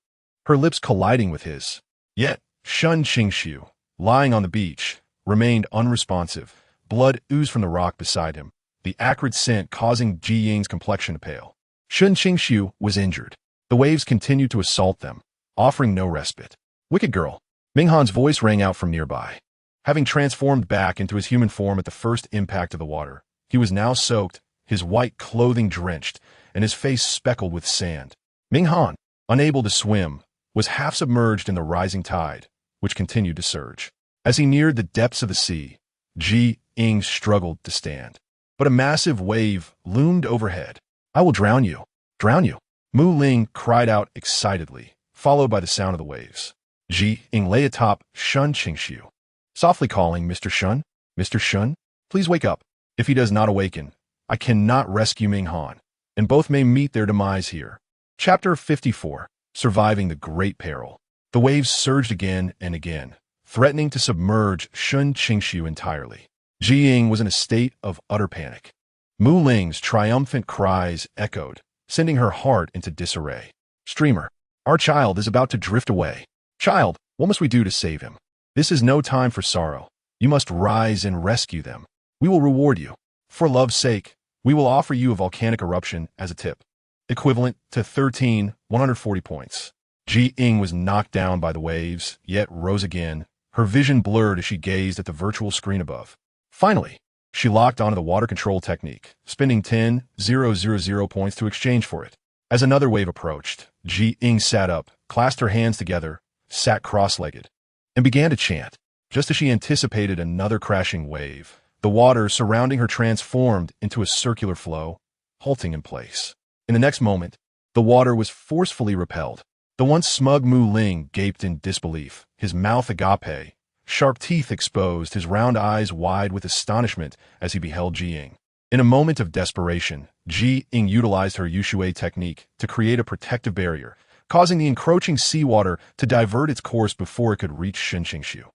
Speaker 1: her lips colliding with his. Yet, Shen Qingxu, lying on the beach, remained unresponsive. Blood oozed from the rock beside him, the acrid scent causing Ying's complexion to pale. Shen Qingxu was injured. The waves continued to assault them, offering no respite. Wicked girl. Ming Han's voice rang out from nearby. Having transformed back into his human form at the first impact of the water, he was now soaked, his white clothing drenched, and his face speckled with sand. Ming Han, unable to swim, was half submerged in the rising tide, which continued to surge. As he neared the depths of the sea, Ying struggled to stand. But a massive wave loomed overhead. I will drown you. Drown you. Mu Ling cried out excitedly, followed by the sound of the waves. Ying lay atop Shen Qingxu, softly calling, Mr. Shen, Mr. Shen, please wake up. If he does not awaken, I cannot rescue Ming Han, and both may meet their demise here. Chapter 54. Surviving the Great Peril. The waves surged again and again, threatening to submerge Shen Qingxu entirely. Ying was in a state of utter panic. Mu Ling's triumphant cries echoed, sending her heart into disarray. Streamer, our child is about to drift away. Child, what must we do to save him? This is no time for sorrow. You must rise and rescue them. We will reward you. For love's sake, we will offer you a volcanic eruption as a tip, equivalent to 140 points. Ying was knocked down by the waves, yet rose again, her vision blurred as she gazed at the virtual screen above. Finally, she locked onto the water control technique, spending 10,000 points to exchange for it. As another wave approached, Ying sat up, clasped her hands together, sat cross-legged, and began to chant. Just as she anticipated another crashing wave, the water surrounding her transformed into a circular flow, halting in place. In the next moment, the water was forcefully repelled. The once smug Mu Ling gaped in disbelief, his mouth agape, sharp teeth exposed, his round eyes wide with astonishment as he beheld Ying. In a moment of desperation, Ying utilized her Yushui technique to create a protective barrier, causing the encroaching seawater to divert its course before it could reach Shen Qingxu.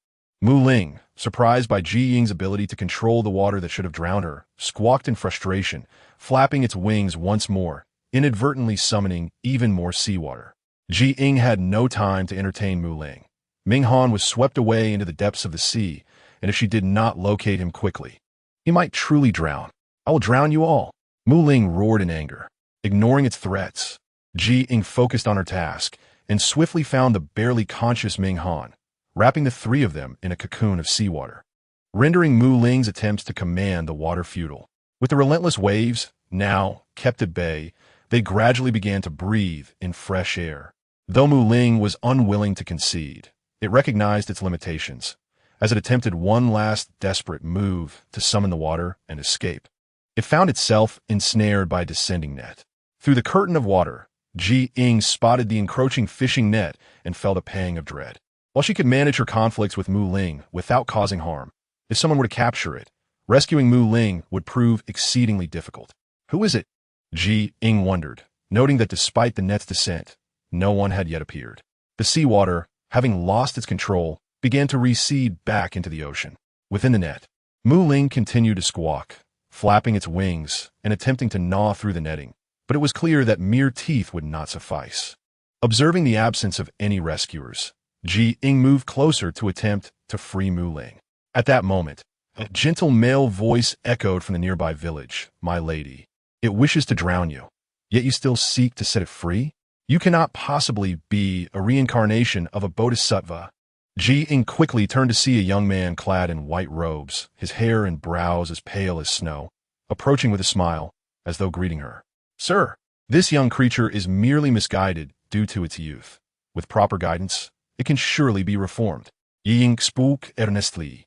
Speaker 1: Mu Ling, surprised by Ying's ability to control the water that should have drowned her, squawked in frustration, flapping its wings once more, inadvertently summoning even more seawater. Ying had no time to entertain Mu Ling. Ming Han was swept away into the depths of the sea, and if she did not locate him quickly, he might truly drown. I will drown you all. Mu Ling roared in anger. Ignoring its threats, Ying focused on her task and swiftly found the barely conscious Ming Han, wrapping the three of them in a cocoon of seawater, rendering Mu Ling's attempts to command the water futile. With the relentless waves now kept at bay, they gradually began to breathe in fresh air. Though Mu Ling was unwilling to concede, it recognized its limitations, as it attempted one last desperate move to summon the water and escape. It found itself ensnared by a descending net. Through the curtain of water, Ying spotted the encroaching fishing net and felt a pang of dread. While she could manage her conflicts with Mu Ling without causing harm, if someone were to capture it, rescuing Mu Ling would prove exceedingly difficult. Who is it? Ying wondered, noting that despite the net's descent, no one had yet appeared. The seawater, having lost its control, began to recede back into the ocean. Within the net, Mu Ling continued to squawk, flapping its wings and attempting to gnaw through the netting, but it was clear that mere teeth would not suffice. Observing the absence of any rescuers, Ying moved closer to attempt to free Mu Ling. At that moment, a gentle male voice echoed from the nearby village. "My lady, it wishes to drown you, yet you still seek to set it free? You cannot possibly be a reincarnation of a bodhisattva." Ying quickly turned to see a young man clad in white robes, his hair and brows as pale as snow, approaching with a smile, as though greeting her. "Sir, this young creature is merely misguided due to its youth. With proper guidance, it can surely be reformed." Ying spoke earnestly,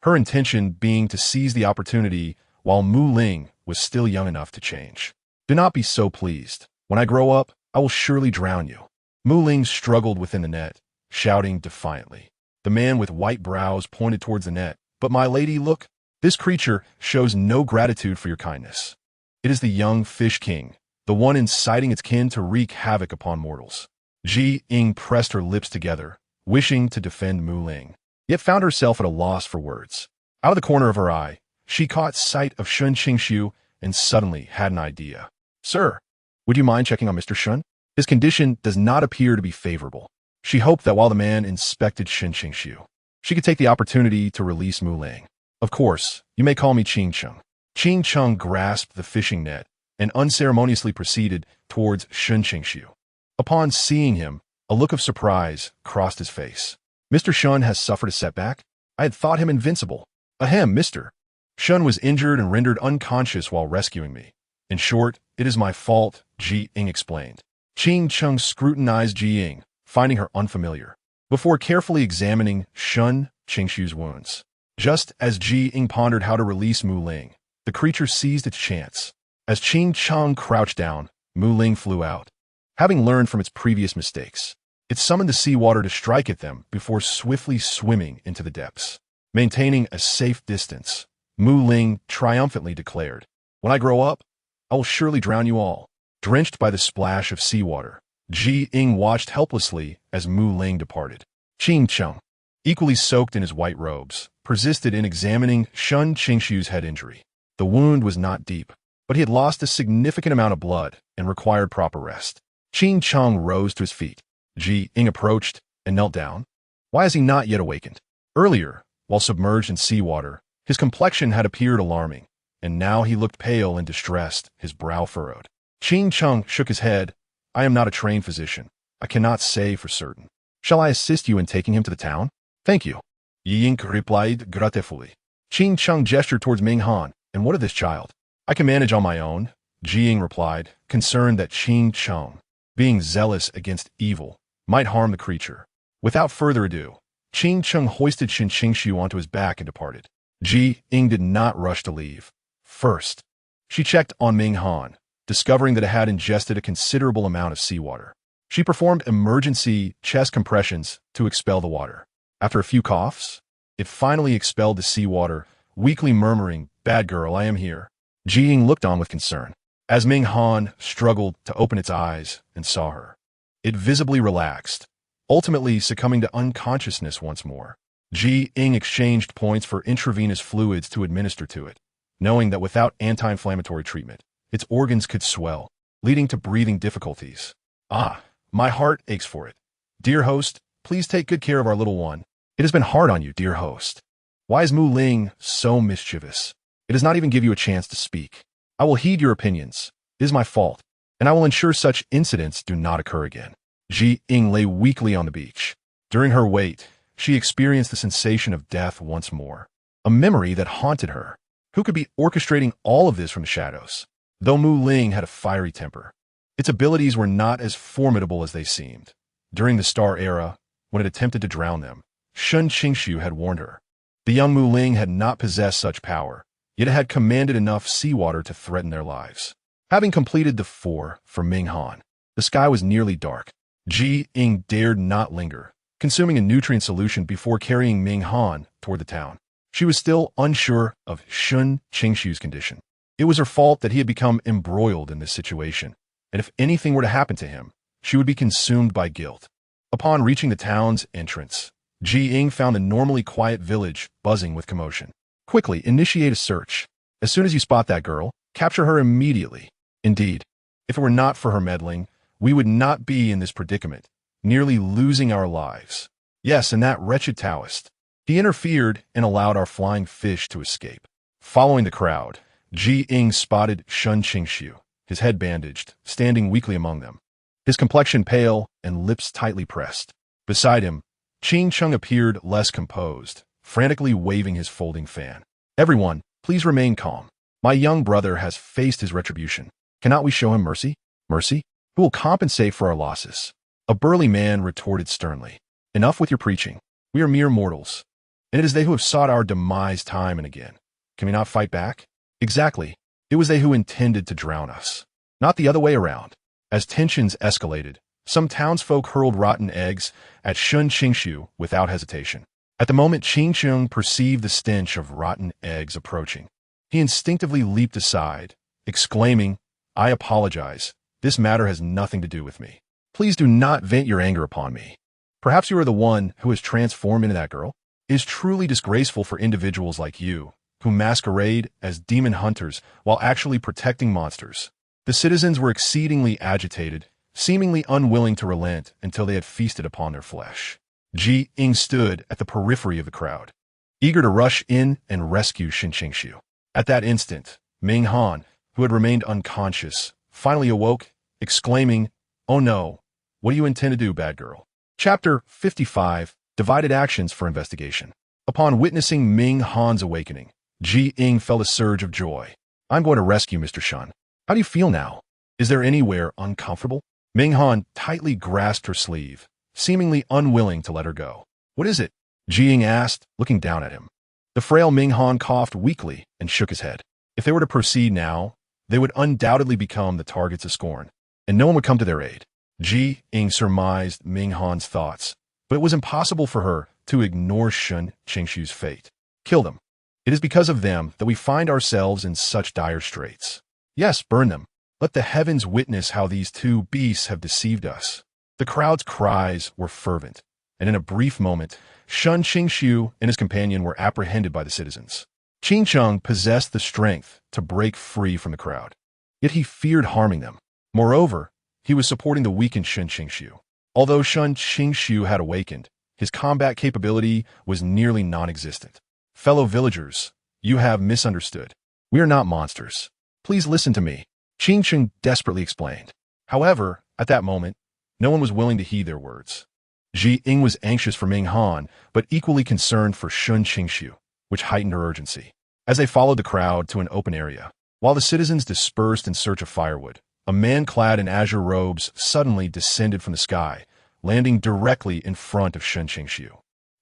Speaker 1: her intention being to seize the opportunity while Mu Ling was still young enough to change. "Do not be so pleased. When I grow up, I will surely drown you." Mu Ling struggled within the net, shouting defiantly. The man with white brows pointed towards the net. "But my lady, look. This creature shows no gratitude for your kindness. It is the young fish king, the one inciting its kin to wreak havoc upon mortals." Ying pressed her lips together, wishing to defend Mu Ling, yet found herself at a loss for words. Out of the corner of her eye, she caught sight of Shen Qingxu and suddenly had an idea. "Sir, would you mind checking on Mr. Shen? His condition does not appear to be favorable." She hoped that while the man inspected Shen Qingxu, she could take the opportunity to release Mu Ling. "Of course, you may call me Qingcheng." Qingcheng grasped the fishing net and unceremoniously proceeded towards Shen Qingxu. Upon seeing him, a look of surprise crossed his face. "Mr. Shen has suffered a setback? I had thought him invincible." "Ahem, mister. Shen was injured and rendered unconscious while rescuing me. In short, it is my fault," Ying explained. Qingcheng scrutinized Ying, finding her unfamiliar, before carefully examining Shen Qingxu's wounds. Just as Ying pondered how to release Mu Ling, the creature seized its chance. As Qingcheng crouched down, Mu Ling flew out. Having learned from its previous mistakes, it summoned the seawater to strike at them before swiftly swimming into the depths. Maintaining a safe distance, Mu Ling triumphantly declared, "When I grow up, I will surely drown you all." Drenched by the splash of seawater, Ying watched helplessly as Mu Ling departed. Qingcheng, equally soaked in his white robes, persisted in examining Shen Qingxu's head injury. The wound was not deep, but he had lost a significant amount of blood and required proper rest. Qingcheng rose to his feet. Ying approached and knelt down. Why has he not yet awakened? Earlier, while submerged in seawater, his complexion had appeared alarming, and now he looked pale and distressed, his brow furrowed. Qingcheng shook his head. "I am not a trained physician. I cannot say for certain. Shall I assist you in taking him to the town?" "Thank you," Ying replied gratefully. Qingcheng gestured towards Ming Han. "And what of this child?" "I can manage on my own," Ying replied, concerned that Qingcheng, being zealous against evil, might harm the creature. Without further ado, Qingcheng hoisted Shen Qingxu onto his back and departed. Ying did not rush to leave. First, she checked on Ming Han, discovering that it had ingested a considerable amount of seawater. She performed emergency chest compressions to expel the water. After a few coughs, it finally expelled the seawater, weakly murmuring, "Bad girl, I am here." Ying looked on with concern. As Ming Han struggled to open its eyes and saw her, it visibly relaxed, ultimately succumbing to unconsciousness once more. Ying exchanged points for intravenous fluids to administer to it, knowing that without anti-inflammatory treatment, its organs could swell. leading to breathing difficulties. Ah, my heart aches for it. Dear host, please take good care of our little one. It has been hard on you, dear host. Why is Mu Ling so mischievous? It does not even give you a chance to speak. I will heed your opinions. It is my fault, and I will ensure such incidents do not occur again. Ying lay weakly on the beach. During her wait, she experienced the sensation of death once more, a memory that haunted her. Who could be orchestrating all of this from the shadows? Though Mu Ling had a fiery temper, its abilities were not as formidable as they seemed. During the Star Era, when it attempted to drown them, Shen Qingxu had warned her. The young Mu Ling had not possessed such power, yet it had commanded enough seawater to threaten their lives. Having completed the 4 for Ming Han, the sky was nearly dark. Ying dared not linger, consuming a nutrient solution before carrying Ming Han toward the town. She was still unsure of Shen Qingxu's condition. It was her fault that he had become embroiled in this situation, and if anything were to happen to him, she would be consumed by guilt. Upon reaching the town's entrance, Ying found the normally quiet village buzzing with commotion. Quickly, initiate a search. As soon as you spot that girl, capture her immediately. Indeed, if it were not for her meddling, we would not be in this predicament, nearly losing our lives. Yes, and that wretched Taoist. He interfered and allowed our flying fish to escape. Following the crowd, Ying spotted Shen Qingxu, his head bandaged, standing weakly among them, his complexion pale and lips tightly pressed. Beside him, Qingcheng appeared less composed, frantically waving his folding fan. Everyone, please remain calm. My young brother has faced his retribution. Cannot we show him mercy? Mercy? Who will compensate for our losses? A burly man retorted sternly. Enough with your preaching. We are mere mortals, and it is they who have sought our demise time and again. Can we not fight back? Exactly. It was they who intended to drown us, not the other way around. As tensions escalated, some townsfolk hurled rotten eggs at Shen Qingxu without hesitation. At the moment Qingcheng perceived the stench of rotten eggs approaching, he instinctively leaped aside, exclaiming, I apologize. This matter has nothing to do with me. Please do not vent your anger upon me. Perhaps you are the one who has transformed into that girl? It is truly disgraceful for individuals like you, who masquerade as demon hunters while actually protecting monsters. The citizens were exceedingly agitated, seemingly unwilling to relent until they had feasted upon their flesh. Ying stood at the periphery of the crowd, eager to rush in and rescue Shen Qingxu. At that instant, Ming Han, who had remained unconscious, finally awoke, exclaiming, Oh no, what do you intend to do, bad girl? Chapter 55, Divided Actions for Investigation. Upon witnessing Ming Han's awakening, Ying felt a surge of joy. I'm going to rescue Mr. Shen. How do you feel now? Is there anywhere uncomfortable? Ming Han tightly grasped her sleeve, seemingly unwilling to let her go. What is it? Ying asked, looking down at him. The frail Ming Han coughed weakly and shook his head. If they were to proceed now, they would undoubtedly become the targets of scorn, and no one would come to their aid. Ying surmised Ming Han's thoughts, but it was impossible for her to ignore Shen Qingxu's fate. Kill them. It is because of them that we find ourselves in such dire straits. Yes, burn them. Let the heavens witness how these two beasts have deceived us. The crowd's cries were fervent, and in a brief moment, Shen Qingxu and his companion were apprehended by the citizens. Qingcheng possessed the strength to break free from the crowd, yet he feared harming them. Moreover, he was supporting the weakened Shen Qingxu. Although Shen Qingxu had awakened, his combat capability was nearly non-existent. Fellow villagers, you have misunderstood. We are not monsters. Please listen to me, Qingcheng desperately explained. However, at that moment, no one was willing to heed their words. Ying was anxious for Ming Han, but equally concerned for Shen Qingxu, which heightened her urgency. As they followed the crowd to an open area, while the citizens dispersed in search of firewood, a man clad in azure robes suddenly descended from the sky, landing directly in front of Shen Qingxu.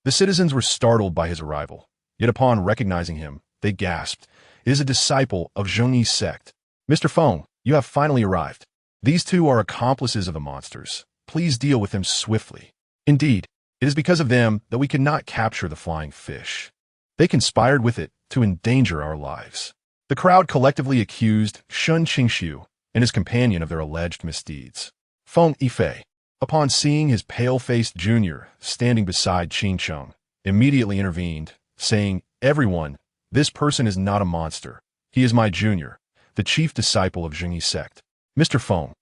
Speaker 1: The citizens were startled by his arrival, yet upon recognizing him, they gasped, It is a disciple of Zhongyi's sect. Mr. Feng, you have finally arrived. These two are accomplices of the monsters. Please deal with them swiftly. Indeed, it is because of them that we cannot capture the flying fish. They conspired with it to endanger our lives. The crowd collectively accused Shen Qingxu and his companion of their alleged misdeeds. Feng Yifei, upon seeing his pale-faced junior standing beside Qingcheng, immediately intervened, saying, Everyone, this person is not a monster. He is my junior, the chief disciple of Zhongyi's sect. Mr. Feng,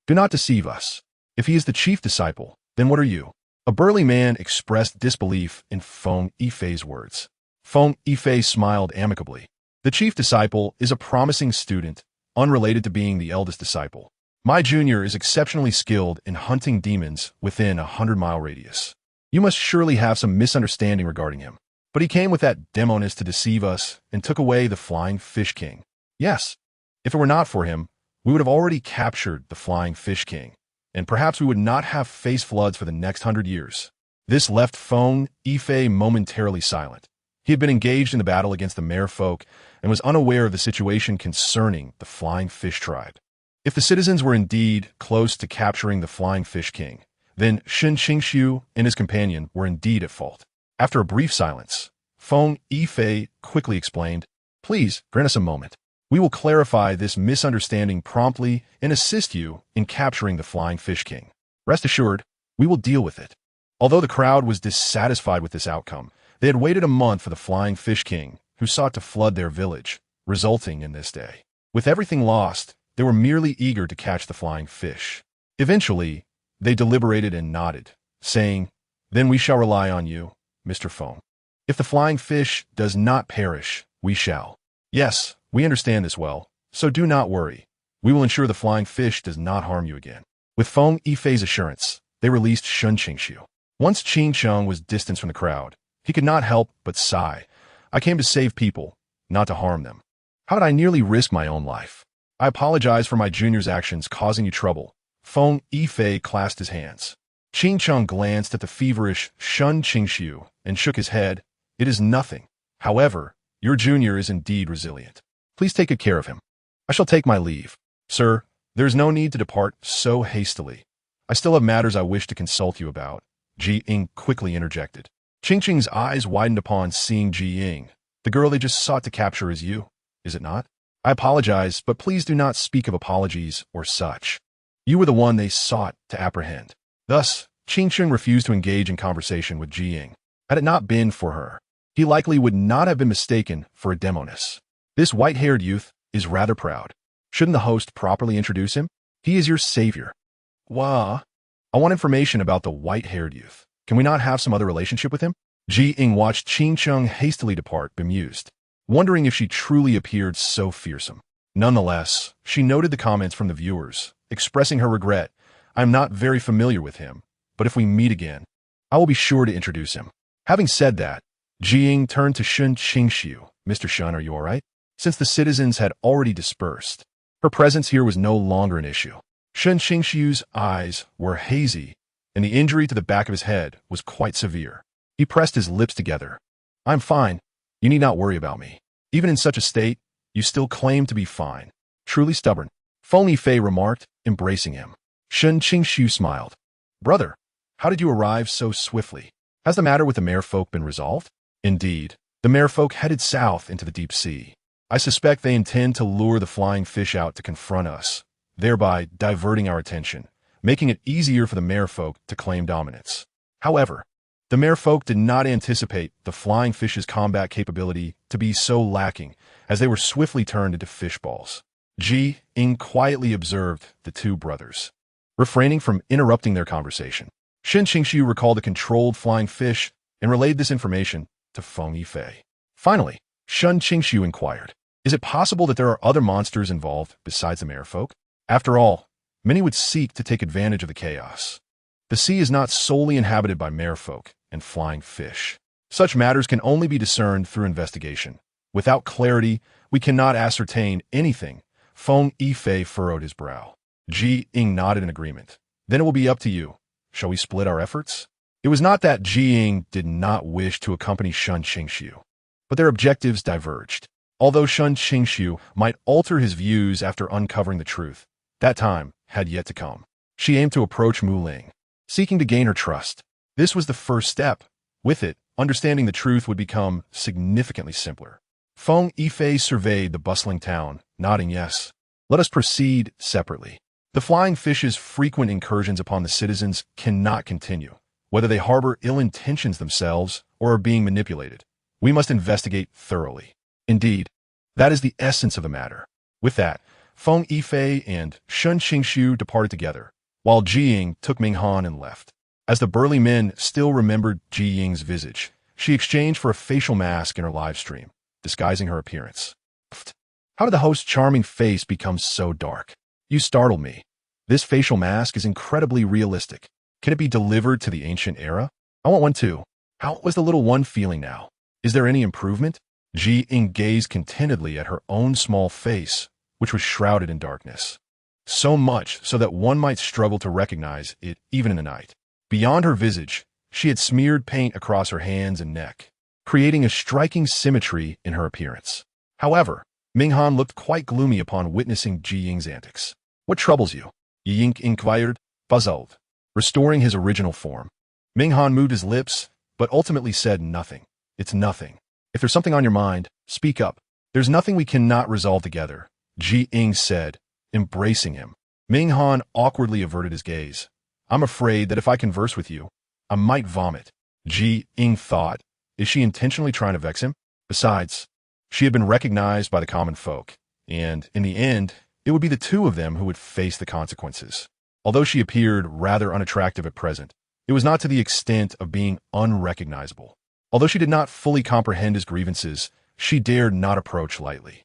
Speaker 1: do not deceive us. If he is the chief disciple, then what are you? A burly man expressed disbelief in Feng Yifei's words. Feng Yifei smiled amicably. The chief disciple is a promising student, unrelated to being the eldest disciple. My junior is exceptionally skilled in hunting demons within a 100-mile radius. You must surely have some misunderstanding regarding him. But he came with that demoness to deceive us and took away the Flying Fish King. Yes, if it were not for him, we would have already captured the Flying Fish King, and perhaps we would not have faced floods for the next 100 years. This left Feng Yifei momentarily silent. He had been engaged in the battle against the merfolk and was unaware of the situation concerning the Flying Fish tribe. If the citizens were indeed close to capturing the Flying Fish King, then Shen Qingxu and his companion were indeed at fault. After a brief silence, Feng Yifei quickly explained, "Please, grant us a moment. We will clarify this misunderstanding promptly and assist you in capturing the Flying Fish King. Rest assured, we will deal with it." Although the crowd was dissatisfied with this outcome, they had waited a month for the Flying Fish King, who sought to flood their village, resulting in this day. With everything lost, they were merely eager to catch the flying fish. Eventually, they deliberated and nodded, saying, "Then we shall rely on you, Mr. Feng. If the flying fish does not perish, we shall." "Yes, we understand this well, so do not worry. We will ensure the flying fish does not harm you again." With Feng Yifei's assurance, they released Shen Qingxu. Once Qingxu was distanced from the crowd, he could not help but sigh. "I came to save people, not to harm them. How did I nearly risk my own life? I apologize for my junior's actions causing you trouble." Feng Yifei clasped his hands. Qingxu glanced at the feverish Shen Qingxu and shook his head. "It is nothing. However, your junior is indeed resilient. Please take good care of him. I shall take my leave." "Sir, there is no need to depart so hastily. I still have matters I wish to consult you about," Ying quickly interjected. Qingxu's eyes widened upon seeing Ying. "The girl they just sought to capture is you, is it not? I apologize, but please do not speak of apologies or such. You were the one they sought to apprehend." Thus, Qingxu refused to engage in conversation with Ying. Had it not been for her, he likely would not have been mistaken for a demoness. "This white-haired youth is rather proud. Shouldn't the host properly introduce him? He is your savior." "Wah, I want information about the white-haired youth. Can we not have some other relationship with him?" Ying watched Qingxu hastily depart, bemused, wondering if she truly appeared so fearsome. Nonetheless, she noted the comments from the viewers, expressing her regret. "I am not very familiar with him, but if we meet again, I will be sure to introduce him." Having said that, Ying turned to Shen Qingxu. "Mr. Shen, are you all right?" Since the citizens had already dispersed, her presence here was no longer an issue. Shen Qingxu's eyes were hazy, and the injury to the back of his head was quite severe. He pressed his lips together. "I'm fine. You need not worry about me. Even in such a state, you still claim to be fine. Truly stubborn," Feng Yifei remarked, embracing him. Shen Qingxu smiled. "Brother, how did you arrive so swiftly? Has the matter with the merfolk been resolved?" "Indeed, the merfolk headed south into the deep sea. I suspect they intend to lure the flying fish out to confront us, thereby diverting our attention, making it easier for the merfolk to claim dominance. However, the merfolk did not anticipate the flying fish's combat capability to be so lacking, as they were swiftly turned into fish balls." Ying quietly observed the two brothers, refraining from interrupting their conversation. Shen Qingxu recalled the controlled flying fish and relayed this information to Feng Yifei. Finally, Shen Qingxu inquired, "Is it possible that there are other monsters involved besides the merfolk? After all, many would seek to take advantage of the chaos. The sea is not solely inhabited by merfolk and flying fish. Such matters can only be discerned through investigation. Without clarity, we cannot ascertain anything." Feng Yifei furrowed his brow. Ying nodded in agreement. "Then it will be up to you. Shall we split our efforts?" It was not that Ying did not wish to accompany Shen Qingxu, but their objectives diverged. Although Shen Qingxu might alter his views after uncovering the truth, that time had yet to come. She aimed to approach Mu Ling, seeking to gain her trust. This was the first step. With it, understanding the truth would become significantly simpler. Feng Yifei surveyed the bustling town, nodding yes. "Let us proceed separately. The flying fish's frequent incursions upon the citizens cannot continue. Whether they harbor ill intentions themselves or are being manipulated, we must investigate thoroughly. Indeed, that is the essence of the matter." With that, Feng Yifei and Shen Qingxu departed together, while Ying took Ming Han and left. As the burly men still remembered Ying's visage, she exchanged for a facial mask in her live stream, disguising her appearance. How did the host's charming face become so dark? You startled me. This facial mask is incredibly realistic. Can it be delivered to the ancient era? I want one too. How was the little one feeling now? Is there any improvement? Ying gazed contentedly at her own small face, which was shrouded in darkness. So much so that one might struggle to recognize it even in the night. Beyond her visage, she had smeared paint across her hands and neck, creating a striking symmetry in her appearance. However, Ming Han looked quite gloomy upon witnessing Ying's antics. What troubles you? Ying inquired, puzzled. Restoring his original form. Ming Han moved his lips, but ultimately said nothing. It's nothing. If there's something on your mind, speak up. There's nothing we cannot resolve together, Ying said, embracing him. Ming Han awkwardly averted his gaze. I'm afraid that if I converse with you, I might vomit. Ying thought. Is she intentionally trying to vex him? Besides, she had been recognized by the common folk, and, in the end, it would be the two of them who would face the consequences. Although she appeared rather unattractive at present, it was not to the extent of being unrecognizable. Although she did not fully comprehend his grievances, she dared not approach lightly.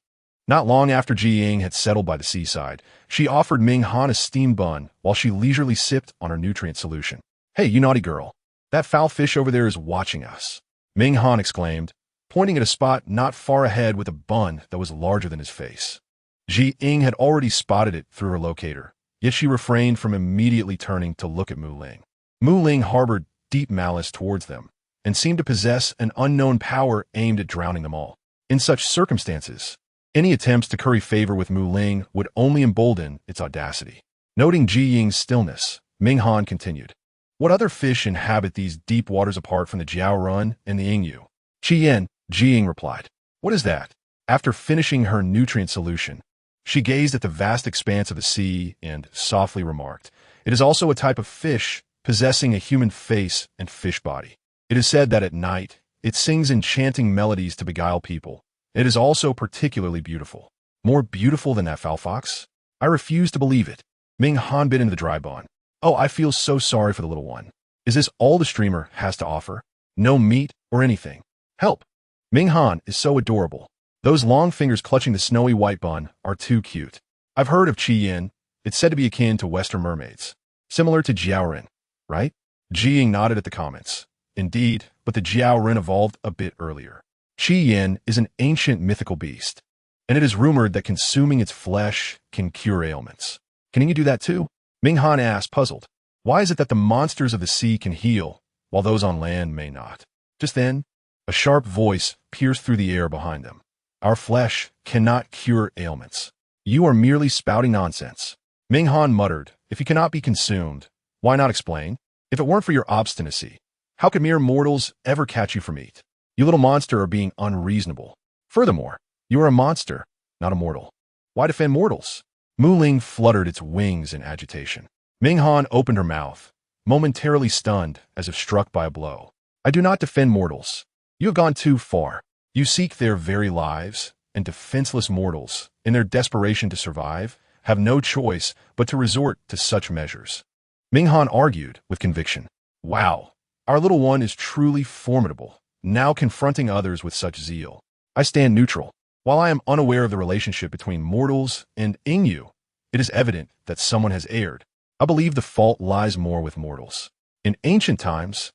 Speaker 1: Not long after Ying had settled by the seaside, she offered Ming Han a steamed bun while she leisurely sipped on her nutrient solution. Hey, you naughty girl. That foul fish over there is watching us, Ming Han exclaimed, pointing at a spot not far ahead with a bun that was larger than his face. Ying had already spotted it through her locator, yet she refrained from immediately turning to look at Mu Ling. Mu Ling harbored deep malice towards them, and seemed to possess an unknown power aimed at drowning them all. In such circumstances, any attempts to curry favor with Mu Ling would only embolden its audacity. Noting Ying's stillness, Ming Han continued. What other fish inhabit these deep waters apart from the Jiao Run and the Yingyu? Qian, Ying replied. What is that? After finishing her nutrient solution, she gazed at the vast expanse of the sea and softly remarked, it is also a type of fish possessing a human face and fish body. It is said that at night, it sings enchanting melodies to beguile people. It is also particularly beautiful. More beautiful than that foul fox? I refuse to believe it. Ming Han bit into the dry bun. Oh, I feel so sorry for the little one. Is this all the streamer has to offer? No meat or anything. Help. Ming Han is so adorable. Those long fingers clutching the snowy white bun are too cute. I've heard of Qian. It's said to be akin to Western mermaids. Similar to Jiaoren, right? Ying nodded at the comments. Indeed, but the Jiaoren evolved a bit earlier. Qian is an ancient mythical beast, and it is rumored that consuming its flesh can cure ailments. Can you do that too? Ming Han asked, puzzled. Why is it that the monsters of the sea can heal, while those on land may not? Just then, a sharp voice pierced through the air behind them. Our flesh cannot cure ailments. You are merely spouting nonsense. Ming Han muttered, if you cannot be consumed, why not explain? If it weren't for your obstinacy, how could mere mortals ever catch you for meat? You little monster are being unreasonable. Furthermore, you are a monster, not a mortal. Why defend mortals? Mu Ling fluttered its wings in agitation. Ming Han opened her mouth, momentarily stunned as if struck by a blow. I do not defend mortals. You have gone too far. You seek their very lives, and defenseless mortals, in their desperation to survive, have no choice but to resort to such measures. Ming Han argued with conviction. Wow, our little one is truly formidable, now confronting others with such zeal. I stand neutral. While I am unaware of the relationship between mortals and Yingyu, it is evident that someone has erred. I believe the fault lies more with mortals. In ancient times,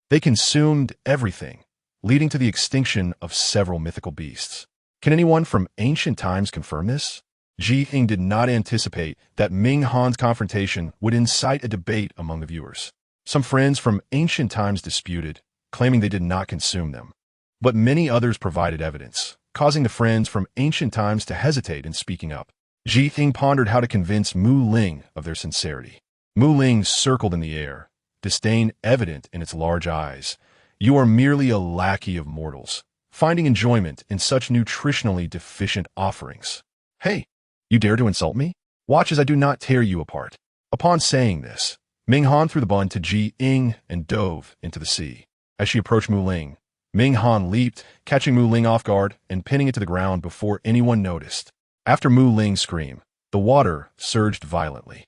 Speaker 1: they consumed everything, leading to the extinction of several mythical beasts. Can anyone from ancient times confirm this? Ying did not anticipate that Ming Han's confrontation would incite a debate among the viewers. Some friends from ancient times disputed, claiming they did not consume them. But many others provided evidence, causing the friends from ancient times to hesitate in speaking up. Ying pondered how to convince Mu Ling of their sincerity. Mu Ling circled in the air, disdain evident in its large eyes. You are merely a lackey of mortals, finding enjoyment in such nutritionally deficient offerings. Hey, you dare to insult me? Watch as I do not tear you apart. Upon saying this, Ming Han threw the bun to Ying and dove into the sea. As she approached Mu Ling, Ming Han leaped, catching Mu Ling off guard and pinning it to the ground before anyone noticed. After Mu Ling's scream, The water surged violently.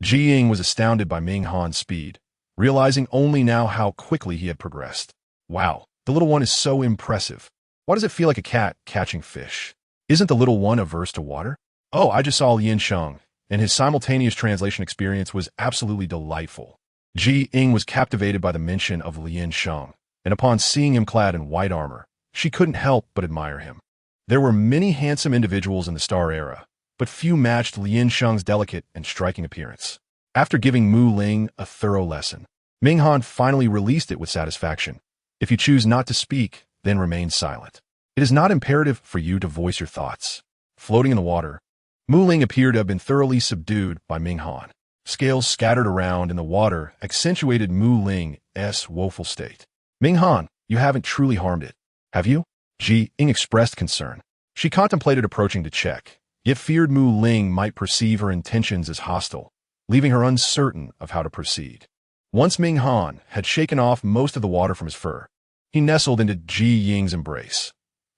Speaker 1: Ying was astounded by Ming Han's speed, realizing only now how quickly he had progressed. Wow, the little one is so impressive. Why does it feel like a cat catching fish? Isn't the little one averse to water? Oh, I just saw Lian Sheng, and his simultaneous translation experience was absolutely delightful. Ying was captivated by the mention of Lian Sheng, and upon seeing him clad in white armor, she couldn't help but admire him. There were many handsome individuals in the Star Era, but few matched Lian Sheng's delicate and striking appearance. After giving Mu Ling a thorough lesson, Ming Han finally released it with satisfaction. If you choose not to speak, then remain silent. It is not imperative for you to voice your thoughts. Floating in the water, Mu Ling appeared to have been thoroughly subdued by Ming Han. Scales scattered around in the water accentuated Mu Ling's woeful state. Ming Han, you haven't truly harmed it, have you? Ying expressed concern. She contemplated approaching to check, yet feared Mu Ling might perceive her intentions as hostile, leaving her uncertain of how to proceed. Once Ming Han had shaken off most of the water from his fur, he nestled into Ying's embrace.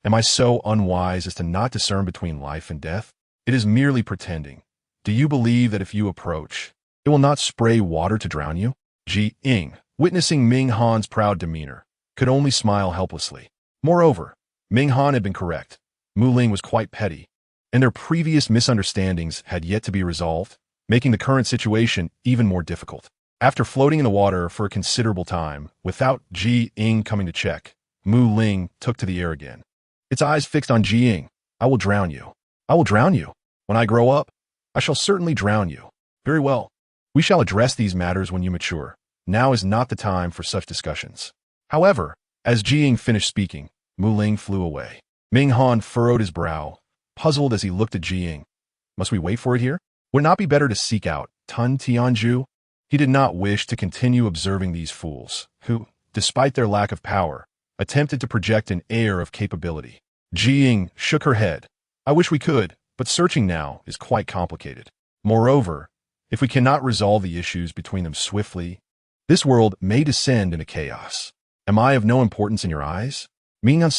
Speaker 1: Am I so unwise as to not discern between life and death? It is merely pretending. Do you believe that if you approach, it will not spray water to drown you? Ying, witnessing Ming Han's proud demeanor, could only smile helplessly. Moreover, Ming Han had been correct. Mu Ling was quite petty, and their previous misunderstandings had yet to be resolved, making the current situation even more difficult. After floating in the water for a considerable time, without Ying coming to check, Mu Ling took to the air again. Its eyes fixed on Ying. I will drown you. I will drown you. When I grow up, I shall certainly drown you. Very well. We shall address these matters when you mature. Now is not the time for such discussions. However, as Ying finished speaking, Mu Ling flew away. Ming Han furrowed his brow, puzzled as he looked at Ying. Must we wait for it here? Would it not be better to seek out Tun Tianju? He did not wish to continue observing these fools, who, despite their lack of power, attempted to project an air of capability. Ying shook her head. I wish we could, but searching now is quite complicated. Moreover, if we cannot resolve the issues between them swiftly, this world may descend into chaos. Am I of no importance in your eyes? Ming Han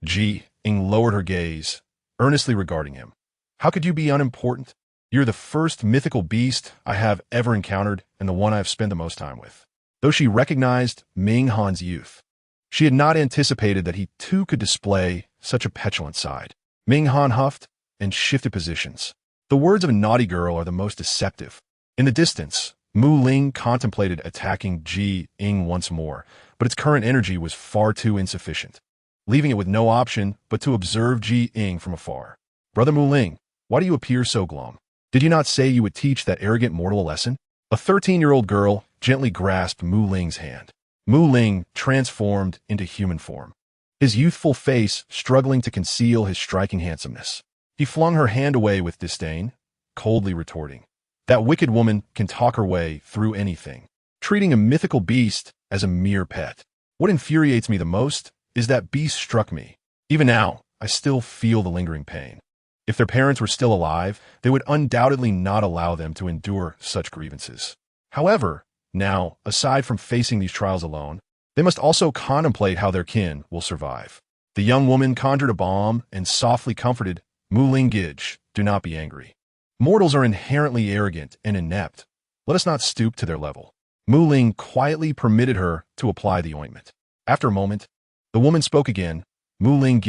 Speaker 1: Ying lowered her gaze, earnestly regarding him. How could you be unimportant? You're the first mythical beast I have ever encountered and the one I have spent the most time with. Though she recognized Ming Han's youth, she had not anticipated that he too could display such a petulant side. Ming Han huffed and shifted positions. The words of a naughty girl are the most deceptive. In the distance, Mu Ling contemplated attacking Ying once more, but its current energy was far too insufficient, leaving it with no option but to observe Ying from afar. Brother Mu Ling, why do you appear so glum? Did you not say you would teach that arrogant mortal a lesson? A 13-year-old girl gently grasped Mu Ling's hand. Mu Ling transformed into human form, his youthful face struggling to conceal his striking handsomeness. He flung her hand away with disdain, coldly retorting, that wicked woman can talk her way through anything, treating a mythical beast as a mere pet. What infuriates me the most is that beast struck me. Even now, I still feel the lingering pain. If their parents were still alive, they would undoubtedly not allow them to endure such grievances. However, now, aside from facing these trials alone, they must also contemplate how their kin will survive. The young woman conjured a bomb and softly comforted Mu Ling. Do not be angry. Mortals are inherently arrogant and inept. Let us not stoop to their level. Mu Ling quietly permitted her to apply the ointment. After a moment, the woman spoke again. Mu Ling,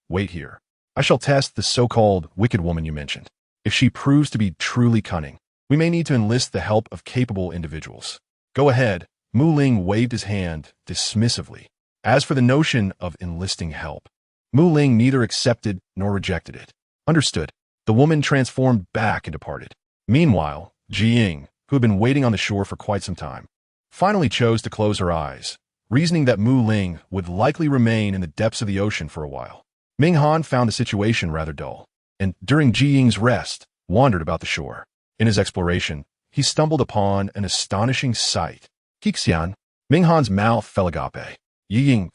Speaker 1: wait here. I shall test the so-called wicked woman you mentioned. If she proves to be truly cunning, we may need to enlist the help of capable individuals. Go ahead. Mu Ling waved his hand dismissively. As for the notion of enlisting help, Mu Ling neither accepted nor rejected it. Understood. The woman transformed back and departed. Meanwhile, Ying, who had been waiting on the shore for quite some time, finally chose to close her eyes, reasoning that Mu Ling would likely remain in the depths of the ocean for a while. Ming Han found the situation rather dull, and during Ying's rest, wandered about the shore. In his exploration, he stumbled upon an astonishing sight. Xian, Ming Han's mouth fell agape. Ying,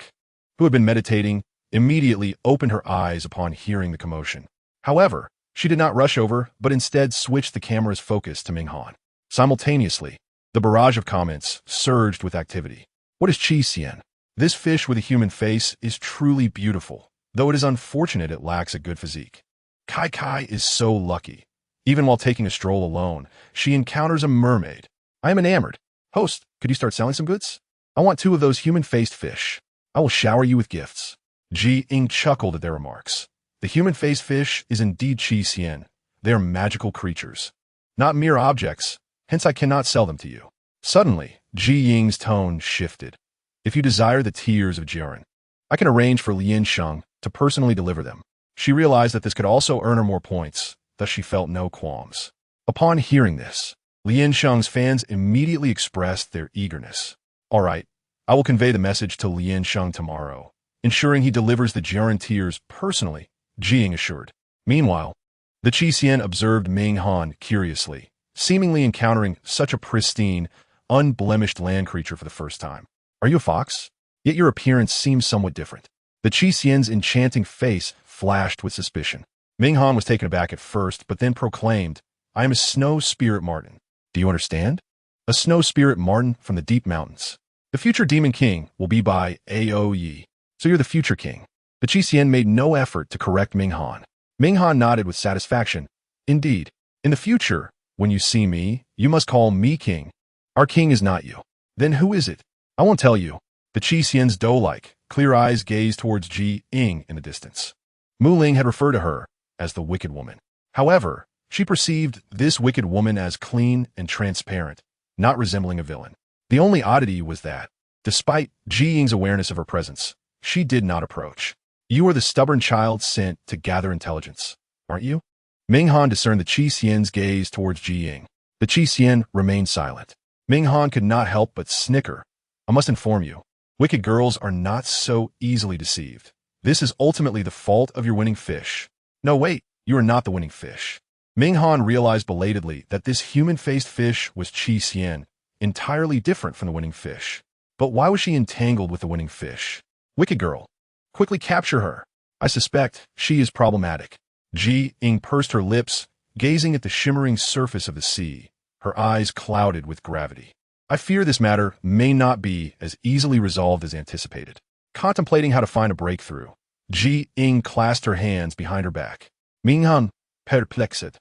Speaker 1: who had been meditating, immediately opened her eyes upon hearing the commotion. However, she did not rush over, but instead switched the camera's focus to Ming Han. Simultaneously, the barrage of comments surged with activity. What is Xian? This fish with a human face is truly beautiful, though it is unfortunate it lacks a good physique. Kai is so lucky. Even while taking a stroll alone, she encounters a mermaid. I am enamored. Host, could you start selling some goods? I want 2 of those human-faced fish. I will shower you with gifts. Ying chuckled at their remarks. The human-faced fish is indeed Qi. They are magical creatures, not mere objects, hence I cannot sell them to you. Suddenly, Ying's tone shifted. If you desire the tears of Jiren, I can arrange for Liansheng to personally deliver them. She realized that this could also earn her more points, thus she felt no qualms. Upon hearing this, Liansheng's fans immediately expressed their eagerness. All right, I will convey the message to Liansheng tomorrow, ensuring he delivers the Jiren tears personally, Ying assured. Meanwhile, the Qi observed Ming Han curiously, seemingly encountering such a pristine, unblemished land creature for the first time. Are you a fox? Yet your appearance seems somewhat different. The Qi enchanting face flashed with suspicion. Ming Han was taken aback at first, but then proclaimed, I am a snow spirit marten. Do you understand? A snow spirit marten from the deep mountains. The future demon king will be by Aoyi. So you're the future king. The Qi made no effort to correct Ming Han. Ming Han nodded with satisfaction. Indeed, in the future, when you see me, you must call me king. Our king is not you. Then who is it? I won't tell you. The Qi doe-like, clear eyes gazed towards Ying in the distance. Mu Ling had referred to her as the wicked woman. However, she perceived this wicked woman as clean and transparent, not resembling a villain. The only oddity was that, despite Ying's awareness of her presence, she did not approach. You are the stubborn child sent to gather intelligence, aren't you? Ming Han discerned the Qi gaze towards Ying. The Qi remained silent. Ming Han could not help but snicker. I must inform you, wicked girls are not so easily deceived. This is ultimately the fault of your winning fish. No, wait, you are not the winning fish. Ming Han realized belatedly that this human-faced fish was Qi, entirely different from the winning fish. But why was she entangled with the winning fish? Wicked girl. Quickly capture her. I suspect she is problematic. Ying pursed her lips, gazing at the shimmering surface of the sea, her eyes clouded with gravity. I fear this matter may not be as easily resolved as anticipated. Contemplating how to find a breakthrough, Ying clasped her hands behind her back. Ming Han, perplexed,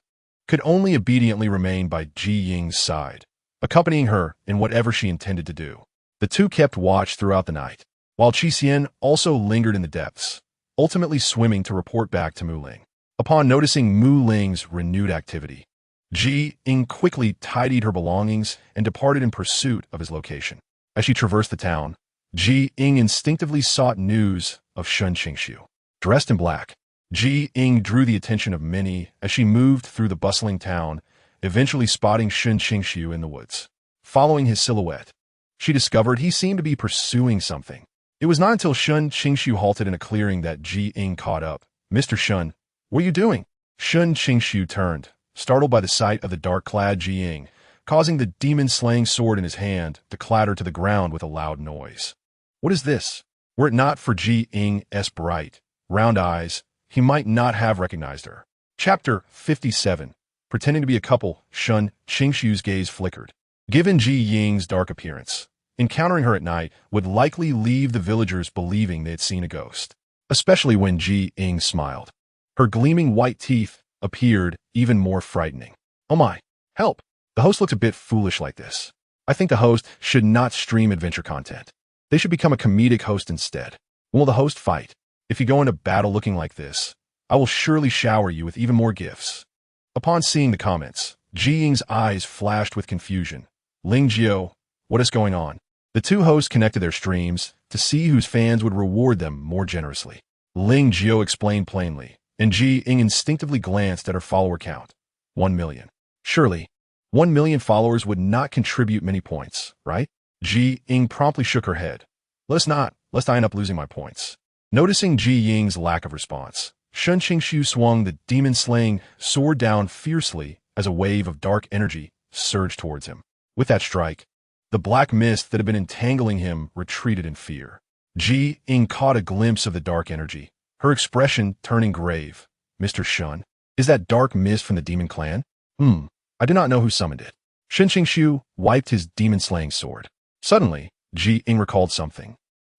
Speaker 1: could only obediently remain by Ying's side, accompanying her in whatever she intended to do. The two kept watch throughout the night, while Qi also lingered in the depths, ultimately swimming to report back to Mu Ling. Upon noticing Mu Ling's renewed activity, Ying quickly tidied her belongings and departed in pursuit of his location. As she traversed the town, Ying instinctively sought news of Shen Qingxu. Dressed in black, Ying drew the attention of many as she moved through the bustling town, eventually spotting Shen Qingxu in the woods. Following his silhouette, she discovered he seemed to be pursuing something. It was not until Shen Qingxu halted in a clearing that Ying caught up. Mr. Shen, what are you doing? Shen Qingxu turned, startled by the sight of the dark-clad Ying, causing the demon-slaying sword in his hand to clatter to the ground with a loud noise. What is this? Were it not for Ying's bright, round eyes, he might not have recognized her. Chapter 57. Pretending to be a couple, Shen Qingxu's gaze flickered. Given Ying's dark appearance, encountering her at night would likely leave the villagers believing they had seen a ghost, especially when Ying smiled. Her gleaming white teeth appeared even more frightening. Oh my, help! The host looks a bit foolish like this. I think the host should not stream adventure content. They should become a comedic host instead. When will the host fight? If you go into battle looking like this, I will surely shower you with even more gifts. Upon seeing the comments, Ying's eyes flashed with confusion. Ling Jiao, what is going on? The two hosts connected their streams to see whose fans would reward them more generously. Ling Jiao explained plainly, and Ying instinctively glanced at her follower count. 1 million. Surely, 1 million followers would not contribute many points, right? Ying promptly shook her head. Let's not, lest I end up losing my points. Noticing Ying's lack of response, Shen Qingxu swung the demon-slaying sword down fiercely as a wave of dark energy surged towards him. With that strike, the black mist that had been entangling him retreated in fear. Ying caught a glimpse of the dark energy, her expression turning grave. Mr. Shen, is that dark mist from the demon clan? I do not know who summoned it. Shen Qingxu wiped his demon-slaying sword. Suddenly, Ying recalled something,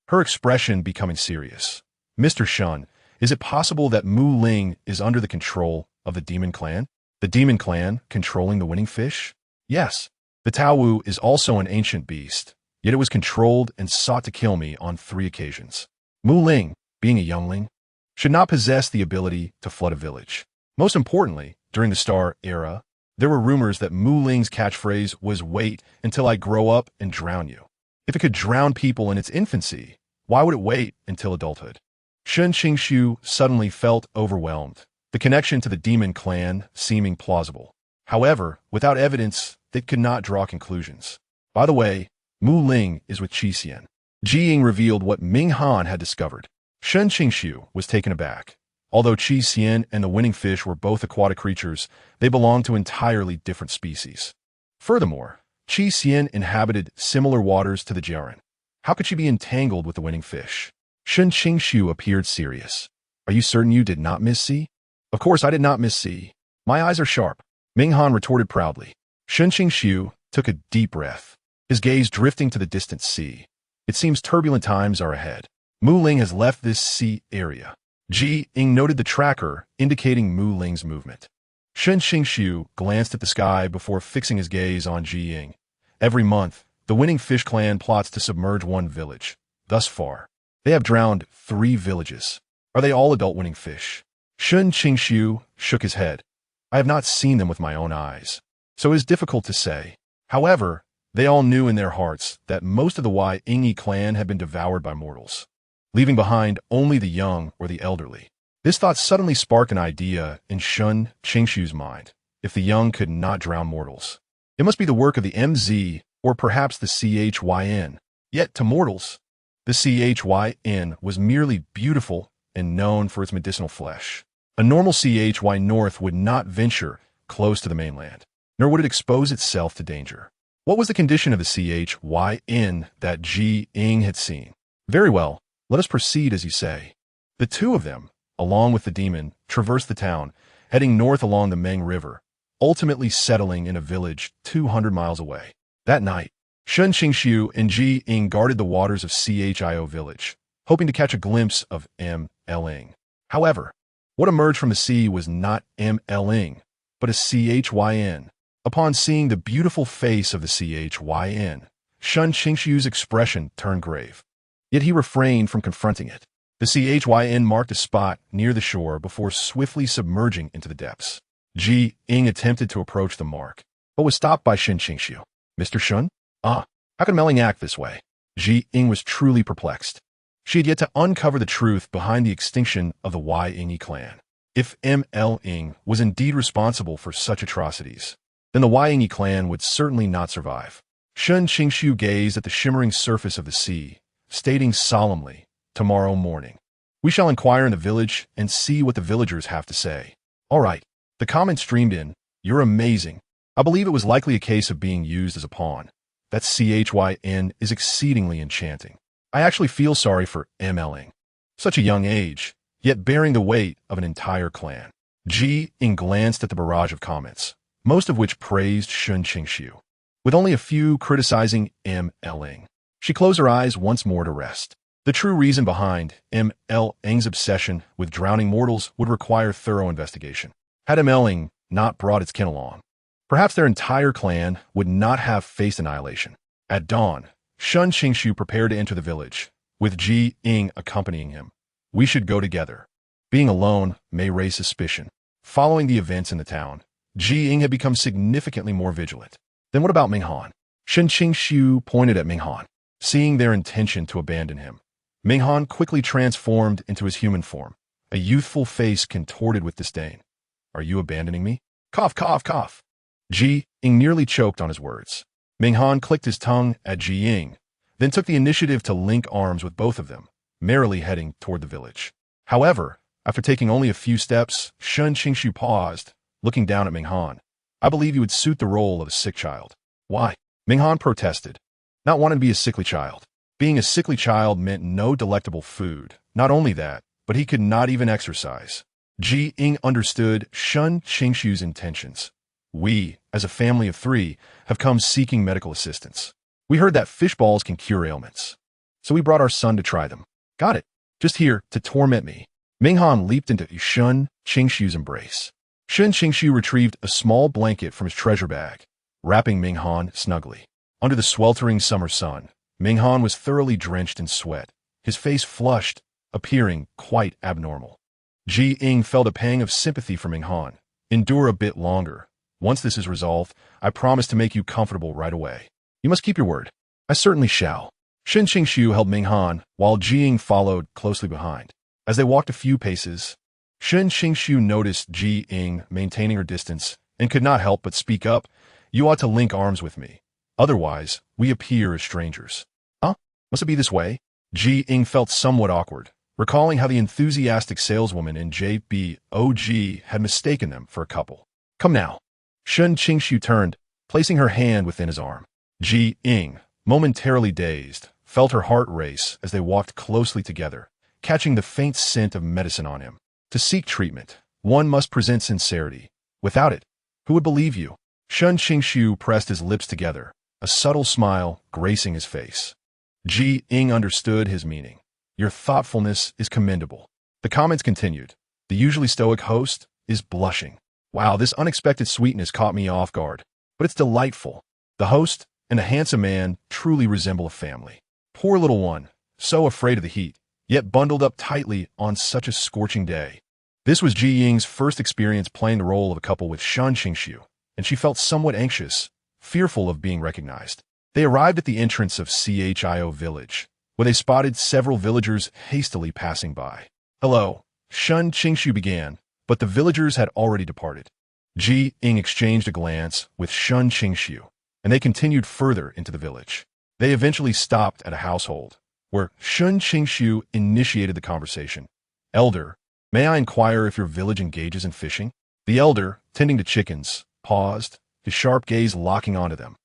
Speaker 1: her expression becoming serious. Mr. Shen, is it possible that Mu Ling is under the control of the demon clan? The demon clan controlling the winning fish? Yes. The Taowu is also an ancient beast, yet it was controlled and sought to kill me on 3 occasions. Mu Ling, being a youngling, should not possess the ability to flood a village. Most importantly, during the Star Era, there were rumors that Mu Ling's catchphrase was "wait until I grow up and drown you." If it could drown people in its infancy, why would it wait until adulthood? Shen Qingxu suddenly felt overwhelmed, the connection to the demon clan seeming plausible. However, without evidence, they could not draw conclusions. By the way, Mu Ling is with Qi Xian. Ying revealed what Ming Han had discovered. Shen Qingxu was taken aback. Although Qi Xian and the winning fish were both aquatic creatures, they belonged to entirely different species. Furthermore, Qi Xian inhabited similar waters to the Jiaran. How could she be entangled with the winning fish? Shen Qingxu appeared serious. Are you certain you did not miss C? Of course I did not miss C. My eyes are sharp. Ming Han retorted proudly. Shen Qingxu took a deep breath, his gaze drifting to the distant sea. It seems turbulent times are ahead. Mu Ling has left this sea area. Ying noted the tracker, indicating Mu Ling's movement. Shen Qingxu glanced at the sky before fixing his gaze on Ying. Every month, the winning fish clan plots to submerge 1 village. Thus far, they have drowned 3 villages. Are they all adult winning fish? Shen Qingxu shook his head. I have not seen them with my own eyes, so it is difficult to say. However, they all knew in their hearts that most of the Ying clan had been devoured by mortals, leaving behind only the young or the elderly. This thought suddenly sparked an idea in Shen Qingxu's mind. If the young could not drown mortals, it must be the work of the MZ or perhaps the CHYN. Yet to mortals, the CHYN was merely beautiful and known for its medicinal flesh. A normal CHY North would not venture close to the mainland, nor would it expose itself to danger. What was the condition of the CHYN that Ying had seen? Very well, let us proceed as you say. The 2 of them, along with the demon, traversed the town, heading north along the Meng River, ultimately settling in a village 200 miles away. That night, Shen Qingxu and Ying guarded the waters of Chio village, hoping to catch a glimpse of Ling. However, what emerged from the sea was not Ling, but a CHYN. Upon seeing the beautiful face of the CHYN, Shen Qingxu's expression turned grave. Yet he refrained from confronting it. The CHYN marked a spot near the shore before swiftly submerging into the depths. Ying attempted to approach the mark, but was stopped by Shen Qingxu. Mr. Shen? How could Ling act this way? Ying was truly perplexed. She had yet to uncover the truth behind the extinction of the Ying clan. If Ling was indeed responsible for such atrocities, then the Ying clan would certainly not survive. Shen Qingxu gazed at the shimmering surface of the sea, stating solemnly, tomorrow morning, we shall inquire in the village and see what the villagers have to say. All right. The comment streamed in, you're amazing. I believe it was likely a case of being used as a pawn. That CHYN is exceedingly enchanting. I actually feel sorry for Ling. Such a young age, yet bearing the weight of an entire clan. Ying glanced at the barrage of comments, most of which praised Shen Qingxu, with only a few criticizing Ling. She closed her eyes once more to rest. The true reason behind Ling's obsession with drowning mortals would require thorough investigation. Had Ling not brought its kin along, perhaps their entire clan would not have faced annihilation. At dawn, Shen Qingxu prepared to enter the village, with Ying accompanying him. We should go together. Being alone may raise suspicion. Following the events in the town, Ying had become significantly more vigilant. Then what about Ming Han? Shen Qingxu pointed at Ming Han. Seeing their intention to abandon him, Ming Han quickly transformed into his human form, a youthful face contorted with disdain. Are you abandoning me? Cough, cough, cough. Ying nearly choked on his words. Ming Han clicked his tongue at Ying, then took the initiative to link arms with both of them, merrily heading toward the village. However, after taking only a few steps, Shen Qingxu paused, looking down at Ming Han. I believe you would suit the role of a sick child. Why? Ming Han protested. Not wanting to be a sickly child. Being a sickly child meant no delectable food. Not only that, but he could not even exercise. Ying understood Shen Qingxu's intentions. We, as a family of 3, have come seeking medical assistance. We heard that fish balls can cure ailments, so we brought our son to try them. Got it. Just here to torment me. Ming Han leaped into Shen Qingxu's embrace. Shen Qingxu retrieved a small blanket from his treasure bag, wrapping Ming Han snugly. Under the sweltering summer sun, Ming Han was thoroughly drenched in sweat, his face flushed, appearing quite abnormal. Ying felt a pang of sympathy for Ming Han. Endure a bit longer. Once this is resolved, I promise to make you comfortable right away. You must keep your word. I certainly shall. Shen Qingxu held Ming Han, while Ying followed closely behind. As they walked a few paces, Shen Qingxu noticed Ying maintaining her distance and could not help but speak up. You ought to link arms with me. Otherwise, we appear as strangers. Huh? Must it be this way? Ying felt somewhat awkward, recalling how the enthusiastic saleswoman in JBOG had mistaken them for a couple. Come now. Shen Qingxu turned, placing her hand within his arm. Ying, momentarily dazed, felt her heart race as they walked closely together, catching the faint scent of medicine on him. To seek treatment, one must present sincerity. Without it, who would believe you? Shen Qingxu pressed his lips together, a subtle smile gracing his face. Ying understood his meaning. Your thoughtfulness is commendable. The comments continued. The usually stoic host is blushing. Wow, this unexpected sweetness caught me off guard. But it's delightful. The host and a handsome man truly resemble a family. Poor little one, so afraid of the heat, yet bundled up tightly on such a scorching day. This was Ying's first experience playing the role of a couple with Shen Qingxu, and she felt somewhat anxious, fearful of being recognized. They arrived at the entrance of Páo-Xiāo village, where they spotted several villagers hastily passing by. Hello, Shen Qingxu began, but the villagers had already departed. Ying exchanged a glance with Shen Qingxu, and they continued further into the village. They eventually stopped at a household, where Shen Qingxu initiated the conversation. Elder, may I inquire if your village engages in fishing? The elder, tending to chickens, paused, his sharp gaze locking onto them.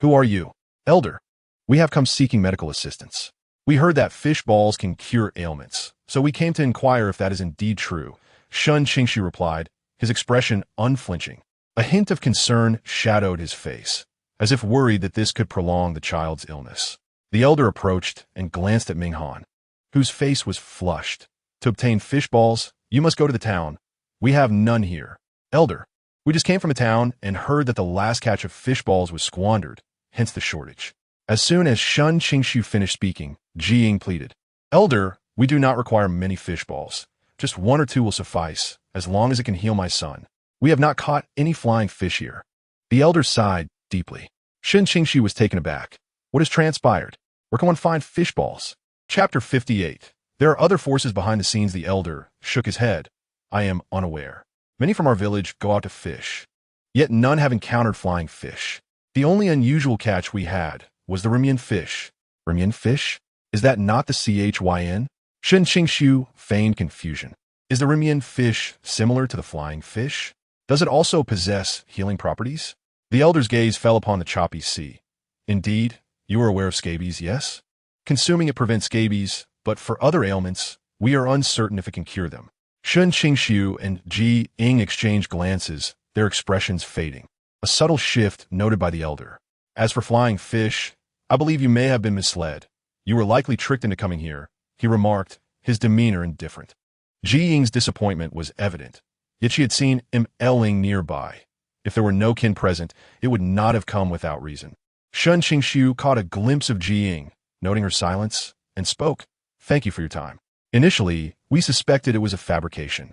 Speaker 1: Who are you? Elder, we have come seeking medical assistance. We heard that fish balls can cure ailments, so we came to inquire if that is indeed true. Shen Qingxu replied, his expression unflinching. A hint of concern shadowed his face, as if worried that this could prolong the child's illness. The elder approached and glanced at Ming Han, whose face was flushed. To obtain fish balls, you must go to the town. We have none here. Elder, we just came from a town and heard that the last catch of fish balls was squandered, hence the shortage. As soon as Shen Qingxu finished speaking, Ying pleaded. Elder, we do not require many fish balls. Just one or two will suffice, as long as it can heal my son. We have not caught any flying fish here. The elder sighed deeply. Shen Qingxu was taken aback. What has transpired? Where can one find fish balls? Chapter 58. There are other forces behind the scenes. The elder shook his head. I am unaware. Many from our village go out to fish, yet none have encountered flying fish. The only unusual catch we had was the Rimian fish. Rimian fish? Is that not the Chyn? Shen Qingxu feigned confusion. Is the Rimian fish similar to the flying fish? Does it also possess healing properties? The elder's gaze fell upon the choppy sea. Indeed, you are aware of scabies, yes? Consuming it prevents scabies, but for other ailments, we are uncertain if it can cure them. Shen Qingxu and Ying exchanged glances, their expressions fading. A subtle shift noted by the elder. As for flying fish, I believe you may have been misled. You were likely tricked into coming here, he remarked, his demeanor indifferent. Ying's disappointment was evident, yet she had seen Ying nearby. If there were no kin present, it would not have come without reason. Shen Qingxu caught a glimpse of Ying, noting her silence, and spoke. Thank you for your time. Initially, we suspected it was a fabrication.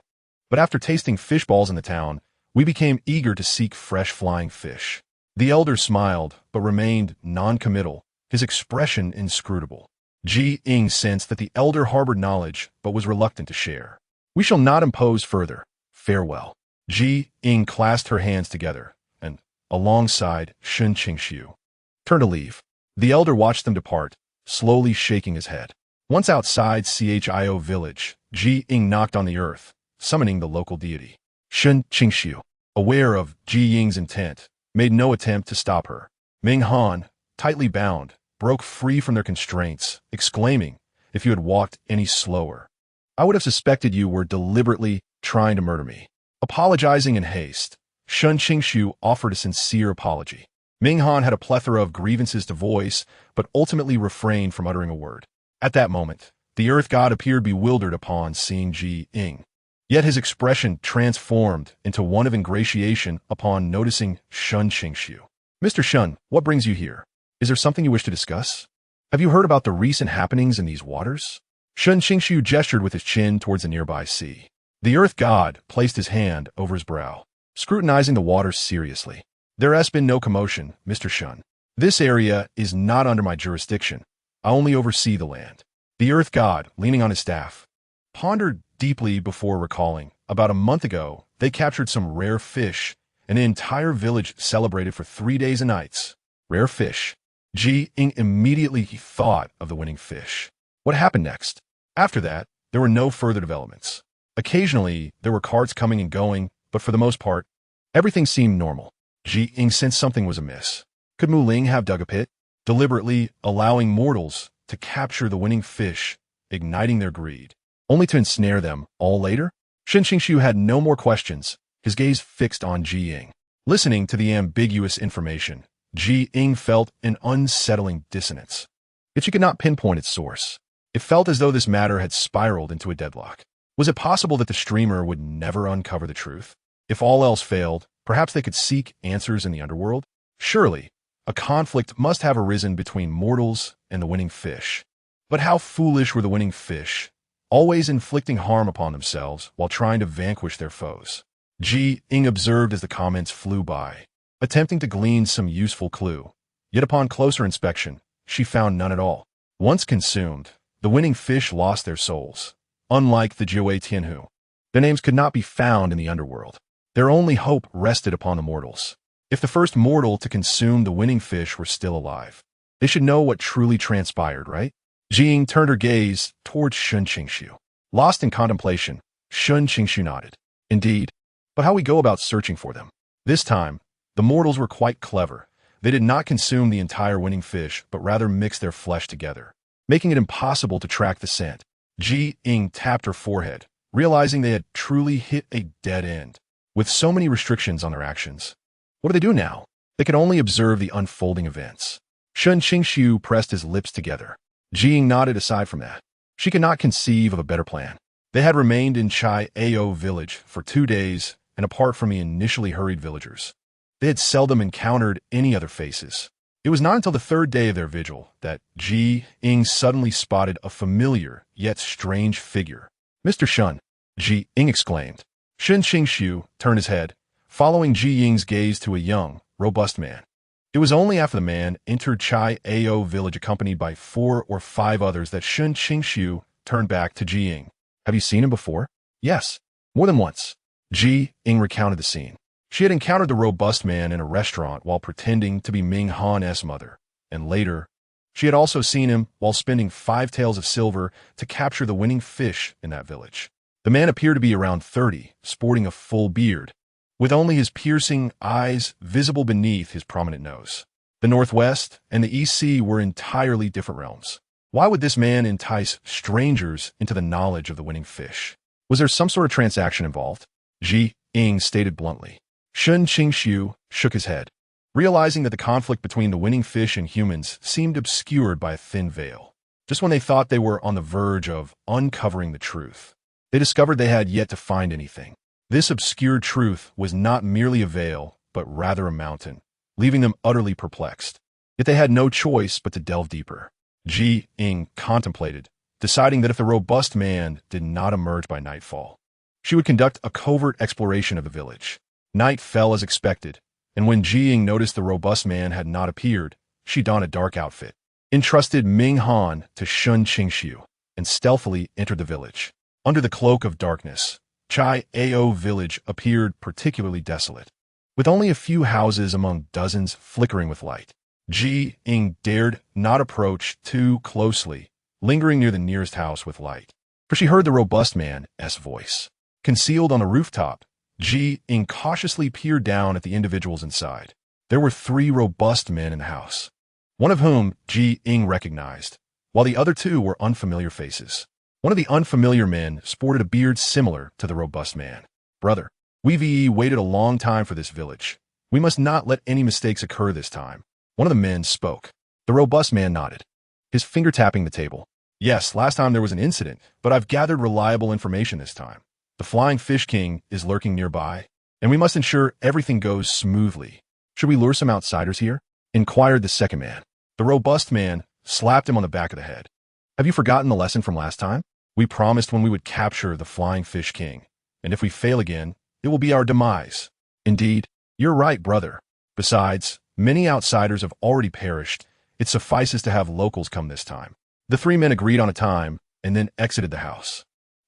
Speaker 1: But after tasting fish balls in the town, we became eager to seek fresh flying fish. The elder smiled, but remained non-committal, his expression inscrutable. Ying sensed that the elder harbored knowledge, but was reluctant to share. We shall not impose further. Farewell. Ying clasped her hands together, and, alongside Shen Qingxu, turned to leave. The elder watched them depart, slowly shaking his head. Once outside Páo-Xiāo village, Ying knocked on the earth, summoning the local deity. Shen Qingxu, aware of Ying's intent, made no attempt to stop her. Ming Han, tightly bound, broke free from their constraints, exclaiming, if you had walked any slower, I would have suspected you were deliberately trying to murder me. Apologizing in haste, Shen Qingxu offered a sincere apology. Ming Han had a plethora of grievances to voice, but ultimately refrained from uttering a word. At that moment, the earth god appeared bewildered upon seeing Ying. Yet his expression transformed into one of ingratiation upon noticing Shen Qingxu. Mr. Shen, what brings you here? Is there something you wish to discuss? Have you heard about the recent happenings in these waters? Shen Qingxu gestured with his chin towards the nearby sea. The earth god placed his hand over his brow, scrutinizing the waters seriously. There has been no commotion, Mr. Shen. This area is not under my jurisdiction. I only oversee the land. The earth god, leaning on his staff, pondered deeply before recalling. About a month ago, they captured some rare fish, and an entire village celebrated for 3 days and nights. Rare fish. Ying immediately thought of the winning fish. What happened next? After that, there were no further developments. Occasionally, there were carts coming and going, but for the most part, everything seemed normal. Ying sensed something was amiss. Could Mu Ling have dug a pit, deliberately allowing mortals to capture the winning fish, igniting their greed, only to ensnare them all later? Shen Qingxu had no more questions, his gaze fixed on Ying. Listening to the ambiguous information, Ying felt an unsettling dissonance. Yet she could not pinpoint its source. It felt as though this matter had spiraled into a deadlock. Was it possible that the streamer would never uncover the truth? If all else failed, perhaps they could seek answers in the underworld? Surely, a conflict must have arisen between mortals and the winning fish. But how foolish were the winning fish, always inflicting harm upon themselves while trying to vanquish their foes. Ying observed as the comments flew by, attempting to glean some useful clue. Yet upon closer inspection, she found none at all. Once consumed, the winning fish lost their souls. Unlike the Jiwei Tianhu, their names could not be found in the underworld. Their only hope rested upon the mortals. If the first mortal to consume the winning fish were still alive, they should know what truly transpired, right? Ying turned her gaze towards Shen Qingxu. Lost in contemplation, Shen Qingxu nodded. Indeed, but how we go about searching for them? This time, the mortals were quite clever. They did not consume the entire winning fish, but rather mixed their flesh together, making it impossible to track the scent. Ying tapped her forehead, realizing they had truly hit a dead end. With so many restrictions on their actions, what do they do now? They could only observe the unfolding events. Shen Qingxu pressed his lips together. Ying nodded. Aside from that, she could not conceive of a better plan. They had remained in Páo-Xiāo village for 2 days, and apart from the initially hurried villagers, they had seldom encountered any other faces. It was not until the 3rd day of their vigil that Ying suddenly spotted a familiar yet strange figure. Mr. Shen, Ying exclaimed. Shen Qingxu turned his head, following Ying's gaze to a young, robust man. It was only after the man entered Páo-Xiāo village accompanied by 4 or 5 others that Shen Qingxu turned back to Ying. Have you seen him before? Yes, more than once. Ying recounted the scene. She had encountered the robust man in a restaurant while pretending to be Ming Han's mother, and later, she had also seen him while spending 5 taels of silver to capture the winning fish in that village. The man appeared to be around 30, sporting a full beard, with only his piercing eyes visible beneath his prominent nose. The Northwest and the East Sea were entirely different realms. Why would this man entice strangers into the knowledge of the winning fish? Was there some sort of transaction involved? Ying stated bluntly. Shen Qingxu shook his head, realizing that the conflict between the winning fish and humans seemed obscured by a thin veil. Just when they thought they were on the verge of uncovering the truth, they discovered they had yet to find anything. This obscured truth was not merely a veil, but rather a mountain, leaving them utterly perplexed. Yet they had no choice but to delve deeper. Ying contemplated, deciding that if the robust man did not emerge by nightfall, she would conduct a covert exploration of the village. Night fell as expected, and when Ying noticed the robust man had not appeared, she donned a dark outfit, entrusted Ming Han to Shen Qingxu, and stealthily entered the village. Under the cloak of darkness, Páo-Xiāo village appeared particularly desolate, with only a few houses among dozens flickering with light. Ying dared not approach too closely, lingering near the nearest house with light, for she heard the robust man's voice. Concealed on a rooftop, Ying cautiously peered down at the individuals inside. There were 3 robust men in the house, one of whom Ying recognized, while the other 2 were unfamiliar faces. One of the unfamiliar men sported a beard similar to the robust man. Brother, we've waited a long time for this village. We must not let any mistakes occur this time. One of the men spoke. The robust man nodded, his finger tapping the table. Yes, last time there was an incident, but I've gathered reliable information this time. The Flying Fish King is lurking nearby, and we must ensure everything goes smoothly. Should we lure some outsiders here? Inquired the second man. The robust man slapped him on the back of the head. Have you forgotten the lesson from last time? We promised when we would capture the Flying Fish King, and if we fail again, it will be our demise. Indeed, you're right, brother. Besides, many outsiders have already perished. It suffices to have locals come this time. The three men agreed on a time and then exited the house.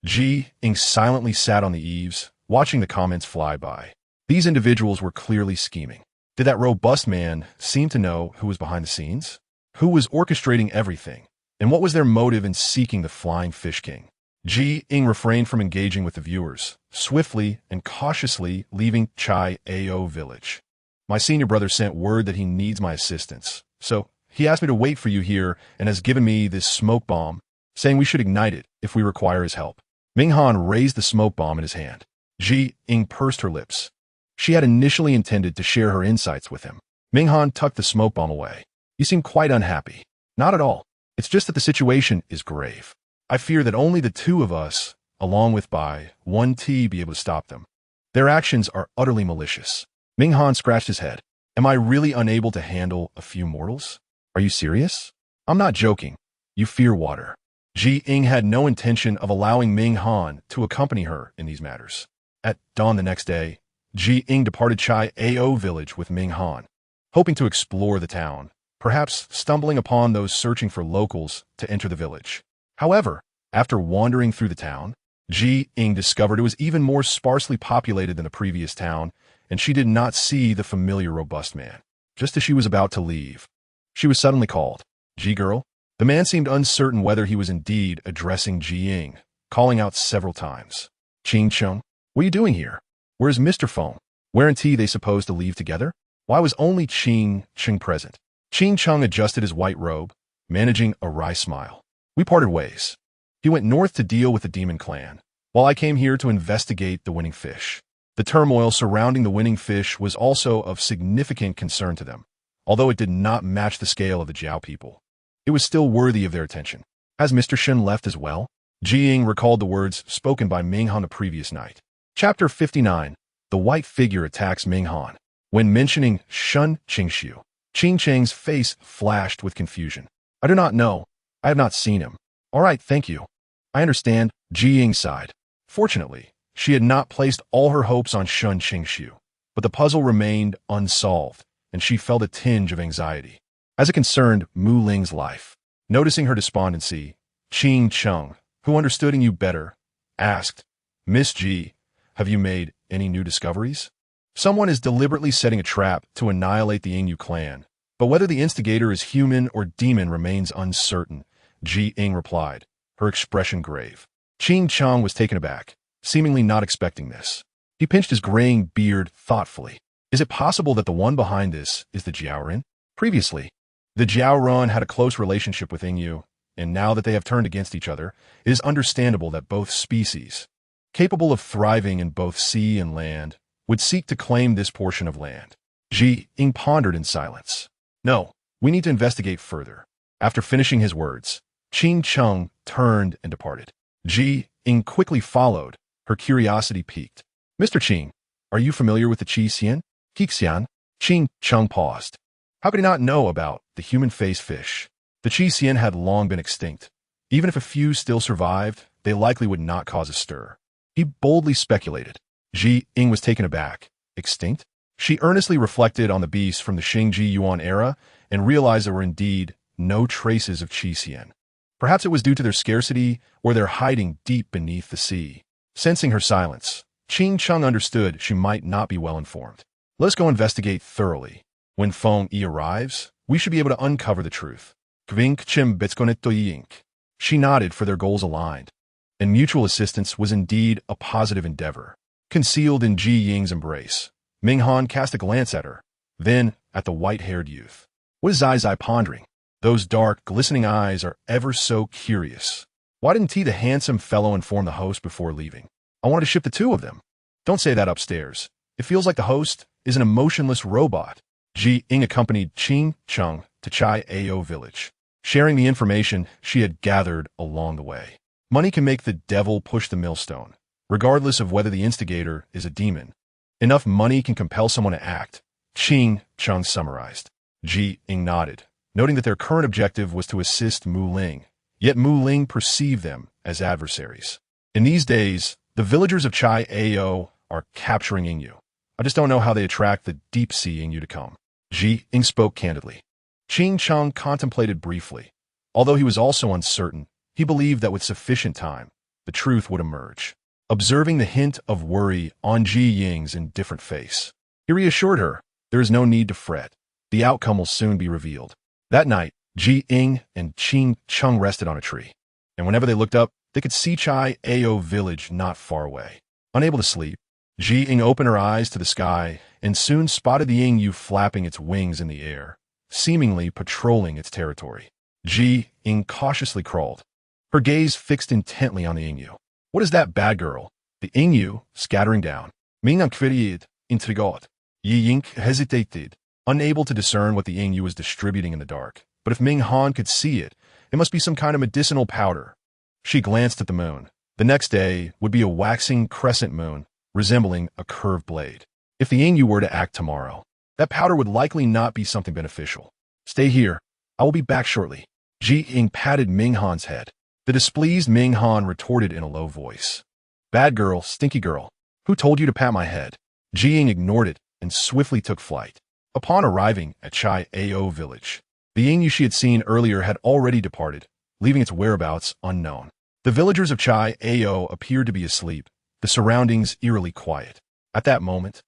Speaker 1: Ying silently sat on the eaves, watching the comments fly by. These individuals were clearly scheming. Did that robust man seem to know who was behind the scenes? Who was orchestrating everything? And what was their motive in seeking the Flying Fish King? Ying refrained from engaging with the viewers, swiftly and cautiously leaving Páo-Xiāo village. My senior brother sent word that he needs my assistance, so he asked me to wait for you here and has given me this smoke bomb, saying we should ignite it if we require his help. Minghan raised the smoke bomb in his hand. Ying pursed her lips. She had initially intended to share her insights with him. Minghan tucked the smoke bomb away. You seem quite unhappy. Not at all. It's just that the situation is grave. I fear that only the two of us, along with Bai, 1T, be able to stop them. Their actions are utterly malicious. Minghan scratched his head. Am I really unable to handle a few mortals? Are you serious? I'm not joking. You fear water. Ying had no intention of allowing Minghan to accompany her in these matters. At dawn the next day, Ying departed Páo-Xiāo village with Minghan, hoping to explore the town, perhaps stumbling upon those searching for locals to enter the village. However, after wandering through the town, Ying discovered it was even more sparsely populated than the previous town, and she did not see the familiar robust man. Just as she was about to leave, she was suddenly called. Girl? The man seemed uncertain whether he was indeed addressing Ying, calling out several times. Qingxu, what are you doing here? Where's Mr. Feng? Weren't they supposed to leave together? Why was only Qingxu present? Qingxu adjusted his white robe, managing a wry smile. We parted ways. He went north to deal with the demon clan, while I came here to investigate the winning fish. The turmoil surrounding the winning fish was also of significant concern to them, although it did not match the scale of the Jiao people. It was still worthy of their attention. Has Mr. Shen left as well? Ying recalled the words spoken by Minghan the previous night. Chapter 59. The white figure attacks Minghan. When mentioning Shen Qingxu, Qingxu's face flashed with confusion. I do not know. I have not seen him. All right, thank you. I understand, Ying sighed. Fortunately, she had not placed all her hopes on Shen Qingxu, but the puzzle remained unsolved, and she felt a tinge of anxiety, as it concerned Mu Ling's life. Noticing her despondency, Qingxu, who understood you better, asked, Miss G, have you made any new discoveries? Someone is deliberately setting a trap to annihilate the Ying clan, but whether the instigator is human or demon remains uncertain, Ying replied, her expression grave. Qingxu was taken aback, seemingly not expecting this. He pinched his graying beard thoughtfully. Is it possible that the one behind this is the Jiaoren? Previously, the Jiaoren had a close relationship with Ying, and now that they have turned against each other, it is understandable that both species, capable of thriving in both sea and land, would seek to claim this portion of land. Ying pondered in silence. No, we need to investigate further. After finishing his words, Qingxu turned and departed. Ying quickly followed, her curiosity piqued. Mr. Qing, are you familiar with the Qi Xian? Qingxu paused. How could he not know about the human-faced fish? The Qi had long been extinct. Even if a few still survived, they likely would not cause a stir. He boldly speculated. Ying was taken aback. Extinct? She earnestly reflected on the beasts from the Xingji Yuan era and realized there were indeed no traces of Qi. Perhaps it was due to their scarcity or their hiding deep beneath the sea. Sensing her silence, Qingxu understood she might not be well informed. Let's go investigate thoroughly. When Feng Yi arrives, we should be able to uncover the truth. She nodded, for their goals aligned, and mutual assistance was indeed a positive endeavor. Concealed in Ying's embrace, Minghan cast a glance at her, then at the white-haired youth. What is Zai pondering? Those dark, glistening eyes are ever so curious. Why didn't the handsome fellow inform the host before leaving? I wanted to ship the two of them. Don't say that upstairs. It feels like the host is an emotionless robot. Ying accompanied Qingxu to Páo-Xiāo village, sharing the information she had gathered along the way. Money can make the devil push the millstone. regardless of whether the instigator is a demon. Enough money can compel someone to act, Qingxu summarized. Ying nodded, noting that their current objective was to assist Mu Ling, yet Mu Ling perceived them as adversaries. In these days, the villagers of Páo-Xiāo are capturing Yingyu. I just don't know how they attract the deep-sea Yingyu to come. Ying spoke candidly. Qingxu contemplated briefly. Although he was also uncertain, he believed that with sufficient time, the truth would emerge. Observing the hint of worry on Ying's indifferent face, he reassured her, there is no need to fret. The outcome will soon be revealed. That night, Ying and Qingxu rested on a tree, and whenever they looked up, they could see Páo-Xiāo village not far away. Unable to sleep, Ying opened her eyes to the sky and soon spotted the Yingyu flapping its wings in the air, seemingly patrolling its territory. Ying cautiously crawled, her gaze fixed intently on the Yingyu. What is that, bad girl? The Yingyu, scattering down. Ming intrigued. Ying hesitated, unable to discern what the Yingyu was distributing in the dark. But if Ming Han could see it, it must be some kind of medicinal powder. She glanced at the moon. The next day would be a waxing crescent moon, resembling a curved blade. If the Yingyu were to act tomorrow, that powder would likely not be something beneficial. Stay here. I will be back shortly. Ying patted Ming Han's head. The displeased Ming Han retorted in a low voice. Bad girl, stinky girl. Who told you to pat my head? Ying ignored it and swiftly took flight. Upon arriving at Páo-Xiāo village, the Yingyu she had seen earlier had already departed, leaving its whereabouts unknown. The villagers of Páo-Xiāo appeared to be asleep, the surroundings eerily quiet. At that moment,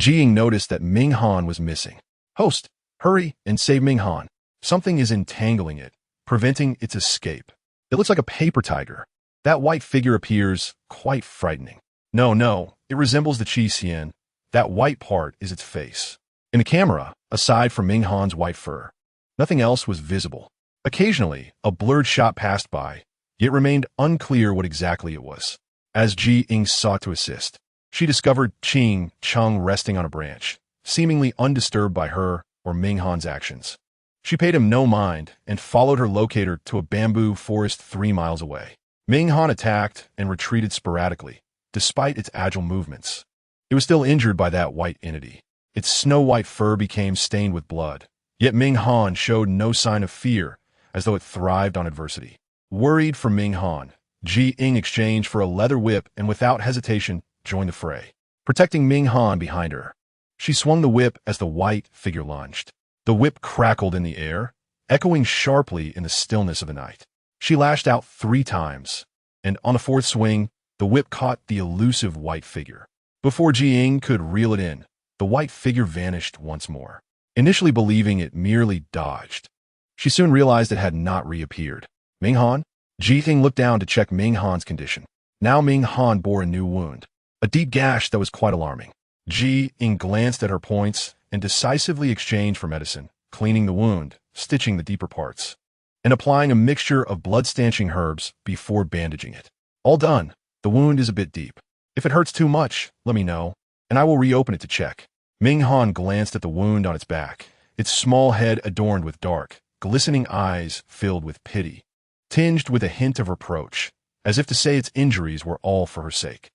Speaker 1: Ying noticed that Ming Han was missing. Host, hurry and save Ming Han. Something is entangling it, preventing its escape. It looks like a paper tiger. That white figure appears quite frightening. No, it resembles the Qi Xian. That white part is its face. In the camera, aside from Ming Han's white fur, nothing else was visible. Occasionally, a blurred shot passed by, yet remained unclear what exactly it was. As Ying sought to assist, she discovered Qingxu resting on a branch, seemingly undisturbed by her or Ming Han's actions. She paid him no mind and followed her locator to a bamboo forest 3 miles away. Ming Han attacked and retreated sporadically, despite its agile movements. It was still injured by that white entity. Its snow-white fur became stained with blood, yet Ming Han showed no sign of fear, as though it thrived on adversity. Worried for Ming Han, Ying exchanged for a leather whip and without hesitation joined the fray, protecting Ming Han behind her. She swung the whip as the white figure lunged. The whip crackled in the air, echoing sharply in the stillness of the night. She lashed out 3 times, and on the 4th swing, the whip caught the elusive white figure. Before Ying could reel it in, the white figure vanished once more. Initially believing it merely dodged, she soon realized it had not reappeared. Ming Han? Ying looked down to check Ming Han's condition. Now Ming Han bore a new wound, a deep gash that was quite alarming. Ying glanced at her points and decisively exchanged for medicine, cleaning the wound, stitching the deeper parts, and applying a mixture of blood-stanching herbs before bandaging it. All done. The wound is a bit deep. If it hurts too much, let me know, and I will reopen it to check. Ming Han glanced at the wound on its back, its small head adorned with dark, glistening eyes filled with pity, tinged with a hint of reproach, as if to say its injuries were all for her sake.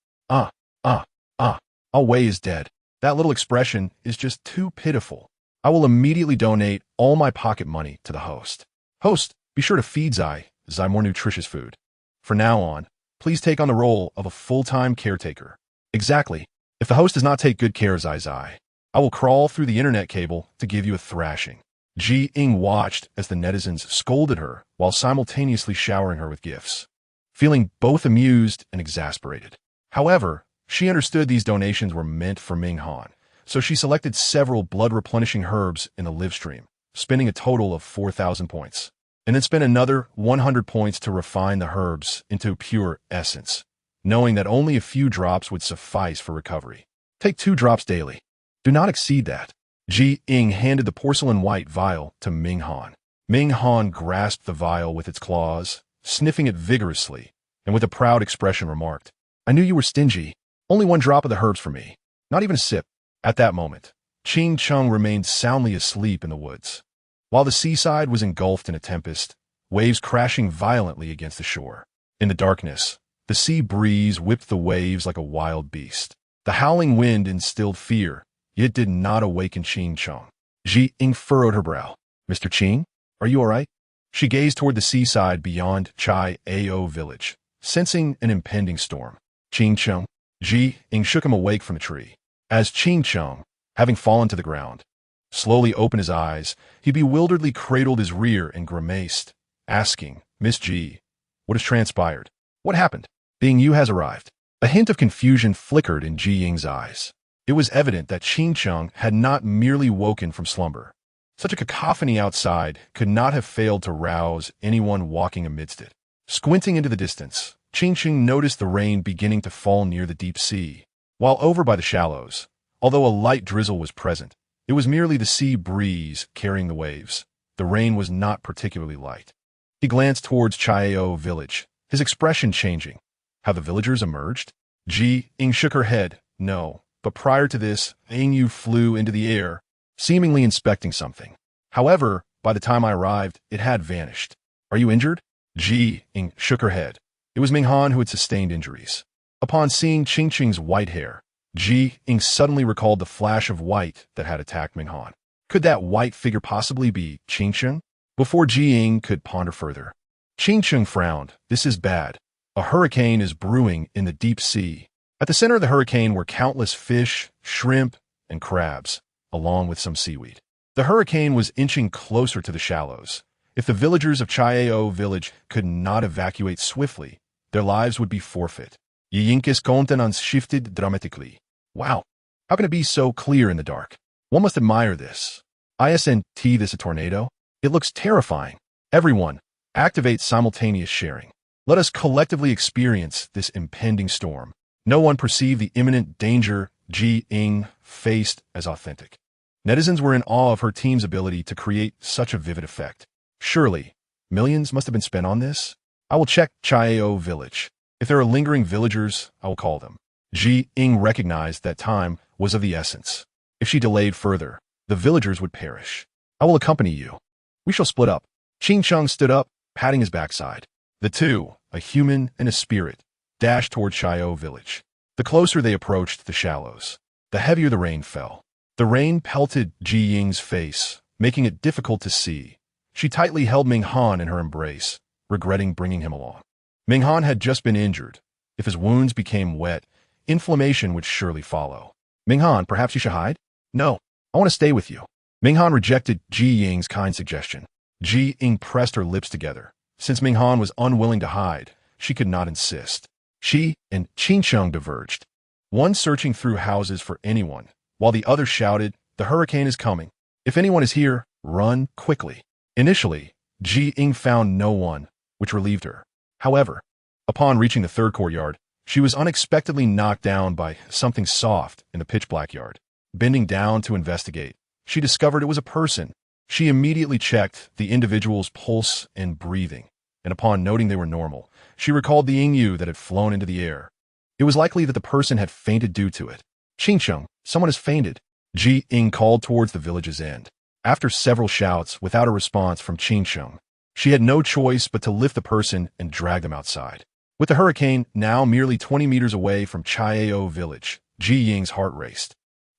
Speaker 1: Wei is dead. That little expression is just too pitiful. I will immediately donate all my pocket money to the host. Host, be sure to feed Zai more nutritious food. From now on, please take on the role of a full-time caretaker. Exactly. If the host does not take good care of Zai, I will crawl through the internet cable to give you a thrashing. Ying watched as the netizens scolded her while simultaneously showering her with gifts, feeling both amused and exasperated. However, she understood these donations were meant for Ming Han, so she selected several blood-replenishing herbs in the live stream, spending a total of 4,000 points, and then spent another 100 points to refine the herbs into pure essence, knowing that only a few drops would suffice for recovery. Take 2 drops daily. Do not exceed that. Ying handed the porcelain white vial to Ming Han. Ming Han grasped the vial with its claws, sniffing it vigorously, and with a proud expression remarked, I knew you were stingy. Only 1 drop of the herbs for me. Not even a sip. At that moment, Qingxu remained soundly asleep in the woods, while the seaside was engulfed in a tempest, waves crashing violently against the shore. In the darkness, The sea breeze whipped the waves like a wild beast. The howling wind instilled fear, yet did not awaken Qingxu. Ying furrowed her brow. Mr. Qing, are you all right? She gazed toward the seaside beyond Páo-Xiāo village, sensing an impending storm. Qingxu. Ying shook him awake from the tree. As Qingxu, having fallen to the ground, slowly opened his eyes, he bewilderedly cradled his rear and grimaced, asking, Miss G, what has transpired? What happened? Being you has arrived. A hint of confusion flickered in Ji Ying's eyes. It was evident that Qingxu had not merely woken from slumber. Such a cacophony outside could not have failed to rouse anyone walking amidst it. Squinting into the distance, Qingxu noticed the rain beginning to fall near the deep sea. While over by the shallows, although a light drizzle was present, it was merely the sea breeze carrying the waves. The rain was not particularly light. He glanced towards Páo-Xiāo village, his expression changing. How the villagers emerged? Ying shook her head. No, but prior to this, Ying flew into the air, seemingly inspecting something. However, by the time I arrived, it had vanished. Are you injured? Ying shook her head. It was Minghan who had sustained injuries. Upon seeing Qingxu's white hair, Ying suddenly recalled the flash of white that had attacked Minghan. Could that white figure possibly be Qingxu? Before Ying could ponder further, Qingxu frowned. This is bad. A hurricane is brewing in the deep sea. At the center of the hurricane were countless fish, shrimp, and crabs, along with some seaweed. The hurricane was inching closer to the shallows. If the villagers of Páo-Xiāo village could not evacuate swiftly, their lives would be forfeit. Ying's countenance shifted dramatically. Wow, how can it be so clear in the dark? One must admire this. Isn't this a tornado? It looks terrifying. Everyone, activate simultaneous sharing. Let us collectively experience this impending storm. No one perceived the imminent danger Ying faced as authentic. Netizens were in awe of her team's ability to create such a vivid effect. Surely, millions must have been spent on this? I will check Páo-Xiāo village. If there are lingering villagers, I will call them. Ying recognized that time was of the essence. If she delayed further, the villagers would perish. I will accompany you. We shall split up. Qingxu stood up, patting his backside. The two, a human and a spirit, dashed toward Páo-Xiāo village. The closer they approached the shallows, the heavier the rain fell. The rain pelted Ying's face, making it difficult to see. She tightly held Minghan in her embrace, regretting bringing him along. Minghan had just been injured. If his wounds became wet, inflammation would surely follow. Minghan, perhaps you should hide? No, I want to stay with you. Minghan rejected Ying's kind suggestion. Ying pressed her lips together. Since Minghan was unwilling to hide, she could not insist. She and Qingxu diverged, one searching through houses for anyone, while the other shouted, "The hurricane is coming. If anyone is here, run quickly." Initially, Ying found no one, which relieved her. However, upon reaching the third courtyard, she was unexpectedly knocked down by something soft in the pitch-black yard. Bending down to investigate, she discovered it was a person. She immediately checked the individual's pulse and breathing, and upon noting they were normal, she recalled the Ying that had flown into the air. It was likely that the person had fainted due to it. Qingxu, someone has fainted. Ying called towards the village's end. After several shouts without a response from Qingxu, she had no choice but to lift the person and drag them outside. With the hurricane now merely 20 meters away from Páo-Xiāo village, Ying's heart raced.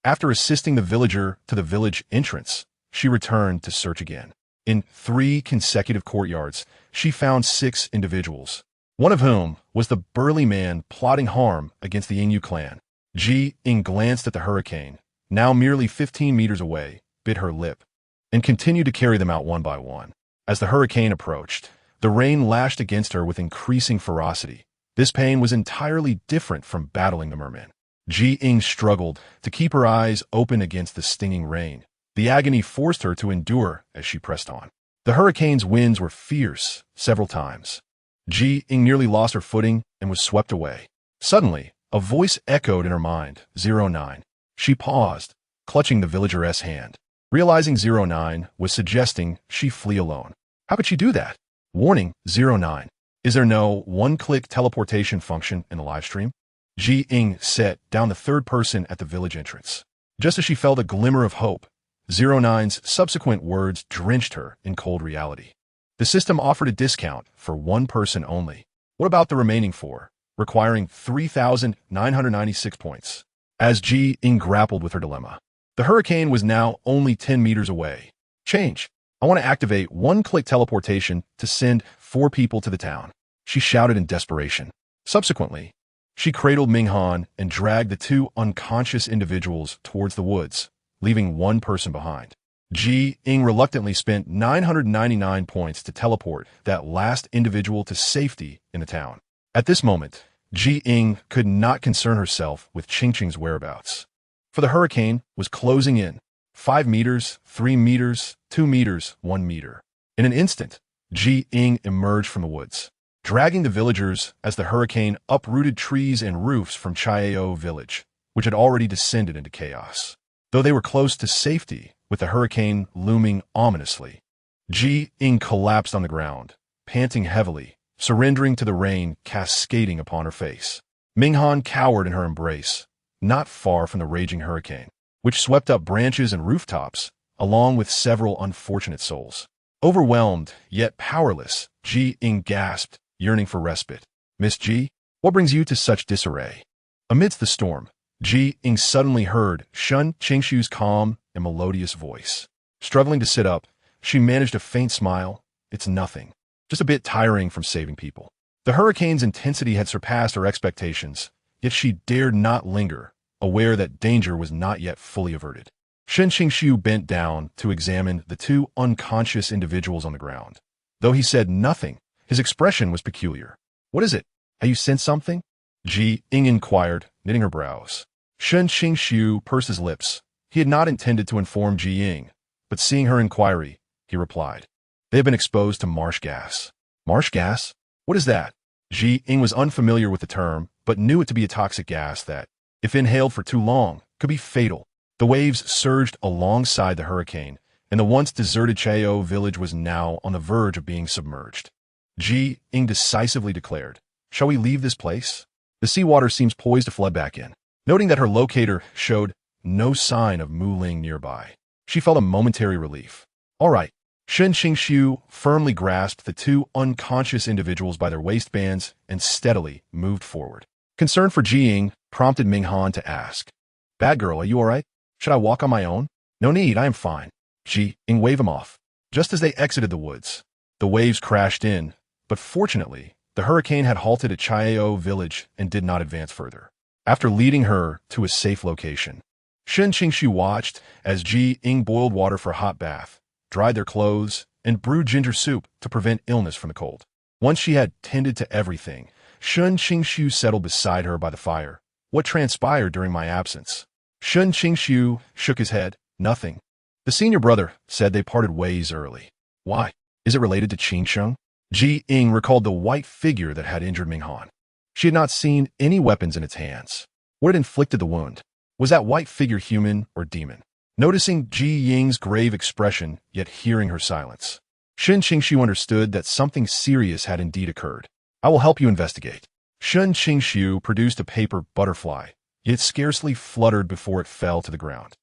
Speaker 1: After assisting the villager to the village entrance, she returned to search again. In 3 consecutive courtyards, she found 6 individuals, one of whom was the burly man plotting harm against the Ying clan. Ying glanced at the hurricane, now merely 15 meters away, bit her lip, and continued to carry them out one by one. As the hurricane approached, the rain lashed against her with increasing ferocity. This pain was entirely different from battling the merman. Ying struggled to keep her eyes open against the stinging rain. The agony forced her to endure as she pressed on. The hurricane's winds were fierce several times. Ying nearly lost her footing and was swept away. Suddenly, a voice echoed in her mind, 09. She paused, clutching the villager's hand. Realizing 09 was suggesting she flee alone. How could she do that? Warning, 09. Is there no one-click teleportation function in the livestream? Ying sat down the third person at the village entrance. Just as she felt a glimmer of hope, 09's subsequent words drenched her in cold reality. The system offered a discount for one person only. What about the remaining 4? requiring 3,996 points. As Ying grappled with her dilemma, the hurricane was now only 10 meters away. Change. I want to activate one-click teleportation to send 4 people to the town, she shouted in desperation. Subsequently, she cradled Minghan and dragged the 2 unconscious individuals towards the woods, leaving 1 person behind. Ying reluctantly spent 999 points to teleport that last individual to safety in the town. At this moment, Ying could not concern herself with Qingxu's whereabouts, for the hurricane was closing in. 5 meters, 3 meters, 2 meters, 1 meter. In an instant, Ying emerged from the woods, dragging the villagers as the hurricane uprooted trees and roofs from Páo-Xiāo village, which had already descended into chaos. Though they were close to safety, with the hurricane looming ominously, Ying collapsed on the ground, panting heavily, surrendering to the rain cascading upon her face. Minghan cowered in her embrace, not far from the raging hurricane, which swept up branches and rooftops, along with several unfortunate souls. Overwhelmed, yet powerless, Ying gasped, yearning for respite. Miss Ji, what brings you to such disarray? Amidst the storm, Ying suddenly heard Shen Qingxu's calm and melodious voice. Struggling to sit up, she managed a faint smile. It's nothing. Just a bit tiring from saving people. The hurricane's intensity had surpassed her expectations, yet she dared not linger, aware that danger was not yet fully averted. Shen Qingxu bent down to examine the 2 unconscious individuals on the ground. Though he said nothing, his expression was peculiar. What is it? Have you sensed something? Ying inquired, knitting her brows. Shen Qingxu pursed his lips. He had not intended to inform Ying, but seeing her inquiry, he replied. They have been exposed to marsh gas. Marsh gas? What is that? Ying was unfamiliar with the term, but knew it to be a toxic gas that, if inhaled for too long, could be fatal. The waves surged alongside the hurricane, and the once deserted Páo-Xiāo village was now on the verge of being submerged. Ying decisively declared, "Shall we leave this place?" The seawater seems poised to flood back in. Noting that her locator showed no sign of Mu Ling nearby, she felt a momentary relief. All right. Shen Qingxu firmly grasped the 2 unconscious individuals by their waistbands and steadily moved forward. Concern for Ying prompted Minghan to ask, "Bad girl, are you all right? Should I walk on my own?" "No need, I am fine." Ying waved him off. Just as they exited the woods, the waves crashed in, but fortunately, the hurricane had halted at Páo-Xiāo village and did not advance further. After leading her to a safe location, Shen Qingxu watched as Ying boiled water for a hot bath, dried their clothes, and brewed ginger soup to prevent illness from the cold. Once she had tended to everything, Shen Qingxu settled beside her by the fire. What transpired during my absence? Shen Qingxu shook his head. Nothing. The senior brother said they parted ways early. Why? Is it related to Qingxu? Ying recalled the white figure that had injured Minghan. She had not seen any weapons in its hands. What had inflicted the wound? Was that white figure human or demon? Noticing Ying's grave expression, yet hearing her silence, Shen Qingxu understood that something serious had indeed occurred. I will help you investigate. Shen Qingxu produced a paper butterfly. It scarcely fluttered before it fell to the ground.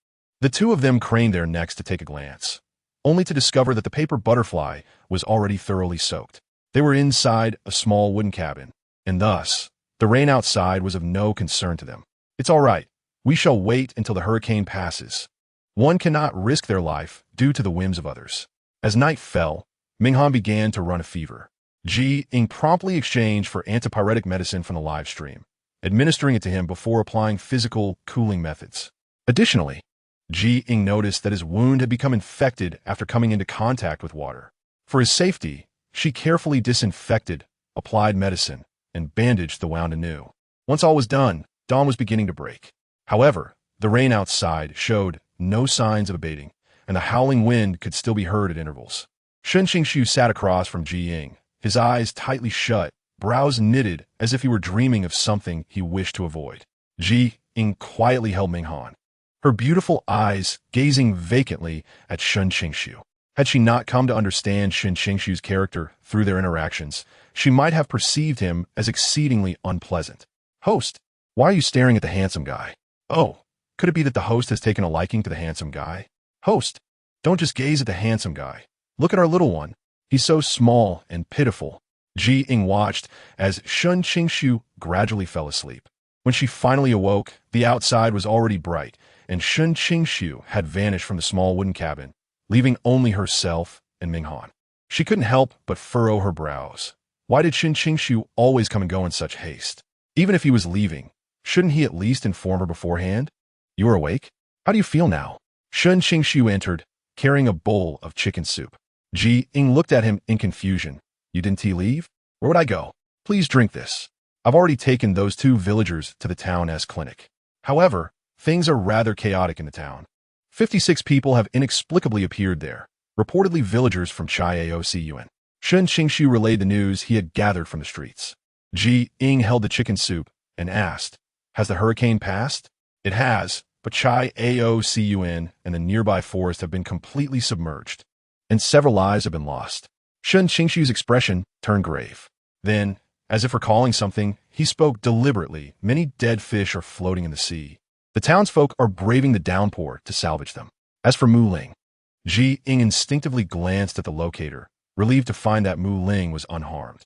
Speaker 1: The 2 of them craned their necks to take a glance, only to discover that the paper butterfly was already thoroughly soaked. They were inside a small wooden cabin, and thus, the rain outside was of no concern to them. It's all right. We shall wait until the hurricane passes. One cannot risk their life due to the whims of others. As night fell, Minghan began to run a fever. Ying promptly exchanged for antipyretic medicine from the live stream, administering it to him before applying physical cooling methods. Additionally, Ying noticed that his wound had become infected after coming into contact with water. For his safety, she carefully disinfected, applied medicine, and bandaged the wound anew. Once all was done, dawn was beginning to break. However, the rain outside showed no signs of abating, and the howling wind could still be heard at intervals. Shen Qingxu sat across from Ying, his eyes tightly shut, brows knitted as if he were dreaming of something he wished to avoid. Ying quietly held Minghan, her beautiful eyes gazing vacantly at Shen Qingxu. Had she not come to understand Shen Qingxu's character through their interactions, she might have perceived him as exceedingly unpleasant. Host, why are you staring at the handsome guy? Oh, could it be that the host has taken a liking to the handsome guy? Host, don't just gaze at the handsome guy. Look at our little one. He's so small and pitiful. Ying watched as Shen Qingxu gradually fell asleep. When she finally awoke, the outside was already bright, and Shen Qingxu had vanished from the small wooden cabin, leaving only herself and Minghan. She couldn't help but furrow her brows. Why did Shen Qingxu always come and go in such haste? Even if he was leaving, shouldn't he at least inform her beforehand? You are awake? How do you feel now? Shen Qingxu entered, carrying a bowl of chicken soup. Ying looked at him in confusion. You didn't leave? Where would I go? Please drink this. I've already taken those 2 villagers to the town's clinic. However, things are rather chaotic in the town. 56 people have inexplicably appeared there, reportedly villagers from Páo-Xiāo. Shen Qingxu relayed the news he had gathered from the streets. Ying held the chicken soup and asked, has the hurricane passed? It has, but Páo-Xiāo and the nearby forest have been completely submerged, and several lives have been lost. Shen Qingxu's expression turned grave. Then, as if recalling something, he spoke deliberately. Many dead fish are floating in the sea. The townsfolk are braving the downpour to salvage them. As for Mu Ling, Ying instinctively glanced at the locator, relieved to find that Mu Ling was unharmed.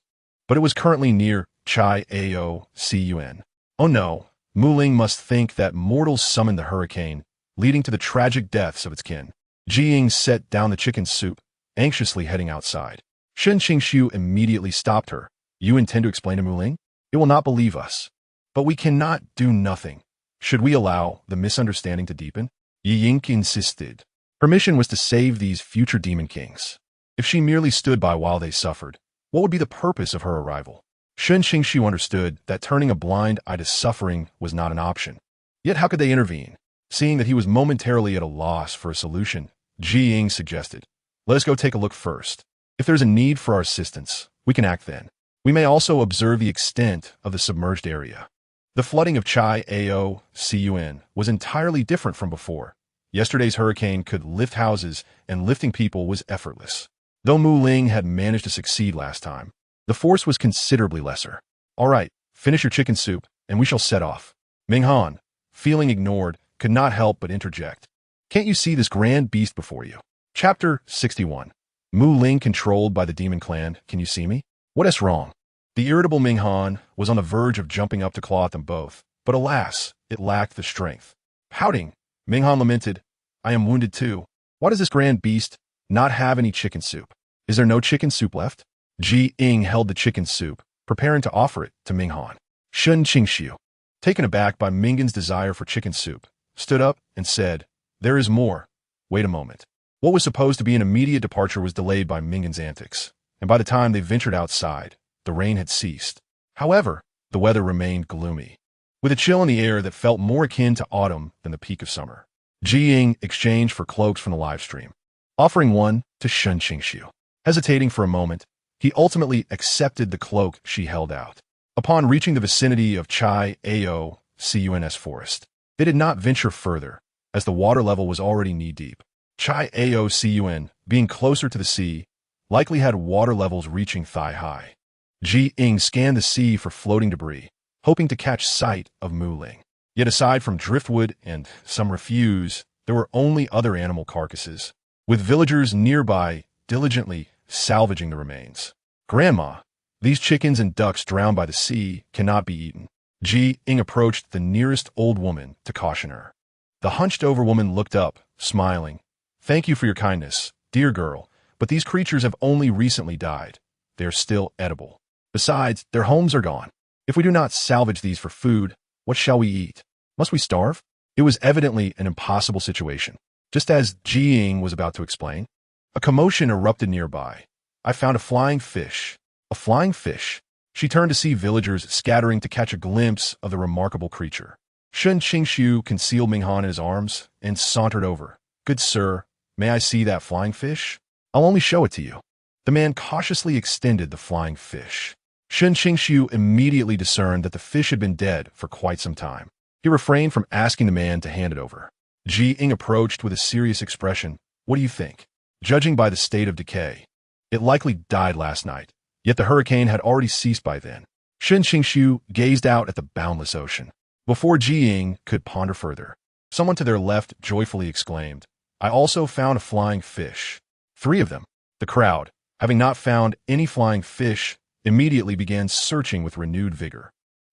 Speaker 1: But it was currently near Páo-Xiāo. Oh no, Mu Ling must think that mortals summoned the hurricane, leading to the tragic deaths of its kin. Ying set down the chicken soup, anxiously heading outside. Shen Qingxu immediately stopped her. You intend to explain to Mu Ling? It will not believe us. But we cannot do nothing. Should we allow the misunderstanding to deepen? Ying insisted. Her mission was to save these future demon kings. If she merely stood by while they suffered, what would be the purpose of her arrival? Shen Qingxu understood that turning a blind eye to suffering was not an option. Yet how could they intervene? Seeing that he was momentarily at a loss for a solution, Ying suggested, let us go take a look first. If there's a need for our assistance, we can act then. We may also observe the extent of the submerged area. The flooding of Páo-Xiāo was entirely different from before. Yesterday's hurricane could lift houses, and lifting people was effortless. Though Mu Ling had managed to succeed last time, the force was considerably lesser. All right, finish your chicken soup, and we shall set off. Minghan, feeling ignored, could not help but interject. Can't you see this grand beast before you? Chapter 61. Mu Ling controlled by the demon clan. Can you see me? What is wrong? The irritable Minghan was on the verge of jumping up to claw at them both, but alas, it lacked the strength. Pouting, Minghan lamented, I am wounded too. Why does this grand beast not have any chicken soup? Is there no chicken soup left? Ying held the chicken soup, preparing to offer it to Minghan. Shen Qingxu, taken aback by Minghan's desire for chicken soup, stood up and said, there is more. Wait a moment. What was supposed to be an immediate departure was delayed by Minghan's antics, and by the time they ventured outside, the rain had ceased. However, the weather remained gloomy, with a chill in the air that felt more akin to autumn than the peak of summer. Ying exchanged for cloaks from the live stream, offering one to Shen Qingxu. Hesitating for a moment, he ultimately accepted the cloak she held out. Upon reaching the vicinity of Páo-Xiāo's forest, they did not venture further, as the water level was already knee-deep. Páo-Xiāo, being closer to the sea, likely had water levels reaching thigh-high. Ying scanned the sea for floating debris, hoping to catch sight of Mu Ling. Yet aside from driftwood and some refuse, there were only other animal carcasses, with villagers nearby diligently salvaging the remains. Grandma, these chickens and ducks drowned by the sea cannot be eaten. Ying approached the nearest old woman to caution her. The hunched-over woman looked up, smiling. Thank you for your kindness, dear girl, but these creatures have only recently died. They are still edible. Besides, their homes are gone. If we do not salvage these for food, what shall we eat? Must we starve? It was evidently an impossible situation. Just as Ying was about to explain, a commotion erupted nearby. I found a flying fish. A flying fish? She turned to see villagers scattering to catch a glimpse of the remarkable creature. Shen Qingxu concealed Minghan in his arms and sauntered over. Good sir, may I see that flying fish? I'll only show it to you. The man cautiously extended the flying fish. Shen Qingxu immediately discerned that the fish had been dead for quite some time. He refrained from asking the man to hand it over. Ying approached with a serious expression. What do you think? Judging by the state of decay, it likely died last night, yet the hurricane had already ceased by then. Shen Qingxu gazed out at the boundless ocean. Before Ying could ponder further, someone to their left joyfully exclaimed, I also found a flying fish. 3 of them. The crowd, having not found any flying fish, immediately began searching with renewed vigor.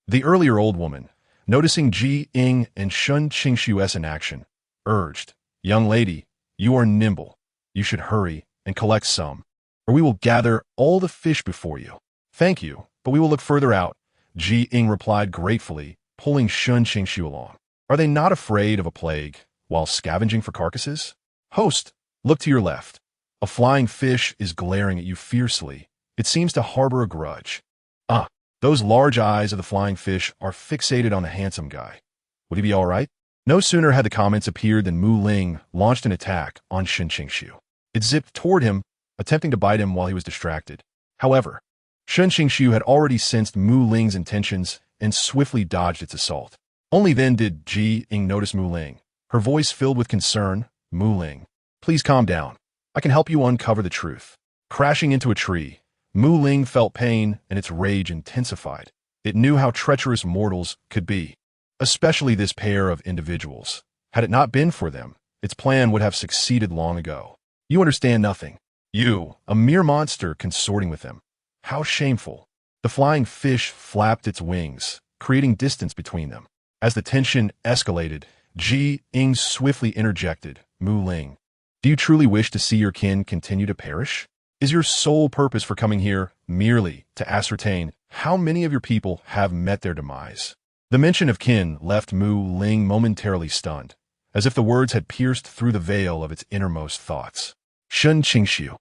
Speaker 1: The earlier old woman, noticing Ying and Shen Qingxu in action, urged, "Young lady, you are nimble. You should hurry and collect some, or we will gather all the fish before you." "Thank you, but we will look further out," Ying replied gratefully, pulling Shen Qingxu along. "Are they not afraid of a plague while scavenging for carcasses?" "Host, look to your left. A flying fish is glaring at you fiercely. It seems to harbor a grudge." "Ah, those large eyes of the flying fish are fixated on the handsome guy. Would he be all right?" No sooner had the comments appeared than Mu Ling launched an attack on Shen Qingxu. It zipped toward him, attempting to bite him while he was distracted. However, Shen Qingxu had already sensed Mu Ling's intentions and swiftly dodged its assault. Only then did Ying notice Mu Ling. Her voice filled with concern. "Mu Ling, please calm down. I can help you uncover the truth." Crashing into a tree, Mu Ling felt pain and its rage intensified. It knew how treacherous mortals could be, especially this pair of individuals. Had it not been for them, its plan would have succeeded long ago. "You understand nothing. You, a mere monster consorting with them. How shameful." The flying fish flapped its wings, creating distance between them. As the tension escalated, Ying swiftly interjected, "Mu Ling, do you truly wish to see your kin continue to perish? Is your sole purpose for coming here merely to ascertain how many of your people have met their demise?" The mention of kin left Mu Ling momentarily stunned, as if the words had pierced through the veil of its innermost thoughts. Shen Qingxu,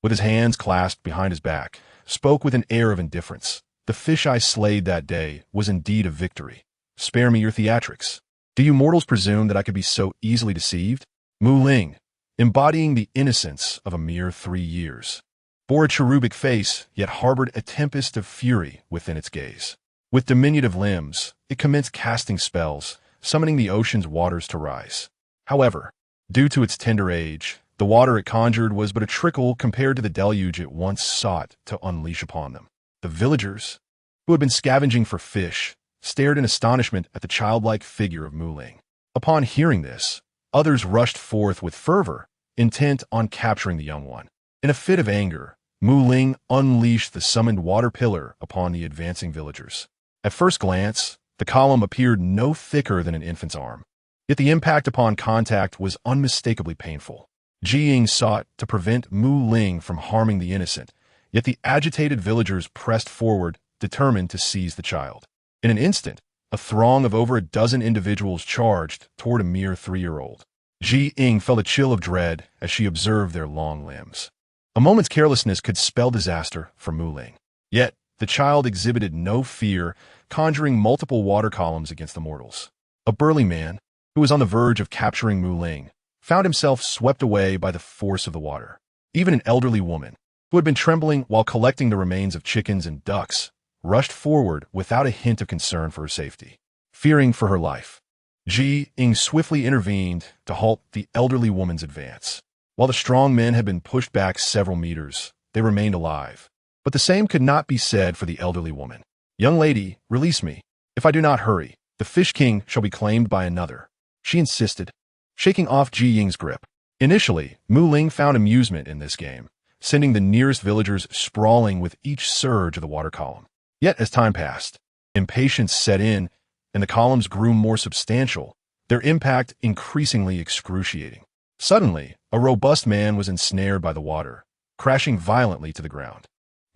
Speaker 1: with his hands clasped behind his back, spoke with an air of indifference. "The fish I slayed that day was indeed a victory. Spare me your theatrics. Do you mortals presume that I could be so easily deceived?" Mu Ling, embodying the innocence of a mere 3 years, bore a cherubic face, yet harbored a tempest of fury within its gaze. With diminutive limbs, it commenced casting spells, summoning the ocean's waters to rise. However, due to its tender age, the water it conjured was but a trickle compared to the deluge it once sought to unleash upon them. The villagers, who had been scavenging for fish, stared in astonishment at the childlike figure of Mu Ling. Upon hearing this, others rushed forth with fervor, intent on capturing the young one. In a fit of anger, Mu Ling unleashed the summoned water pillar upon the advancing villagers. At first glance, the column appeared no thicker than an infant's arm. Yet the impact upon contact was unmistakably painful. Ying sought to prevent Mu Ling from harming the innocent, yet the agitated villagers pressed forward, determined to seize the child. In an instant, a throng of over a dozen individuals charged toward a mere 3-year-old. Ying felt a chill of dread as she observed their long limbs. A moment's carelessness could spell disaster for Mu Ling. Yet, the child exhibited no fear, conjuring multiple water columns against the mortals. A burly man, who was on the verge of capturing Mu Ling, found himself swept away by the force of the water. Even an elderly woman, who had been trembling while collecting the remains of chickens and ducks, rushed forward without a hint of concern for her safety. Fearing for her life, Ying swiftly intervened to halt the elderly woman's advance. While the strong men had been pushed back several meters, they remained alive. But the same could not be said for the elderly woman. "Young lady, release me. If I do not hurry, the Fish King shall be claimed by another," she insisted, shaking off Ying's grip. Initially, Mu Ling found amusement in this game, sending the nearest villagers sprawling with each surge of the water column. Yet as time passed, impatience set in, and the columns grew more substantial, their impact increasingly excruciating. Suddenly, a robust man was ensnared by the water, crashing violently to the ground.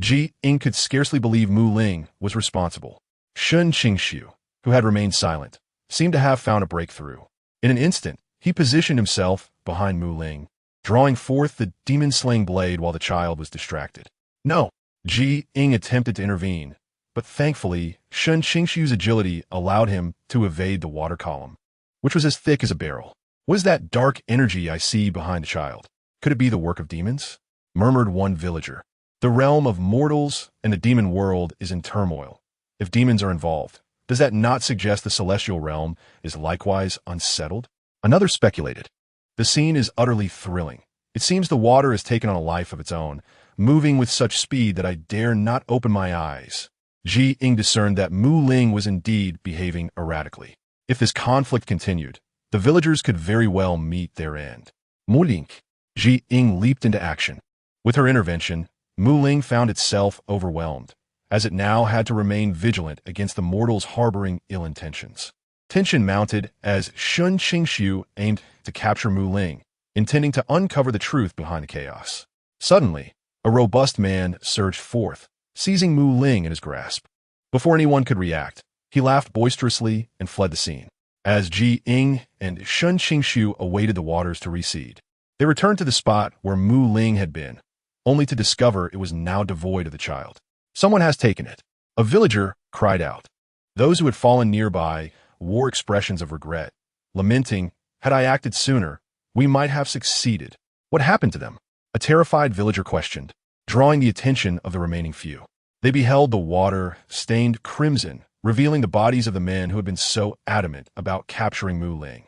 Speaker 1: Ying could scarcely believe Mu Ling was responsible. Shen Qingxu, who had remained silent, seemed to have found a breakthrough. In an instant, he positioned himself behind Mu Ling, drawing forth the demon-slaying blade while the child was distracted. "No!" Ying attempted to intervene, but thankfully, Shen Qingxu's agility allowed him to evade the water column, which was as thick as a barrel. "What is that dark energy I see behind the child? Could it be the work of demons?" murmured one villager. "The realm of mortals and the demon world is in turmoil. If demons are involved, does that not suggest the celestial realm is likewise unsettled?" Another speculated. "The scene is utterly thrilling. It seems the water has taken on a life of its own, moving with such speed that I dare not open my eyes." Ying discerned that Mu Ling was indeed behaving erratically. If this conflict continued, the villagers could very well meet their end. Mu Ling. Ying leaped into action. With her intervention, Mu Ling found itself overwhelmed, as it now had to remain vigilant against the mortals harboring ill intentions. Tension mounted as Shen Qingxu aimed to capture Mu Ling, intending to uncover the truth behind the chaos. Suddenly, a robust man surged forth, seizing Mu Ling in his grasp. Before anyone could react, he laughed boisterously and fled the scene. As Ying and Shen Qingxu awaited the waters to recede, they returned to the spot where Mu Ling had been, only to discover it was now devoid of the child. "Someone has taken it," a villager cried out. Those who had fallen nearby wore expressions of regret, lamenting, "Had I acted sooner, we might have succeeded." "What happened to them?" a terrified villager questioned, drawing the attention of the remaining few. They beheld the water stained crimson, revealing the bodies of the men who had been so adamant about capturing Mu Ling.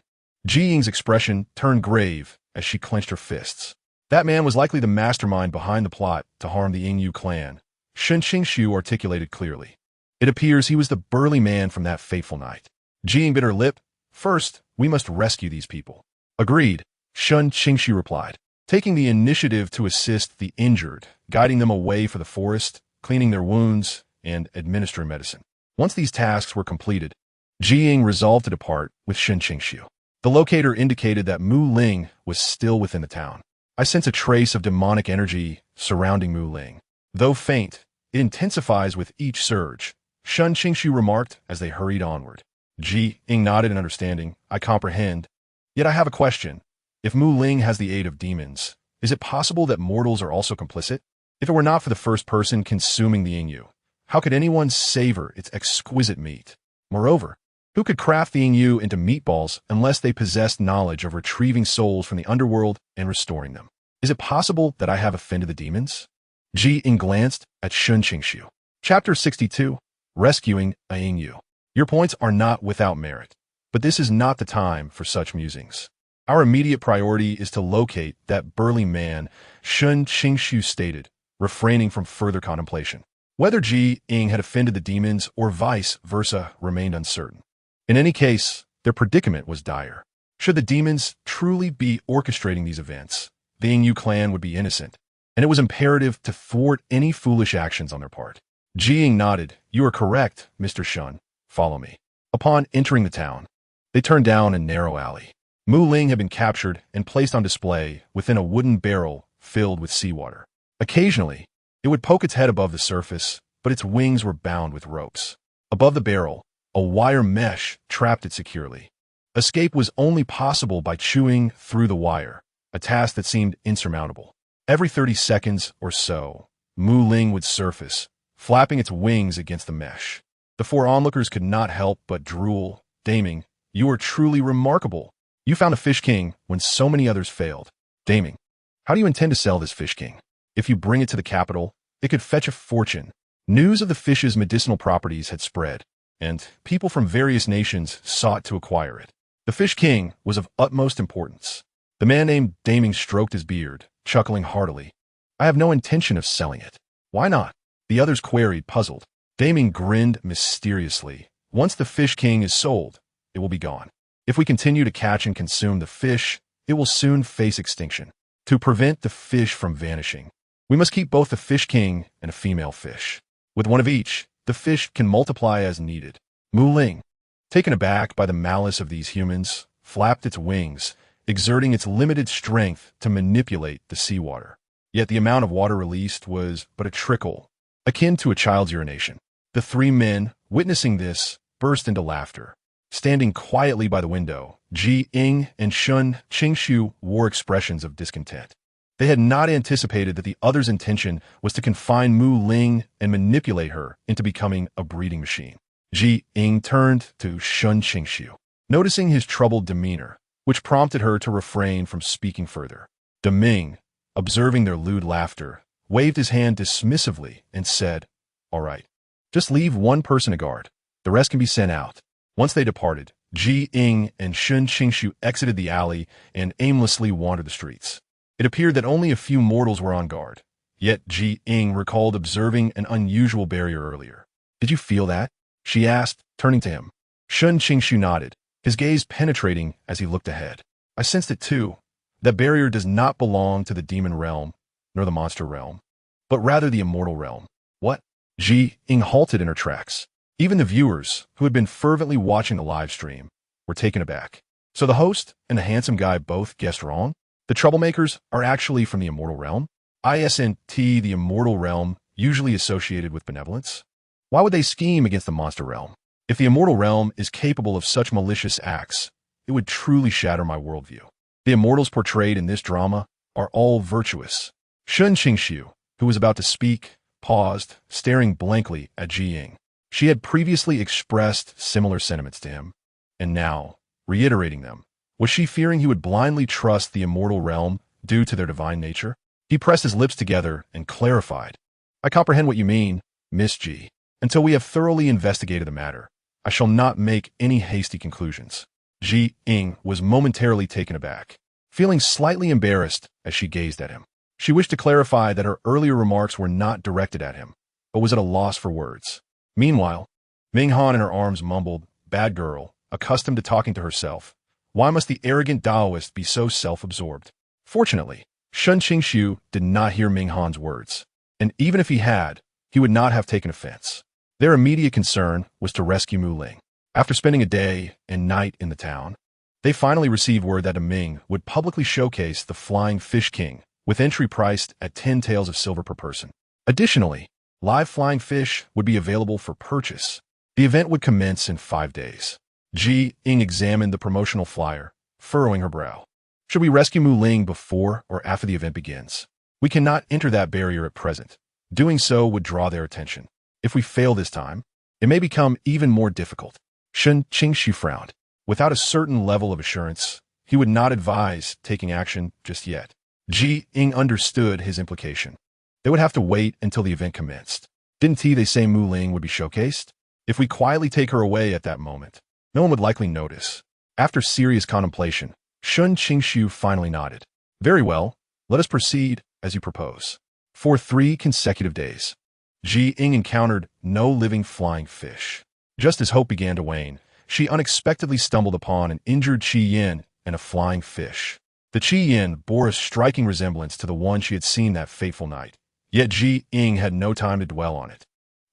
Speaker 1: Ying's expression turned grave as she clenched her fists. That man was likely the mastermind behind the plot to harm the Ying clan, Shen Qingxu articulated clearly. It appears he was the burly man from that fateful night. Ying bit her lip. "First, we must rescue these people." "Agreed," Shen Qingxu replied, taking the initiative to assist the injured, guiding them away for the forest, cleaning their wounds, and administering medicine. Once these tasks were completed, Ying resolved to depart with Shen Qingxu. The locator indicated that Mu Ling was still within the town. "I sense a trace of demonic energy surrounding Mu Ling. Though faint, it intensifies with each surge," Shen Qingxu remarked as they hurried onward. Ying nodded in understanding. "I comprehend. Yet I have a question. If Mu Ling has the aid of demons, is it possible that mortals are also complicit? If it were not for the first person consuming the Ying, how could anyone savor its exquisite meat? Moreover, who could craft the Ying into meatballs unless they possessed knowledge of retrieving souls from the underworld and restoring them? Is it possible that I have offended the demons?" Ying glanced at Shen Qingxu. Chapter 62. Rescuing a Ying. Your points are not without merit, but this is not the time for such musings. Our immediate priority is to locate that burly man, Shen Qingxu stated, refraining from further contemplation. Whether Ying had offended the demons or vice versa remained uncertain. In any case, their predicament was dire. Should the demons truly be orchestrating these events, the Ying clan would be innocent, and it was imperative to thwart any foolish actions on their part. Ying nodded. "You are correct, Mr. Shen. Follow me." Upon entering the town, they turned down a narrow alley. Mu Ling had been captured and placed on display within a wooden barrel filled with seawater. Occasionally, it would poke its head above the surface, but its wings were bound with ropes. Above the barrel, a wire mesh trapped it securely. Escape was only possible by chewing through the wire, a task that seemed insurmountable. Every 30 seconds or so, Mu Ling would surface, flapping its wings against the mesh. The four onlookers could not help but drool, "Daming, you are truly remarkable. You found a fish king when so many others failed." "Daming, how do you intend to sell this fish king? If you bring it to the capital, it could fetch a fortune." News of the fish's medicinal properties had spread, and people from various nations sought to acquire it. The fish king was of utmost importance. The man named Daming stroked his beard, chuckling heartily. "I have no intention of selling it." "Why not?" the others queried, puzzled. Daming grinned mysteriously. "Once the fish king is sold, it will be gone. If we continue to catch and consume the fish, it will soon face extinction. To prevent the fish from vanishing, we must keep both the fish king and a female fish. With one of each, the fish can multiply as needed." Mu Ling, taken aback by the malice of these humans, flapped its wings, exerting its limited strength to manipulate the seawater. Yet the amount of water released was but a trickle, akin to a child's urination. The three men, witnessing this, burst into laughter. Standing quietly by the window, Ying and Shen Qingxu wore expressions of discontent. They had not anticipated that the other's intention was to confine Mu Ling and manipulate her into becoming a breeding machine. Ying turned to Shen Qingxu, noticing his troubled demeanor, which prompted her to refrain from speaking further. Deming, observing their lewd laughter, waved his hand dismissively and said, "All right, just leave one person a guard. The rest can be sent out." Once they departed, Ying and Shen Qingxu exited the alley and aimlessly wandered the streets. It appeared that only a few mortals were on guard, yet Ying recalled observing an unusual barrier earlier. "Did you feel that?" she asked, turning to him. Shen Qingxu nodded, his gaze penetrating as he looked ahead. "I sensed it too. That barrier does not belong to the demon realm, nor the monster realm, but rather the immortal realm." "What?" Ying halted in her tracks. Even the viewers, who had been fervently watching the live stream, were taken aback. So the host and the handsome guy both guessed wrong? The troublemakers are actually from the immortal realm? Isn't the immortal realm usually associated with benevolence? Why would they scheme against the monster realm? If the immortal realm is capable of such malicious acts, it would truly shatter my worldview. The immortals portrayed in this drama are all virtuous. Shen Qingxu, who was about to speak, paused, staring blankly at Ying. She had previously expressed similar sentiments to him, and now, reiterating them, was she fearing he would blindly trust the immortal realm due to their divine nature? He pressed his lips together and clarified. I comprehend what you mean, Miss G. Until we have thoroughly investigated the matter, I shall not make any hasty conclusions. Ying was momentarily taken aback, feeling slightly embarrassed as she gazed at him. She wished to clarify that her earlier remarks were not directed at him, but was at a loss for words. Meanwhile, Minghan in her arms mumbled, "Bad girl, accustomed to talking to herself. Why must the arrogant Taoist be so self-absorbed?" Fortunately, Shen Qingxu did not hear Minghan's words, and even if he had, he would not have taken offense. Their immediate concern was to rescue Mu Ling. After spending a day and night in the town, they finally received word that Ming would publicly showcase the Flying Fish King, with entry priced at 10 taels of silver per person. Additionally, live flying fish would be available for purchase. The event would commence in 5 days. Ying examined the promotional flyer, furrowing her brow. Should we rescue Mu Ling before or after the event begins? We cannot enter that barrier at present. Doing so would draw their attention. If we fail this time, it may become even more difficult. Shen Qingxu frowned. Without a certain level of assurance, he would not advise taking action just yet. Ying understood his implication. They would have to wait until the event commenced. Didn't they say Mu Ling would be showcased? If we quietly take her away at that moment, no one would likely notice. After serious contemplation, Shen Qingxu finally nodded. Very well, let us proceed as you propose. For 3 consecutive days, Ying encountered no living flying fish. Just as hope began to wane, she unexpectedly stumbled upon an injured Qiyin and a flying fish. The Qiyin bore a striking resemblance to the one she had seen that fateful night. Yet Ying had no time to dwell on it,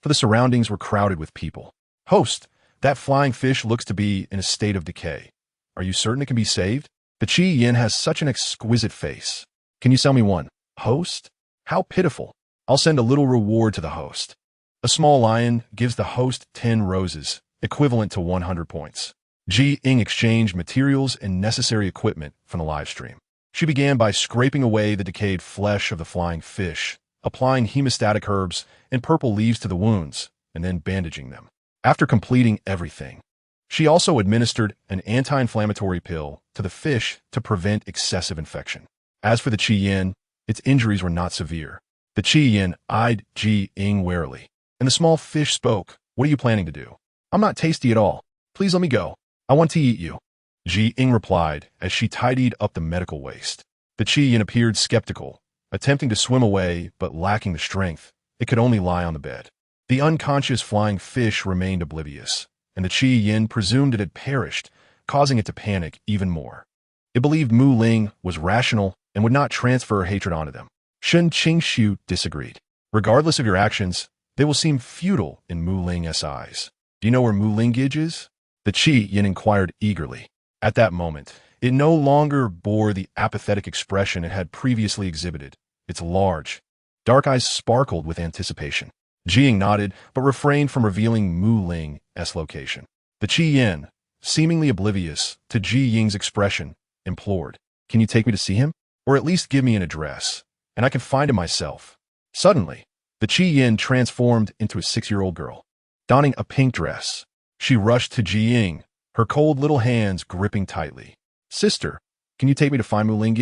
Speaker 1: for the surroundings were crowded with people. Host, that flying fish looks to be in a state of decay. Are you certain it can be saved? The Qiyin has such an exquisite face. Can you sell me one? Host? How pitiful. I'll send a little reward to the host. A small lion gives the host 10 roses, equivalent to 100 points. Ying exchanged materials and necessary equipment from the live stream. She began by scraping away the decayed flesh of the flying fish, applying hemostatic herbs and purple leaves to the wounds, and then bandaging them. After completing everything, she also administered an anti-inflammatory pill to the fish to prevent excessive infection. As for the Qiyin, its injuries were not severe. The Qiyin eyed Ying warily, and the small fish spoke. What are you planning to do? I'm not tasty at all. Please let me go. I want to eat you. Ying replied as she tidied up the medical waste. The Qiyin appeared skeptical, attempting to swim away but lacking the strength. It could only lie on the bed. The unconscious flying fish remained oblivious, and the Qiyin presumed it had perished, causing it to panic even more. It believed Mu Ling was rational and would not transfer her hatred onto them. Shen Qingxu disagreed. Regardless of your actions, they will seem futile in Mu Ling's eyes. Do you know where Mu Ling is? The Qiyin inquired eagerly. At that moment, it no longer bore the apathetic expression it had previously exhibited. Its large, dark eyes sparkled with anticipation. Ying nodded, but refrained from revealing Mu Ling's location. The Qiyin, seemingly oblivious to Ying's expression, implored, "Can you take me to see him? Or at least give me an address, and I can find him myself." Suddenly, the Qiyin transformed into a 6-year-old girl. Donning a pink dress, she rushed to Ying, her cold little hands gripping tightly. "Sister, can you take me to find Mu Ling?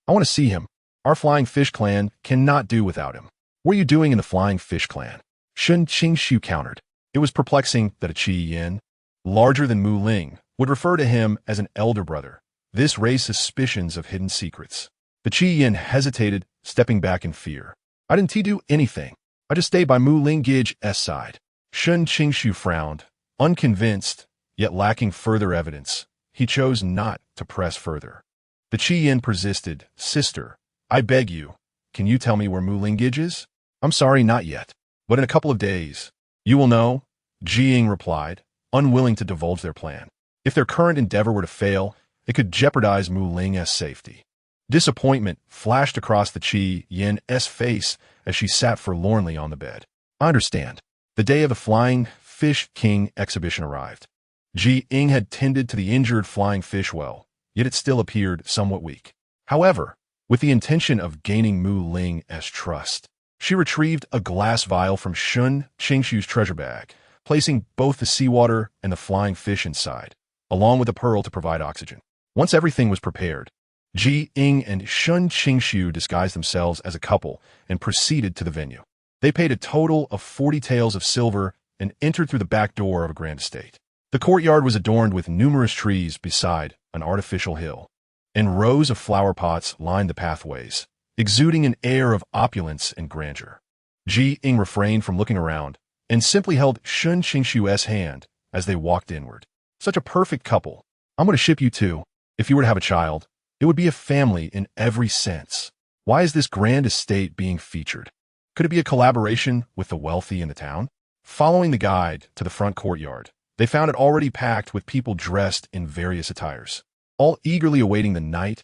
Speaker 1: I want to see him. Our Flying Fish Clan cannot do without him." "What are you doing in the Flying Fish Clan?" Shen Qingxu countered. It was perplexing that a Qiyin, larger than Mu Ling, would refer to him as an elder brother. This raised suspicions of hidden secrets. The Qiyin hesitated, stepping back in fear. "I didn't do anything. I just stayed by Mu Ling's side." Shen Qingxu frowned, unconvinced, yet lacking further evidence. He chose not to press further. The Qiyin persisted. "Sister, I beg you, can you tell me where Mu Ling is?" "I'm sorry, not yet. but in a couple of days, you will know, Ying replied, unwilling to divulge their plan. If their current endeavor were to fail, it could jeopardize Mu Ling's safety. Disappointment flashed across the Qi Yin's face as she sat forlornly on the bed. I understand. The day of the Flying Fish King exhibition arrived. Ying had tended to the injured flying fish well, yet it still appeared somewhat weak. However, with the intention of gaining Mu Ling's trust, she retrieved a glass vial from Shen Qingxu's treasure bag, placing both the seawater and the flying fish inside, along with a pearl to provide oxygen. Once everything was prepared, Ying and Shen Qingxu disguised themselves as a couple and proceeded to the venue. They paid a total of 40 taels of silver and entered through the back door of a grand estate. The courtyard was adorned with numerous trees beside an artificial hill, and rows of flower pots lined the pathways, exuding an air of opulence and grandeur. Ying refrained from looking around and simply held Shen Qingxu's hand as they walked inward. Such a perfect couple. I'm going to ship you two. If you were to have a child, it would be a family in every sense. Why is this grand estate being featured? Could it be a collaboration with the wealthy in the town? Following the guide to the front courtyard, they found it already packed with people dressed in various attires, all eagerly awaiting the night's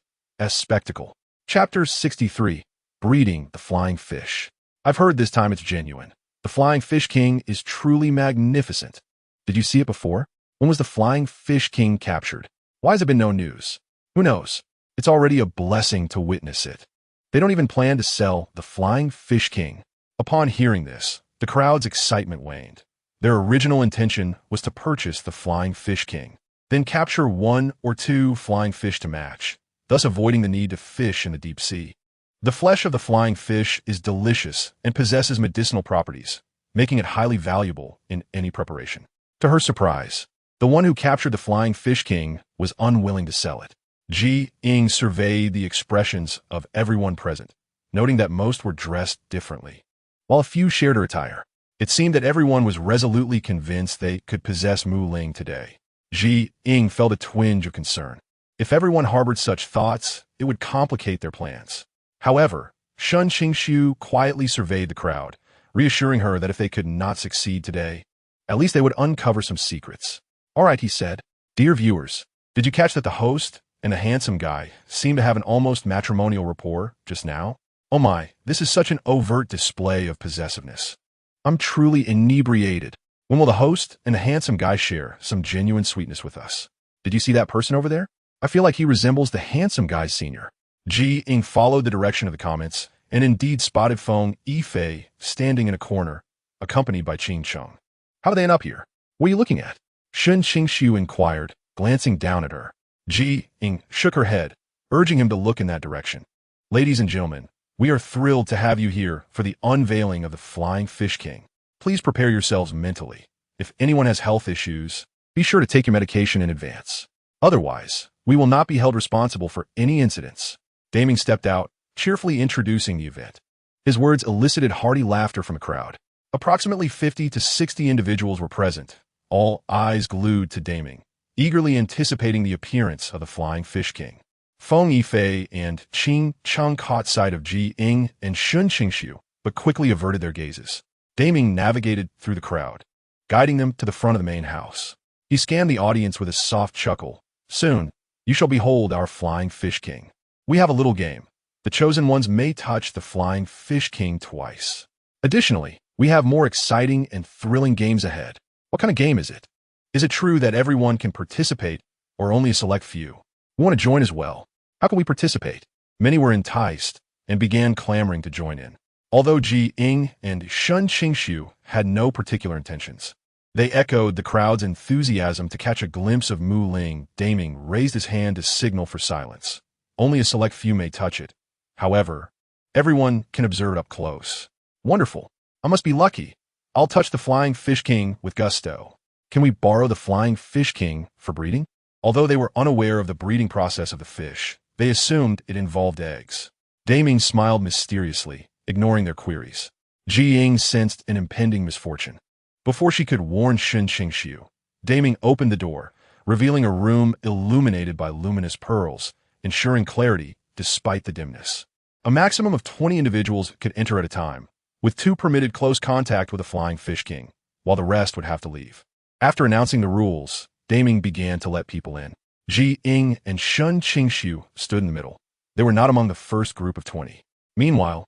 Speaker 1: spectacle. Chapter 63. Breeding the Flying Fish. I've heard this time it's genuine. The Flying Fish King is truly magnificent. Did you see it before? When was the Flying Fish King captured? Why has it been no news? Who knows? It's already a blessing to witness it. They don't even plan to sell the Flying Fish King. Upon hearing this, the crowd's excitement waned. Their original intention was to purchase the Flying Fish King, then capture 1 or 2 flying fish to match, thus avoiding the need to fish in the deep sea. The flesh of the flying fish is delicious and possesses medicinal properties, making it highly valuable in any preparation. To her surprise, the one who captured the Flying Fish King was unwilling to sell it. Ying surveyed the expressions of everyone present, noting that most were dressed differently. While a few shared her attire, it seemed that everyone was resolutely convinced they could possess Mu Ling today. Ying felt a twinge of concern. If everyone harbored such thoughts, it would complicate their plans. However, Shen Qingxu quietly surveyed the crowd, reassuring her that if they could not succeed today, at least they would uncover some secrets. All right, he said. Dear viewers, did you catch that the host and the handsome guy seem to have an almost matrimonial rapport just now? Oh my, this is such an overt display of possessiveness. I'm truly inebriated. When will the host and the handsome guy share some genuine sweetness with us? Did you see that person over there? I feel like he resembles the handsome guy's senior. Ying followed the direction of the comments and indeed spotted Feng Yifei standing in a corner, accompanied by Qing Cheng. How did they end up here? What are you looking at? Shen Qingxu inquired, glancing down at her. Ying shook her head, urging him to look in that direction. Ladies and gentlemen, we are thrilled to have you here for the unveiling of the Flying Fish King. Please prepare yourselves mentally. If anyone has health issues, be sure to take your medication in advance. Otherwise, we will not be held responsible for any incidents. Daming stepped out, cheerfully introducing the event. His words elicited hearty laughter from the crowd. Approximately 50 to 60 individuals were present, all eyes glued to Daming, eagerly anticipating the appearance of the Flying Fish King. Feng Yifei and Qing Cheng caught sight of Ying and Shen Qingxu, but quickly averted their gazes. Daming navigated through the crowd, guiding them to the front of the main house. He scanned the audience with a soft chuckle. Soon, you shall behold our Flying Fish King. We have a little game. The chosen ones may touch the Flying Fish King twice. Additionally, we have more exciting and thrilling games ahead. What kind of game is it? Is it true that everyone can participate or only a select few? We want to join as well. How can we participate? Many were enticed and began clamoring to join in. Although Ying and Shen Qingxu had no particular intentions, they echoed the crowd's enthusiasm to catch a glimpse of Mu Ling. Daming raised his hand to signal for silence. Only a select few may touch it. However, everyone can observe it up close. Wonderful. I must be lucky. I'll touch the Flying Fish King with gusto. Can we borrow the Flying Fish King for breeding? Although they were unaware of the breeding process of the fish, they assumed it involved eggs. Daming smiled mysteriously, ignoring their queries. Ying sensed an impending misfortune. Before she could warn Shen Qingxu, Daming opened the door, revealing a room illuminated by luminous pearls, ensuring clarity despite the dimness. A maximum of 20 individuals could enter at a time, with 2 permitted close contact with a flying fish king, while the rest would have to leave. After announcing the rules, Deming began to let people in. Ying and Shen Qingxu stood in the middle. They were not among the first group of 20. Meanwhile,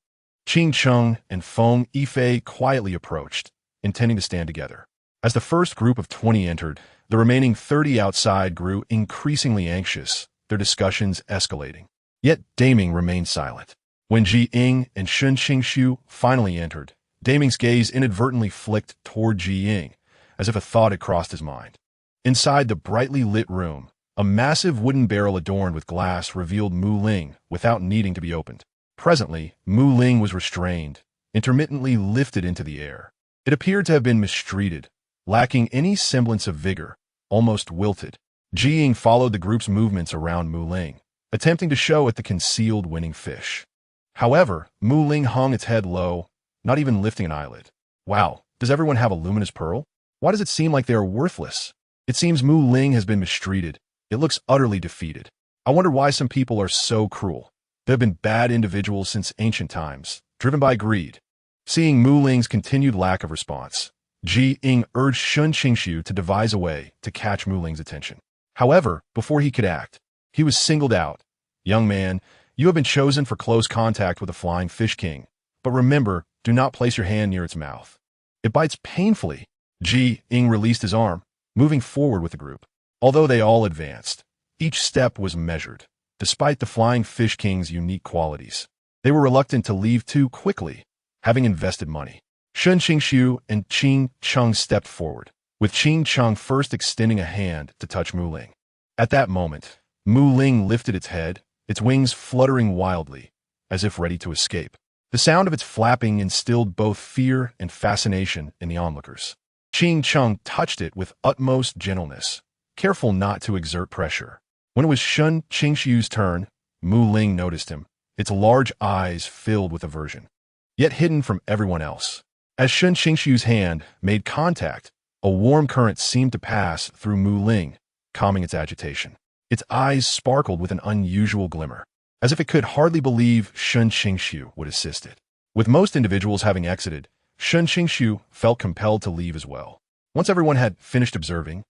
Speaker 1: Qingcheng and Feng Yifei quietly approached, intending to stand together. As the first group of 20 entered, the remaining 30 outside grew increasingly anxious, their discussions escalating. Yet Deming remained silent. When Ying and Shen Qingxu finally entered, Deming's gaze inadvertently flicked toward Ying, as if a thought had crossed his mind. Inside the brightly lit room, a massive wooden barrel adorned with glass revealed Mu Ling without needing to be opened. Presently, Mu Ling was restrained, intermittently lifted into the air. It appeared to have been mistreated, lacking any semblance of vigor, almost wilted. Ying followed the group's movements around Mu Ling, attempting to show at the concealed winning fish. However, Mu Ling hung its head low, not even lifting an eyelid. Wow, does everyone have a luminous pearl? Why does it seem like they are worthless? It seems Mu Ling has been mistreated. It looks utterly defeated. I wonder why some people are so cruel. There have been bad individuals since ancient times, driven by greed. Seeing Mu Ling's continued lack of response, Ying urged Shen Qingxu to devise a way to catch Mu Ling's attention. However, before he could act, he was singled out. Young man, you have been chosen for close contact with a flying fish king, but remember, do not place your hand near its mouth. It bites painfully. Ying released his arm, moving forward with the group. Although they all advanced, each step was measured, despite the flying fish king's unique qualities. They were reluctant to leave too quickly, having invested money. Shen Qingxu and Qingcheng stepped forward, with Qingcheng first extending a hand to touch Mu Ling. At that moment, Mu Ling lifted its head, its wings fluttering wildly, as if ready to escape. The sound of its flapping instilled both fear and fascination in the onlookers. Qingcheng touched it with utmost gentleness, careful not to exert pressure. When it was Shen Qingxu's turn, Mu Ling noticed him, its large eyes filled with aversion, yet hidden from everyone else. As Shen Qingxu's hand made contact, a warm current seemed to pass through Mu Ling, calming its agitation. Its eyes sparkled with an unusual glimmer, as if it could hardly believe Shen Qingxu would assist it. With most individuals having exited, Shen Qingxu felt compelled to leave as well. Once everyone had finished observing,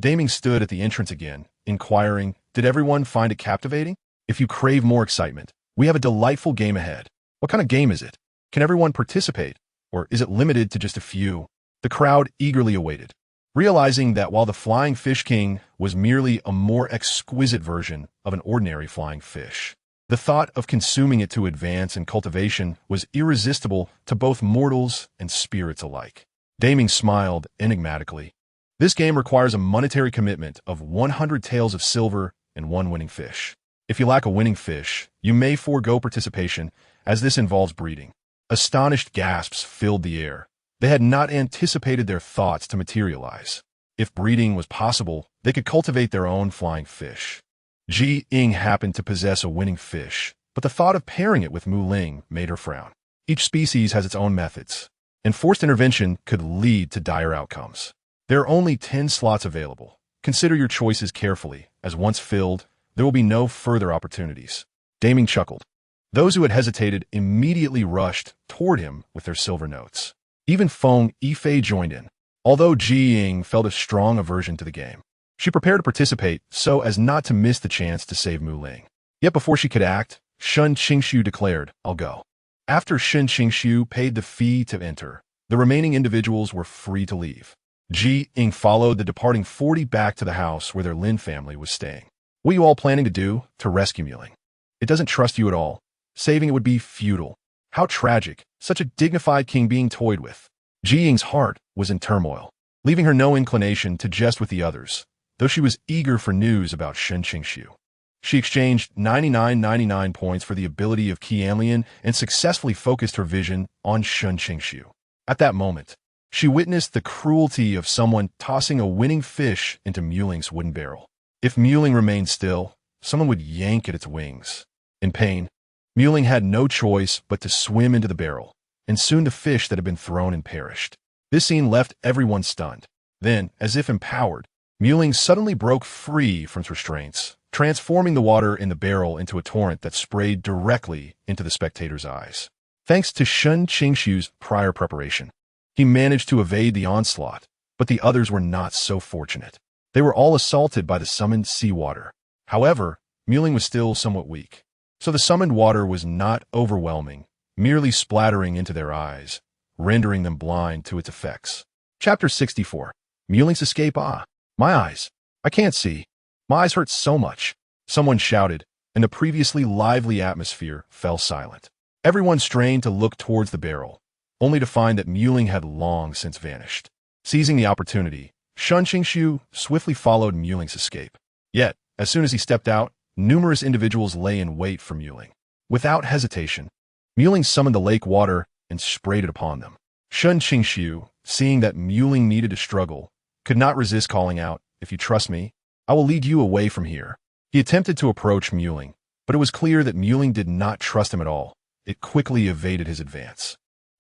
Speaker 1: Deming stood at the entrance again, inquiring, "Did everyone find it captivating? If you crave more excitement, we have a delightful game ahead. What kind of game is it? Can everyone participate, or is it limited to just a few?" The crowd eagerly awaited, realizing that while the Flying Fish King was merely a more exquisite version of an ordinary flying fish, the thought of consuming it to advance in cultivation was irresistible to both mortals and spirits alike. Deming smiled enigmatically. This game requires a monetary commitment of 100 taels of silver and 1 winning fish. If you lack a winning fish, you may forego participation, as this involves breeding. Astonished gasps filled the air. They had not anticipated their thoughts to materialize. If breeding was possible, they could cultivate their own flying fish. Ying happened to possess a winning fish, but the thought of pairing it with Mu Ling made her frown. Each species has its own methods, and forced intervention could lead to dire outcomes. There are only 10 slots available. Consider your choices carefully, as once filled, there will be no further opportunities. Deming chuckled. Those who had hesitated immediately rushed toward him with their silver notes. Even Feng Yifei joined in, although Ying felt a strong aversion to the game. She prepared to participate so as not to miss the chance to save Mu Ling. Yet before she could act, Shen Qingxu declared, "I'll go." After Shen Qingxu paid the fee to enter, the remaining individuals were free to leave. Ying followed the departing 40 back to the house where their Lin family was staying. "What are you all planning to do to rescue Mu Ling? It doesn't trust you at all. Saving it would be futile. How tragic, such a dignified king being toyed with." Ying's heart was in turmoil, leaving her no inclination to jest with the others, though she was eager for news about Shen Qingxu. She exchanged 99 points for the ability of Qianlian and successfully focused her vision on Shen Qingxu. At that moment, she witnessed the cruelty of someone tossing a winning fish into Mu Ling's wooden barrel. If Mu Ling remained still, someone would yank at its wings. In pain, Mu Ling had no choice but to swim into the barrel, and soon the fish that had been thrown and perished. This scene left everyone stunned. Then, as if empowered, Mu Ling suddenly broke free from its restraints, transforming the water in the barrel into a torrent that sprayed directly into the spectators' eyes. Thanks to Shen Qingxu's prior preparation, he managed to evade the onslaught, but the others were not so fortunate. They were all assaulted by the summoned seawater. However, Muling was still somewhat weak, so the summoned water was not overwhelming, merely splattering into their eyes, rendering them blind to its effects. Chapter 64. Muling's escape. Ah, my eyes. I can't see. My eyes hurt so much. Someone shouted, and the previously lively atmosphere fell silent. Everyone strained to look towards the barrel, only to find that Muling had long since vanished. Seizing the opportunity, Shen Qingxu swiftly followed Muling's escape. Yet, as soon as he stepped out, numerous individuals lay in wait for Muling. Without hesitation, Muling summoned the lake water and sprayed it upon them. Shen Qingxu, seeing that Muling needed to struggle, could not resist calling out, "If you trust me, I will lead you away from here." He attempted to approach Muling, but it was clear that Muling did not trust him at all. It quickly evaded his advance.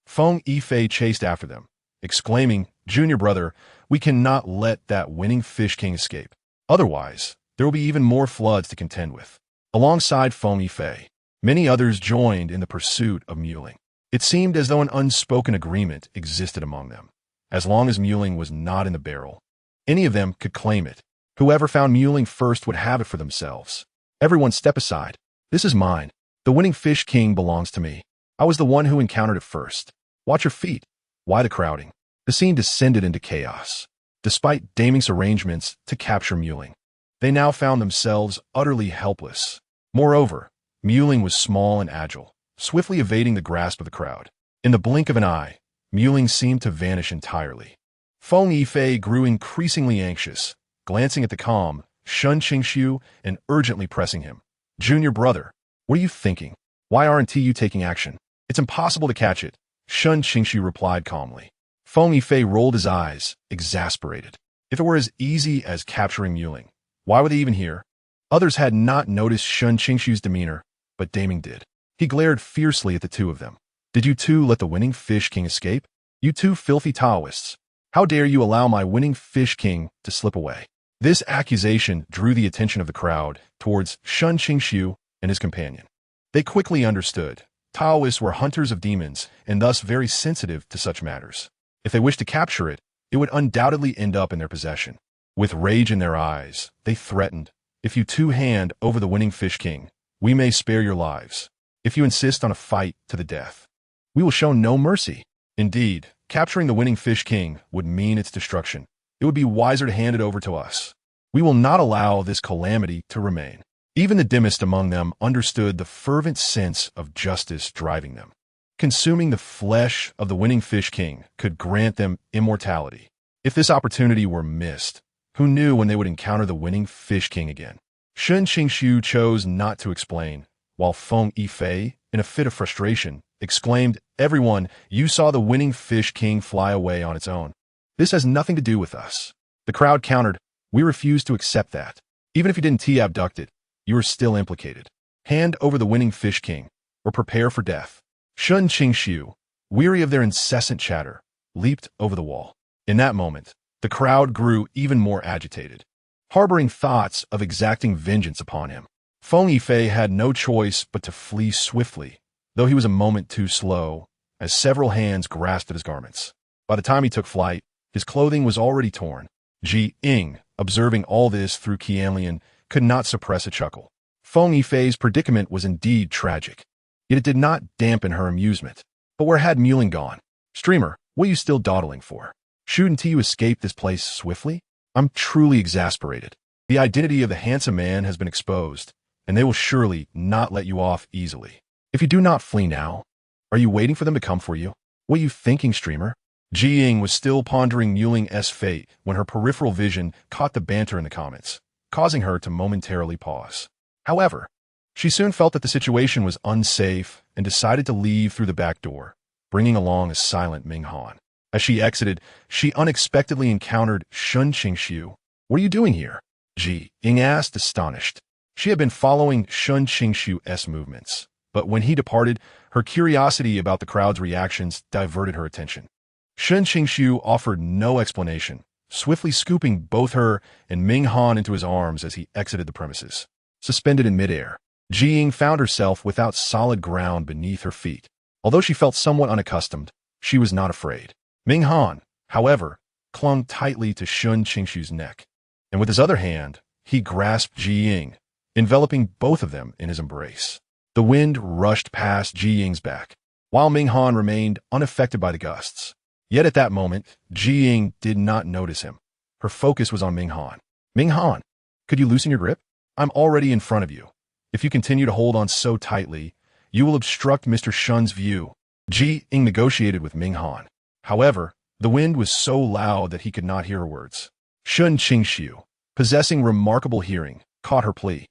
Speaker 1: Feng Yifei chased after them, exclaiming, "Junior brother, we cannot let that winning fish king escape. Otherwise, there will be even more floods to contend with." Alongside Feng Yifei, many others joined in the pursuit of Muling. It seemed as though an unspoken agreement existed among them. As long as Muling was not in the barrel, any of them could claim it. Whoever found Muling first would have it for themselves. Everyone step aside. This is mine. The winning fish king belongs to me. I was the one who encountered it first. Watch your feet. Why the crowding? The scene descended into chaos. Despite Daming's arrangements to capture Muling, they now found themselves utterly helpless. Moreover, Muling was small and agile, swiftly evading the grasp of the crowd. In the blink of an eye, Muling seemed to vanish entirely. Feng Yifei grew increasingly anxious, glancing at the calm Shen Qingxu and urgently pressing him. "Junior brother, what are you thinking? Why aren't you taking action? It's impossible to catch it," Shen Qingxu replied calmly. Feng Yifei rolled his eyes, exasperated. If it were as easy as capturing Muling, why were they even here? Others had not noticed Shen Qingxu's demeanor, but Daming did. He glared fiercely at the two of them. "Did you two let the winning fish king escape? You two filthy Taoists. How dare you allow my winning fish king to slip away?" This accusation drew the attention of the crowd towards Shen Qingxu and his companion. They quickly understood. Taoists were hunters of demons and thus very sensitive to such matters. If they wished to capture it, it would undoubtedly end up in their possession. With rage in their eyes, they threatened, "If you two hand over the winning fish king, we may spare your lives. If you insist on a fight to the death, we will show no mercy." Indeed, capturing the winning fish king would mean its destruction. It would be wiser to hand it over to us. We will not allow this calamity to remain. Even the dimmest among them understood the fervent sense of justice driving them. Consuming the flesh of the winning fish king could grant them immortality. If this opportunity were missed, who knew when they would encounter the winning fish king again? Shen Qingxu chose not to explain, while Feng Yifei, in a fit of frustration, exclaimed, "Everyone, you saw the winning fish king fly away on its own. This has nothing to do with us." The crowd countered, "We refuse to accept that. Even if you didn't abduct it, you are still implicated. Hand over the winning fish king, or prepare for death." Shen Qingxu, weary of their incessant chatter, leaped over the wall. In that moment, the crowd grew even more agitated, harboring thoughts of exacting vengeance upon him. Feng Yifei had no choice but to flee swiftly, though he was a moment too slow, as several hands grasped at his garments. By the time he took flight, his clothing was already torn. Ying, observing all this through Qianlian, could not suppress a chuckle. Feng Yifei's predicament was indeed tragic, yet it did not dampen her amusement. But where had Muling gone? "Streamer, what are you still dawdling for? Shouldn't you escape this place swiftly?" "I'm truly exasperated. The identity of the handsome man has been exposed, and they will surely not let you off easily. If you do not flee now, are you waiting for them to come for you? What are you thinking, streamer?" Ying was still pondering Muling's fate when her peripheral vision caught the banter in the comments, causing her to momentarily pause. However, she soon felt that the situation was unsafe and decided to leave through the back door, bringing along a silent Ming Han. As she exited, she unexpectedly encountered Shen Qingxu. "What are you doing here?" Ying asked, astonished. She had been following Shen Qingxu's movements, but when he departed, her curiosity about the crowd's reactions diverted her attention. Shen Qingxu offered no explanation, swiftly scooping both her and Ming Han into his arms as he exited the premises. Suspended in midair, Ying found herself without solid ground beneath her feet. Although she felt somewhat unaccustomed, she was not afraid. Ming Han, however, clung tightly to Shen Qingxu's neck, and with his other hand, he grasped Ying, enveloping both of them in his embrace. The wind rushed past Ying's back, while Ming Han remained unaffected by the gusts. Yet at that moment, Ying did not notice him. Her focus was on Ming Han. Ming Han, could you loosen your grip? I'm already in front of you. If you continue to hold on so tightly, you will obstruct Mr. Shen's view. Ying negotiated with Ming Han. However, the wind was so loud that he could not hear her words. Shen Qingxu, possessing remarkable hearing, caught her plea.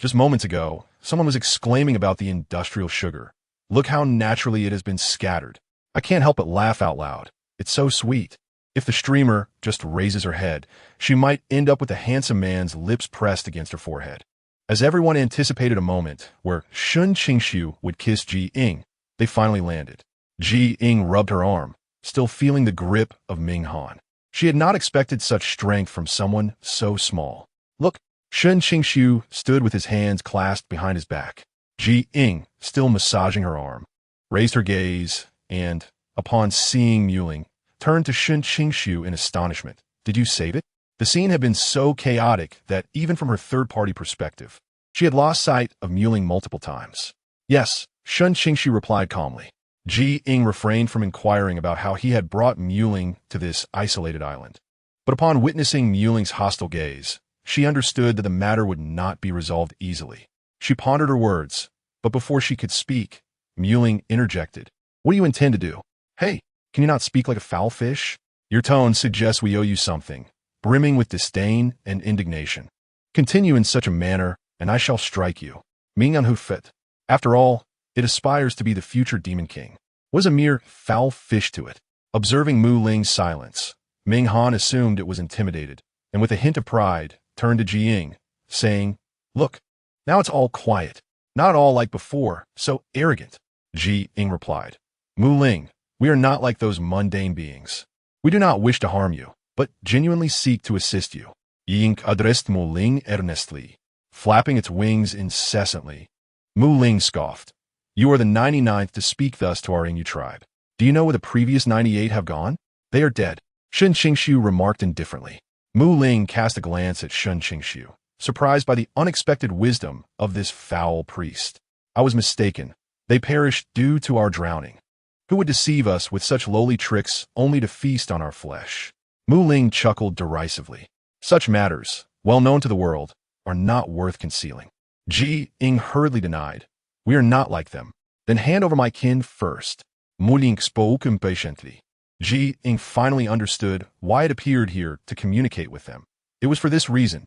Speaker 1: Just moments ago, someone was exclaiming about the industrial sugar. Look how naturally it has been scattered. I can't help but laugh out loud. It's so sweet. If the streamer just raises her head, she might end up with the handsome man's lips pressed against her forehead. As everyone anticipated a moment where Shen Qingxu would kiss Ying, they finally landed. Ying rubbed her arm, still feeling the grip of Ming Han. She had not expected such strength from someone so small. Look, Shen Qingxu stood with his hands clasped behind his back. Ying, still massaging her arm, raised her gaze and, upon seeing Muling, turned to Shen Qingxu in astonishment. Did you save it? The scene had been so chaotic that even from her third-party perspective, she had lost sight of Muling multiple times. Yes, Shen Qingxu replied calmly. Ying refrained from inquiring about how he had brought Muling to this isolated island. But upon witnessing Muling's hostile gaze, she understood that the matter would not be resolved easily. She pondered her words, but before she could speak, Muling interjected. What do you intend to do? Hey, can you not speak like a foul fish? Your tone suggests we owe you something, brimming with disdain and indignation. Continue in such a manner, and I shall strike you. Ming Anhu fit. After all, it aspires to be the future Demon King. Was a mere foul fish to it. Observing Mu Ling's silence, Ming Han assumed it was intimidated, and with a hint of pride, turned to Ying, saying, Look, now it's all quiet. Not all like before, so arrogant. Ying replied, Mu Ling, we are not like those mundane beings. We do not wish to harm you, but genuinely seek to assist you. Ying addressed Mu Ling earnestly, flapping its wings incessantly. Mu Ling scoffed. You are the 99th to speak thus to our Ying tribe. Do you know where the previous 98 have gone? They are dead. Shen Qingxu remarked indifferently. Mu Ling cast a glance at Shen Qingxu, surprised by the unexpected wisdom of this foul priest. I was mistaken. They perished due to our drowning. Who would deceive us with such lowly tricks only to feast on our flesh? Mu Ling chuckled derisively. Such matters, well known to the world, are not worth concealing. Ying hurriedly denied. We are not like them. Then hand over my kin first. Mu Ling spoke impatiently. Ying finally understood why it appeared here to communicate with them. It was for this reason.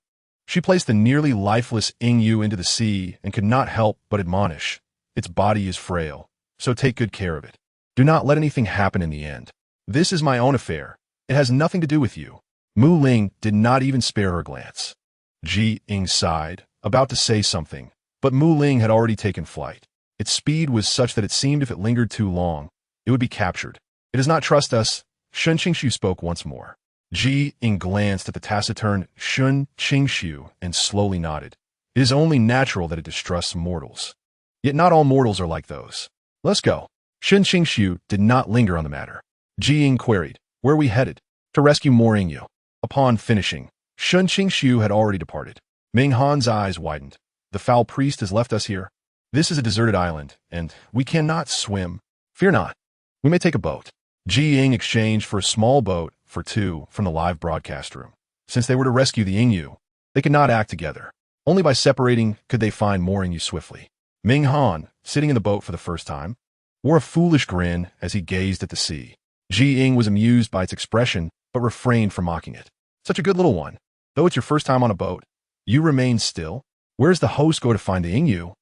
Speaker 1: She placed the nearly lifeless Yingyu into the sea and could not help but admonish. Its body is frail, so take good care of it. Do not let anything happen in the end. This is my own affair. It has nothing to do with you. Mu Ling did not even spare her glance. Ying sighed, about to say something, but Mu Ling had already taken flight. Its speed was such that it seemed if it lingered too long, it would be captured. It does not trust us. Shen Qingxu spoke once more. Ying glanced at the taciturn Shen Qingxu and slowly nodded. It is only natural that it distrusts mortals. Yet not all mortals are like those. Let's go. Shen Qingxu did not linger on the matter. Ying queried, where are we headed? To rescue more Yingyu. Upon finishing, Shen Qingxu had already departed. Ming Han's eyes widened. The foul priest has left us here. This is a deserted island, and we cannot swim. Fear not. We may take a boat. Ying exchanged for a small boat for two from the live broadcast room. Since they were to rescue the Yingyu, they could not act together. Only by separating could they find more Yingyu swiftly. Ming Han, sitting in the boat for the first time, wore a foolish grin as he gazed at the sea. Ying was amused by its expression, but refrained from mocking it. Such a good little one. Though it's your first time on a boat, you remain still. Where does the host go to find the Yingyu?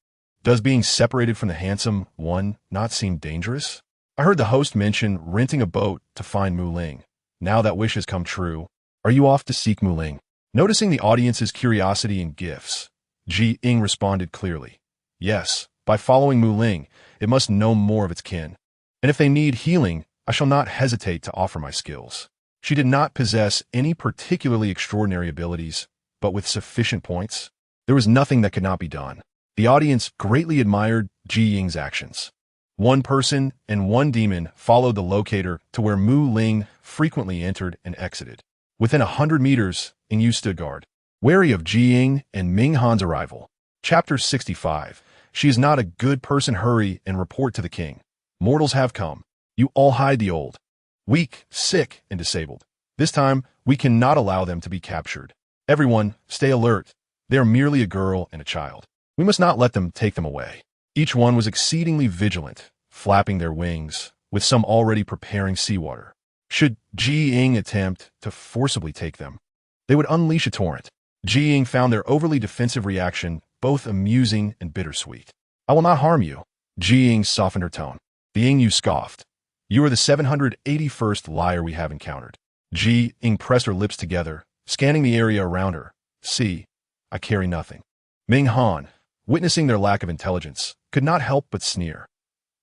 Speaker 1: Does being separated from the handsome one not seem dangerous? I heard the host mention renting a boat to find Mu Ling. Now that wish has come true. Are you off to seek Mu Ling? Noticing the audience's curiosity and gifts, Ying responded clearly. Yes, by following Mu Ling, it must know more of its kin. And if they need healing, I shall not hesitate to offer my skills. She did not possess any particularly extraordinary abilities, but with sufficient points, there was nothing that could not be done. The audience greatly admired Ying's actions. One person and one demon followed the locator to where Mu Ling frequently entered and exited. Within 100 meters, Ying stood guard, wary of Ying and Ming Han's arrival. Chapter 65. She is not a good person. Hurry and report to the king. Mortals have come. You all hide the old, weak, sick, and disabled. This time, we cannot allow them to be captured. Everyone, stay alert. They are merely a girl and a child. We must not let them take them away. Each one was exceedingly vigilant, flapping their wings, with some already preparing seawater. Should Ying attempt to forcibly take them, they would unleash a torrent. Ying found their overly defensive reaction both amusing and bittersweet. I will not harm you. Ying softened her tone. The Ying scoffed. You are the 781st liar we have encountered. Ying pressed her lips together, scanning the area around her. See, I carry nothing. Ming Han, witnessing their lack of intelligence, could not help but sneer.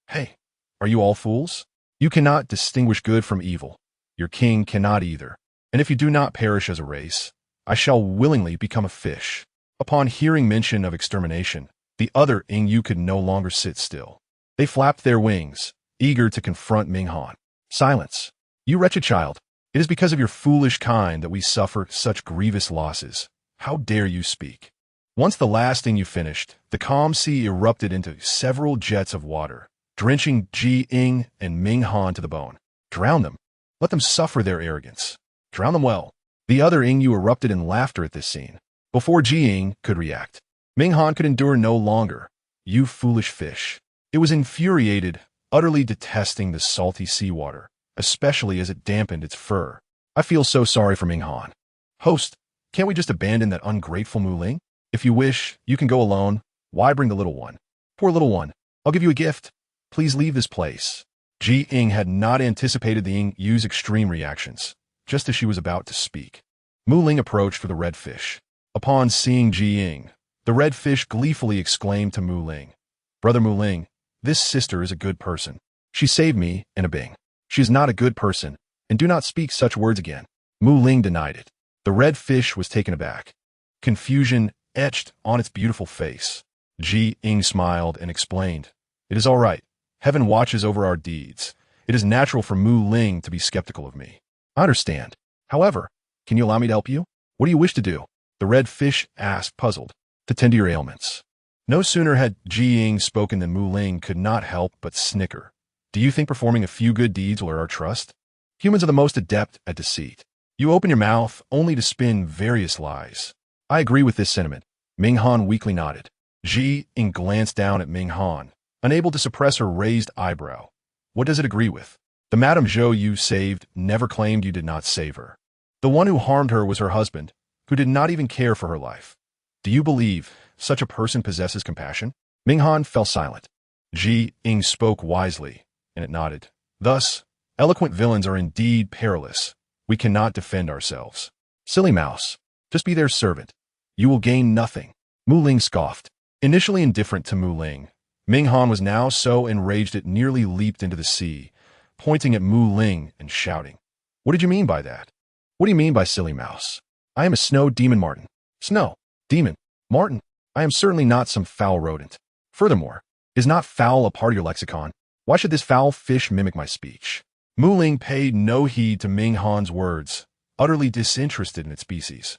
Speaker 1: Hey, are you all fools? You cannot distinguish good from evil. Your king cannot either. And if you do not perish as a race, I shall willingly become a fish. Upon hearing mention of extermination, the other Ying could no longer sit still. They flapped their wings, eager to confront Ming Han. Silence. You wretched child. It is because of your foolish kind that we suffer such grievous losses. How dare you speak? Once the last Ying finished, the calm sea erupted into several jets of water, drenching Ying and Ming Han to the bone. Drown them. Let them suffer their arrogance. Drown them well. The other Ying erupted in laughter at this scene. Before Ying could react, Ming Han could endure no longer. You foolish fish. It was infuriated, utterly detesting the salty seawater, especially as it dampened its fur. I feel so sorry for Ming Han. Host, can't we just abandon that ungrateful Mu Ling? If you wish, you can go alone. Why bring the little one? Poor little one. I'll give you a gift. Please leave this place. Ying had not anticipated the Ying's extreme reactions. Just as she was about to speak, Mu Ling approached for the red fish. Upon seeing Ying, the red fish gleefully exclaimed to Mu Ling, Brother Mu Ling, this sister is a good person. She saved me and a Bing. She is not a good person, and do not speak such words again. Mu Ling denied it. The red fish was taken aback. Confusion etched on its beautiful face. Ying smiled and explained, It is all right. Heaven watches over our deeds. It is natural for Mu Ling to be skeptical of me. I understand. However, can you allow me to help you? What do you wish to do? The red fish asked, puzzled. To tend to your ailments. No sooner had Ying spoken than Mu Ling could not help but snicker. Do you think performing a few good deeds will earn our trust? Humans are the most adept at deceit. You open your mouth only to spin various lies. I agree with this sentiment. Ming Han weakly nodded. Ying glanced down at Ming Han, unable to suppress her raised eyebrow. What does it agree with? The Madame Zhou you saved never claimed you did not save her. The one who harmed her was her husband, who did not even care for her life. Do you believe such a person possesses compassion? Ming Han fell silent. Ying spoke wisely, and it nodded. Thus, eloquent villains are indeed perilous. We cannot defend ourselves. Silly mouse, just be their servant. You will gain nothing. Mu Ling scoffed. Initially indifferent to Mu Ling, Ming Han was now so enraged it nearly leaped into the sea, pointing at Mu Ling and shouting. What did you mean by that? What do you mean by silly mouse? I am a snow demon marten. Snow, demon, marten. I am certainly not some foul rodent. Furthermore, is not foul a part of your lexicon? Why should this foul fish mimic my speech? Mu Ling paid no heed to Ming Han's words, utterly disinterested in its species.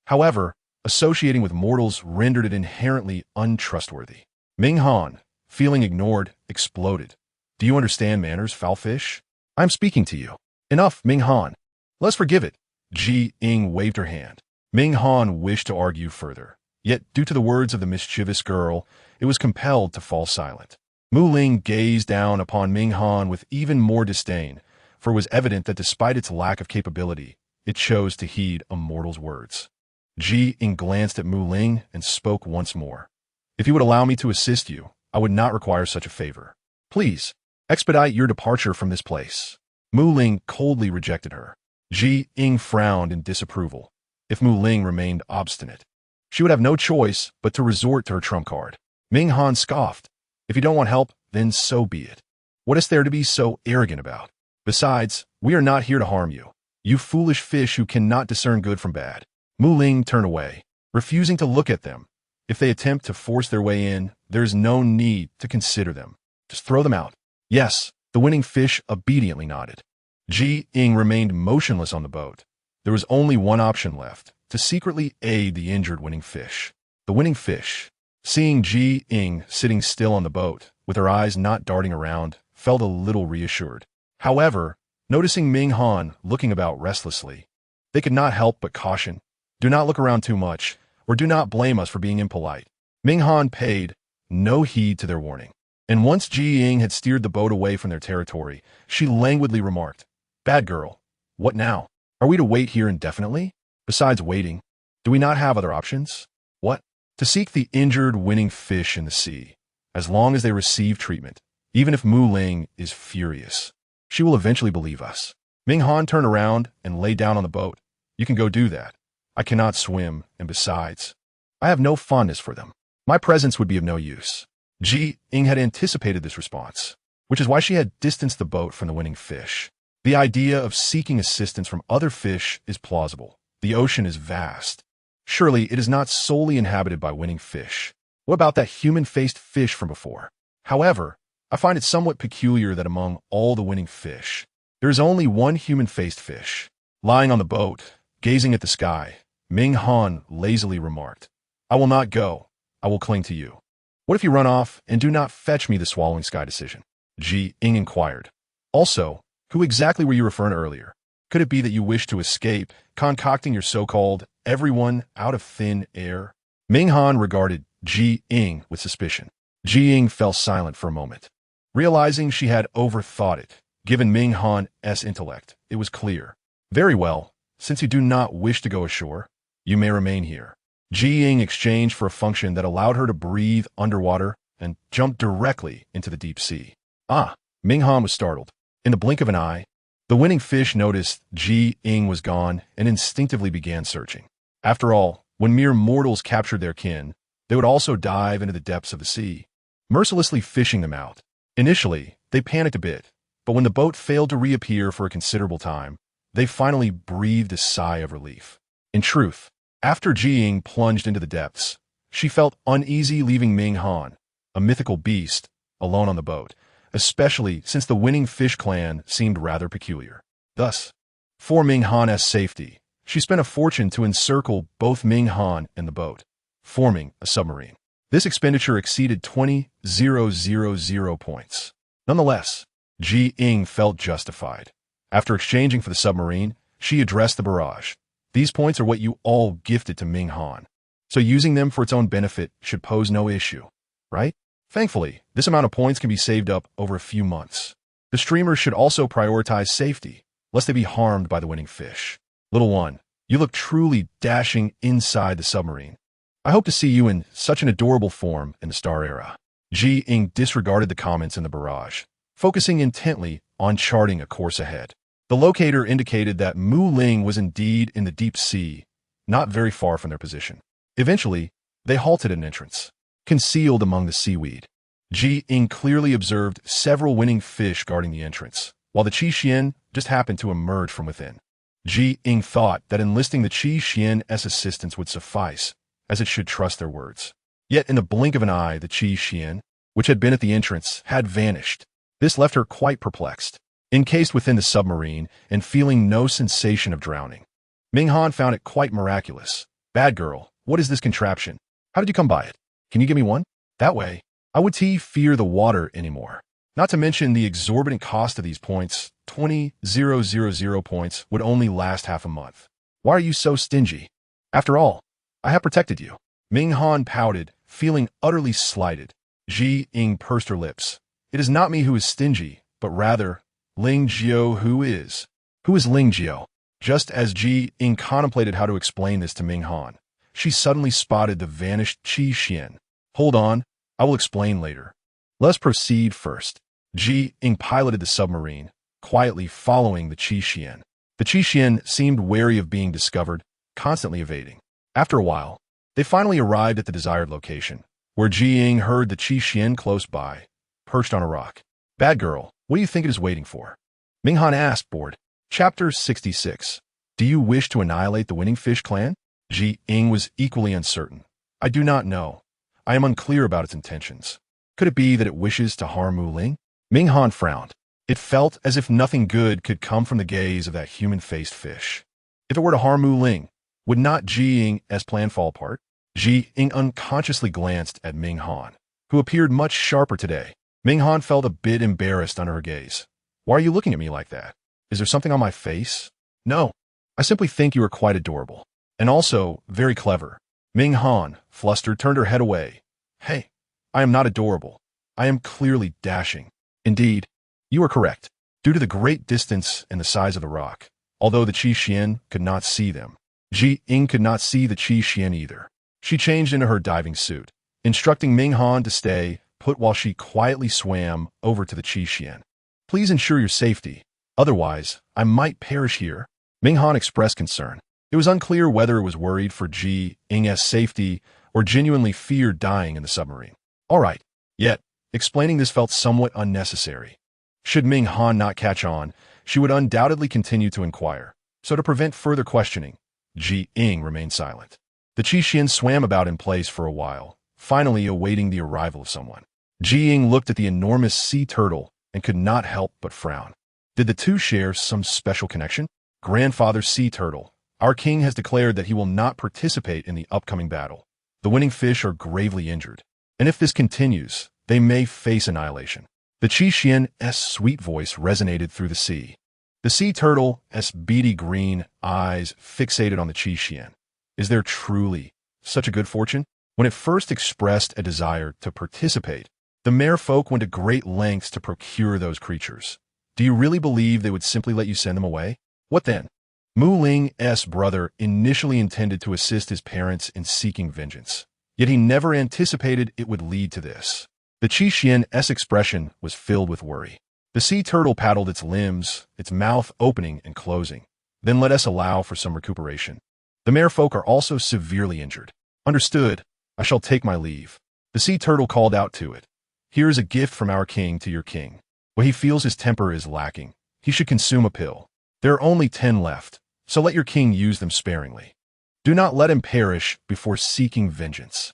Speaker 1: However, associating with mortals rendered it inherently untrustworthy. Ming Han, feeling ignored, exploded. Do you understand manners, foul fish? I am speaking to you. Enough, Ming Han. Let's forgive it. Ying waved her hand. Ming Han wished to argue further, yet due to the words of the mischievous girl, it was compelled to fall silent. Mu Ling gazed down upon Ming Han with even more disdain, for it was evident that despite its lack of capability, it chose to heed a mortal's words. Ying glanced at Mu Ling and spoke once more. If you would allow me to assist you, I would not require such a favor. Please, expedite your departure from this place. Mu Ling coldly rejected her. Ying frowned in disapproval. If Mu Ling remained obstinate, she would have no choice but to resort to her trump card. Ming Han scoffed. If you don't want help, then so be it. What is there to be so arrogant about? Besides, we are not here to harm you. You foolish fish who cannot discern good from bad. Mu Ling turned away, refusing to look at them. If they attempt to force their way in, there is no need to consider them. Just throw them out. Yes, the winning fish obediently nodded. Ying remained motionless on the boat. There was only one option left, to secretly aid the injured winning fish. The winning fish, seeing Ying sitting still on the boat, with her eyes not darting around, felt a little reassured. However, noticing Ming Han looking about restlessly, they could not help but caution, "Do not look around too much, or do not blame us for being impolite." Ming Han paid no heed to their warning, and once Ying had steered the boat away from their territory, she languidly remarked, "Bad girl, what now? Are we to wait here indefinitely? Besides waiting, do we not have other options? What? To seek the injured winning fish in the sea. As long as they receive treatment, even if Mu Ling is furious, she will eventually believe us." Ming Han turned around and lay down on the boat. "You can go do that. I cannot swim, and besides, I have no fondness for them. My presence would be of no use." Ying had anticipated this response, which is why she had distanced the boat from the winning fish. The idea of seeking assistance from other fish is plausible. The ocean is vast. Surely it is not solely inhabited by winning fish. What about that human-faced fish from before? However, I find it somewhat peculiar that among all the winning fish, there is only one human-faced fish. Lying on the boat, gazing at the sky, Ming Han lazily remarked, "I will not go. I will cling to you." "What if you run off and do not fetch me the swallowing sky decision?" Ying inquired. "Also, who exactly were you referring to earlier? Could it be that you wish to escape, concocting your so-called everyone out of thin air?" Ming Han regarded Ying with suspicion. Ying fell silent for a moment. Realizing she had overthought it, given Ming Han's intellect, it was clear. "Very well, since you do not wish to go ashore, you may remain here." Ying exchanged for a function that allowed her to breathe underwater and jump directly into the deep sea. "Ah!" Ming Han was startled. In the blink of an eye, the winning fish noticed Ying was gone and instinctively began searching. After all, when mere mortals captured their kin, they would also dive into the depths of the sea, mercilessly fishing them out. Initially, they panicked a bit, but when the boat failed to reappear for a considerable time, they finally breathed a sigh of relief. In truth, after Ying plunged into the depths, she felt uneasy leaving Ming Han, a mythical beast, alone on the boat, especially since the winning fish clan seemed rather peculiar. Thus, for Ming Han's safety, she spent a fortune to encircle both Ming Han and the boat, forming a submarine. This expenditure exceeded 20,000 points. Nonetheless, Ying felt justified. After exchanging for the submarine, she addressed the barrage. "These points are what you all gifted to Ming Han, so using them for its own benefit should pose no issue, right? Thankfully, this amount of points can be saved up over a few months. The streamers should also prioritize safety, lest they be harmed by the winning fish. Little one, you look truly dashing inside the submarine. I hope to see you in such an adorable form in the Star Era." Ying disregarded the comments in the barrage, focusing intently on charting a course ahead. The locator indicated that Mu Ling was indeed in the deep sea, not very far from their position. Eventually, they halted at an entrance, concealed among the seaweed. Ying clearly observed several winning fish guarding the entrance, while the Qi Xian just happened to emerge from within. Ying thought that enlisting the Qi Xian's assistance would suffice, as it should trust their words. Yet in the blink of an eye, the Qi Xian, which had been at the entrance, had vanished. This left her quite perplexed. Encased within the submarine and feeling no sensation of drowning, Ming Han found it quite miraculous. "Bad girl, what is this contraption? How did you come by it? Can you give me one? That way, I would fear the water anymore. Not to mention the exorbitant cost of these points, 20,000 points would only last half a month. Why are you so stingy? After all, I have protected you." Ming Han pouted, feeling utterly slighted. Ying pursed her lips. "It is not me who is stingy, but rather Ling Jiao who is." "Who is Ling Jiao?" Just as Ying contemplated how to explain this to Ming Han, she suddenly spotted the vanished Qi Xian. "Hold on, I will explain later. Let's proceed first." Ying piloted the submarine, quietly following the Qi Xian. The Qi Xian seemed wary of being discovered, constantly evading. After a while, they finally arrived at the desired location, where Ying heard the Qi Xian close by, perched on a rock. "Bad girl, what do you think it is waiting for?" Ming Han asked, bored. Chapter 66. Do you wish to annihilate the winning fish clan? Ying was equally uncertain. "I do not know. I am unclear about its intentions. Could it be that it wishes to harm Mu Ling?" Ming Han frowned. It felt as if nothing good could come from the gaze of that human-faced fish. If it were to harm Mu Ling, would not Ji Ying's plan fall apart? Ji Ying unconsciously glanced at Ming Han, who appeared much sharper today. Ming Han felt a bit embarrassed under her gaze. Why are you looking at me like that? Is there something on my face? No. I simply think you are quite adorable. And also, very clever. Ming Han, flustered, turned her head away. Hey, I am not adorable. I am clearly dashing. Indeed, you are correct. Due to the great distance and the size of the rock, although the Qi Xian could not see them, Ji Ying could not see the Qi Xian either. She changed into her diving suit, instructing Ming Han to stay put while she quietly swam over to the Qi Xian. Please ensure your safety. Otherwise, I might perish here. Ming Han expressed concern. It was unclear whether it was worried for Ji Ying's safety or genuinely feared dying in the submarine. All right. Yet, explaining this felt somewhat unnecessary. Should Ming Han not catch on, she would undoubtedly continue to inquire. So to prevent further questioning, Ji Ying remained silent. The Qi Xian swam about in place for a while, finally awaiting the arrival of someone. Ji Ying looked at the enormous sea turtle and could not help but frown. Did the two share some special connection? Grandfather Sea Turtle, our king has declared that he will not participate in the upcoming battle. The winning fish are gravely injured, and if this continues, they may face annihilation. The Qi Xian's sweet voice resonated through the sea. The sea turtle's beady green eyes fixated on the Qi Xian. Is there truly such a good fortune? When it first expressed a desire to participate, the merfolk went to great lengths to procure those creatures. Do you really believe they would simply let you send them away? What then? Mu Ling's brother initially intended to assist his parents in seeking vengeance, yet he never anticipated it would lead to this. The Qi Xian's expression was filled with worry. The sea turtle paddled its limbs, its mouth opening and closing. Then let us allow for some recuperation. The merfolk are also severely injured. Understood. I shall take my leave. The sea turtle called out to it. Here is a gift from our king to your king. When he feels his temper is lacking, he should consume a pill. There are only 10 left, so let your king use them sparingly. Do not let him perish before seeking vengeance.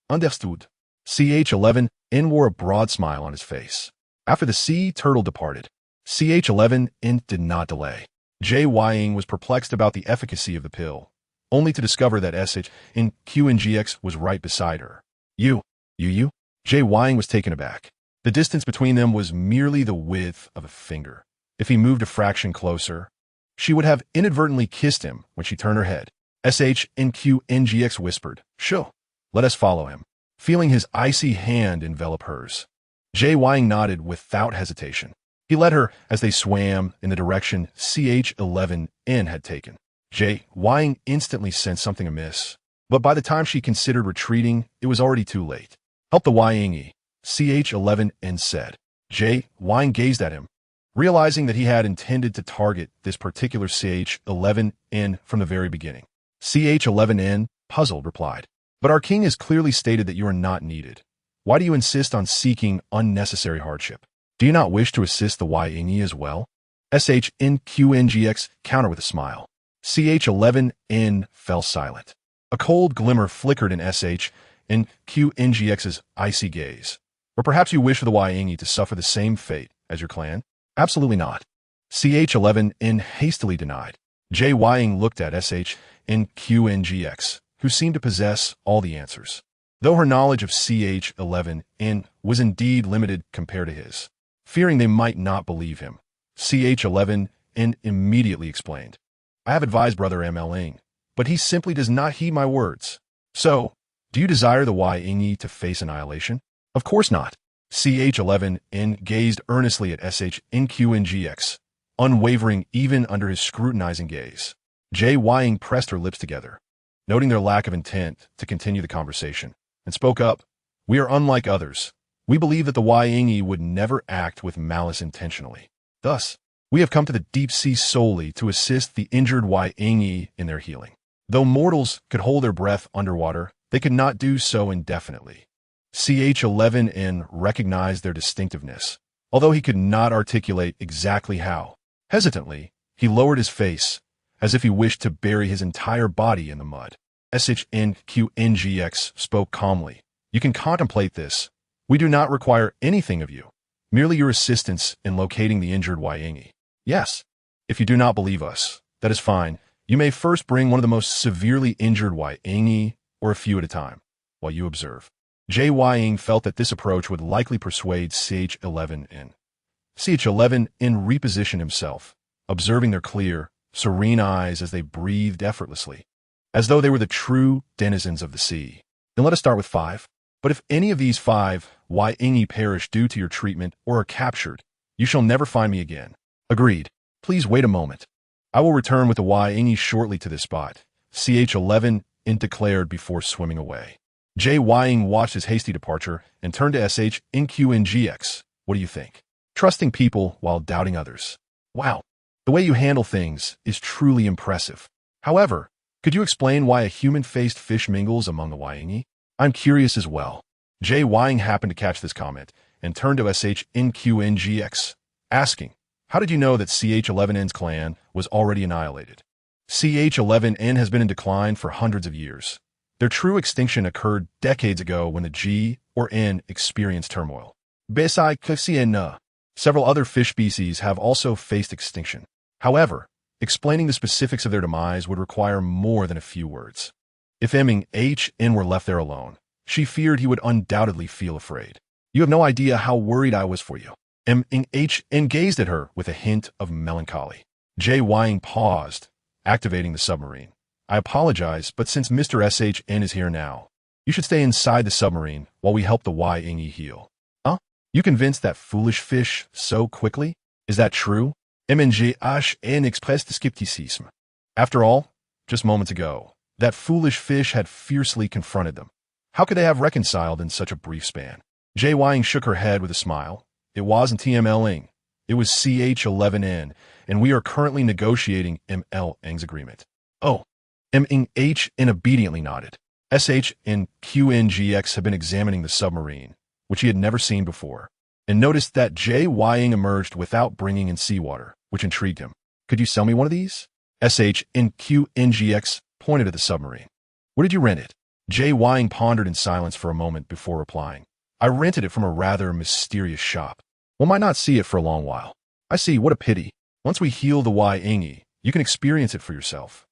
Speaker 1: Understood. CH-11N wore a broad smile on his face. After the sea turtle departed, CH-11N did not delay. Ying was perplexed about the efficacy of the pill, only to discover that Shen was right beside her. You? Ying was taken aback. The distance between them was merely the width of a finger. If he moved a fraction closer, she would have inadvertently kissed him when she turned her head. Shen Qingxu whispered, Sure, let us follow him. Feeling his icy hand envelop hers, Ying nodded without hesitation. He led her as they swam in the direction CH-11N had taken. Ying instantly sensed something amiss, but by the time she considered retreating, it was already too late. Help the Ying, CH-11N said. Ying gazed at him, realizing that he had intended to target this particular CH-11N from the very beginning. CH-11N, puzzled, replied, But our king has clearly stated that you are not needed. Why do you insist on seeking unnecessary hardship? Do you not wish to assist the Ying as well? Shen Qingxu countered with a smile. CH-11N fell silent. A cold glimmer flickered in Shen Qingxu's icy gaze. Or perhaps you wish for the Ying to suffer the same fate as your clan? Absolutely not. CH-11N hastily denied. Ying looked at Shen Qingxu, who seemed to possess all the answers, though her knowledge of CH-11N was indeed limited compared to his. Fearing they might not believe him, CH-11N immediately explained, I have advised Brother Ying, but he simply does not heed my words. So, do you desire the Ying to face annihilation? Of course not. CH-11N gazed earnestly at Shen Qingxu, unwavering even under his scrutinizing gaze. Ying pressed her lips together, noting their lack of intent to continue the conversation, and spoke up. We are unlike others. We believe that the Ying would never act with malice intentionally. Thus, we have come to the deep sea solely to assist the injured Ying in their healing. Though mortals could hold their breath underwater, they could not do so indefinitely. CH-11N recognized their distinctiveness, although he could not articulate exactly how. Hesitantly, he lowered his face, as if he wished to bury his entire body in the mud. Shen Qingxu spoke calmly. You can contemplate this. We do not require anything of you. Merely your assistance in locating the injured Ying. Yes. If you do not believe us, that is fine. You may first bring one of the most severely injured Ying, or a few at a time, while you observe. Ying felt that this approach would likely persuade CH11N. CH11N repositioned himself, observing their clear, serene eyes as they breathed effortlessly, as though they were the true denizens of the sea. Then let us start with 5. But if any of these 5 Ying perish due to your treatment or are captured, you shall never find me again. Agreed. Please wait a moment. I will return with the Ying shortly to this spot, CH11N declared before swimming away. Ying watched his hasty departure and turned to SHNQNGX. What do you think? Trusting people while doubting others. Wow. The way you handle things is truly impressive. However, could you explain why a human-faced fish mingles among the Ying? I'm curious as well. Ying happened to catch this comment and turned to SHNQNGX, asking, how did you know that CH11N's clan was already annihilated? CH11N has been in decline for hundreds of years. Their true extinction occurred decades ago when the G or N experienced turmoil. Several other fish species have also faced extinction. However, explaining the specifics of their demise would require more than a few words. If N were left there alone, she feared he would undoubtedly feel afraid. You have no idea how worried I was for you. N gazed at her with a hint of melancholy. Ying paused, activating the submarine. I apologize, but since Mr. SHN is here now, you should stay inside the submarine while we help the Ying heal. Huh? You convinced that foolish fish so quickly? Is that true? MNGHN expressed skepticism. After all, just moments ago, that foolish fish had fiercely confronted them. How could they have reconciled in such a brief span? Ying shook her head with a smile. It wasn't TMLing. It was CH11N, and we are currently negotiating MLing's agreement. Oh. MNHN obediently nodded. SHNQNGX had been examining the submarine, which he had never seen before, and noticed that Ying emerged without bringing in seawater, which intrigued him. Could you sell me one of these? SHNQNGX pointed at the submarine. Where did you rent it? Ying pondered in silence for a moment before replying. I rented it from a rather mysterious shop. One might not see it for a long while. I see, what a pity. Once we heal the Ying, you can experience it for yourself.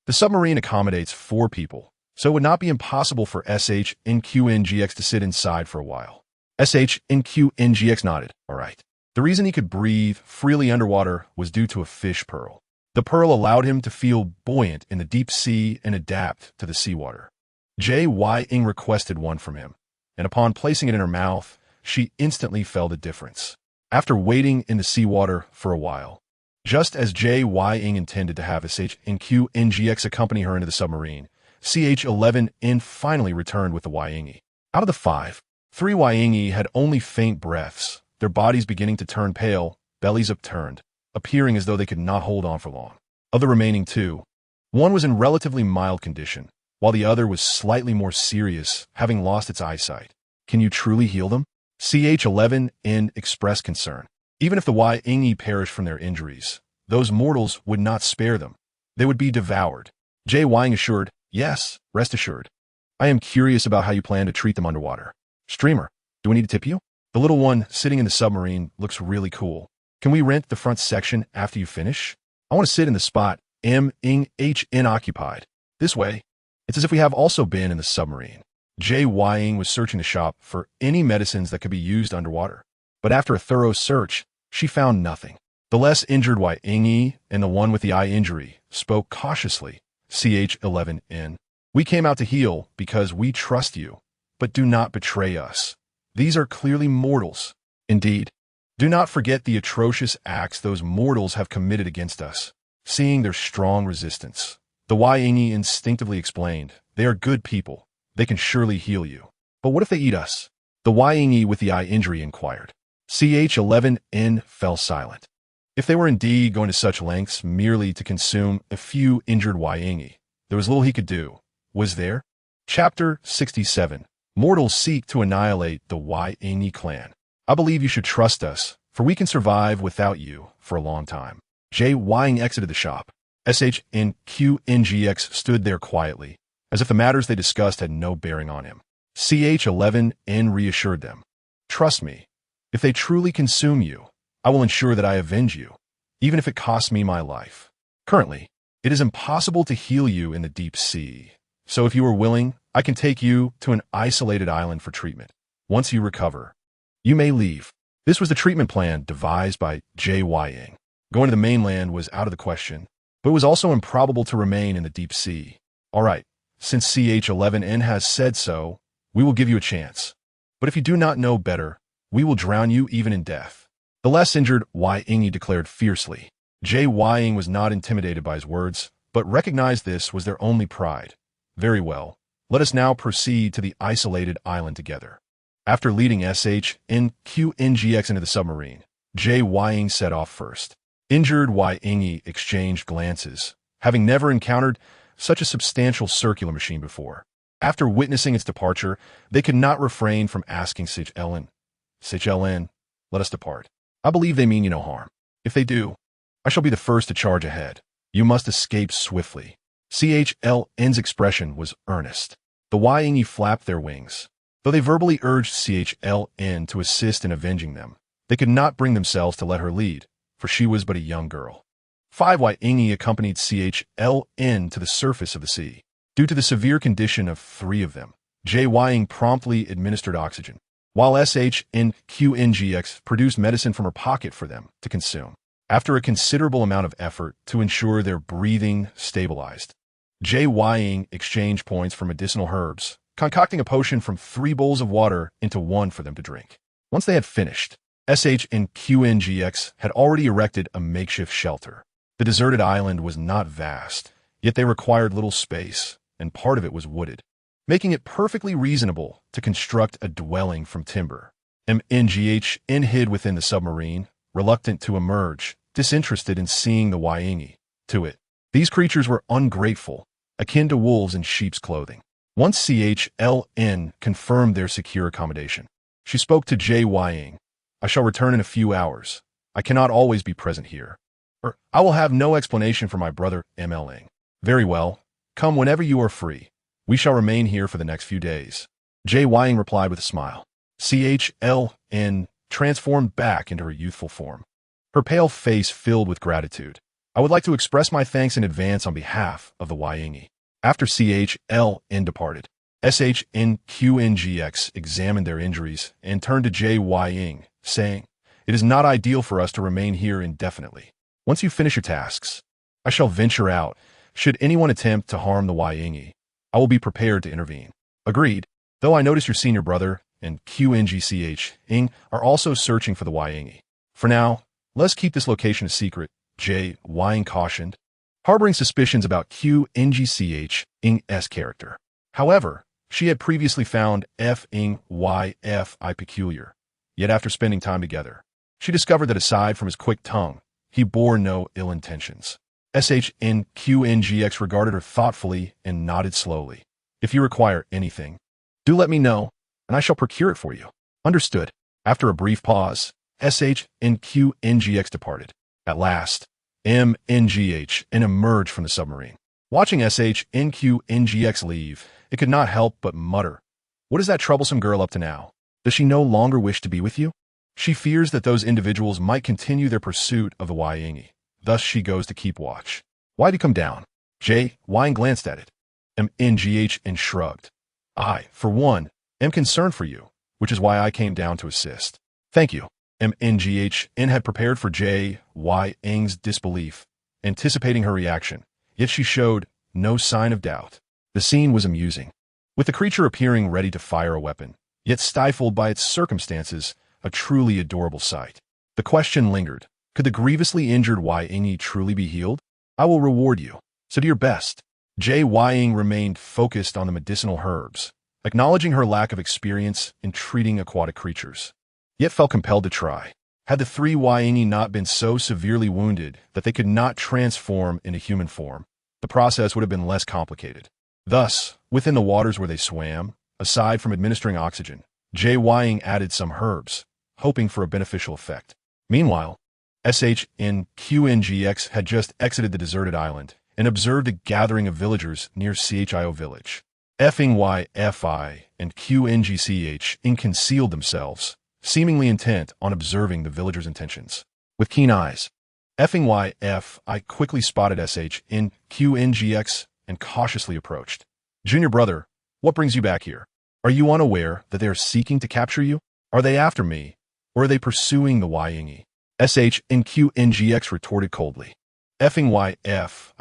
Speaker 1: The submarine accommodates 4 people, so it would not be impossible for SHNQNGX to sit inside for a while. SHNQNGX nodded. All right. The reason he could breathe freely underwater was due to a fish pearl. The pearl allowed him to feel buoyant in the deep sea and adapt to the seawater. Ying requested one from him, and upon placing it in her mouth, she instantly felt the difference. After waiting in the seawater for a while, just as Ying intended to have SHNQNGX accompany her into the submarine, CH11N finally returned with the Ying. Out of the 5, 3 Ying had only faint breaths, their bodies beginning to turn pale, bellies upturned, appearing as though they could not hold on for long. Of the remaining 2, one was in relatively mild condition, while the other was slightly more serious, having lost its eyesight. Can you truly heal them? CH11N expressed concern. Even if the Ying perished from their injuries, those mortals would not spare them. They would be devoured. Ying assured, yes, rest assured. I am curious about how you plan to treat them underwater. Streamer, do we need to tip you? The little one sitting in the submarine looks really cool. Can we rent the front section after you finish? I want to sit in the spot MNHN occupied. This way, it's as if we have also been in the submarine. Ying was searching the shop for any medicines that could be used underwater. But after a thorough search, she found nothing. The less injured Ying and the one with the eye injury spoke cautiously. CH11N. We came out to heal because we trust you, but do not betray us. These are clearly mortals. Indeed. Do not forget the atrocious acts those mortals have committed against us. Seeing their strong resistance, the Ying instinctively explained, they are good people. They can surely heal you. But what if they eat us? The Ying with the eye injury inquired. CH11N fell silent. If they were indeed going to such lengths merely to consume a few injured Ying, there was little he could do. Was there? Chapter 67. Mortals seek to annihilate the Ying clan. I believe you should trust us, for we can survive without you for a long time. Ying exited the shop. SHNQNGX stood there quietly, as if the matters they discussed had no bearing on him. CH11N reassured them. Trust me, If they truly consume you, I will ensure that I avenge you, even if it costs me my life. Currently, it is impossible to heal you in the deep sea. So if you are willing, I can take you to an isolated island for treatment. Once you recover, you may leave. This was the treatment plan devised by Ying. Going to the mainland was out of the question, but it was also improbable to remain in the deep sea. All right, since CH11N has said so, we will give you a chance. But if you do not know better, we will drown you even in death. The less injured Ying declared fiercely. Ying was not intimidated by his words, but recognized this was their only pride. Very well, let us now proceed to the isolated island together. After leading SHNQNGX into the submarine, Ying set off first. Injured Ying exchanged glances, having never encountered such a substantial circular machine before. After witnessing its departure, they could not refrain from asking CHLN, let us depart. I believe they mean you no harm. If they do, I shall be the first to charge ahead. You must escape swiftly. CHLN's expression was earnest. The Ying flapped their wings. Though they verbally urged CHLN to assist in avenging them, they could not bring themselves to let her lead, for she was but a young girl. 5 Ying accompanied CHLN to the surface of the sea. Due to the severe condition of 3 of them, Ying promptly administered oxygen, while SHNQNGX produced medicine from her pocket for them to consume. After a considerable amount of effort to ensure their breathing stabilized, Ying exchanged points for medicinal herbs, concocting a potion from 3 bowls of water into 1 for them to drink. Once they had finished, SHNQNGX had already erected a makeshift shelter. The deserted island was not vast, yet they required little space, and part of it was wooded, making it perfectly reasonable to construct a dwelling from timber. MNGHN hid within the submarine, reluctant to emerge, disinterested in seeing the Ying. To it, these creatures were ungrateful, akin to wolves in sheep's clothing. Once CHLN confirmed their secure accommodation, she spoke to Ying. I shall return in a few hours. I cannot always be present here. I will have no explanation for my brother MLing. Very well. Come whenever you are free. We shall remain here for the next few days. Ying replied with a smile. CHLN transformed back into her youthful form. Her pale face filled with gratitude. I would like to express my thanks in advance on behalf of the Ying. After CHLN departed, SHNQNGX examined their injuries and turned to Ying, saying, "It is not ideal for us to remain here indefinitely. Once you finish your tasks, I shall venture out. Should anyone attempt to harm the Ying, I will be prepared to intervene." Agreed, though I notice your senior brother and QNGCH are also searching for the Ying. For now, let's keep this location a secret, Ying cautioned, harboring suspicions about QNGCH's character. However, she had previously found FYFI peculiar, yet after spending time together, she discovered that aside from his quick tongue, he bore no ill intentions. SHNQNGX regarded her thoughtfully and nodded slowly. If you require anything, do let me know, and I shall procure it for you. Understood. After a brief pause, SHNQNGX departed. At last, MNGH emerged from the submarine. Watching SHNQNGX leave, it could not help but mutter, "What is that troublesome girl up to now? Does she no longer wish to be with you? She fears that those individuals might continue their pursuit of the Ying. Thus she goes to keep watch. Why'd you come down?" Ying glanced at it. MNGH and shrugged. "I, for one, am concerned for you, which is why I came down to assist." "Thank you." MNGH had prepared for Ying's disbelief, anticipating her reaction, yet she showed no sign of doubt. The scene was amusing, with the creature appearing ready to fire a weapon, yet stifled by its circumstances, a truly adorable sight. The question lingered. Could the grievously injured Ying truly be healed? I will reward you, so do your best. Ying remained focused on the medicinal herbs, acknowledging her lack of experience in treating aquatic creatures, yet felt compelled to try. Had the 3 Ying not been so severely wounded that they could not transform into human form, the process would have been less complicated. Thus, within the waters where they swam, aside from administering oxygen, Ying added some herbs, hoping for a beneficial effect. Meanwhile, SHNQNGX had just exited the deserted island and observed a gathering of villagers near CHIO village. FYFI and QNGCH concealed themselves, seemingly intent on observing the villagers' intentions. With keen eyes, I quickly spotted Shen Qingxu and cautiously approached. Junior brother, what brings you back here? Are you unaware that they are seeking to capture you? Are they after me, or are they pursuing the Ying? Shen Qingxu retorted coldly. I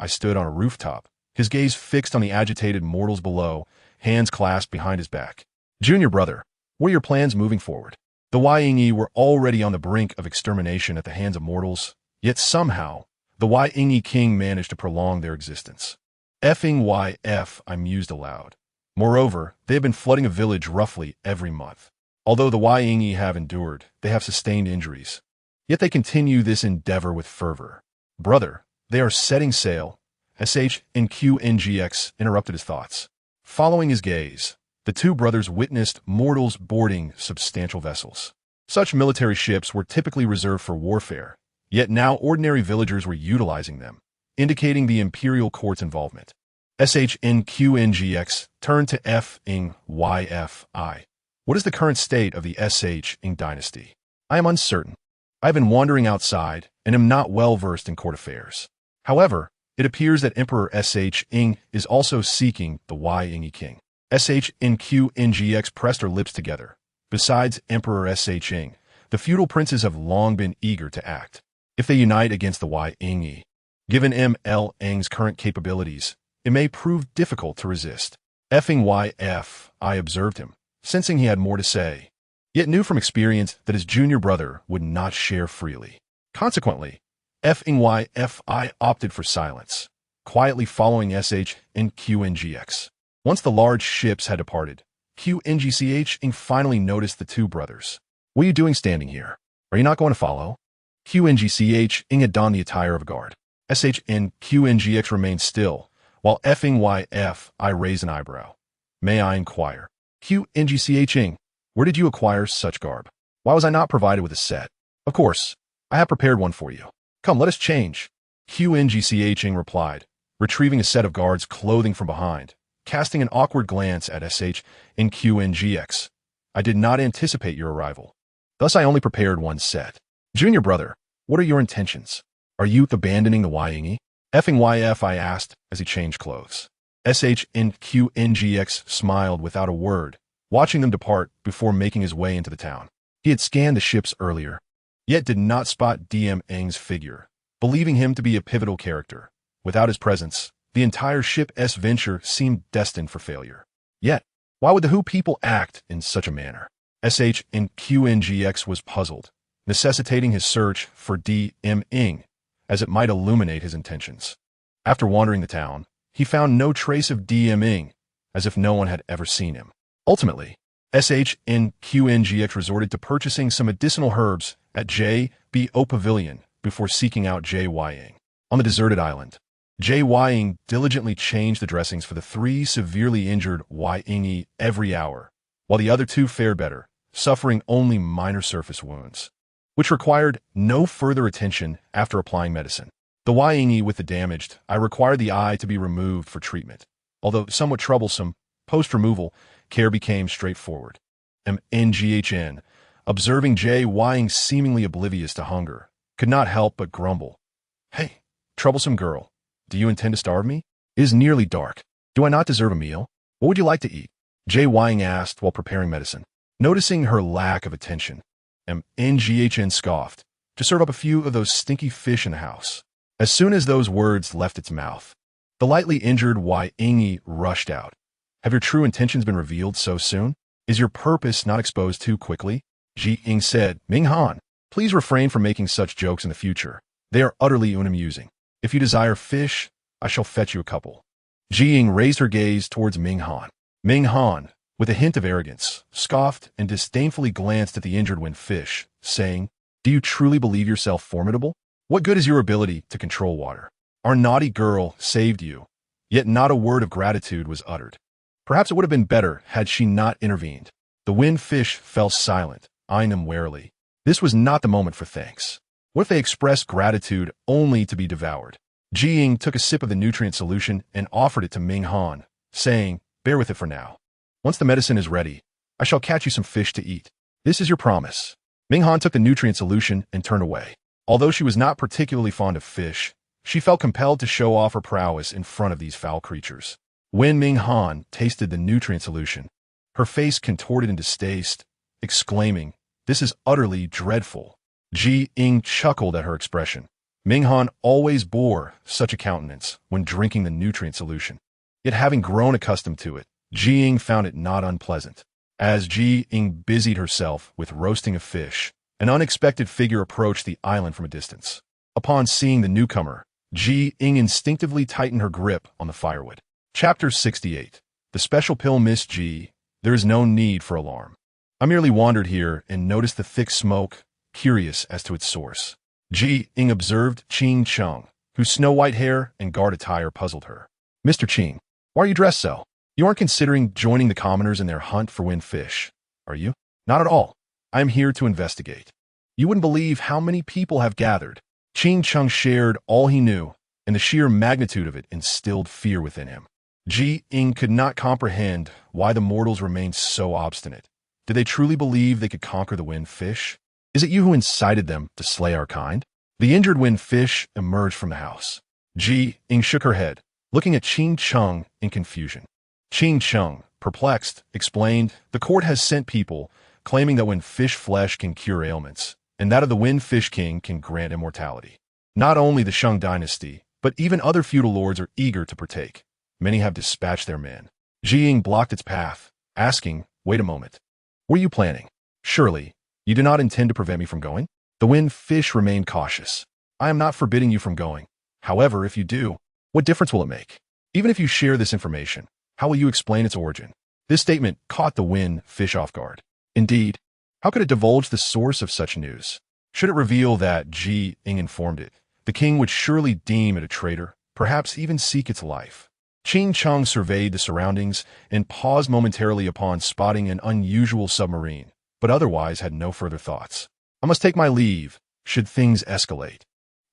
Speaker 1: stood on a rooftop, his gaze fixed on the agitated mortals below, hands clasped behind his back. Junior brother, what are your plans moving forward? The Ying were already on the brink of extermination at the hands of mortals, yet somehow, the Ying king managed to prolong their existence. I mused aloud. Moreover, they have been flooding a village roughly every month. Although the Ying have endured, they have sustained injuries. Yet they continue this endeavor with fervor. Brother, they are setting sail. Shen Qingxu interrupted his thoughts. Following his gaze, the two brothers witnessed mortals boarding substantial vessels. Such military ships were typically reserved for warfare, yet now ordinary villagers were utilizing them, indicating the imperial court's involvement. Shen Qingxu turned to What is the current state of the Ying dynasty? I am uncertain. I have been wandering outside and am not well versed in court affairs. However, it appears that Emperor Ying is also seeking the Ying king. Shen Qingxu pressed her lips together. Besides Emperor Ying, the feudal princes have long been eager to act. If they unite against the Ying, given Ying's current capabilities, it may prove difficult to resist. I observed him, sensing he had more to say, yet knew from experience that his junior brother would not share freely. Consequently, I opted for silence, quietly following Shen Qingxu. Once the large ships had departed, Qingxu finally noticed the two brothers. What are you doing standing here? Are you not going to follow? Qingxu had donned the attire of a guard. Shen Qingxu remained still, while I raised an eyebrow. May I inquire? Qingxu, where did you acquire such garb? Why was I not provided with a set? Of course, I have prepared one for you. Come, let us change. Qingxu replied, retrieving a set of guard's clothing from behind, casting an awkward glance at Shen Qingxu. I did not anticipate your arrival. Thus I only prepared one set. Junior brother, what are your intentions? Are you abandoning the Ying? I asked as he changed clothes. Shen Qingxu smiled without a word, watching them depart before making his way into the town. He had scanned the ships earlier, yet did not spot Ying's figure, believing him to be a pivotal character. Without his presence, the entire ship's venture seemed destined for failure. Yet, why would the Hu people act in such a manner? Shen Qingxu was puzzled, necessitating his search for Ying, as it might illuminate his intentions. After wandering the town, he found no trace of Ying, as if no one had ever seen him. Ultimately, Shen Qingxu resorted to purchasing some medicinal herbs at J.B.O. Pavilion before seeking out Ying. On the deserted island, Ying diligently changed the dressings for the three severely injured Ying every hour, while the other two fared better, suffering only minor surface wounds, which required no further attention after applying medicine. The Ying with the damaged eye required the eye to be removed for treatment. Although somewhat troublesome, post-removal care became straightforward. Mnghn, observing Ying seemingly oblivious to hunger, could not help but grumble. Hey, troublesome girl, do you intend to starve me? It is nearly dark. Do I not deserve a meal? What would you like to eat? Ying asked while preparing medicine. Noticing her lack of attention, Mnghn scoffed, to serve up a few of those stinky fish in the house. As soon as those words left its mouth, the lightly injured Ying rushed out. Have your true intentions been revealed so soon? Is your purpose not exposed too quickly? Ying said, Ming Han, please refrain from making such jokes in the future. They are utterly unamusing. If you desire fish, I shall fetch you a couple. Ying raised her gaze towards Ming Han. Ming Han, with a hint of arrogance, scoffed and disdainfully glanced at the injured fish, saying, Do you truly believe yourself formidable? What good is your ability to control water? Our naughty girl saved you, yet not a word of gratitude was uttered. Perhaps it would have been better had she not intervened. The fish fell silent, eyeing them warily. This was not the moment for thanks. What if they expressed gratitude only to be devoured? Ying took a sip of the nutrient solution and offered it to Ming Han, saying, Bear with it for now. Once the medicine is ready, I shall catch you some fish to eat. This is your promise. Ming Han took the nutrient solution and turned away. Although she was not particularly fond of fish, she felt compelled to show off her prowess in front of these foul creatures. When Ming Han tasted the nutrient solution, her face contorted in distaste, exclaiming, "This is utterly dreadful." Ying chuckled at her expression. Ming Han always bore such a countenance when drinking the nutrient solution. Yet having grown accustomed to it, Ying found it not unpleasant. As Ying busied herself with roasting a fish, an unexpected figure approached the island from a distance. Upon seeing the newcomer, Ying instinctively tightened her grip on the firewood. Chapter 68. The special pill Miss G. There is no need for alarm. I merely wandered here and noticed the thick smoke, curious as to its source. Ying observed Qingxu, whose snow-white hair and guard attire puzzled her. Mr. Qing, why are you dressed so? You aren't considering joining the commoners in their hunt for wind fish, are you? Not at all. I am here to investigate. You wouldn't believe how many people have gathered. Qingxu shared all he knew, and the sheer magnitude of it instilled fear within him. Ying could not comprehend why the mortals remained so obstinate. Did they truly believe they could conquer the wind fish? Is it you who incited them to slay our kind? The injured wind fish emerged from the house. Ying shook her head, looking at Qingxu in confusion. Qingxu, perplexed, explained, the court has sent people claiming that wind fish flesh can cure ailments, and that of the wind fish king can grant immortality. Not only the Shang dynasty, but even other feudal lords are eager to partake. Many have dispatched their men. Ying blocked its path, asking, wait a moment. What are you planning? Surely, you do not intend to prevent me from going? The wind fish remained cautious. I am not forbidding you from going. However, if you do, what difference will it make? Even if you share this information, how will you explain its origin? This statement caught the wind fish off guard. Indeed, how could it divulge the source of such news? Should it reveal that Ying informed it, the king would surely deem it a traitor, perhaps even seek its life. Qingxu surveyed the surroundings and paused momentarily upon spotting an unusual submarine, but otherwise had no further thoughts. I must take my leave, should things escalate.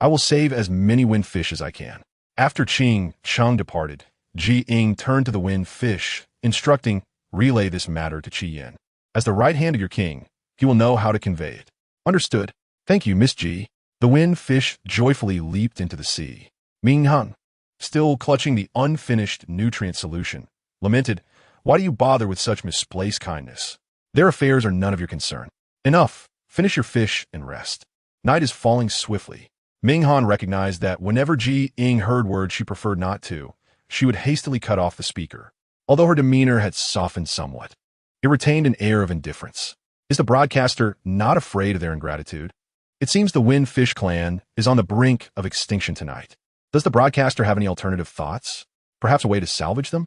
Speaker 1: I will save as many wind fish as I can. After Qingxu departed, Ying turned to the wind fish, instructing, relay this matter to Qian. As the right hand of your king, he will know how to convey it. Understood. Thank you, Miss G. The wind fish joyfully leaped into the sea. Ming Han, still clutching the unfinished nutrient solution, lamented, why do you bother with such misplaced kindness? Their affairs are none of your concern. Enough. Finish your fish and rest. Night is falling swiftly. Ming Han recognized that whenever Ying heard words she preferred not to, she would hastily cut off the speaker. Although her demeanor had softened somewhat, it retained an air of indifference. Is the broadcaster not afraid of their ingratitude? It seems the wind fish clan is on the brink of extinction tonight. Does the broadcaster have any alternative thoughts? Perhaps a way to salvage them?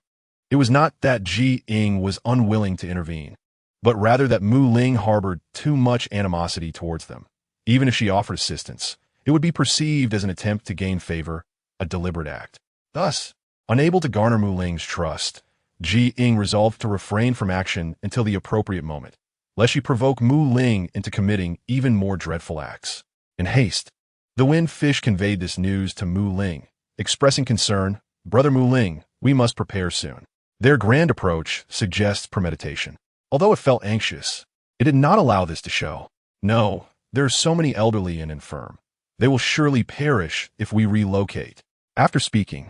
Speaker 1: It was not that Ying was unwilling to intervene, but rather that Mu Ling harbored too much animosity towards them. Even if she offered assistance, it would be perceived as an attempt to gain favor, a deliberate act. Thus, unable to garner Mu Ling's trust, Ying resolved to refrain from action until the appropriate moment, lest she provoke Mu Ling into committing even more dreadful acts. In haste, the wind fish conveyed this news to Mu Ling, expressing concern, Brother Mu Ling, we must prepare soon. Their grand approach suggests premeditation. Although it felt anxious, it did not allow this to show. No, there are so many elderly and infirm. They will surely perish if we relocate. After speaking,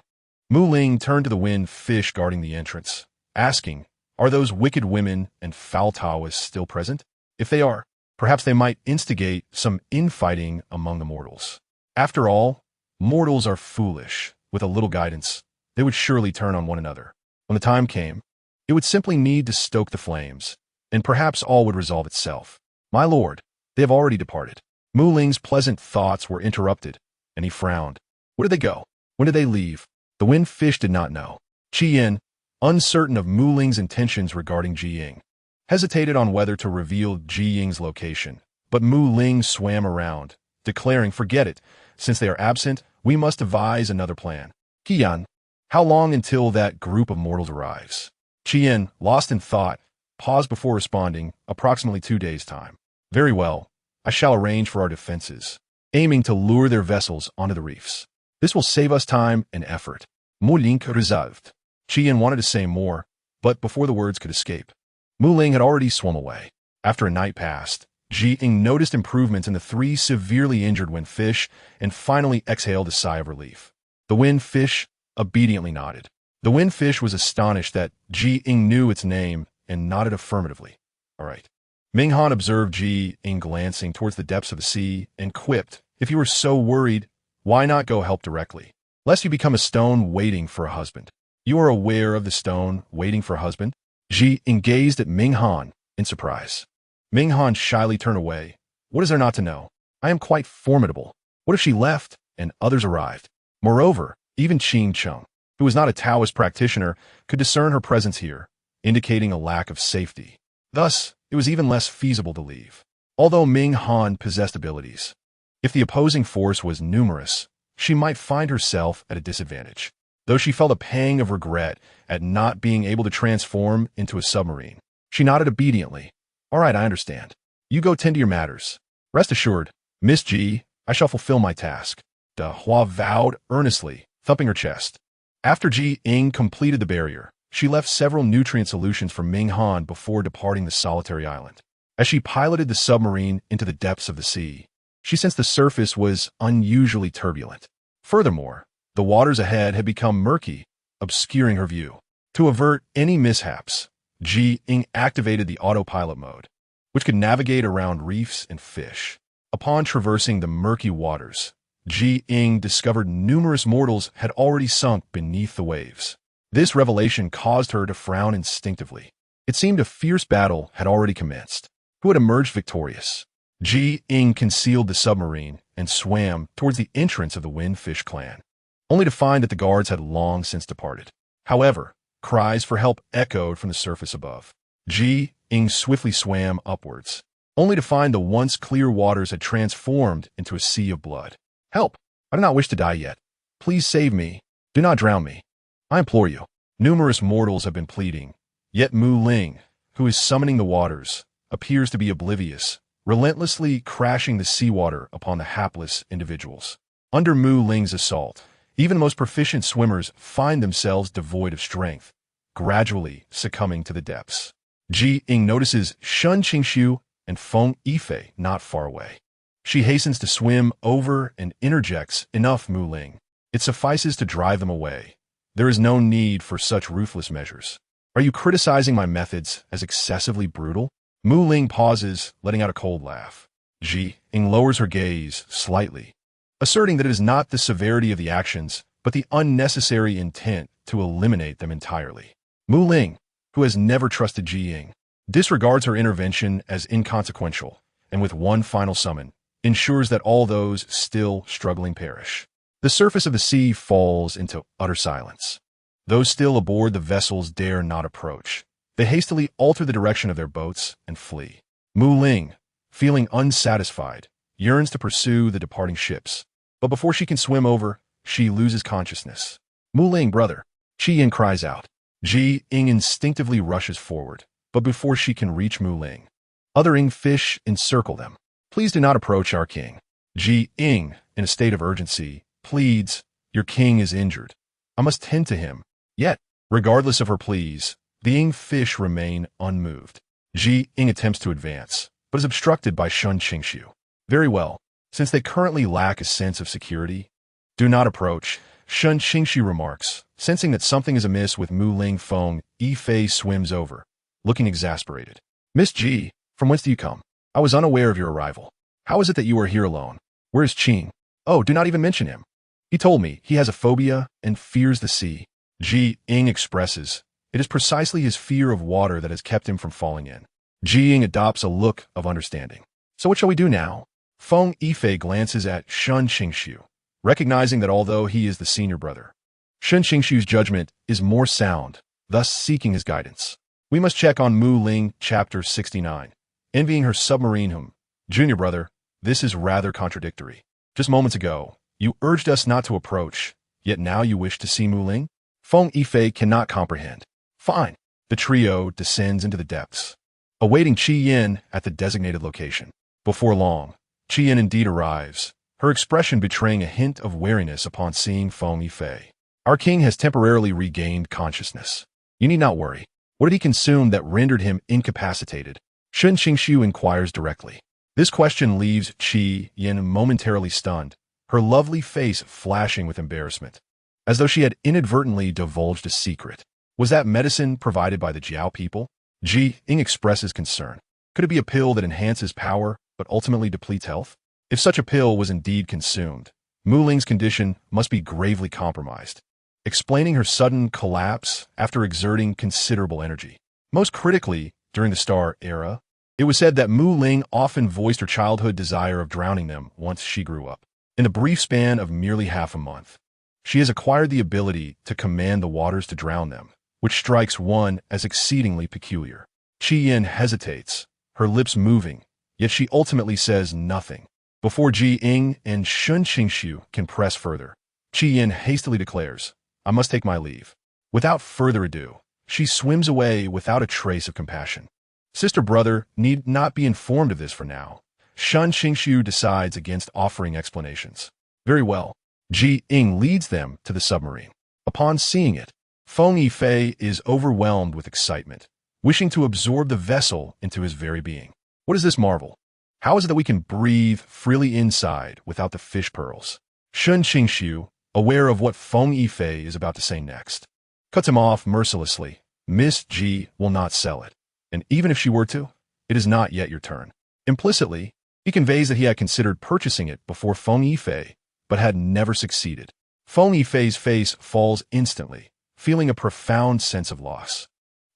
Speaker 1: Mu Ling turned to the wind fish guarding the entrance, asking, are those wicked women and foul Taoists still present? If they are, perhaps they might instigate some infighting among the mortals. After all, mortals are foolish. With a little guidance, they would surely turn on one another. When the time came, it would simply need to stoke the flames, and perhaps all would resolve itself. My lord, they have already departed. Mu Ling's pleasant thoughts were interrupted, and he frowned. Where did they go? When did they leave? The wind fish did not know. Qian, uncertain of Mu Ling's intentions regarding Ying, hesitated on whether to reveal Ying's location, but Mu Ling swam around, declaring, forget it, since they are absent, we must devise another plan. Qian, how long until that group of mortals arrives? Qian, lost in thought, paused before responding, approximately 2 days' time. Very well, I shall arrange for our defenses, aiming to lure their vessels onto the reefs. This will save us time and effort. Mu Ling resolved. Qian wanted to say more, but before the words could escape, Mu Ling had already swum away. After a night passed, Ying noticed improvements in the three severely injured wind fish and finally exhaled a sigh of relief. The wind fish obediently nodded. The wind fish was astonished that Ying knew its name and nodded affirmatively. All right. Minghan observed Ying glancing towards the depths of the sea and quipped, "If you were so worried, why not go help directly? Lest you become a stone waiting for a husband." "You are aware of the stone waiting for a husband?" Ying gazed at Minghan in surprise. Minghan shyly turned away. "What is there not to know? I am quite formidable. What if she left and others arrived?" Moreover, even Qingxu, who was not a Taoist practitioner, could discern her presence here, indicating a lack of safety. Thus, it was even less feasible to leave. Although Minghan possessed abilities, if the opposing force was numerous, she might find herself at a disadvantage. Though she felt a pang of regret at not being able to transform into a submarine, she nodded obediently. "All right, I understand. You go tend to your matters. Rest assured, Miss G, I shall fulfill my task." De Hua vowed earnestly, thumping her chest. After Ying completed the barrier, she left several nutrient solutions for Minghan before departing the solitary island. As she piloted the submarine into the depths of the sea, she sensed the surface was unusually turbulent. Furthermore, the waters ahead had become murky, obscuring her view. To avert any mishaps, Ying activated the autopilot mode, which could navigate around reefs and fish. Upon traversing the murky waters, Ying discovered numerous mortals had already sunk beneath the waves. This revelation caused her to frown instinctively. It seemed a fierce battle had already commenced. Who had emerged victorious? Ying concealed the submarine and swam towards the entrance of the Windfish clan, only to find that the guards had long since departed. However, cries for help echoed from the surface above. Ying swiftly swam upwards, only to find the once clear waters had transformed into a sea of blood. "Help! I do not wish to die yet. Please save me. Do not drown me. I implore you." Numerous mortals have been pleading, yet Mu Ling, who is summoning the waters, appears to be oblivious, relentlessly crashing the seawater upon the hapless individuals. Under Mu Ling's assault, even the most proficient swimmers find themselves devoid of strength, gradually succumbing to the depths. Ying notices Shen Qingxu and Feng Yifei not far away. She hastens to swim over and interjects enough Mu Ling. It suffices to drive them away. There is no need for such ruthless measures. "Are you criticizing my methods as excessively brutal?" Mu Ling pauses, letting out a cold laugh. Ying lowers her gaze slightly, asserting that it is not the severity of the actions, but the unnecessary intent to eliminate them entirely. Mu Ling, who has never trusted Ying, disregards her intervention as inconsequential, and with one final summon, ensures that all those still struggling perish. The surface of the sea falls into utter silence. Those still aboard the vessels dare not approach. They hastily alter the direction of their boats and flee. Mu Ling, feeling unsatisfied, yearns to pursue the departing ships. But before she can swim over, she loses consciousness. "Mu Ling, brother!" Ying cries out. Ying instinctively rushes forward, but before she can reach Mu Ling, other Ying fish encircle them. "Please do not approach our king." Ying, in a state of urgency, pleads, "Your king is injured. I must tend to him." Yet, regardless of her pleas, the Ying fish remain unmoved. Ying attempts to advance, but is obstructed by Shen Qingxu. "Very well, since they currently lack a sense of security, do not approach," Shen Qingxu remarks, sensing that something is amiss with Mu Ling. Feng Yifei swims over, looking exasperated. "Miss G, from whence do you come? I was unaware of your arrival. How is it that you are here alone? Where is Qing? Oh, do not even mention him. He told me he has a phobia and fears the sea." Ying expresses, it is precisely his fear of water that has kept him from falling in. Ying adopts a look of understanding. "So what shall we do now?" Feng Yifei glances at Shen Qingxu, recognizing that although he is the senior brother, Shen Qingxu's judgment is more sound, thus seeking his guidance. "We must check on Mu Ling." Chapter 69. Envying her submarine home. "Junior brother, this is rather contradictory. Just moments ago, you urged us not to approach, yet now you wish to see Mu Ling?" Feng Yifei cannot comprehend. "Fine." The trio descends into the depths, awaiting Yin at the designated location. Before long, Yin indeed arrives, her expression betraying a hint of wariness upon seeing Feng Yifei. "Our king has temporarily regained consciousness. You need not worry. What did he consume that rendered him incapacitated?" Shen Qingxu inquires directly. This question leaves Yin momentarily stunned, her lovely face flashing with embarrassment, as though she had inadvertently divulged a secret. Was that medicine provided by the Jiao people? Ying expresses concern. Could it be a pill that enhances power but ultimately depletes health? If such a pill was indeed consumed, Mu Ling's condition must be gravely compromised, explaining her sudden collapse after exerting considerable energy. Most critically, during the Star Era, it was said that Mu Ling often voiced her childhood desire of drowning them once she grew up. In the brief span of merely half a month, she has acquired the ability to command the waters to drown them, which strikes one as exceedingly peculiar. Yin hesitates, her lips moving, yet she ultimately says nothing. Before Ying and Shen Qingxu can press further, Yin hastily declares, "I must take my leave." Without further ado, she swims away without a trace of compassion. Sister-brother need not be informed of this for now. Shen Qingxu decides against offering explanations. Very well. Ying leads them to the submarine. Upon seeing it, Feng Yifei is overwhelmed with excitement, wishing to absorb the vessel into his very being. What is this marvel? How is it that we can breathe freely inside without the fish pearls? Shen Qingxu, aware of what Feng Yifei is about to say next, cuts him off mercilessly. Miss Ji will not sell it. And even if she were to, it is not yet your turn. Implicitly, he conveys that he had considered purchasing it before Feng Yifei, but had never succeeded. Feng Yifei's face falls instantly, feeling a profound sense of loss.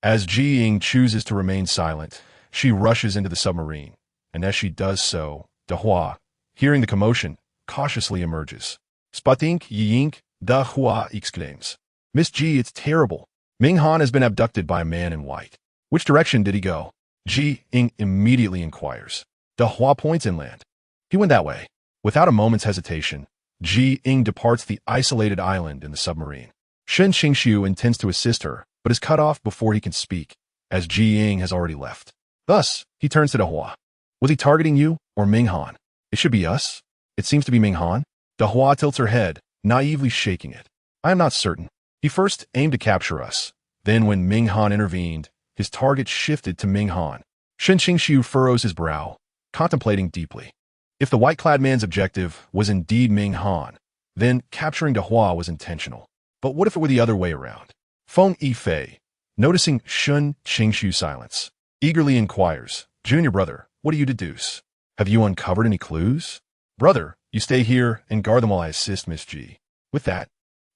Speaker 1: As Ying chooses to remain silent, she rushes into the submarine, and as she does so, Dahua, hearing the commotion, cautiously emerges. Spatink Ying, Dahua exclaims. Miss Ji, it's terrible. Ming Han has been abducted by a man in white. Which direction did he go? Ying immediately inquires. Dahua points inland. He went that way. Without a moment's hesitation, Ying departs the isolated island in the submarine. Shen Qingxu intends to assist her, but is cut off before he can speak, as Ying has already left. Thus, he turns to Dahua. Was he targeting you or Ming Han? It should be us. It seems to be Ming Han. Dahua tilts her head, naively shaking it. I am not certain. He first aimed to capture us. Then when Ming Han intervened, his target shifted to Ming Han. Shen Qingxu furrows his brow, contemplating deeply. If the white-clad man's objective was indeed Ming Han, then capturing Dahua was intentional. But what if it were the other way around? Feng Yifei, noticing Shen Qingxu's silence, eagerly inquires, Junior brother, what do you deduce? Have you uncovered any clues? Brother, you stay here and guard them while I assist Miss Ji. With that,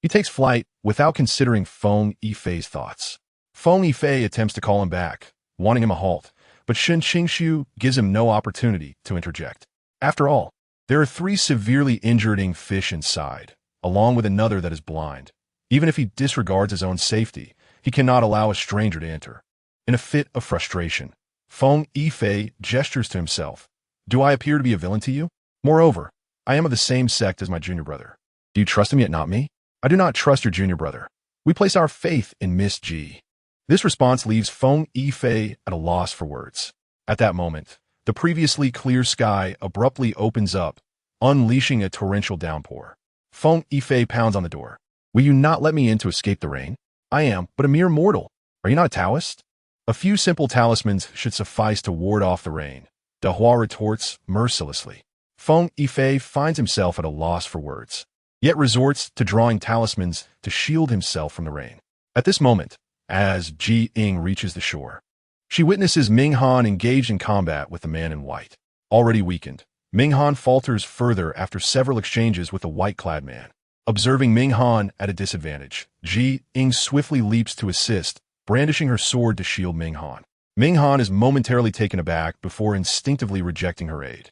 Speaker 1: he takes flight without considering Feng Yifei's thoughts. Feng Yifei attempts to call him back, wanting him a halt, but Shen Qingxu gives him no opportunity to interject. After all, there are 3 severely injured Ying fish inside, along with another that is blind. Even if he disregards his own safety, he cannot allow a stranger to enter. In a fit of frustration, Feng Yifei gestures to himself. Do I appear to be a villain to you? Moreover, I am of the same sect as my junior brother. Do you trust him yet not me? I do not trust your junior brother. We place our faith in Miss Ji. This response leaves Feng Yifei at a loss for words. At that moment, the previously clear sky abruptly opens up, unleashing a torrential downpour. Feng Yifei pounds on the door. Will you not let me in to escape the rain? I am but a mere mortal. Are you not a Taoist? A few simple talismans should suffice to ward off the rain. Dahua retorts mercilessly. Feng Yifei finds himself at a loss for words, yet resorts to drawing talismans to shield himself from the rain. At this moment, as Ying reaches the shore, she witnesses Ming Han engaged in combat with the man in white. Already weakened, Ming Han falters further after several exchanges with the white-clad man. Observing Ming Han at a disadvantage, Ying swiftly leaps to assist, brandishing her sword to shield Ming Han. Ming Han is momentarily taken aback before instinctively rejecting her aid.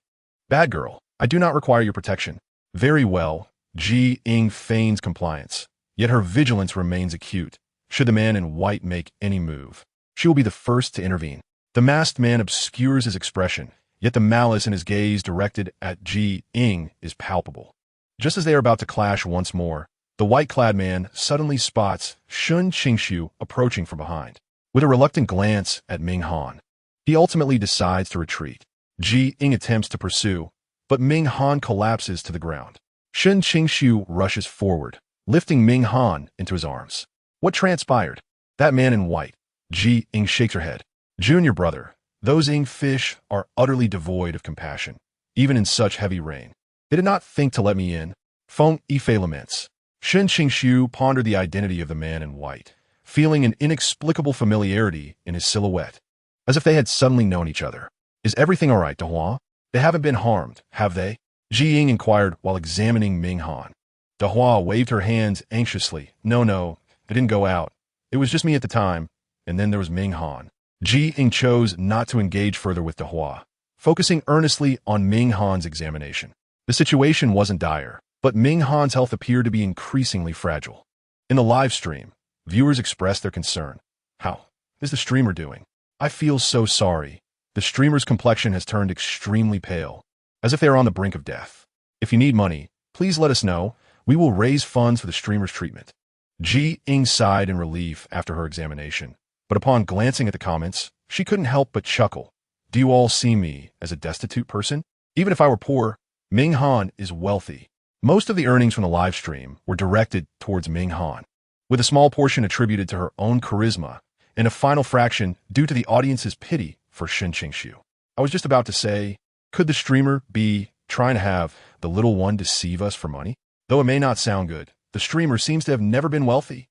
Speaker 1: Bad girl, I do not require your protection. Very well, Ying feigns compliance, yet her vigilance remains acute. Should the man in white make any move, she will be the first to intervene. The masked man obscures his expression, yet the malice in his gaze directed at Ying is palpable. Just as they are about to clash once more, the white-clad man suddenly spots Shen Qingxu approaching from behind. With a reluctant glance at Ming Han, he ultimately decides to retreat. Ying attempts to pursue, but Ming Han collapses to the ground. Shen Qingxu rushes forward, lifting Ming Han into his arms. What transpired? That man in white. Ying shakes her head. Junior brother, Those Ying fish are utterly devoid of compassion, even in such heavy rain. They did not think to let me in. Feng Yifei laments. Shen Qingxu pondered the identity of the man in white, feeling an inexplicable familiarity in his silhouette, as if they had suddenly known each other. Is everything all right, Dehua? They haven't been harmed, have they? Ying inquired while examining Ming Han. Dehua waved her hands anxiously. No, they didn't go out. It was just me at the time, and then there was Ming Han. Ying chose not to engage further with Dehua, focusing earnestly on Ming Han's examination. The situation wasn't dire, but Ming Han's health appeared to be increasingly fragile. In the live stream, viewers expressed their concern. How is the streamer doing? I feel so sorry. The streamer's complexion has turned extremely pale, as if they are on the brink of death. If you need money, please let us know. We will raise funds for the streamer's treatment. Ying sighed in relief after her examination, but upon glancing at the comments, she couldn't help but chuckle. Do you all see me as a destitute person? Even if I were poor, Ming Han is wealthy. Most of the earnings from the live stream were directed towards Ming Han, with a small portion attributed to her own charisma and a final fraction due to the audience's pity for Shen Qingxu. I was just about to say, could the streamer be trying to have the little one deceive us for money? Though it may not sound good, the streamer seems to have never been wealthy.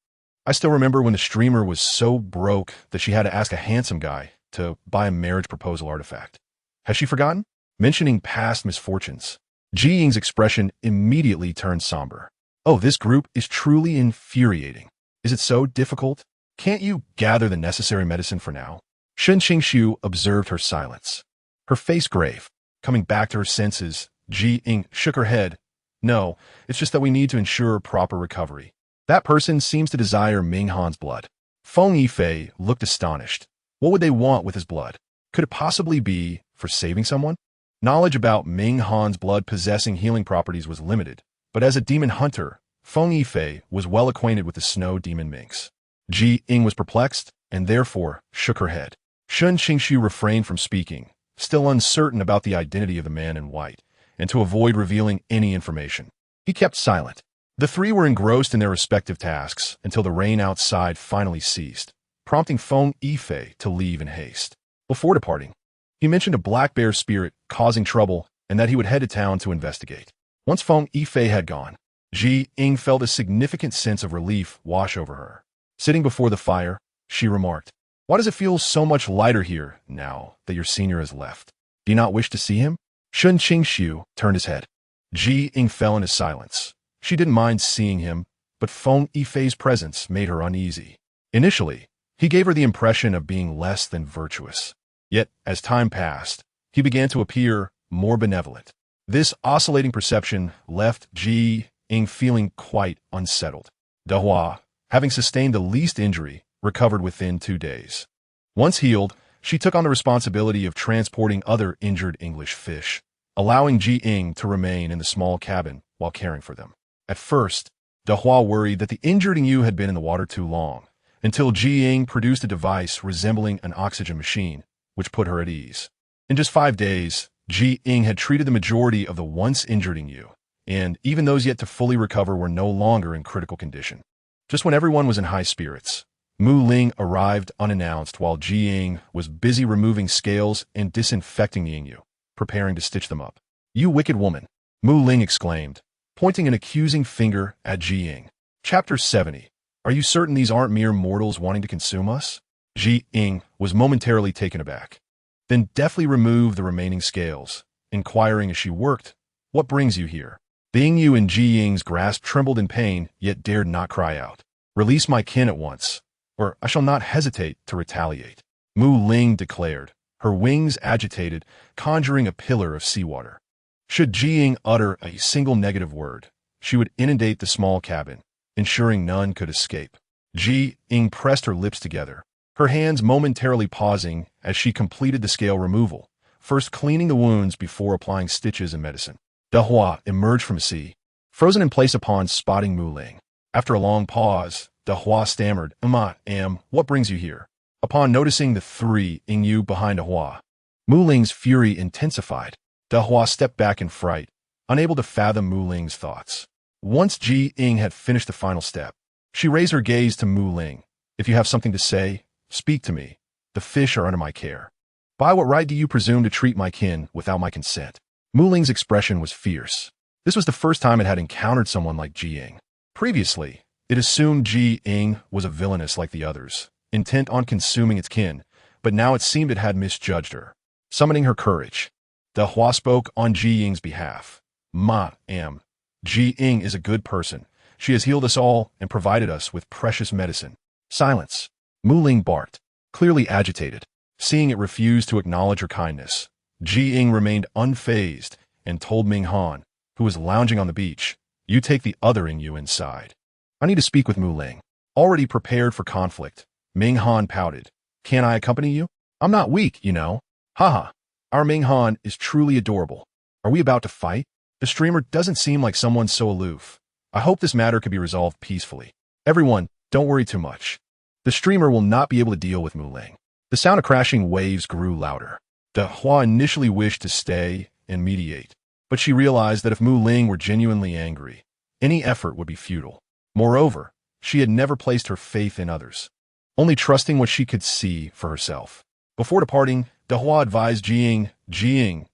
Speaker 1: I still remember when the streamer was so broke that she had to ask a handsome guy to buy a marriage proposal artifact. Has she forgotten? Mentioning past misfortunes, Ying's expression immediately turned somber. Oh, this group is truly infuriating. Is it so difficult? Can't you gather the necessary medicine for now? Shen Qingxu observed her silence, her face grave. Coming back to her senses, Ying shook her head. No, it's just that we need to ensure proper recovery. That person seems to desire Ming Han's blood. Feng Yifei looked astonished. What would they want with his blood? Could it possibly be for saving someone? Knowledge about Ming Han's blood possessing healing properties was limited, but as a demon hunter, Feng Yifei was well acquainted with the snow demon minks. Ying was perplexed and therefore shook her head. Shen Qingxu refrained from speaking, still uncertain about the identity of the man in white, and to avoid revealing any information. He kept silent. The three were engrossed in their respective tasks until the rain outside finally ceased, prompting Feng Yifei to leave in haste. Before departing, he mentioned a black bear spirit causing trouble and that he would head to town to investigate. Once Feng Yifei had gone, Ying felt a significant sense of relief wash over her. Sitting before the fire, she remarked, "Why does it feel so much lighter here now that your senior has left? Do you not wish to see him?" Shen Qingxu turned his head. Ying fell into silence. She didn't mind seeing him, but Feng Yifei's presence made her uneasy. Initially, he gave her the impression of being less than virtuous. Yet, as time passed, he began to appear more benevolent. This oscillating perception left Ying feeling quite unsettled. Dehua, having sustained the least injury, recovered within 2 days. Once healed, she took on the responsibility of transporting other injured English fish, allowing Ying to remain in the small cabin while caring for them. At first, Dehua worried that the injured Yu had been in the water too long, until Ying produced a device resembling an oxygen machine, which put her at ease. In just 5 days, Ying had treated the majority of the once injured Yu, and even those yet to fully recover were no longer in critical condition. Just when everyone was in high spirits, Mu Ling arrived unannounced while Ying was busy removing scales and disinfecting the Yu, preparing to stitch them up. "You wicked woman," Mu Ling exclaimed, pointing an accusing finger at Ying. Chapter 70. Are you certain these aren't mere mortals wanting to consume us? Ying was momentarily taken aback, then deftly removed the remaining scales, inquiring as she worked, "What brings you here?" The Yu in Ying's grasp trembled in pain, yet dared not cry out. "Release my kin at once, or I shall not hesitate to retaliate," Mu Ling declared, her wings agitated, conjuring a pillar of seawater. Should Ying utter a single negative word, she would inundate the small cabin, ensuring none could escape. Ying pressed her lips together, her hands momentarily pausing as she completed the scale removal, first cleaning the wounds before applying stitches and medicine. Dehua emerged from the sea, frozen in place upon spotting Mu Ling. After a long pause, Dehua stammered, what brings you here?" Upon noticing the 3 Yu behind Dehua, Mu Ling's fury intensified. Dehua stepped back in fright, unable to fathom Mu Ling's thoughts. Once Ying had finished the final step, she raised her gaze to Mu Ling. "If you have something to say, speak to me. The fish are under my care." By what right do you presume to treat my kin without my consent? Mu Ling's expression was fierce. This was the first time it had encountered someone like Ying. Previously, it assumed Ying was a villainess like the others, intent on consuming its kin, but now it seemed it had misjudged her. Summoning her courage, De Hua spoke on Ying's behalf. Ying is a good person. She has healed us all and provided us with precious medicine. Silence. Mu Ling barked, clearly agitated. Seeing it refuse to acknowledge her kindness, Ying remained unfazed and told Ming Han, who was lounging on the beach, "You take the other Yingyu inside. I need to speak with Mu Ling." Already prepared for conflict, Ming Han pouted. "Can I accompany you? I'm not weak, you know." Haha. Our Ming Han is truly adorable. Are we about to fight? The streamer doesn't seem like someone so aloof. I hope this matter could be resolved peacefully. Everyone, don't worry too much. The streamer will not be able to deal with Mu Ling. The sound of crashing waves grew louder. De Hua initially wished to stay and mediate, but she realized that if Mu Ling were genuinely angry, any effort would be futile. Moreover, she had never placed her faith in others, only trusting what she could see for herself. Before departing, De Hua advised Ying,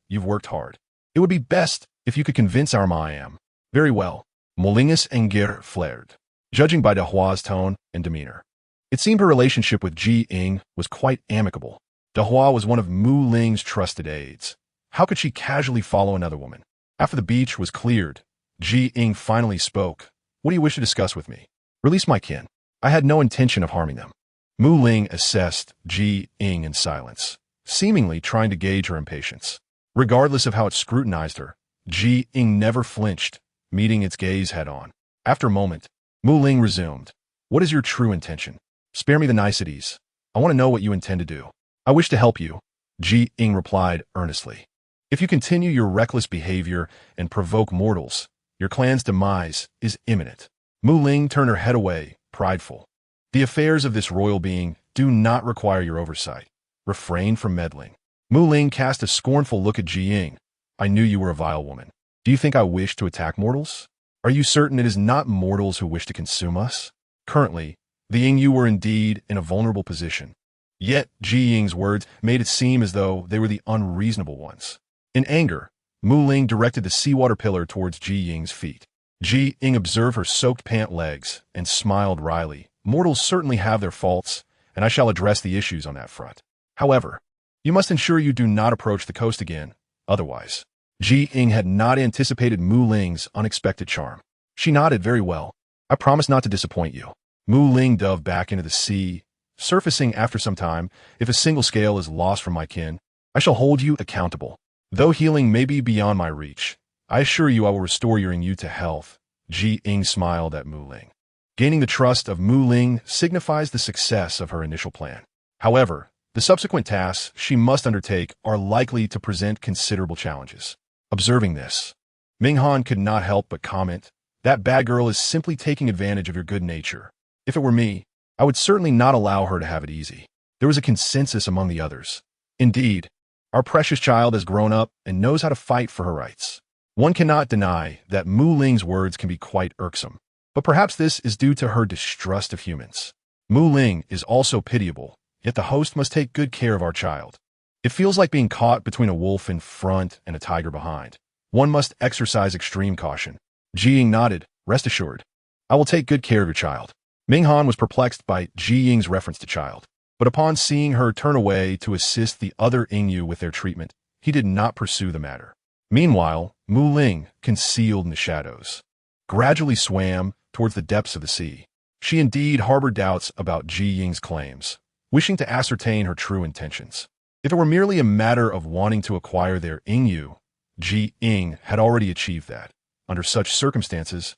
Speaker 1: "You've worked hard. It would be best if you could convince our Mayam." Very well. Molingus anger flared, judging by De Hua's tone and demeanor. It seemed her relationship with Ying was quite amicable. De Hua was one of Mu Ling's trusted aides. How could she casually follow another woman? After the beach was cleared, Ying finally spoke. "What do you wish to discuss with me?" "Release my kin. I had no intention of harming them." Mu Ling assessed Ying in silence, seemingly trying to gauge her impatience. Regardless of how it scrutinized her, Ying never flinched, meeting its gaze head-on. After a moment, Mu Ling resumed. "What is your true intention? Spare me the niceties. I want to know what you intend to do." "I wish to help you," Ying replied earnestly. "If you continue your reckless behavior and provoke mortals, your clan's demise is imminent." Mu Ling turned her head away, prideful. "The affairs of this royal being do not require your oversight. Refrain from meddling." Mu Ling cast a scornful look at Ying. "I knew you were a vile woman. Do you think I wish to attack mortals? Are you certain it is not mortals who wish to consume us?" Currently, the Yingyu were indeed in a vulnerable position. Yet Ying's words made it seem as though they were the unreasonable ones. In anger, Mu Ling directed the seawater pillar towards Ying's feet. Ying observed her soaked pant legs and smiled wryly. "Mortals certainly have their faults, and I shall address the issues on that front. However, you must ensure you do not approach the coast again, otherwise." Ying had not anticipated Mu Ling's unexpected charm. She nodded. "Very well. I promise not to disappoint you." Mu Ling dove back into the sea, surfacing after some time. "If a single scale is lost from my kin, I shall hold you accountable. Though healing may be beyond my reach, I assure you I will restore your Yingyu to health." Ying smiled at Mu Ling. Gaining the trust of Mu Ling signifies the success of her initial plan. However, the subsequent tasks she must undertake are likely to present considerable challenges. Observing this, Ming Han could not help but comment, "That bad girl is simply taking advantage of your good nature. If it were me, I would certainly not allow her to have it easy." There was a consensus among the others. Indeed, our precious child has grown up and knows how to fight for her rights. One cannot deny that Mu Ling's words can be quite irksome, but perhaps this is due to her distrust of humans. Mu Ling is also pitiable, yet the host must take good care of our child. It feels like being caught between a wolf in front and a tiger behind. One must exercise extreme caution. Ying nodded. "Rest assured, I will take good care of your child." Ming Han was perplexed by Ying's reference to child, but upon seeing her turn away to assist the other Yingyu with their treatment, he did not pursue the matter. Meanwhile, Mu Ling, concealed in the shadows, gradually swam towards the depths of the sea. She indeed harbored doubts about Ying's claims, wishing to ascertain her true intentions. If it were merely a matter of wanting to acquire their Yingyu, Ying had already achieved that. Under such circumstances,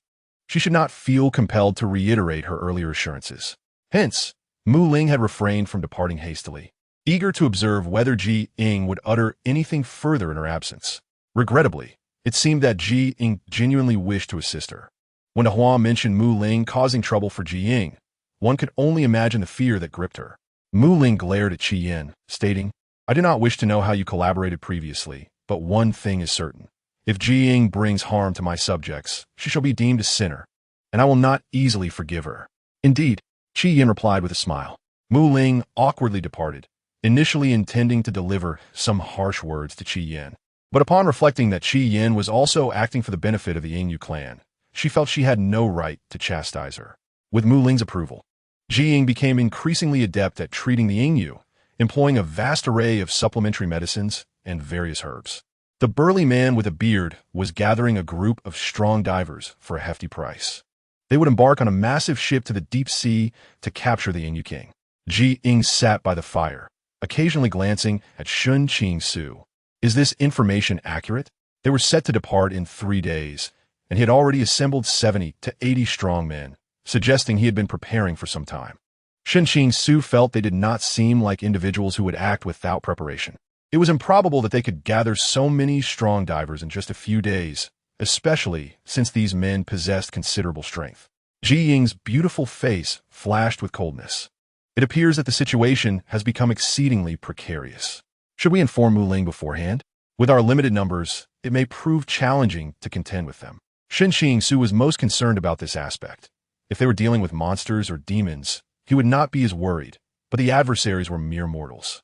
Speaker 1: she should not feel compelled to reiterate her earlier assurances. Hence, Mu Ling had refrained from departing hastily, eager to observe whether Ying would utter anything further in her absence. Regrettably, it seemed that Ying genuinely wished to assist her. When De Hua mentioned Mu Ling causing trouble for Ying, one could only imagine the fear that gripped her. Mu Ling glared at Yin, stating, "I do not wish to know how you collaborated previously, but one thing is certain. If Ying brings harm to my subjects, she shall be deemed a sinner, and I will not easily forgive her." "Indeed," Yin replied with a smile. Mu Ling awkwardly departed, initially intending to deliver some harsh words to Qi Yin. But upon reflecting that Qi Yin was also acting for the benefit of the Ying clan, she felt she had no right to chastise her. With Mu Ling's approval, Ying became increasingly adept at treating the Ying, employing a vast array of supplementary medicines and various herbs. The burly man with a beard was gathering a group of strong divers for a hefty price. They would embark on a massive ship to the deep sea to capture the Ying king. Ying sat by the fire, occasionally glancing at Shen Qingxu. Is this information accurate? They were set to depart in 3 days, and he had already assembled 70 to 80 strong men, suggesting he had been preparing for some time. Shen Qingxu felt they did not seem like individuals who would act without preparation. It was improbable that they could gather so many strong divers in just a few days, especially since these men possessed considerable strength. Ying's beautiful face flashed with coldness. It appears that the situation has become exceedingly precarious. Should we inform Mu Ling beforehand? With our limited numbers, it may prove challenging to contend with them. Shen Qingxu was most concerned about this aspect. If they were dealing with monsters or demons, he would not be as worried, but the adversaries were mere mortals.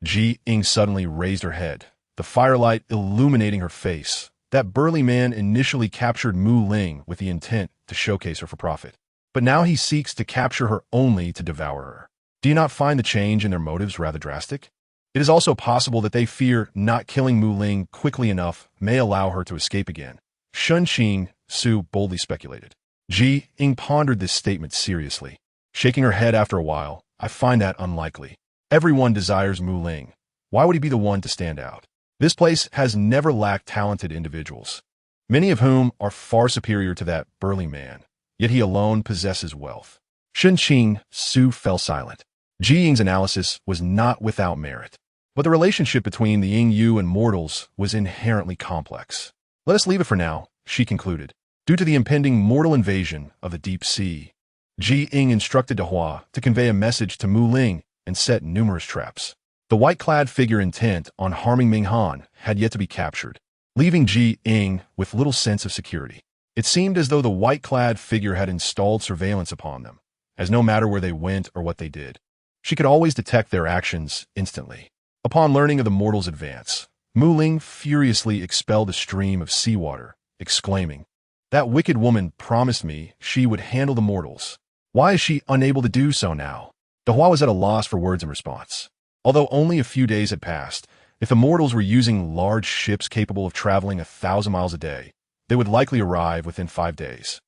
Speaker 1: Ying suddenly raised her head, the firelight illuminating her face. That burly man initially captured Mu Ling with the intent to showcase her for profit. But now he seeks to capture her only to devour her. Do you not find the change in their motives rather drastic? It is also possible that they fear not killing Mu Ling quickly enough may allow her to escape again. Shen Qingxu boldly speculated. Ying pondered this statement seriously. Shaking her head after a while, I find that unlikely. Everyone desires Mu Ling. Why would he be the one to stand out? This place has never lacked talented individuals, many of whom are far superior to that burly man, yet he alone possesses wealth. Shen Qingxu fell silent. Ying's analysis was not without merit, but the relationship between the Ying and mortals was inherently complex. Let us leave it for now, she concluded. Due to the impending mortal invasion of the deep sea, Ying instructed Dehua to convey a message to Mu Ling and set numerous traps. The white-clad figure intent on harming Ming Han had yet to be captured, leaving Ying with little sense of security. It seemed as though the white-clad figure had installed surveillance upon them, as no matter where they went or what they did, she could always detect their actions instantly. Upon learning of the mortal's advance, Mu Ling furiously expelled a stream of seawater, exclaiming, "That wicked woman promised me she would handle the mortals. Why is she unable to do so now?" Dehua was at a loss for words in response. Although only a few days had passed, if the mortals were using large ships capable of traveling 1,000 miles a day, they would likely arrive within 5 days.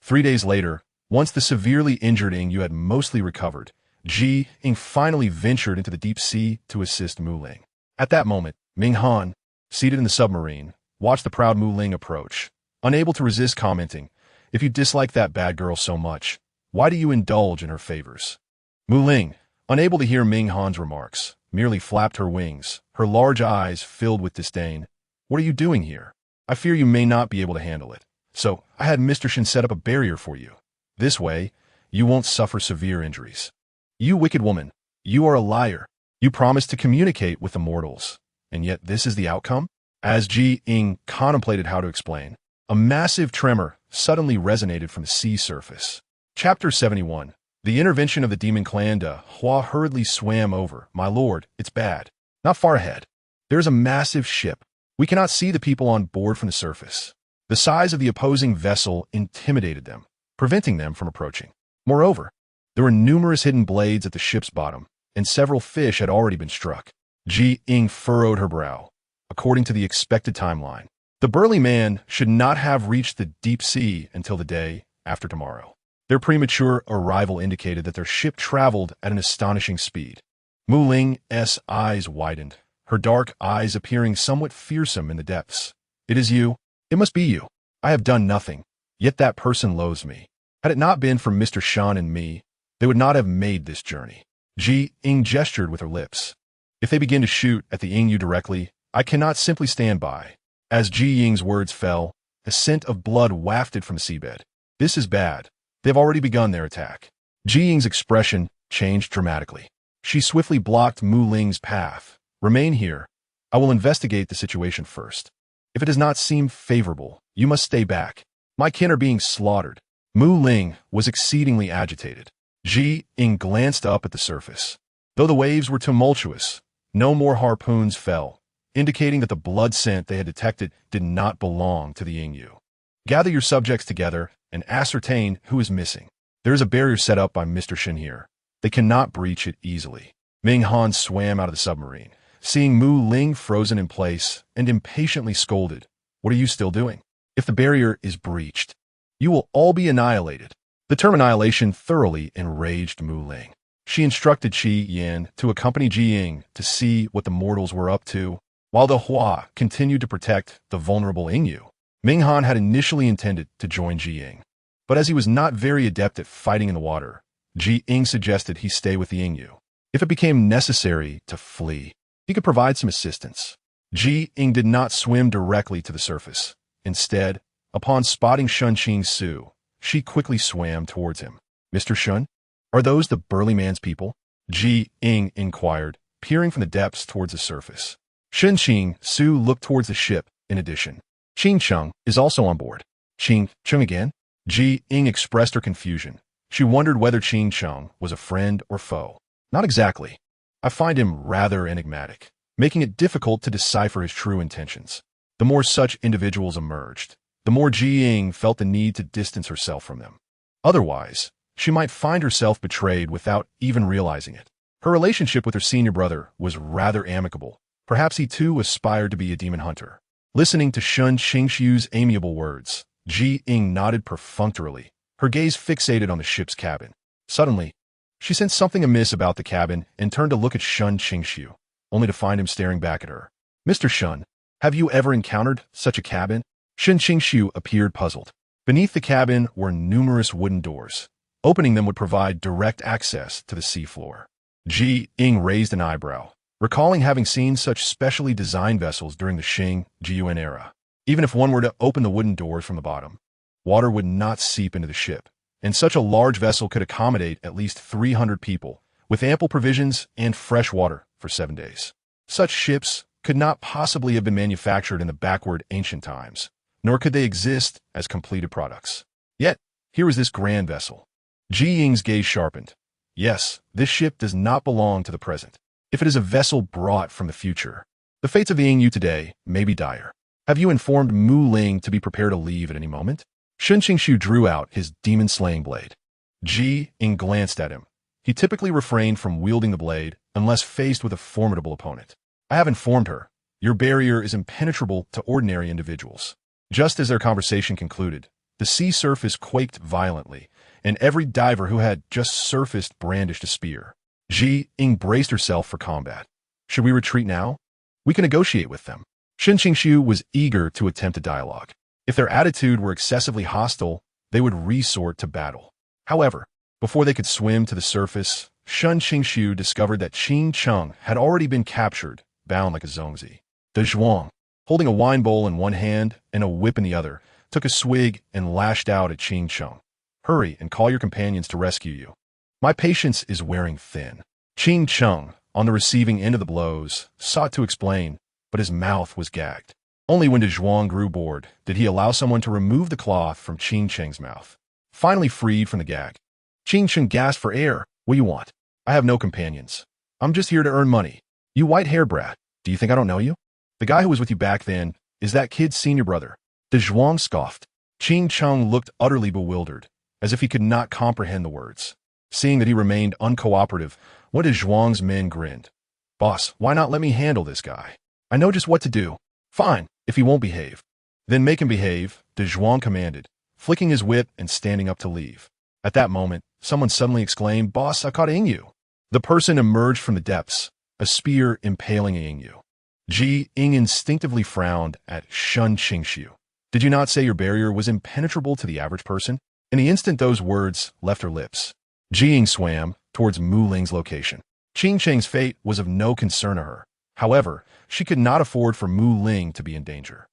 Speaker 1: 3 days later, once the severely injured Ying had mostly recovered, Ying finally ventured into the deep sea to assist Mu Ling. At that moment, Ming Han, seated in the submarine, watched the proud Mu Ling approach, unable to resist commenting, "If you dislike that bad girl so much, why do you indulge in her favors?" Mu Ling, unable to hear Ming Han's remarks, merely flapped her wings, her large eyes filled with disdain. "What are you doing here? I fear you may not be able to handle it. So I had Mr. Shen set up a barrier for you. This way, you won't suffer severe injuries." "You wicked woman, you are a liar. You promised to communicate with the mortals, and yet this is the outcome?" As Ying contemplated how to explain, a massive tremor suddenly resonated from the sea surface. Chapter 71. The intervention of the demon clan. Dehua hurriedly swam over. "My lord, it's bad. Not far ahead. There is a massive ship. We cannot see the people on board from the surface." The size of the opposing vessel intimidated them, preventing them from approaching. Moreover, there were numerous hidden blades at the ship's bottom, and several fish had already been struck. Ying furrowed her brow. According to the expected timeline, the burly man should not have reached the deep sea until the day after tomorrow. Their premature arrival indicated that their ship traveled at an astonishing speed. Mu Ling's eyes widened, her dark eyes appearing somewhat fearsome in the depths. "It is you. It must be you. I have done nothing, yet that person loathes me. Had it not been for Mr. Shan and me, they would not have made this journey." Ying gestured with her lips. "If they begin to shoot at the Ying directly, I cannot simply stand by." As Ying's words fell, a scent of blood wafted from the seabed. "This is bad. They've already begun their attack." Ying's expression changed dramatically. She swiftly blocked Mu Ling's path. "Remain here. I will investigate the situation first. If it does not seem favorable, you must stay back. My kin are being slaughtered." Mu Ling was exceedingly agitated. Ying glanced up at the surface. Though the waves were tumultuous, no more harpoons fell, indicating that the blood scent they had detected did not belong to the Yingyu. Gather your subjects together and ascertain who is missing. There is a barrier set up by Mr. Shen here. They cannot breach it easily. Ming Han swam out of the submarine, seeing Mu Ling frozen in place, and impatiently scolded, "What are you still doing? If the barrier is breached, you will all be annihilated." The term annihilation thoroughly enraged Mu Ling. She instructed Qi Yan to accompany Ying to see what the mortals were up to, while the Hua continued to protect the vulnerable Yingyu. Ming Han had initially intended to join Ying, but as he was not very adept at fighting in the water, Ying suggested he stay with the Yingyu. If it became necessary to flee, he could provide some assistance. Ying did not swim directly to the surface. Instead, upon spotting Shen Qingxu, she quickly swam towards him. "Mr. Shen, are those the burly man's people?" Ying inquired, peering from the depths towards the surface. Shen Qingxu looked towards the ship. In addition, Qingcheng is also on board. "Qingcheng again?" Ying expressed her confusion. She wondered whether Qingcheng was a friend or foe. "Not exactly. I find him rather enigmatic, making it difficult to decipher his true intentions." The more such individuals emerged, the more Ying felt the need to distance herself from them. Otherwise, she might find herself betrayed without even realizing it. Her relationship with her senior brother was rather amicable. Perhaps he too aspired to be a demon hunter. Listening to Shen Qingxu's amiable words, Ying nodded perfunctorily, her gaze fixated on the ship's cabin. Suddenly, she sensed something amiss about the cabin and turned to look at Shen Qingxu, only to find him staring back at her. "Mr. Shen, have you ever encountered such a cabin?" Shen Qingxu appeared puzzled. Beneath the cabin were numerous wooden doors. Opening them would provide direct access to the seafloor. Ying raised an eyebrow, recalling having seen such specially designed vessels during the Qing Jiyuan era. Even if one were to open the wooden doors from the bottom, water would not seep into the ship, and such a large vessel could accommodate at least 300 people, with ample provisions and fresh water for 7 days. Such ships could not possibly have been manufactured in the backward ancient times, nor could they exist as completed products. Yet, here was this grand vessel. Ying's gaze sharpened. Yes, this ship does not belong to the present. If it is a vessel brought from the future, the fates of the Yingyu today may be dire. "Have you informed Mu Ling to be prepared to leave at any moment?" Shen Qingxu drew out his demon-slaying blade. Ying glanced at him. He typically refrained from wielding the blade unless faced with a formidable opponent. "I have informed her. Your barrier is impenetrable to ordinary individuals." Just as their conversation concluded, the sea surface quaked violently, and every diver who had just surfaced brandished a spear. Ying braced herself for combat. "Should we retreat now? We can negotiate with them." Shen Qingxu was eager to attempt a dialogue. If their attitude were excessively hostile, they would resort to battle. However, before they could swim to the surface, Shen Qingxu discovered that Qingcheng had already been captured, bound like a zongzi. De Zhuang, holding a wine bowl in one hand and a whip in the other, took a swig and lashed out at Qingcheng. "Hurry and call your companions to rescue you. My patience is wearing thin." Qingcheng, on the receiving end of the blows, sought to explain, but his mouth was gagged. Only when De Zhuang grew bored did he allow someone to remove the cloth from Qingcheng's mouth. Finally freed from the gag, Qingcheng gasped for air. "What do you want?" "I have no companions. I'm just here to earn money." "You white-haired brat, do you think I don't know you? The guy who was with you back then is that kid's senior brother." De Zhuang scoffed. Qingcheng looked utterly bewildered, as if he could not comprehend the words. Seeing that he remained uncooperative, one of Zhuang's men grinned. "Boss, why not let me handle this guy? I know just what to do." "Fine, if he won't behave." "Then make him behave," De Zhuang commanded, flicking his whip and standing up to leave. At that moment, someone suddenly exclaimed, "Boss, I caught a Yingyu." The person emerged from the depths, a spear impaling a Yingyu. Ying instinctively frowned at Shen Qingxu. "Did you not say your barrier was impenetrable to the average person?" In the instant those words left her lips, Ying swam towards Mu Ling's location. Qingcheng's fate was of no concern to her. However, she could not afford for Mu Ling to be in danger.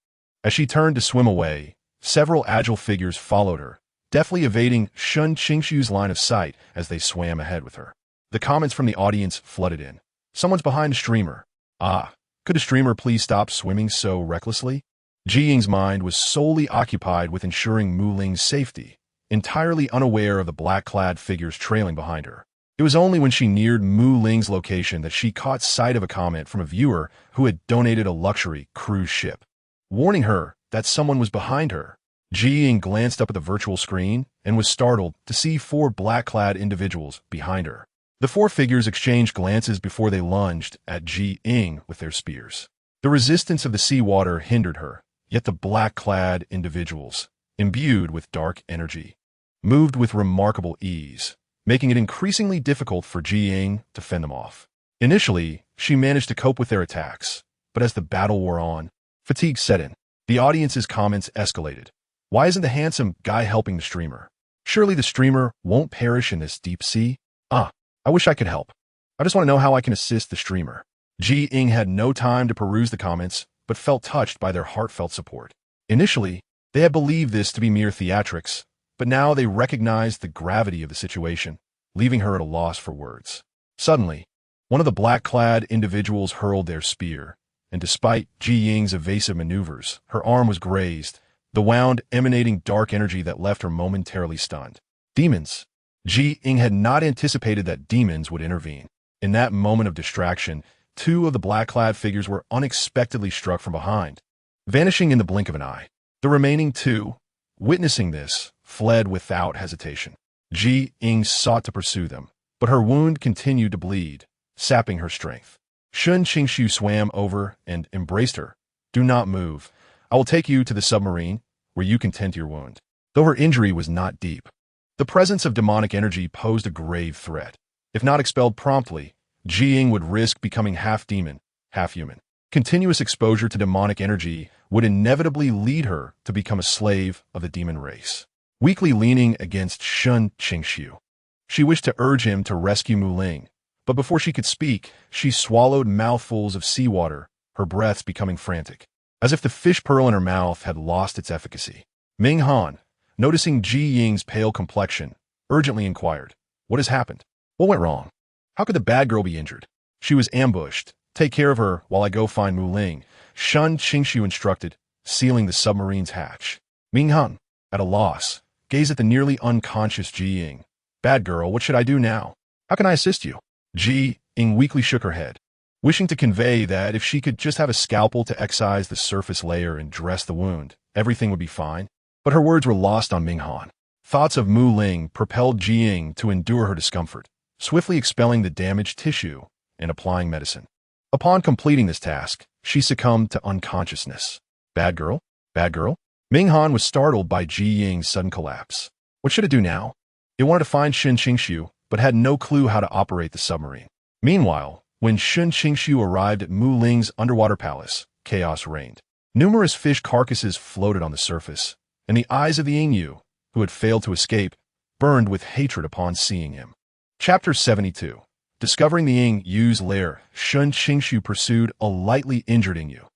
Speaker 1: As she turned to swim away, several agile figures followed her, deftly evading Shen Qingxu's line of sight as they swam ahead with her. The comments from the audience flooded in. "Someone's behind a streamer. Ah, could a streamer please stop swimming so recklessly?" Ying's mind was solely occupied with ensuring Mu Ling's safety, entirely unaware of the black-clad figures trailing behind her. It was only when she neared Mu Ling's location that she caught sight of a comment from a viewer who had donated a luxury cruise ship, warning her that someone was behind her. Ying glanced up at the virtual screen and was startled to see 4 black-clad individuals behind her. The 4 figures exchanged glances before they lunged at Ying with their spears. The resistance of the seawater hindered her, yet the black-clad individuals, imbued with dark energy, moved with remarkable ease, making it increasingly difficult for Ying to fend them off. Initially, she managed to cope with their attacks, but as the battle wore on, fatigue set in. The audience's comments escalated. Why isn't the handsome guy helping the streamer? Surely the streamer won't perish in this deep sea? I wish I could help. I just want to know how I can assist the streamer. Ying had no time to peruse the comments, but felt touched by their heartfelt support. Initially, they had believed this to be mere theatrics, but now they recognized the gravity of the situation, leaving her at a loss for words. Suddenly, one of the black-clad individuals hurled their spear, and despite Ying's evasive maneuvers, her arm was grazed, the wound emanating dark energy that left her momentarily stunned. Demons. Ying had not anticipated that demons would intervene. In that moment of distraction, 2 of the black-clad figures were unexpectedly struck from behind, vanishing in the blink of an eye. The remaining 2, witnessing this, fled without hesitation. Ying sought to pursue them, but her wound continued to bleed, sapping her strength. Shen Qingxu swam over and embraced her. Do not move. I will take you to the submarine, where you can tend to your wound. Though her injury was not deep, the presence of demonic energy posed a grave threat. If not expelled promptly, Ying would risk becoming half demon, half human. Continuous exposure to demonic energy would inevitably lead her to become a slave of the demon race. Weakly leaning against Shen Qingxu, she wished to urge him to rescue Mu Ling, but before she could speak, she swallowed mouthfuls of seawater, her breaths becoming frantic, as if the fish pearl in her mouth had lost its efficacy. Ming Han, noticing Ying's pale complexion, urgently inquired, "What has happened? What went wrong? How could the bad girl be injured?" "She was ambushed. Take care of her while I go find Mu Ling," Shen Qingxu instructed, sealing the submarine's hatch. Ming Han, at a loss, gazed at the nearly unconscious Ying. "Bad girl, what should I do now? How can I assist you?" Ying weakly shook her head, wishing to convey that if she could just have a scalpel to excise the surface layer and dress the wound, everything would be fine. But her words were lost on Ming Han. Thoughts of Mu Ling propelled Ying to endure her discomfort, swiftly expelling the damaged tissue and applying medicine. Upon completing this task, she succumbed to unconsciousness. Bad girl? Bad girl? Ming Han was startled by Ying's sudden collapse. What should it do now? It wanted to find Shen Qingxu, but had no clue how to operate the submarine. Meanwhile, when Shen Qingxu arrived at Mu Ling's underwater palace, chaos reigned. Numerous fish carcasses floated on the surface, and the eyes of the Ying, who had failed to escape, burned with hatred upon seeing him. Chapter 72. Discovering the Ying-Yu's lair, Shen Qingxu pursued a lightly injured Ying-Yu.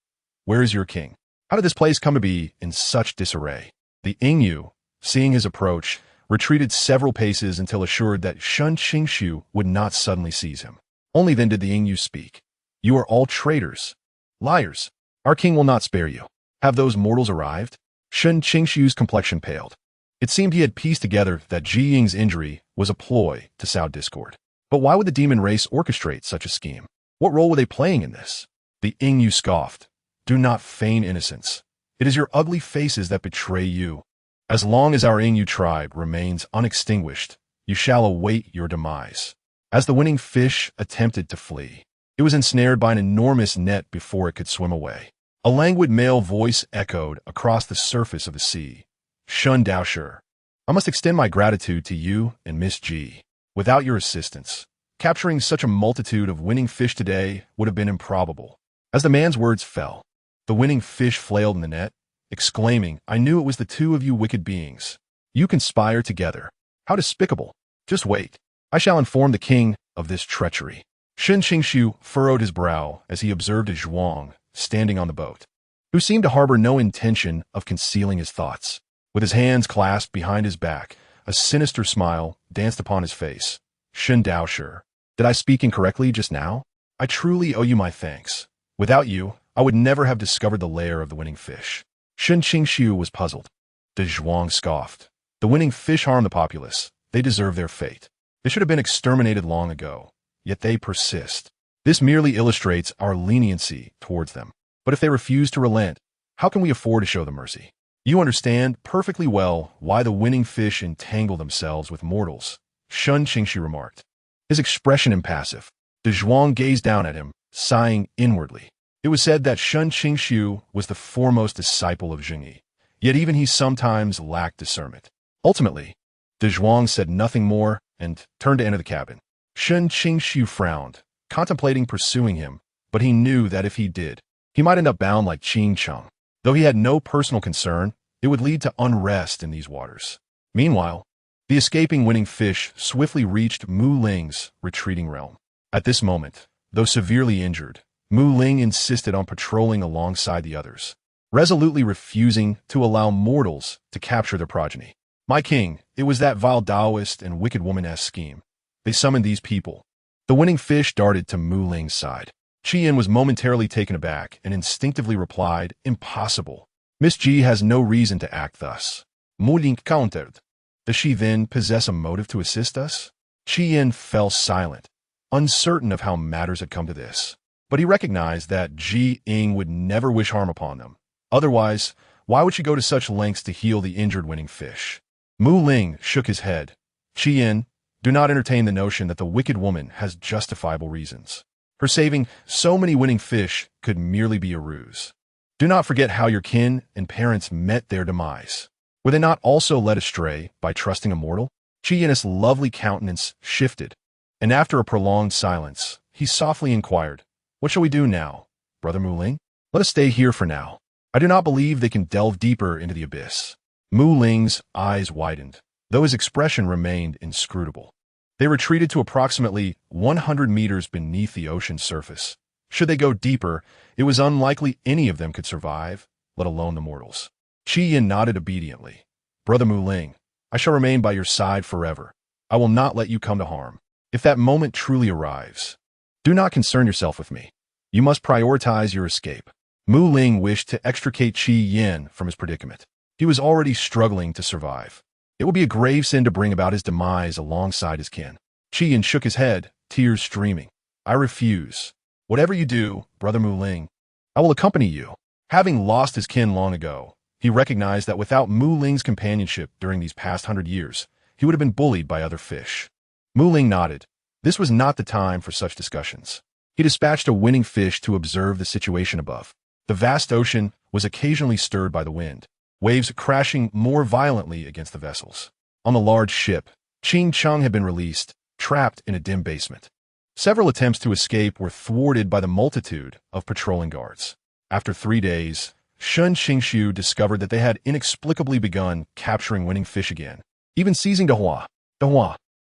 Speaker 1: "Where is your king? How did this place come to be in such disarray?" The Ying-Yu, seeing his approach, retreated several paces until assured that Shen Qingxu would not suddenly seize him. Only then did the Ying-Yu speak. "You are all traitors. Liars. Our king will not spare you. Have those mortals arrived?" Shen Qingxu's complexion paled. It seemed he had pieced together that Ying's injury was a ploy to sow discord. But why would the demon race orchestrate such a scheme? What role were they playing in this? The Ying-Yu scoffed. "Do not feign innocence. It is your ugly faces that betray you. As long as our Ying-Yu tribe remains unextinguished, you shall await your demise." As the winning fish attempted to flee, it was ensnared by an enormous net before it could swim away. A languid male voice echoed across the surface of the sea. "Shun Daoshi, I must extend my gratitude to you and Miss G. Without your assistance, capturing such a multitude of winning fish today would have been improbable." As the man's words fell, the winning fish flailed in the net, exclaiming, "I knew it was the 2 of you wicked beings. You conspire together. How despicable. Just wait. I shall inform the king of this treachery." Shen Qingxu furrowed his brow as he observed a Zhuang standing on the boat, who seemed to harbor no intention of concealing his thoughts. With his hands clasped behind his back, a sinister smile danced upon his face. "Shen Daoshi, did I speak incorrectly just now? I truly owe you my thanks. Without you, I would never have discovered the lair of the winning fish." Shen Qingxu was puzzled. The Zhuang scoffed. "The winning fish harm the populace. They deserve their fate. They should have been exterminated long ago, yet they persist. This merely illustrates our leniency towards them. But if they refuse to relent, how can we afford to show them mercy? You understand perfectly well why the winning fish entangle themselves with mortals, Shen Qingxu remarked. His expression impassive. De Zhuang gazed down at him, sighing inwardly. It was said that Shen Qingxu was the foremost disciple of Jing, yet even he sometimes lacked discernment. Ultimately, De Zhuang said nothing more and turned to enter the cabin. Shen Qingxu frowned, contemplating pursuing him, but he knew that if he did, he might end up bound like Qingcheng. Though he had no personal concern, it would lead to unrest in these waters. Meanwhile, the escaping winning fish swiftly reached Mu Ling's retreating realm. At this moment, though severely injured, Mu Ling insisted on patrolling alongside the others, resolutely refusing to allow mortals to capture their progeny. My king, it was that vile Taoist and wicked woman-esque scheme. They summoned these people. The winning fish darted to Mu Ling's side. Qian was momentarily taken aback and instinctively replied, "Impossible. Miss Ji has no reason to act thus." Mu Ling countered. "Does she then possess a motive to assist us?" Qian fell silent, uncertain of how matters had come to this. But he recognized that Ying would never wish harm upon them. Otherwise, why would she go to such lengths to heal the injured winning fish? Mu Ling shook his head. "Qian, do not entertain the notion that the wicked woman has justifiable reasons. Her saving so many winning fish could merely be a ruse. Do not forget how your kin and parents met their demise. Were they not also led astray by trusting a mortal?" Qian's lovely countenance shifted, and after a prolonged silence, he softly inquired, "What shall we do now, Brother Mu Ling? Let us stay here for now. I do not believe they can delve deeper into the abyss." Mu Ling's eyes widened, though his expression remained inscrutable. They retreated to approximately 100 meters beneath the ocean's surface. Should they go deeper, it was unlikely any of them could survive, let alone the mortals. Qian nodded obediently. "Brother Mu Ling, I shall remain by your side forever. I will not let you come to harm. If that moment truly arrives, do not concern yourself with me. You must prioritize your escape." Mu Ling wished to extricate Qian from his predicament. He was already struggling to survive. It would be a grave sin to bring about his demise alongside his kin. Qian shook his head, tears streaming. "I refuse. Whatever you do, Brother Mu Ling, I will accompany you." Having lost his kin long ago, he recognized that without Mu Ling's companionship during these past 100 years, he would have been bullied by other fish. Mu Ling nodded. This was not the time for such discussions. He dispatched a winning fish to observe the situation above. The vast ocean was occasionally stirred by the wind, waves crashing more violently against the vessels. On the large ship, Qingcheng had been released, trapped in a dim basement. Several attempts to escape were thwarted by the multitude of patrolling guards. After 3 days, Shen Qingxu discovered that they had inexplicably begun capturing winning fish again, even seizing Dehua.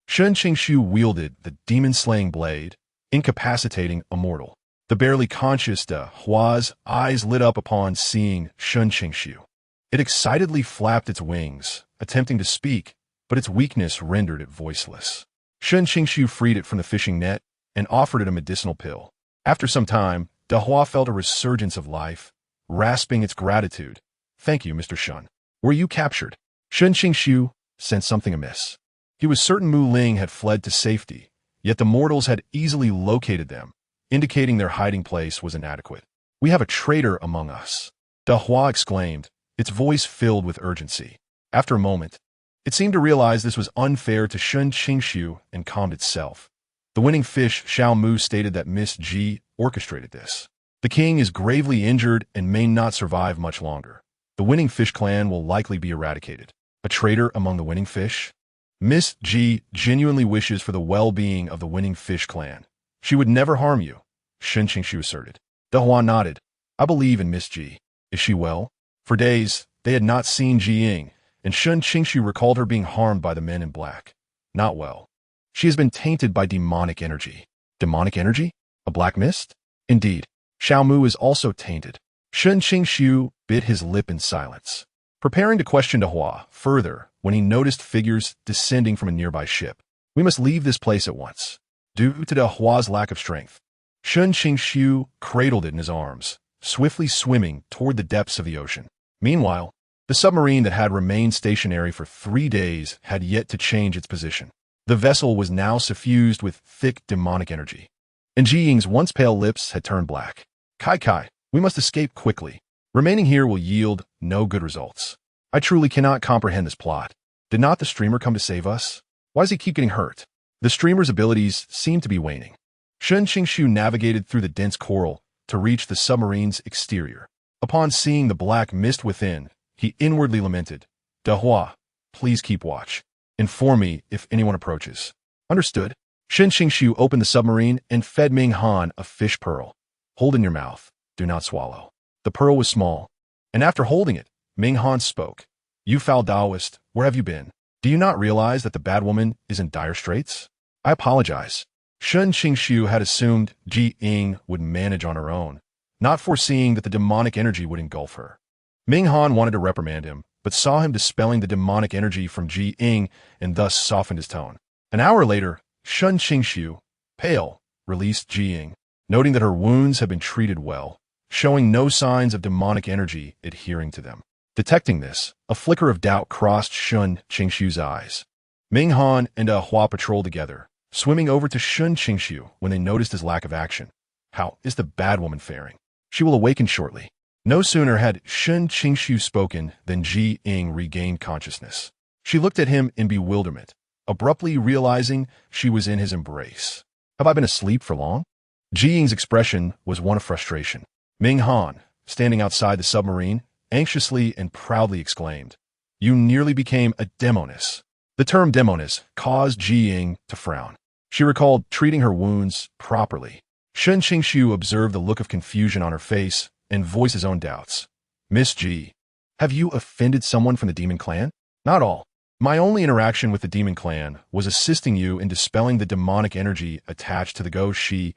Speaker 1: Shen Qingxu wielded the demon-slaying blade, incapacitating a mortal. The barely conscious Dehua's eyes lit up upon seeing Shen Qingxu. It excitedly flapped its wings, attempting to speak, but its weakness rendered it voiceless. Shen Qingxu freed it from the fishing net and offered it a medicinal pill. After some time, Dehua felt a resurgence of life, rasping its gratitude. "Thank you, Mr. Shen. Were you captured?" Shen Qingxu sensed something amiss. He was certain Mu Ling had fled to safety, yet the mortals had easily located them, indicating their hiding place was inadequate. "We have a traitor among us," Dehua exclaimed, its voice filled with urgency. After a moment, it seemed to realize this was unfair to Shen Qingxu and calmed itself. The winning fish Xiao Mu stated that Miss Ji orchestrated this. "The king is gravely injured and may not survive much longer. The winning fish clan will likely be eradicated." A traitor among the winning fish? Miss Ji genuinely wishes for the well-being of the winning fish clan. She would never harm you, Shen Qingxu asserted. Dehua nodded. "I believe in Miss Ji. Is she well?" For days, they had not seen Ying, and Shen Qingxu recalled her being harmed by the men in black. "Not well. She has been tainted by demonic energy." "Demonic energy? A black mist?" "Indeed. Xiao Mu is also tainted." Shen Qingxu bit his lip in silence, preparing to question Dehua further when he noticed figures descending from a nearby ship. "We must leave this place at once." Due to Dehua's lack of strength, Shen Qingxu cradled it in his arms, swiftly swimming toward the depths of the ocean. Meanwhile, the submarine that had remained stationary for 3 days had yet to change its position. The vessel was now suffused with thick demonic energy, and Ji Ying's once pale lips had turned black. Kai, we must escape quickly. Remaining here will yield no good results. I truly cannot comprehend this plot. Did not the streamer come to save us? Why does he keep getting hurt? The streamer's abilities seem to be waning. Shen Qingxu navigated through the dense coral to reach the submarine's exterior. Upon seeing the black mist within, he inwardly lamented, "Dehua, please keep watch. Inform me if anyone approaches." Understood. Shen Qingxu opened the submarine and fed Ming Han a fish pearl. Hold in your mouth. Do not swallow. The pearl was small, and after holding it, Ming Han spoke. "You foul Taoist, where have you been? Do you not realize that the bad woman is in dire straits?" "I apologize." Shen Qingxu had assumed Ji Ying would manage on her own, not foreseeing that the demonic energy would engulf her. Ming Han wanted to reprimand him, but saw him dispelling the demonic energy from Ji Ying and thus softened his tone. An hour later, Shen Qingxu, pale, released Ji Ying, noting that her wounds had been treated well, showing no signs of demonic energy adhering to them. Detecting this, a flicker of doubt crossed Shen Qingxu's eyes. Ming Han and Hua patrolled together, swimming over to Shen Qingxu when they noticed his lack of action. How is the bad woman faring? She will awaken shortly. No sooner had Shen Qingxu spoken than Ji Ying regained consciousness. She looked at him in bewilderment, abruptly realizing she was in his embrace. Have I been asleep for long? Ji Ying's expression was one of frustration. Ming Han, standing outside the submarine, anxiously and proudly exclaimed, "You nearly became a demoness." The term demoness caused Ji Ying to frown. She recalled treating her wounds properly. Shen Qingxu observed the look of confusion on her face and voiced his own doubts. "Miss Ji, have you offended someone from the demon clan?" "Not all. My only interaction with the demon clan was assisting you in dispelling the demonic energy attached to the ghost she,"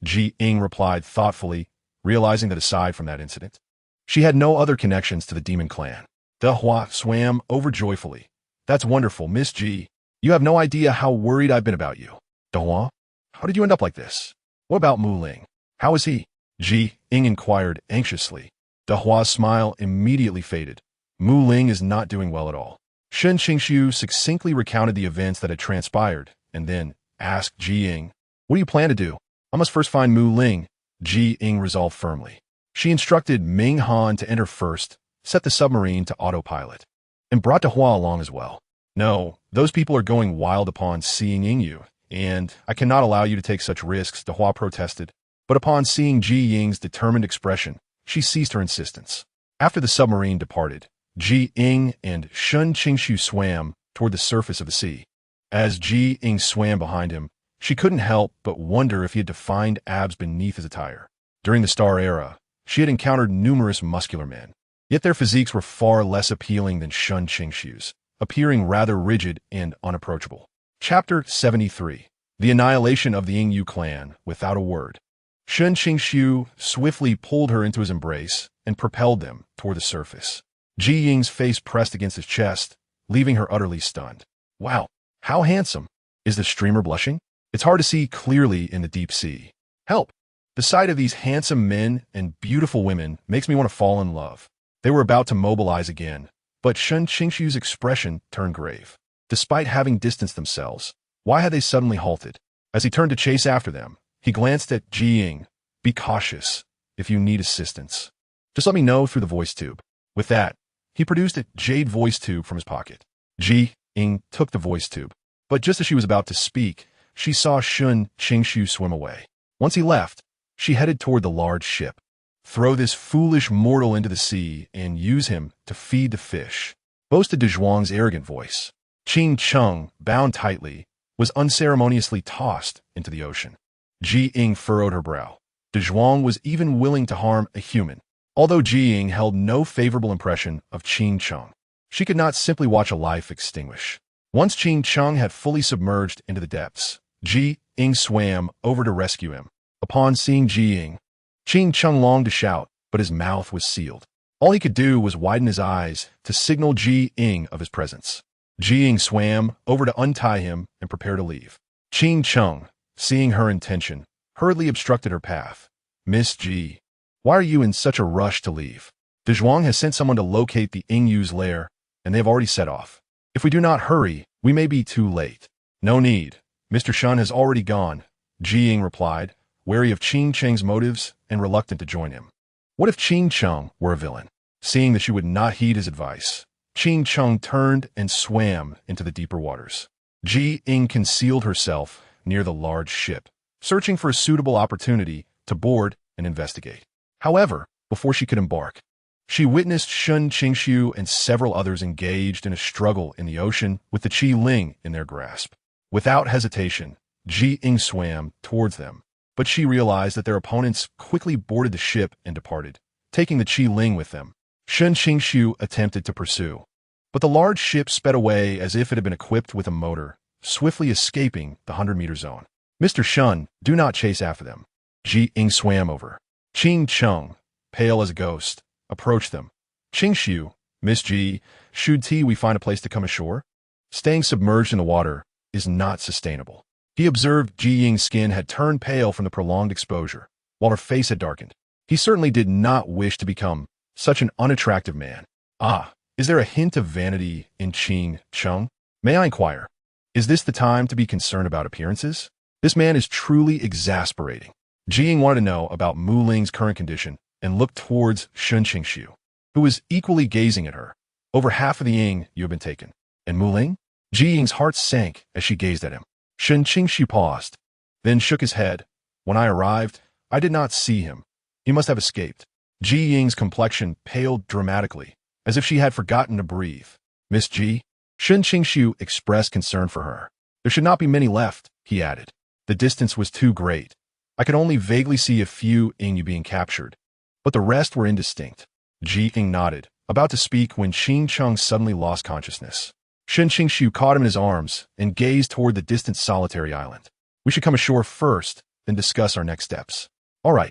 Speaker 1: Ji Ying replied thoughtfully, realizing that aside from that incident, she had no other connections to the demon clan. Dehua swam over joyfully. "That's wonderful, Miss Ji. You have no idea how worried I've been about you." "Dehua, how did you end up like this? What about Mu Ling? How is he?" Ji Ying inquired anxiously. Dehua's smile immediately faded. Mu Ling is not doing well at all. Shen Qingxu succinctly recounted the events that had transpired, and then asked Ji Ying, "What do you plan to do?" "I must first find Mu Ling," Ji Ying resolved firmly. She instructed Ming Han to enter first, set the submarine to autopilot, and brought Dehua along as well. "No, those people are going wild upon seeing you, and I cannot allow you to take such risks," Dehua protested. But upon seeing Ji Ying's determined expression, she ceased her insistence. After the submarine departed, Ji Ying and Shen Qingxu swam toward the surface of the sea. As Ji Ying swam behind him, she couldn't help but wonder if he had defined abs beneath his attire. During the Star Era, she had encountered numerous muscular men, yet their physiques were far less appealing than Shen Qingxu's, appearing rather rigid and unapproachable. Chapter 73. The Annihilation of the Ying clan without a word. Shen Qingxu swiftly pulled her into his embrace and propelled them toward the surface. Ji Ying's face pressed against his chest, leaving her utterly stunned. "Wow, how handsome." "Is the streamer blushing? It's hard to see clearly in the deep sea." "Help! The sight of these handsome men and beautiful women makes me want to fall in love." They were about to mobilize again, but Shen Qingxu's expression turned grave. Despite having distanced themselves, why had they suddenly halted? As he turned to chase after them, he glanced at Ji Ying. "Be cautious if you need assistance. Just let me know through the voice tube." With that, he produced a jade voice tube from his pocket. Ji Ying took the voice tube, but just as she was about to speak, she saw Shen Qingxu swim away. Once he left, she headed toward the large ship. "Throw this foolish mortal into the sea and use him to feed the fish," boasted De Zhuang's arrogant voice. Qing Cheng, bound tightly, was unceremoniously tossed into the ocean. Ji Ying furrowed her brow. De Zhuang was even willing to harm a human. Although Ji Ying held no favorable impression of Qing Cheng, she could not simply watch a life extinguish. Once Qing Cheng had fully submerged into the depths, Ji Ying swam over to rescue him. Upon seeing Ji Ying, Qing Cheng longed to shout, but his mouth was sealed. All he could do was widen his eyes to signal Ji Ying of his presence. Ji Ying swam over to untie him and prepare to leave. Qing Cheng, seeing her intention, hurriedly obstructed her path. "Miss Ji, why are you in such a rush to leave? De Zhuang has sent someone to locate the Ying lair, and they have already set off. If we do not hurry, we may be too late." No need. Mr. Shen has already gone, Ying replied, wary of Qing Cheng's motives and reluctant to join him. What if Qing Cheng were a villain? Seeing that she would not heed his advice, Qing Cheng turned and swam into the deeper waters. Ying concealed herself near the large ship, searching for a suitable opportunity to board and investigate. However, before she could embark, she witnessed Shen Qingxu and several others engaged in a struggle in the ocean with the Qi Ling in their grasp. Without hesitation, Ying swam towards them, but she realized that their opponents quickly boarded the ship and departed, taking the Qi Ling with them. Shen Qingxu attempted to pursue, but the large ship sped away as if it had been equipped with a motor, swiftly escaping the 100-meter zone. Mr. Shen, do not chase after them. Ying swam over. Qing Cheng, pale as a ghost, approached them. Qingxu, Miss Ji, should we find a place to come ashore? Staying submerged in the water is not sustainable. He observed Ying's skin had turned pale from the prolonged exposure, while her face had darkened. He certainly did not wish to become such an unattractive man. Ah, is there a hint of vanity in Qing Cheng? May I inquire, is this the time to be concerned about appearances? This man is truly exasperating. Ying wanted to know about Mu Ling's current condition and looked towards Shen Qingxu, who was equally gazing at her. Over half of the Ying you have been taken. And Mu Ling? Ying's heart sank as she gazed at him. Shen Qingxu paused, then shook his head. When I arrived, I did not see him. He must have escaped. Ying's complexion paled dramatically, as if she had forgotten to breathe. Miss Ji? Shen Qingxu expressed concern for her. There should not be many left, he added. The distance was too great. I could only vaguely see a few Ying being captured, but the rest were indistinct. Ying nodded, about to speak when Qing Cheng suddenly lost consciousness. Shen Qingxu caught him in his arms and gazed toward the distant solitary island. We should come ashore first, then discuss our next steps. All right.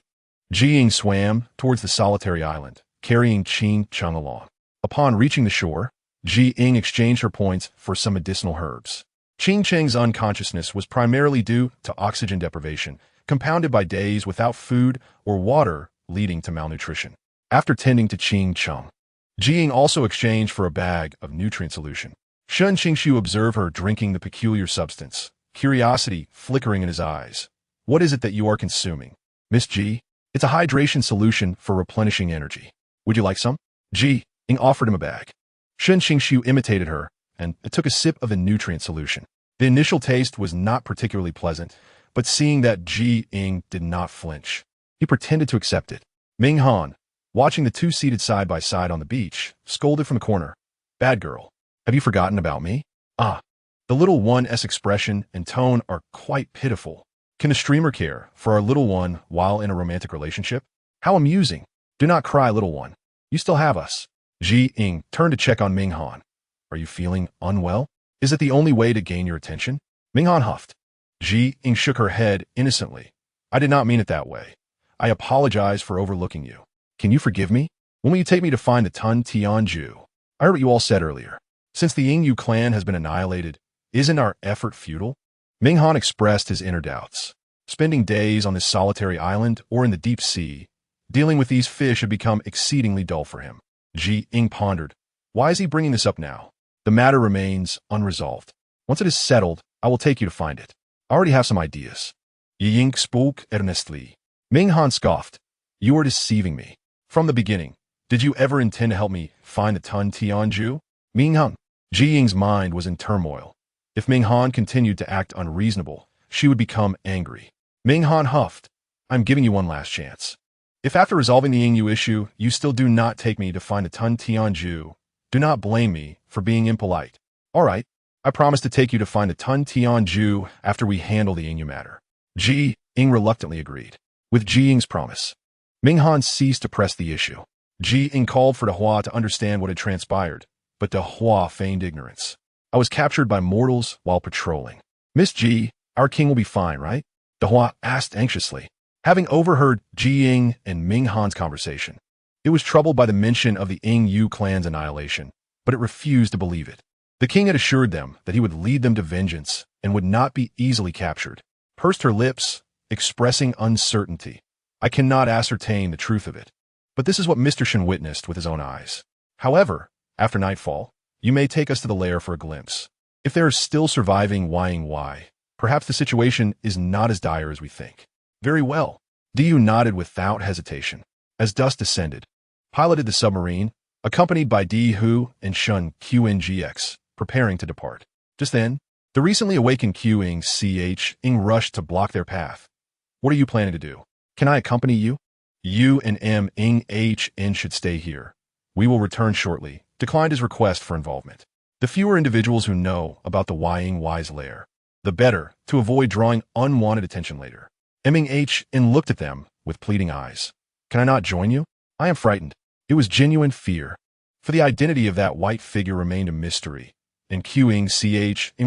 Speaker 1: Ying swam towards the solitary island, carrying Qing Cheng along. Upon reaching the shore, Ying exchanged her points for some medicinal herbs. Qing Cheng's unconsciousness was primarily due to oxygen deprivation, compounded by days without food or water leading to malnutrition. After tending to Qing Cheng, Ying also exchanged for a bag of nutrient solution. Shen Qingxu observed her drinking the peculiar substance, curiosity flickering in his eyes. What is it that you are consuming? Miss Ji? It's a hydration solution for replenishing energy. Would you like some? Ying offered him a bag. Shen Qingxu imitated her and took a sip of the nutrient solution. The initial taste was not particularly pleasant, but seeing that Ying did not flinch, he pretended to accept it. Ming Han, watching the two seated side by side on the beach, scolded from the corner. Bad girl, have you forgotten about me? Ah, the little one's expression and tone are quite pitiful. Can a streamer care for our little one while in a romantic relationship? How amusing. Do not cry, little one. You still have us. Ying turned to check on Ming Han. Are you feeling unwell? Is it the only way to gain your attention? Ming Han huffed. Ying shook her head innocently. I did not mean it that way. I apologize for overlooking you. Can you forgive me? When will you take me to find the Tun Tianju? I heard what you all said earlier. Since the Ying clan has been annihilated, isn't our effort futile? Ming Han expressed his inner doubts. Spending days on this solitary island or in the deep sea, dealing with these fish had become exceedingly dull for him. Ying pondered. Why is he bringing this up now? The matter remains unresolved. Once it is settled, I will take you to find it. I already have some ideas. Ying spoke earnestly. Ming Han scoffed. You are deceiving me. From the beginning, did you ever intend to help me find the Tun Tianju? Ming Han. Ying's mind was in turmoil. If Ming Han continued to act unreasonable, she would become angry. Ming Han huffed. I'm giving you one last chance. If after resolving the Ying issue, you still do not take me to find the Tun Tianju, do not blame me for being impolite. All right, I promise to take you to find the Tun Tianju after we handle the Ying matter. Ying reluctantly agreed. With Ying's promise, Ming Han ceased to press the issue. Ying called for De Hua to understand what had transpired, but De Hua feigned ignorance. I was captured by mortals while patrolling. Miss Ji, our king will be fine, right? De Hua asked anxiously. Having overheard Ying and Ming Han's conversation, it was troubled by the mention of the Ying clan's annihilation, but it refused to believe it. The king had assured them that he would lead them to vengeance and would not be easily captured. Pursed her lips, expressing uncertainty. I cannot ascertain the truth of it, but this is what Mr. Shen witnessed with his own eyes. However, after nightfall, you may take us to the lair for a glimpse. If there are still surviving Ying, perhaps the situation is not as dire as we think. Very well. Diyu nodded without hesitation. As dusk descended, piloted the submarine, accompanied by Diyu and Shen Qingxu, preparing to depart. Just then, the recently awakened Ying rushed to block their path. What are you planning to do? Can I accompany you? You and Ying should stay here. We will return shortly, declined his request for involvement. The fewer individuals who know about the Ying's lair, the better, to avoid drawing unwanted attention later. Ying looked at them with pleading eyes. Can I not join you? I am frightened. It was genuine fear. For the identity of that white figure remained a mystery, and Ying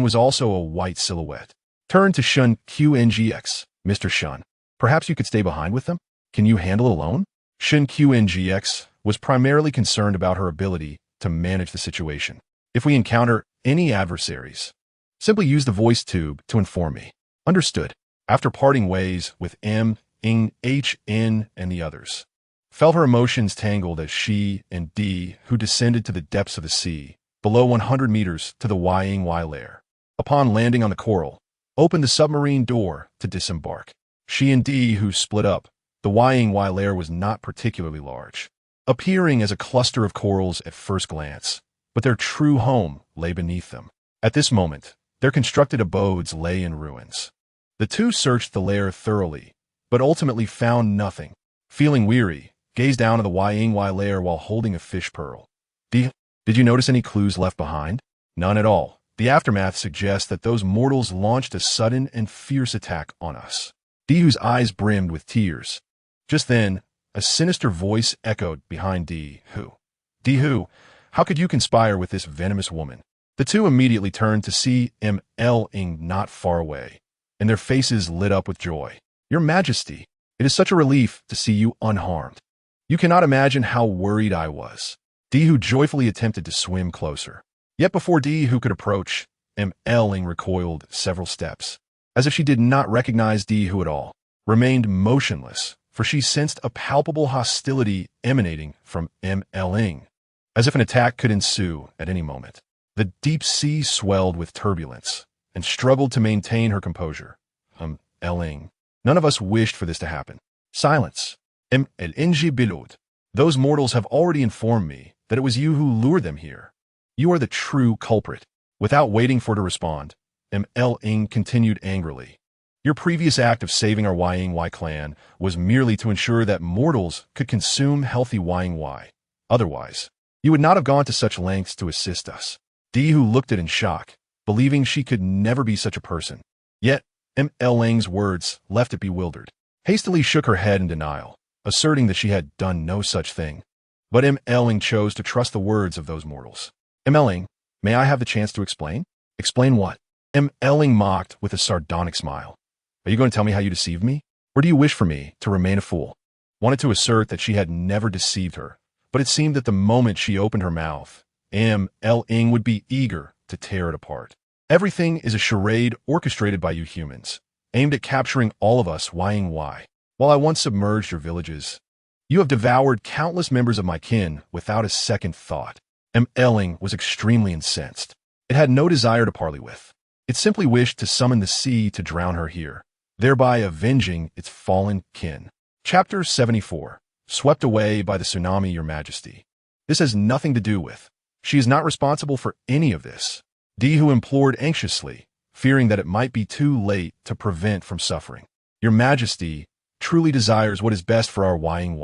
Speaker 1: was also a white silhouette. Turn to Shen Qingxu. Mr. Shen, perhaps you could stay behind with them? Can you handle it alone? Shen Qingxu was primarily concerned about her ability to manage the situation. If we encounter any adversaries, simply use the voice tube to inform me. Understood. After parting ways with Ying and the others, felt her emotions tangled as she and who descended to the depths of the sea, below 100 meters to the Ying lair. Upon landing on the coral, opened the submarine door to disembark. She and who split up. The Ying lair was not particularly large, appearing as a cluster of corals at first glance, but their true home lay beneath them. At this moment, their constructed abodes lay in ruins. The two searched the lair thoroughly, but ultimately found nothing. Feeling weary, gazed down at the Ying lair while holding a fish pearl. Did you notice any clues left behind? None at all. The aftermath suggests that those mortals launched a sudden and fierce attack on us. Dihu's eyes brimmed with tears. Just then, a sinister voice echoed behind Dihu. Dihu, how could you conspire with this venomous woman? The two immediately turned to see Ying not far away, and their faces lit up with joy. Your Majesty, it is such a relief to see you unharmed. You cannot imagine how worried I was. Dihu joyfully attempted to swim closer. Yet before Dihu could approach, Ying recoiled several steps, as if she did not recognize Dihu at all, remained motionless, for she sensed a palpable hostility emanating from Ying, as if an attack could ensue at any moment. The deep sea swelled with turbulence, and struggled to maintain her composure. Ying, none of us wished for this to happen. Silence. Bilud. Those mortals have already informed me that it was you who lured them here. You are the true culprit. Without waiting for her to respond, Ying continued angrily. Your previous act of saving our Ying clan was merely to ensure that mortals could consume healthy Ying. Otherwise, you would not have gone to such lengths to assist us. Dihu looked at in shock, believing she could never be such a person. Yet, Ying's words left it bewildered. Hastily shook her head in denial, asserting that she had done no such thing. But Ying chose to trust the words of those mortals. Ying, may I have the chance to explain? Explain what? Ying mocked with a sardonic smile. Are you going to tell me how you deceived me? Or do you wish for me to remain a fool? Wanted to assert that she had never deceived her, but it seemed that the moment she opened her mouth, Ying would be eager to tear it apart. Everything is a charade orchestrated by you humans, aimed at capturing all of us Ying. While I once submerged your villages, you have devoured countless members of my kin without a second thought. Ying was extremely incensed. It had no desire to parley with. It simply wished to summon the sea to drown her here, thereby avenging its fallen kin. Chapter 74. Swept away by the tsunami, Your Majesty. This has nothing to do with. She is not responsible for any of this. Dihu implored anxiously, fearing that it might be too late to prevent from suffering. Your Majesty truly desires what is best for our Ying.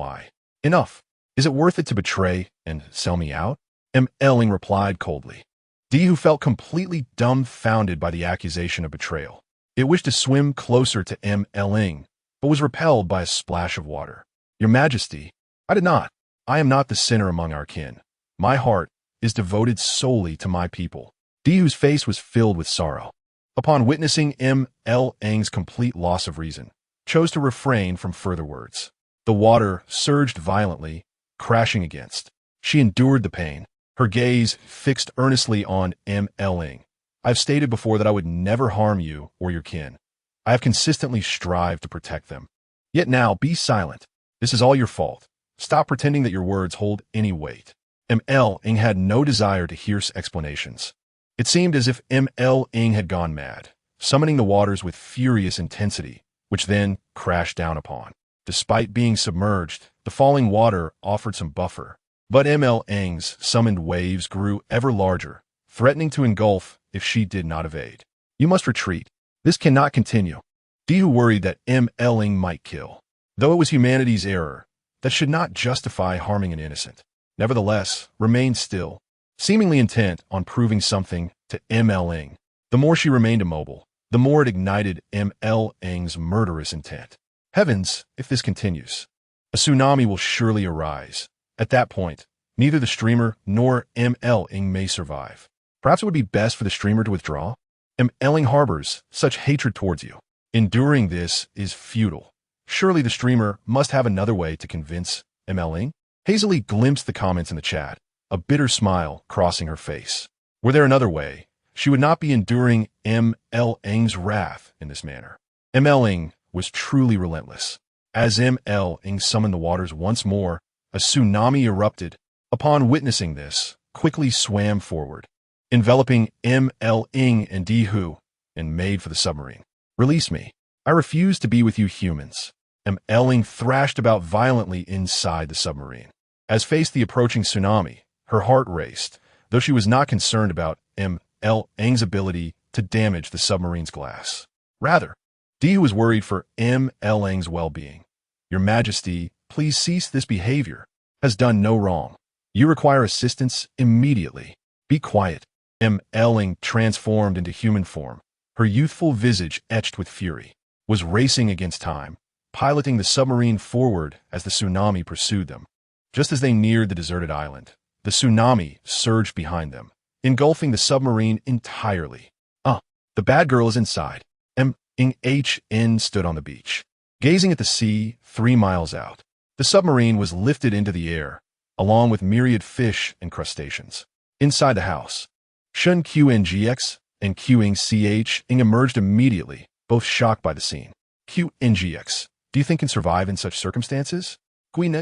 Speaker 1: Enough. Is it worth it to betray and sell me out? Ying replied coldly. Dihu felt completely dumbfounded by the accusation of betrayal. It wished to swim closer to Ying, but was repelled by a splash of water. Your Majesty, I did not. I am not the sinner among our kin. My heart is devoted solely to my people. Dihu's face was filled with sorrow. Upon witnessing Ying's complete loss of reason, chose to refrain from further words. The water surged violently, crashing against. She endured the pain, her gaze fixed earnestly on Ying. I've stated before that I would never harm you or your kin. I have consistently strived to protect them. Yet now, be silent. This is all your fault. Stop pretending that your words hold any weight. Ying had no desire to hear explanations. It seemed as if Ying had gone mad, summoning the waters with furious intensity, which then crashed down upon. Despite being submerged, the falling water offered some buffer, but Ying's summoned waves grew ever larger, threatening to engulf if she did not evade. You must retreat. This cannot continue. Dihu worried that Ying might kill. Though it was humanity's error, that should not justify harming an innocent. Nevertheless, remained still, seemingly intent on proving something to Ying. The more she remained immobile, the more it ignited Ying's murderous intent. Heavens, if this continues, a tsunami will surely arise. At that point, neither the streamer nor Ying may survive. Perhaps it would be best for the streamer to withdraw? Ying harbors such hatred towards you. Enduring this is futile. Surely the streamer must have another way to convince Ying? Hazily glimpsed the comments in the chat, a bitter smile crossing her face. Were there another way, she would not be enduring Ying's wrath in this manner. Ying was truly relentless. As Ying summoned the waters once more, a tsunami erupted. Upon witnessing this, quickly swam forward, enveloping Ying and Dihu, and made for the submarine. Release me. I refuse to be with you humans. Ying thrashed about violently inside the submarine. As faced the approaching tsunami, her heart raced, though she was not concerned about Ying's ability to damage the submarine's glass. Rather, Dihu was worried for Ying's well-being. Your Majesty, please cease this behavior. Has done no wrong. You require assistance immediately. Be quiet. Ying, transformed into human form, her youthful visage etched with fury, was racing against time, piloting the submarine forward as the tsunami pursued them. Just as they neared the deserted island, the tsunami surged behind them, engulfing the submarine entirely. The bad girl is inside. Ying stood on the beach, gazing at the sea 3 miles out. The submarine was lifted into the air, along with myriad fish and crustaceans. Inside the house, Shen Qingxu and Ying emerged immediately, both shocked by the scene. Qingxu, do you think can survive in such circumstances? Shen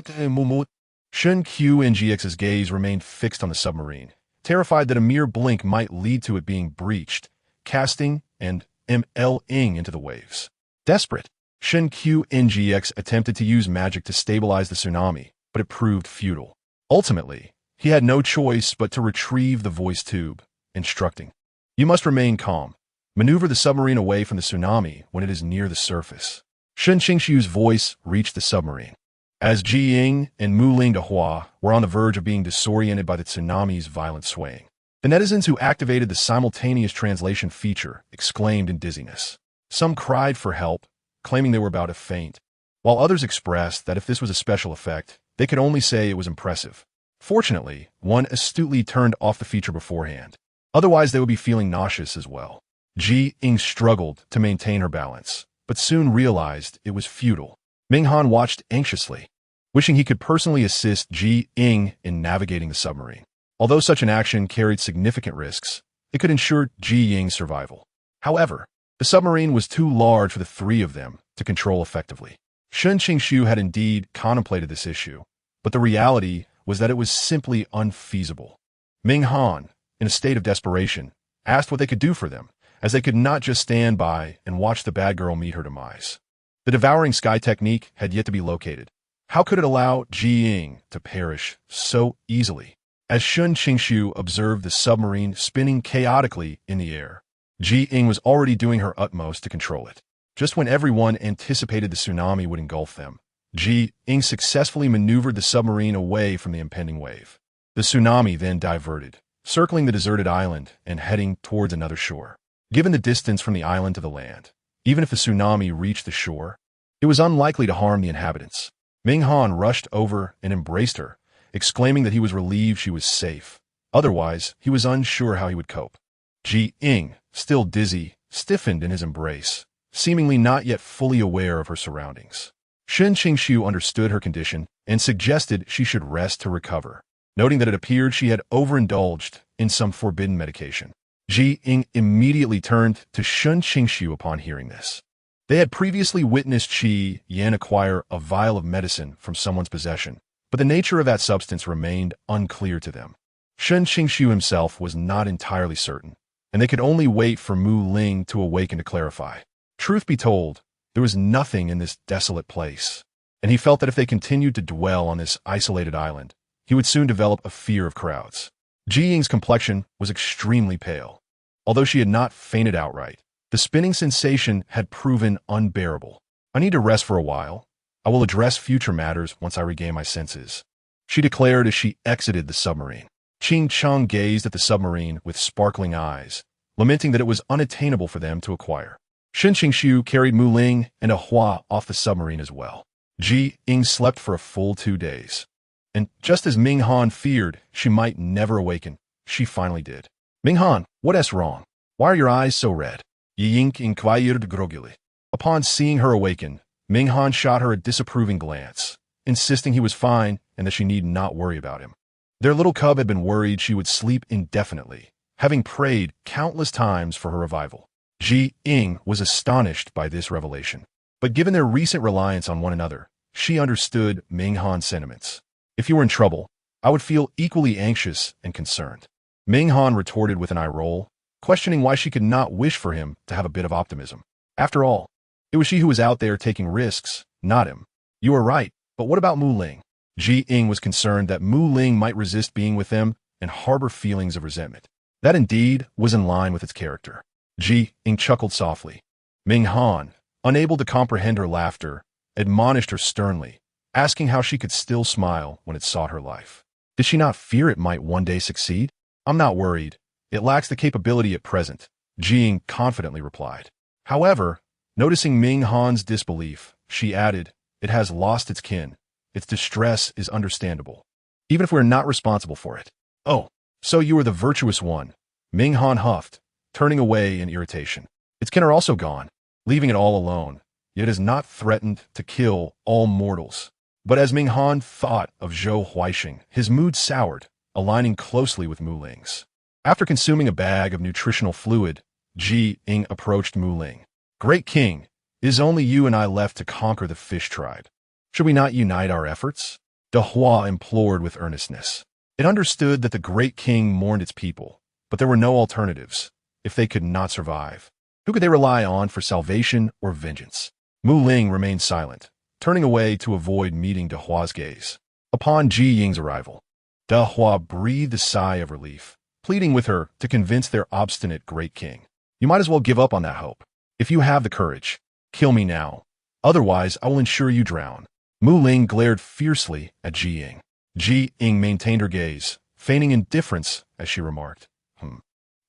Speaker 1: Qingxu's gaze remained fixed on the submarine, terrified that a mere blink might lead to it being breached, casting and Ying into the waves. Desperate, Shen Qingxu attempted to use magic to stabilize the tsunami, but it proved futile. Ultimately, he had no choice but to retrieve the voice tube, instructing, "You must remain calm. Maneuver the submarine away from the tsunami when it is near the surface." Shen Qingxu's voice reached the submarine. As Ying and Muling Dehua were on the verge of being disoriented by the tsunami's violent swaying, the netizens who activated the simultaneous translation feature exclaimed in dizziness. Some cried for help, claiming they were about to faint, while others expressed that if this was a special effect, they could only say it was impressive. Fortunately, one astutely turned off the feature beforehand. Otherwise, they would be feeling nauseous as well. Ying struggled to maintain her balance, but soon realized it was futile. Minghan watched anxiously, wishing he could personally assist Ying in navigating the submarine. Although such an action carried significant risks, it could ensure Ying's survival. However, the submarine was too large for the 3 of them to control effectively. Shen Qingxu had indeed contemplated this issue, but the reality was that it was simply unfeasible. Minghan, in a state of desperation, asked what they could do for them, as they could not just stand by and watch the bad girl meet her demise. The devouring sky technique had yet to be located. How could it allow Ying to perish so easily? As Shen Qingxu observed the submarine spinning chaotically in the air, Ying was already doing her utmost to control it. Just when everyone anticipated the tsunami would engulf them, Ying successfully maneuvered the submarine away from the impending wave. The tsunami then diverted, circling the deserted island and heading towards another shore. Given the distance from the island to the land, even if the tsunami reached the shore, it was unlikely to harm the inhabitants. Minghan rushed over and embraced her, exclaiming that he was relieved she was safe. Otherwise, he was unsure how he would cope. Ying, still dizzy, stiffened in his embrace, seemingly not yet fully aware of her surroundings. Shen Qingxu understood her condition and suggested she should rest to recover, noting that it appeared she had overindulged in some forbidden medication. Ying immediately turned to Shen Qingxu upon hearing this. They had previously witnessed Qi Yan acquire a vial of medicine from someone's possession, but the nature of that substance remained unclear to them. Shen Qingxu himself was not entirely certain, and they could only wait for Mu Ling to awaken to clarify. Truth be told, there was nothing in this desolate place, and he felt that if they continued to dwell on this isolated island, he would soon develop a fear of crowds. Ying's complexion was extremely pale. Although she had not fainted outright, the spinning sensation had proven unbearable. I need to rest for a while. I will address future matters once I regain my senses, she declared as she exited the submarine. Qingxu gazed at the submarine with sparkling eyes, lamenting that it was unattainable for them to acquire. Shen Qingxu carried Mu Ling and a Hua off the submarine as well. Ying slept for a full 2 days. And just as Ming Han feared she might never awaken, she finally did. Ming Han, what's wrong? Why are your eyes so red? Ying inquired groggily. Upon seeing her awaken, Ming Han shot her a disapproving glance, insisting he was fine and that she need not worry about him. Their little cub had been worried she would sleep indefinitely, having prayed countless times for her revival. Ying was astonished by this revelation. But given their recent reliance on one another, she understood Ming Han's sentiments. If you were in trouble, I would feel equally anxious and concerned. Ming Han retorted with an eye roll, questioning why she could not wish for him to have a bit of optimism. After all, it was she who was out there taking risks, not him. You are right, but what about Mu Ling? Ying was concerned that Mu Ling might resist being with them and harbor feelings of resentment. That indeed was in line with its character. Ying chuckled softly. Ming Han, unable to comprehend her laughter, admonished her sternly, asking how she could still smile when it sought her life. Did she not fear it might one day succeed? I'm not worried. It lacks the capability at present, Ying confidently replied. However, noticing Ming Han's disbelief, she added, it has lost its kin. Its distress is understandable, even if we're not responsible for it. Oh, so you are the virtuous one, Ming Han huffed, turning away in irritation. Its kin are also gone, leaving it all alone, yet has not threatened to kill all mortals. But as Ming Han thought of Zhou Huaixing, his mood soured, aligning closely with Mu Ling's. After consuming a bag of nutritional fluid, Ying approached Mu Ling. Great King, it is only you and I left to conquer the fish tribe. Should we not unite our efforts? De Hua implored with earnestness. It understood that the Great King mourned its people, but there were no alternatives. If they could not survive, who could they rely on for salvation or vengeance? Mu Ling remained silent, turning away to avoid meeting De Hua's gaze. Upon Ying's arrival, De Hua breathed a sigh of relief, pleading with her to convince their obstinate Great King. You might as well give up on that hope. If you have the courage, kill me now. Otherwise, I will ensure you drown. Mu Ling glared fiercely at Ying. Ying maintained her gaze, feigning indifference as she remarked,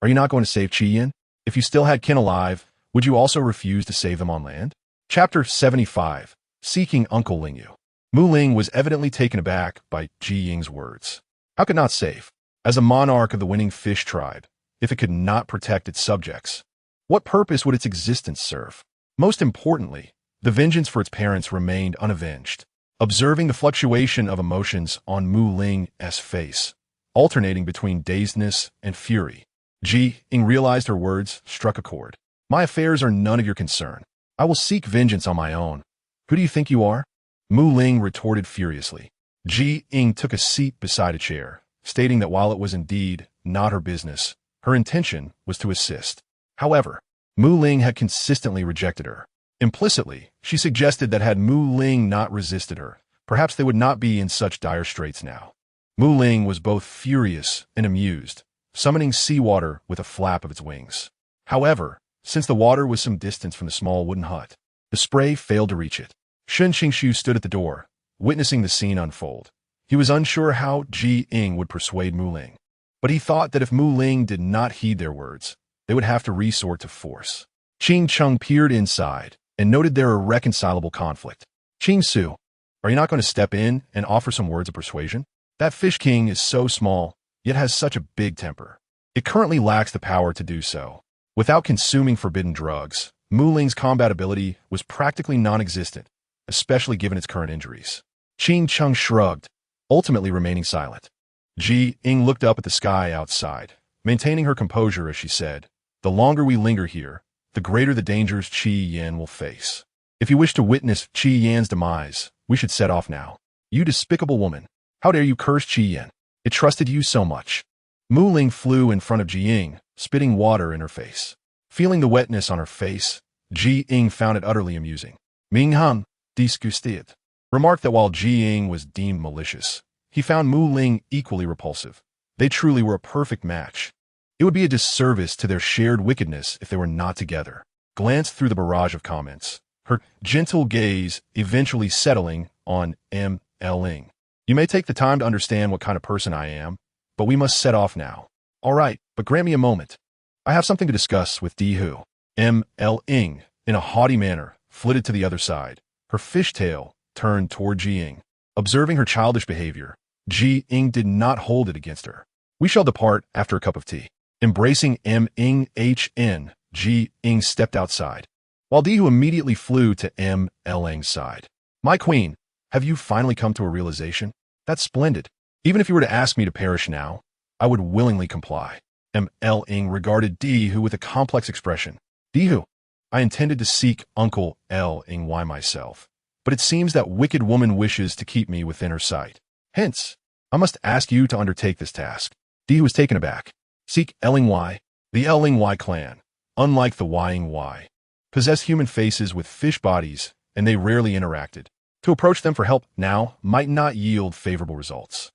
Speaker 1: Are you not going to save Qiyin? If you still had kin alive, would you also refuse to save them on land? Chapter 75. Seeking Uncle Lingyu. Mu Ling was evidently taken aback by Ying's words. How could not save? As a monarch of the winning fish tribe, if it could not protect its subjects, what purpose would its existence serve? Most importantly, the vengeance for its parents remained unavenged. Observing the fluctuation of emotions on Mu Ling's face, alternating between dazedness and fury, Ying realized her words struck a chord. My affairs are none of your concern. I will seek vengeance on my own. Who do you think you are? Mu Ling retorted furiously. Ying took a seat beside a chair, stating that while it was indeed not her business, her intention was to assist. However, Mu Ling had consistently rejected her. Implicitly, she suggested that had Mu Ling not resisted her, perhaps they would not be in such dire straits now. Mu Ling was both furious and amused, summoning seawater with a flap of its wings. However, since the water was some distance from the small wooden hut, the spray failed to reach it. Shen Qingxu stood at the door, witnessing the scene unfold. He was unsure how Ying would persuade Mu Ling, but he thought that if Mu Ling did not heed their words, they would have to resort to force. Qingxu peered inside and noted their irreconcilable conflict. Qingxu, are you not going to step in and offer some words of persuasion? That fish king is so small, yet has such a big temper. It currently lacks the power to do so. Without consuming forbidden drugs, Mu Ling's combat ability was practically non-existent, especially given its current injuries. Qingxu shrugged, ultimately remaining silent. Ying looked up at the sky outside, maintaining her composure as she said, The longer we linger here, the greater the dangers Qiyin will face. If you wish to witness Qiyin's demise, we should set off now. You despicable woman, how dare you curse Qiyin? It trusted you so much. Mu Ling flew in front of Ying, spitting water in her face. Feeling the wetness on her face, Ying found it utterly amusing. Ming Han, disgusted, remarked that while Ying was deemed malicious, he found Mu Ling equally repulsive. They truly were a perfect match. It would be a disservice to their shared wickedness if they were not together. Glanced through the barrage of comments, her gentle gaze eventually settling on Ling. You may take the time to understand what kind of person I am, but we must set off now. All right, but grant me a moment. I have something to discuss with Dihu. Ling, in a haughty manner, flitted to the other side, her fishtail turned toward Ying. Observing her childish behavior, Ying did not hold it against her. We shall depart after a cup of tea. Embracing Ying, Ying stepped outside, while Dihu immediately flew to Ling's side. My queen, have you finally come to a realization? That's splendid. Even if you were to ask me to perish now, I would willingly comply. Ling regarded Dihu with a complex expression. Dihu, I intended to seek Uncle Ling myself, but it seems that wicked woman wishes to keep me within her sight. Hence, I must ask you to undertake this task. Dihu was taken aback. Seek Ling. The Ling clan, unlike the Ying, possess human faces with fish bodies, and they rarely interacted. To approach them for help now might not yield favorable results.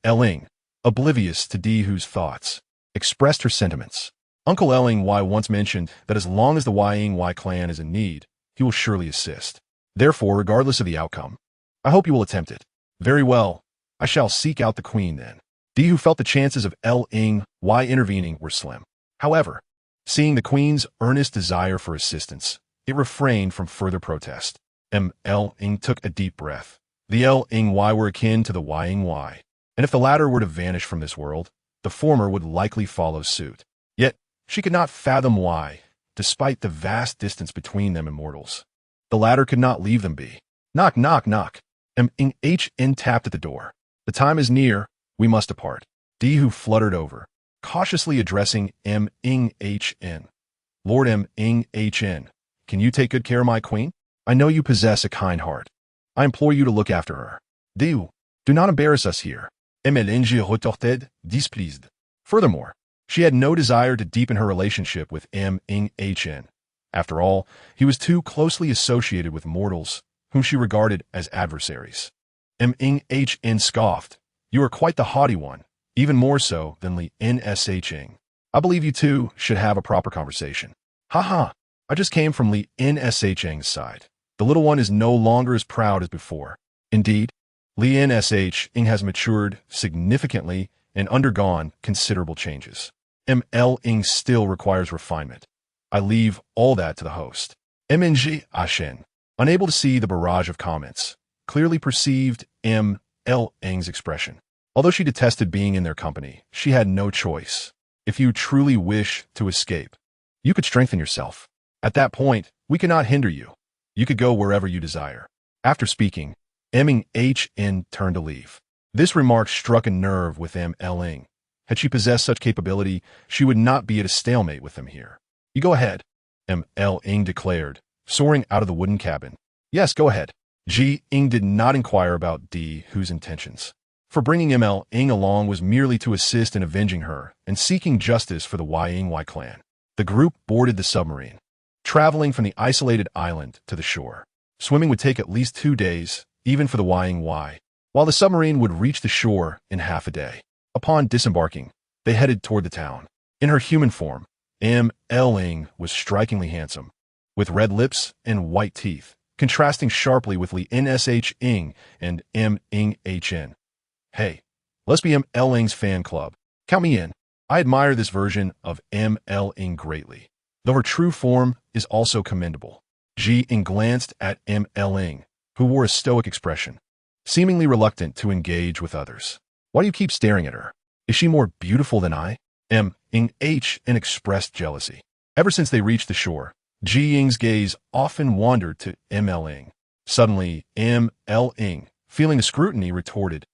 Speaker 1: Ling, oblivious to Dihu's thoughts, expressed her sentiments. Uncle Ling once mentioned that as long as the Ying clan is in need, he will surely assist. Therefore, regardless of the outcome, I hope you will attempt it. Very well, I shall seek out the queen then. Dihu felt the chances of Ling intervening were slim. However, seeing the queen's earnest desire for assistance, it refrained from further protest. Ling took a deep breath. The Ling were akin to the Ying, and if the latter were to vanish from this world, the former would likely follow suit. Yet, she could not fathom why, despite the vast distance between them and mortals. The latter could not leave them be. Knock, knock, knock. Hn tapped at the door. The time is near, we must depart. Dihu fluttered over, cautiously addressing Hn. Lord Hn, can you take good care of my queen? I know you possess a kind heart. I implore you to look after her. Dihu, do not embarrass us here. Ling retorted, displeased. Furthermore, she had no desire to deepen her relationship with Hn. After all, he was too closely associated with mortals, whom she regarded as adversaries. Hn scoffed. You are quite the haughty one, even more so than Li Nshing. I believe you two should have a proper conversation. Ha! I just came from Li Nshing's side. The little one is no longer as proud as before. Indeed, Li Nshing has matured significantly and undergone considerable changes. Ling still requires refinement. I leave all that to the host. Mng, unable to see the barrage of comments, clearly perceived Ling's expression. Although she detested being in their company, she had no choice. If you truly wish to escape, you could strengthen yourself. At that point, we cannot hinder you. You could go wherever you desire. After speaking, Hn turned to leave. This remark struck a nerve with Ling. Had she possessed such capability, she would not be at a stalemate with them here. You go ahead, Ling declared, soaring out of the wooden cabin. Yes, go ahead. Ying did not inquire about Dihu's intentions. For bringing Ling along was merely to assist in avenging her and seeking justice for the Ying clan. The group boarded the submarine, traveling from the isolated island to the shore. Swimming would take at least 2 days, even for the Ying, while the submarine would reach the shore in half a day. Upon disembarking, they headed toward the town. In her human form, Ling was strikingly handsome, with red lips and white teeth, contrasting sharply with Li Nshing and Hn. Hey, let's be Ling's fan club. Count me in. I admire this version of Ling greatly, though her true form is also commendable. Ying glanced at Ling, who wore a stoic expression, seemingly reluctant to engage with others. Why do you keep staring at her? Is she more beautiful than I? Hn expressed jealousy. Ever since they reached the shore, Ying's gaze often wandered to Ling. Suddenly, Ling, feeling the scrutiny, retorted,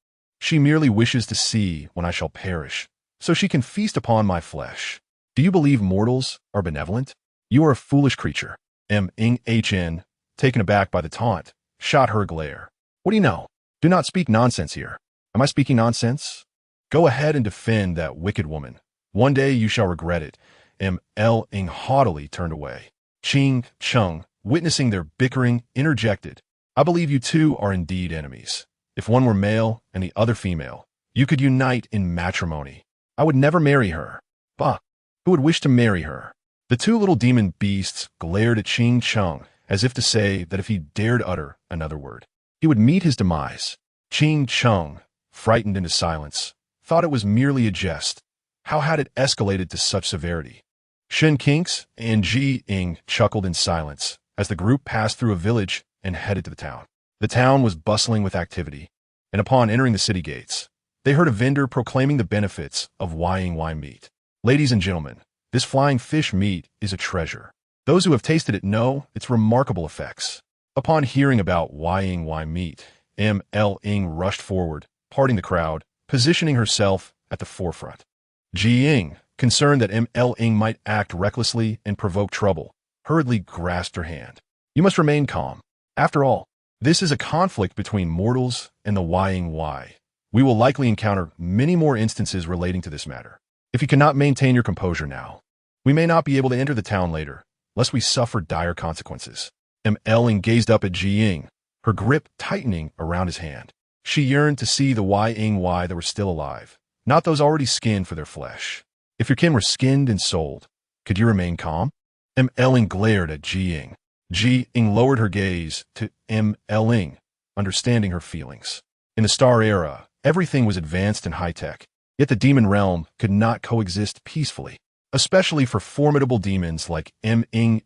Speaker 1: She merely wishes to see when I shall perish, so she can feast upon my flesh. Do you believe mortals are benevolent? You are a foolish creature. Hn, taken aback by the taunt, shot her a glare. What do you know? Do not speak nonsense here. Am I speaking nonsense? Go ahead and defend that wicked woman. One day you shall regret it. Ying haughtily turned away. Qingxu, witnessing their bickering, interjected. I believe you two are indeed enemies. If one were male and the other female, you could unite in matrimony. I would never marry her. Bah! Who would wish to marry her? The two little demon beasts glared at Qingxu as if to say that if he dared utter another word, he would meet his demise. Qingxu, frightened into silence, thought it was merely a jest. How had it escalated to such severity? Shen Qingxu and Ying chuckled in silence as the group passed through a village and headed to the town. The town was bustling with activity, and upon entering the city gates, they heard a vendor proclaiming the benefits of Ying meat. Ladies and gentlemen, this flying fish meat is a treasure. Those who have tasted it know its remarkable effects. Upon hearing about Ying meat, Ying rushed forward, parting the crowd, positioning herself at the forefront. Ying, concerned that Ying might act recklessly and provoke trouble, hurriedly grasped her hand. You must remain calm. After all, this is a conflict between mortals and the Ying. We will likely encounter many more instances relating to this matter. If you cannot maintain your composure now, we may not be able to enter the town later, lest we suffer dire consequences. Ying gazed up at Ying, her grip tightening around his hand. She yearned to see the Ying that were still alive, not those already skinned for their flesh. If your kin were skinned and sold, could you remain calm? Ying glared at Ying. Ying lowered her gaze to Ying, understanding her feelings. In the Star Era, everything was advanced and high-tech, yet the demon realm could not coexist peacefully, especially for formidable demons like Ying,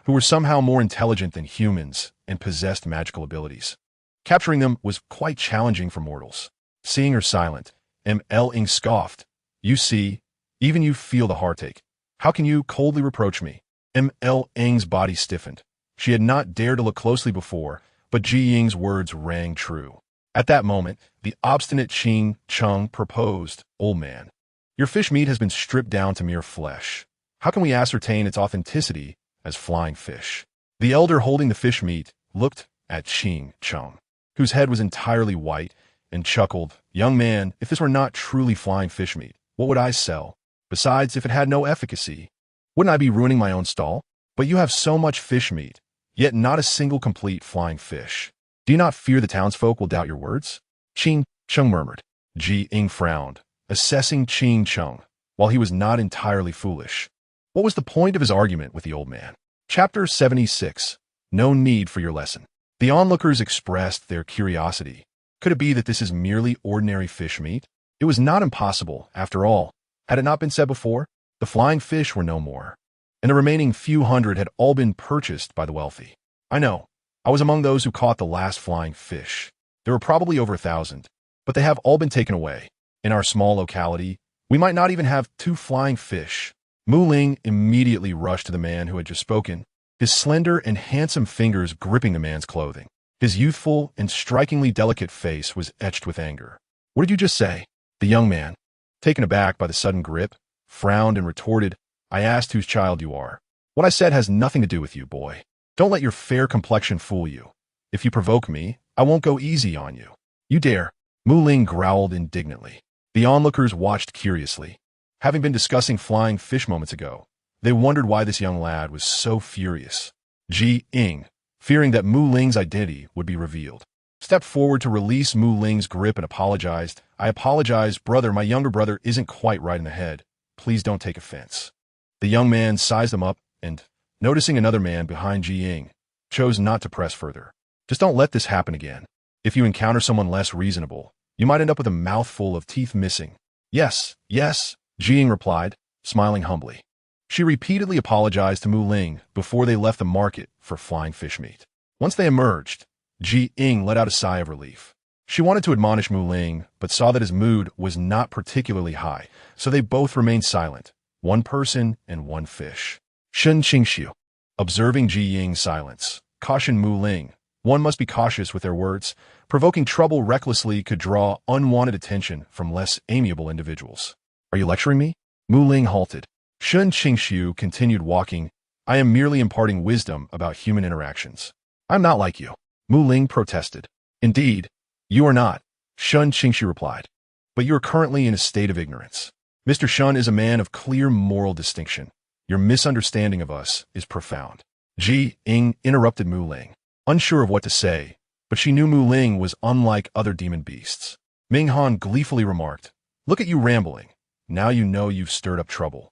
Speaker 1: who were somehow more intelligent than humans and possessed magical abilities. Capturing them was quite challenging for mortals. Seeing her silent, Ying scoffed. You see, even you feel the heartache. How can you coldly reproach me? Ying's body stiffened. She had not dared to look closely before, but Ying's words rang true. At that moment, the obstinate Qingxu proposed, Old man, your fish meat has been stripped down to mere flesh. How can we ascertain its authenticity as flying fish? The elder holding the fish meat looked at Qingxu, whose head was entirely white, and chuckled, Young man, if this were not truly flying fish meat, what would I sell? Besides, if it had no efficacy, wouldn't I be ruining my own stall? But you have so much fish meat, yet not a single complete flying fish. Do you not fear the townsfolk will doubt your words? Qingxu murmured. Ying frowned, assessing Qingxu, while he was not entirely foolish. What was the point of his argument with the old man? Chapter 76. No need for your lesson. The onlookers expressed their curiosity. Could it be that this is merely ordinary fish meat? It was not impossible, after all. Had it not been said before? The flying fish were no more, and the remaining few hundred had all been purchased by the wealthy. I know. I was among those who caught the last flying fish. There were probably over 1,000, but they have all been taken away. In our small locality, we might not even have 2 flying fish. Wuwuwu immediately rushed to the man who had just spoken, his slender and handsome fingers gripping the man's clothing. His youthful and strikingly delicate face was etched with anger. What did you just say? The young man, taken aback by the sudden grip, frowned and retorted, I asked whose child you are. What I said has nothing to do with you, boy. Don't let your fair complexion fool you. If you provoke me, I won't go easy on you. You dare. Wuwuwu growled indignantly. The onlookers watched curiously. Having been discussing flying fish moments ago, they wondered why this young lad was so furious. Ying, fearing that Wuwuwu's identity would be revealed, stepped forward to release Wuwuwu's grip and apologized. I apologize, brother, my younger brother isn't quite right in the head. Please don't take offense. The young man sized him up and, noticing another man behind Ying, chose not to press further. Just don't let this happen again. If you encounter someone less reasonable, you might end up with a mouthful of teeth missing. Yes, Ying replied, smiling humbly. She repeatedly apologized to Wuwuwu before they left the market for flying fish meat. Once they emerged, Ying let out a sigh of relief. She wanted to admonish Wuwuwu, but saw that his mood was not particularly high, so they both remained silent, one person and one fish. Shen Qingxu, observing Ying's silence, cautioned Wuwuwu. One must be cautious with their words. Provoking trouble recklessly could draw unwanted attention from less amiable individuals. Are you lecturing me? Wuwuwu halted. Shen Qingxu continued walking. I am merely imparting wisdom about human interactions. I'm not like you. Wuwuwu protested. Indeed, you are not, Shen Qingxu replied. But you are currently in a state of ignorance. Mr. Shun is a man of clear moral distinction. Your misunderstanding of us is profound. Ying interrupted Mu Ling, unsure of what to say, but she knew Mu Ling was unlike other demon beasts. Ming Han gleefully remarked, "Look at you rambling. Now you know you've stirred up trouble."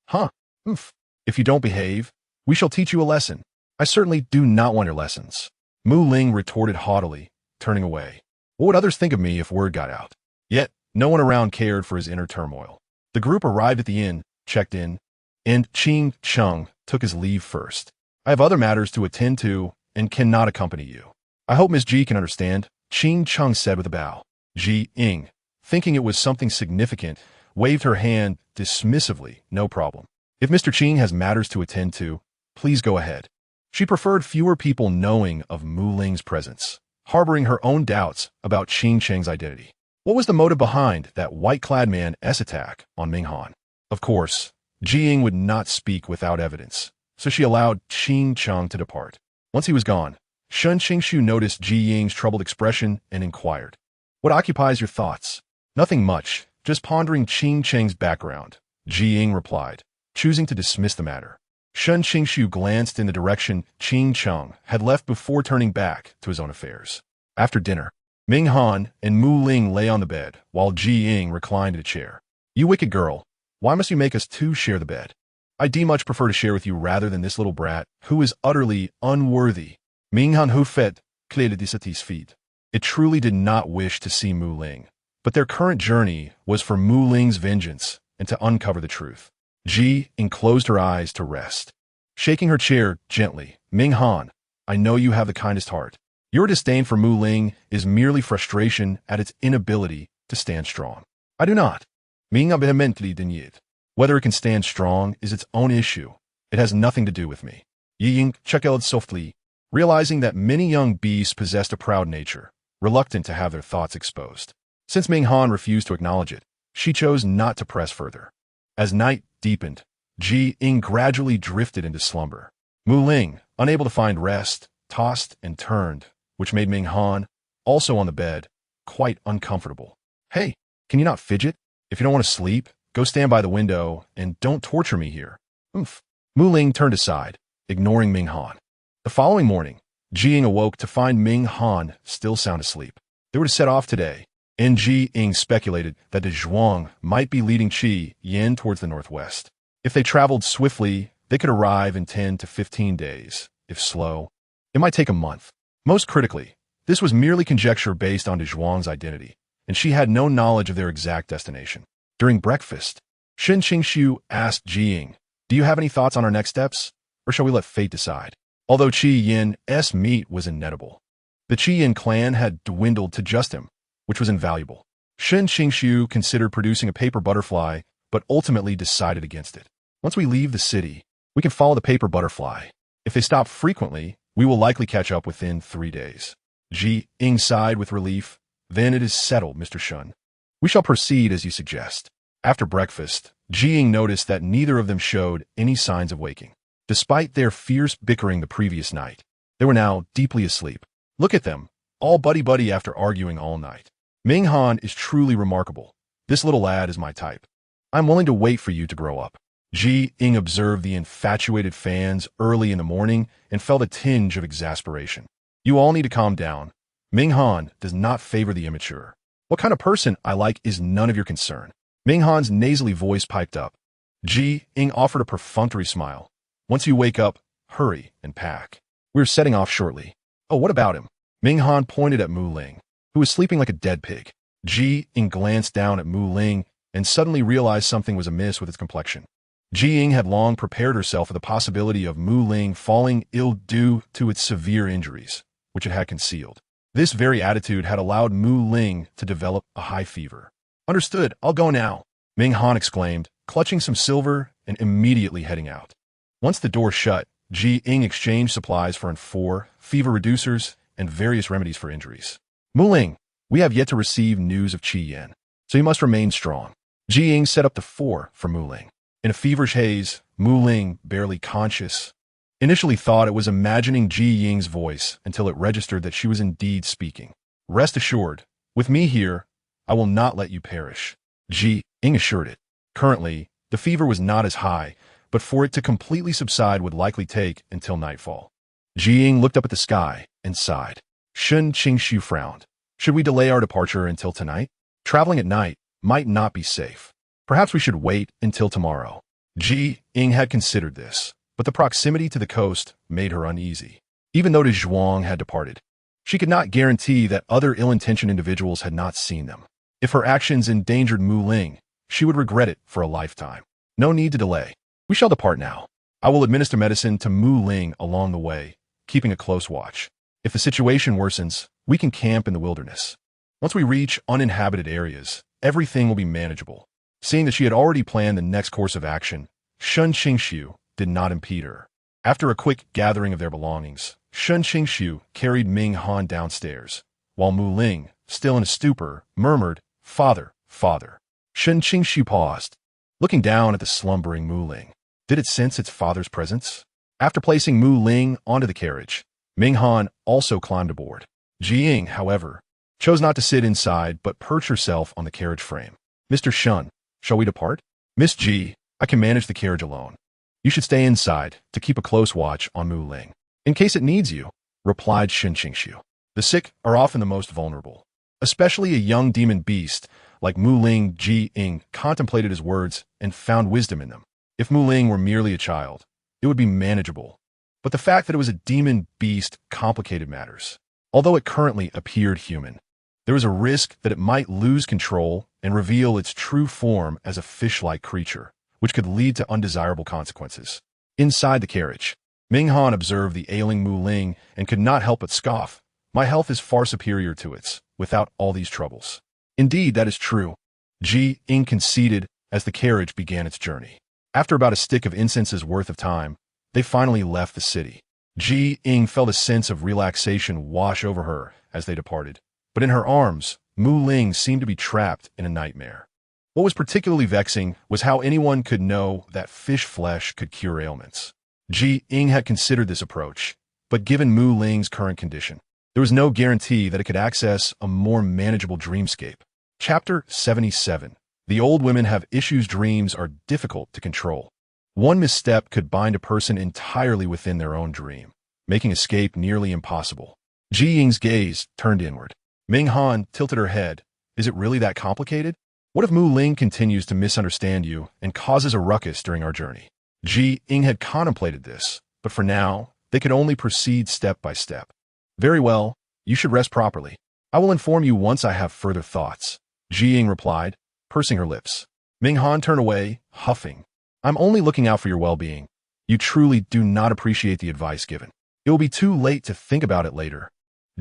Speaker 1: "Huh? Oof. If you don't behave, we shall teach you a lesson." "I certainly do not want your lessons," Mu Ling retorted haughtily, turning away. What would others think of me if word got out? Yet, no one around cared for his inner turmoil. The group arrived at the inn, checked in, and Qingxu took his leave first. "I have other matters to attend to and cannot accompany you. I hope Miss Ji can understand," Qingxu said with a bow. Ying, thinking it was something significant, waved her hand dismissively. "No problem. If Mr. Qing has matters to attend to, please go ahead." She preferred fewer people knowing of Mu Ling's presence, harboring her own doubts about Qingxu's identity. What was the motive behind that white-clad man's attack on Ming Han? Of course, Ying would not speak without evidence, so she allowed Qingxu to depart. Once he was gone, Shen Qingxu noticed Ying's troubled expression and inquired, "What occupies your thoughts?" "Nothing much, just pondering Qingxu's background," Ying replied, choosing to dismiss the matter. Shen Qingxu glanced in the direction Qingxu had left before turning back to his own affairs. After dinner, Ming Han and Mu Ling lay on the bed, while Ying reclined in a chair. "You wicked girl, why must you make us two share the bed? I'd much prefer to share with you rather than this little brat, who is utterly unworthy." Ming Han fait clé de dissatisfait. It truly did not wish to see Mu Ling, but their current journey was for Mu Ling's vengeance and to uncover the truth. Ying closed her eyes to rest. Shaking her chair gently, "Ming Han, I know you have the kindest heart. Your disdain for Mu Ling is merely frustration at its inability to stand strong." "I do not. Ming vehemently denied. Whether it can stand strong is its own issue. It has nothing to do with me." Ying chuckled softly, realizing that many young beasts possessed a proud nature, reluctant to have their thoughts exposed. Since Ming Han refused to acknowledge it, she chose not to press further. As night deepened, Ying gradually drifted into slumber. Mu Ling, unable to find rest, tossed and turned, which made Ming Han, also on the bed, quite uncomfortable. "Hey, can you not fidget? If you don't want to sleep, go stand by the window and don't torture me here." "Oomph." Mu Ling turned aside, ignoring Ming Han. The following morning, Ying awoke to find Ming Han still sound asleep. They were to set off today, and Ying speculated that the Zhuang might be leading Qi Yan towards the northwest. If they traveled swiftly, they could arrive in 10 to 15 days. If slow, it might take a month. Most critically, this was merely conjecture based on the Zhuang's identity, and she had no knowledge of their exact destination. During breakfast, Shen Qingxu asked Ying, "Do you have any thoughts on our next steps, or shall we let fate decide?" Although Qi Yan's meat was inedible, the Qi Yan clan had dwindled to just him, which was invaluable. Shen Qingxu considered producing a paper butterfly, but ultimately decided against it. "Once we leave the city, we can follow the paper butterfly. If they stop frequently, we will likely catch up within 3 days." Ying sighed with relief. "Then it is settled, Mr. Shun. We shall proceed as you suggest." After breakfast, Ying noticed that neither of them showed any signs of waking. Despite their fierce bickering the previous night, they were now deeply asleep. Look at them, all buddy-buddy after arguing all night. "Ming Han is truly remarkable. This little lad is my type. I'm willing to wait for you to grow up." Ying observed the infatuated fans early in the morning and felt a tinge of exasperation. "You all need to calm down. Ming Han does not favor the immature. What kind of person I like is none of your concern." Ming Han's nasally voice piped up. Ying offered a perfunctory smile. "Once you wake up, hurry and pack. We're setting off shortly." "Oh, what about him?" Ming Han pointed at Mu Ling, who was sleeping like a dead pig. Ying glanced down at Mu Ling and suddenly realized something was amiss with its complexion. Ying had long prepared herself for the possibility of Mu Ling falling ill due to its severe injuries, which it had concealed. This very attitude had allowed Mu Ling to develop a high fever. "Understood, I'll go now," Ming Han exclaimed, clutching some silver and immediately heading out. Once the door shut, Ying exchanged supplies for fever reducers and various remedies for injuries. "Mu Ling, we have yet to receive news of Qi Yan, so you must remain strong." Ying set up the for Mu Ling. In a feverish haze, Mu Ling, barely conscious, initially thought it was imagining Ying's voice until it registered that she was indeed speaking. "Rest assured, with me here, I will not let you perish," Ying assured it. Currently, the fever was not as high, but for it to completely subside would likely take until nightfall. Ying looked up at the sky and sighed. Shen Qingxu frowned. Should we delay our departure until tonight? Traveling at night might not be safe. Perhaps we should wait until tomorrow. Ying had considered this, but the proximity to the coast made her uneasy. Even though the Zhuang had departed, she could not guarantee that other ill-intentioned individuals had not seen them. If her actions endangered Mu Ling, she would regret it for a lifetime. No need to delay. We shall depart now. I will administer medicine to Mu Ling along the way, keeping a close watch. If the situation worsens, we can camp in the wilderness. Once we reach uninhabited areas, everything will be manageable. Seeing that she had already planned the next course of action, Shen Qingxu did not impede her. After a quick gathering of their belongings, Shen Qingxu carried Ming Han downstairs, while Mu Ling, still in a stupor, murmured, "Father, father." Shen Qingxu paused, looking down at the slumbering Mu Ling. Did it sense its father's presence? After placing Mu Ling onto the carriage, Ming Han also climbed aboard. Ying, however, chose not to sit inside but perch herself on the carriage frame. "Mr. Shen, shall we depart?" "Miss Ji, I can manage the carriage alone. You should stay inside to keep a close watch on Mu Ling, in case it needs you," replied Shen Qingxu. The sick are often the most vulnerable, especially a young demon beast like Mu Ling. Ying contemplated his words and found wisdom in them. If Mu Ling were merely a child, it would be manageable. But the fact that it was a demon beast complicated matters. Although it currently appeared human, there was a risk that it might lose control and reveal its true form as a fish-like creature, which could lead to undesirable consequences. Inside the carriage, Ming Han observed the ailing Mu Ling and could not help but scoff. "My health is far superior to its, without all these troubles." Indeed, that is true. Ying conceded as the carriage began its journey. After about a stick of incense's worth of time, they finally left the city. Ying felt a sense of relaxation wash over her as they departed, but in her arms, Mu Ling seemed to be trapped in a nightmare. What was particularly vexing was how anyone could know that fish flesh could cure ailments. Ying had considered this approach, but given Mu Ling's current condition, there was no guarantee that it could access a more manageable dreamscape. Chapter 77. The old women have issues. Dreams are difficult to control. One misstep could bind a person entirely within their own dream, making escape nearly impossible. Ying's gaze turned inward. Ming Han tilted her head. Is it really that complicated? What if Mu Ling continues to misunderstand you and causes a ruckus during our journey? Ying had contemplated this, but for now, they could only proceed step by step. Very well, you should rest properly. I will inform you once I have further thoughts, Ying replied, pursing her lips. Ming Han turned away, huffing. I'm only looking out for your well-being. You truly do not appreciate the advice given. It will be too late to think about it later.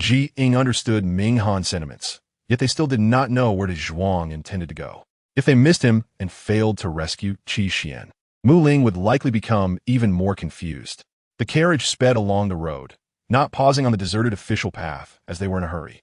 Speaker 1: Ying understood Ming Han's sentiments, yet they still did not know where the Zhuang intended to go. If they missed him and failed to rescue Qi Xian, Mu Ling would likely become even more confused. The carriage sped along the road, not pausing on the deserted official path as they were in a hurry.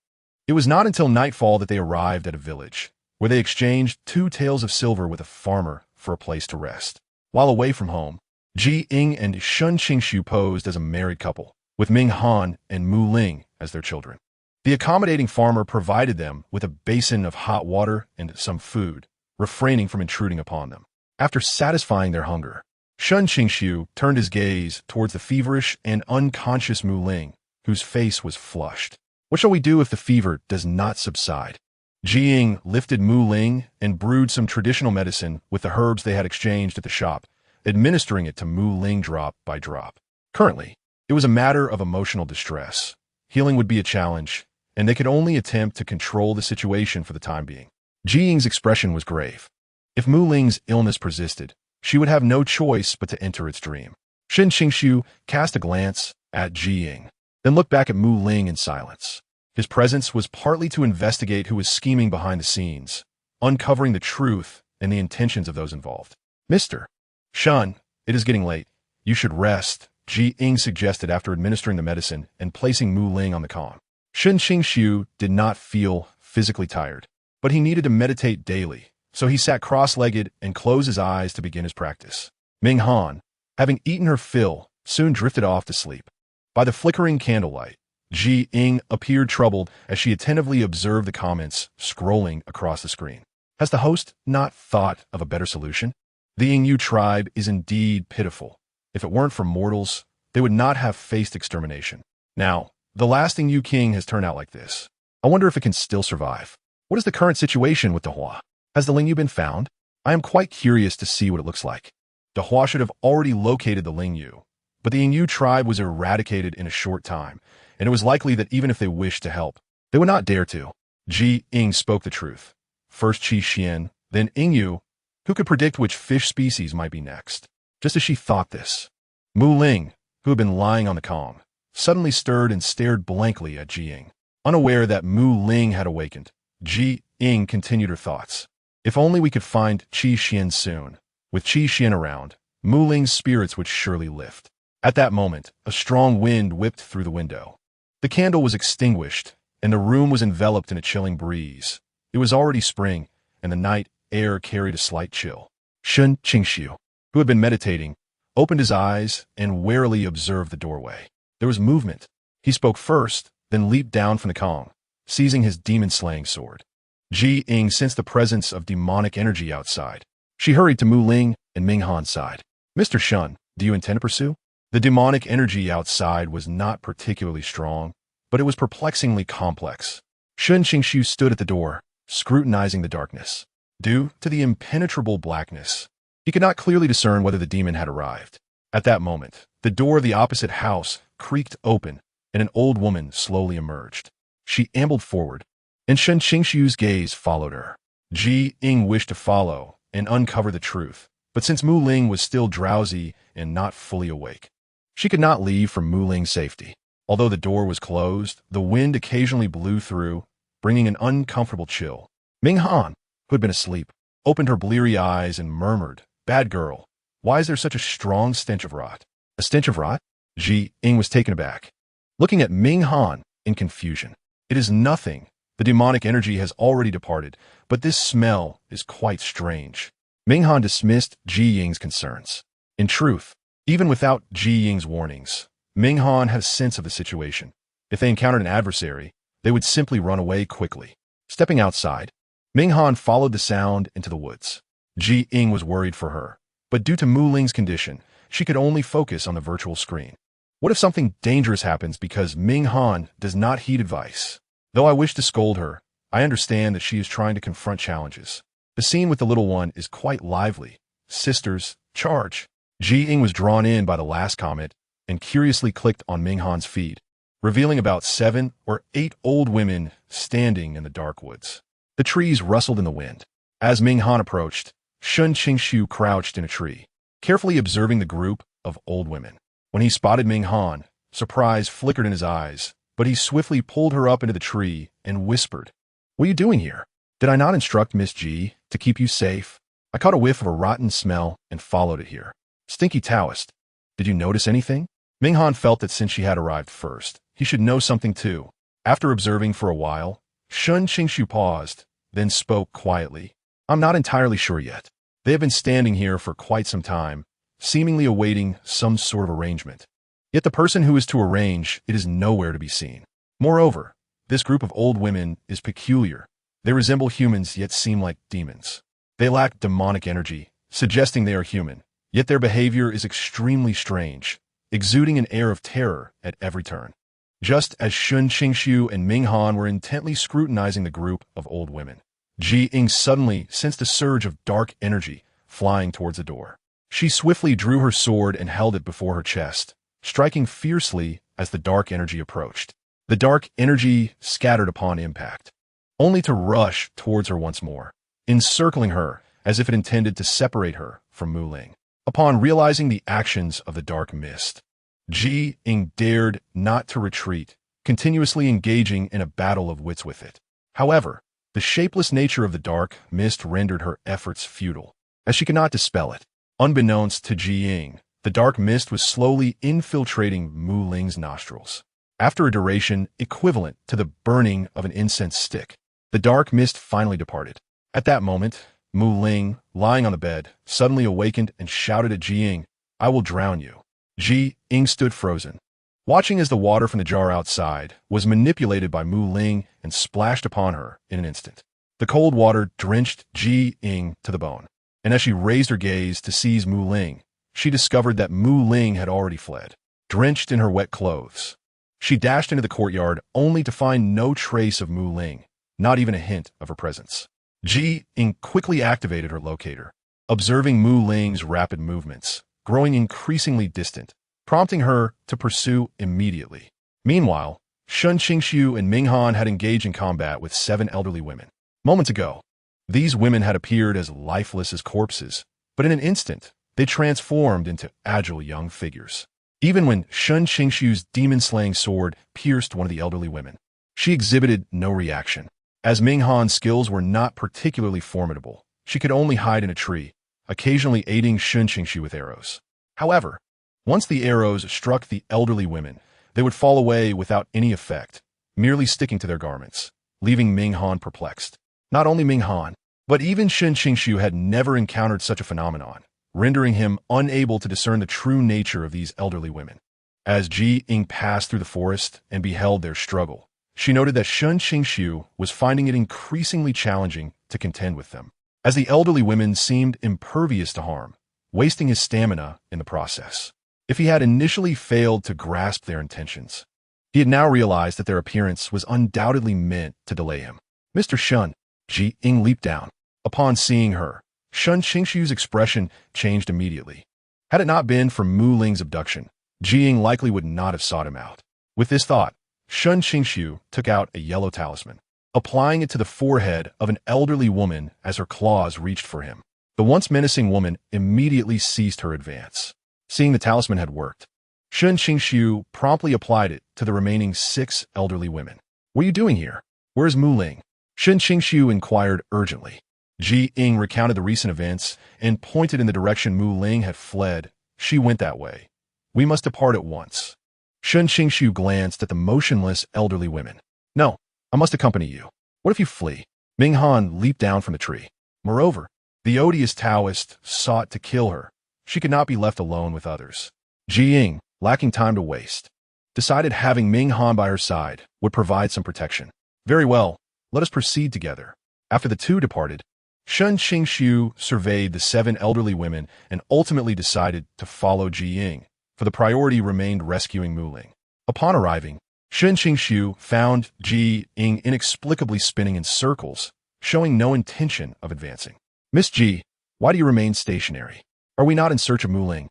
Speaker 1: It was not until nightfall that they arrived at a village, where they exchanged 2 taels of silver with a farmer for a place to rest. While away from home, Ying and Shen Qingxu posed as a married couple, with Ming Han and Mu Ling as their children. The accommodating farmer provided them with a basin of hot water and some food, refraining from intruding upon them. After satisfying their hunger, Shen Qingxu turned his gaze towards the feverish and unconscious Mu Ling, whose face was flushed. What shall we do if the fever does not subside? Ying lifted Mu Ling and brewed some traditional medicine with the herbs they had exchanged at the shop, administering it to Mu Ling drop by drop. Currently, it was a matter of emotional distress. Healing would be a challenge, and they could only attempt to control the situation for the time being. Ying's expression was grave. If Mu Ling's illness persisted, she would have no choice but to enter its dream. Shen Qingxu cast a glance at Ying, then looked back at Mu Ling in silence. His presence was partly to investigate who was scheming behind the scenes, uncovering the truth and the intentions of those involved. Mr. Shen, it is getting late. You should rest, Ying suggested after administering the medicine and placing Mu Ling on the calm. Shen Qingxu did not feel physically tired, but he needed to meditate daily, so he sat cross-legged and closed his eyes to begin his practice. Ming Han, having eaten her fill, soon drifted off to sleep. By the flickering candlelight, Ying appeared troubled as she attentively observed the comments scrolling across the screen. Has the host not thought of a better solution? The Ying tribe is indeed pitiful. If it weren't for mortals, they would not have faced extermination. Now, the lasting Yu King has turned out like this. I wonder if it can still survive. What is the current situation with Dehua? Has the Lingyu been found? I am quite curious to see what it looks like. Dehua should have already located the Lingyu, but the Ying tribe was eradicated in a short time, and it was likely that even if they wished to help, they would not dare to. Ying spoke the truth. First Qi Xian, then Yingyu. Who could predict which fish species might be next? Just as she thought this, Mu Ling, who had been lying on the Kong, suddenly stirred and stared blankly at Ying. Unaware that Mu Ling had awakened, Ying continued her thoughts. If only we could find Qi Xian soon. With Qi Xian around, Mu Ling's spirits would surely lift. At that moment, a strong wind whipped through the window. The candle was extinguished, and the room was enveloped in a chilling breeze. It was already spring, and the night air carried a slight chill. Shen Qingxu, who had been meditating, opened his eyes and warily observed the doorway. There was movement. He spoke first, then leaped down from the Kong, seizing his demon-slaying sword. Ying sensed the presence of demonic energy outside. She hurried to Mu Ling and Ming Han's side. Mr. Shun, do you intend to pursue? The demonic energy outside was not particularly strong, but it was perplexingly complex. Shen Qingxu stood at the door, scrutinizing the darkness. Due to the impenetrable blackness, he could not clearly discern whether the demon had arrived. At that moment, the door of the opposite house creaked open, and an old woman slowly emerged. She ambled forward, and Shen Qingxu's gaze followed her. Ying wished to follow and uncover the truth, but since Mu Ling was still drowsy and not fully awake, she could not leave for Mu Ling's safety. Although the door was closed, the wind occasionally blew through, bringing an uncomfortable chill. Ming Han, who had been asleep, opened her bleary eyes and murmured, "Bad girl, why is there such a strong stench of rot?" A stench of rot? Ying was taken aback, looking at Ming Han in confusion. It is nothing. The demonic energy has already departed, but this smell is quite strange. Ming Han dismissed Ying's concerns. In truth, even without Ying's warnings, Ming Han had a sense of the situation. If they encountered an adversary, they would simply run away quickly. Stepping outside, Ming Han followed the sound into the woods. Ying was worried for her, but due to Mu Ling's condition, she could only focus on the virtual screen. What if something dangerous happens because Ming Han does not heed advice? Though I wish to scold her, I understand that she is trying to confront challenges. The scene with the little one is quite lively. Sisters, charge. Ying was drawn in by the last comment and curiously clicked on Ming Han's feed, revealing about 7 or 8 old women standing in the dark woods. The trees rustled in the wind. As Ming Han approached, Shen Qingxu crouched in a tree, carefully observing the group of old women. When he spotted Ming Han, surprise flickered in his eyes, but he swiftly pulled her up into the tree and whispered, "What are you doing here? Did I not instruct Miss G to keep you safe? I caught a whiff of a rotten smell and followed it here. Stinky Taoist. Did you notice anything?" Ming Han felt that since she had arrived first, he should know something too. After observing for a while, Shen Qingxu paused, then spoke quietly. "I'm not entirely sure yet. They have been standing here for quite some time, seemingly awaiting some sort of arrangement. Yet the person who is to arrange it is nowhere to be seen. Moreover, this group of old women is peculiar. They resemble humans yet seem like demons. They lack demonic energy, suggesting they are human, yet their behavior is extremely strange, exuding an air of terror at every turn." Just as Shen Qingxu and Ming Han were intently scrutinizing the group of old women, Ying suddenly sensed a surge of dark energy flying towards the door. She swiftly drew her sword and held it before her chest, striking fiercely as the dark energy approached. The dark energy scattered upon impact, only to rush towards her once more, encircling her as if it intended to separate her from Mu Ling. Upon realizing the actions of the dark mist, Ying dared not to retreat, continuously engaging in a battle of wits with it. However, the shapeless nature of the dark mist rendered her efforts futile, as she could not dispel it. Unbeknownst to Ying, the dark mist was slowly infiltrating Mu Ling's nostrils. After a duration equivalent to the burning of an incense stick, the dark mist finally departed. At that moment, Mu Ling, lying on the bed, suddenly awakened and shouted at Ying, "I will drown you." Ying stood frozen, watching as the water from the jar outside was manipulated by Mu Ling and splashed upon her in an instant. The cold water drenched Ying to the bone, and as she raised her gaze to seize Mu Ling, she discovered that Mu Ling had already fled, drenched in her wet clothes. She dashed into the courtyard only to find no trace of Mu Ling, not even a hint of her presence. Ying quickly activated her locator, observing Mu Ling's rapid movements, growing increasingly distant, prompting her to pursue immediately. Meanwhile, Shen Qingxu and Ming Han had engaged in combat with 7 elderly women. Moments ago, these women had appeared as lifeless as corpses, but in an instant, they transformed into agile young figures. Even when Shen Qingxu's demon-slaying sword pierced one of the elderly women, she exhibited no reaction. As Ming Han's skills were not particularly formidable, she could only hide in a tree, occasionally aiding Shen Qingxu with arrows. However, once the arrows struck the elderly women, they would fall away without any effect, merely sticking to their garments, leaving Ming Han perplexed. Not only Ming Han, but even Shen Qingxu had never encountered such a phenomenon, rendering him unable to discern the true nature of these elderly women. As Ying passed through the forest and beheld their struggle, she noted that Shen Qingxu was finding it increasingly challenging to contend with them, as the elderly women seemed impervious to harm, wasting his stamina in the process. If he had initially failed to grasp their intentions, he had now realized that their appearance was undoubtedly meant to delay him. Mr. Shen, Ying leaped down. Upon seeing her, Shen Qingxu's expression changed immediately. Had it not been for Mu Ling's abduction, Ying likely would not have sought him out. With this thought, Shen Qingxu took out a yellow talisman, applying it to the forehead of an elderly woman as her claws reached for him. The once menacing woman immediately ceased her advance. Seeing the talisman had worked, Shen Qingxu promptly applied it to the remaining 6 elderly women. "What are you doing here? Where is Mu Ling?" Shen Qingxu inquired urgently. Ying recounted the recent events and pointed in the direction Mu Ling had fled. "She went that way. We must depart at once." Shen Qingxu glanced at the motionless elderly women. "No, I must accompany you. What if you flee?" Ming Han leaped down from the tree. Moreover, the odious Taoist sought to kill her. She could not be left alone with others. Ying, lacking time to waste, decided having Ming Han by her side would provide some protection. "Very well, let us proceed together." After the two departed, Shen Qingxu surveyed the 7 elderly women and ultimately decided to follow Ying, for the priority remained rescuing Mu Ling. Upon arriving, Shen Qingxu found Ying inexplicably spinning in circles, showing no intention of advancing. "Miss Ji, why do you remain stationary? Are we not in search of Mu Ling?"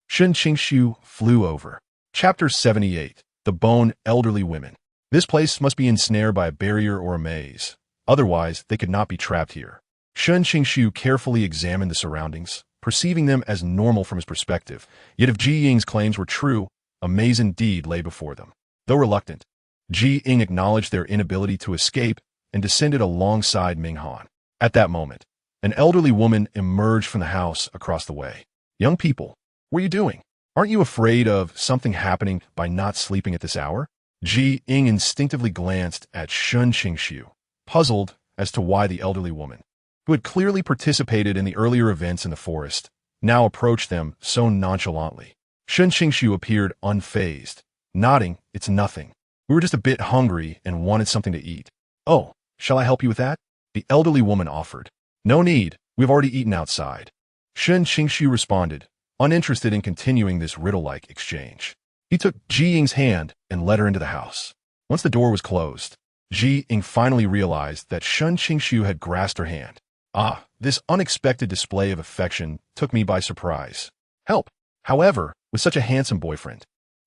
Speaker 1: Shen Qingxu flew over. Chapter 78. The Bone Elderly Women. This place must be ensnared by a barrier or a maze. Otherwise, they could not be trapped here. Shen Qingxu carefully examined the surroundings, perceiving them as normal from his perspective. Yet if Ying's claims were true, a maze indeed lay before them. Though reluctant, Ying acknowledged their inability to escape and descended alongside Ming Han. At that moment, an elderly woman emerged from the house across the way. "Young people, what are you doing? Aren't you afraid of something happening by not sleeping at this hour?" Ying instinctively glanced at Shen Qingxu, puzzled as to why the elderly woman, who had clearly participated in the earlier events in the forest, now approached them so nonchalantly. Shen Qingxu appeared unfazed, nodding, "It's nothing. We were just a bit hungry and wanted something to eat." "Oh, shall I help you with that?" the elderly woman offered. "No need, we've already eaten outside." Shen Qingxu responded, uninterested in continuing this riddle-like exchange. He took Ying's hand and led her into the house. Once the door was closed, Ying finally realized that Shen Qingxu had grasped her hand. "Ah, this unexpected display of affection took me by surprise. Help! However, with such a handsome boyfriend,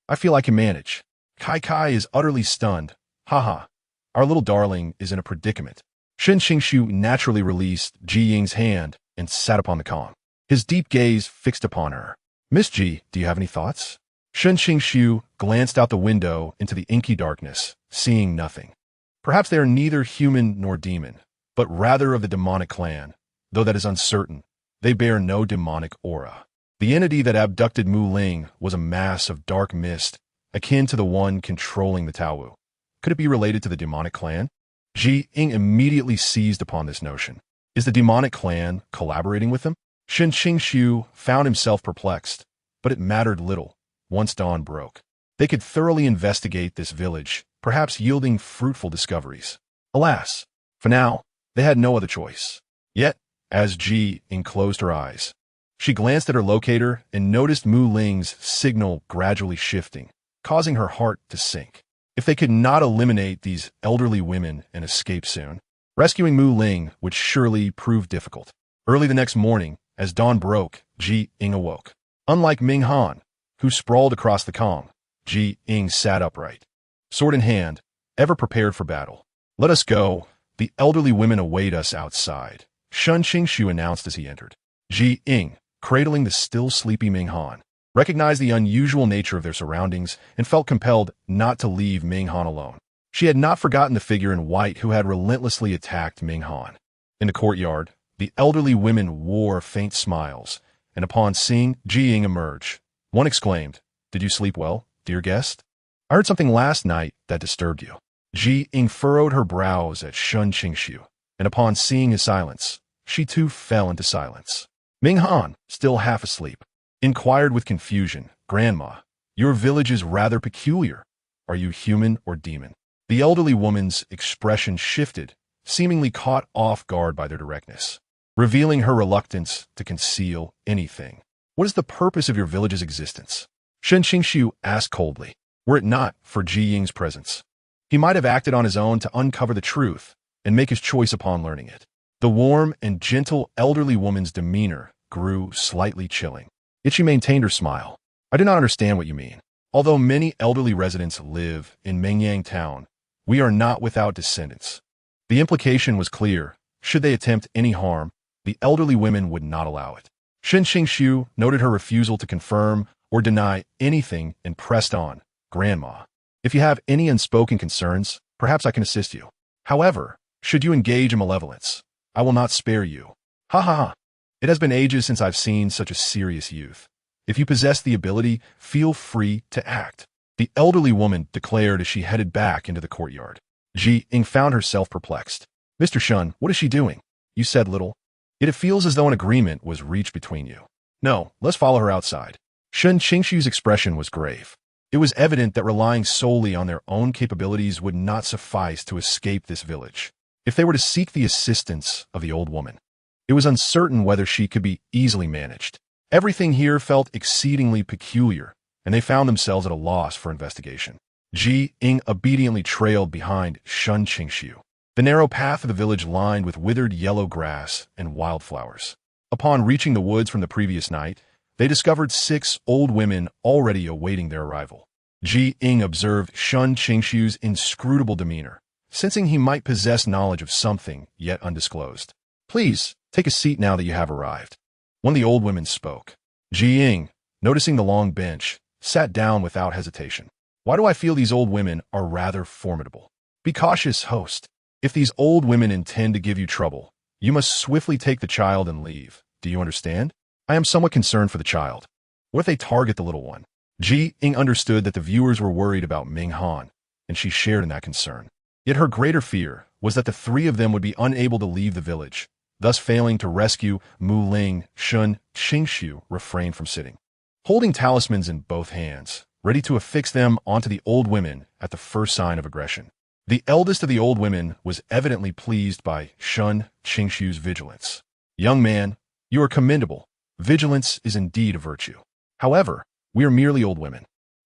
Speaker 1: I feel I can manage." Kai is utterly stunned. "Haha, our little darling is in a predicament." Shen Qingxu naturally released Ying's hand and sat upon the calm, his deep gaze fixed upon her. "Miss Ji, do you have any thoughts?" Shen Qingxu glanced out the window into the inky darkness, seeing nothing. "Perhaps they are neither human nor demon, but rather of the demonic clan, though that is uncertain. They bear no demonic aura. The entity that abducted Mu Ling was a mass of dark mist, akin to the one controlling the Taowu. Could it be related to the demonic clan?" Ying immediately seized upon this notion. Is the demonic clan collaborating with them? Shen Qingxu found himself perplexed, but it mattered little. Once dawn broke, they could thoroughly investigate this village, perhaps yielding fruitful discoveries. Alas, for now, They had no other choice. Yet, as Ying closed her eyes, she glanced at her locator and noticed Mu Ling's signal gradually shifting, causing her heart to sink. If they could not eliminate these elderly women and escape soon, rescuing Mu Ling would surely prove difficult. Early the next morning, as dawn broke, Ying awoke. Unlike Ming Han, who sprawled across the Kong, Ying sat upright, sword in hand, ever prepared for battle. "Let us go. The elderly women await us outside," Shen Qingxu announced as he entered. Ying, cradling the still sleepy Ming Han, recognized the unusual nature of their surroundings and felt compelled not to leave Ming Han alone. She had not forgotten the figure in white who had relentlessly attacked Ming Han. In the courtyard, the elderly women wore faint smiles, and upon seeing Ying emerge, one exclaimed, "Did you sleep well, dear guest? I heard something last night that disturbed you." Ying furrowed her brows at Shen Qingxu, and upon seeing his silence, she too fell into silence. Ming Han, still half asleep, inquired with confusion, "Grandma, your village is rather peculiar. Are you human or demon?" The elderly woman's expression shifted, seemingly caught off guard by their directness, revealing her reluctance to conceal anything. "What is the purpose of your village's existence?" Shen Qingxu asked coldly. Were it not for Ying's presence, he might have acted on his own to uncover the truth and make his choice upon learning it. The warm and gentle elderly woman's demeanor grew slightly chilling. Yet she maintained her smile. "I do not understand what you mean. Although many elderly residents live in Mengyang town, we are not without descendants." The implication was clear. Should they attempt any harm, the elderly women would not allow it. Shen Qingxu noted her refusal to confirm or deny anything and pressed on, "Grandma, if you have any unspoken concerns, perhaps I can assist you. However, should you engage in malevolence, I will not spare you." "Ha ha ha. It has been ages since I've seen such a serious youth. If you possess the ability, feel free to act," the elderly woman declared as she headed back into the courtyard. Ying found herself perplexed. "Mr. Shun, what is she doing? You said little. Yet it feels as though an agreement was reached between you." "No, let's follow her outside." Shen Qingxu's expression was grave. It was evident that relying solely on their own capabilities would not suffice to escape this village. If they were to seek the assistance of the old woman, it was uncertain whether she could be easily managed. Everything here felt exceedingly peculiar, and they found themselves at a loss for investigation. Ying obediently trailed behind Shen Qingxu, the narrow path of the village lined with withered yellow grass and wildflowers. Upon reaching the woods from the previous night, they discovered 6 old women already awaiting their arrival. Ying observed Shen Qingxu's inscrutable demeanor, sensing he might possess knowledge of something yet undisclosed. "Please, take a seat now that you have arrived." One of the old women spoke. Ying, noticing the long bench, sat down without hesitation. "Why do I feel these old women are rather formidable? Be cautious, host. If these old women intend to give you trouble, you must swiftly take the child and leave. Do you understand? I am somewhat concerned for the child. What if they target the little one?" Ying understood that the viewers were worried about Ming Han, and she shared in that concern. Yet her greater fear was that the 3 of them would be unable to leave the village, thus failing to rescue Mu Ling. Shen Qingxu refrained from sitting, holding talismans in both hands, ready to affix them onto the old women at the first sign of aggression. The eldest of the old women was evidently pleased by Shen Qingxu's vigilance. "Young man, you are commendable. Vigilance is indeed a virtue. However, we are merely old women.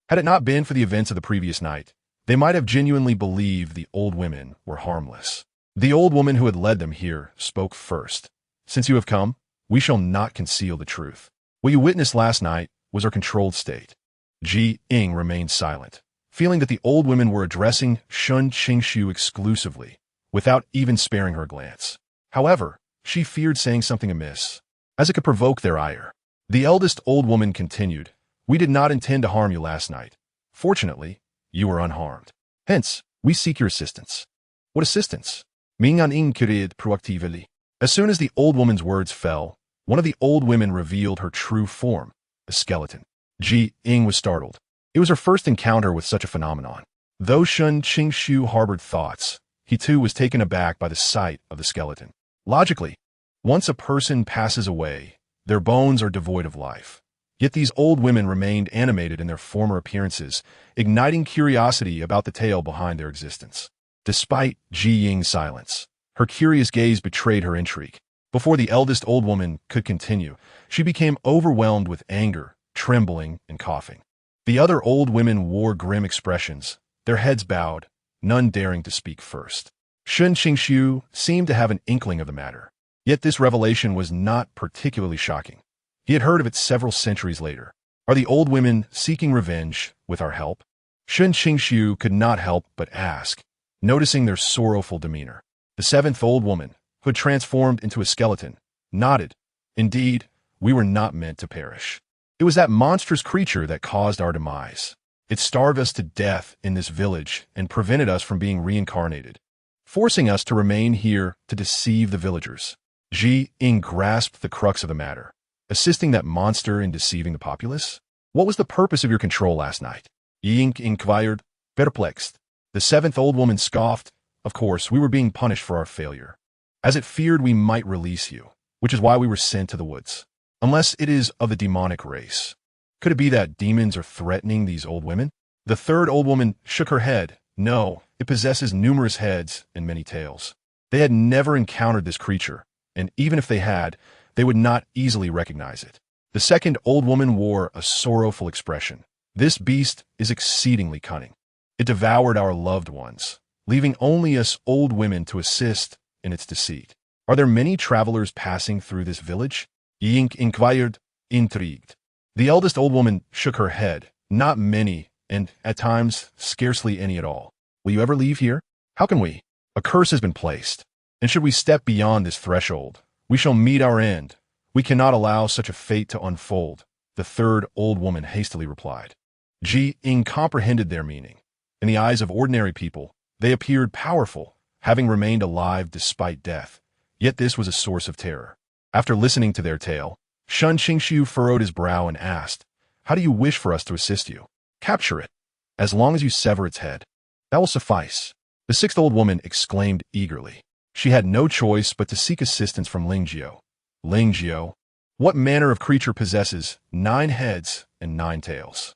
Speaker 1: Had it not been for the events of the previous night, they might have genuinely believed the old women were harmless." The old woman who had led them here spoke first. "Since you have come, we shall not conceal the truth. What you witnessed last night was our controlled state." Ying remained silent, feeling that the old women were addressing Shen Qingxu exclusively, without even sparing her a glance. However, she feared saying something amiss, as it could provoke their ire. The eldest old woman continued, "We did not intend to harm you last night. Fortunately, you were unharmed. Hence, we seek your assistance." "What assistance?" Ming An inquired proactively. As soon as the old woman's words fell, one of the old women revealed her true form, a skeleton. Ying was startled. It was her first encounter with such a phenomenon. Though Shen Qingxu harbored thoughts, he too was taken aback by the sight of the skeleton. Logically, once a person passes away, their bones are devoid of life. Yet these old women remained animated in their former appearances, igniting curiosity about the tale behind their existence. Despite Ying's silence, Her curious gaze betrayed her intrigue. Before the eldest old woman could continue, she became overwhelmed with anger, trembling, and coughing. The other old women wore grim expressions, their heads bowed, none daring to speak first. Shen Qingxu seemed to have an inkling of the matter. Yet this revelation was not particularly shocking. He had heard of it several centuries later. Are the old women seeking revenge with our help? Shen Qingxu could not help but ask, noticing their sorrowful demeanor. The seventh old woman, who had transformed into a skeleton, nodded. Indeed, we were not meant to perish. It was that monstrous creature that caused our demise. It starved us to death in this village and prevented us from being reincarnated, forcing us to remain here to deceive the villagers. Ying grasped the crux of the matter. Assisting that monster in deceiving the populace? What was the purpose of your control last night? Ying inquired, perplexed. The seventh old woman scoffed. Of course, we were being punished for our failure, as it feared we might release you, which is why we were sent to the woods. Unless it is of the demonic race. Could it be that demons are threatening these old women? The third old woman shook her head. No, it possesses numerous heads and many tails. They had never encountered this creature, and even if they had, they would not easily recognize it. The second old woman wore a sorrowful expression. This beast is exceedingly cunning. It devoured our loved ones, leaving only us old women to assist in its deceit. Are there many travelers passing through this village? Ying inquired, intrigued. The eldest old woman shook her head. Not many, and at times, scarcely any at all. Will you ever leave here? How can we? A curse has been placed, and should we step beyond this threshold, we shall meet our end. We cannot allow such a fate to unfold, the third old woman hastily replied. Ying comprehended their meaning. In the eyes of ordinary people, they appeared powerful, having remained alive despite death. Yet this was a source of terror. After listening to their tale, Shen Qingxu furrowed his brow and asked, "How do you wish for us to assist you?" "Capture it. As long as you sever its head. That will suffice." The sixth old woman exclaimed eagerly. She had no choice but to seek assistance from Lingjiu. Lingjiu, what manner of creature possesses 9 heads and 9 tails?